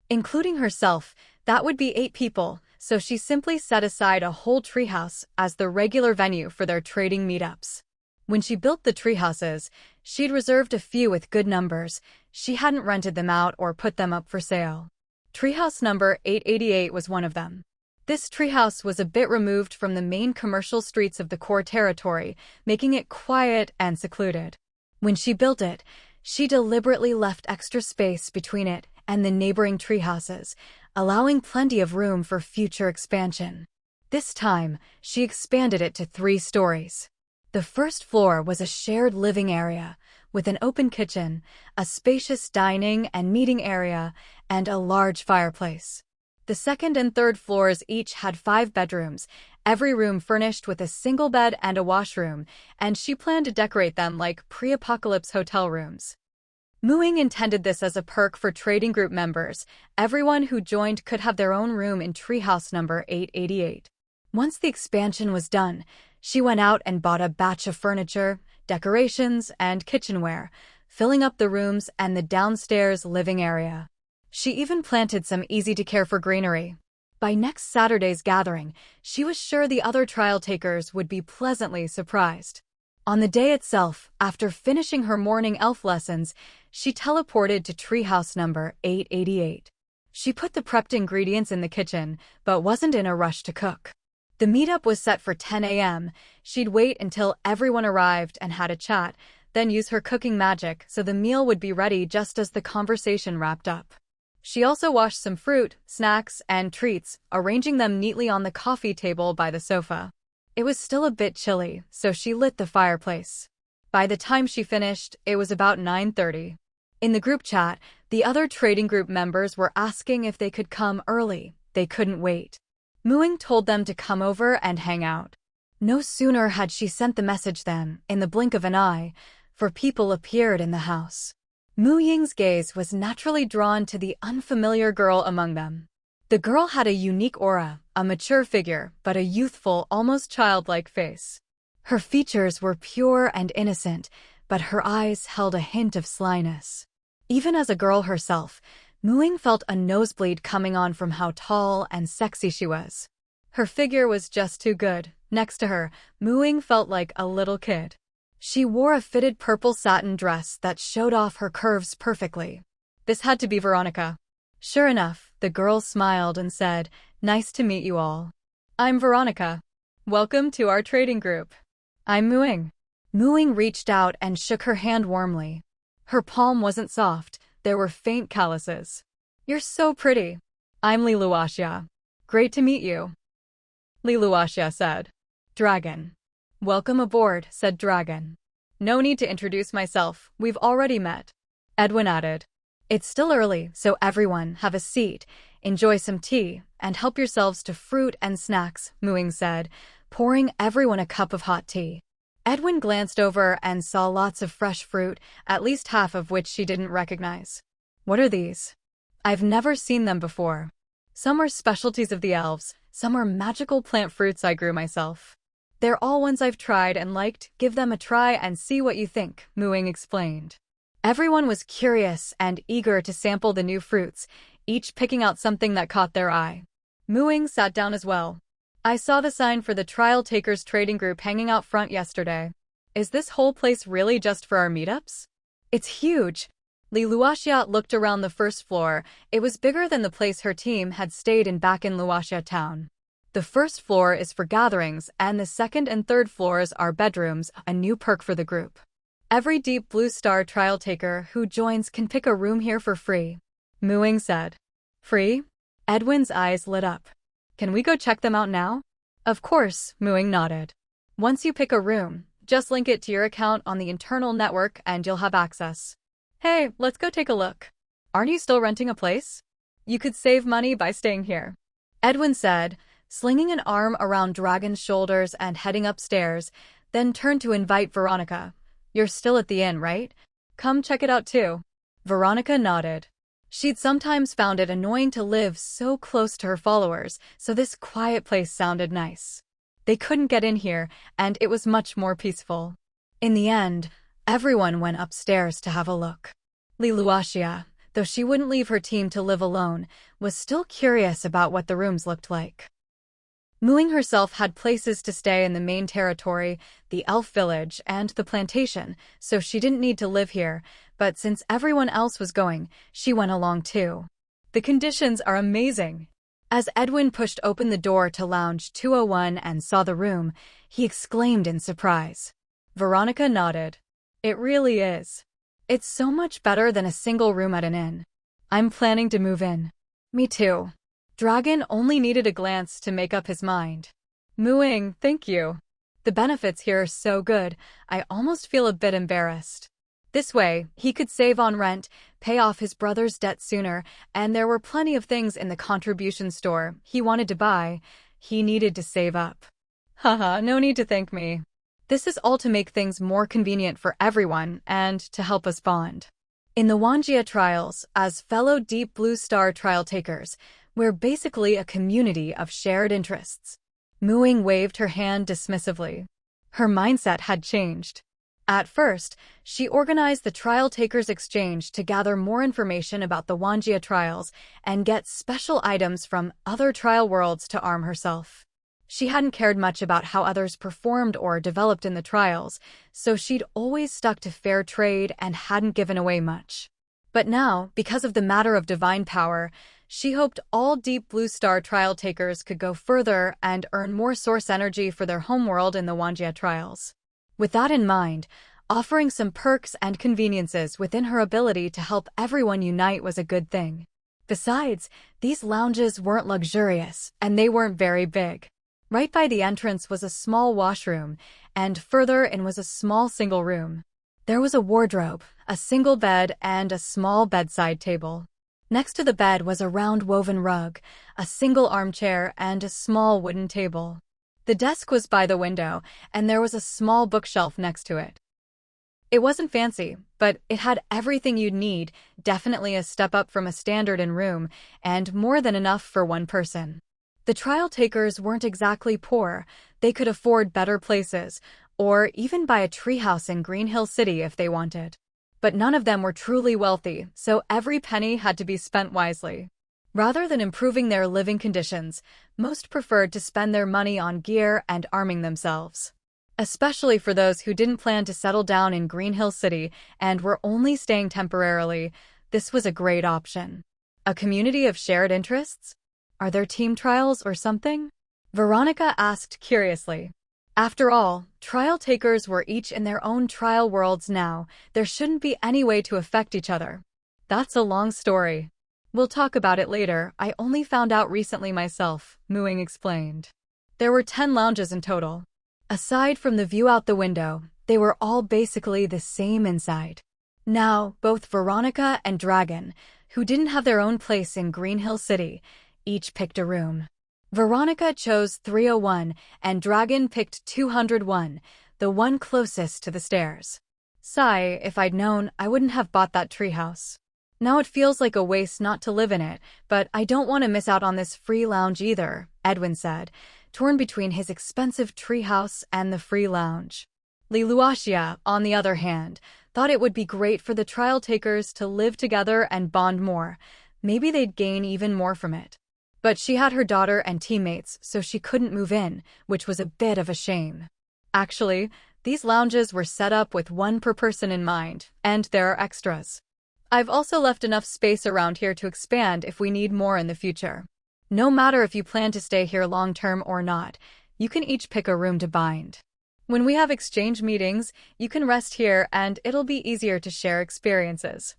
Including herself, that would be 8 people, so she simply set aside a whole treehouse as the regular venue for their trading meetups. When she built the treehouses, she'd reserved a few with good numbers. She hadn't rented them out or put them up for sale. Treehouse number 888 was one of them. This treehouse was a bit removed from the main commercial streets of the core territory, making it quiet and secluded. When she built it, she deliberately left extra space between it and the neighboring treehouses, allowing plenty of room for future expansion. This time, she expanded it to 3 stories. The first floor was a shared living area, with an open kitchen, a spacious dining and meeting area, and a large fireplace. The The second and third floors each had 5 bedrooms, every room furnished with a single bed and a washroom, and she planned to decorate them like pre-apocalypse hotel rooms. Ying intended this as a perk for trading group members. Everyone who joined could have their own room in Treehouse number 888. Once the expansion was done, she went out and bought a batch of furniture, decorations, and kitchenware, filling up the rooms and the downstairs living area. She even planted some easy-to-care-for greenery. By next Saturday's gathering, she was sure the other trial takers would be pleasantly surprised. On the day itself, after finishing her morning elf lessons, she teleported to Treehouse number 888. She put the prepped ingredients in the kitchen, but wasn't in a rush to cook. The meetup was set for 10 a.m. She'd wait until everyone arrived and had a chat, then use her cooking magic so the meal would be ready just as the conversation wrapped up. She also washed some fruit, snacks, and treats, arranging them neatly on the coffee table by the sofa. It was still a bit chilly, so she lit the fireplace. By the time she finished, it was about 9:30. In the group chat, the other trading group members were asking if they could come early. They couldn't wait. Ying told them to come over and hang out. No sooner had she sent the message than, in the blink of an eye, 4 people appeared in the house. Ying's gaze was naturally drawn to the unfamiliar girl among them. The girl had a unique aura, a mature figure, but a youthful, almost childlike face. Her features were pure and innocent, but her eyes held a hint of slyness. Even as a girl herself, Ying felt a nosebleed coming on from how tall and sexy she was. Her figure was just too good. Next to her, Ying felt like a little kid. She wore a fitted purple satin dress that showed off her curves perfectly. This had to be Veronica. Sure enough, the girl smiled and said, "Nice to meet you all. I'm Veronica. Welcome to our trading group. I'm Ying." Ying reached out and shook her hand warmly. Her palm wasn't soft, there were faint calluses. "You're so pretty. I'm Liluaxia. Great to meet you," Liluaxia said. "Dragon." "Welcome aboard," said Dragon. "No need to introduce myself, we've already met," Edwin added. "It's still early, so everyone have a seat, enjoy some tea, and help yourselves to fruit and snacks," Ying said, pouring everyone a cup of hot tea. Edwin glanced over and saw lots of fresh fruit, at least half of which she didn't recognize. "What are these? I've never seen them before. Some are specialties of the elves, some are magical plant fruits I grew myself. They're all ones I've tried and liked. Give them a try and see what you think," Ying explained. Everyone was curious and eager to sample the new fruits, each picking out something that caught their eye. Ying sat down as well. "I saw the sign for the Trial Takers Trading Group hanging out front yesterday. Is this whole place really just for our meetups?" "It's huge." Liluaxia looked around the first floor. It was bigger than the place her team had stayed in back in Luaxia town. "The first floor is for gatherings, and the second and third floors are bedrooms, a new perk for the group. Every Deep Blue Star trial taker who joins can pick a room here for free," Ying said. "Free?" Edwin's eyes lit up. "Can we go check them out now?" "Of course," Ying nodded. "Once you pick a room, just link it to your account on the internal network and you'll have access." "Hey, let's go take a look. Aren't you still renting a place? You could save money by staying here," Edwin said, slinging an arm around Dragon's shoulders and heading upstairs, then turned to invite Veronica. "You're still at the inn, right? Come check it out too." Veronica nodded. She'd sometimes found it annoying to live so close to her followers, so this quiet place sounded nice. They couldn't get in here, and it was much more peaceful. In the end, everyone went upstairs to have a look. Liluaxia, though she wouldn't leave her team to live alone, was still curious about what the rooms looked like. Ying herself had places to stay in the main territory, the elf village, and the plantation, so she didn't need to live here, but since everyone else was going, she went along too. "The conditions are amazing." As Edwin pushed open the door to Lounge 201 and saw the room, he exclaimed in surprise. Veronica nodded. "It really is. It's so much better than a single room at an inn. I'm planning to move in." "Me too." Dragon only needed a glance to make up his mind. "Ying, thank you. The benefits here are so good, I almost feel a bit embarrassed." This way, he could save on rent, pay off his brother's debt sooner, and there were plenty of things in the contribution store he wanted to buy. He needed to save up. Haha, no need to thank me. This is all to make things more convenient for everyone and to help us bond. In the Wanjia trials, as fellow Deep Blue Star trial takers, we're basically a community of shared interests. Muing waved her hand dismissively. Her mindset had changed. At first, she organized the Trial Takers Exchange to gather more information about the Wanjia trials and get special items from other trial worlds to arm herself. She hadn't cared much about how others performed or developed in the trials, so she'd always stuck to fair trade and hadn't given away much. But now, because of the matter of divine power, she hoped all Deep Blue Star trial takers could go further and earn more source energy for their homeworld in the Wanjia trials. With that in mind, offering some perks and conveniences within her ability to help everyone unite was a good thing. Besides, these lounges weren't luxurious, and they weren't very big. Right by the entrance was a small washroom, and further in was a small single room. There was a wardrobe, a single bed, and a small bedside table. Next to the bed was a round woven rug, a single armchair, and a small wooden table. The desk was by the window, and there was a small bookshelf next to it. It wasn't fancy, but it had everything you'd need, definitely a step up from a standard room, and more than enough for one person. The trial takers weren't exactly poor. They could afford better places, or even buy a treehouse in Green Hill City if they wanted. But none of them were truly wealthy, so every penny had to be spent wisely. Rather than improving their living conditions, most preferred to spend their money on gear and arming themselves. Especially for those who didn't plan to settle down in Green Hill City and were only staying temporarily, this was a great option. A community of shared interests? Are there team trials or something? Veronica asked curiously. After all, trial takers were each in their own trial worlds now. There shouldn't be any way to affect each other. That's a long story. We'll talk about it later. I only found out recently myself, Muing explained. There were 10 lounges in total. Aside from the view out the window, they were all basically the same inside. Now, both Veronica and Dragon, who didn't have their own place in Green Hill City, each picked a room. Veronica chose 301 and Dragon picked 201, the one closest to the stairs. Sigh, if I'd known, I wouldn't have bought that treehouse. Now it feels like a waste not to live in it, but I don't want to miss out on this free lounge either, Edwin said, torn between his expensive treehouse and the free lounge. Liluaxia, on the other hand, thought it would be great for the trial takers to live together and bond more. Maybe they'd gain even more from it. But she had her daughter and teammates, so she couldn't move in, which was a bit of a shame. Actually, these lounges were set up with one per person in mind, and there are extras. I've also left enough space around here to expand if we need more in the future. No matter if you plan to stay here long-term or not, you can each pick a room to bind. When we have exchange meetings, you can rest here and it'll be easier to share experiences.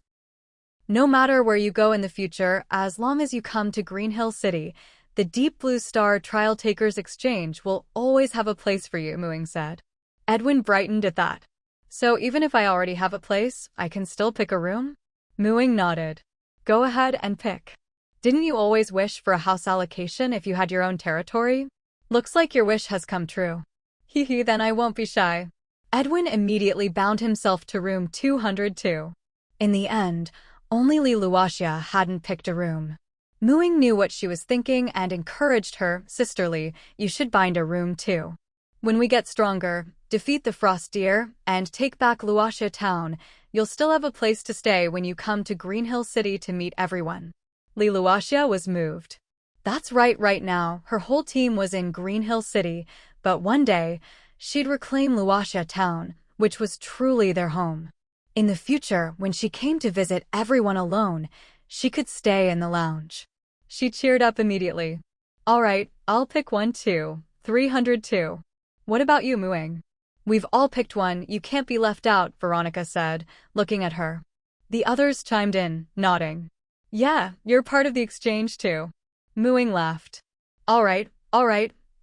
No matter where you go in the future, as long as you come to Green Hill City, the Deep Blue Star Trial Takers Exchange will always have a place for you, Muing said. Edwin brightened at that. So even if I already have a place, I can still pick a room? Muing nodded. Go ahead and pick. Didn't you always wish for a house allocation if you had your own territory? Looks like your wish has come true. Hee, then I won't be shy. Edwin immediately bound himself to room 202. In the end, only Liluaxia hadn't picked a room. Muing knew what she was thinking and encouraged her, sisterly, you should bind a room too. When we get stronger, defeat the Frost Deer, and take back Luaxia Town, you'll still have a place to stay when you come to Green Hill City to meet everyone. Liluaxia was moved. That's right now, her whole team was in Green Hill City, but one day, she'd reclaim Luaxia Town, which was truly their home. In the future, when she came to visit everyone alone, she could stay in the lounge. She cheered up immediately. All right, I'll pick one too, 302. What about you, Muing? We've all picked one, you can't be left out, Veronica said, looking at her. The others chimed in, nodding. Yeah, you're part of the exchange too. Muing laughed. All right,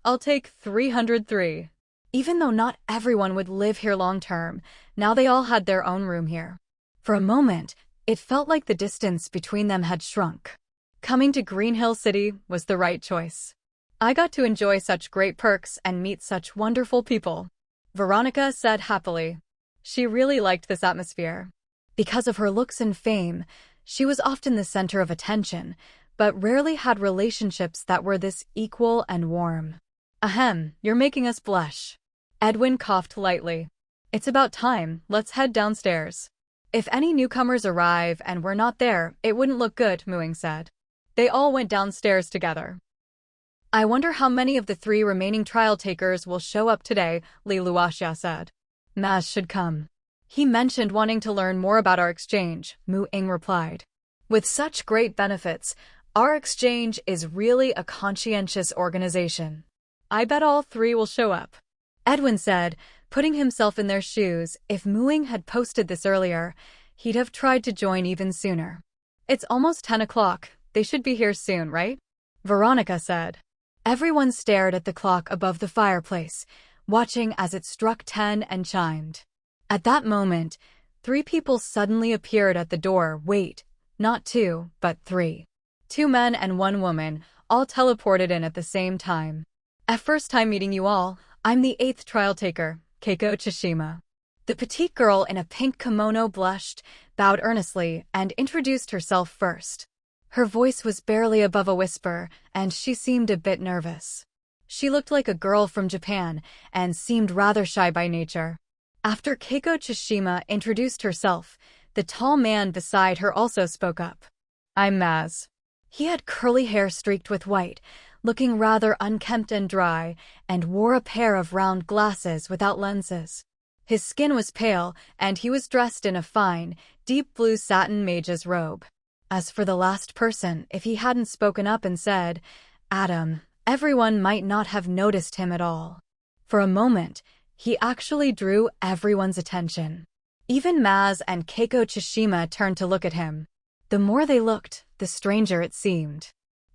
I'll take 303. Even though not everyone would live here long term, now they all had their own room here. For a moment, it felt like the distance between them had shrunk. Coming to Green Hill City was the right choice. I got to enjoy such great perks and meet such wonderful people, Veronica said happily. She really liked this atmosphere. Because of her looks and fame, she was often the center of attention, but rarely had relationships that were this equal and warm. Ahem, you're making us blush. Edwin coughed lightly. It's about time, let's head downstairs. If any newcomers arrive and we're not there, it wouldn't look good, Ying said. They all went downstairs together. I wonder how many of the 3 remaining trial takers will show up today, Li Luoxia said. Maz should come. He mentioned wanting to learn more about our exchange, Ying replied. With such great benefits, our exchange is really a conscientious organization. I bet all 3 will show up. Edwin said, putting himself in their shoes. If Ying had posted this earlier, he'd have tried to join even sooner. It's almost 10 o'clock. They should be here soon, right? Veronica said. Everyone stared at the clock above the fireplace, watching as it struck 10 and chimed. At that moment, 3 people suddenly appeared at the door. Wait, not 2, but 3. 2 men and 1 woman, all teleported in at the same time. First time meeting you all, I'm the 8th trial taker, Keiko Tsushima. The petite girl in a pink kimono blushed, bowed earnestly, and introduced herself first. Her voice was barely above a whisper, and she seemed a bit nervous. She looked like a girl from Japan, and seemed rather shy by nature. After Keiko Tsushima introduced herself, the tall man beside her also spoke up. I'm Maz. He had curly hair streaked with white, looking rather unkempt and dry, and wore a pair of round glasses without lenses. His skin was pale, and he was dressed in a fine, deep blue satin mage's robe. As for the last person, if he hadn't spoken up and said, Adam, everyone might not have noticed him at all. For a moment, he actually drew everyone's attention. Even Maz and Keiko Tsushima turned to look at him. The more they looked, the stranger it seemed.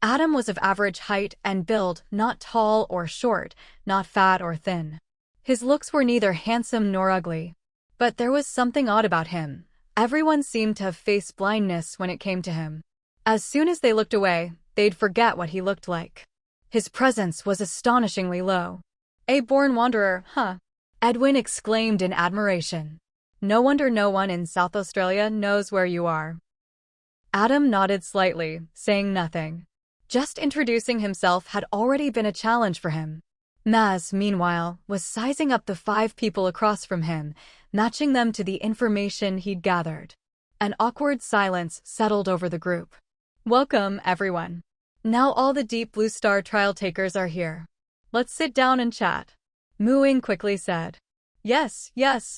Adam was of average height and build, not tall or short, not fat or thin. His looks were neither handsome nor ugly. But there was something odd about him. Everyone seemed to have face blindness when it came to him. As soon as they looked away, they'd forget what he looked like. His presence was astonishingly low. A born wanderer, huh? Edwin exclaimed in admiration. No wonder no one in South Australia knows where you are. Adam nodded slightly, saying nothing. Just introducing himself had already been a challenge for him. Maz, meanwhile, was sizing up the 5 people across from him, matching them to the information he'd gathered. An awkward silence settled over the group. Welcome, everyone. Now all the Deep Blue Star trial takers are here. Let's sit down and chat. Ying quickly said. Yes,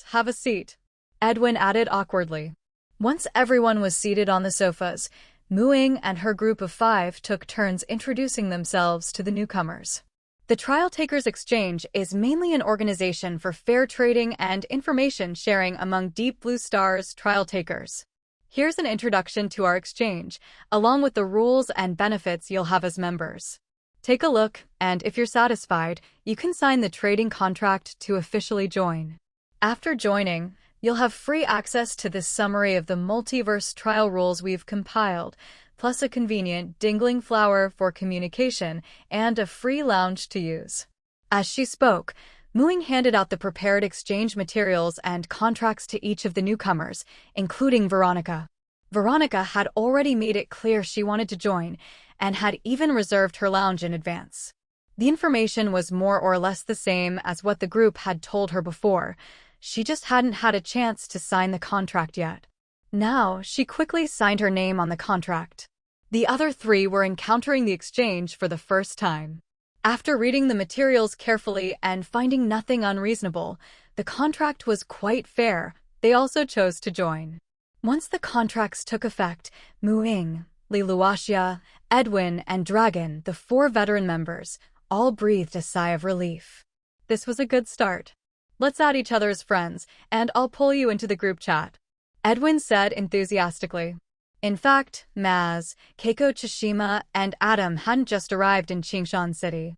have a seat. Edwin added awkwardly. Once everyone was seated on the sofas, Ying and her group of 5 took turns introducing themselves to the newcomers. The Trial Takers Exchange is mainly an organization for fair trading and information sharing among Deep Blue Star's trial takers. Here's an introduction to our exchange, along with the rules and benefits you'll have as members. Take a look, and if you're satisfied, you can sign the trading contract to officially join. After joining, you'll have free access to this summary of the multiverse trial rules we've compiled, plus a convenient dingling flower for communication and a free lounge to use. As she spoke, Ying handed out the prepared exchange materials and contracts to each of the newcomers, including Veronica. Veronica had already made it clear she wanted to join, and had even reserved her lounge in advance. The information was more or less the same as what the group had told her before. She just hadn't had a chance to sign the contract yet. Now, she quickly signed her name on the contract. The other 3 were encountering the exchange for the first time. After reading the materials carefully and finding nothing unreasonable, the contract was quite fair. They also chose to join. Once the contracts took effect, Ying, Li Luoxia, Edwin, and Dragon, the 4 veteran members, all breathed a sigh of relief. This was a good start. Let's add each other's friends, and I'll pull you into the group chat. Edwin said enthusiastically. In fact, Maz, Keiko Tsushima, and Adam hadn't just arrived in Qingshan City.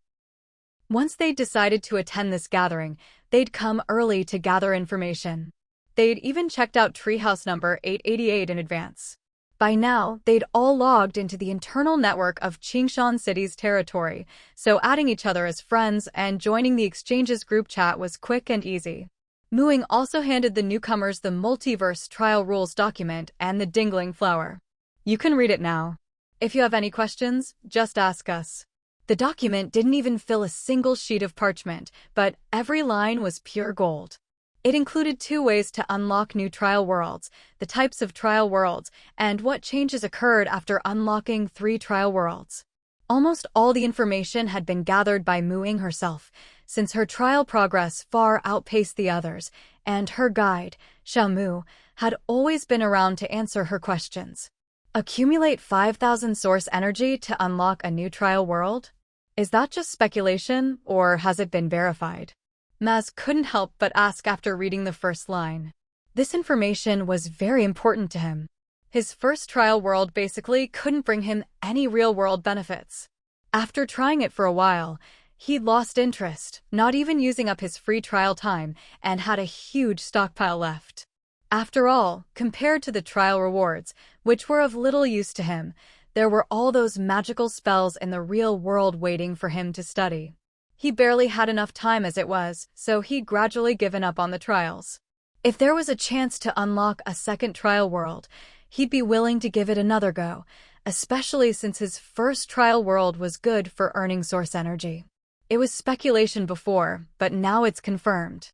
Once they'd decided to attend this gathering, they'd come early to gather information. They'd even checked out Treehouse number 888 in advance. By now, they'd all logged into the internal network of Qingshan City's territory, so adding each other as friends and joining the exchange's group chat was quick and easy. Muing also handed the newcomers the multiverse trial rules document and the dingling flower. You can read it now. If you have any questions, just ask us. The document didn't even fill a single sheet of parchment, but every line was pure gold. It included 2 ways to unlock new trial worlds, the types of trial worlds, and what changes occurred after unlocking 3 trial worlds. Almost all the information had been gathered by Muing herself, since her trial progress far outpaced the others, and her guide, Xiaomu, had always been around to answer her questions. Accumulate 5,000 source energy to unlock a new trial world? Is that just speculation, or has it been verified? Maz couldn't help but ask after reading the first line. This information was very important to him. His first trial world basically couldn't bring him any real-world benefits. After trying it for a while, he'd lost interest, not even using up his free trial time, and had a huge stockpile left. After all, compared to the trial rewards, which were of little use to him, there were all those magical spells in the real world waiting for him to study. He barely had enough time as it was, so he'd gradually given up on the trials. If there was a chance to unlock a second trial world, he'd be willing to give it another go, especially since his first trial world was good for earning source energy. It was speculation before, but now it's confirmed.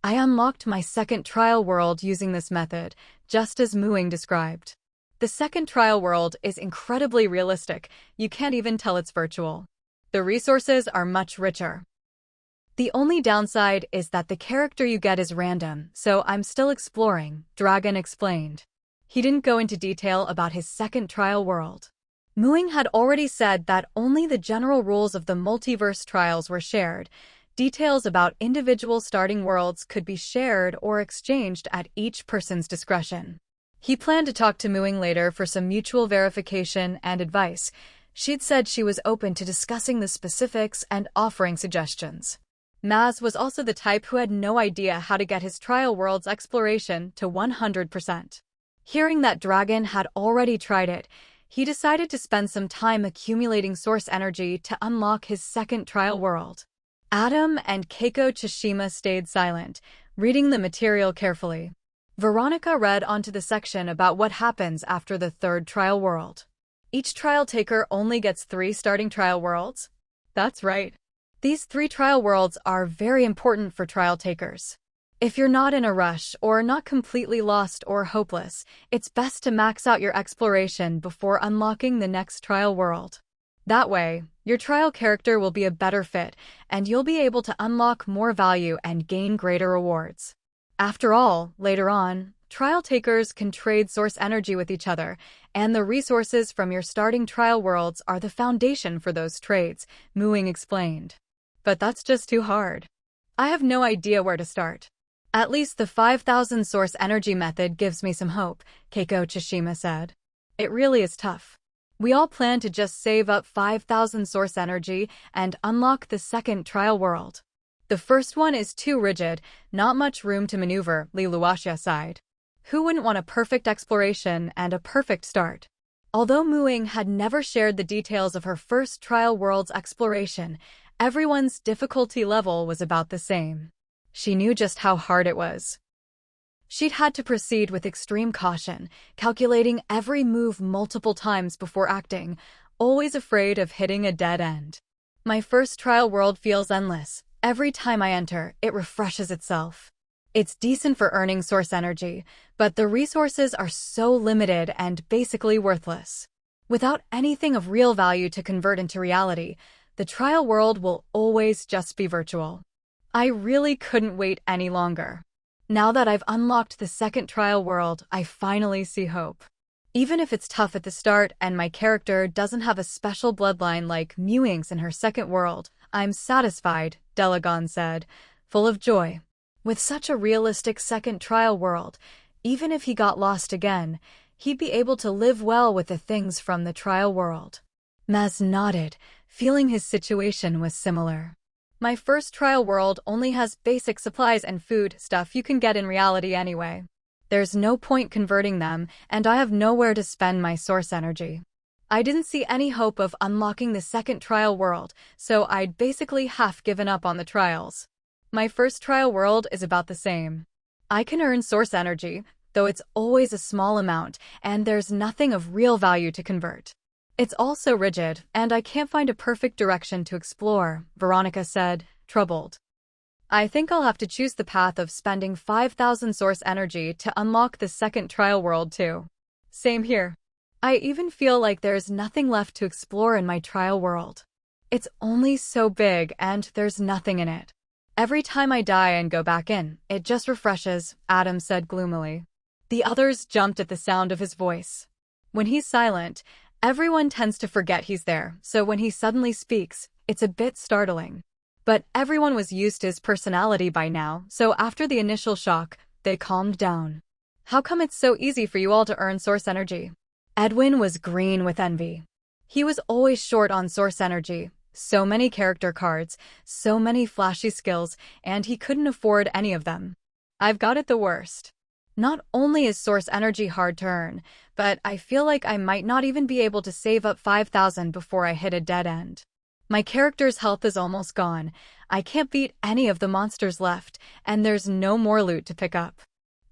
I unlocked my second trial world using this method, just as Muing described. The second trial world is incredibly realistic, you can't even tell it's virtual. The resources are much richer. The only downside is that the character you get is random, so I'm still exploring, Dragon explained. He didn't go into detail about his second trial world. Muing had already said that only the general rules of the multiverse trials were shared. Details about individual starting worlds could be shared or exchanged at each person's discretion. He planned to talk to Muing later for some mutual verification and advice. She'd said she was open to discussing the specifics and offering suggestions. Maz was also the type who had no idea how to get his trial world's exploration to 100%. Hearing that Dragon had already tried it, he decided to spend some time accumulating source energy to unlock his second trial world. Adam and Keiko Tsushima stayed silent, reading the material carefully. Veronica read onto the section about what happens after the third trial world. Each trial taker only gets 3 starting trial worlds? That's right. These 3 trial worlds are very important for trial takers. If you're not in a rush or not completely lost or hopeless, it's best to max out your exploration before unlocking the next trial world. That way, your trial character will be a better fit, and you'll be able to unlock more value and gain greater rewards. After all, later on, trial takers can trade source energy with each other, and the resources from your starting trial worlds are the foundation for those trades, Muing explained. But that's just too hard. I have no idea where to start. At least the 5,000 source energy method gives me some hope, Keiko Tsushima said. It really is tough. We all plan to just save up 5,000 source energy and unlock the second trial world. The first one is too rigid, not much room to maneuver, Li Luoxia sighed. Who wouldn't want a perfect exploration and a perfect start? Although Muing had never shared the details of her first trial world's exploration, everyone's difficulty level was about the same. She knew just how hard it was. She'd had to proceed with extreme caution, calculating every move multiple times before acting, always afraid of hitting a dead end. My first trial world feels endless. Every time I enter, it refreshes itself. It's decent for earning source energy, but the resources are so limited and basically worthless. Without anything of real value to convert into reality, the trial world will always just be virtual. I really couldn't wait any longer. Now that I've unlocked the second trial world, I finally see hope. Even if it's tough at the start and my character doesn't have a special bloodline like Muing's in her second world, I'm satisfied, Delagon said, full of joy. With such a realistic second trial world, even if he got lost again, he'd be able to live well with the things from the trial world. Maz nodded, feeling his situation was similar. My first trial world only has basic supplies and food, stuff you can get in reality anyway. There's no point converting them, and I have nowhere to spend my source energy. I didn't see any hope of unlocking the second trial world, so I'd basically half given up on the trials. My first trial world is about the same. I can earn source energy, though it's always a small amount, and there's nothing of real value to convert. It's all so rigid, and I can't find a perfect direction to explore, Veronica said, troubled. I think I'll have to choose the path of spending 5,000 source energy to unlock the second trial world too. Same here. I even feel like there's nothing left to explore in my trial world. It's only so big and there's nothing in it. Every time I die and go back in, it just refreshes, Adam said gloomily. The others jumped at the sound of his voice. When he's silent, everyone tends to forget he's there, so when he suddenly speaks, it's a bit startling. But everyone was used to his personality by now, so after the initial shock, they calmed down. How come it's so easy for you all to earn source energy? Edwin was green with envy. He was always short on source energy, so many character cards, so many flashy skills, and he couldn't afford any of them. I've got it the worst. Not only is source energy hard to earn, but I feel like I might not even be able to save up 5,000 before I hit a dead end. My character's health is almost gone, I can't beat any of the monsters left, and there's no more loot to pick up.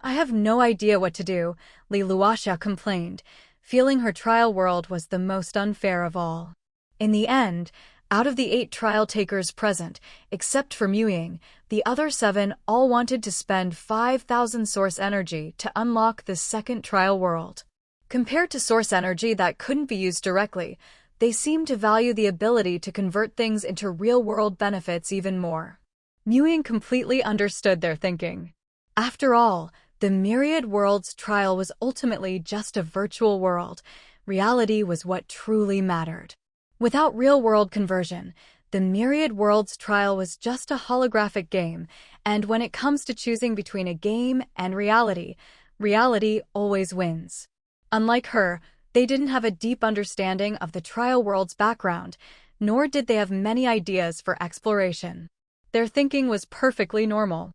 I have no idea what to do, Liluasha complained, feeling her trial world was the most unfair of all. In the end, out of the 8 trial takers present, except for Ying, the other 7 all wanted to spend 5,000 source energy to unlock the second trial world. Compared to source energy that couldn't be used directly, they seemed to value the ability to convert things into real-world benefits even more. Ying completely understood their thinking. After all, the Myriad Worlds trial was ultimately just a virtual world. Reality was what truly mattered. Without real-world conversion, the Myriad Worlds trial was just a holographic game, and when it comes to choosing between a game and reality, reality always wins. Unlike her, they didn't have a deep understanding of the trial world's background, nor did they have many ideas for exploration. Their thinking was perfectly normal.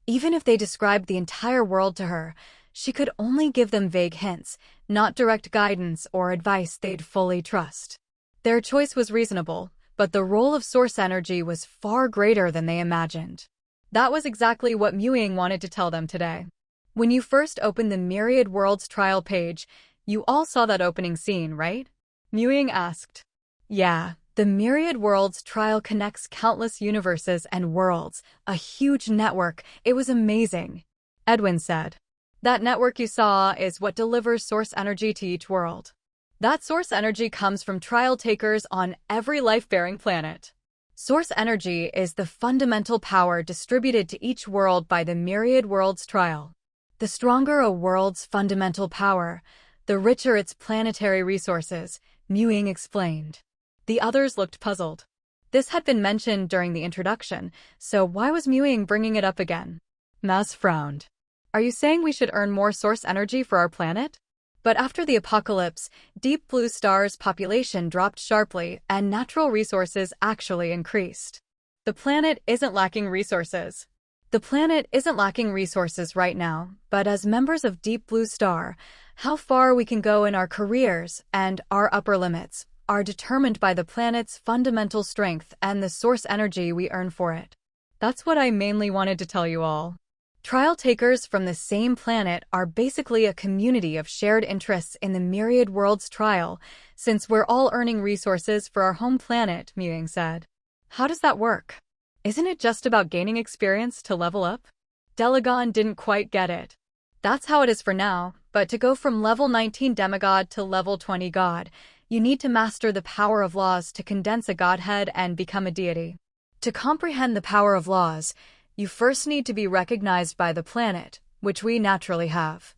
Even if they described the entire world to her, she could only give them vague hints, not direct guidance or advice they'd fully trust. Their choice was reasonable, but the role of source energy was far greater than they imagined. That was exactly what Ying wanted to tell them today. When you first opened the Myriad Worlds trial page, you all saw that opening scene, right? Ying asked. Yeah, the Myriad Worlds trial connects countless universes and worlds, a huge network. It was amazing, Edwin said. That network you saw is what delivers source energy to each world. That source energy comes from trial takers on every life-bearing planet. Source energy is the fundamental power distributed to each world by the Myriad Worlds trial. The stronger a world's fundamental power, the richer its planetary resources, Ying explained. The others looked puzzled. This had been mentioned during the introduction, so why was Ying bringing it up again? Maz frowned. Are you saying we should earn more source energy for our planet? But after the apocalypse, Deep Blue Star's population dropped sharply and natural resources actually increased. The planet isn't lacking resources. The planet isn't lacking resources right now, but as members of Deep Blue Star, how far we can go in our careers and our upper limits are determined by the planet's fundamental strength and the source energy we earn for it. That's what I mainly wanted to tell you all. Trial takers from the same planet are basically a community of shared interests in the Myriad Worlds trial, since we're all earning resources for our home planet, Ying said. How does that work? Isn't it just about gaining experience to level up? Delagon didn't quite get it. That's how it is for now, but to go from level 19 demigod to level 20 god, you need to master the power of laws to condense a godhead and become a deity. To comprehend the power of laws, you first need to be recognized by the planet, which we naturally have.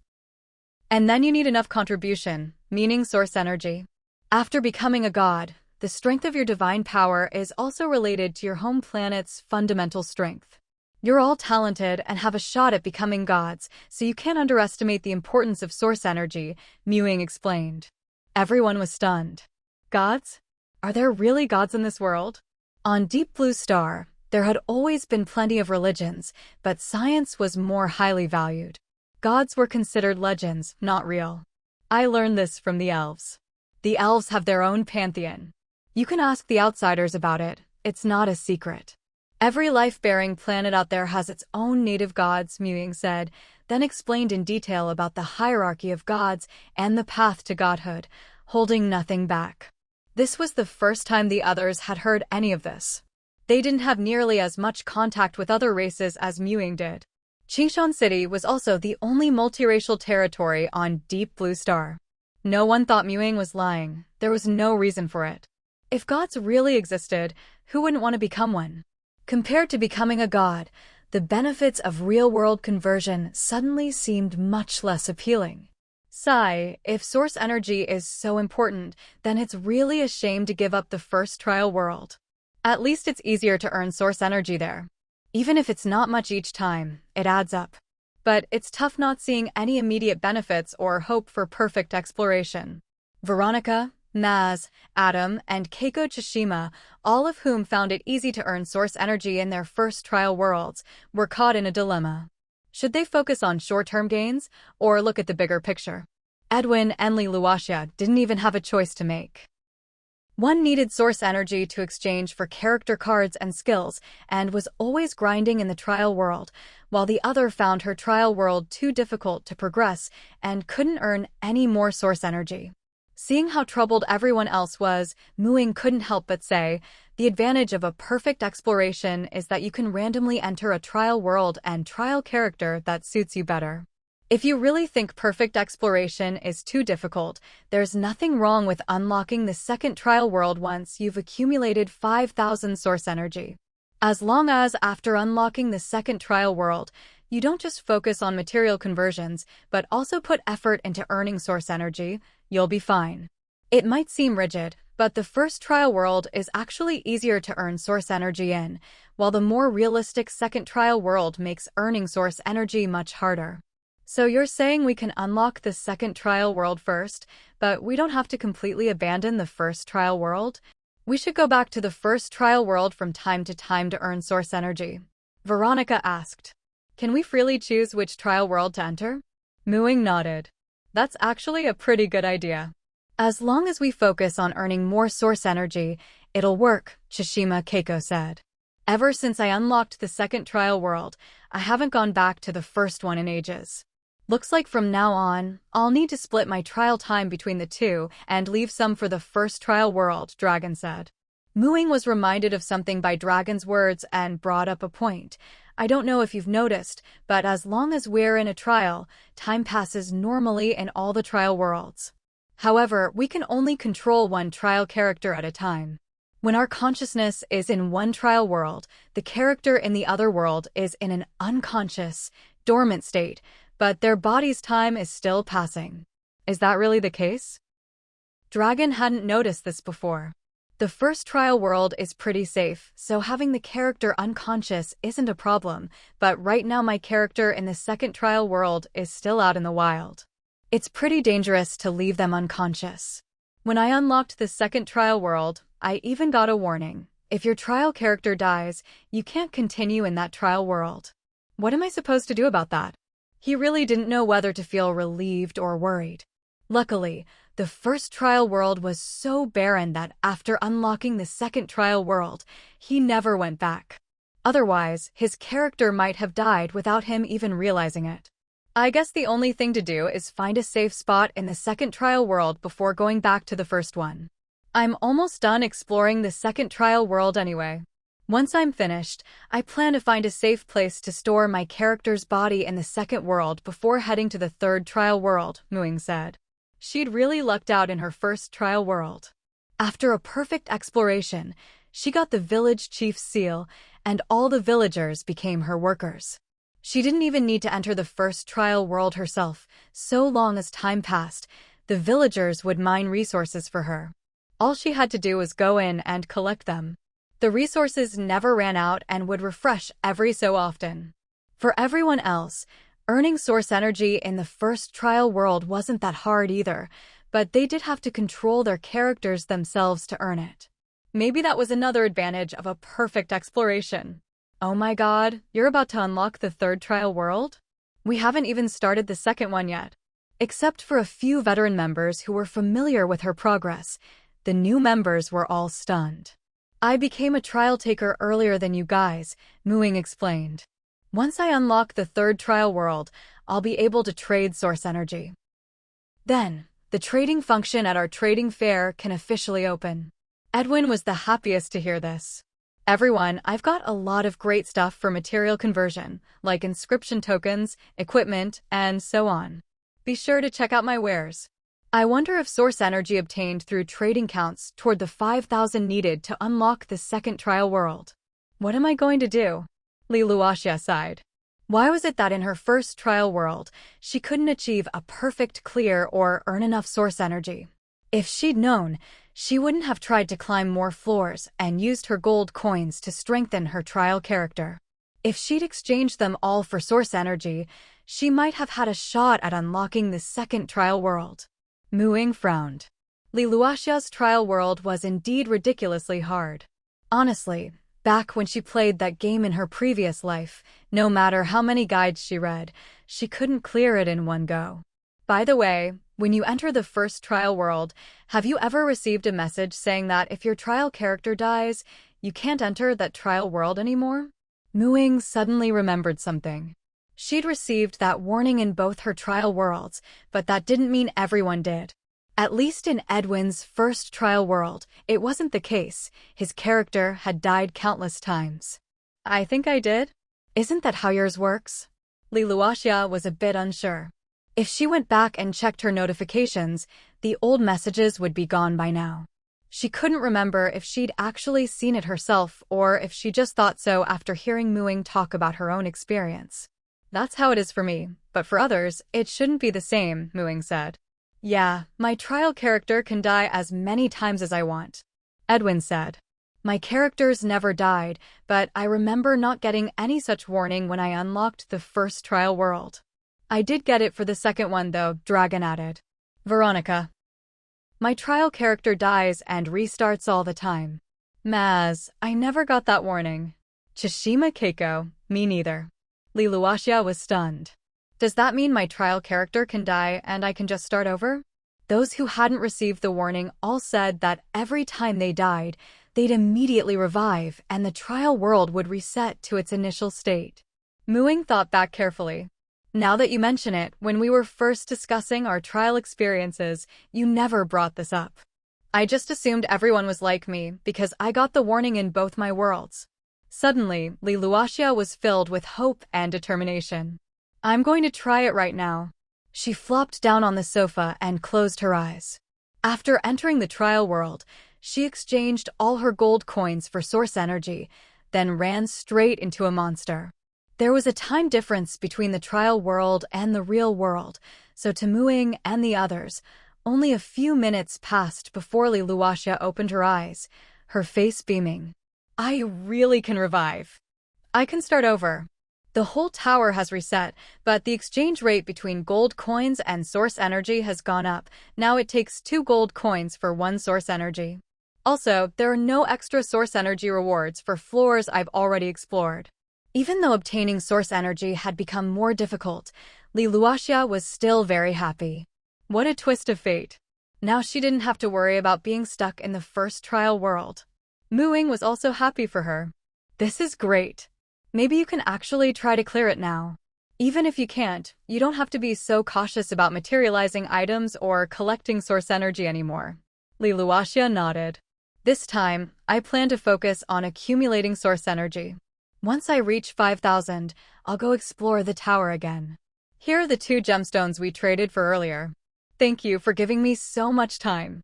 And then you need enough contribution, meaning source energy. After becoming a god, the strength of your divine power is also related to your home planet's fundamental strength. You're all talented and have a shot at becoming gods, so you can't underestimate the importance of source energy, Ying explained. Everyone was stunned. Gods? Are there really gods in this world? On Deep Blue Star, there had always been plenty of religions, but science was more highly valued. Gods were considered legends, not real. I learned this from the elves. The elves have their own pantheon. You can ask the outsiders about it, it's not a secret. Every life-bearing planet out there has its own native gods, Ying said, then explained in detail about the hierarchy of gods and the path to godhood, holding nothing back. This was the first time the others had heard any of this. They didn't have nearly as much contact with other races as Ying did. Qingshan City was also the only multiracial territory on Deep Blue Star. No one thought Ying was lying. There was no reason for it. If gods really existed, who wouldn't want to become one? Compared to becoming a god, the benefits of real-world conversion suddenly seemed much less appealing. Sigh, if source energy is so important, then it's really a shame to give up the first trial world. At least it's easier to earn source energy there. Even if it's not much each time, it adds up. But it's tough not seeing any immediate benefits or hope for perfect exploration. Veronica, Maz, Adam, and Keiko Tsushima, all of whom found it easy to earn source energy in their first trial worlds, were caught in a dilemma. Should they focus on short-term gains, or look at the bigger picture? Edwin and Luaxia didn't even have a choice to make. One needed source energy to exchange for character cards and skills, and was always grinding in the trial world, while the other found her trial world too difficult to progress and couldn't earn any more source energy. Seeing how troubled everyone else was, Ying couldn't help but say, the advantage of a perfect exploration is that you can randomly enter a trial world and trial character that suits you better. If you really think perfect exploration is too difficult, there's nothing wrong with unlocking the second trial world once you've accumulated 5,000 source energy. As long as, after unlocking the second trial world, you don't just focus on material conversions, but also put effort into earning source energy, you'll be fine. It might seem rigid, but the first trial world is actually easier to earn source energy in, while the more realistic second trial world makes earning source energy much harder. So you're saying we can unlock the second trial world first, but we don't have to completely abandon the first trial world? We should go back to the first trial world from time to time to earn source energy. Veronica asked. Can we freely choose which trial world to enter? Ying nodded. That's actually a pretty good idea. As long as we focus on earning more source energy, it'll work, Tsushima Keiko said. Ever since I unlocked the second trial world, I haven't gone back to the first one in ages. Looks like from now on, I'll need to split my trial time between the two and leave some for the first trial world, Dragon said. Ying was reminded of something by Dragon's words and brought up a point. I don't know if you've noticed, but as long as we're in a trial, time passes normally in all the trial worlds. However, we can only control one trial character at a time. When our consciousness is in one trial world, the character in the other world is in an unconscious, dormant state, but their body's time is still passing. Is that really the case? Dragon hadn't noticed this before. The first trial world is pretty safe, so having the character unconscious isn't a problem, but right now my character in the second trial world is still out in the wild. It's pretty dangerous to leave them unconscious. When I unlocked the second trial world, I even got a warning. If your trial character dies, you can't continue in that trial world. What am I supposed to do about that? He really didn't know whether to feel relieved or worried. Luckily, the first trial world was so barren that after unlocking the second trial world, he never went back. Otherwise, his character might have died without him even realizing it. I guess the only thing to do is find a safe spot in the second trial world before going back to the first one. I'm almost done exploring the second trial world anyway. Once I'm finished, I plan to find a safe place to store my character's body in the second world before heading to the third trial world, Ying said. She'd really lucked out in her first trial world. After a perfect exploration, she got the village chief's seal, and all the villagers became her workers. She didn't even need to enter the first trial world herself. So long as time passed, the villagers would mine resources for her. All she had to do was go in and collect them. The resources never ran out and would refresh every so often. For everyone else, earning source energy in the first trial world wasn't that hard either, but they did have to control their characters themselves to earn it. Maybe that was another advantage of a perfect exploration. Oh my god, you're about to unlock the third trial world? We haven't even started the second one yet. Except for a few veteran members who were familiar with her progress, the new members were all stunned. I became a trial taker earlier than you guys, Muing explained. Once I unlock the third trial world, I'll be able to trade source energy. Then, the trading function at our trading fair can officially open. Edwin was the happiest to hear this. Everyone, I've got a lot of great stuff for material conversion, like inscription tokens, equipment, and so on. Be sure to check out my wares. I wonder if source energy obtained through trading counts toward the 5,000 needed to unlock the second trial world. What am I going to do? Li Luoxia sighed. Why was it that in her first trial world, she couldn't achieve a perfect clear or earn enough source energy? If she'd known, she wouldn't have tried to climb more floors and used her gold coins to strengthen her trial character. If she'd exchanged them all for source energy, she might have had a shot at unlocking the second trial world. Muing frowned. Li Luoxia's trial world was indeed ridiculously hard. Honestly, back when she played that game in her previous life, no matter how many guides she read, she couldn't clear it in one go. By the way, when you enter the first trial world, have you ever received a message saying that if your trial character dies, you can't enter that trial world anymore? Muing suddenly remembered something. She'd received that warning in both her trial worlds, but that didn't mean everyone did. At least in Edwin's first trial world, it wasn't the case. His character had died countless times. I think I did. Isn't that how yours works? Li Luoxia was a bit unsure. If she went back and checked her notifications, the old messages would be gone by now. She couldn't remember if she'd actually seen it herself or if she just thought so after hearing Muing talk about her own experience. That's how it is for me, but for others, it shouldn't be the same, Muing said. Yeah, my trial character can die as many times as I want, Edwin said. My characters never died, but I remember not getting any such warning when I unlocked the first trial world. I did get it for the second one though, Dragon added. Veronica. My trial character dies and restarts all the time. Maz, I never got that warning. Chishima Keiko, me neither. Li Luoxia was stunned. Does that mean my trial character can die and I can just start over? Those who hadn't received the warning all said that every time they died, they'd immediately revive and the trial world would reset to its initial state. Muing thought back carefully. Now that you mention it, when we were first discussing our trial experiences, you never brought this up. I just assumed everyone was like me because I got the warning in both my worlds. Suddenly, Li Luoxia was filled with hope and determination. I'm going to try it right now. She flopped down on the sofa and closed her eyes. After entering the trial world, she exchanged all her gold coins for source energy, then ran straight into a monster. There was a time difference between the trial world and the real world, so to Muing and the others, only a few minutes passed before Li Luoxia opened her eyes, her face beaming. I really can revive. I can start over. The whole tower has reset, but the exchange rate between gold coins and source energy has gone up. Now it takes 2 gold coins for 1 source energy. Also, there are no extra source energy rewards for floors I've already explored. Even though obtaining source energy had become more difficult, Li Luoxia was still very happy. What a twist of fate. Now she didn't have to worry about being stuck in the first trial world. Muing was also happy for her. This is great. Maybe you can actually try to clear it now. Even if you can't, you don't have to be so cautious about materializing items or collecting source energy anymore. Li Luoxia nodded. This time, I plan to focus on accumulating source energy. Once I reach 5,000, I'll go explore the tower again. Here are the 2 gemstones we traded for earlier. Thank you for giving me so much time.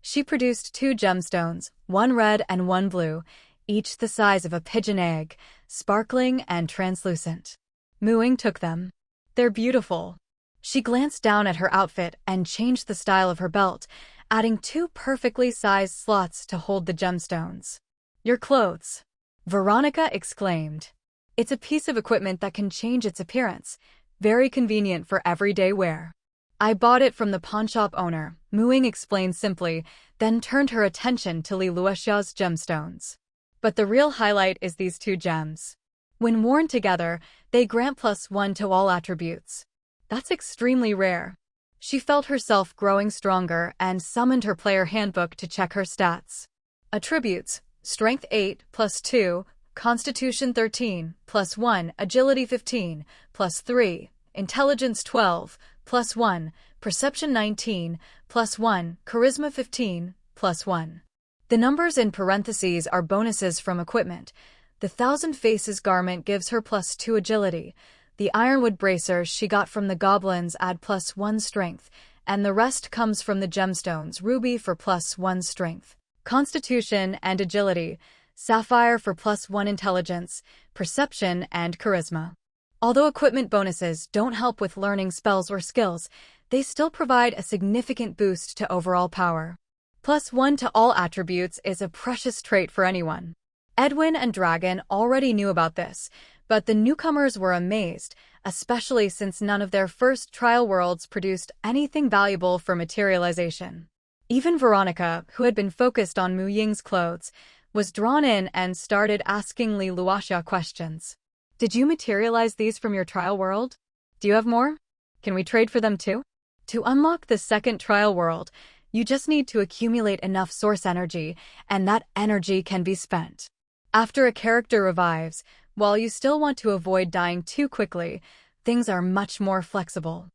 She produced 2 gemstones, one red and one blue, each the size of a pigeon egg, sparkling and translucent. Muing took them. They're beautiful. She glanced down at her outfit and changed the style of her belt, adding 2 perfectly sized slots to hold the gemstones. Your clothes, Veronica exclaimed. It's a piece of equipment that can change its appearance, very convenient for everyday wear. I bought it from the pawnshop owner, Muing explained simply, then turned her attention to Li Luoxia's gemstones. But the real highlight is these 2 gems. When worn together, They grant +1 to all attributes. That's extremely rare. She felt herself growing stronger and summoned her player handbook to check her stats. Attributes: Strength 8 +2, Constitution 13 +1, Agility 15 +3, Intelligence 12 +1, Perception 19 +1, Charisma 15 +1. The numbers in parentheses are bonuses from equipment. The Thousand Faces garment gives her +2 agility. The ironwood bracers she got from the goblins add +1 strength, and the rest comes from the gemstones, ruby for +1 strength, constitution and agility, sapphire for +1 intelligence, perception and charisma. Although equipment bonuses don't help with learning spells or skills, they still provide a significant boost to overall power. +1 to all attributes is a precious trait for anyone. Edwin and Dragon already knew about this, but the newcomers were amazed, especially since none of their first trial worlds produced anything valuable for materialization. Even Veronica, who had been focused on Mu Ying's clothes, was drawn in and started asking Li Luoxia questions. Did you materialize these from your trial world? Do you have more? Can we trade for them too? To unlock the second trial world, you just need to accumulate enough source energy, and that energy can be spent. After a character revives, while you still want to avoid dying too quickly, things are much more flexible.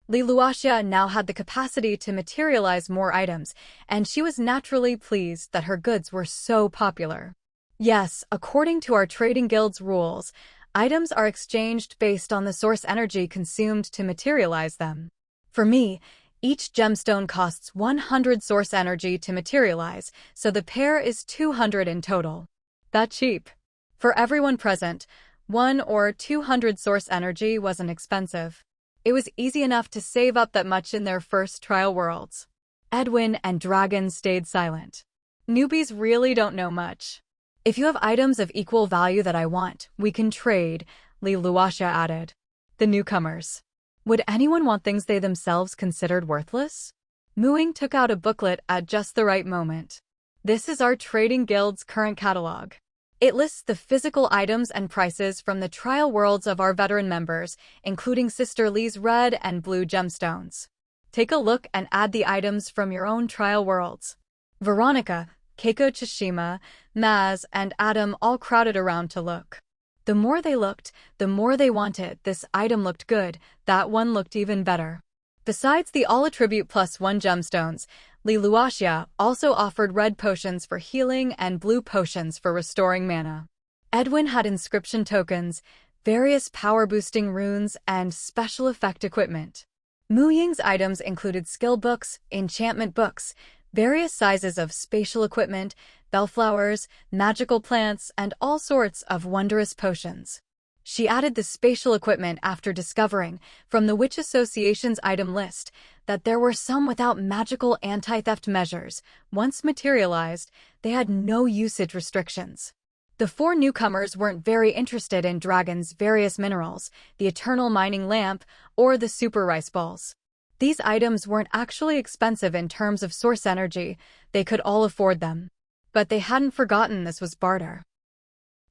Li Luoxia now had the capacity to materialize more items, and she was naturally pleased that her goods were so popular. Yes, according to our trading guild's rules, items are exchanged based on the source energy consumed to materialize them. For me, each gemstone costs 100 source energy to materialize, so the pair is 200 in total. That cheap. For everyone present, 1 or 200 source energy wasn't expensive. It was easy enough to save up that much in their first trial worlds. Edwin and Dragon stayed silent. Newbies really don't know much. If you have items of equal value that I want, we can trade, Li Luoxia added. The newcomers. Would anyone want things they themselves considered worthless? Mu Ying took out a booklet at just the right moment. This is our trading guild's current catalog. It lists the physical items and prices from the trial worlds of our veteran members, including Sister Li's red and blue gemstones. Take a look and add the items from your own trial worlds. Veronica, Keiko Tsushima, Maz, and Adam all crowded around to look. The more they looked, the more they wanted. This item looked good, that one looked even better. Besides the all-attribute +1 gemstones, Li Luoxia also offered red potions for healing and blue potions for restoring mana. Edwin had inscription tokens, various power-boosting runes, and special effect equipment. Mu Ying's items included skill books, enchantment books, various sizes of spatial equipment, bellflowers, magical plants, and all sorts of wondrous potions. She added the spatial equipment after discovering, from the Witch Association's item list, that there were some without magical anti-theft measures. Once materialized, they had no usage restrictions. The 4 newcomers weren't very interested in Dragon's various minerals, the Eternal Mining Lamp, or the Super Rice Balls. These items weren't actually expensive in terms of source energy, they could all afford them. But they hadn't forgotten this was barter.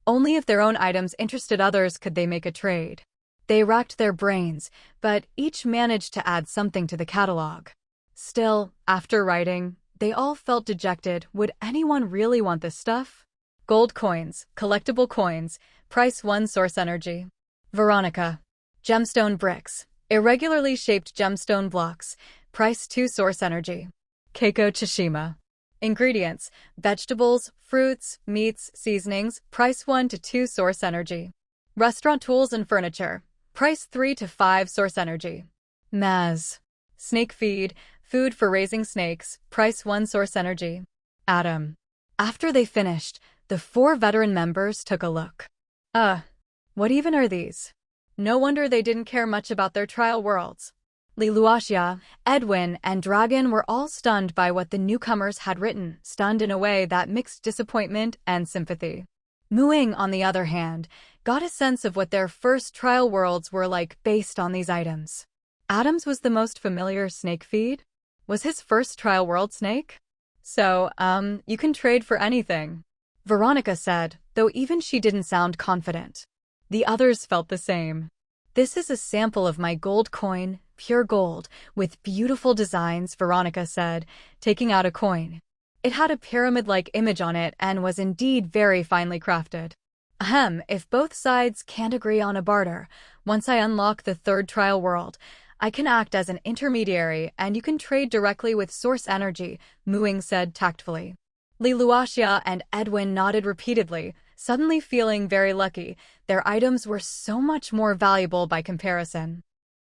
Only if their own items interested others could they make a trade. They racked their brains, but each managed to add something to the catalog. Still, after writing, they all felt dejected. Would anyone really want this stuff? Gold coins, collectible coins, price 1 source energy. Veronica. Gemstone bricks, irregularly shaped gemstone blocks, price 2 source energy. Keiko Tsushima. Ingredients: vegetables, fruits, meats, seasonings, price 1 to 2 source energy. Restaurant tools and furniture, price 3 to 5 source energy. Maz. Snake feed, food for raising snakes, price 1 source energy. Adam. After they finished, the 4 veteran members took a look. What even are these? No wonder they didn't care much about their trial worlds. Li Luoxia, Edwin, and Dragon were all stunned by what the newcomers had written, stunned in a way that mixed disappointment and sympathy. Mu Ying, on the other hand, got a sense of what their first trial worlds were like based on these items. Adam's was the most familiar snake feed? Was his first trial world snake? So, you can trade for anything. Veronica said, though even she didn't sound confident. The others felt the same. This is a sample of my gold coin, pure gold, with beautiful designs, Veronica said, taking out a coin. It had a pyramid-like image on it and was indeed very finely crafted. Ahem, if both sides can't agree on a barter, once I unlock the third trial world, I can act as an intermediary and you can trade directly with source energy, Ying said tactfully. Liluaxia and Edwin nodded repeatedly, suddenly feeling very lucky. Their items were so much more valuable by comparison.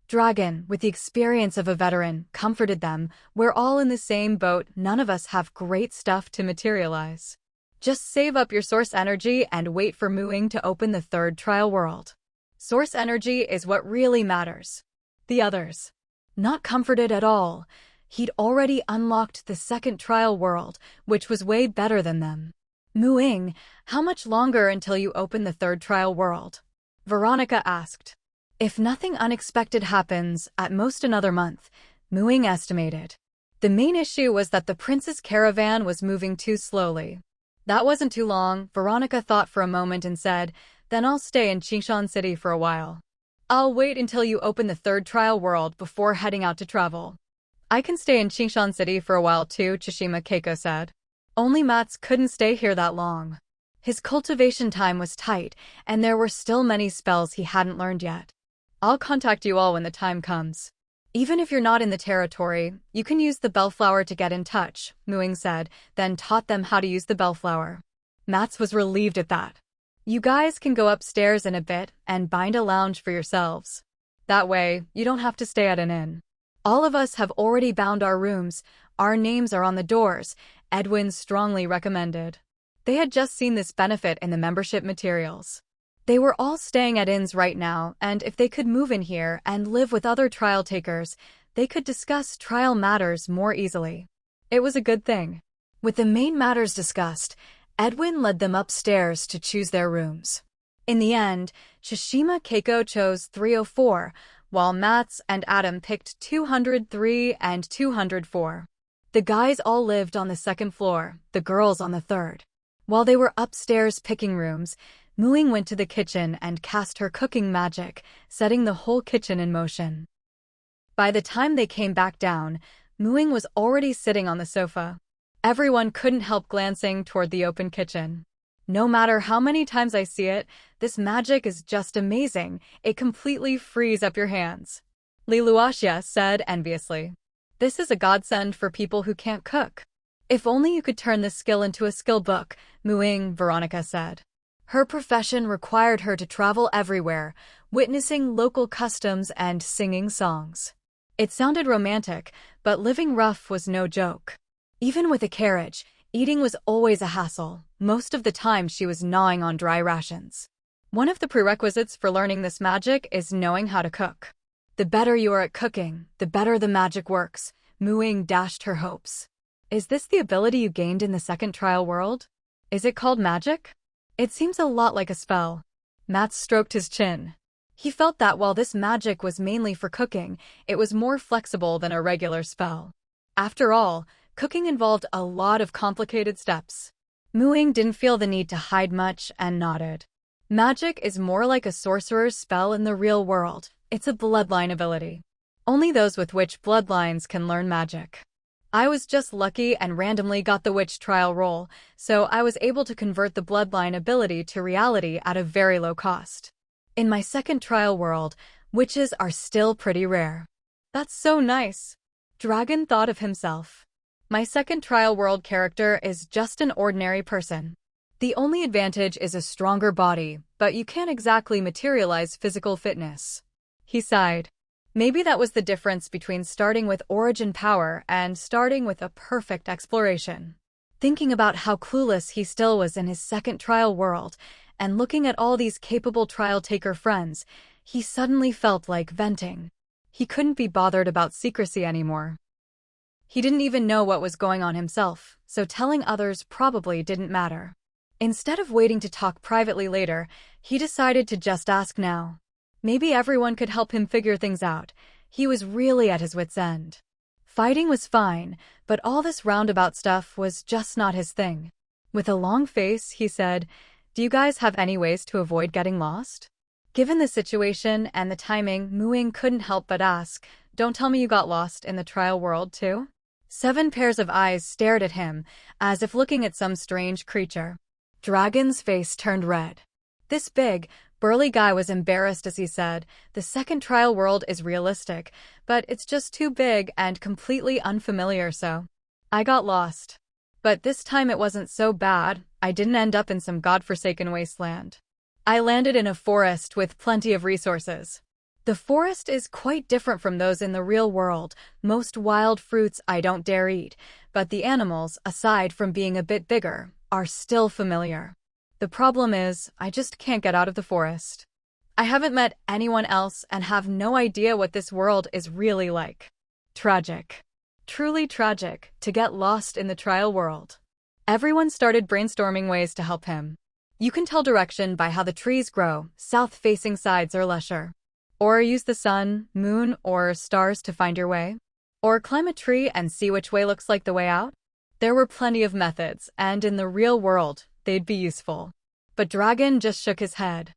Dragon, with the experience of a veteran, comforted them. We're all in the same boat, none of us have great stuff to materialize. Just save up your source energy and wait for Ying to open the third trial world. Source energy is what really matters. The others. Not comforted at all. He'd already unlocked the second trial world, which was way better than them. Ying, how much longer until you open the third trial world? Veronica asked. If nothing unexpected happens, at most another month, Ying estimated. The main issue was that the prince's caravan was moving too slowly. That wasn't too long, Veronica thought for a moment and said, then I'll stay in Qingshan City for a while. I'll wait until you open the third trial world before heading out to travel. I can stay in Qingshan City for a while too, Tsushima Keiko said. Only Mats couldn't stay here that long. His cultivation time was tight, and there were still many spells he hadn't learned yet. I'll contact you all when the time comes. Even if you're not in the territory, you can use the bellflower to get in touch, Ying said, then taught them how to use the bellflower. Mats was relieved at that. You guys can go upstairs in a bit and bind a lounge for yourselves. That way, you don't have to stay at an inn. All of us have already bound our rooms. Our names are on the doors, Edwin strongly recommended. They had just seen this benefit in the membership materials. They were all staying at inns right now, and if they could move in here and live with other trial takers, they could discuss trial matters more easily. It was a good thing. With the main matters discussed, Edwin led them upstairs to choose their rooms. In the end, Tsushima Keiko chose 304, while Mats and Adam picked 203 and 204. The guys all lived on the second floor, the girls on the third. While they were upstairs picking rooms, Ying went to the kitchen and cast her cooking magic, setting the whole kitchen in motion. By the time they came back down, Ying was already sitting on the sofa. Everyone couldn't help glancing toward the open kitchen. No matter how many times I see it, this magic is just amazing. It completely frees up your hands. Liluaxia said enviously. This is a godsend for people who can't cook. If only you could turn this skill into a skill book, Ying, Veronica said. Her profession required her to travel everywhere, witnessing local customs and singing songs. It sounded romantic, but living rough was no joke. Even with a carriage, eating was always a hassle. Most of the time she was gnawing on dry rations. One of the prerequisites for learning this magic is knowing how to cook. The better you are at cooking, the better the magic works, Ying dashed her hopes. Is this the ability you gained in the second trial world? Is it called magic? It seems a lot like a spell. Mats stroked his chin. He felt that while this magic was mainly for cooking, it was more flexible than a regular spell. After all, cooking involved a lot of complicated steps. Ying didn't feel the need to hide much and nodded. Magic is more like a sorcerer's spell in the real world. It's a bloodline ability. Only those with witch bloodlines can learn magic. I was just lucky and randomly got the witch trial roll, so I was able to convert the bloodline ability to reality at a very low cost. In my second trial world, witches are still pretty rare. That's so nice. Dragon thought of himself. My second trial world character is just an ordinary person. The only advantage is a stronger body, but you can't exactly materialize physical fitness. He sighed. Maybe that was the difference between starting with origin power and starting with a perfect exploration. Thinking about how clueless he still was in his second trial world, and looking at all these capable trial taker friends, he suddenly felt like venting. He couldn't be bothered about secrecy anymore. He didn't even know what was going on himself, so telling others probably didn't matter. Instead of waiting to talk privately later, he decided to just ask now. Maybe everyone could help him figure things out. He was really at his wit's end. Fighting was fine, but all this roundabout stuff was just not his thing. With a long face, he said, "Do you guys have any ways to avoid getting lost?" Given the situation and the timing, Muing couldn't help but ask, "Don't tell me you got lost in the trial world too?" 7 pairs of eyes stared at him, as if looking at some strange creature. Dragon's face turned red. This big, burly guy was embarrassed as he said, "The second trial world is realistic, but it's just too big and completely unfamiliar, so I got lost. But this time it wasn't so bad. I didn't end up in some godforsaken wasteland. I landed in a forest with plenty of resources. The forest is quite different from those in the real world. Most wild fruits I don't dare eat, but the animals, aside from being a bit bigger, are still familiar. The problem is, I just can't get out of the forest. I haven't met anyone else and have no idea what this world is really like. Tragic. Truly tragic, to get lost in the trial world." Everyone started brainstorming ways to help him. You can tell direction by how the trees grow, south-facing sides or lusher. Or use the sun, moon, or stars to find your way. Or climb a tree and see which way looks like the way out. There were plenty of methods, and in the real world, they'd be useful. But Dragon just shook his head.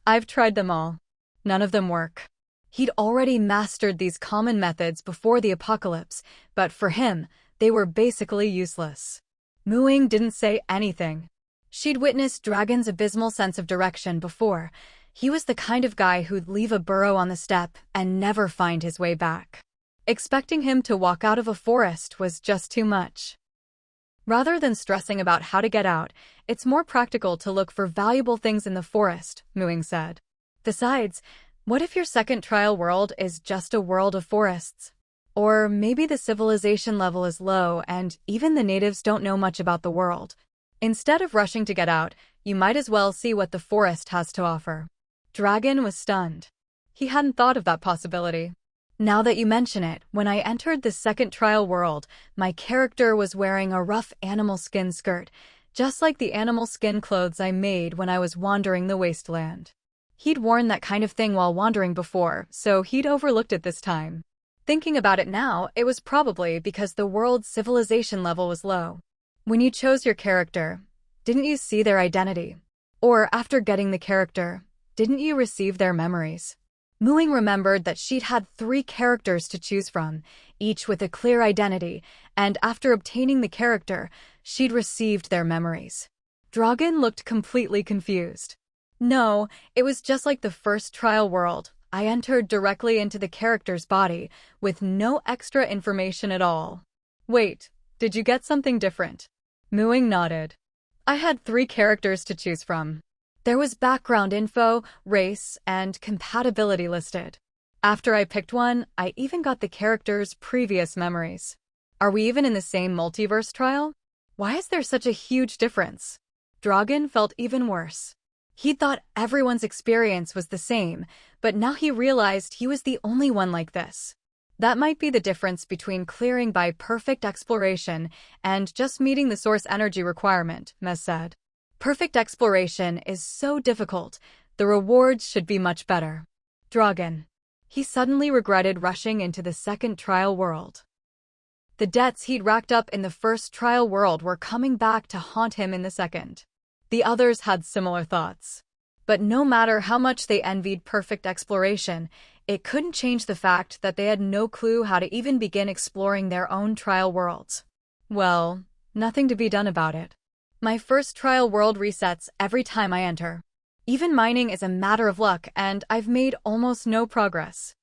"I've tried them all. None of them work." He'd already mastered these common methods before the apocalypse, but for him, they were basically useless. Muing didn't say anything. She'd witnessed Dragon's abysmal sense of direction before. He was the kind of guy who'd leave a burrow on the step and never find his way back. Expecting him to walk out of a forest was just too much. Rather than stressing about how to get out, it's more practical to look for valuable things in the forest, Muing said. Besides, what if your second trial world is just a world of forests? Or maybe the civilization level is low and even the natives don't know much about the world. Instead of rushing to get out, you might as well see what the forest has to offer. Dragon was stunned. He hadn't thought of that possibility. Now that you mention it, when I entered the second trial world, my character was wearing a rough animal skin skirt, just like the animal skin clothes I made when I was wandering the wasteland. He'd worn that kind of thing while wandering before, so he'd overlooked it this time. Thinking about it now, it was probably because the world's civilization level was low. When you chose your character, didn't you see their identity? Or after getting the character, didn't you receive their memories? Muing remembered that she'd had 3 characters to choose from, each with a clear identity, and after obtaining the character, she'd received their memories. Dragon looked completely confused. No, it was just like the first trial world. I entered directly into the character's body, with no extra information at all. Wait, did you get something different? Muing nodded. I had 3 characters to choose from. There was background info, race, and compatibility listed. After I picked one, I even got the character's previous memories. Are we even in the same multiverse trial? Why is there such a huge difference? Dragon felt even worse. He thought everyone's experience was the same, but now he realized he was the only one like this. That might be the difference between clearing by perfect exploration and just meeting the source energy requirement, Mez said. Perfect exploration is so difficult. The rewards should be much better. Dragon. He suddenly regretted rushing into the second trial world. The debts he'd racked up in the first trial world were coming back to haunt him in the second. The others had similar thoughts. But no matter how much they envied perfect exploration, it couldn't change the fact that they had no clue how to even begin exploring their own trial worlds. Well, nothing to be done about it. My first trial world resets every time I enter. Even mining is a matter of luck, and I've made almost no progress.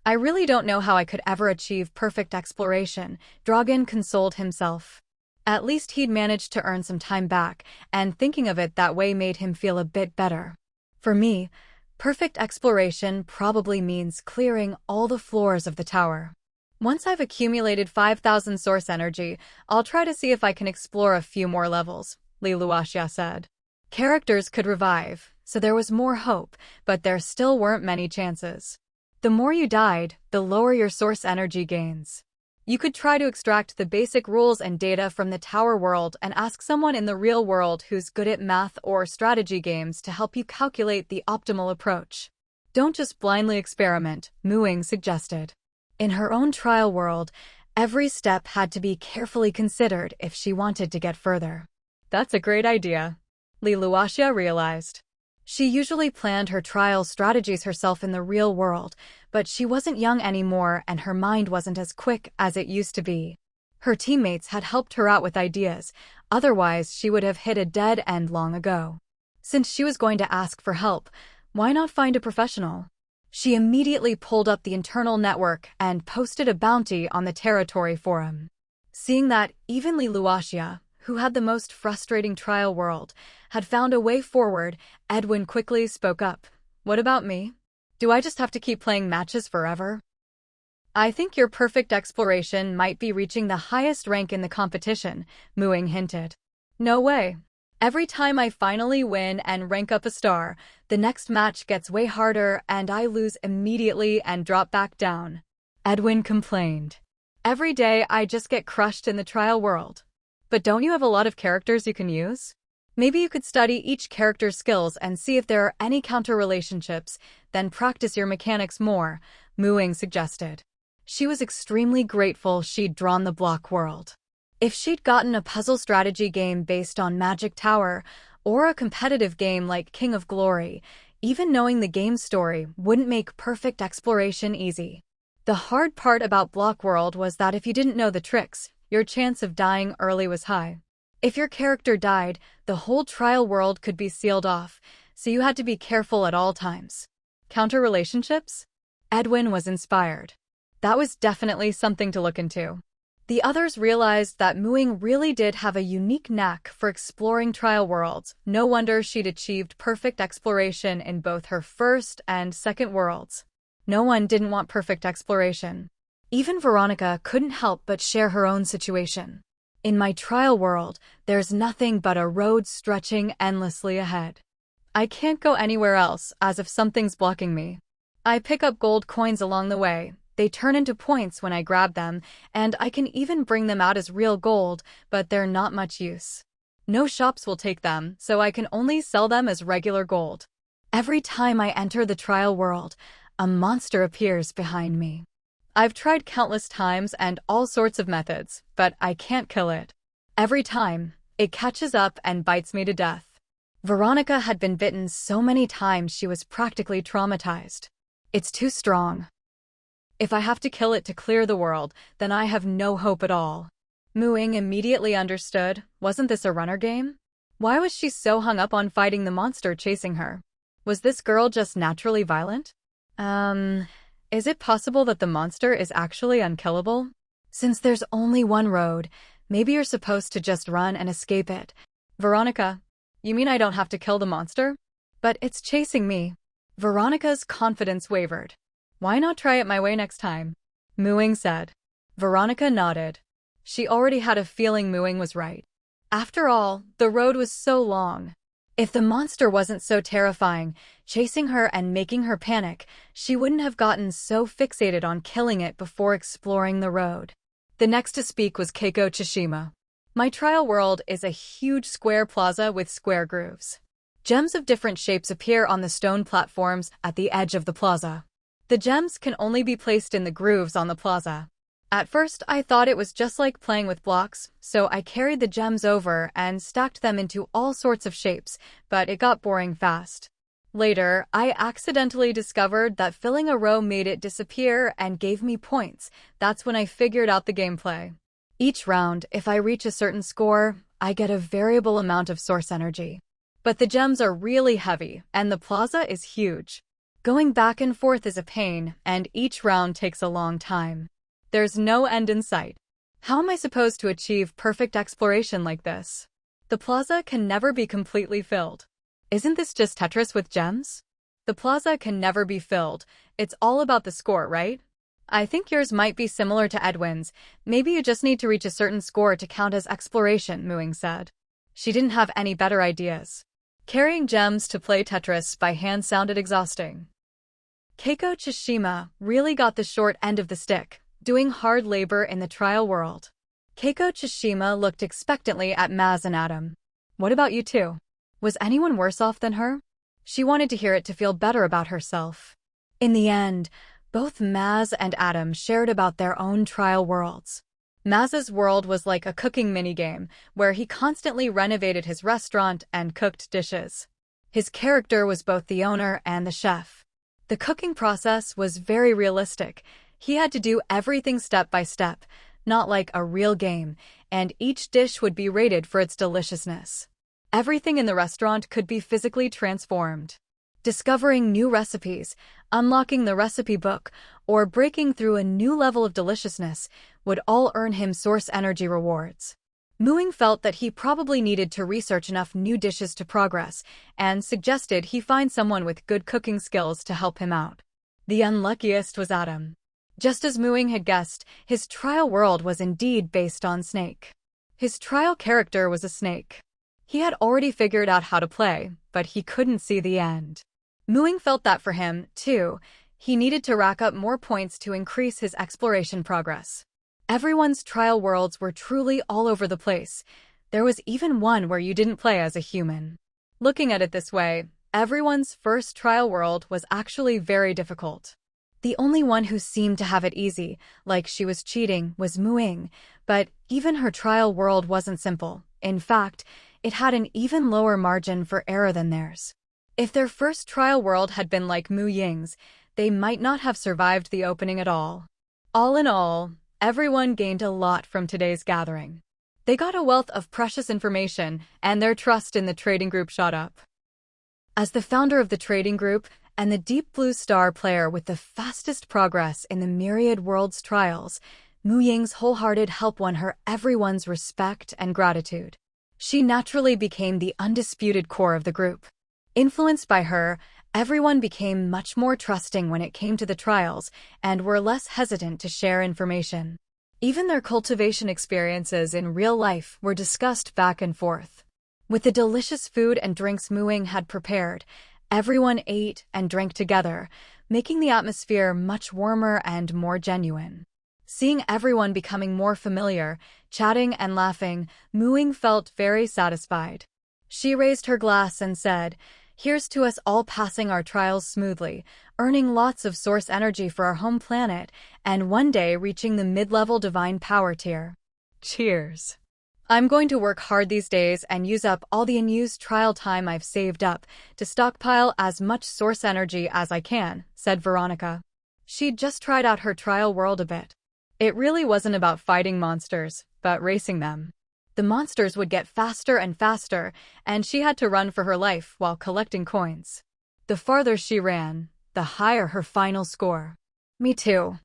I really don't know how I could ever achieve perfect exploration, Dragon consoled himself. At least he'd managed to earn some time back, and thinking of it that way made him feel a bit better. For me, perfect exploration probably means clearing all the floors of the tower. Once I've accumulated 5,000 source energy, I'll try to see if I can explore a few more levels, Li Luoxia said. Characters could revive, so there was more hope, but there still weren't many chances. The more you died, the lower your source energy gains. You could try to extract the basic rules and data from the tower world and ask someone in the real world who's good at math or strategy games to help you calculate the optimal approach. Don't just blindly experiment, Muing suggested. In her own trial world, every step had to be carefully considered if she wanted to get further. That's a great idea, Li Luoxia realized. She usually planned her trial strategies herself in the real world, but she wasn't young anymore and her mind wasn't as quick as it used to be. Her teammates had helped her out with ideas, otherwise she would have hit a dead end long ago. Since she was going to ask for help, why not find a professional? She immediately pulled up the internal network and posted a bounty on the territory forum. Seeing that even Luasia, who had the most frustrating trial world, had found a way forward, Edwin quickly spoke up. What about me? Do I just have to keep playing matches forever? I think your perfect exploration might be reaching the highest rank in the competition, Muing hinted. No way. Every time I finally win and rank up a star, the next match gets way harder and I lose immediately and drop back down. Edwin complained. Every day I just get crushed in the trial world. But don't you have a lot of characters you can use? Maybe you could study each character's skills and see if there are any counter relationships, then practice your mechanics more, Muing suggested. She was extremely grateful she'd drawn the block world. If she'd gotten a puzzle strategy game based on Magic Tower, or a competitive game like King of Glory, even knowing the game's story wouldn't make perfect exploration easy. The hard part about Block World was that if you didn't know the tricks, your chance of dying early was high. If your character died, the whole trial world could be sealed off, so you had to be careful at all times. Counter relationships? Edwin was inspired. That was definitely something to look into. The others realized that Muing really did have a unique knack for exploring trial worlds. No wonder she'd achieved perfect exploration in both her first and second worlds. No one didn't want perfect exploration. Even Veronica couldn't help but share her own situation. In my trial world, there's nothing but a road stretching endlessly ahead. I can't go anywhere else, as if something's blocking me. I pick up gold coins along the way. They turn into points when I grab them, and I can even bring them out as real gold, but they're not much use. No shops will take them, so I can only sell them as regular gold. Every time I enter the trial world, a monster appears behind me. I've tried countless times and all sorts of methods, but I can't kill it. Every time, it catches up and bites me to death. Veronica had been bitten so many times she was practically traumatized. It's too strong. If I have to kill it to clear the world, then I have no hope at all. Muing immediately understood. Wasn't this a runner game? Why was she so hung up on fighting the monster chasing her? Was this girl just naturally violent? Is it possible that the monster is actually unkillable? Since there's only one road, maybe you're supposed to just run and escape it. Veronica, you mean I don't have to kill the monster? But it's chasing me. Veronica's confidence wavered. Why not try it my way next time? Muing said. Veronica nodded. She already had a feeling Muing was right. After all, the road was so long. If the monster wasn't so terrifying, chasing her and making her panic, she wouldn't have gotten so fixated on killing it before exploring the road. The next to speak was Keiko Tsushima. My trial world is a huge square plaza with square grooves. Gems of different shapes appear on the stone platforms at the edge of the plaza. The gems can only be placed in the grooves on the plaza. At first, I thought it was just like playing with blocks, so I carried the gems over and stacked them into all sorts of shapes, but it got boring fast. Later, I accidentally discovered that filling a row made it disappear and gave me points. That's when I figured out the gameplay. Each round, if I reach a certain score, I get a variable amount of source energy. But the gems are really heavy, and the plaza is huge. Going back and forth is a pain, and each round takes a long time. There's no end in sight. How am I supposed to achieve perfect exploration like this? The plaza can never be completely filled. Isn't this just Tetris with gems? The plaza can never be filled. It's all about the score, right? I think yours might be similar to Edwin's. Maybe you just need to reach a certain score to count as exploration, Muing said. She didn't have any better ideas. Carrying gems to play Tetris by hand sounded exhausting. Keiko Tsushima really got the short end of the stick, doing hard labor in the trial world. Keiko Tsushima looked expectantly at Maz and Adam. What about you two? Was anyone worse off than her? She wanted to hear it to feel better about herself. In the end, both Maz and Adam shared about their own trial worlds. Maz's world was like a cooking minigame, where he constantly renovated his restaurant and cooked dishes. His character was both the owner and the chef. The cooking process was very realistic. He had to do everything step by step, not like a real game, and each dish would be rated for its deliciousness. Everything in the restaurant could be physically transformed. Discovering new recipes, unlocking the recipe book, or breaking through a new level of deliciousness would all earn him source energy rewards. Ying felt that he probably needed to research enough new dishes to progress, and suggested he find someone with good cooking skills to help him out. The unluckiest was Adam. Just as Ying had guessed, his trial world was indeed based on Snake. His trial character was a snake. He had already figured out how to play, but he couldn't see the end. Ying felt that for him, too, he needed to rack up more points to increase his exploration progress. Everyone's trial worlds were truly all over the place. There was even one where you didn't play as a human. Looking at it this way, everyone's first trial world was actually very difficult. The only one who seemed to have it easy, like she was cheating, was Ying, but even her trial world wasn't simple. In fact, it had an even lower margin for error than theirs. If their first trial world had been like Ying's, they might not have survived the opening at all. All in all, everyone gained a lot from today's gathering. They got a wealth of precious information, and their trust in the trading group shot up. As the founder of the trading group and the Deep Blue Star player with the fastest progress in the Myriad Worlds trials, Ying's wholehearted help won her everyone's respect and gratitude. She naturally became the undisputed core of the group. Influenced by her, everyone became much more trusting when it came to the trials and were less hesitant to share information. Even their cultivation experiences in real life were discussed back and forth. With the delicious food and drinks Ying had prepared, everyone ate and drank together, making the atmosphere much warmer and more genuine. Seeing everyone becoming more familiar, chatting and laughing, Ying felt very satisfied. She raised her glass and said, "Here's to us all passing our trials smoothly, earning lots of source energy for our home planet, and one day reaching the mid-level divine power tier. Cheers." "I'm going to work hard these days and use up all the unused trial time I've saved up to stockpile as much source energy as I can," said Veronica. She'd just tried out her trial world a bit. It really wasn't about fighting monsters, but racing them. The monsters would get faster and faster, and she had to run for her life while collecting coins. The farther she ran, the higher her final score. "Me too.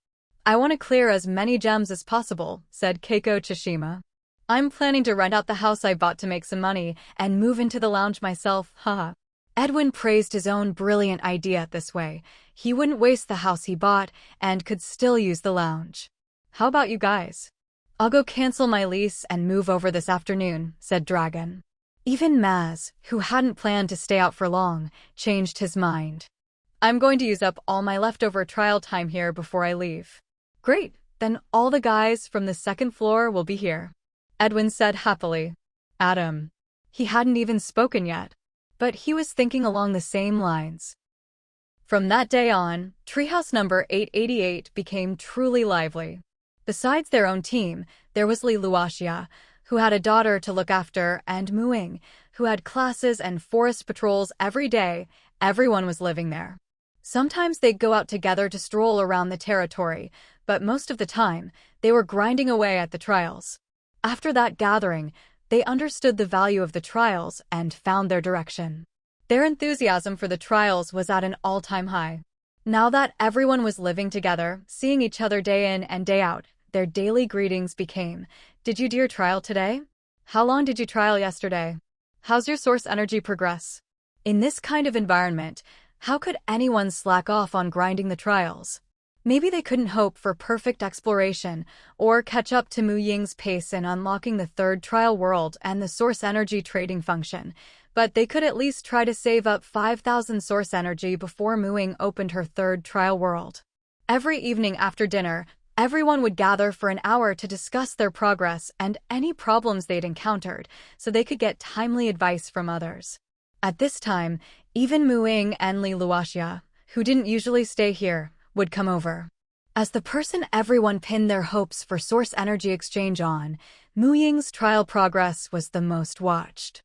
I want to clear as many gems as possible," said Keiko Chishima. "I'm planning to rent out the house I bought to make some money and move into the lounge myself, haha." Edwin praised his own brilliant idea this way. He wouldn't waste the house he bought and could still use the lounge. "How about you guys?" "I'll go cancel my lease and move over this afternoon," said Dragon. Even Maz, who hadn't planned to stay out for long, changed his mind. "I'm going to use up all my leftover trial time here before I leave." "Great, then all the guys from the second floor will be here," Edwin said happily. Adam. He hadn't even spoken yet, but he was thinking along the same lines. From that day on, Treehouse number 888 became truly lively. Besides their own team, there was Li Luoxia, who had a daughter to look after, and Ying, who had classes and forest patrols every day. Everyone was living there. Sometimes they'd go out together to stroll around the territory, but most of the time, they were grinding away at the trials. After that gathering, they understood the value of the trials and found their direction. Their enthusiasm for the trials was at an all-time high. Now that everyone was living together, seeing each other day in and day out, their daily greetings became, "Did you do your trial today? How long did you trial yesterday? How's your source energy progress?" In this kind of environment, how could anyone slack off on grinding the trials? Maybe they couldn't hope for perfect exploration or catch up to Ying's pace in unlocking the third trial world and the source energy trading function, but they could at least try to save up 5,000 source energy before Ying opened her third trial world. Every evening after dinner, everyone would gather for an hour to discuss their progress and any problems they'd encountered, so they could get timely advice from others. At this time, even Ying and Li Luoxia, who didn't usually stay here, would come over. As the person everyone pinned their hopes for source energy exchange on, Ying's trial progress was the most watched.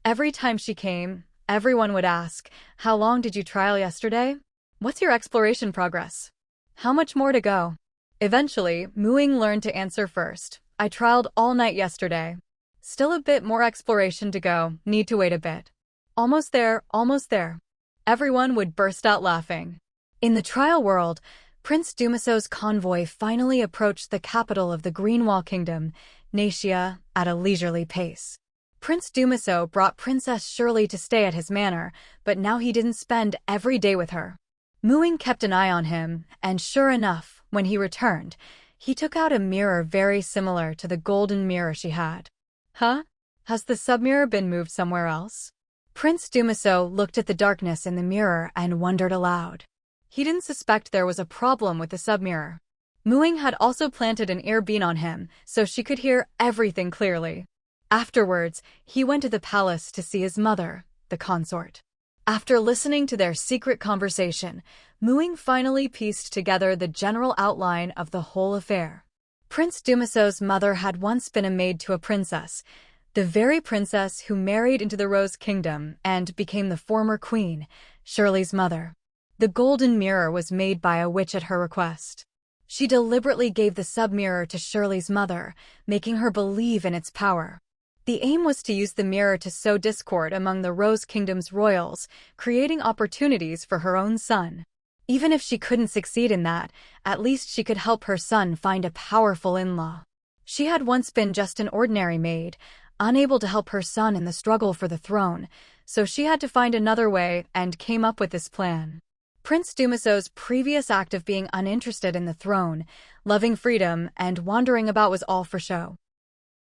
Every time she came, Everyone would ask, "How long did you trial yesterday? What's your exploration progress? How much more to go?" Eventually, Ying learned to answer first. "I trialed all night yesterday. Still a bit more exploration to go, need to wait a bit. Almost there, almost there." Everyone would burst out laughing. In the trial world, Prince Dumaso's convoy finally approached the capital of the Greenwall Kingdom, Natia, at a leisurely pace. Prince Dumaso brought Princess Shirley to stay at his manor, but now he didn't spend every day with her. Ying kept an eye on him, and sure enough, when he returned, he took out a mirror very similar to the golden mirror she had. "Huh? Has the submirror been moved somewhere else?" Prince Dumaso looked at the darkness in the mirror and wondered aloud. He didn't suspect there was a problem with the submirror. Ying had also planted an ear bean on him, so she could hear everything clearly. Afterwards, he went to the palace to see his mother, the consort. After listening to their secret conversation, Ying finally pieced together the general outline of the whole affair. Prince Dumaso's mother had once been a maid to a princess, the very princess who married into the Rose Kingdom and became the former queen, Shirley's mother. The golden mirror was made by a witch at her request. She deliberately gave the sub-mirror to Shirley's mother, making her believe in its power. The aim was to use the mirror to sow discord among the Rose Kingdom's royals, creating opportunities for her own son. Even if she couldn't succeed in that, at least she could help her son find a powerful in-law. She had once been just an ordinary maid, unable to help her son in the struggle for the throne, so she had to find another way and came up with this plan. Prince Dumaso's previous act of being uninterested in the throne, loving freedom, and wandering about was all for show.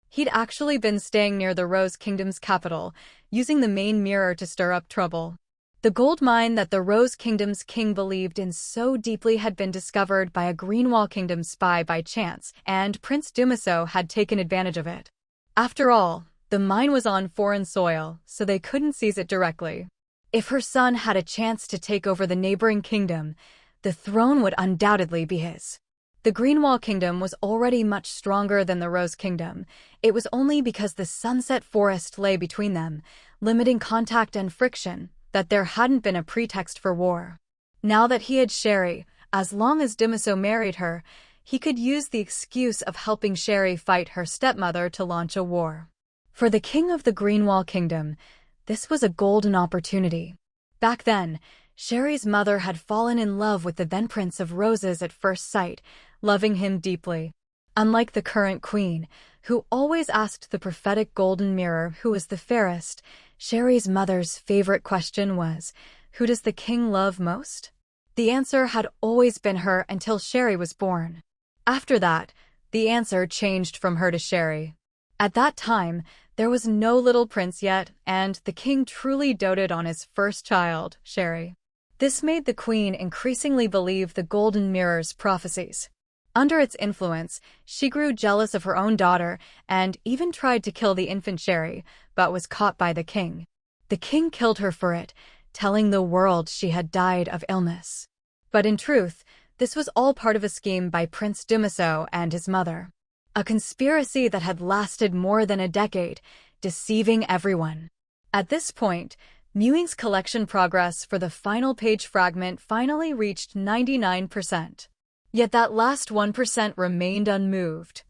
He'd actually been staying near the Rose Kingdom's capital, using the main mirror to stir up trouble. The gold mine that the Rose Kingdom's king believed in so deeply had been discovered by a Greenwall Kingdom spy by chance, and Prince Dumaso had taken advantage of it. After all, the mine was on foreign soil, so they couldn't seize it directly. If her son had a chance to take over the neighboring kingdom, the throne would undoubtedly be his. The Greenwall Kingdom was already much stronger than the Rose Kingdom. It was only because the Sunset Forest lay between them, limiting contact and friction, that there hadn't been a pretext for war. Now that he had Sherry, as long as Dumaso married her, he could use the excuse of helping Sherry fight her stepmother to launch a war. For the king of the Greenwall Kingdom, this was a golden opportunity. Back then, Sherry's mother had fallen in love with the then Prince of Roses at first sight, loving him deeply. Unlike the current queen, who always asked the prophetic golden mirror who was the fairest, Sherry's mother's favorite question was, "Who does the king love most?" The answer had always been her until Sherry was born. After that, the answer changed from her to Sherry. At that time, there was no little prince yet, and the king truly doted on his first child, Sherry. This made the queen increasingly believe the golden mirror's prophecies. Under its influence, she grew jealous of her own daughter and even tried to kill the infant Sherry, but was caught by the king. The king killed her for it, telling the world she had died of illness. But in truth, this was all part of a scheme by Prince Dumaso and his mother. A conspiracy that had lasted more than a decade, deceiving everyone. At this point, Ying's collection progress for the final page fragment finally reached 99%. Yet that last 1% remained unmoved.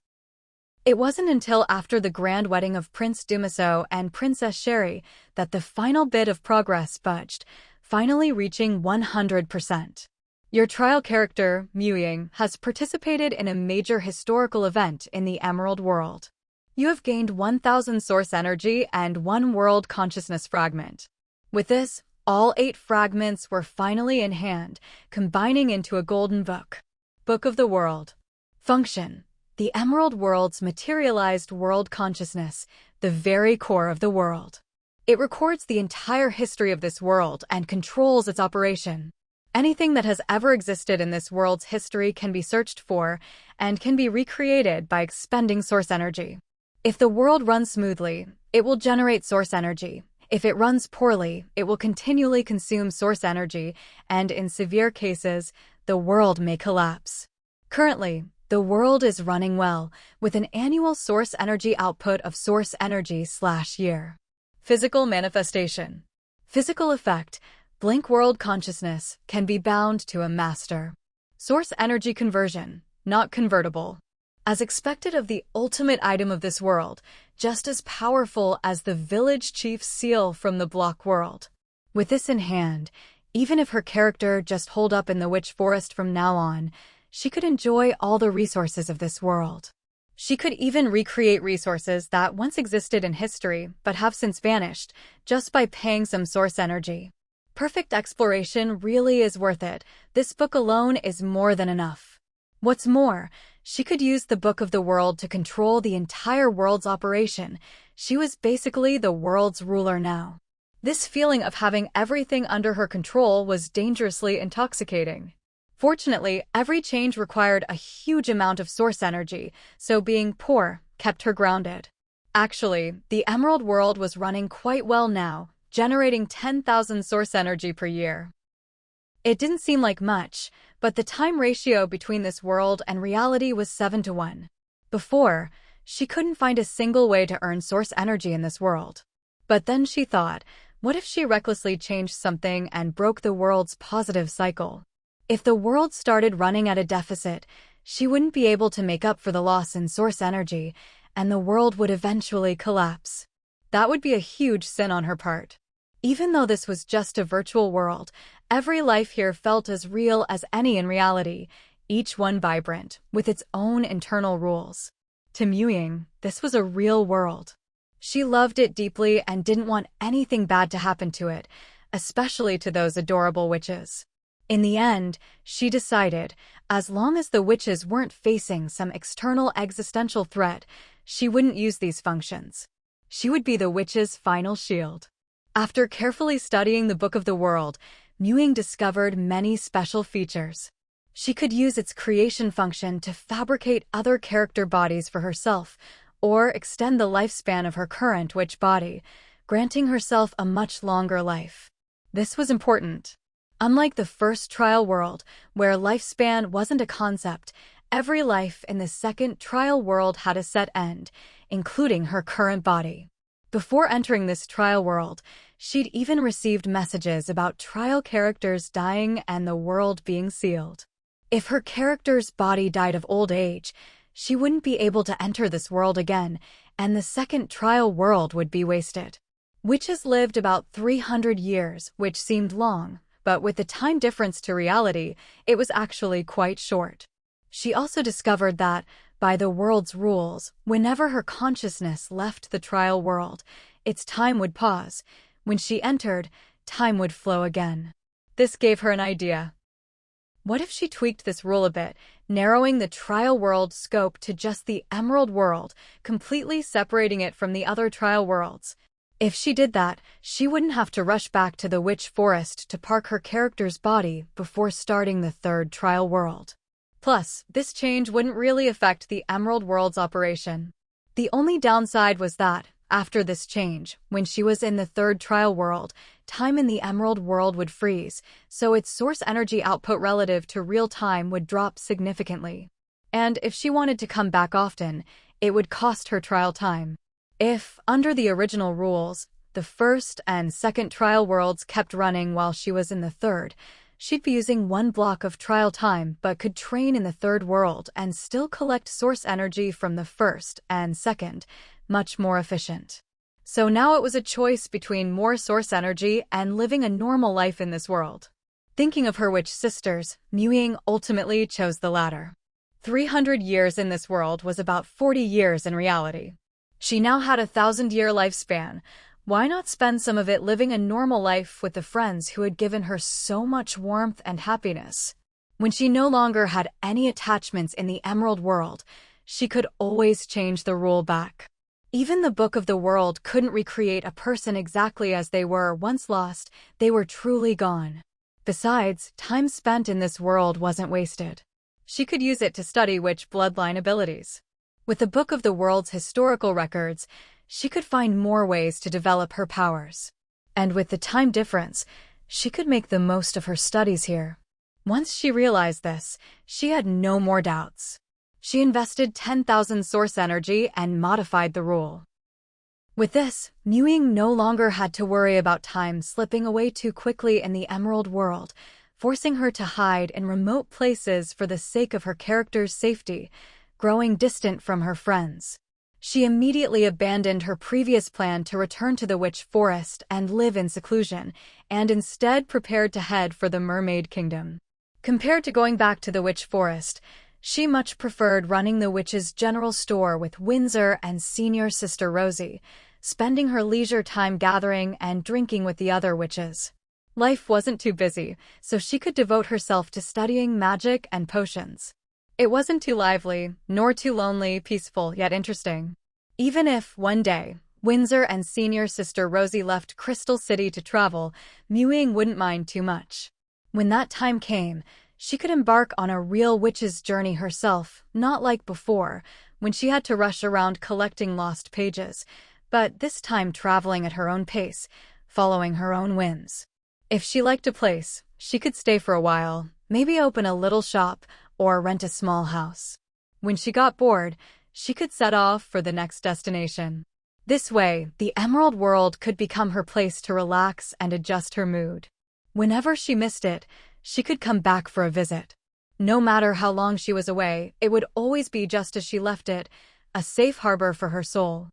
It wasn't until after the grand wedding of Prince Dumaso and Princess Sherry that the final bit of progress budged, finally reaching 100%. Your trial character, Ying, has participated in a major historical event in the Emerald World. You have gained 1,000 source energy and 1 world consciousness fragment. With this, all 8 fragments were finally in hand, combining into a golden book. Book of the World. Function: the Emerald World's materialized world consciousness, the very core of the world. It records the entire history of this world and controls its operation. Anything that has ever existed in this world's history can be searched for and can be recreated by expending source energy. If the world runs smoothly, it will generate source energy. If it runs poorly, it will continually consume source energy, and in severe cases, the world may collapse. Currently, the world is running well, with an annual source energy output of source energy/year. Physical manifestation. Physical effect: blink world consciousness can be bound to a master. Source energy conversion, not convertible. As expected of the ultimate item of this world, just as powerful as the village chief's seal from the block world. With this in hand, even if her character just holed up in the witch forest from now on, she could enjoy all the resources of this world. She could even recreate resources that once existed in history but have since vanished, just by paying some source energy. Perfect exploration really is worth it. This book alone is more than enough. What's more, she could use the Book of the World to control the entire world's operation. She was basically the world's ruler now. This feeling of having everything under her control was dangerously intoxicating. Fortunately, every change required a huge amount of source energy, so being poor kept her grounded. Actually, the Emerald World was running quite well now, generating 10,000 source energy per year. It didn't seem like much, but the time ratio between this world and reality was 7-1. Before, she couldn't find a single way to earn source energy in this world. But then she thought, what if she recklessly changed something and broke the world's positive cycle? If the world started running at a deficit, she wouldn't be able to make up for the loss in source energy, and the world would eventually collapse. That would be a huge sin on her part. Even though this was just a virtual world, every life here felt as real as any in reality, each one vibrant, with its own internal rules. To Ying, this was a real world. She loved it deeply and didn't want anything bad to happen to it, especially to those adorable witches. In the end, she decided, as long as the witches weren't facing some external existential threat, she wouldn't use these functions. She would be the witch's final shield. After carefully studying the Book of the World, Ying discovered many special features. She could use its creation function to fabricate other character bodies for herself, or extend the lifespan of her current witch body, granting herself a much longer life. This was important. Unlike the first trial world, where lifespan wasn't a concept, every life in the second trial world had a set end, including her current body. Before entering this trial world, she'd even received messages about trial characters dying and the world being sealed. If her character's body died of old age, she wouldn't be able to enter this world again, and the second trial world would be wasted. Witches lived about 300 years, which seemed long, but with the time difference to reality, it was actually quite short. She also discovered that, by the world's rules, whenever her consciousness left the trial world, its time would pause. When she entered, time would flow again. This gave her an idea. What if she tweaked this rule a bit, narrowing the trial world scope to just the Emerald World, completely separating it from the other trial worlds? If she did that, she wouldn't have to rush back to the Witch Forest to park her character's body before starting the third trial world. Plus, this change wouldn't really affect the Emerald World's operation. The only downside was that, after this change, when she was in the third trial world, time in the Emerald World would freeze, so its source energy output relative to real time would drop significantly. And if she wanted to come back often, it would cost her trial time. If, under the original rules, the first and second trial worlds kept running while she was in the third, she'd be using one block of trial time but could train in the third world and still collect source energy from the first and second, much more efficient. So now it was a choice between more source energy and living a normal life in this world. Thinking of her witch sisters, Ying ultimately chose the latter. 300 years in this world was about 40 years in reality. She now had a 1,000-year lifespan. Why not spend some of it living a normal life with the friends who had given her so much warmth and happiness? When she no longer had any attachments in the Emerald World, she could always change the rule back. Even the Book of the World couldn't recreate a person exactly as they were. Once lost, they were truly gone. Besides, time spent in this world wasn't wasted. She could use it to study witch bloodline abilities. With the Book of the World's historical records, she could find more ways to develop her powers. And with the time difference, she could make the most of her studies here. Once she realized this, she had no more doubts. She invested 10,000 source energy and modified the rule. With this, Ying no longer had to worry about time slipping away too quickly in the Emerald World, forcing her to hide in remote places for the sake of her character's safety, growing distant from her friends. She immediately abandoned her previous plan to return to the Witch Forest and live in seclusion, and instead prepared to head for the Mermaid Kingdom. Compared to going back to the Witch Forest, she much preferred running the witch's general store with Windsor and senior sister Rosie, spending her leisure time gathering and drinking with the other witches. Life wasn't too busy, so she could devote herself to studying magic and potions. It wasn't too lively, nor too lonely, peaceful, yet interesting. Even if, one day, Windsor and senior sister Rosie left Crystal City to travel, Ying wouldn't mind too much. When that time came, she could embark on a real witch's journey herself, not like before, when she had to rush around collecting lost pages, but this time traveling at her own pace, following her own whims. If she liked a place, she could stay for a while, maybe open a little shop, or rent a small house. When she got bored, she could set off for the next destination. This way, the Emerald World could become her place to relax and adjust her mood. Whenever she missed it, she could come back for a visit. No matter how long she was away, it would always be just as she left it, a safe harbor for her soul.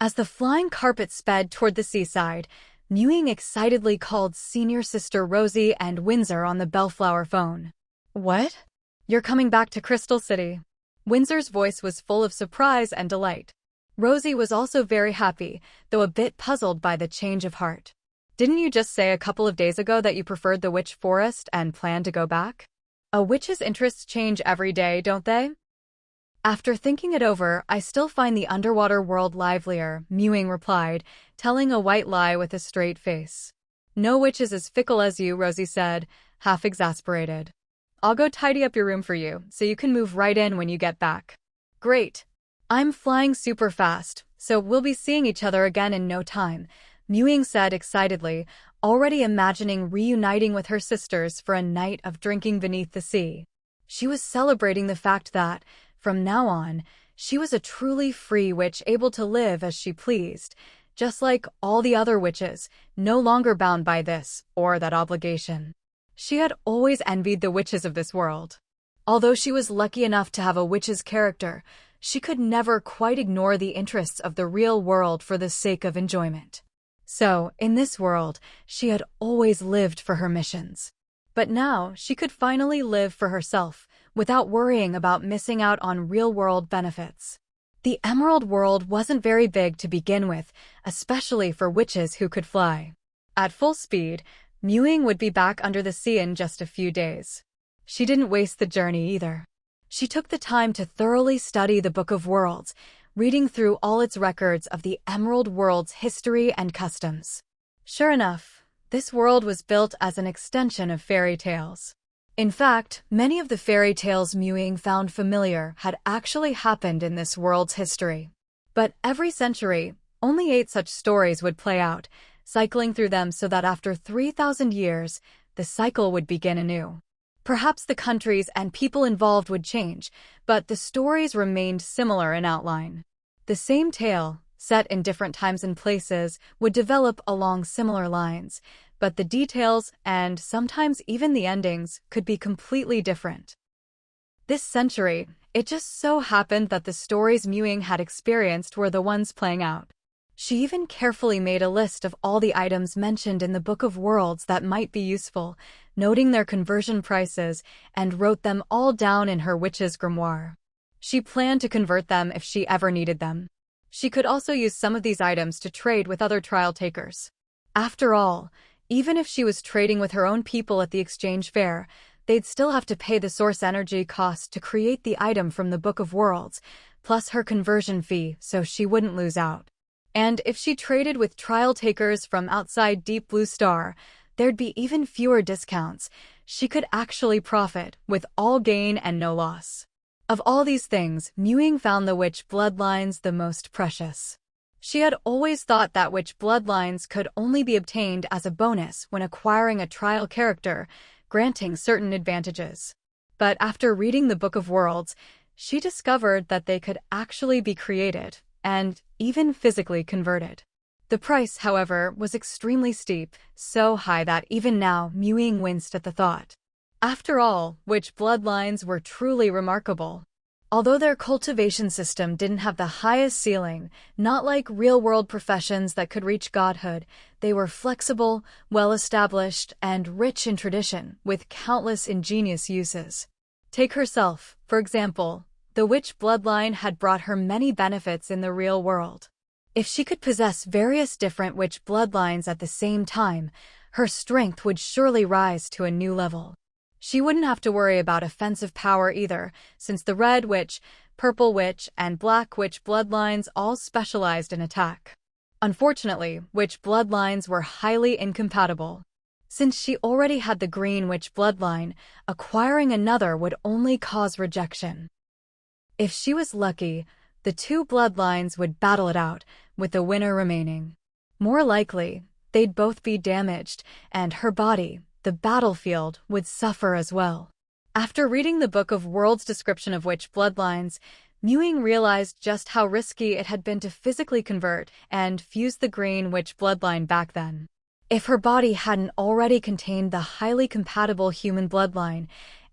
As the flying carpet sped toward the seaside, Ying excitedly called senior sister Rosie and Windsor on the Bellflower phone. "What? You're coming back to Crystal City?" Windsor's voice was full of surprise and delight. Rosie was also very happy, though a bit puzzled by the change of heart. "Didn't you just say a couple of days ago that you preferred the Witch Forest and planned to go back? A witch's interests change every day, don't they?" "After thinking it over, I still find the underwater world livelier," Ying replied, telling a white lie with a straight face. "No witch is as fickle as you," Rosie said, half exasperated. "I'll go tidy up your room for you, so you can move right in when you get back." "Great. I'm flying super fast, so we'll be seeing each other again in no time," Ying said excitedly, already imagining reuniting with her sisters for a night of drinking beneath the sea. She was celebrating the fact that, from now on, she was a truly free witch able to live as she pleased, just like all the other witches, no longer bound by this or that obligation. She had always envied the witches of this world. Although she was lucky enough to have a witch's character, she could never quite ignore the interests of the real world for the sake of enjoyment. So, in this world, she had always lived for her missions. But now, she could finally live for herself, without worrying about missing out on real-world benefits. The Emerald World wasn't very big to begin with, especially for witches who could fly. At full speed, Ying would be back under the sea in just a few days. She didn't waste the journey either. She took the time to thoroughly study the Book of Worlds, reading through all its records of the Emerald World's history and customs. Sure enough, this world was built as an extension of fairy tales. In fact, many of the fairy tales Ying found familiar had actually happened in this world's history. But every century, only 8 such stories would play out, cycling through them so that after 3,000 years, the cycle would begin anew. Perhaps the countries and people involved would change, but the stories remained similar in outline. The same tale, set in different times and places, would develop along similar lines, but the details and sometimes even the endings could be completely different. This century, it just so happened that the stories Ying had experienced were the ones playing out. She even carefully made a list of all the items mentioned in the Book of Worlds that might be useful, noting their conversion prices, and wrote them all down in her witch's grimoire. She planned to convert them if she ever needed them. She could also use some of these items to trade with other trial takers. After all, even if she was trading with her own people at the exchange fair, they'd still have to pay the source energy cost to create the item from the Book of Worlds, plus her conversion fee, so she wouldn't lose out. And if she traded with trial takers from outside Deep Blue Star, there'd be even fewer discounts. She could actually profit, with all gain and no loss. Of all these things, Ying found the witch bloodlines the most precious. She had always thought that witch bloodlines could only be obtained as a bonus when acquiring a trial character, granting certain advantages. But after reading the Book of Worlds, she discovered that they could actually be created, and even physically converted. The price, however, was extremely steep, so high that even now Ying winced at the thought. After all, witch bloodlines were truly remarkable. Although their cultivation system didn't have the highest ceiling, not like real-world professions that could reach godhood, they were flexible, well-established, and rich in tradition, with countless ingenious uses. Take herself, for example. The witch bloodline had brought her many benefits in the real world. If she could possess various different witch bloodlines at the same time, her strength would surely rise to a new level. She wouldn't have to worry about offensive power either, since the red witch, purple witch, and black witch bloodlines all specialized in attack. Unfortunately, witch bloodlines were highly incompatible. Since she already had the green witch bloodline, acquiring another would only cause rejection. If she was lucky, the two bloodlines would battle it out, with the winner remaining. More likely, they'd both be damaged, and her body, the battlefield, would suffer as well. After reading the Book of Worlds' description of witch bloodlines, Ying realized just how risky it had been to physically convert and fuse the green witch bloodline back then. If her body hadn't already contained the highly compatible human bloodline,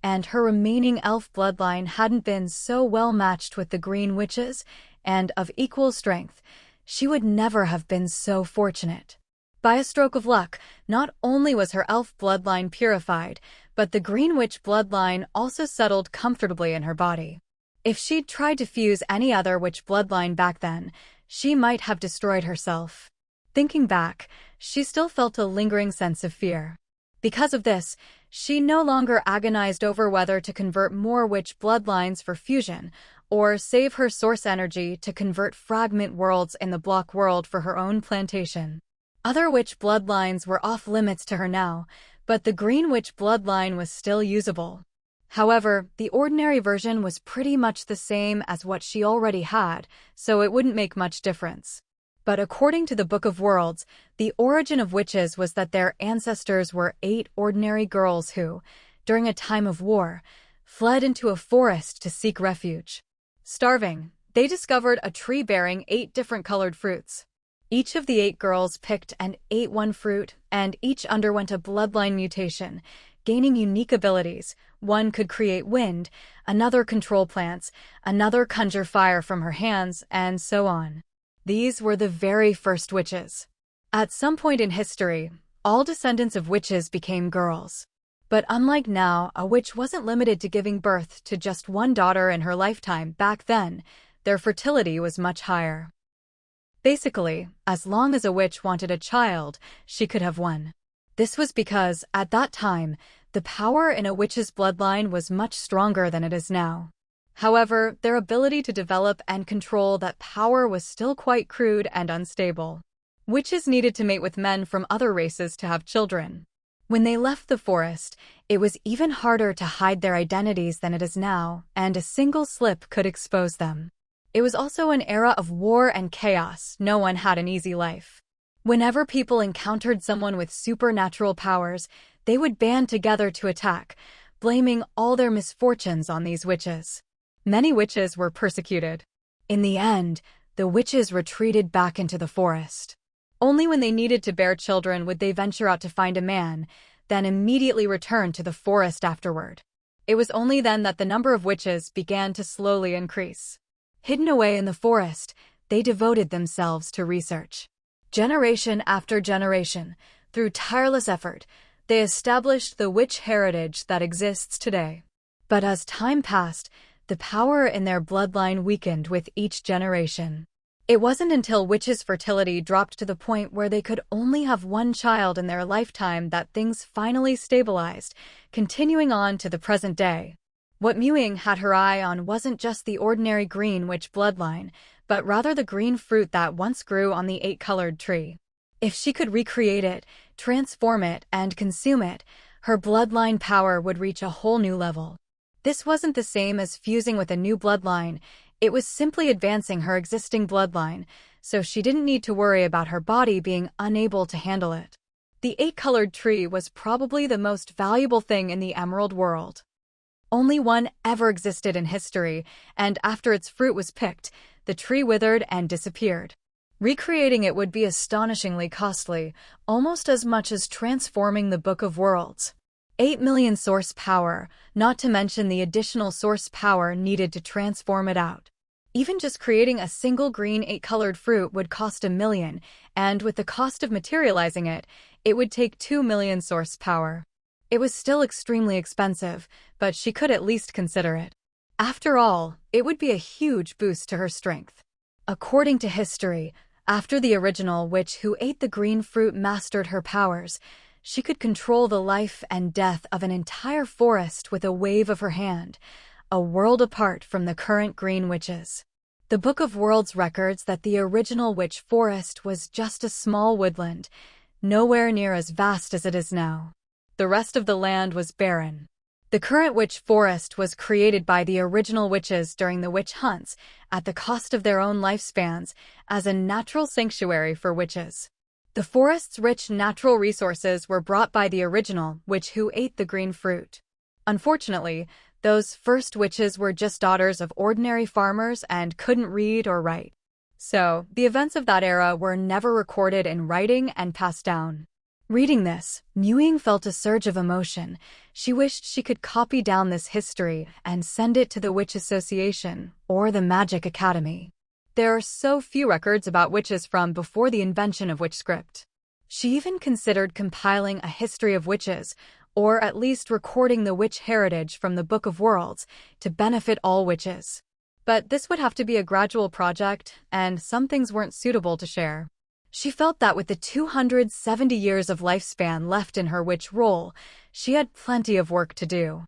and her remaining elf bloodline hadn't been so well matched with the green witches and of equal strength, she would never have been so fortunate. By a stroke of luck, not only was her elf bloodline purified, but the green witch bloodline also settled comfortably in her body. If she'd tried to fuse any other witch bloodline back then, she might have destroyed herself. Thinking back, she still felt a lingering sense of fear. Because of this, she no longer agonized over whether to convert more witch bloodlines for fusion, or save her source energy to convert fragment worlds in the block world for her own plantation. Other witch bloodlines were off-limits to her now, but the green witch bloodline was still usable. However, the ordinary version was pretty much the same as what she already had, so it wouldn't make much difference. But according to the Book of Worlds, the origin of witches was that their ancestors were 8 ordinary girls who, during a time of war, fled into a forest to seek refuge. Starving, they discovered a tree bearing 8 different colored fruits. Each of the 8 girls picked and ate one fruit, and each underwent a bloodline mutation, gaining unique abilities. One could create wind, another control plants, another conjure fire from her hands, and so on. These were the very first witches. At some point in history, all descendants of witches became girls. But unlike now, a witch wasn't limited to giving birth to just one daughter in her lifetime. Back then, their fertility was much higher. Basically, as long as a witch wanted a child, she could have one. This was because, at that time, the power in a witch's bloodline was much stronger than it is now. However, their ability to develop and control that power was still quite crude and unstable. Witches needed to mate with men from other races to have children. When they left the forest, it was even harder to hide their identities than it is now, and a single slip could expose them. It was also an era of war and chaos. No one had an easy life. Whenever people encountered someone with supernatural powers, they would band together to attack, blaming all their misfortunes on these witches. Many witches were persecuted. In the end, the witches retreated back into the forest. Only when they needed to bear children would they venture out to find a man, then immediately return to the forest afterward. It was only then that the number of witches began to slowly increase. Hidden away in the forest, they devoted themselves to research. Generation after generation, through tireless effort, they established the witch heritage that exists today. But as time passed, the power in their bloodline weakened with each generation. It wasn't until witches' fertility dropped to the point where they could only have one child in their lifetime that things finally stabilized, continuing on to the present day. What Ying had her eye on wasn't just the ordinary green witch bloodline, but rather the green fruit that once grew on the 8-colored tree. If she could recreate it, transform it, and consume it, her bloodline power would reach a whole new level. This wasn't the same as fusing with a new bloodline, it was simply advancing her existing bloodline, so she didn't need to worry about her body being unable to handle it. The 8-colored tree was probably the most valuable thing in the Emerald world. Only one ever existed in history, and after its fruit was picked, the tree withered and disappeared. Recreating it would be astonishingly costly, almost as much as transforming the Book of Worlds. 8 million source power, not to mention the additional source power needed to transform it out. Even just creating a single green 8-colored fruit would cost 1 million, and with the cost of materializing it, it would take 2 million source power. It was still extremely expensive, but she could at least consider it. After all, it would be a huge boost to her strength. According to history, after the original witch who ate the green fruit mastered her powers, she could control the life and death of an entire forest with a wave of her hand, a world apart from the current green witches. The Book of Worlds records that the original witch forest was just a small woodland, nowhere near as vast as it is now. The rest of the land was barren. The current witch forest was created by the original witches during the witch hunts, at the cost of their own lifespans, as a natural sanctuary for witches. The forest's rich natural resources were brought by the original witch who ate the green fruit. Unfortunately, those first witches were just daughters of ordinary farmers and couldn't read or write. So, the events of that era were never recorded in writing and passed down. Reading this, Ying felt a surge of emotion. She wished she could copy down this history and send it to the Witch Association or the Magic Academy. There are so few records about witches from before the invention of witch script. She even considered compiling a history of witches, or at least recording the witch heritage from the Book of Worlds to benefit all witches. But this would have to be a gradual project, and some things weren't suitable to share. She felt that with the 270 years of lifespan left in her witch role, she had plenty of work to do.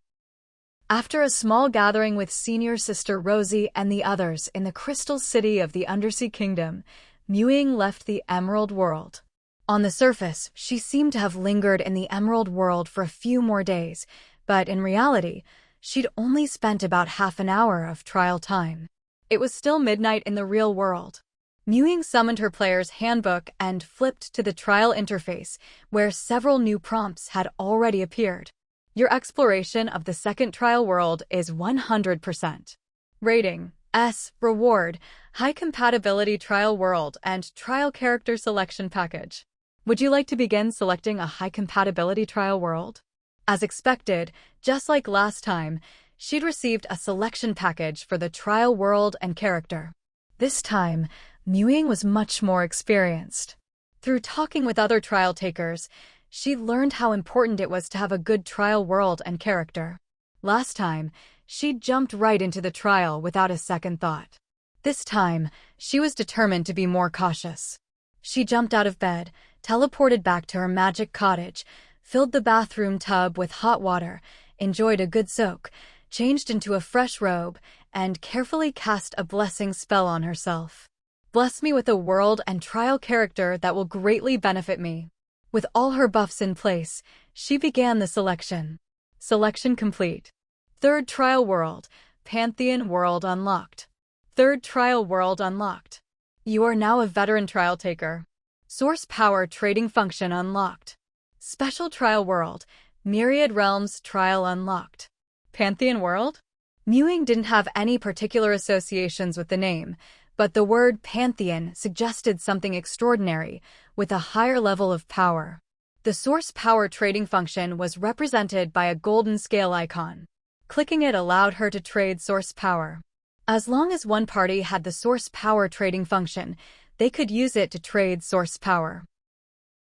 After a small gathering with senior sister Rosie and the others in the crystal city of the Undersea Kingdom, Ying left the Emerald World. On the surface, she seemed to have lingered in the Emerald World for a few more days, but in reality, she'd only spent about half an hour of trial time. It was still midnight in the real world. Ying summoned her player's handbook and flipped to the trial interface, where several new prompts had already appeared. Your exploration of the second trial world is 100%. Rating: S. Reward: High Compatibility Trial World and Trial Character Selection Package. Would you like to begin selecting a high compatibility trial world? As expected, just like last time, she'd received a selection package for the trial world and character. This time, Ying was much more experienced. Through talking with other trial takers, she learned how important it was to have a good trial world and character. Last time, she jumped right into the trial without a second thought. This time, she was determined to be more cautious. She jumped out of bed, teleported back to her magic cottage, filled the bathroom tub with hot water, enjoyed a good soak, changed into a fresh robe, and carefully cast a blessing spell on herself. Bless me with a world and trial character that will greatly benefit me. With all her buffs in place, she began the selection. Selection complete. Third trial world, Pantheon world unlocked. Third trial world unlocked. You are now a veteran trial taker. Source power trading function unlocked. Special trial world, Myriad Realms trial unlocked. Pantheon world? Ying didn't have any particular associations with the name, but the word Pantheon suggested something extraordinary, with a higher level of power. The source power trading function was represented by a golden scale icon. Clicking it allowed her to trade source power. As long as one party had the source power trading function, they could use it to trade source power.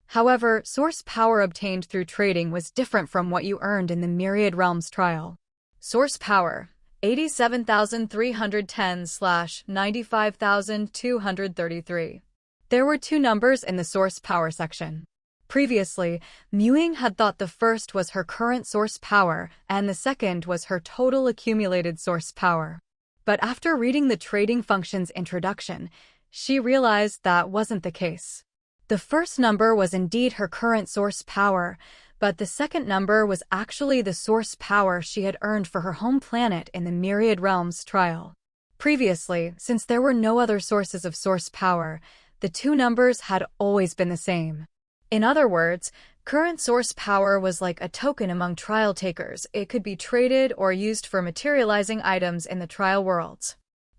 However, source power obtained through trading was different from what you earned in the Myriad Realms trial. Source power: 87,310/95,233. There were two numbers in the source power section. Previously, Ying had thought the first was her current source power and the second was her total accumulated source power. But after reading the trading function's introduction, she realized that wasn't the case. The first number was indeed her current source power, but the second number was actually the source power she had earned for her home planet in the Myriad Realms trial. Previously, since there were no other sources of source power, the two numbers had always been the same. In other words, current source power was like a token among trial takers. It could be traded or used for materializing items in the trial worlds.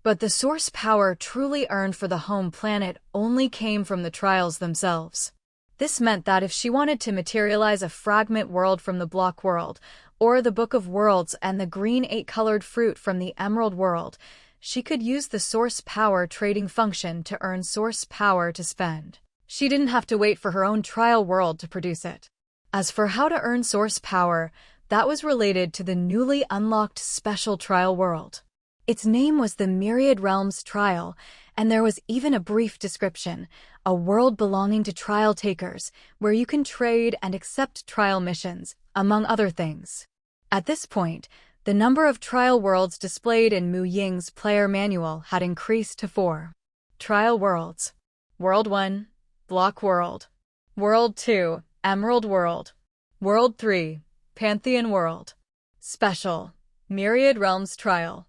But the source power truly earned for the home planet only came from the trials themselves. This meant that if she wanted to materialize a fragment world from the block world, or the Book of Worlds and the green 8-colored fruit from the Emerald world, she could use the source power trading function to earn source power to spend. She didn't have to wait for her own trial world to produce it. As for how to earn source power, that was related to the newly unlocked special trial world. Its name was the Myriad Realms Trial, and there was even a brief description, a world belonging to trial takers, where you can trade and accept trial missions, among other things. At this point, the number of trial worlds displayed in Mu Ying's player manual had increased to 4. Trial worlds. World 1, Block World. World 2, Emerald World. World 3, Pantheon World. Special, Myriad Realms Trial.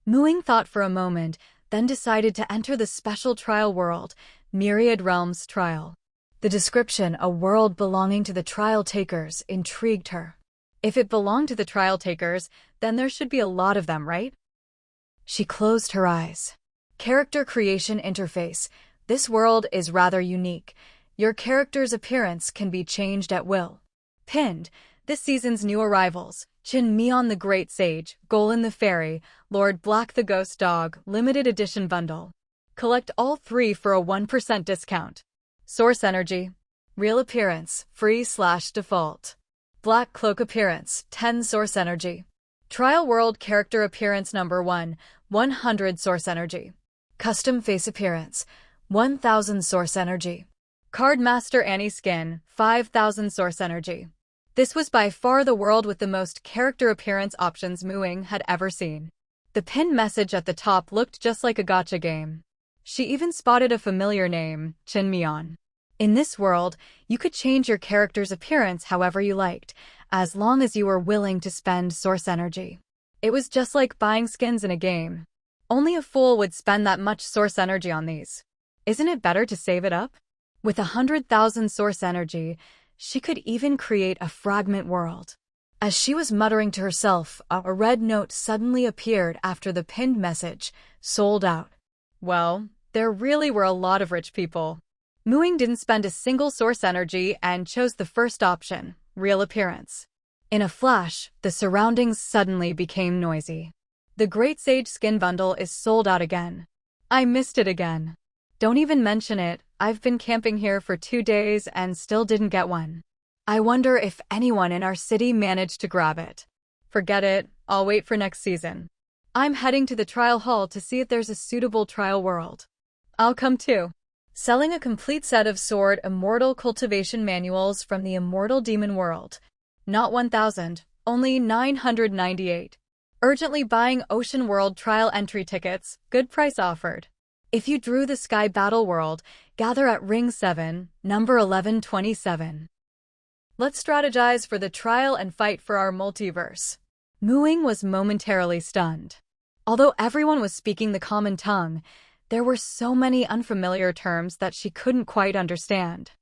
Mu Ying thought for a moment, then decided to enter the special trial world, Myriad Realms Trial. The description, a world belonging to the trial takers, intrigued her. If it belonged to the trial takers, then there should be a lot of them, right? She closed her eyes. Character creation interface. This world is rather unique. Your character's appearance can be changed at will. Pinned. This season's new arrivals: Chin Mion the Great Sage, Golin the Fairy, Lord Black the Ghost Dog, Limited Edition Bundle. Collect all 3 for a 1% discount. Source Energy. Real Appearance, free/default. Black Cloak Appearance, 10 Source Energy. Trial World Character Appearance Number 1, 100 Source Energy. Custom Face Appearance, 1000 Source Energy. Card Master Annie Skin, 5000 Source Energy. This was by far the world with the most character appearance options Mu Ying had ever seen. The pinned message at the top looked just like a gacha game. She even spotted a familiar name, Chin Mion. In this world, you could change your character's appearance however you liked, as long as you were willing to spend source energy. It was just like buying skins in a game. Only a fool would spend that much source energy on these. Isn't it better to save it up? With 100,000 source energy, she could even create a fragment world. As she was muttering to herself, a red note suddenly appeared after the pinned message, sold out. Well, there really were a lot of rich people. Mu Ying didn't spend a single source energy and chose the first option, real appearance. In a flash, the surroundings suddenly became noisy. The Great Sage Skin Bundle is sold out again. I missed it again. Don't even mention it, I've been camping here for 2 days and still didn't get one. I wonder if anyone in our city managed to grab it. Forget it, I'll wait for next season. I'm heading to the trial hall to see if there's a suitable trial world. I'll come too. Selling a complete set of Sword Immortal Cultivation Manuals from the Immortal Demon World. Not 1,000, only 998. Urgently buying Ocean World trial entry tickets, good price offered. If you drew the Sky Battle World, gather at Ring 7, number 1127. Let's strategize for the trial and fight for our multiverse. Mu Ying was momentarily stunned. Although everyone was speaking the common tongue, there were so many unfamiliar terms that she couldn't quite understand.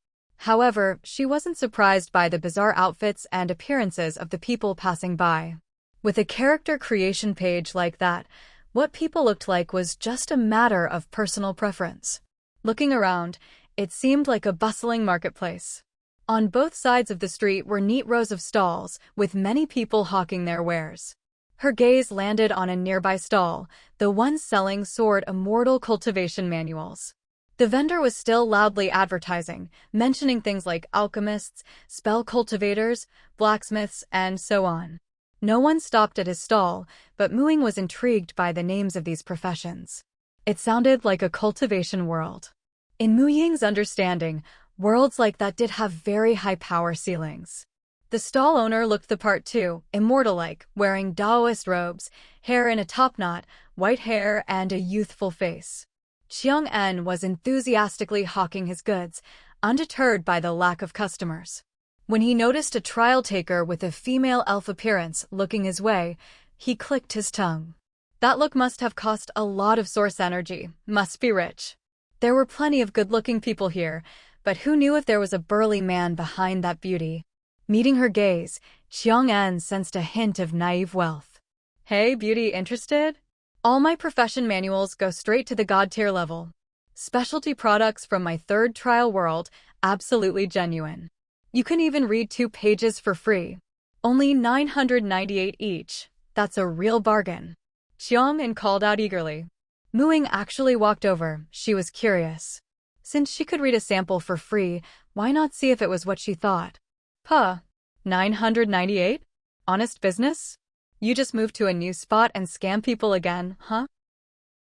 However, she wasn't surprised by the bizarre outfits and appearances of the people passing by. With a character creation page like that, what people looked like was just a matter of personal preference. Looking around, it seemed like a bustling marketplace. On both sides of the street were neat rows of stalls, with many people hawking their wares. Her gaze landed on a nearby stall, the one selling Sword Immortal Cultivation Manuals. The vendor was still loudly advertising, mentioning things like alchemists, spell cultivators, blacksmiths, and so on. No one stopped at his stall, but Mu Ying was intrigued by the names of these professions. It sounded like a cultivation world. In Mu Ying's understanding, worlds like that did have very high power ceilings. The stall owner looked the part too, immortal-like, wearing Taoist robes, hair in a topknot, white hair, and a youthful face. Xiang-en was enthusiastically hawking his goods, undeterred by the lack of customers. When he noticed a trial taker with a female elf appearance looking his way, he clicked his tongue. That look must have cost a lot of source energy, must be rich. There were plenty of good-looking people here, but who knew if there was a burly man behind that beauty? Meeting her gaze, Xiang-en sensed a hint of naive wealth. Hey, beauty, interested? All my profession manuals go straight to the God tier level. Specialty products from my third trial world, absolutely genuine. You can even read 2 pages for free. Only 998 each. That's a real bargain. Xiang called out eagerly. Muing actually walked over. She was curious. Since she could read a sample for free, why not see if it was what she thought? Huh. 998? Honest business? You just moved to a new spot and scam people again, huh?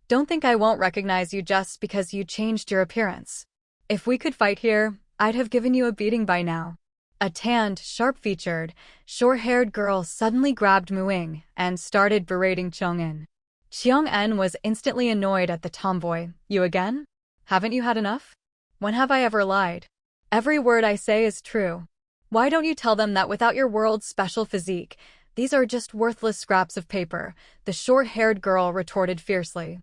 Don't think I won't recognize you just because you changed your appearance. If we could fight here, I'd have given you a beating by now. A tanned, sharp-featured, short-haired girl suddenly grabbed Muing and started berating Chang'en. Chang'en was instantly annoyed at the tomboy. You again? Haven't you had enough? When have I ever lied? Every word I say is true. Why don't you tell them that without your world's special physique, these are just worthless scraps of paper? The short-haired girl retorted fiercely.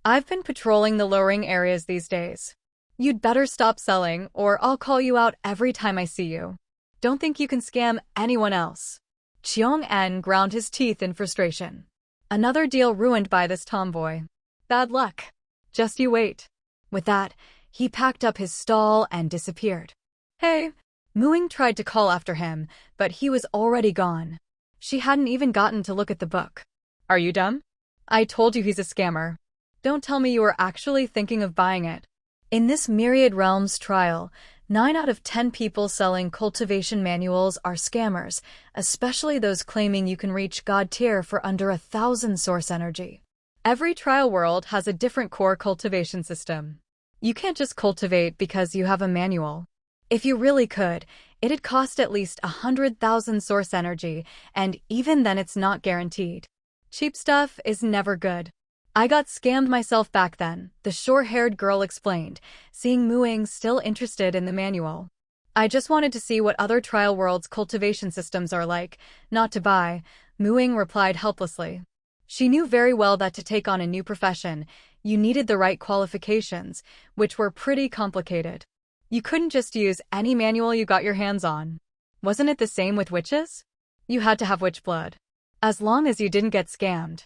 I've been patrolling the lowering areas these days. You'd better stop selling, or I'll call you out every time I see you. Don't think you can scam anyone else. Chang'en ground his teeth in frustration. Another deal ruined by this tomboy. Bad luck. Just you wait. With that, he packed up his stall and disappeared. Hey! Muing tried to call after him, but he was already gone. She hadn't even gotten to look at the book. Are you dumb? I told you he's a scammer. Don't tell me you were actually thinking of buying it. In this Myriad Realms trial, 9 out of 10 people selling cultivation manuals are scammers, especially those claiming you can reach God tier for under 1,000 source energy. Every trial world has a different core cultivation system. You can't just cultivate because you have a manual. If you really could, it'd cost at least 100,000 source energy, and even then it's not guaranteed. Cheap stuff is never good. I got scammed myself back then, the short-haired girl explained, seeing Muing still interested in the manual. I just wanted to see what other trial worlds' cultivation systems are like, not to buy, Muing replied helplessly. She knew very well that to take on a new profession, you needed the right qualifications, which were pretty complicated. You couldn't just use any manual you got your hands on. Wasn't it the same with witches? You had to have witch blood. As long as you didn't get scammed.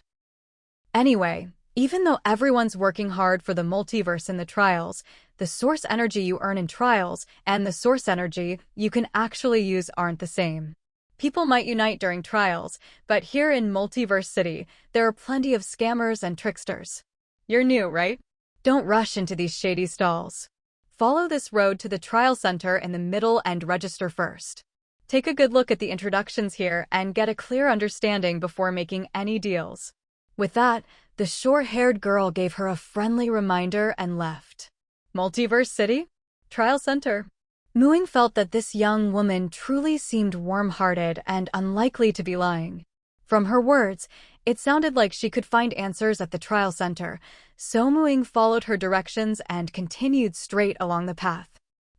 Anyway, even though everyone's working hard for the multiverse in the trials, the source energy you earn in trials and the source energy you can actually use aren't the same. People might unite during trials, but here in Multiverse City, there are plenty of scammers and tricksters. You're new, right? Don't rush into these shady stalls. Follow this road to the trial center in the middle and register first. Take a good look at the introductions here and get a clear understanding before making any deals. With that, the short-haired girl gave her a friendly reminder and left. Multiverse City? Trial Center. Muing felt that this young woman truly seemed warm-hearted and unlikely to be lying. From her words, it sounded like she could find answers at the trial center, so Muing followed her directions and continued straight along the path.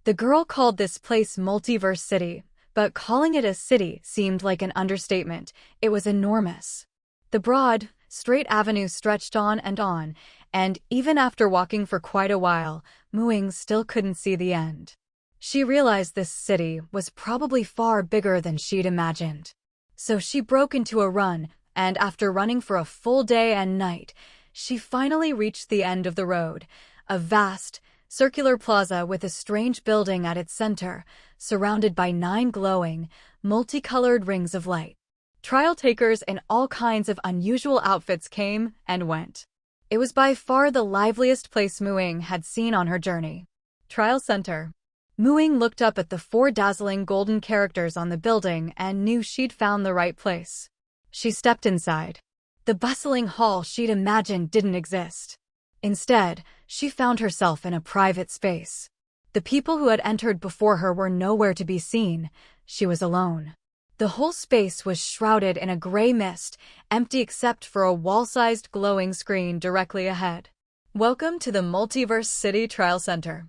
The girl called this place Multiverse City, but calling it a city seemed like an understatement. It was enormous. The broad, straight avenue stretched on, and even after walking for quite a while, Muing still couldn't see the end. She realized this city was probably far bigger than she'd imagined. So she broke into a run, and after running for a full day and night, she finally reached the end of the road, a vast, circular plaza with a strange building at its center, surrounded by 9 glowing, multicolored rings of light. Trial takers in all kinds of unusual outfits came and went. It was by far the liveliest place Muing had seen on her journey. Trial Center. Muing looked up at the 4 dazzling golden characters on the building and knew she'd found the right place. She stepped inside. The bustling hall she'd imagined didn't exist. Instead, she found herself in a private space. The people who had entered before her were nowhere to be seen. She was alone. The whole space was shrouded in a gray mist, empty except for a wall-sized glowing screen directly ahead. Welcome to the Multiverse City Trial Center.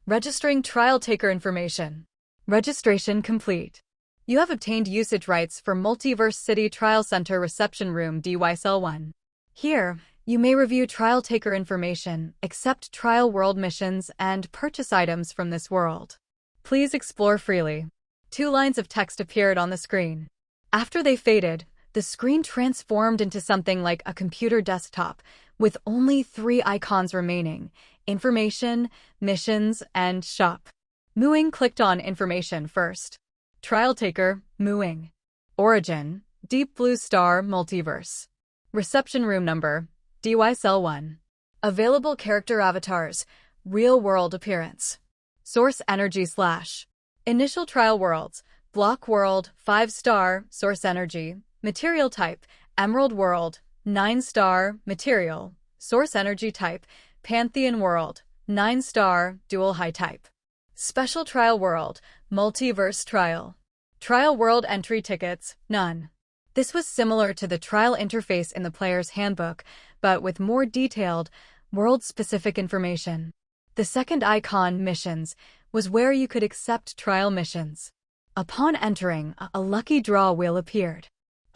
Registering trial taker information. Registration complete. You have obtained usage rights for Multiverse City Trial Center Reception Room DY-Cell 1. Here, you may review trial taker information, accept trial world missions, and purchase items from this world. Please explore freely. 2 lines of text appeared on the screen. After they faded, The screen transformed into something like a computer desktop, with only 3 icons remaining: Information, Missions, and Shop. Ying clicked on Information first. Trial Taker, Ying. Origin, Deep Blue Star Multiverse. Reception Room Number, DY Cell 1. Available Character Avatars, Real World Appearance. Source Energy / Initial Trial Worlds, Block World, 5-star, Source Energy. Material Type, Emerald World, 9-star, Material. Source Energy Type, Pantheon World, 9-star, Dual High Type. Special Trial World, Multiverse Trial. Trial World Entry Tickets, none. This was similar to the trial interface in the player's handbook, but with more detailed, world-specific information. The second icon, Missions, was where you could accept trial missions. Upon entering, a lucky draw wheel appeared.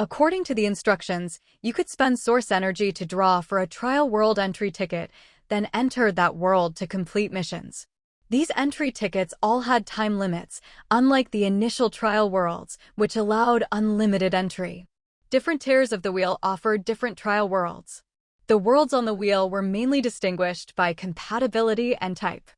According to the instructions, you could spend source energy to draw for a trial world entry ticket, then enter that world to complete missions. These entry tickets all had time limits, unlike the initial trial worlds, which allowed unlimited entry. Different tiers of the wheel offered different trial worlds. The worlds on the wheel were mainly distinguished by compatibility and type.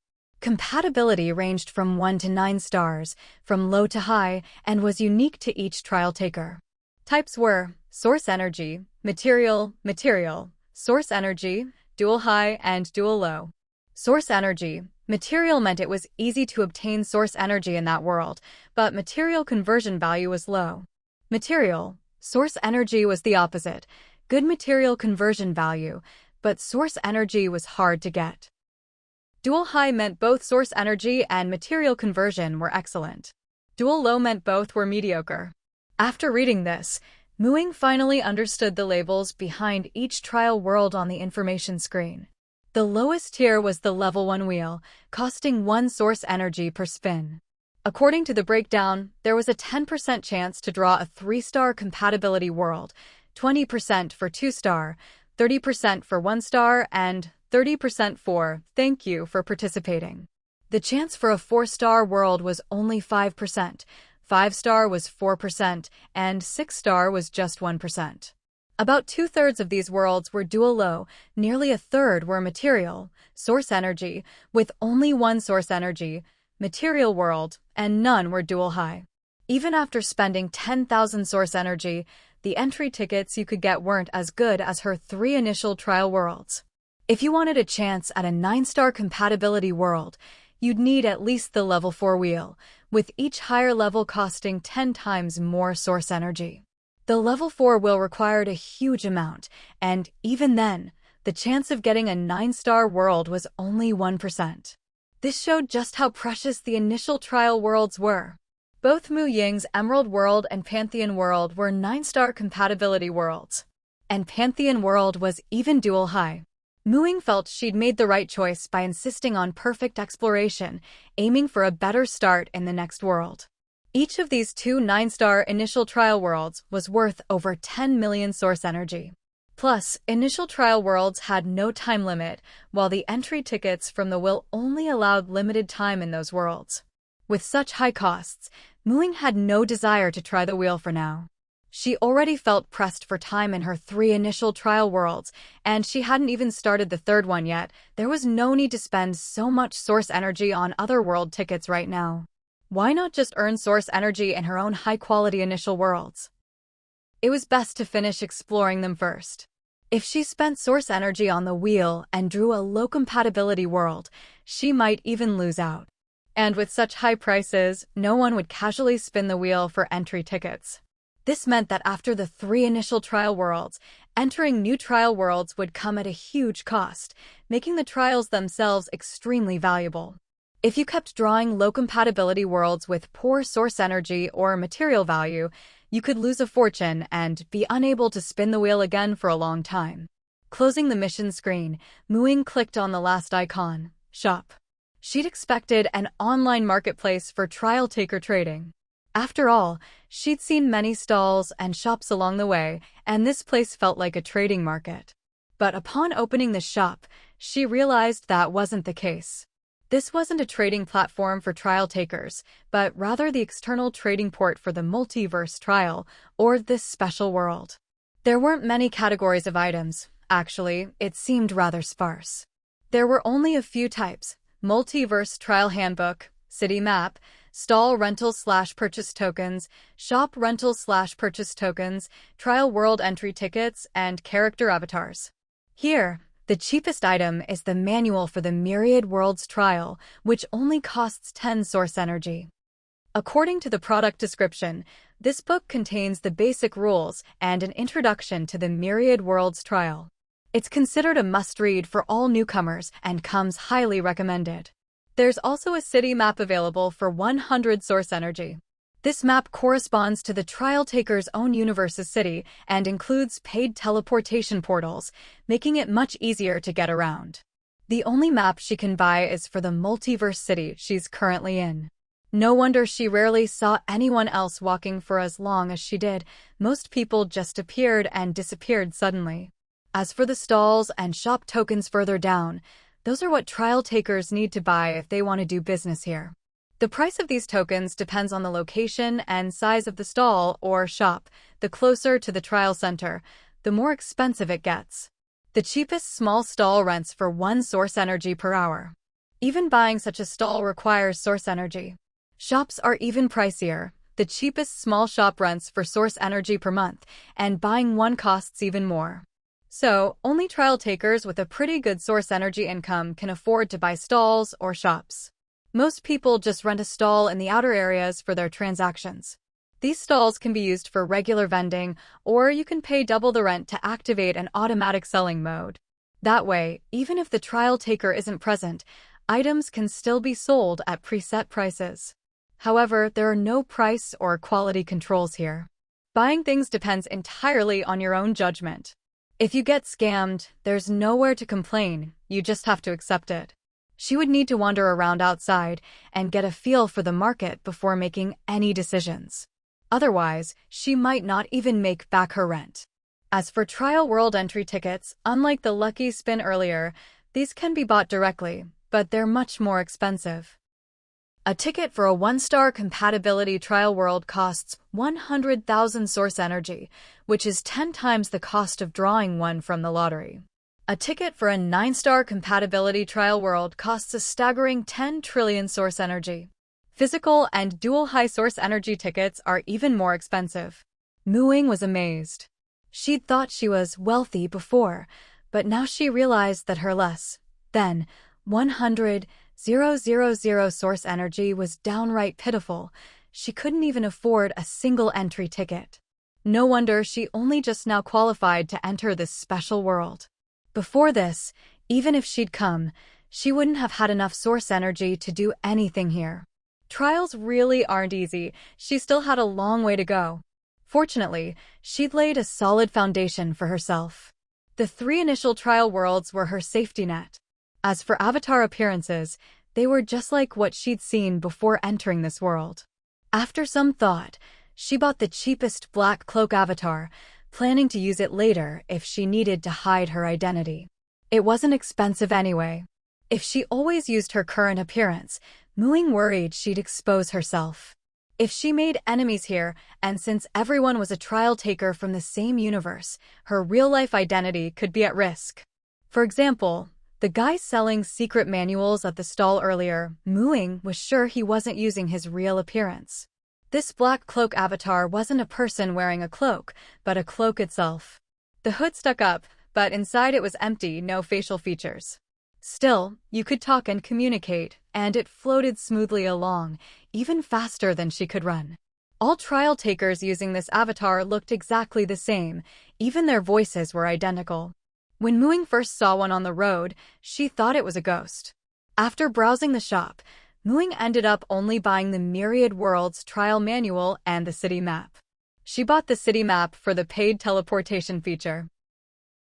Compatibility ranged from 1 to 9 stars, from low to high, and was unique to each trial taker. Types were Source Energy, Material, Source Energy, Dual High, and Dual Low. Source Energy, Material meant it was easy to obtain source energy in that world, but material conversion value was low. Material, source energy was the opposite. Good material conversion value, but source energy was hard to get. Dual High meant both source energy and material conversion were excellent. Dual Low meant both were mediocre. After reading this, Ying finally understood the labels behind each trial world on the information screen. The lowest tier was the Level 1 wheel, costing 1 source energy per spin. According to the breakdown, there was a 10% chance to draw a 3-star compatibility world, 20% for 2-star, 30% for 1-star, and 30% for "Thank you for participating." The chance for a 4-star world was only 5%, 5-star was 4%, and 6-star was just 1%. About 2/3 of these worlds were dual low, nearly a third were material, source energy, with only 1 source energy, material world, and none were dual high. Even after spending 10,000 source energy, the entry tickets you could get weren't as good as her 3 initial trial worlds. If you wanted a chance at a 9-star compatibility world, you'd need at least the level 4 wheel, with each higher level costing 10 times more source energy. The level 4 wheel required a huge amount, and even then, the chance of getting a 9-star world was only 1%. This showed just how precious the initial trial worlds were. Both Ying's Emerald World and Pantheon World were 9-star compatibility worlds, and Pantheon World was even dual high. Ying felt she'd made the right choice by insisting on perfect exploration, aiming for a better start in the next world. Each of these 2 9-star initial trial worlds was worth over 10 million source energy. Plus, initial trial worlds had no time limit, while the entry tickets from the wheel only allowed limited time in those worlds. With such high costs, Ying had no desire to try the wheel for now. She already felt pressed for time in her 3 initial trial worlds, and she hadn't even started the 3rd one yet. There was no need to spend so much source energy on other world tickets right now. Why not just earn source energy in her own high-quality initial worlds? It was best to finish exploring them first. If she spent source energy on the wheel and drew a low compatibility world, she might even lose out. And with such high prices, no one would casually spin the wheel for entry tickets. This meant that after the 3 initial trial worlds, entering new trial worlds would come at a huge cost, making the trials themselves extremely valuable. If you kept drawing low compatibility worlds with poor source energy or material value, you could lose a fortune and be unable to spin the wheel again for a long time. Closing the mission screen, Ying clicked on the last icon, Shop. She'd expected an online marketplace for trial taker trading. After all, she'd seen many stalls and shops along the way, and this place felt like a trading market. But upon opening the shop, she realized that wasn't the case. This wasn't a trading platform for trial takers, but rather the external trading port for the multiverse trial, or this special world. There weren't many categories of items. Actually, it seemed rather sparse. There were only a few types: multiverse trial handbook, city map, stall rental/purchase tokens, shop rental/purchase tokens, trial world entry tickets, and character avatars. Here, the cheapest item is the manual for the Myriad Worlds trial, which only costs 10 source energy. According to the product description, this book contains the basic rules and an introduction to the Myriad Worlds trial. It's considered a must-read for all newcomers and comes highly recommended. There's also a city map available for 100 source energy. This map corresponds to the trial taker's own universe's city and includes paid teleportation portals, making it much easier to get around. The only map she can buy is for the multiverse city she's currently in. No wonder she rarely saw anyone else walking for as long as she did. Most people just appeared and disappeared suddenly. As for the stalls and shop tokens further down, those are what trial takers need to buy if they want to do business here. The price of these tokens depends on the location and size of the stall or shop. The closer to the trial center, the more expensive it gets. The cheapest small stall rents for 1 source energy per hour. Even buying such a stall requires source energy. Shops are even pricier. The cheapest small shop rents for source energy per month, and buying one costs even more. So, only trial takers with a pretty good source energy income can afford to buy stalls or shops. Most people just rent a stall in the outer areas for their transactions. These stalls can be used for regular vending, or you can pay double the rent to activate an automatic selling mode. That way, even if the trial taker isn't present, items can still be sold at preset prices. However, there are no price or quality controls here. Buying things depends entirely on your own judgment. If you get scammed, there's nowhere to complain, you just have to accept it. She would need to wander around outside and get a feel for the market before making any decisions. Otherwise, she might not even make back her rent. As for trial world entry tickets, unlike the lucky spin earlier, these can be bought directly, but they're much more expensive. A ticket for a 1-star compatibility trial world costs 100,000 source energy, which is 10 times the cost of drawing one from the lottery. A ticket for a 9-star compatibility trial world costs a staggering 10 trillion source energy. Physical and dual high source energy tickets are even more expensive. Ying was amazed. She'd thought she was wealthy before, but now she realized that her less than 100,000 source energy was downright pitiful. She couldn't even afford a single entry ticket. No wonder she only just now qualified to enter this special world. Before this, even if she'd come, she wouldn't have had enough source energy to do anything here. Trials really aren't easy. She still had a long way to go. Fortunately, she'd laid a solid foundation for herself. The 3 initial trial worlds were her safety net. As for avatar appearances, they were just like what she'd seen before entering this world. After some thought, she bought the cheapest black cloak avatar, planning to use it later if she needed to hide her identity. It wasn't expensive anyway. If she always used her current appearance, Ying worried she'd expose herself. If she made enemies here, and since everyone was a trial taker from the same universe, her real-life identity could be at risk. For example, the guy selling secret manuals at the stall earlier, Ying was sure he wasn't using his real appearance. This black cloak avatar wasn't a person wearing a cloak, but a cloak itself. The hood stuck up, but inside it was empty, no facial features. Still, you could talk and communicate, and it floated smoothly along, even faster than she could run. All trial takers using this avatar looked exactly the same, even their voices were identical. When Ying first saw one on the road, she thought it was a ghost. After browsing the shop, Ying ended up only buying the Myriad Worlds trial manual and the city map. She bought the city map for the paid teleportation feature.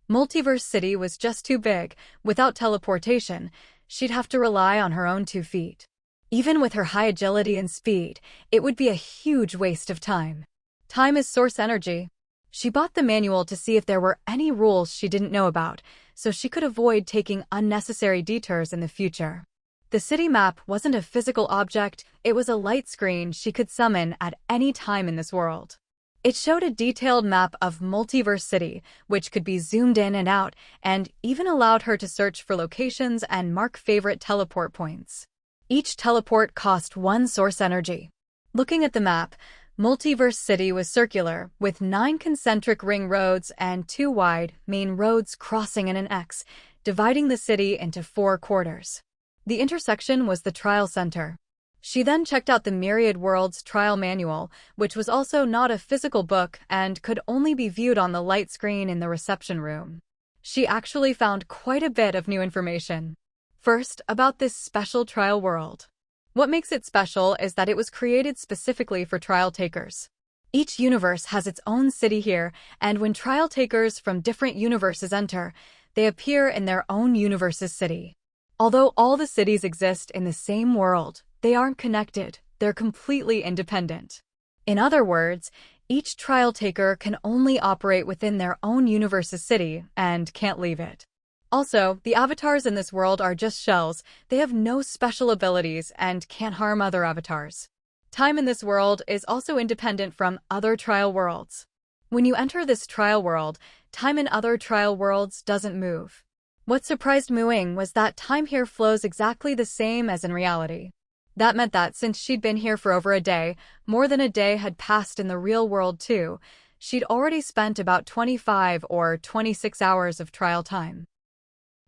Multiverse City was just too big. Without teleportation, she'd have to rely on her own 2 feet. Even with her high agility and speed, it would be a huge waste of time. Time is source energy. She bought the manual to see if there were any rules she didn't know about, so she could avoid taking unnecessary detours in the future. The city map wasn't a physical object, it was a light screen she could summon at any time in this world. It showed a detailed map of Multiverse City, which could be zoomed in and out, and even allowed her to search for locations and mark favorite teleport points. Each teleport cost 1 source energy. Looking at the map, Multiverse City was circular, with 9 concentric ring roads and 2 wide, main roads crossing in an X, dividing the city into 4 quarters. The intersection was the trial center. She then checked out the Myriad Worlds trial manual, which was also not a physical book and could only be viewed on the light screen in the reception room. She actually found quite a bit of new information. First, about this special trial world. What makes it special is that it was created specifically for trial takers. Each universe has its own city here, and when trial takers from different universes enter, they appear in their own universe's city. Although all the cities exist in the same world, they aren't connected, they're completely independent. In other words, each trial taker can only operate within their own universe's city and can't leave it. Also, the avatars in this world are just shells, they have no special abilities and can't harm other avatars. Time in this world is also independent from other trial worlds. When you enter this trial world, time in other trial worlds doesn't move. What surprised Ying was that time here flows exactly the same as in reality. That meant that since she'd been here for over a day, more than a day had passed in the real world too, she'd already spent about 25 or 26 hours of trial time.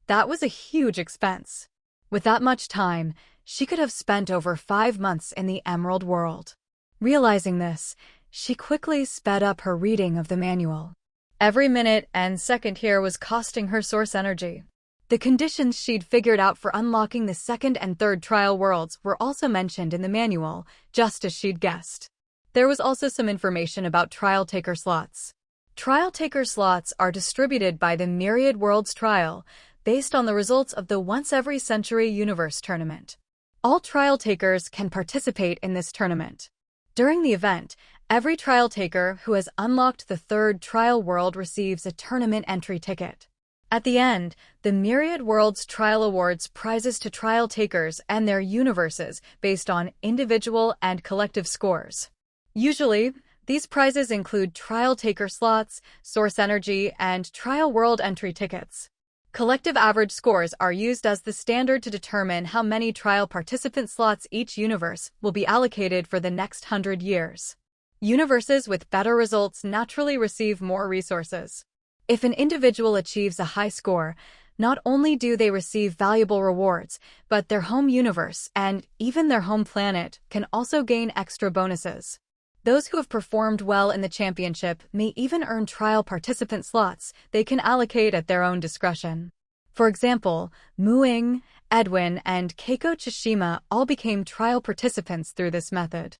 That was a huge expense. With that much time, she could have spent over 5 months in the Emerald World. Realizing this, she quickly sped up her reading of the manual. Every minute and second here was costing her source energy. The conditions she'd figured out for unlocking the second and third trial worlds were also mentioned in the manual, just as she'd guessed. There was also some information about trial taker slots. Trial taker slots are distributed by the Myriad Worlds trial, based on the results of the once-every-century universe tournament. All trial takers can participate in this tournament. During the event, every trial taker who has unlocked the third trial world receives a tournament entry ticket. At the end, the Myriad Worlds Trial awards prizes to trial takers and their universes based on individual and collective scores. Usually, these prizes include trial taker slots, source energy, and trial world entry tickets. Collective average scores are used as the standard to determine how many trial participant slots each universe will be allocated for the next 100 years. Universes with better results naturally receive more resources. If an individual achieves a high score, not only do they receive valuable rewards, but their home universe and even their home planet can also gain extra bonuses. Those who have performed well in the championship may even earn trial participant slots they can allocate at their own discretion. For example, Ying, Edwin, and Keiko Tsushima all became trial participants through this method.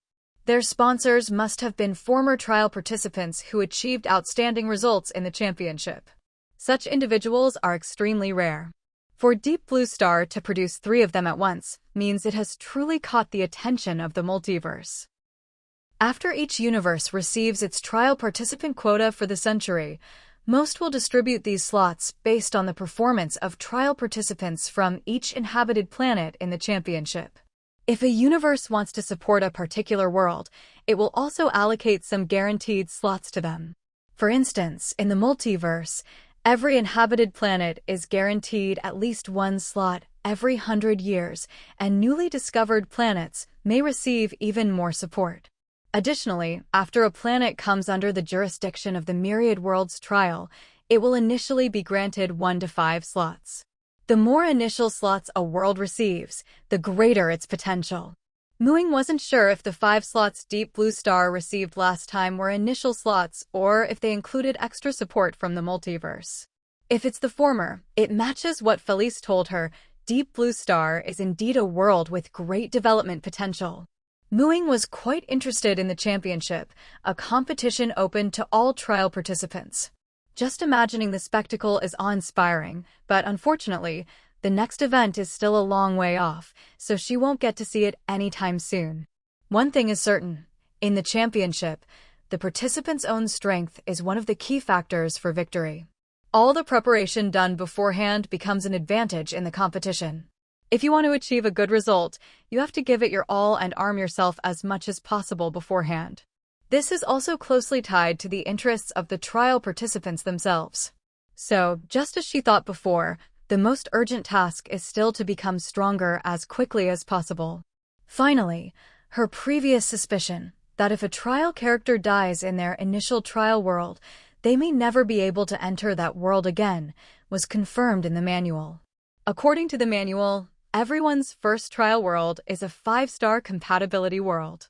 Their sponsors must have been former trial participants who achieved outstanding results in the championship. Such individuals are extremely rare. For Deep Blue Star to produce 3 of them at once means it has truly caught the attention of the multiverse. After each universe receives its trial participant quota for the century, most will distribute these slots based on the performance of trial participants from each inhabited planet in the championship. If a universe wants to support a particular world, it will also allocate some guaranteed slots to them. For instance, in the multiverse, every inhabited planet is guaranteed at least 1 slot every 100 years, and newly discovered planets may receive even more support. Additionally, after a planet comes under the jurisdiction of the Myriad Worlds trial, it will initially be granted 1 to 5 slots. The more initial slots a world receives, the greater its potential. Ying wasn't sure if the 5 slots Deep Blue Star received last time were initial slots or if they included extra support from the multiverse. If it's the former, it matches what Felice told her. Deep Blue Star is indeed a world with great development potential. Ying was quite interested in the championship, a competition open to all trial participants. Just imagining the spectacle is awe-inspiring, but unfortunately, the next event is still a long way off, so she won't get to see it anytime soon. One thing is certain, in the championship, the participant's own strength is one of the key factors for victory. All the preparation done beforehand becomes an advantage in the competition. If you want to achieve a good result, you have to give it your all and arm yourself as much as possible beforehand. This is also closely tied to the interests of the trial participants themselves. So, just as she thought before, the most urgent task is still to become stronger as quickly as possible. Finally, her previous suspicion that if a trial character dies in their initial trial world, they may never be able to enter that world again, was confirmed in the manual. According to the manual, everyone's first trial world is a 5-star compatibility world.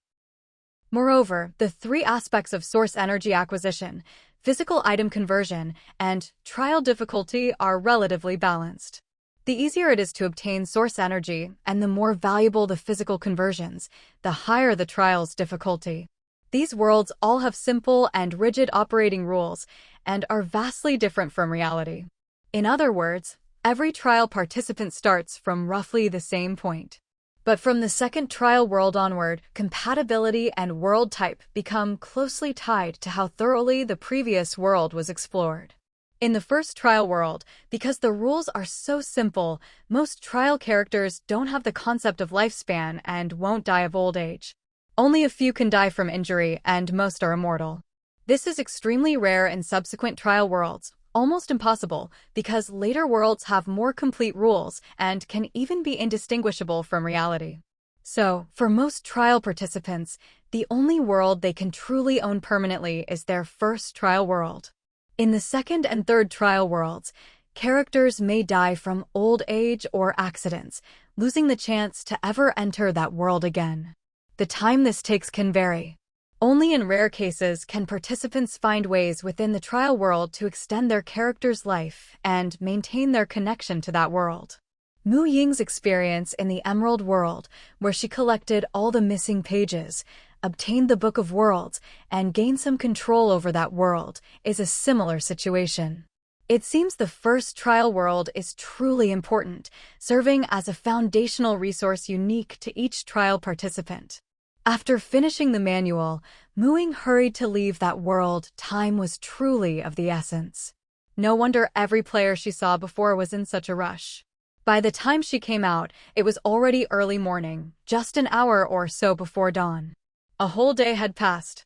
Moreover, the 3 aspects of source energy acquisition, physical item conversion, and trial difficulty are relatively balanced. The easier it is to obtain source energy, and the more valuable the physical conversions, the higher the trial's difficulty. These worlds all have simple and rigid operating rules, and are vastly different from reality. In other words, every trial participant starts from roughly the same point. But from the second trial world onward, compatibility and world type become closely tied to how thoroughly the previous world was explored. In the first trial world, because the rules are so simple, most trial characters don't have the concept of lifespan and won't die of old age. Only a few can die from injury, and most are immortal. This is extremely rare in subsequent trial worlds, almost impossible, because later worlds have more complete rules and can even be indistinguishable from reality. So, for most trial participants, the only world they can truly own permanently is their first trial world. In the second and third trial worlds, characters may die from old age or accidents, losing the chance to ever enter that world again. The time this takes can vary. Only in rare cases can participants find ways within the trial world to extend their character's life and maintain their connection to that world. Mu Ying's experience in the Emerald World, where she collected all the missing pages, obtained the Book of Worlds, and gained some control over that world, is a similar situation. It seems the first trial world is truly important, serving as a foundational resource unique to each trial participant. After finishing the manual, Mu Ying hurried to leave that world. Time was truly of the essence. No wonder every player she saw before was in such a rush. By the time she came out, it was already early morning, just an hour or so before dawn. A whole day had passed.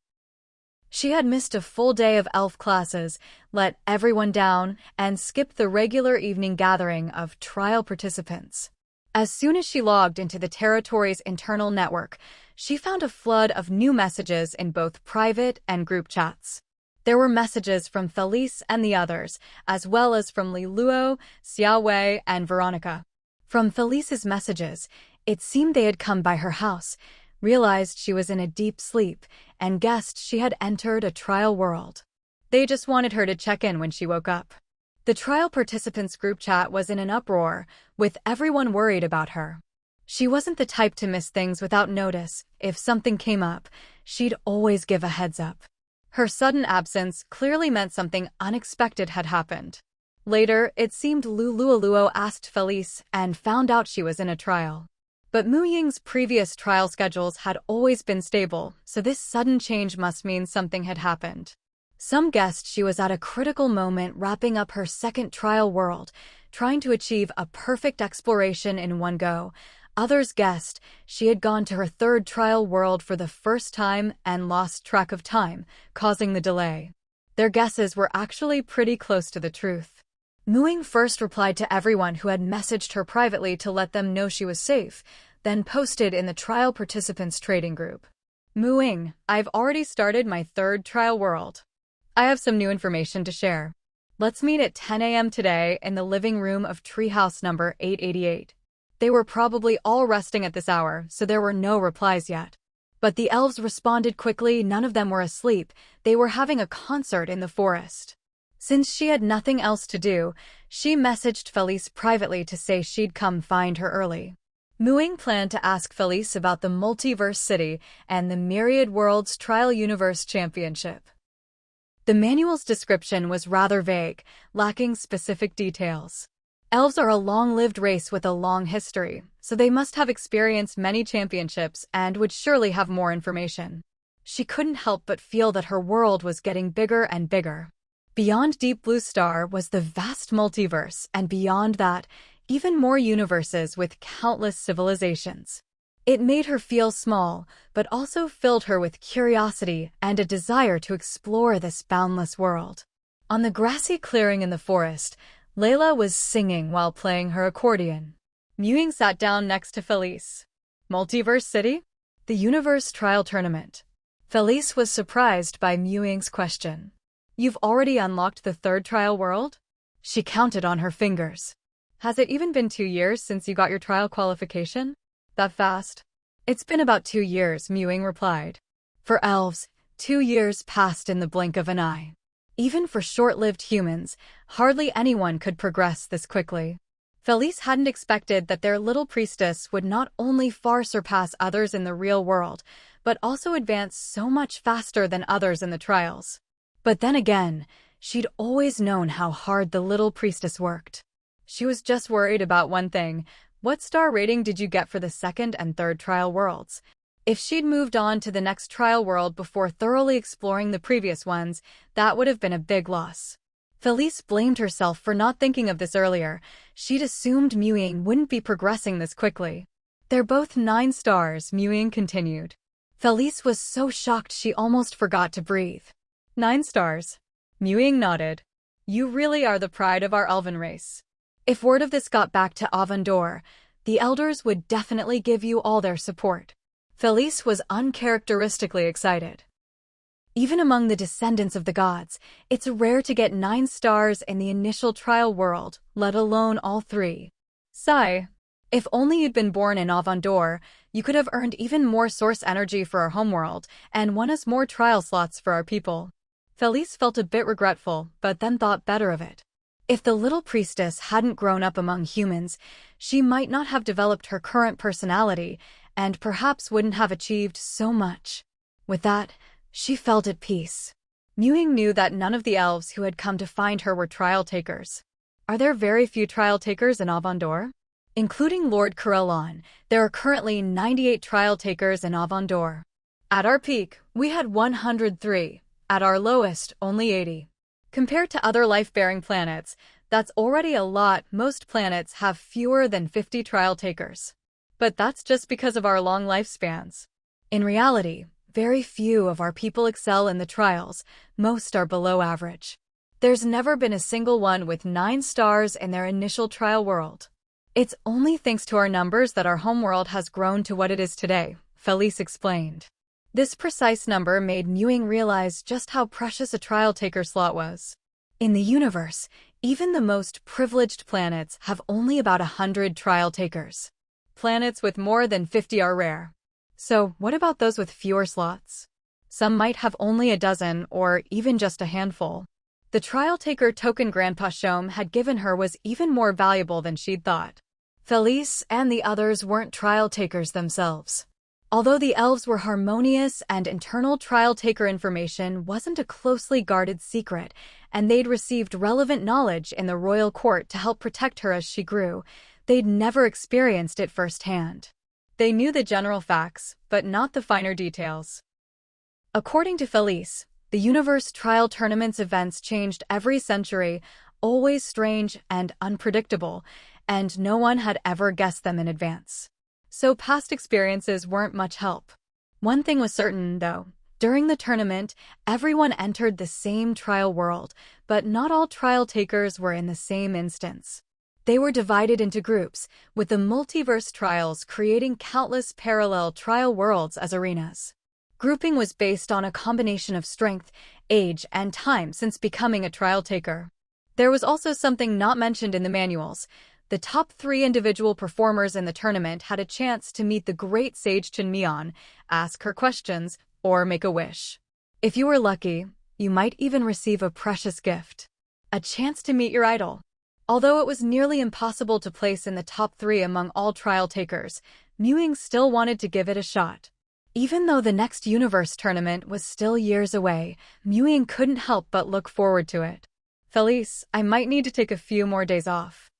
She had missed a full day of elf classes, let everyone down, and skipped the regular evening gathering of trial participants. As soon as she logged into the territory's internal network, she found a flood of new messages in both private and group chats. There were messages from Felice and the others, as well as from Li Luo, Xiaowei, and Veronica. From Felice's messages, it seemed they had come by her house, realized she was in a deep sleep, and guessed she had entered a trial world. They just wanted her to check in when she woke up. The trial participants' group chat was in an uproar, with everyone worried about her. She wasn't the type to miss things without notice. If something came up, she'd always give a heads up. Her sudden absence clearly meant something unexpected had happened. Later, it seemed Lu Luoluo asked Felice and found out she was in a trial. But Mu Ying's previous trial schedules had always been stable, so this sudden change must mean something had happened. Some guessed she was at a critical moment wrapping up her second trial world, trying to achieve a perfect exploration in one go. Others guessed she had gone to her third trial world for the first time and lost track of time, causing the delay. Their guesses were actually pretty close to the truth. Mu Ying first replied to everyone who had messaged her privately to let them know she was safe, then posted in the trial participants trading group. Mu Ying, I've already started my third trial world. I have some new information to share. Let's meet at 10 a.m. today in the living room of Treehouse number 888. They were probably all resting at this hour, so there were no replies yet. But the elves responded quickly. None of them were asleep. They were having a concert in the forest. Since she had nothing else to do, she messaged Felice privately to say she'd come find her early. Mu Ying planned to ask Felice about the Multiverse City and the Myriad Worlds Trial Universe Championship. The manual's description was rather vague, lacking specific details. Elves are a long-lived race with a long history, so they must have experienced many championships and would surely have more information. She couldn't help but feel that her world was getting bigger and bigger. Beyond Deep Blue Star was the vast multiverse, and beyond that, even more universes with countless civilizations. It made her feel small, but also filled her with curiosity and a desire to explore this boundless world. On the grassy clearing in the forest, Layla was singing while playing her accordion. Ying sat down next to Felice. Multiverse City? The Universe Trial Tournament. Felice was surprised by Ying's question. You've already unlocked the third trial world? She counted on her fingers. Has it even been 2 years since you got your trial qualification? That fast? It's been about 2 years, Ying replied. For elves, 2 years passed in the blink of an eye. Even for short-lived humans, hardly anyone could progress this quickly. Felice hadn't expected that their little priestess would not only far surpass others in the real world, but also advance so much faster than others in the trials. But then again, she'd always known how hard the little priestess worked. She was just worried about one thing. What star rating did you get for the second and third trial worlds? If she'd moved on to the next trial world before thoroughly exploring the previous ones, that would have been a big loss. Felice blamed herself for not thinking of this earlier. She'd assumed Ying wouldn't be progressing this quickly. They're both 9 stars, Ying continued. Felice was so shocked she almost forgot to breathe. 9 stars. Ying nodded. You really are the pride of our elven race. If word of this got back to Avondor, the elders would definitely give you all their support. Felice was uncharacteristically excited. Even among the descendants of the gods, it's rare to get 9 stars in the initial trial world, let alone all 3. Sigh. If only you'd been born in Avondor, you could have earned even more source energy for our homeworld and won us more trial slots for our people. Felice felt a bit regretful, but then thought better of it. If the little priestess hadn't grown up among humans, she might not have developed her current personality and perhaps wouldn't have achieved so much. With that, she felt at peace. Ying knew that none of the elves who had come to find her were trial takers. Are there very few trial takers in Avondor? Including Lord Corellon, there are currently 98 trial takers in Avondor. At our peak, we had 103. At our lowest, only 80. Compared to other life-bearing planets, that's already a lot. Most planets have fewer than 50 trial takers. But that's just because of our long lifespans. In reality, very few of our people excel in the trials. Most are below average. There's never been a single one with 9 stars in their initial trial world. It's only thanks to our numbers that our homeworld has grown to what it is today, Felice explained. This precise number made Ying realize just how precious a trial taker slot was. In the universe, even the most privileged planets have only about 100 trial takers. Planets with more than 50 are rare. So, what about those with fewer slots? Some might have only a dozen or even just a handful. The trial taker token Grandpa Shom had given her was even more valuable than she'd thought. Felice and the others weren't trial takers themselves. Although the elves were harmonious and internal trial taker information wasn't a closely guarded secret, and they'd received relevant knowledge in the royal court to help protect her as she grew, they'd never experienced it firsthand. They knew the general facts, but not the finer details. According to Felice, the Universe Trial Tournament's events changed every century, always strange and unpredictable, and no one had ever guessed them in advance. So past experiences weren't much help. One thing was certain, though. During the tournament, everyone entered the same trial world, but not all trial takers were in the same instance. They were divided into groups, with the multiverse trials creating countless parallel trial worlds as arenas. Grouping was based on a combination of strength, age, and time since becoming a trial taker. There was also something not mentioned in the manuals. The top 3 individual performers in the tournament had a chance to meet the great sage Chinmian, ask her questions, or make a wish. If you were lucky, you might even receive a precious gift. A chance to meet your idol. Although it was nearly impossible to place in the top 3 among all trial takers, Ying still wanted to give it a shot. Even though the next universe tournament was still years away, Ying couldn't help but look forward to it. Felice, I might need to take a few more days off.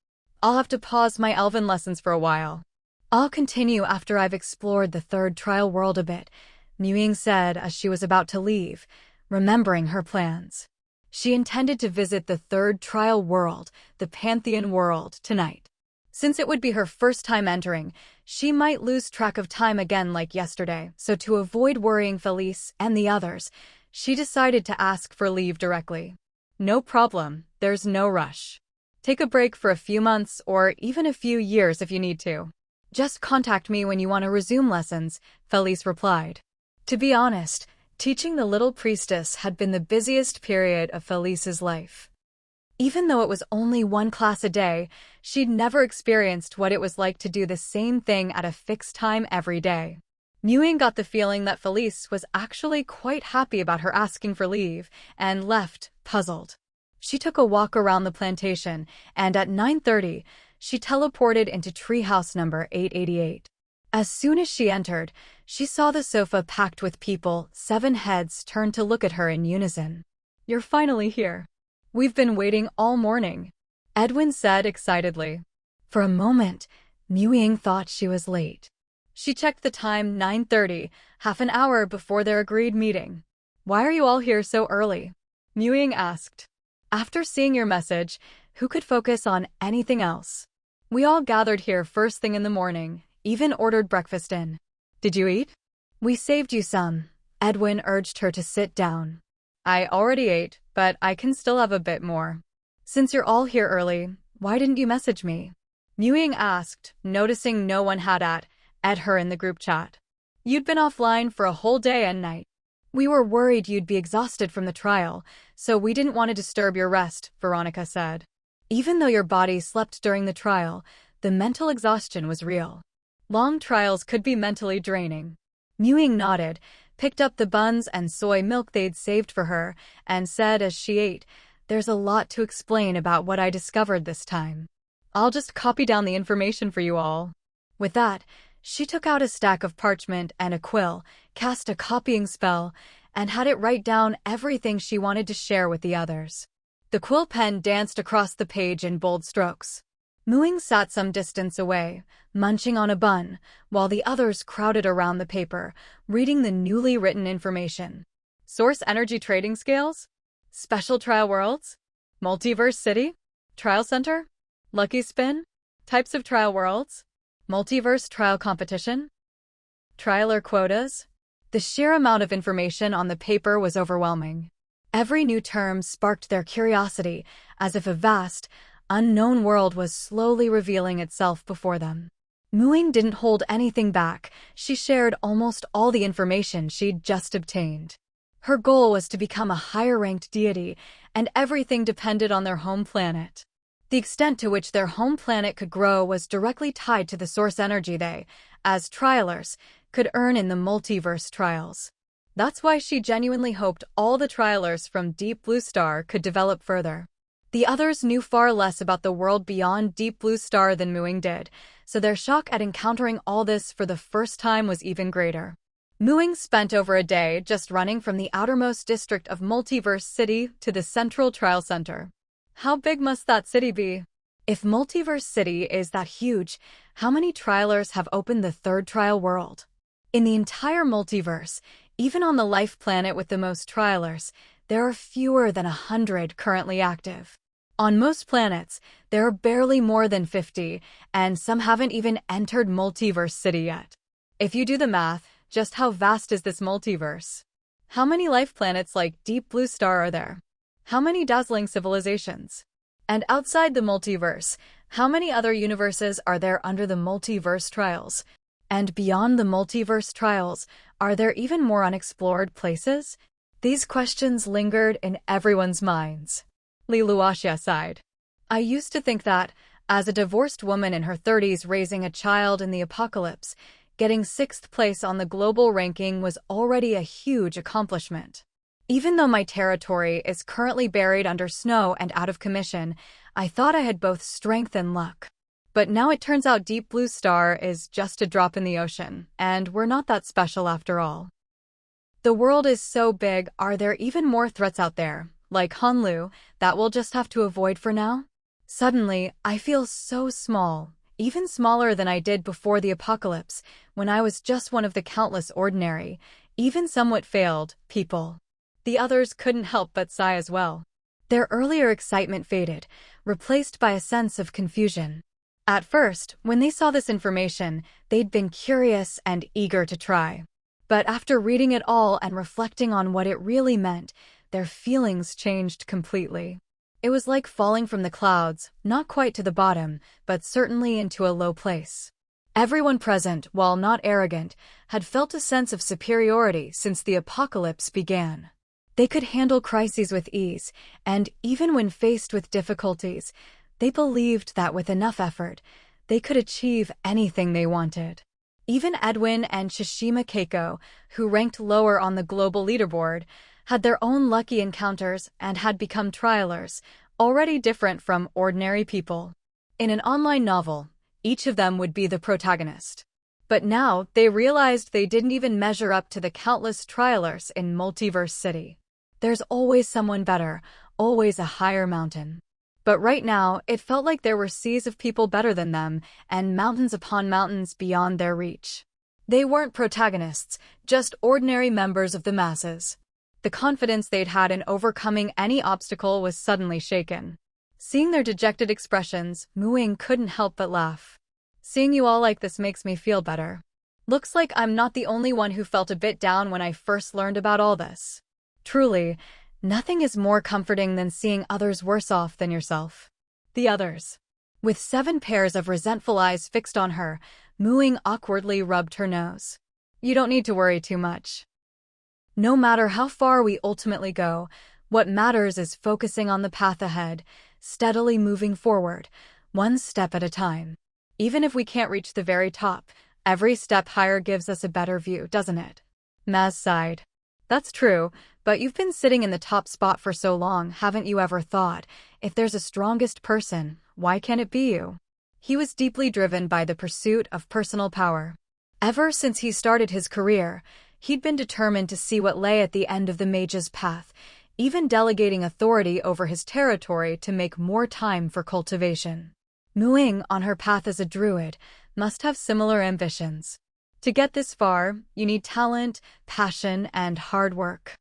I'll have to pause my elven lessons for a while. I'll continue after I've explored the third trial world a bit, Ying said as she was about to leave, remembering her plans. She intended to visit the third trial world, the Pantheon world, tonight. Since it would be her first time entering, she might lose track of time again like yesterday, so to avoid worrying Felice and the others, she decided to ask for leave directly. No problem, there's no rush. Take a break for a few months or even a few years if you need to. Just contact me when you want to resume lessons, Felice replied. To be honest, teaching the little priestess had been the busiest period of Felice's life. Even though it was only one class a day, she'd never experienced what it was like to do the same thing at a fixed time every day. Ying got the feeling that Felice was actually quite happy about her asking for leave and left, puzzled. She took a walk around the plantation, and at 9:30, she teleported into Treehouse number 888. As soon as she entered, she saw the sofa packed with people. 7 heads turned to look at her in unison. You're finally here. We've been waiting all morning, Edwin said excitedly. For a moment, Ying thought she was late. She checked the time, 9:30, half an hour before their agreed meeting. Why are you all here so early? Ying asked. After seeing your message, who could focus on anything else? We all gathered here first thing in the morning, even ordered breakfast in. Did you eat? We saved you some. Edwin urged her to sit down. I already ate, but I can still have a bit more. Since you're all here early, why didn't you message me? Ying asked, noticing no one had at her in the group chat. You'd been offline for a whole day and night. We were worried you'd be exhausted from the trial, so we didn't want to disturb your rest, Veronica said. Even though your body slept during the trial, the mental exhaustion was real. Long trials could be mentally draining. Ying nodded, picked up the buns and soy milk they'd saved for her, and said as she ate, there's a lot to explain about what I discovered this time. I'll just copy down the information for you all. With that, she took out a stack of parchment and a quill, cast a copying spell, and had it write down everything she wanted to share with the others. The quill pen danced across the page in bold strokes. Ying sat some distance away, munching on a bun, while the others crowded around the paper, reading the newly written information. Source energy trading scales? Special trial worlds? Multiverse city? Trial center? Lucky spin? Types of trial worlds? Multiverse trial competition? Trialer quotas? The sheer amount of information on the paper was overwhelming. Every new term sparked their curiosity, as if a vast, unknown world was slowly revealing itself before them. Ying didn't hold anything back. She shared almost all the information she'd just obtained. Her goal was to become a higher-ranked deity, and everything depended on their home planet. The extent to which their home planet could grow was directly tied to the source energy they, as trialers, could earn in the multiverse trials. That's why she genuinely hoped all the trialers from Deep Blue Star could develop further. The others knew far less about the world beyond Deep Blue Star than Ying did, so their shock at encountering all this for the first time was even greater. Ying spent over a day just running from the outermost district of Multiverse City to the central trial center. How big must that city be? If Multiverse City is that huge, how many trialers have opened the 3rd trial world? In the entire multiverse, even on the life planet with the most trialers, there are fewer than 100 currently active. On most planets, there are barely more than 50, and some haven't even entered Multiverse City yet. If you do the math, just how vast is this multiverse? How many life planets like Deep Blue Star are there? How many dazzling civilizations? And outside the multiverse, how many other universes are there under the multiverse trials? And beyond the multiverse trials, are there even more unexplored places? These questions lingered in everyone's minds. Li Luoxia sighed. I used to think that, as a divorced woman in her 30s raising a child in the apocalypse, getting 6th place on the global ranking was already a huge accomplishment. Even though my territory is currently buried under snow and out of commission, I thought I had both strength and luck. But now it turns out Deep Blue Star is just a drop in the ocean, and we're not that special after all. The world is so big, are there even more threats out there, like Hanlu, that we'll just have to avoid for now? Suddenly, I feel so small, even smaller than I did before the apocalypse, when I was just one of the countless ordinary, even somewhat failed, people. The others couldn't help but sigh as well. Their earlier excitement faded, replaced by a sense of confusion. At first, when they saw this information, they'd been curious and eager to try. But after reading it all and reflecting on what it really meant, their feelings changed completely. It was like falling from the clouds, not quite to the bottom, but certainly into a low place. Everyone present, while not arrogant, had felt a sense of superiority since the apocalypse began. They could handle crises with ease, and even when faced with difficulties, they believed that with enough effort, they could achieve anything they wanted. Even Edwin and Shishima Keiko, who ranked lower on the global leaderboard, had their own lucky encounters and had become trialers, already different from ordinary people. In an online novel, each of them would be the protagonist. But now, they realized they didn't even measure up to the countless trialers in Multiverse City. There's always someone better, always a higher mountain. But right now, it felt like there were seas of people better than them, and mountains upon mountains beyond their reach. They weren't protagonists, just ordinary members of the masses. The confidence they'd had in overcoming any obstacle was suddenly shaken. Seeing their dejected expressions, Ying couldn't help but laugh. Seeing you all like this makes me feel better. Looks like I'm not the only one who felt a bit down when I first learned about all this. Truly, nothing is more comforting than seeing others worse off than yourself. The others. With 7 pairs of resentful eyes fixed on her, Ying awkwardly rubbed her nose. You don't need to worry too much. No matter how far we ultimately go, what matters is focusing on the path ahead, steadily moving forward, one step at a time. Even if we can't reach the very top, every step higher gives us a better view, doesn't it? Maz sighed. That's true, but you've been sitting in the top spot for so long, haven't you ever thought, if there's a strongest person, why can't it be you? He was deeply driven by the pursuit of personal power. Ever since he started his career, he'd been determined to see what lay at the end of the mage's path, even delegating authority over his territory to make more time for cultivation. Ying, on her path as a druid, must have similar ambitions. To get this far, you need talent, passion, and hard work.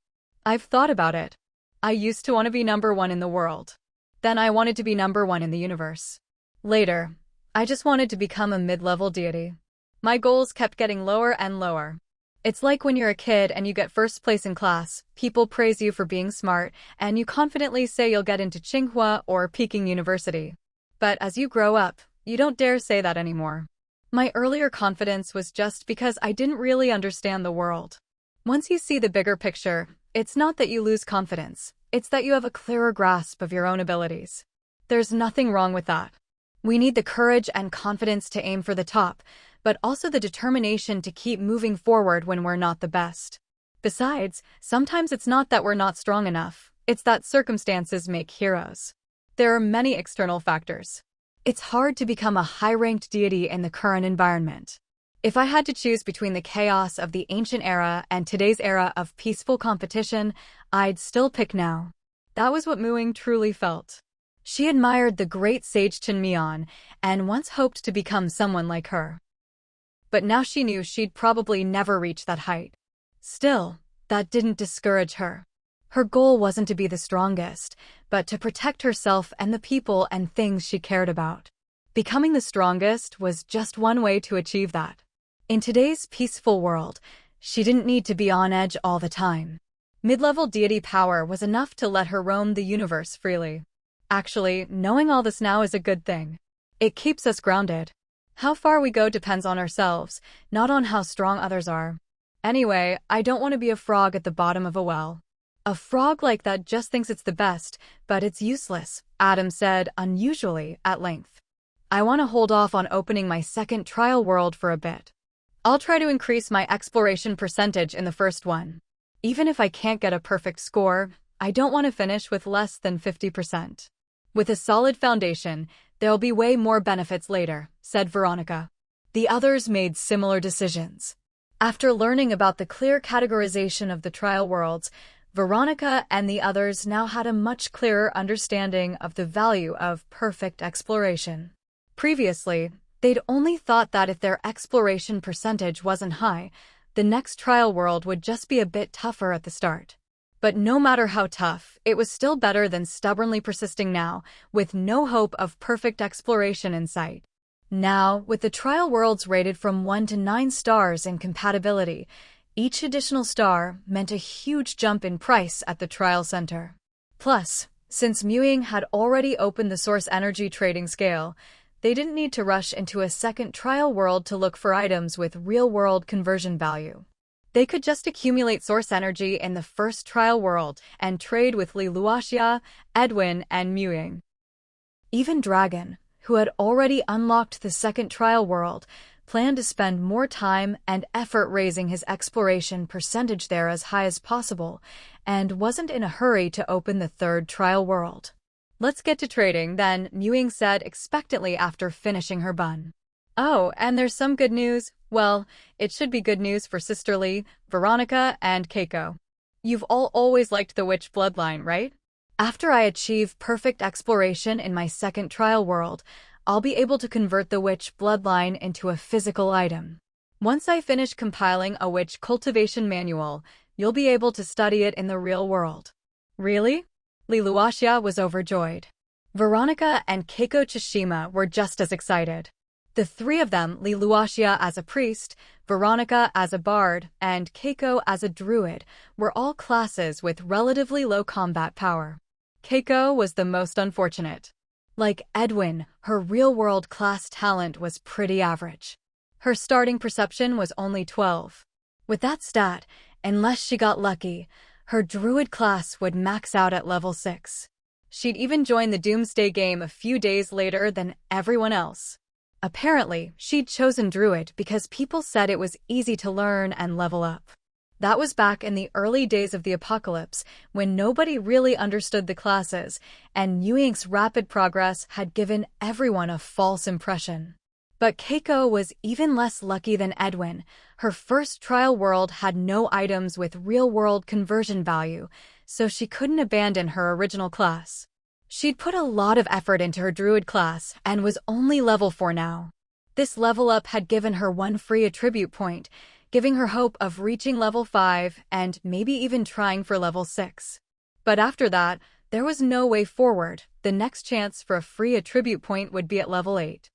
I've thought about it. I used to want to be #1 in the world. Then I wanted to be #1 in the universe. Later, I just wanted to become a mid-level deity. My goals kept getting lower and lower. It's like when you're a kid and you get first place in class, people praise you for being smart, and you confidently say you'll get into Tsinghua or Peking University. But as you grow up, you don't dare say that anymore. My earlier confidence was just because I didn't really understand the world. Once you see the bigger picture, it's not that you lose confidence, it's that you have a clearer grasp of your own abilities. There's nothing wrong with that. We need the courage and confidence to aim for the top, but also the determination to keep moving forward when we're not the best. Besides, sometimes it's not that we're not strong enough, it's that circumstances make heroes. There are many external factors. It's hard to become a high-ranked deity in the current environment. If I had to choose between the chaos of the ancient era and today's era of peaceful competition, I'd still pick now. That was what Ying truly felt. She admired the great sage Chenmian and once hoped to become someone like her. But now she knew she'd probably never reach that height. Still, that didn't discourage her. Her goal wasn't to be the strongest, but to protect herself and the people and things she cared about. Becoming the strongest was just one way to achieve that. In today's peaceful world, she didn't need to be on edge all the time. Mid-level deity power was enough to let her roam the universe freely. Actually, knowing all this now is a good thing. It keeps us grounded. How far we go depends on ourselves, not on how strong others are. Anyway, I don't want to be a frog at the bottom of a well. A frog like that just thinks it's the best, but it's useless, Adam said unusually at length. I want to hold off on opening my second trial world for a bit. I'll try to increase my exploration percentage in the first one. Even if I can't get a perfect score, I don't want to finish with less than 50%. With a solid foundation, there'll be way more benefits later, said Veronica. The others made similar decisions. After learning about the clear categorization of the trial worlds, Veronica and the others now had a much clearer understanding of the value of perfect exploration. Previously, they'd only thought that if their exploration percentage wasn't high, the next trial world would just be a bit tougher at the start. But no matter how tough, it was still better than stubbornly persisting now, with no hope of perfect exploration in sight. Now, with the trial worlds rated from 1 to 9 stars in compatibility, each additional star meant a huge jump in price at the trial center. Plus, since Ying had already opened the source energy trading scale, they didn't need to rush into a second trial world to look for items with real-world conversion value. They could just accumulate source energy in the first trial world and trade with Li Luoxia, Edwin, and Ying. Even Dragon, who had already unlocked the second trial world, planned to spend more time and effort raising his exploration percentage there as high as possible, and wasn't in a hurry to open the third trial world. "Let's get to trading, then," Ying said expectantly after finishing her bun. "Oh, and there's some good news. Well, it should be good news for Sister Lee, Veronica, and Keiko. You've all always liked the witch bloodline, right? After I achieve perfect exploration in my second trial world, I'll be able to convert the witch bloodline into a physical item. Once I finish compiling a witch cultivation manual, you'll be able to study it in the real world." "Really?" Li Luoxia was overjoyed. Veronica and Keiko Tsushima were just as excited. The three of them, Li Luoxia as a priest, Veronica as a bard, and Keiko as a druid, were all classes with relatively low combat power. Keiko was the most unfortunate. Like Edwin, her real-world class talent was pretty average. Her starting perception was only 12. With that stat, unless she got lucky, her druid class would max out at level 6. She'd even join the Doomsday game a few days later than everyone else. Apparently, she'd chosen druid because people said it was easy to learn and level up. That was back in the early days of the apocalypse, when nobody really understood the classes, and Ying's rapid progress had given everyone a false impression. But Keiko was even less lucky than Edwin. Her first trial world had no items with real-world conversion value, so she couldn't abandon her original class. She'd put a lot of effort into her druid class and was only level 4 now. This level up had given her 1 free attribute point, giving her hope of reaching level 5 and maybe even trying for level 6. But after that, there was no way forward. The next chance for a free attribute point would be at level 8.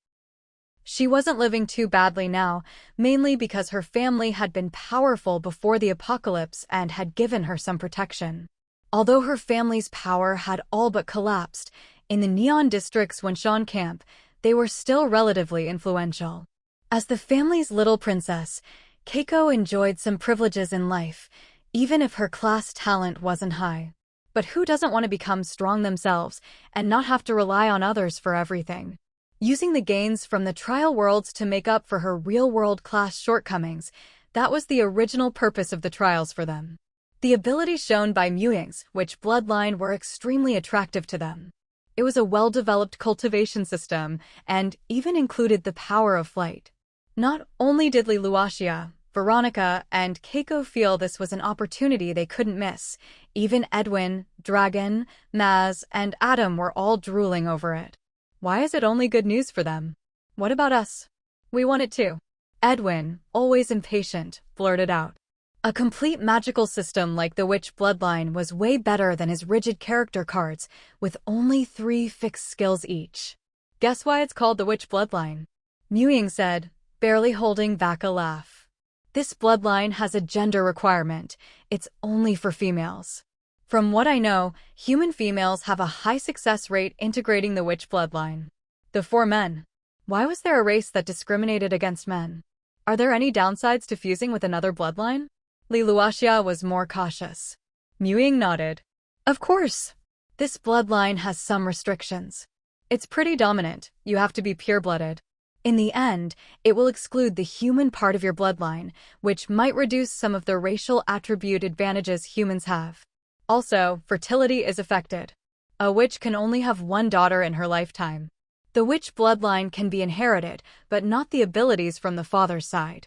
She wasn't living too badly now, mainly because her family had been powerful before the apocalypse and had given her some protection. Although her family's power had all but collapsed, in the Neon District's Wenshan camp, they were still relatively influential. As the family's little princess, Keiko enjoyed some privileges in life, even if her class talent wasn't high. But who doesn't want to become strong themselves and not have to rely on others for everything? Using the gains from the trial worlds to make up for her real-world class shortcomings, that was the original purpose of the trials for them. The abilities shown by Ying's witch bloodline were extremely attractive to them. It was a well-developed cultivation system and even included the power of flight. Not only did Li Luoxia, Veronica, and Keiko feel this was an opportunity they couldn't miss, even Edwin, Dragon, Maz, and Adam were all drooling over it. Why is it only good news for them? What about us? We want it too. Edwin, always impatient, blurted out. A complete magical system like the witch bloodline was way better than his rigid character cards, with only 3 fixed skills each. Guess why it's called the witch bloodline? Ying said, barely holding back a laugh. This bloodline has a gender requirement. It's only for females. From what I know, human females have a high success rate integrating the witch bloodline. The 4 men. Why was there a race that discriminated against men? Are there any downsides to fusing with another bloodline? Li Luoxia was more cautious. Ying nodded. Of course. This bloodline has some restrictions. It's pretty dominant. You have to be pure-blooded. In the end, it will exclude the human part of your bloodline, which might reduce some of the racial attribute advantages humans have. Also, fertility is affected. A witch can only have 1 daughter in her lifetime. The witch bloodline can be inherited, but not the abilities from the father's side.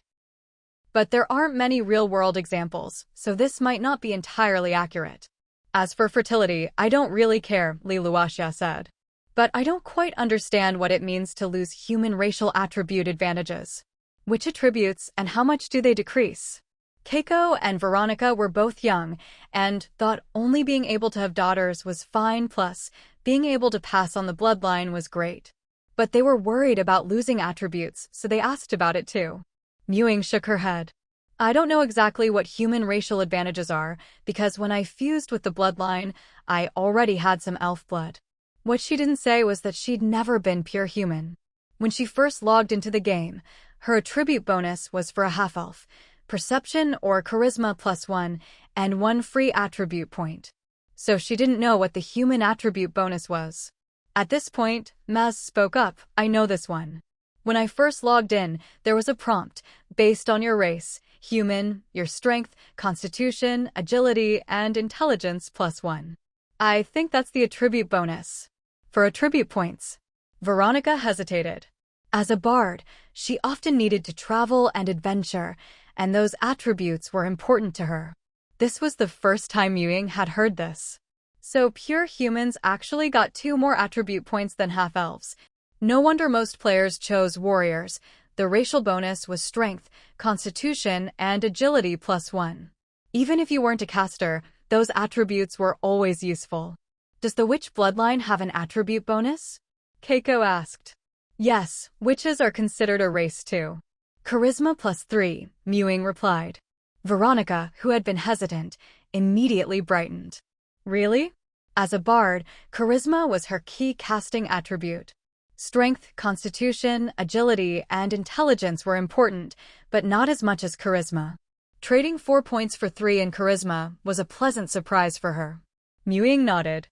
But there aren't many real-world examples, so this might not be entirely accurate. As for fertility, I don't really care, Li Luoxia said. But I don't quite understand what it means to lose human racial attribute advantages. Which attributes and how much do they decrease? Keiko and Veronica were both young and thought only being able to have daughters was fine, plus being able to pass on the bloodline was great. But they were worried about losing attributes, so they asked about it too. Ying shook her head. I don't know exactly what human racial advantages are, because when I fused with the bloodline, I already had some elf blood. What she didn't say was that she'd never been pure human. When she first logged into the game, her attribute bonus was for a half-elf, perception or charisma +1, and 1 free attribute point. So she didn't know what the human attribute bonus was. At this point, Maz spoke up, I know this one. When I first logged in, there was a prompt, based on your race, human, your strength, constitution, agility, and intelligence +1. I think that's the attribute bonus. For attribute points. Veronica hesitated. As a bard, she often needed to travel and adventure, and those attributes were important to her. This was the first time Ying had heard this. So pure humans actually got 2 more attribute points than half-elves. No wonder most players chose warriors. The racial bonus was strength, constitution, and agility +1. Even if you weren't a caster, those attributes were always useful. Does the witch bloodline have an attribute bonus? Keiko asked. Yes, witches are considered a race too. Charisma +3, Ying replied. Veronica, who had been hesitant, immediately brightened. Really? As a bard, charisma was her key casting attribute. Strength, constitution, agility, and intelligence were important, but not as much as charisma. Trading 4 points for 3 in charisma was a pleasant surprise for her. Ying nodded.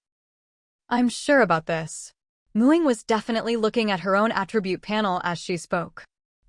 I'm sure about this. Ying was definitely looking at her own attribute panel as she spoke.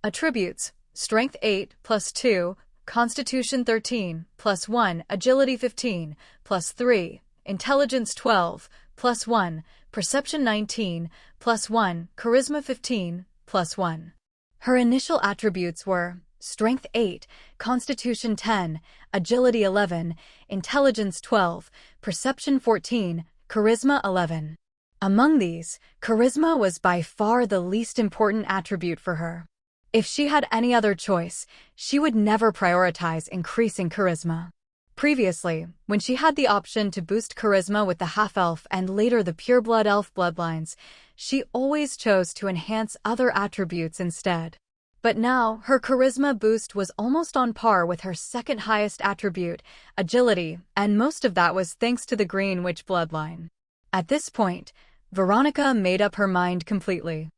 Attributes: Strength 8 +2, Constitution 13 +1, Agility 15 +3, Intelligence 12 +1, Perception 19 +1, Charisma 15 +1. Her initial attributes were Strength 8, Constitution 10, Agility 11, Intelligence 12, Perception 14, Charisma 11. Among these, charisma was by far the least important attribute for her. If she had any other choice, she would never prioritize increasing charisma. Previously, when she had the option to boost charisma with the half-elf and later the pureblood elf bloodlines, she always chose to enhance other attributes instead. But now, her charisma boost was almost on par with her second highest attribute, agility, and most of that was thanks to the Green Witch bloodline. At this point, Veronica made up her mind completely.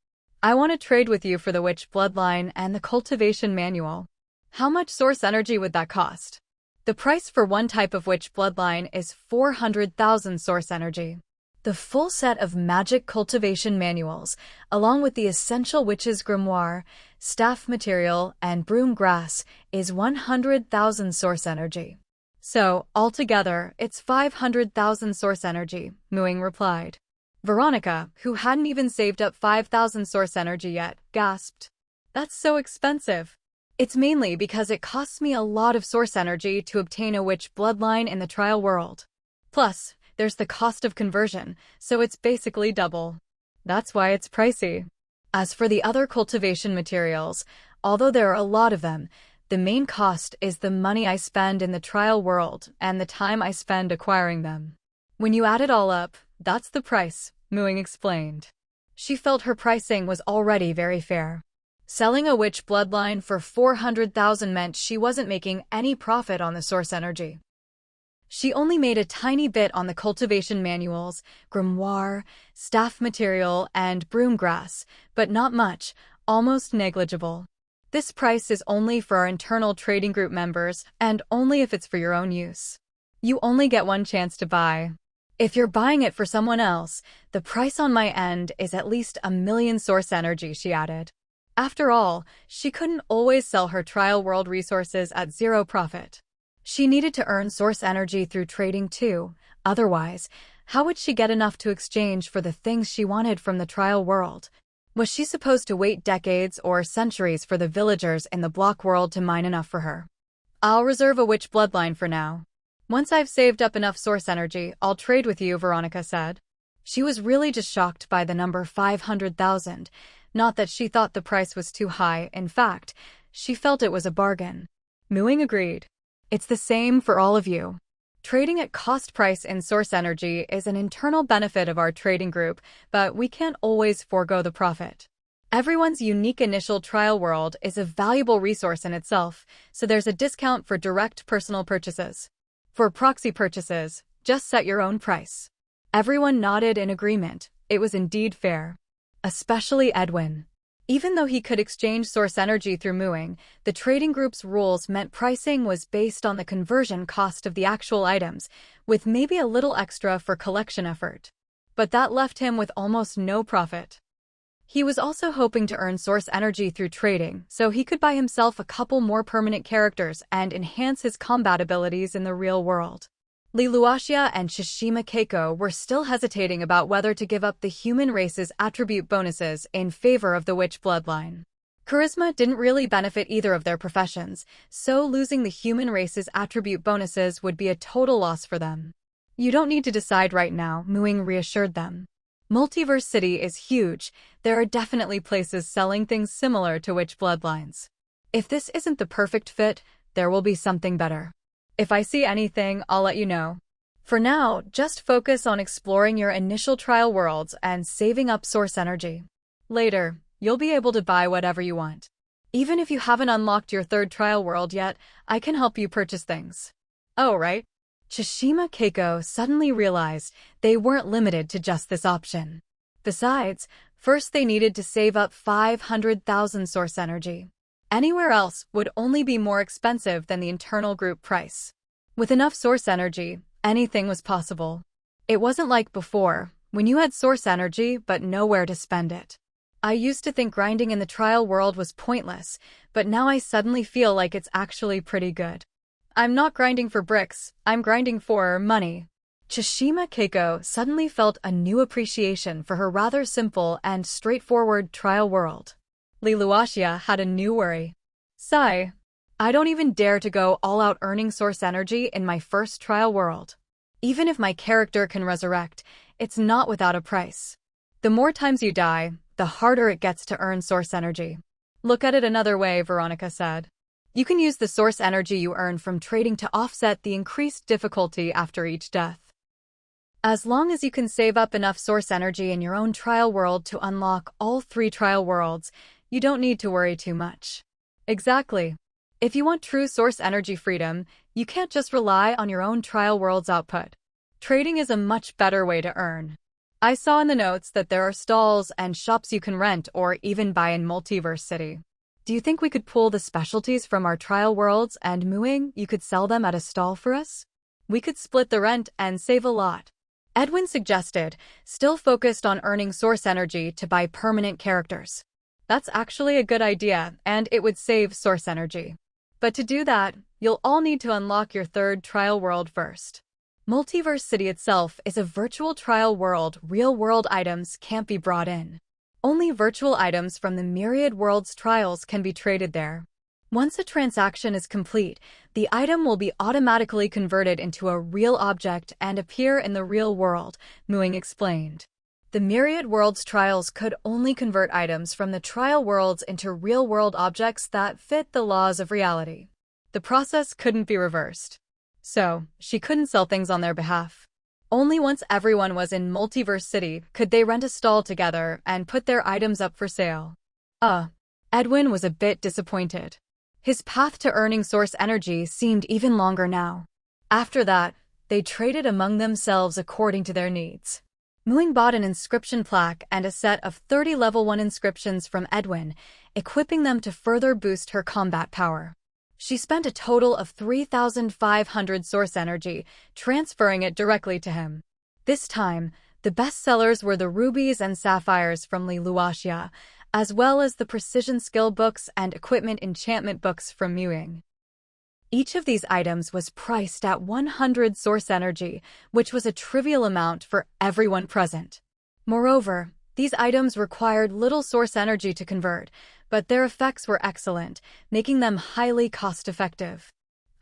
I want to trade with you for the witch bloodline and the cultivation manual. How much source energy would that cost? The price for one type of witch bloodline is 400,000 source energy. The full set of magic cultivation manuals, along with the essential witch's grimoire, staff material, and broom grass, is 100,000 source energy. So, altogether, it's 500,000 source energy, Ying replied. Veronica, who hadn't even saved up 5,000 source energy yet, gasped. That's so expensive. It's mainly because it costs me a lot of source energy to obtain a witch bloodline in the trial world. Plus, there's the cost of conversion, so it's basically double. That's why it's pricey. As for the other cultivation materials, although there are a lot of them, the main cost is the money I spend in the trial world and the time I spend acquiring them. When you add it all up, that's the price, Ying explained. She felt her pricing was already very fair. Selling a witch bloodline for 400,000 meant she wasn't making any profit on the source energy. She only made a tiny bit on the cultivation manuals, grimoire, staff material, and broom grass, but not much, almost negligible. This price is only for our internal trading group members, and only if it's for your own use. You only get one chance to buy. If you're buying it for someone else, the price on my end is at least 1 million source energy, she added. After all, she couldn't always sell her trial world resources at 0 profit. She needed to earn source energy through trading too, otherwise, how would she get enough to exchange for the things she wanted from the trial world? Was she supposed to wait decades or centuries for the villagers in the block world to mine enough for her? I'll reserve a witch bloodline for now. Once I've saved up enough source energy, I'll trade with you, Veronica said. She was really just shocked by the number 500,000. Not that she thought the price was too high, in fact, she felt it was a bargain. Ying agreed. It's the same for all of you. Trading at cost price in source energy is an internal benefit of our trading group, but we can't always forego the profit. Everyone's unique initial trial world is a valuable resource in itself, so there's a discount for direct personal purchases. For proxy purchases, just set your own price. Everyone nodded in agreement. It was indeed fair. Especially Edwin. Even though he could exchange source energy through mooing, the trading group's rules meant pricing was based on the conversion cost of the actual items, with maybe a little extra for collection effort. But that left him with almost no profit. He was also hoping to earn source energy through trading, so he could buy himself a couple more permanent characters and enhance his combat abilities in the real world. Liluaxia and Shishima Keiko were still hesitating about whether to give up the human race's attribute bonuses in favor of the witch bloodline. Charisma didn't really benefit either of their professions, so losing the human race's attribute bonuses would be a total loss for them. You don't need to decide right now, Mooing reassured them. Multiverse City is huge. There are definitely places selling things similar to witch bloodlines. If this isn't the perfect fit, there will be something better. If I see anything, I'll let you know. For now, just focus on exploring your initial trial worlds and saving up source energy. Later, you'll be able to buy whatever you want. Even if you haven't unlocked your third trial world yet, I can help you purchase things. Oh, right? Shishima Keiko suddenly realized they weren't limited to just this option. Besides, first they needed to save up 500,000 source energy. Anywhere else would only be more expensive than the internal group price. With enough source energy, anything was possible. It wasn't like before, when you had source energy but nowhere to spend it. I used to think grinding in the trial world was pointless, but now I suddenly feel like it's actually pretty good. I'm not grinding for bricks, I'm grinding for money. Shishima Keiko suddenly felt a new appreciation for her rather simple and straightforward trial world. Liluaxia had a new worry. Sigh. I don't even dare to go all out earning source energy in my first trial world. Even if my character can resurrect, it's not without a price. The more times you die, the harder it gets to earn source energy. Look at it another way, Veronica said. You can use the source energy you earn from trading to offset the increased difficulty after each death. As long as you can save up enough source energy in your own trial world to unlock all 3 trial worlds, you don't need to worry too much. Exactly. If you want true source energy freedom, you can't just rely on your own trial world's output. Trading is a much better way to earn. I saw in the notes that there are stalls and shops you can rent or even buy in Multiverse City. Do you think we could pull the specialties from our trial worlds and mooing, you could sell them at a stall for us? We could split the rent and save a lot. Edwin suggested, still focused on earning source energy to buy permanent characters. That's actually a good idea, and it would save source energy. But to do that, you'll all need to unlock your third trial world first. Multiverse City itself is a virtual trial world. Real-world items can't be brought in. Only virtual items from the myriad worlds trials can be traded there. Once a transaction is complete, the item will be automatically converted into a real object and appear in the real world, Mooing explained. The myriad worlds trials could only convert items from the trial worlds into real-world objects that fit the laws of reality. The process couldn't be reversed. So, she couldn't sell things on their behalf. Only once everyone was in Multiverse City could they rent a stall together and put their items up for sale. Edwin was a bit disappointed. His path to earning source energy seemed even longer now. After that, they traded among themselves according to their needs. Mooing bought an inscription plaque and a set of 30 level 1 inscriptions from Edwin, equipping them to further boost her combat power. She spent a total of 3,500 source energy, transferring it directly to him. This time, the best sellers were the rubies and sapphires from Liluaxia, as well as the precision skill books and equipment enchantment books from Ying. Each of these items was priced at 100 source energy, which was a trivial amount for everyone present. Moreover, these items required little source energy to convert, but their effects were excellent, making them highly cost-effective.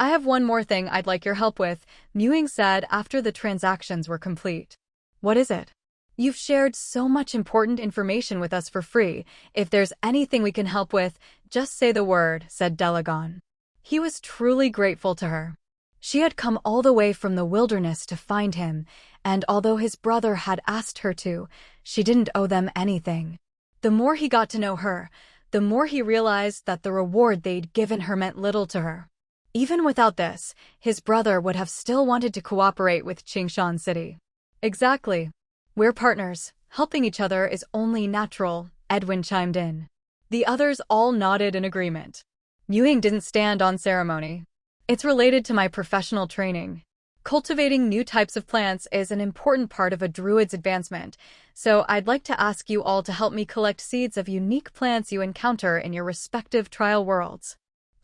I have one more thing I'd like your help with, Ying said after the transactions were complete. What is it? You've shared so much important information with us for free. If there's anything we can help with, just say the word, said Delagon. He was truly grateful to her. She had come all the way from the wilderness to find him, and although his brother had asked her to, she didn't owe them anything. The more he got to know her, the more he realized that the reward they'd given her meant little to her. Even without this, his brother would have still wanted to cooperate with Qingshan City. Exactly. We're partners. Helping each other is only natural, Edwin chimed in. The others all nodded in agreement. Ying didn't stand on ceremony. It's related to my professional training. Cultivating new types of plants is an important part of a druid's advancement, so I'd like to ask you all to help me collect seeds of unique plants you encounter in your respective trial worlds.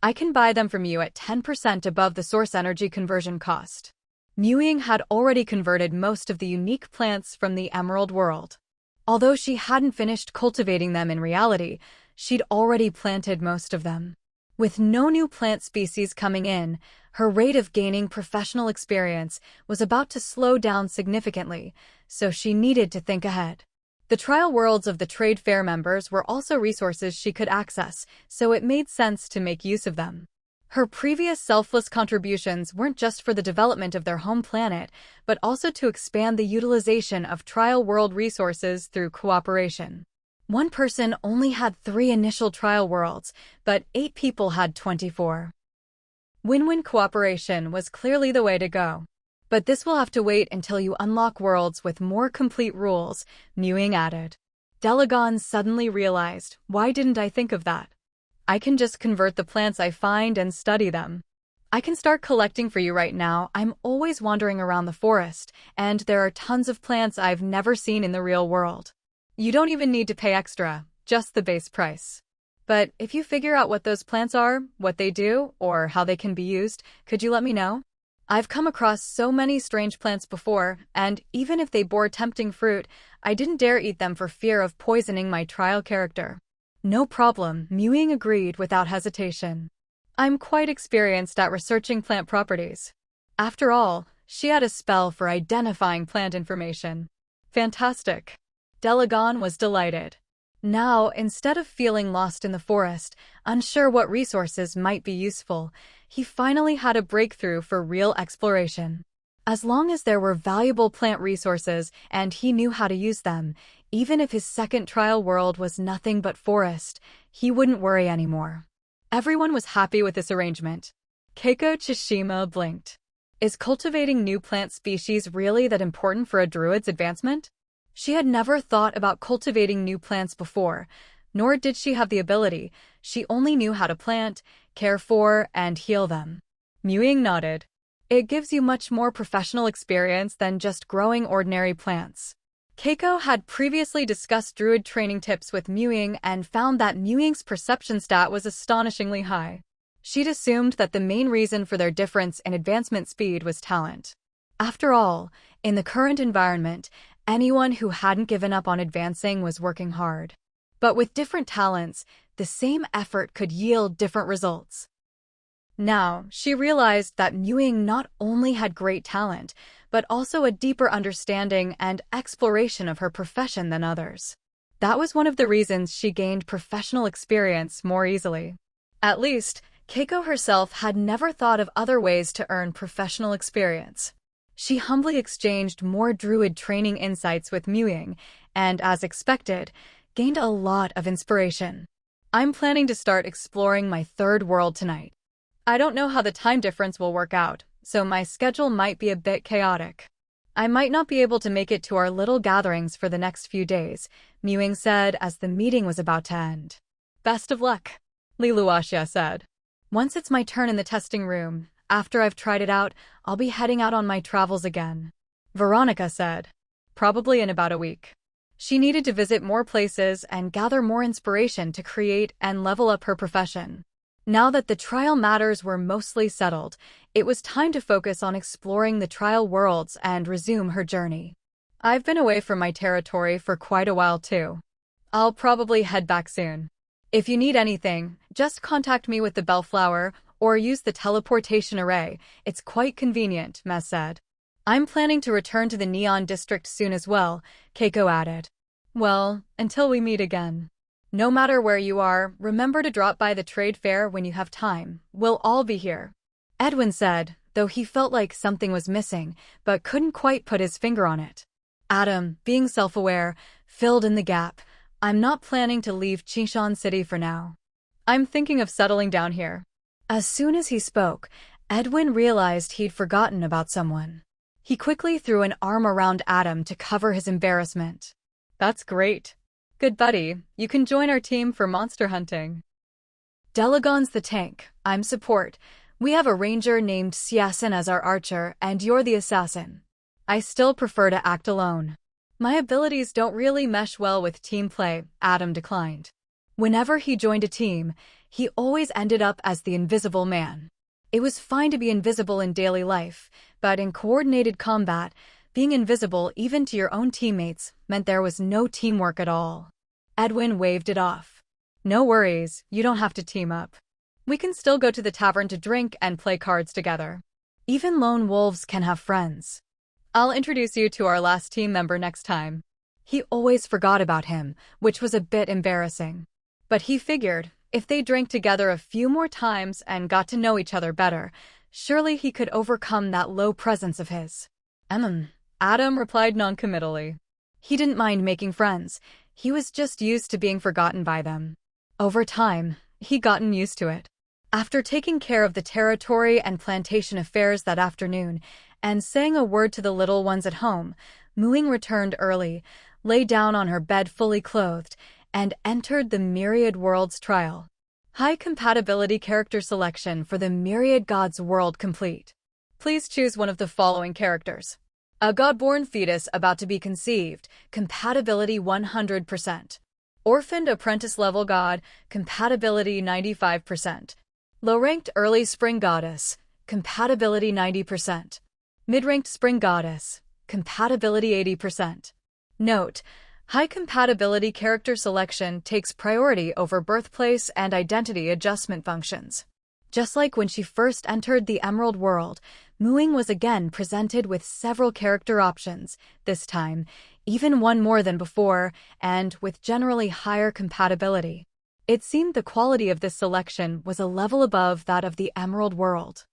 I can buy them from you at 10% above the source energy conversion cost. Ying had already converted most of the unique plants from the Emerald World. Although she hadn't finished cultivating them in reality, she'd already planted most of them. With no new plant species coming in, her rate of gaining professional experience was about to slow down significantly, so she needed to think ahead. The trial worlds of the trade fair members were also resources she could access, so it made sense to make use of them. Her previous selfless contributions weren't just for the development of their home planet, but also to expand the utilization of trial world resources through cooperation. One person only had 3 initial trial worlds, but 8 people had 24. Win-win cooperation was clearly the way to go. But this will have to wait until you unlock worlds with more complete rules, Ying added. Delagon suddenly realized, why didn't I think of that? I can just convert the plants I find and study them. I can start collecting for you right now. I'm always wandering around the forest, and there are tons of plants I've never seen in the real world. You don't even need to pay extra, just the base price. But if you figure out what those plants are, what they do, or how they can be used, could you let me know? I've come across so many strange plants before, and even if they bore tempting fruit, I didn't dare eat them for fear of poisoning my trial character. No problem, Ying agreed without hesitation. I'm quite experienced at researching plant properties. After all, she had a spell for identifying plant information. Fantastic. Delagon was delighted. Now, instead of feeling lost in the forest, unsure what resources might be useful, he finally had a breakthrough for real exploration. As long as there were valuable plant resources and he knew how to use them, even if his second trial world was nothing but forest, he wouldn't worry anymore. Everyone was happy with this arrangement. Keiko Tsushima blinked. Is cultivating new plant species really that important for a druid's advancement? She had never thought about cultivating new plants before, nor did she have the ability. She only knew how to plant, care for, and heal them. Ying nodded. It gives you much more professional experience than just growing ordinary plants. Keiko had previously discussed druid training tips with Ying and found that Ying's perception stat was astonishingly high. She'd assumed that the main reason for their difference in advancement speed was talent. After all, in the current environment, anyone who hadn't given up on advancing was working hard. But with different talents, the same effort could yield different results. Now, she realized that Ying not only had great talent, but also a deeper understanding and exploration of her profession than others. That was one of the reasons she gained professional experience more easily. At least, Keiko herself had never thought of other ways to earn professional experience. She humbly exchanged more druid training insights with Ying, and as expected, gained a lot of inspiration. I'm planning to start exploring my third world tonight. I don't know how the time difference will work out, so my schedule might be a bit chaotic. I might not be able to make it to our little gatherings for the next few days, Ying said as the meeting was about to end. Best of luck, Liluaxia said. Once it's my turn in the testing room, after I've tried it out, I'll be heading out on my travels again. Veronica said. Probably in about a week. She needed to visit more places and gather more inspiration to create and level up her profession. Now that the trial matters were mostly settled, it was time to focus on exploring the trial worlds and resume her journey. I've been away from my territory for quite a while too. I'll probably head back soon. If you need anything, just contact me with the bellflower or use the teleportation array. It's quite convenient, Mez said. I'm planning to return to the Neon District soon as well, Keiko added. Well, until we meet again. No matter where you are, remember to drop by the trade fair when you have time. We'll all be here. Edwin said, though he felt like something was missing, but couldn't quite put his finger on it. Adam, being self-aware, filled in the gap. I'm not planning to leave Chishan City for now. I'm thinking of settling down here. As soon as he spoke, Edwin realized he'd forgotten about someone. He quickly threw an arm around Adam to cover his embarrassment. That's great. Good buddy, you can join our team for monster hunting. Delagon's the tank, I'm support. We have a ranger named Siasen as our archer, and you're the assassin. I still prefer to act alone. My abilities don't really mesh well with team play, Adam declined. Whenever he joined a team, he always ended up as the invisible man. It was fine to be invisible in daily life, but in coordinated combat, being invisible even to your own teammates meant there was no teamwork at all. Edwin waved it off. No worries, you don't have to team up. We can still go to the tavern to drink and play cards together. Even lone wolves can have friends. I'll introduce you to our last team member next time. He always forgot about him, which was a bit embarrassing. But he figured, if they drank together a few more times and got to know each other better, surely he could overcome that low presence of his. Adam replied noncommittally. He didn't mind making friends. He was just used to being forgotten by them. Over time, he'd gotten used to it. After taking care of the territory and plantation affairs that afternoon, and saying a word to the little ones at home, Muing returned early, lay down on her bed fully clothed, and entered the Myriad Worlds trial. High compatibility character selection for the Myriad Gods world complete. Please choose one of the following characters. A god-born fetus about to be conceived, compatibility 100%. Orphaned apprentice-level god, compatibility 95%. Low-ranked early spring goddess, compatibility 90%. Mid-ranked spring goddess, compatibility 80%. Note: high compatibility character selection takes priority over birthplace and identity adjustment functions. Just like when she first entered the Emerald World, Muing was again presented with several character options, this time even one more than before, and with generally higher compatibility. It seemed the quality of this selection was a level above that of the Emerald World.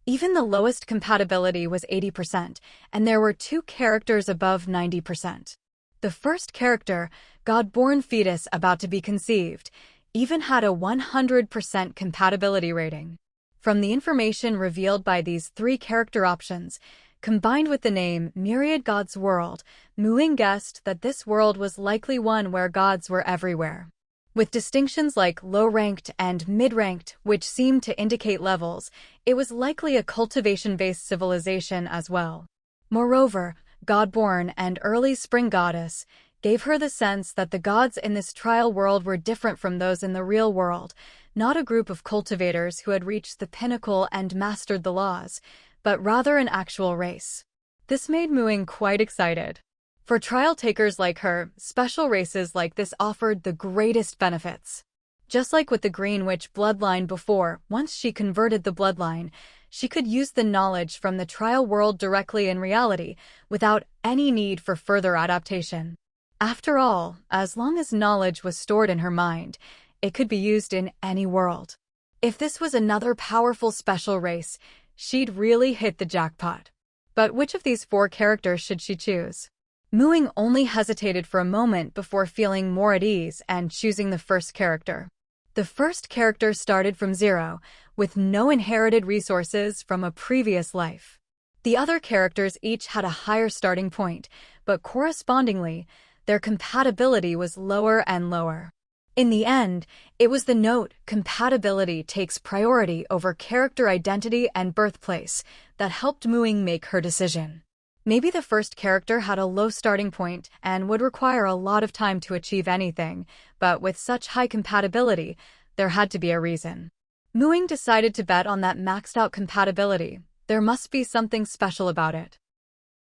Even the lowest compatibility was 80%, and there were 2 characters above 90%. The first character, God-born fetus about to be conceived, even had a 100% compatibility rating. From the information revealed by these 3 character options, combined with the name Myriad Gods World, Muing guessed that this world was likely one where gods were everywhere. With distinctions like low-ranked and mid-ranked, which seemed to indicate levels, it was likely a cultivation-based civilization as well. Moreover, God-born and early spring goddess gave her the sense that the gods in this trial world were different from those in the real world, not a group of cultivators who had reached the pinnacle and mastered the laws, but rather an actual race. This made Muing quite excited. For trial takers like her, special races like this offered the greatest benefits. Just like with the Green Witch bloodline before, once she converted the bloodline, she could use the knowledge from the trial world directly in reality, without any need for further adaptation. After all, as long as knowledge was stored in her mind, it could be used in any world. If this was another powerful special race, she'd really hit the jackpot. But which of these 4 characters should she choose? Muing only hesitated for a moment before feeling more at ease and choosing the first character. The first character started from 0, with no inherited resources from a previous life. The other characters each had a higher starting point, but correspondingly, their compatibility was lower and lower. In the end, it was the note compatibility takes priority over character identity and birthplace that helped Muing make her decision. Maybe the first character had a low starting point and would require a lot of time to achieve anything, but with such high compatibility, there had to be a reason. Muing decided to bet on that maxed-out compatibility. There must be something special about it.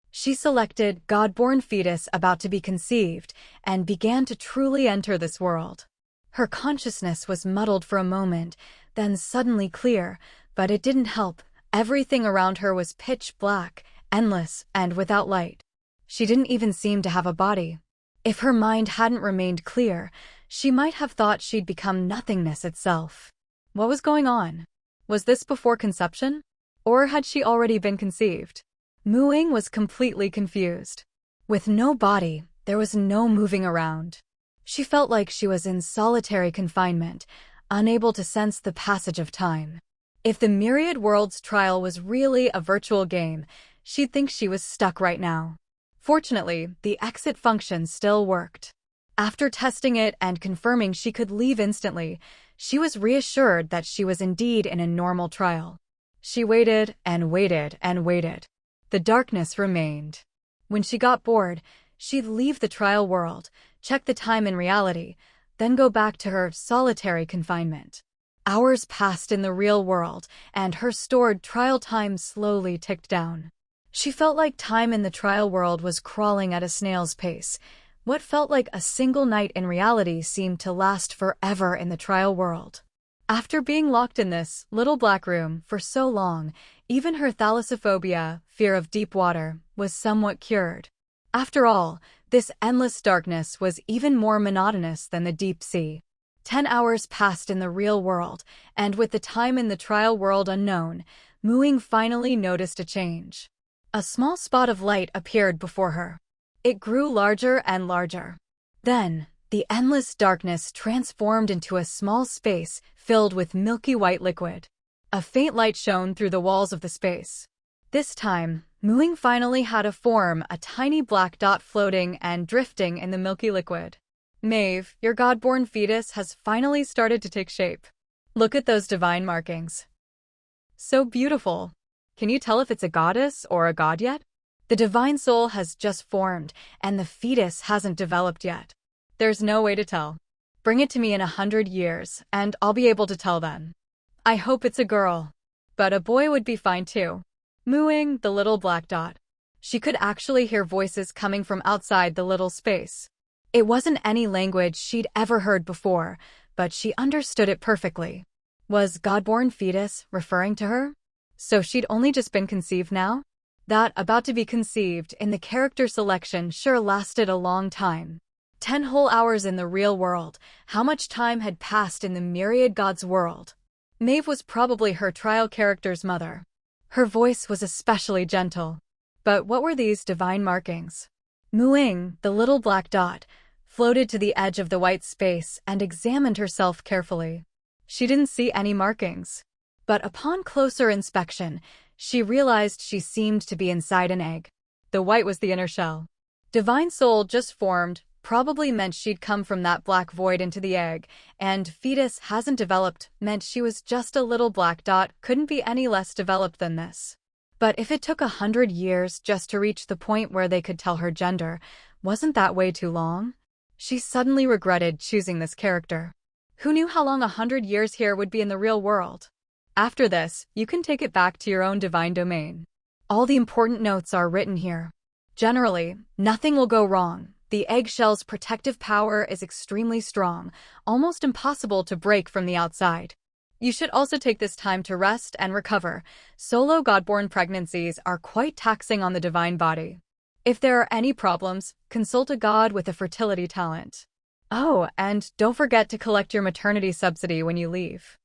She selected God-born fetus about to be conceived and began to truly enter this world. Her consciousness was muddled for a moment, then suddenly clear, but it didn't help. Everything around her was pitch black, endless, and without light. She didn't even seem to have a body. If her mind hadn't remained clear, she might have thought she'd become nothingness itself. What was going on? Was this before conception? Or had she already been conceived? Mu Ying was completely confused. With no body, there was no moving around. She felt like she was in solitary confinement, unable to sense the passage of time. If the Myriad Worlds trial was really a virtual game, she'd think she was stuck right now. Fortunately, the exit function still worked. After testing it and confirming she could leave instantly, she was reassured that she was indeed in a normal trial. She waited and waited and waited. The darkness remained. When she got bored, she'd leave the trial world, check the time in reality, then go back to her solitary confinement. Hours passed in the real world, and her stored trial time slowly ticked down. She felt like time in the trial world was crawling at a snail's pace. What felt like a single night in reality seemed to last forever in the trial world. After being locked in this little black room for so long, even her thalassophobia, fear of deep water, was somewhat cured. After all, this endless darkness was even more monotonous than the deep sea. 10 hours passed in the real world, and with the time in the trial world unknown, Mu Ying finally noticed a change. A small spot of light appeared before her. It grew larger and larger. Then, the endless darkness transformed into a small space filled with milky white liquid. A faint light shone through the walls of the space. This time, Mu Ying finally had a form, a tiny black dot floating and drifting in the milky liquid. Maeve, your God-born fetus has finally started to take shape. Look at those divine markings. So beautiful. Can you tell if it's a goddess or a god yet? The divine soul has just formed, and the fetus hasn't developed yet. There's no way to tell. Bring it to me in 100 years, and I'll be able to tell then. I hope it's a girl. But a boy would be fine too. Mu Ying, the little black dot. She could actually hear voices coming from outside the little space. It wasn't any language she'd ever heard before, but she understood it perfectly. Was God-born fetus referring to her? So she'd only just been conceived now? That about to be conceived in the character selection sure lasted a long time. 10 whole hours in the real world. How much time had passed in the myriad gods' world? Maeve was probably her trial character's mother. Her voice was especially gentle. But what were these divine markings? Mu Ying, the little black dot, floated to the edge of the white space and examined herself carefully. She didn't see any markings. But upon closer inspection, she realized she seemed to be inside an egg. The white was the inner shell. Divine soul just formed probably meant she'd come from that black void into the egg, and fetus hasn't developed meant she was just a little black dot, couldn't be any less developed than this. But if it took 100 years just to reach the point where they could tell her gender, wasn't that way too long? She suddenly regretted choosing this character. Who knew how long 100 years here would be in the real world? After this, you can take it back to your own divine domain. All the important notes are written here. Generally, nothing will go wrong. The eggshell's protective power is extremely strong, almost impossible to break from the outside. You should also take this time to rest and recover. Solo godborn pregnancies are quite taxing on the divine body. If there are any problems, consult a god with a fertility talent. Oh, and don't forget to collect your maternity subsidy when you leave.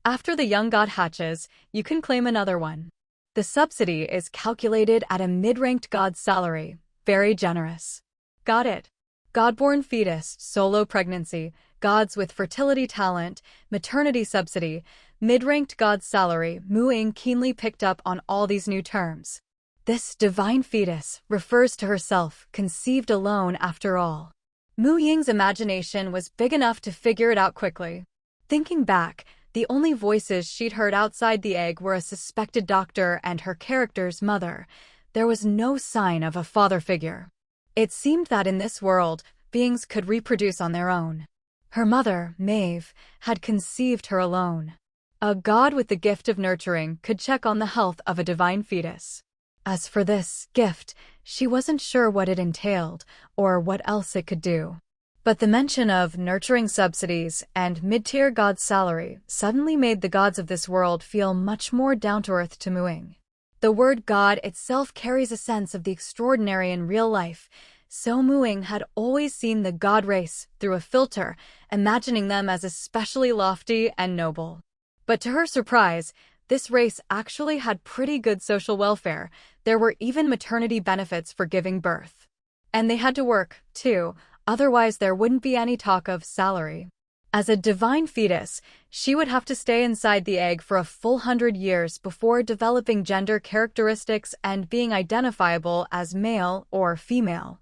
After the young god hatches, you can claim another one. The subsidy is calculated at a mid-ranked god's salary. Very generous. Got it. Godborn fetus, solo pregnancy, gods with fertility talent, maternity subsidy, mid-ranked god's salary. Mu Ying keenly picked up on all these new terms. This divine fetus refers to herself, conceived alone after all. Mu Ying's imagination was big enough to figure it out quickly. Thinking back, the only voices she'd heard outside the egg were a suspected doctor and her character's mother. There was no sign of a father figure. It seemed that in this world, beings could reproduce on their own. Her mother, Maeve, had conceived her alone. A god with the gift of nurturing could check on the health of a divine fetus. As for this gift, she wasn't sure what it entailed or what else it could do. But the mention of nurturing subsidies and mid-tier god's salary suddenly made the gods of this world feel much more down-to-earth to Mu Ying. The word God itself carries a sense of the extraordinary in real life, so Mu Ying had always seen the god race through a filter, imagining them as especially lofty and noble. But to her surprise, This race actually had pretty good social welfare. There were even maternity benefits for giving birth. And they had to work, too, otherwise there wouldn't be any talk of salary. As a divine fetus, she would have to stay inside the egg for a full 100 years before developing gender characteristics and being identifiable as male or female.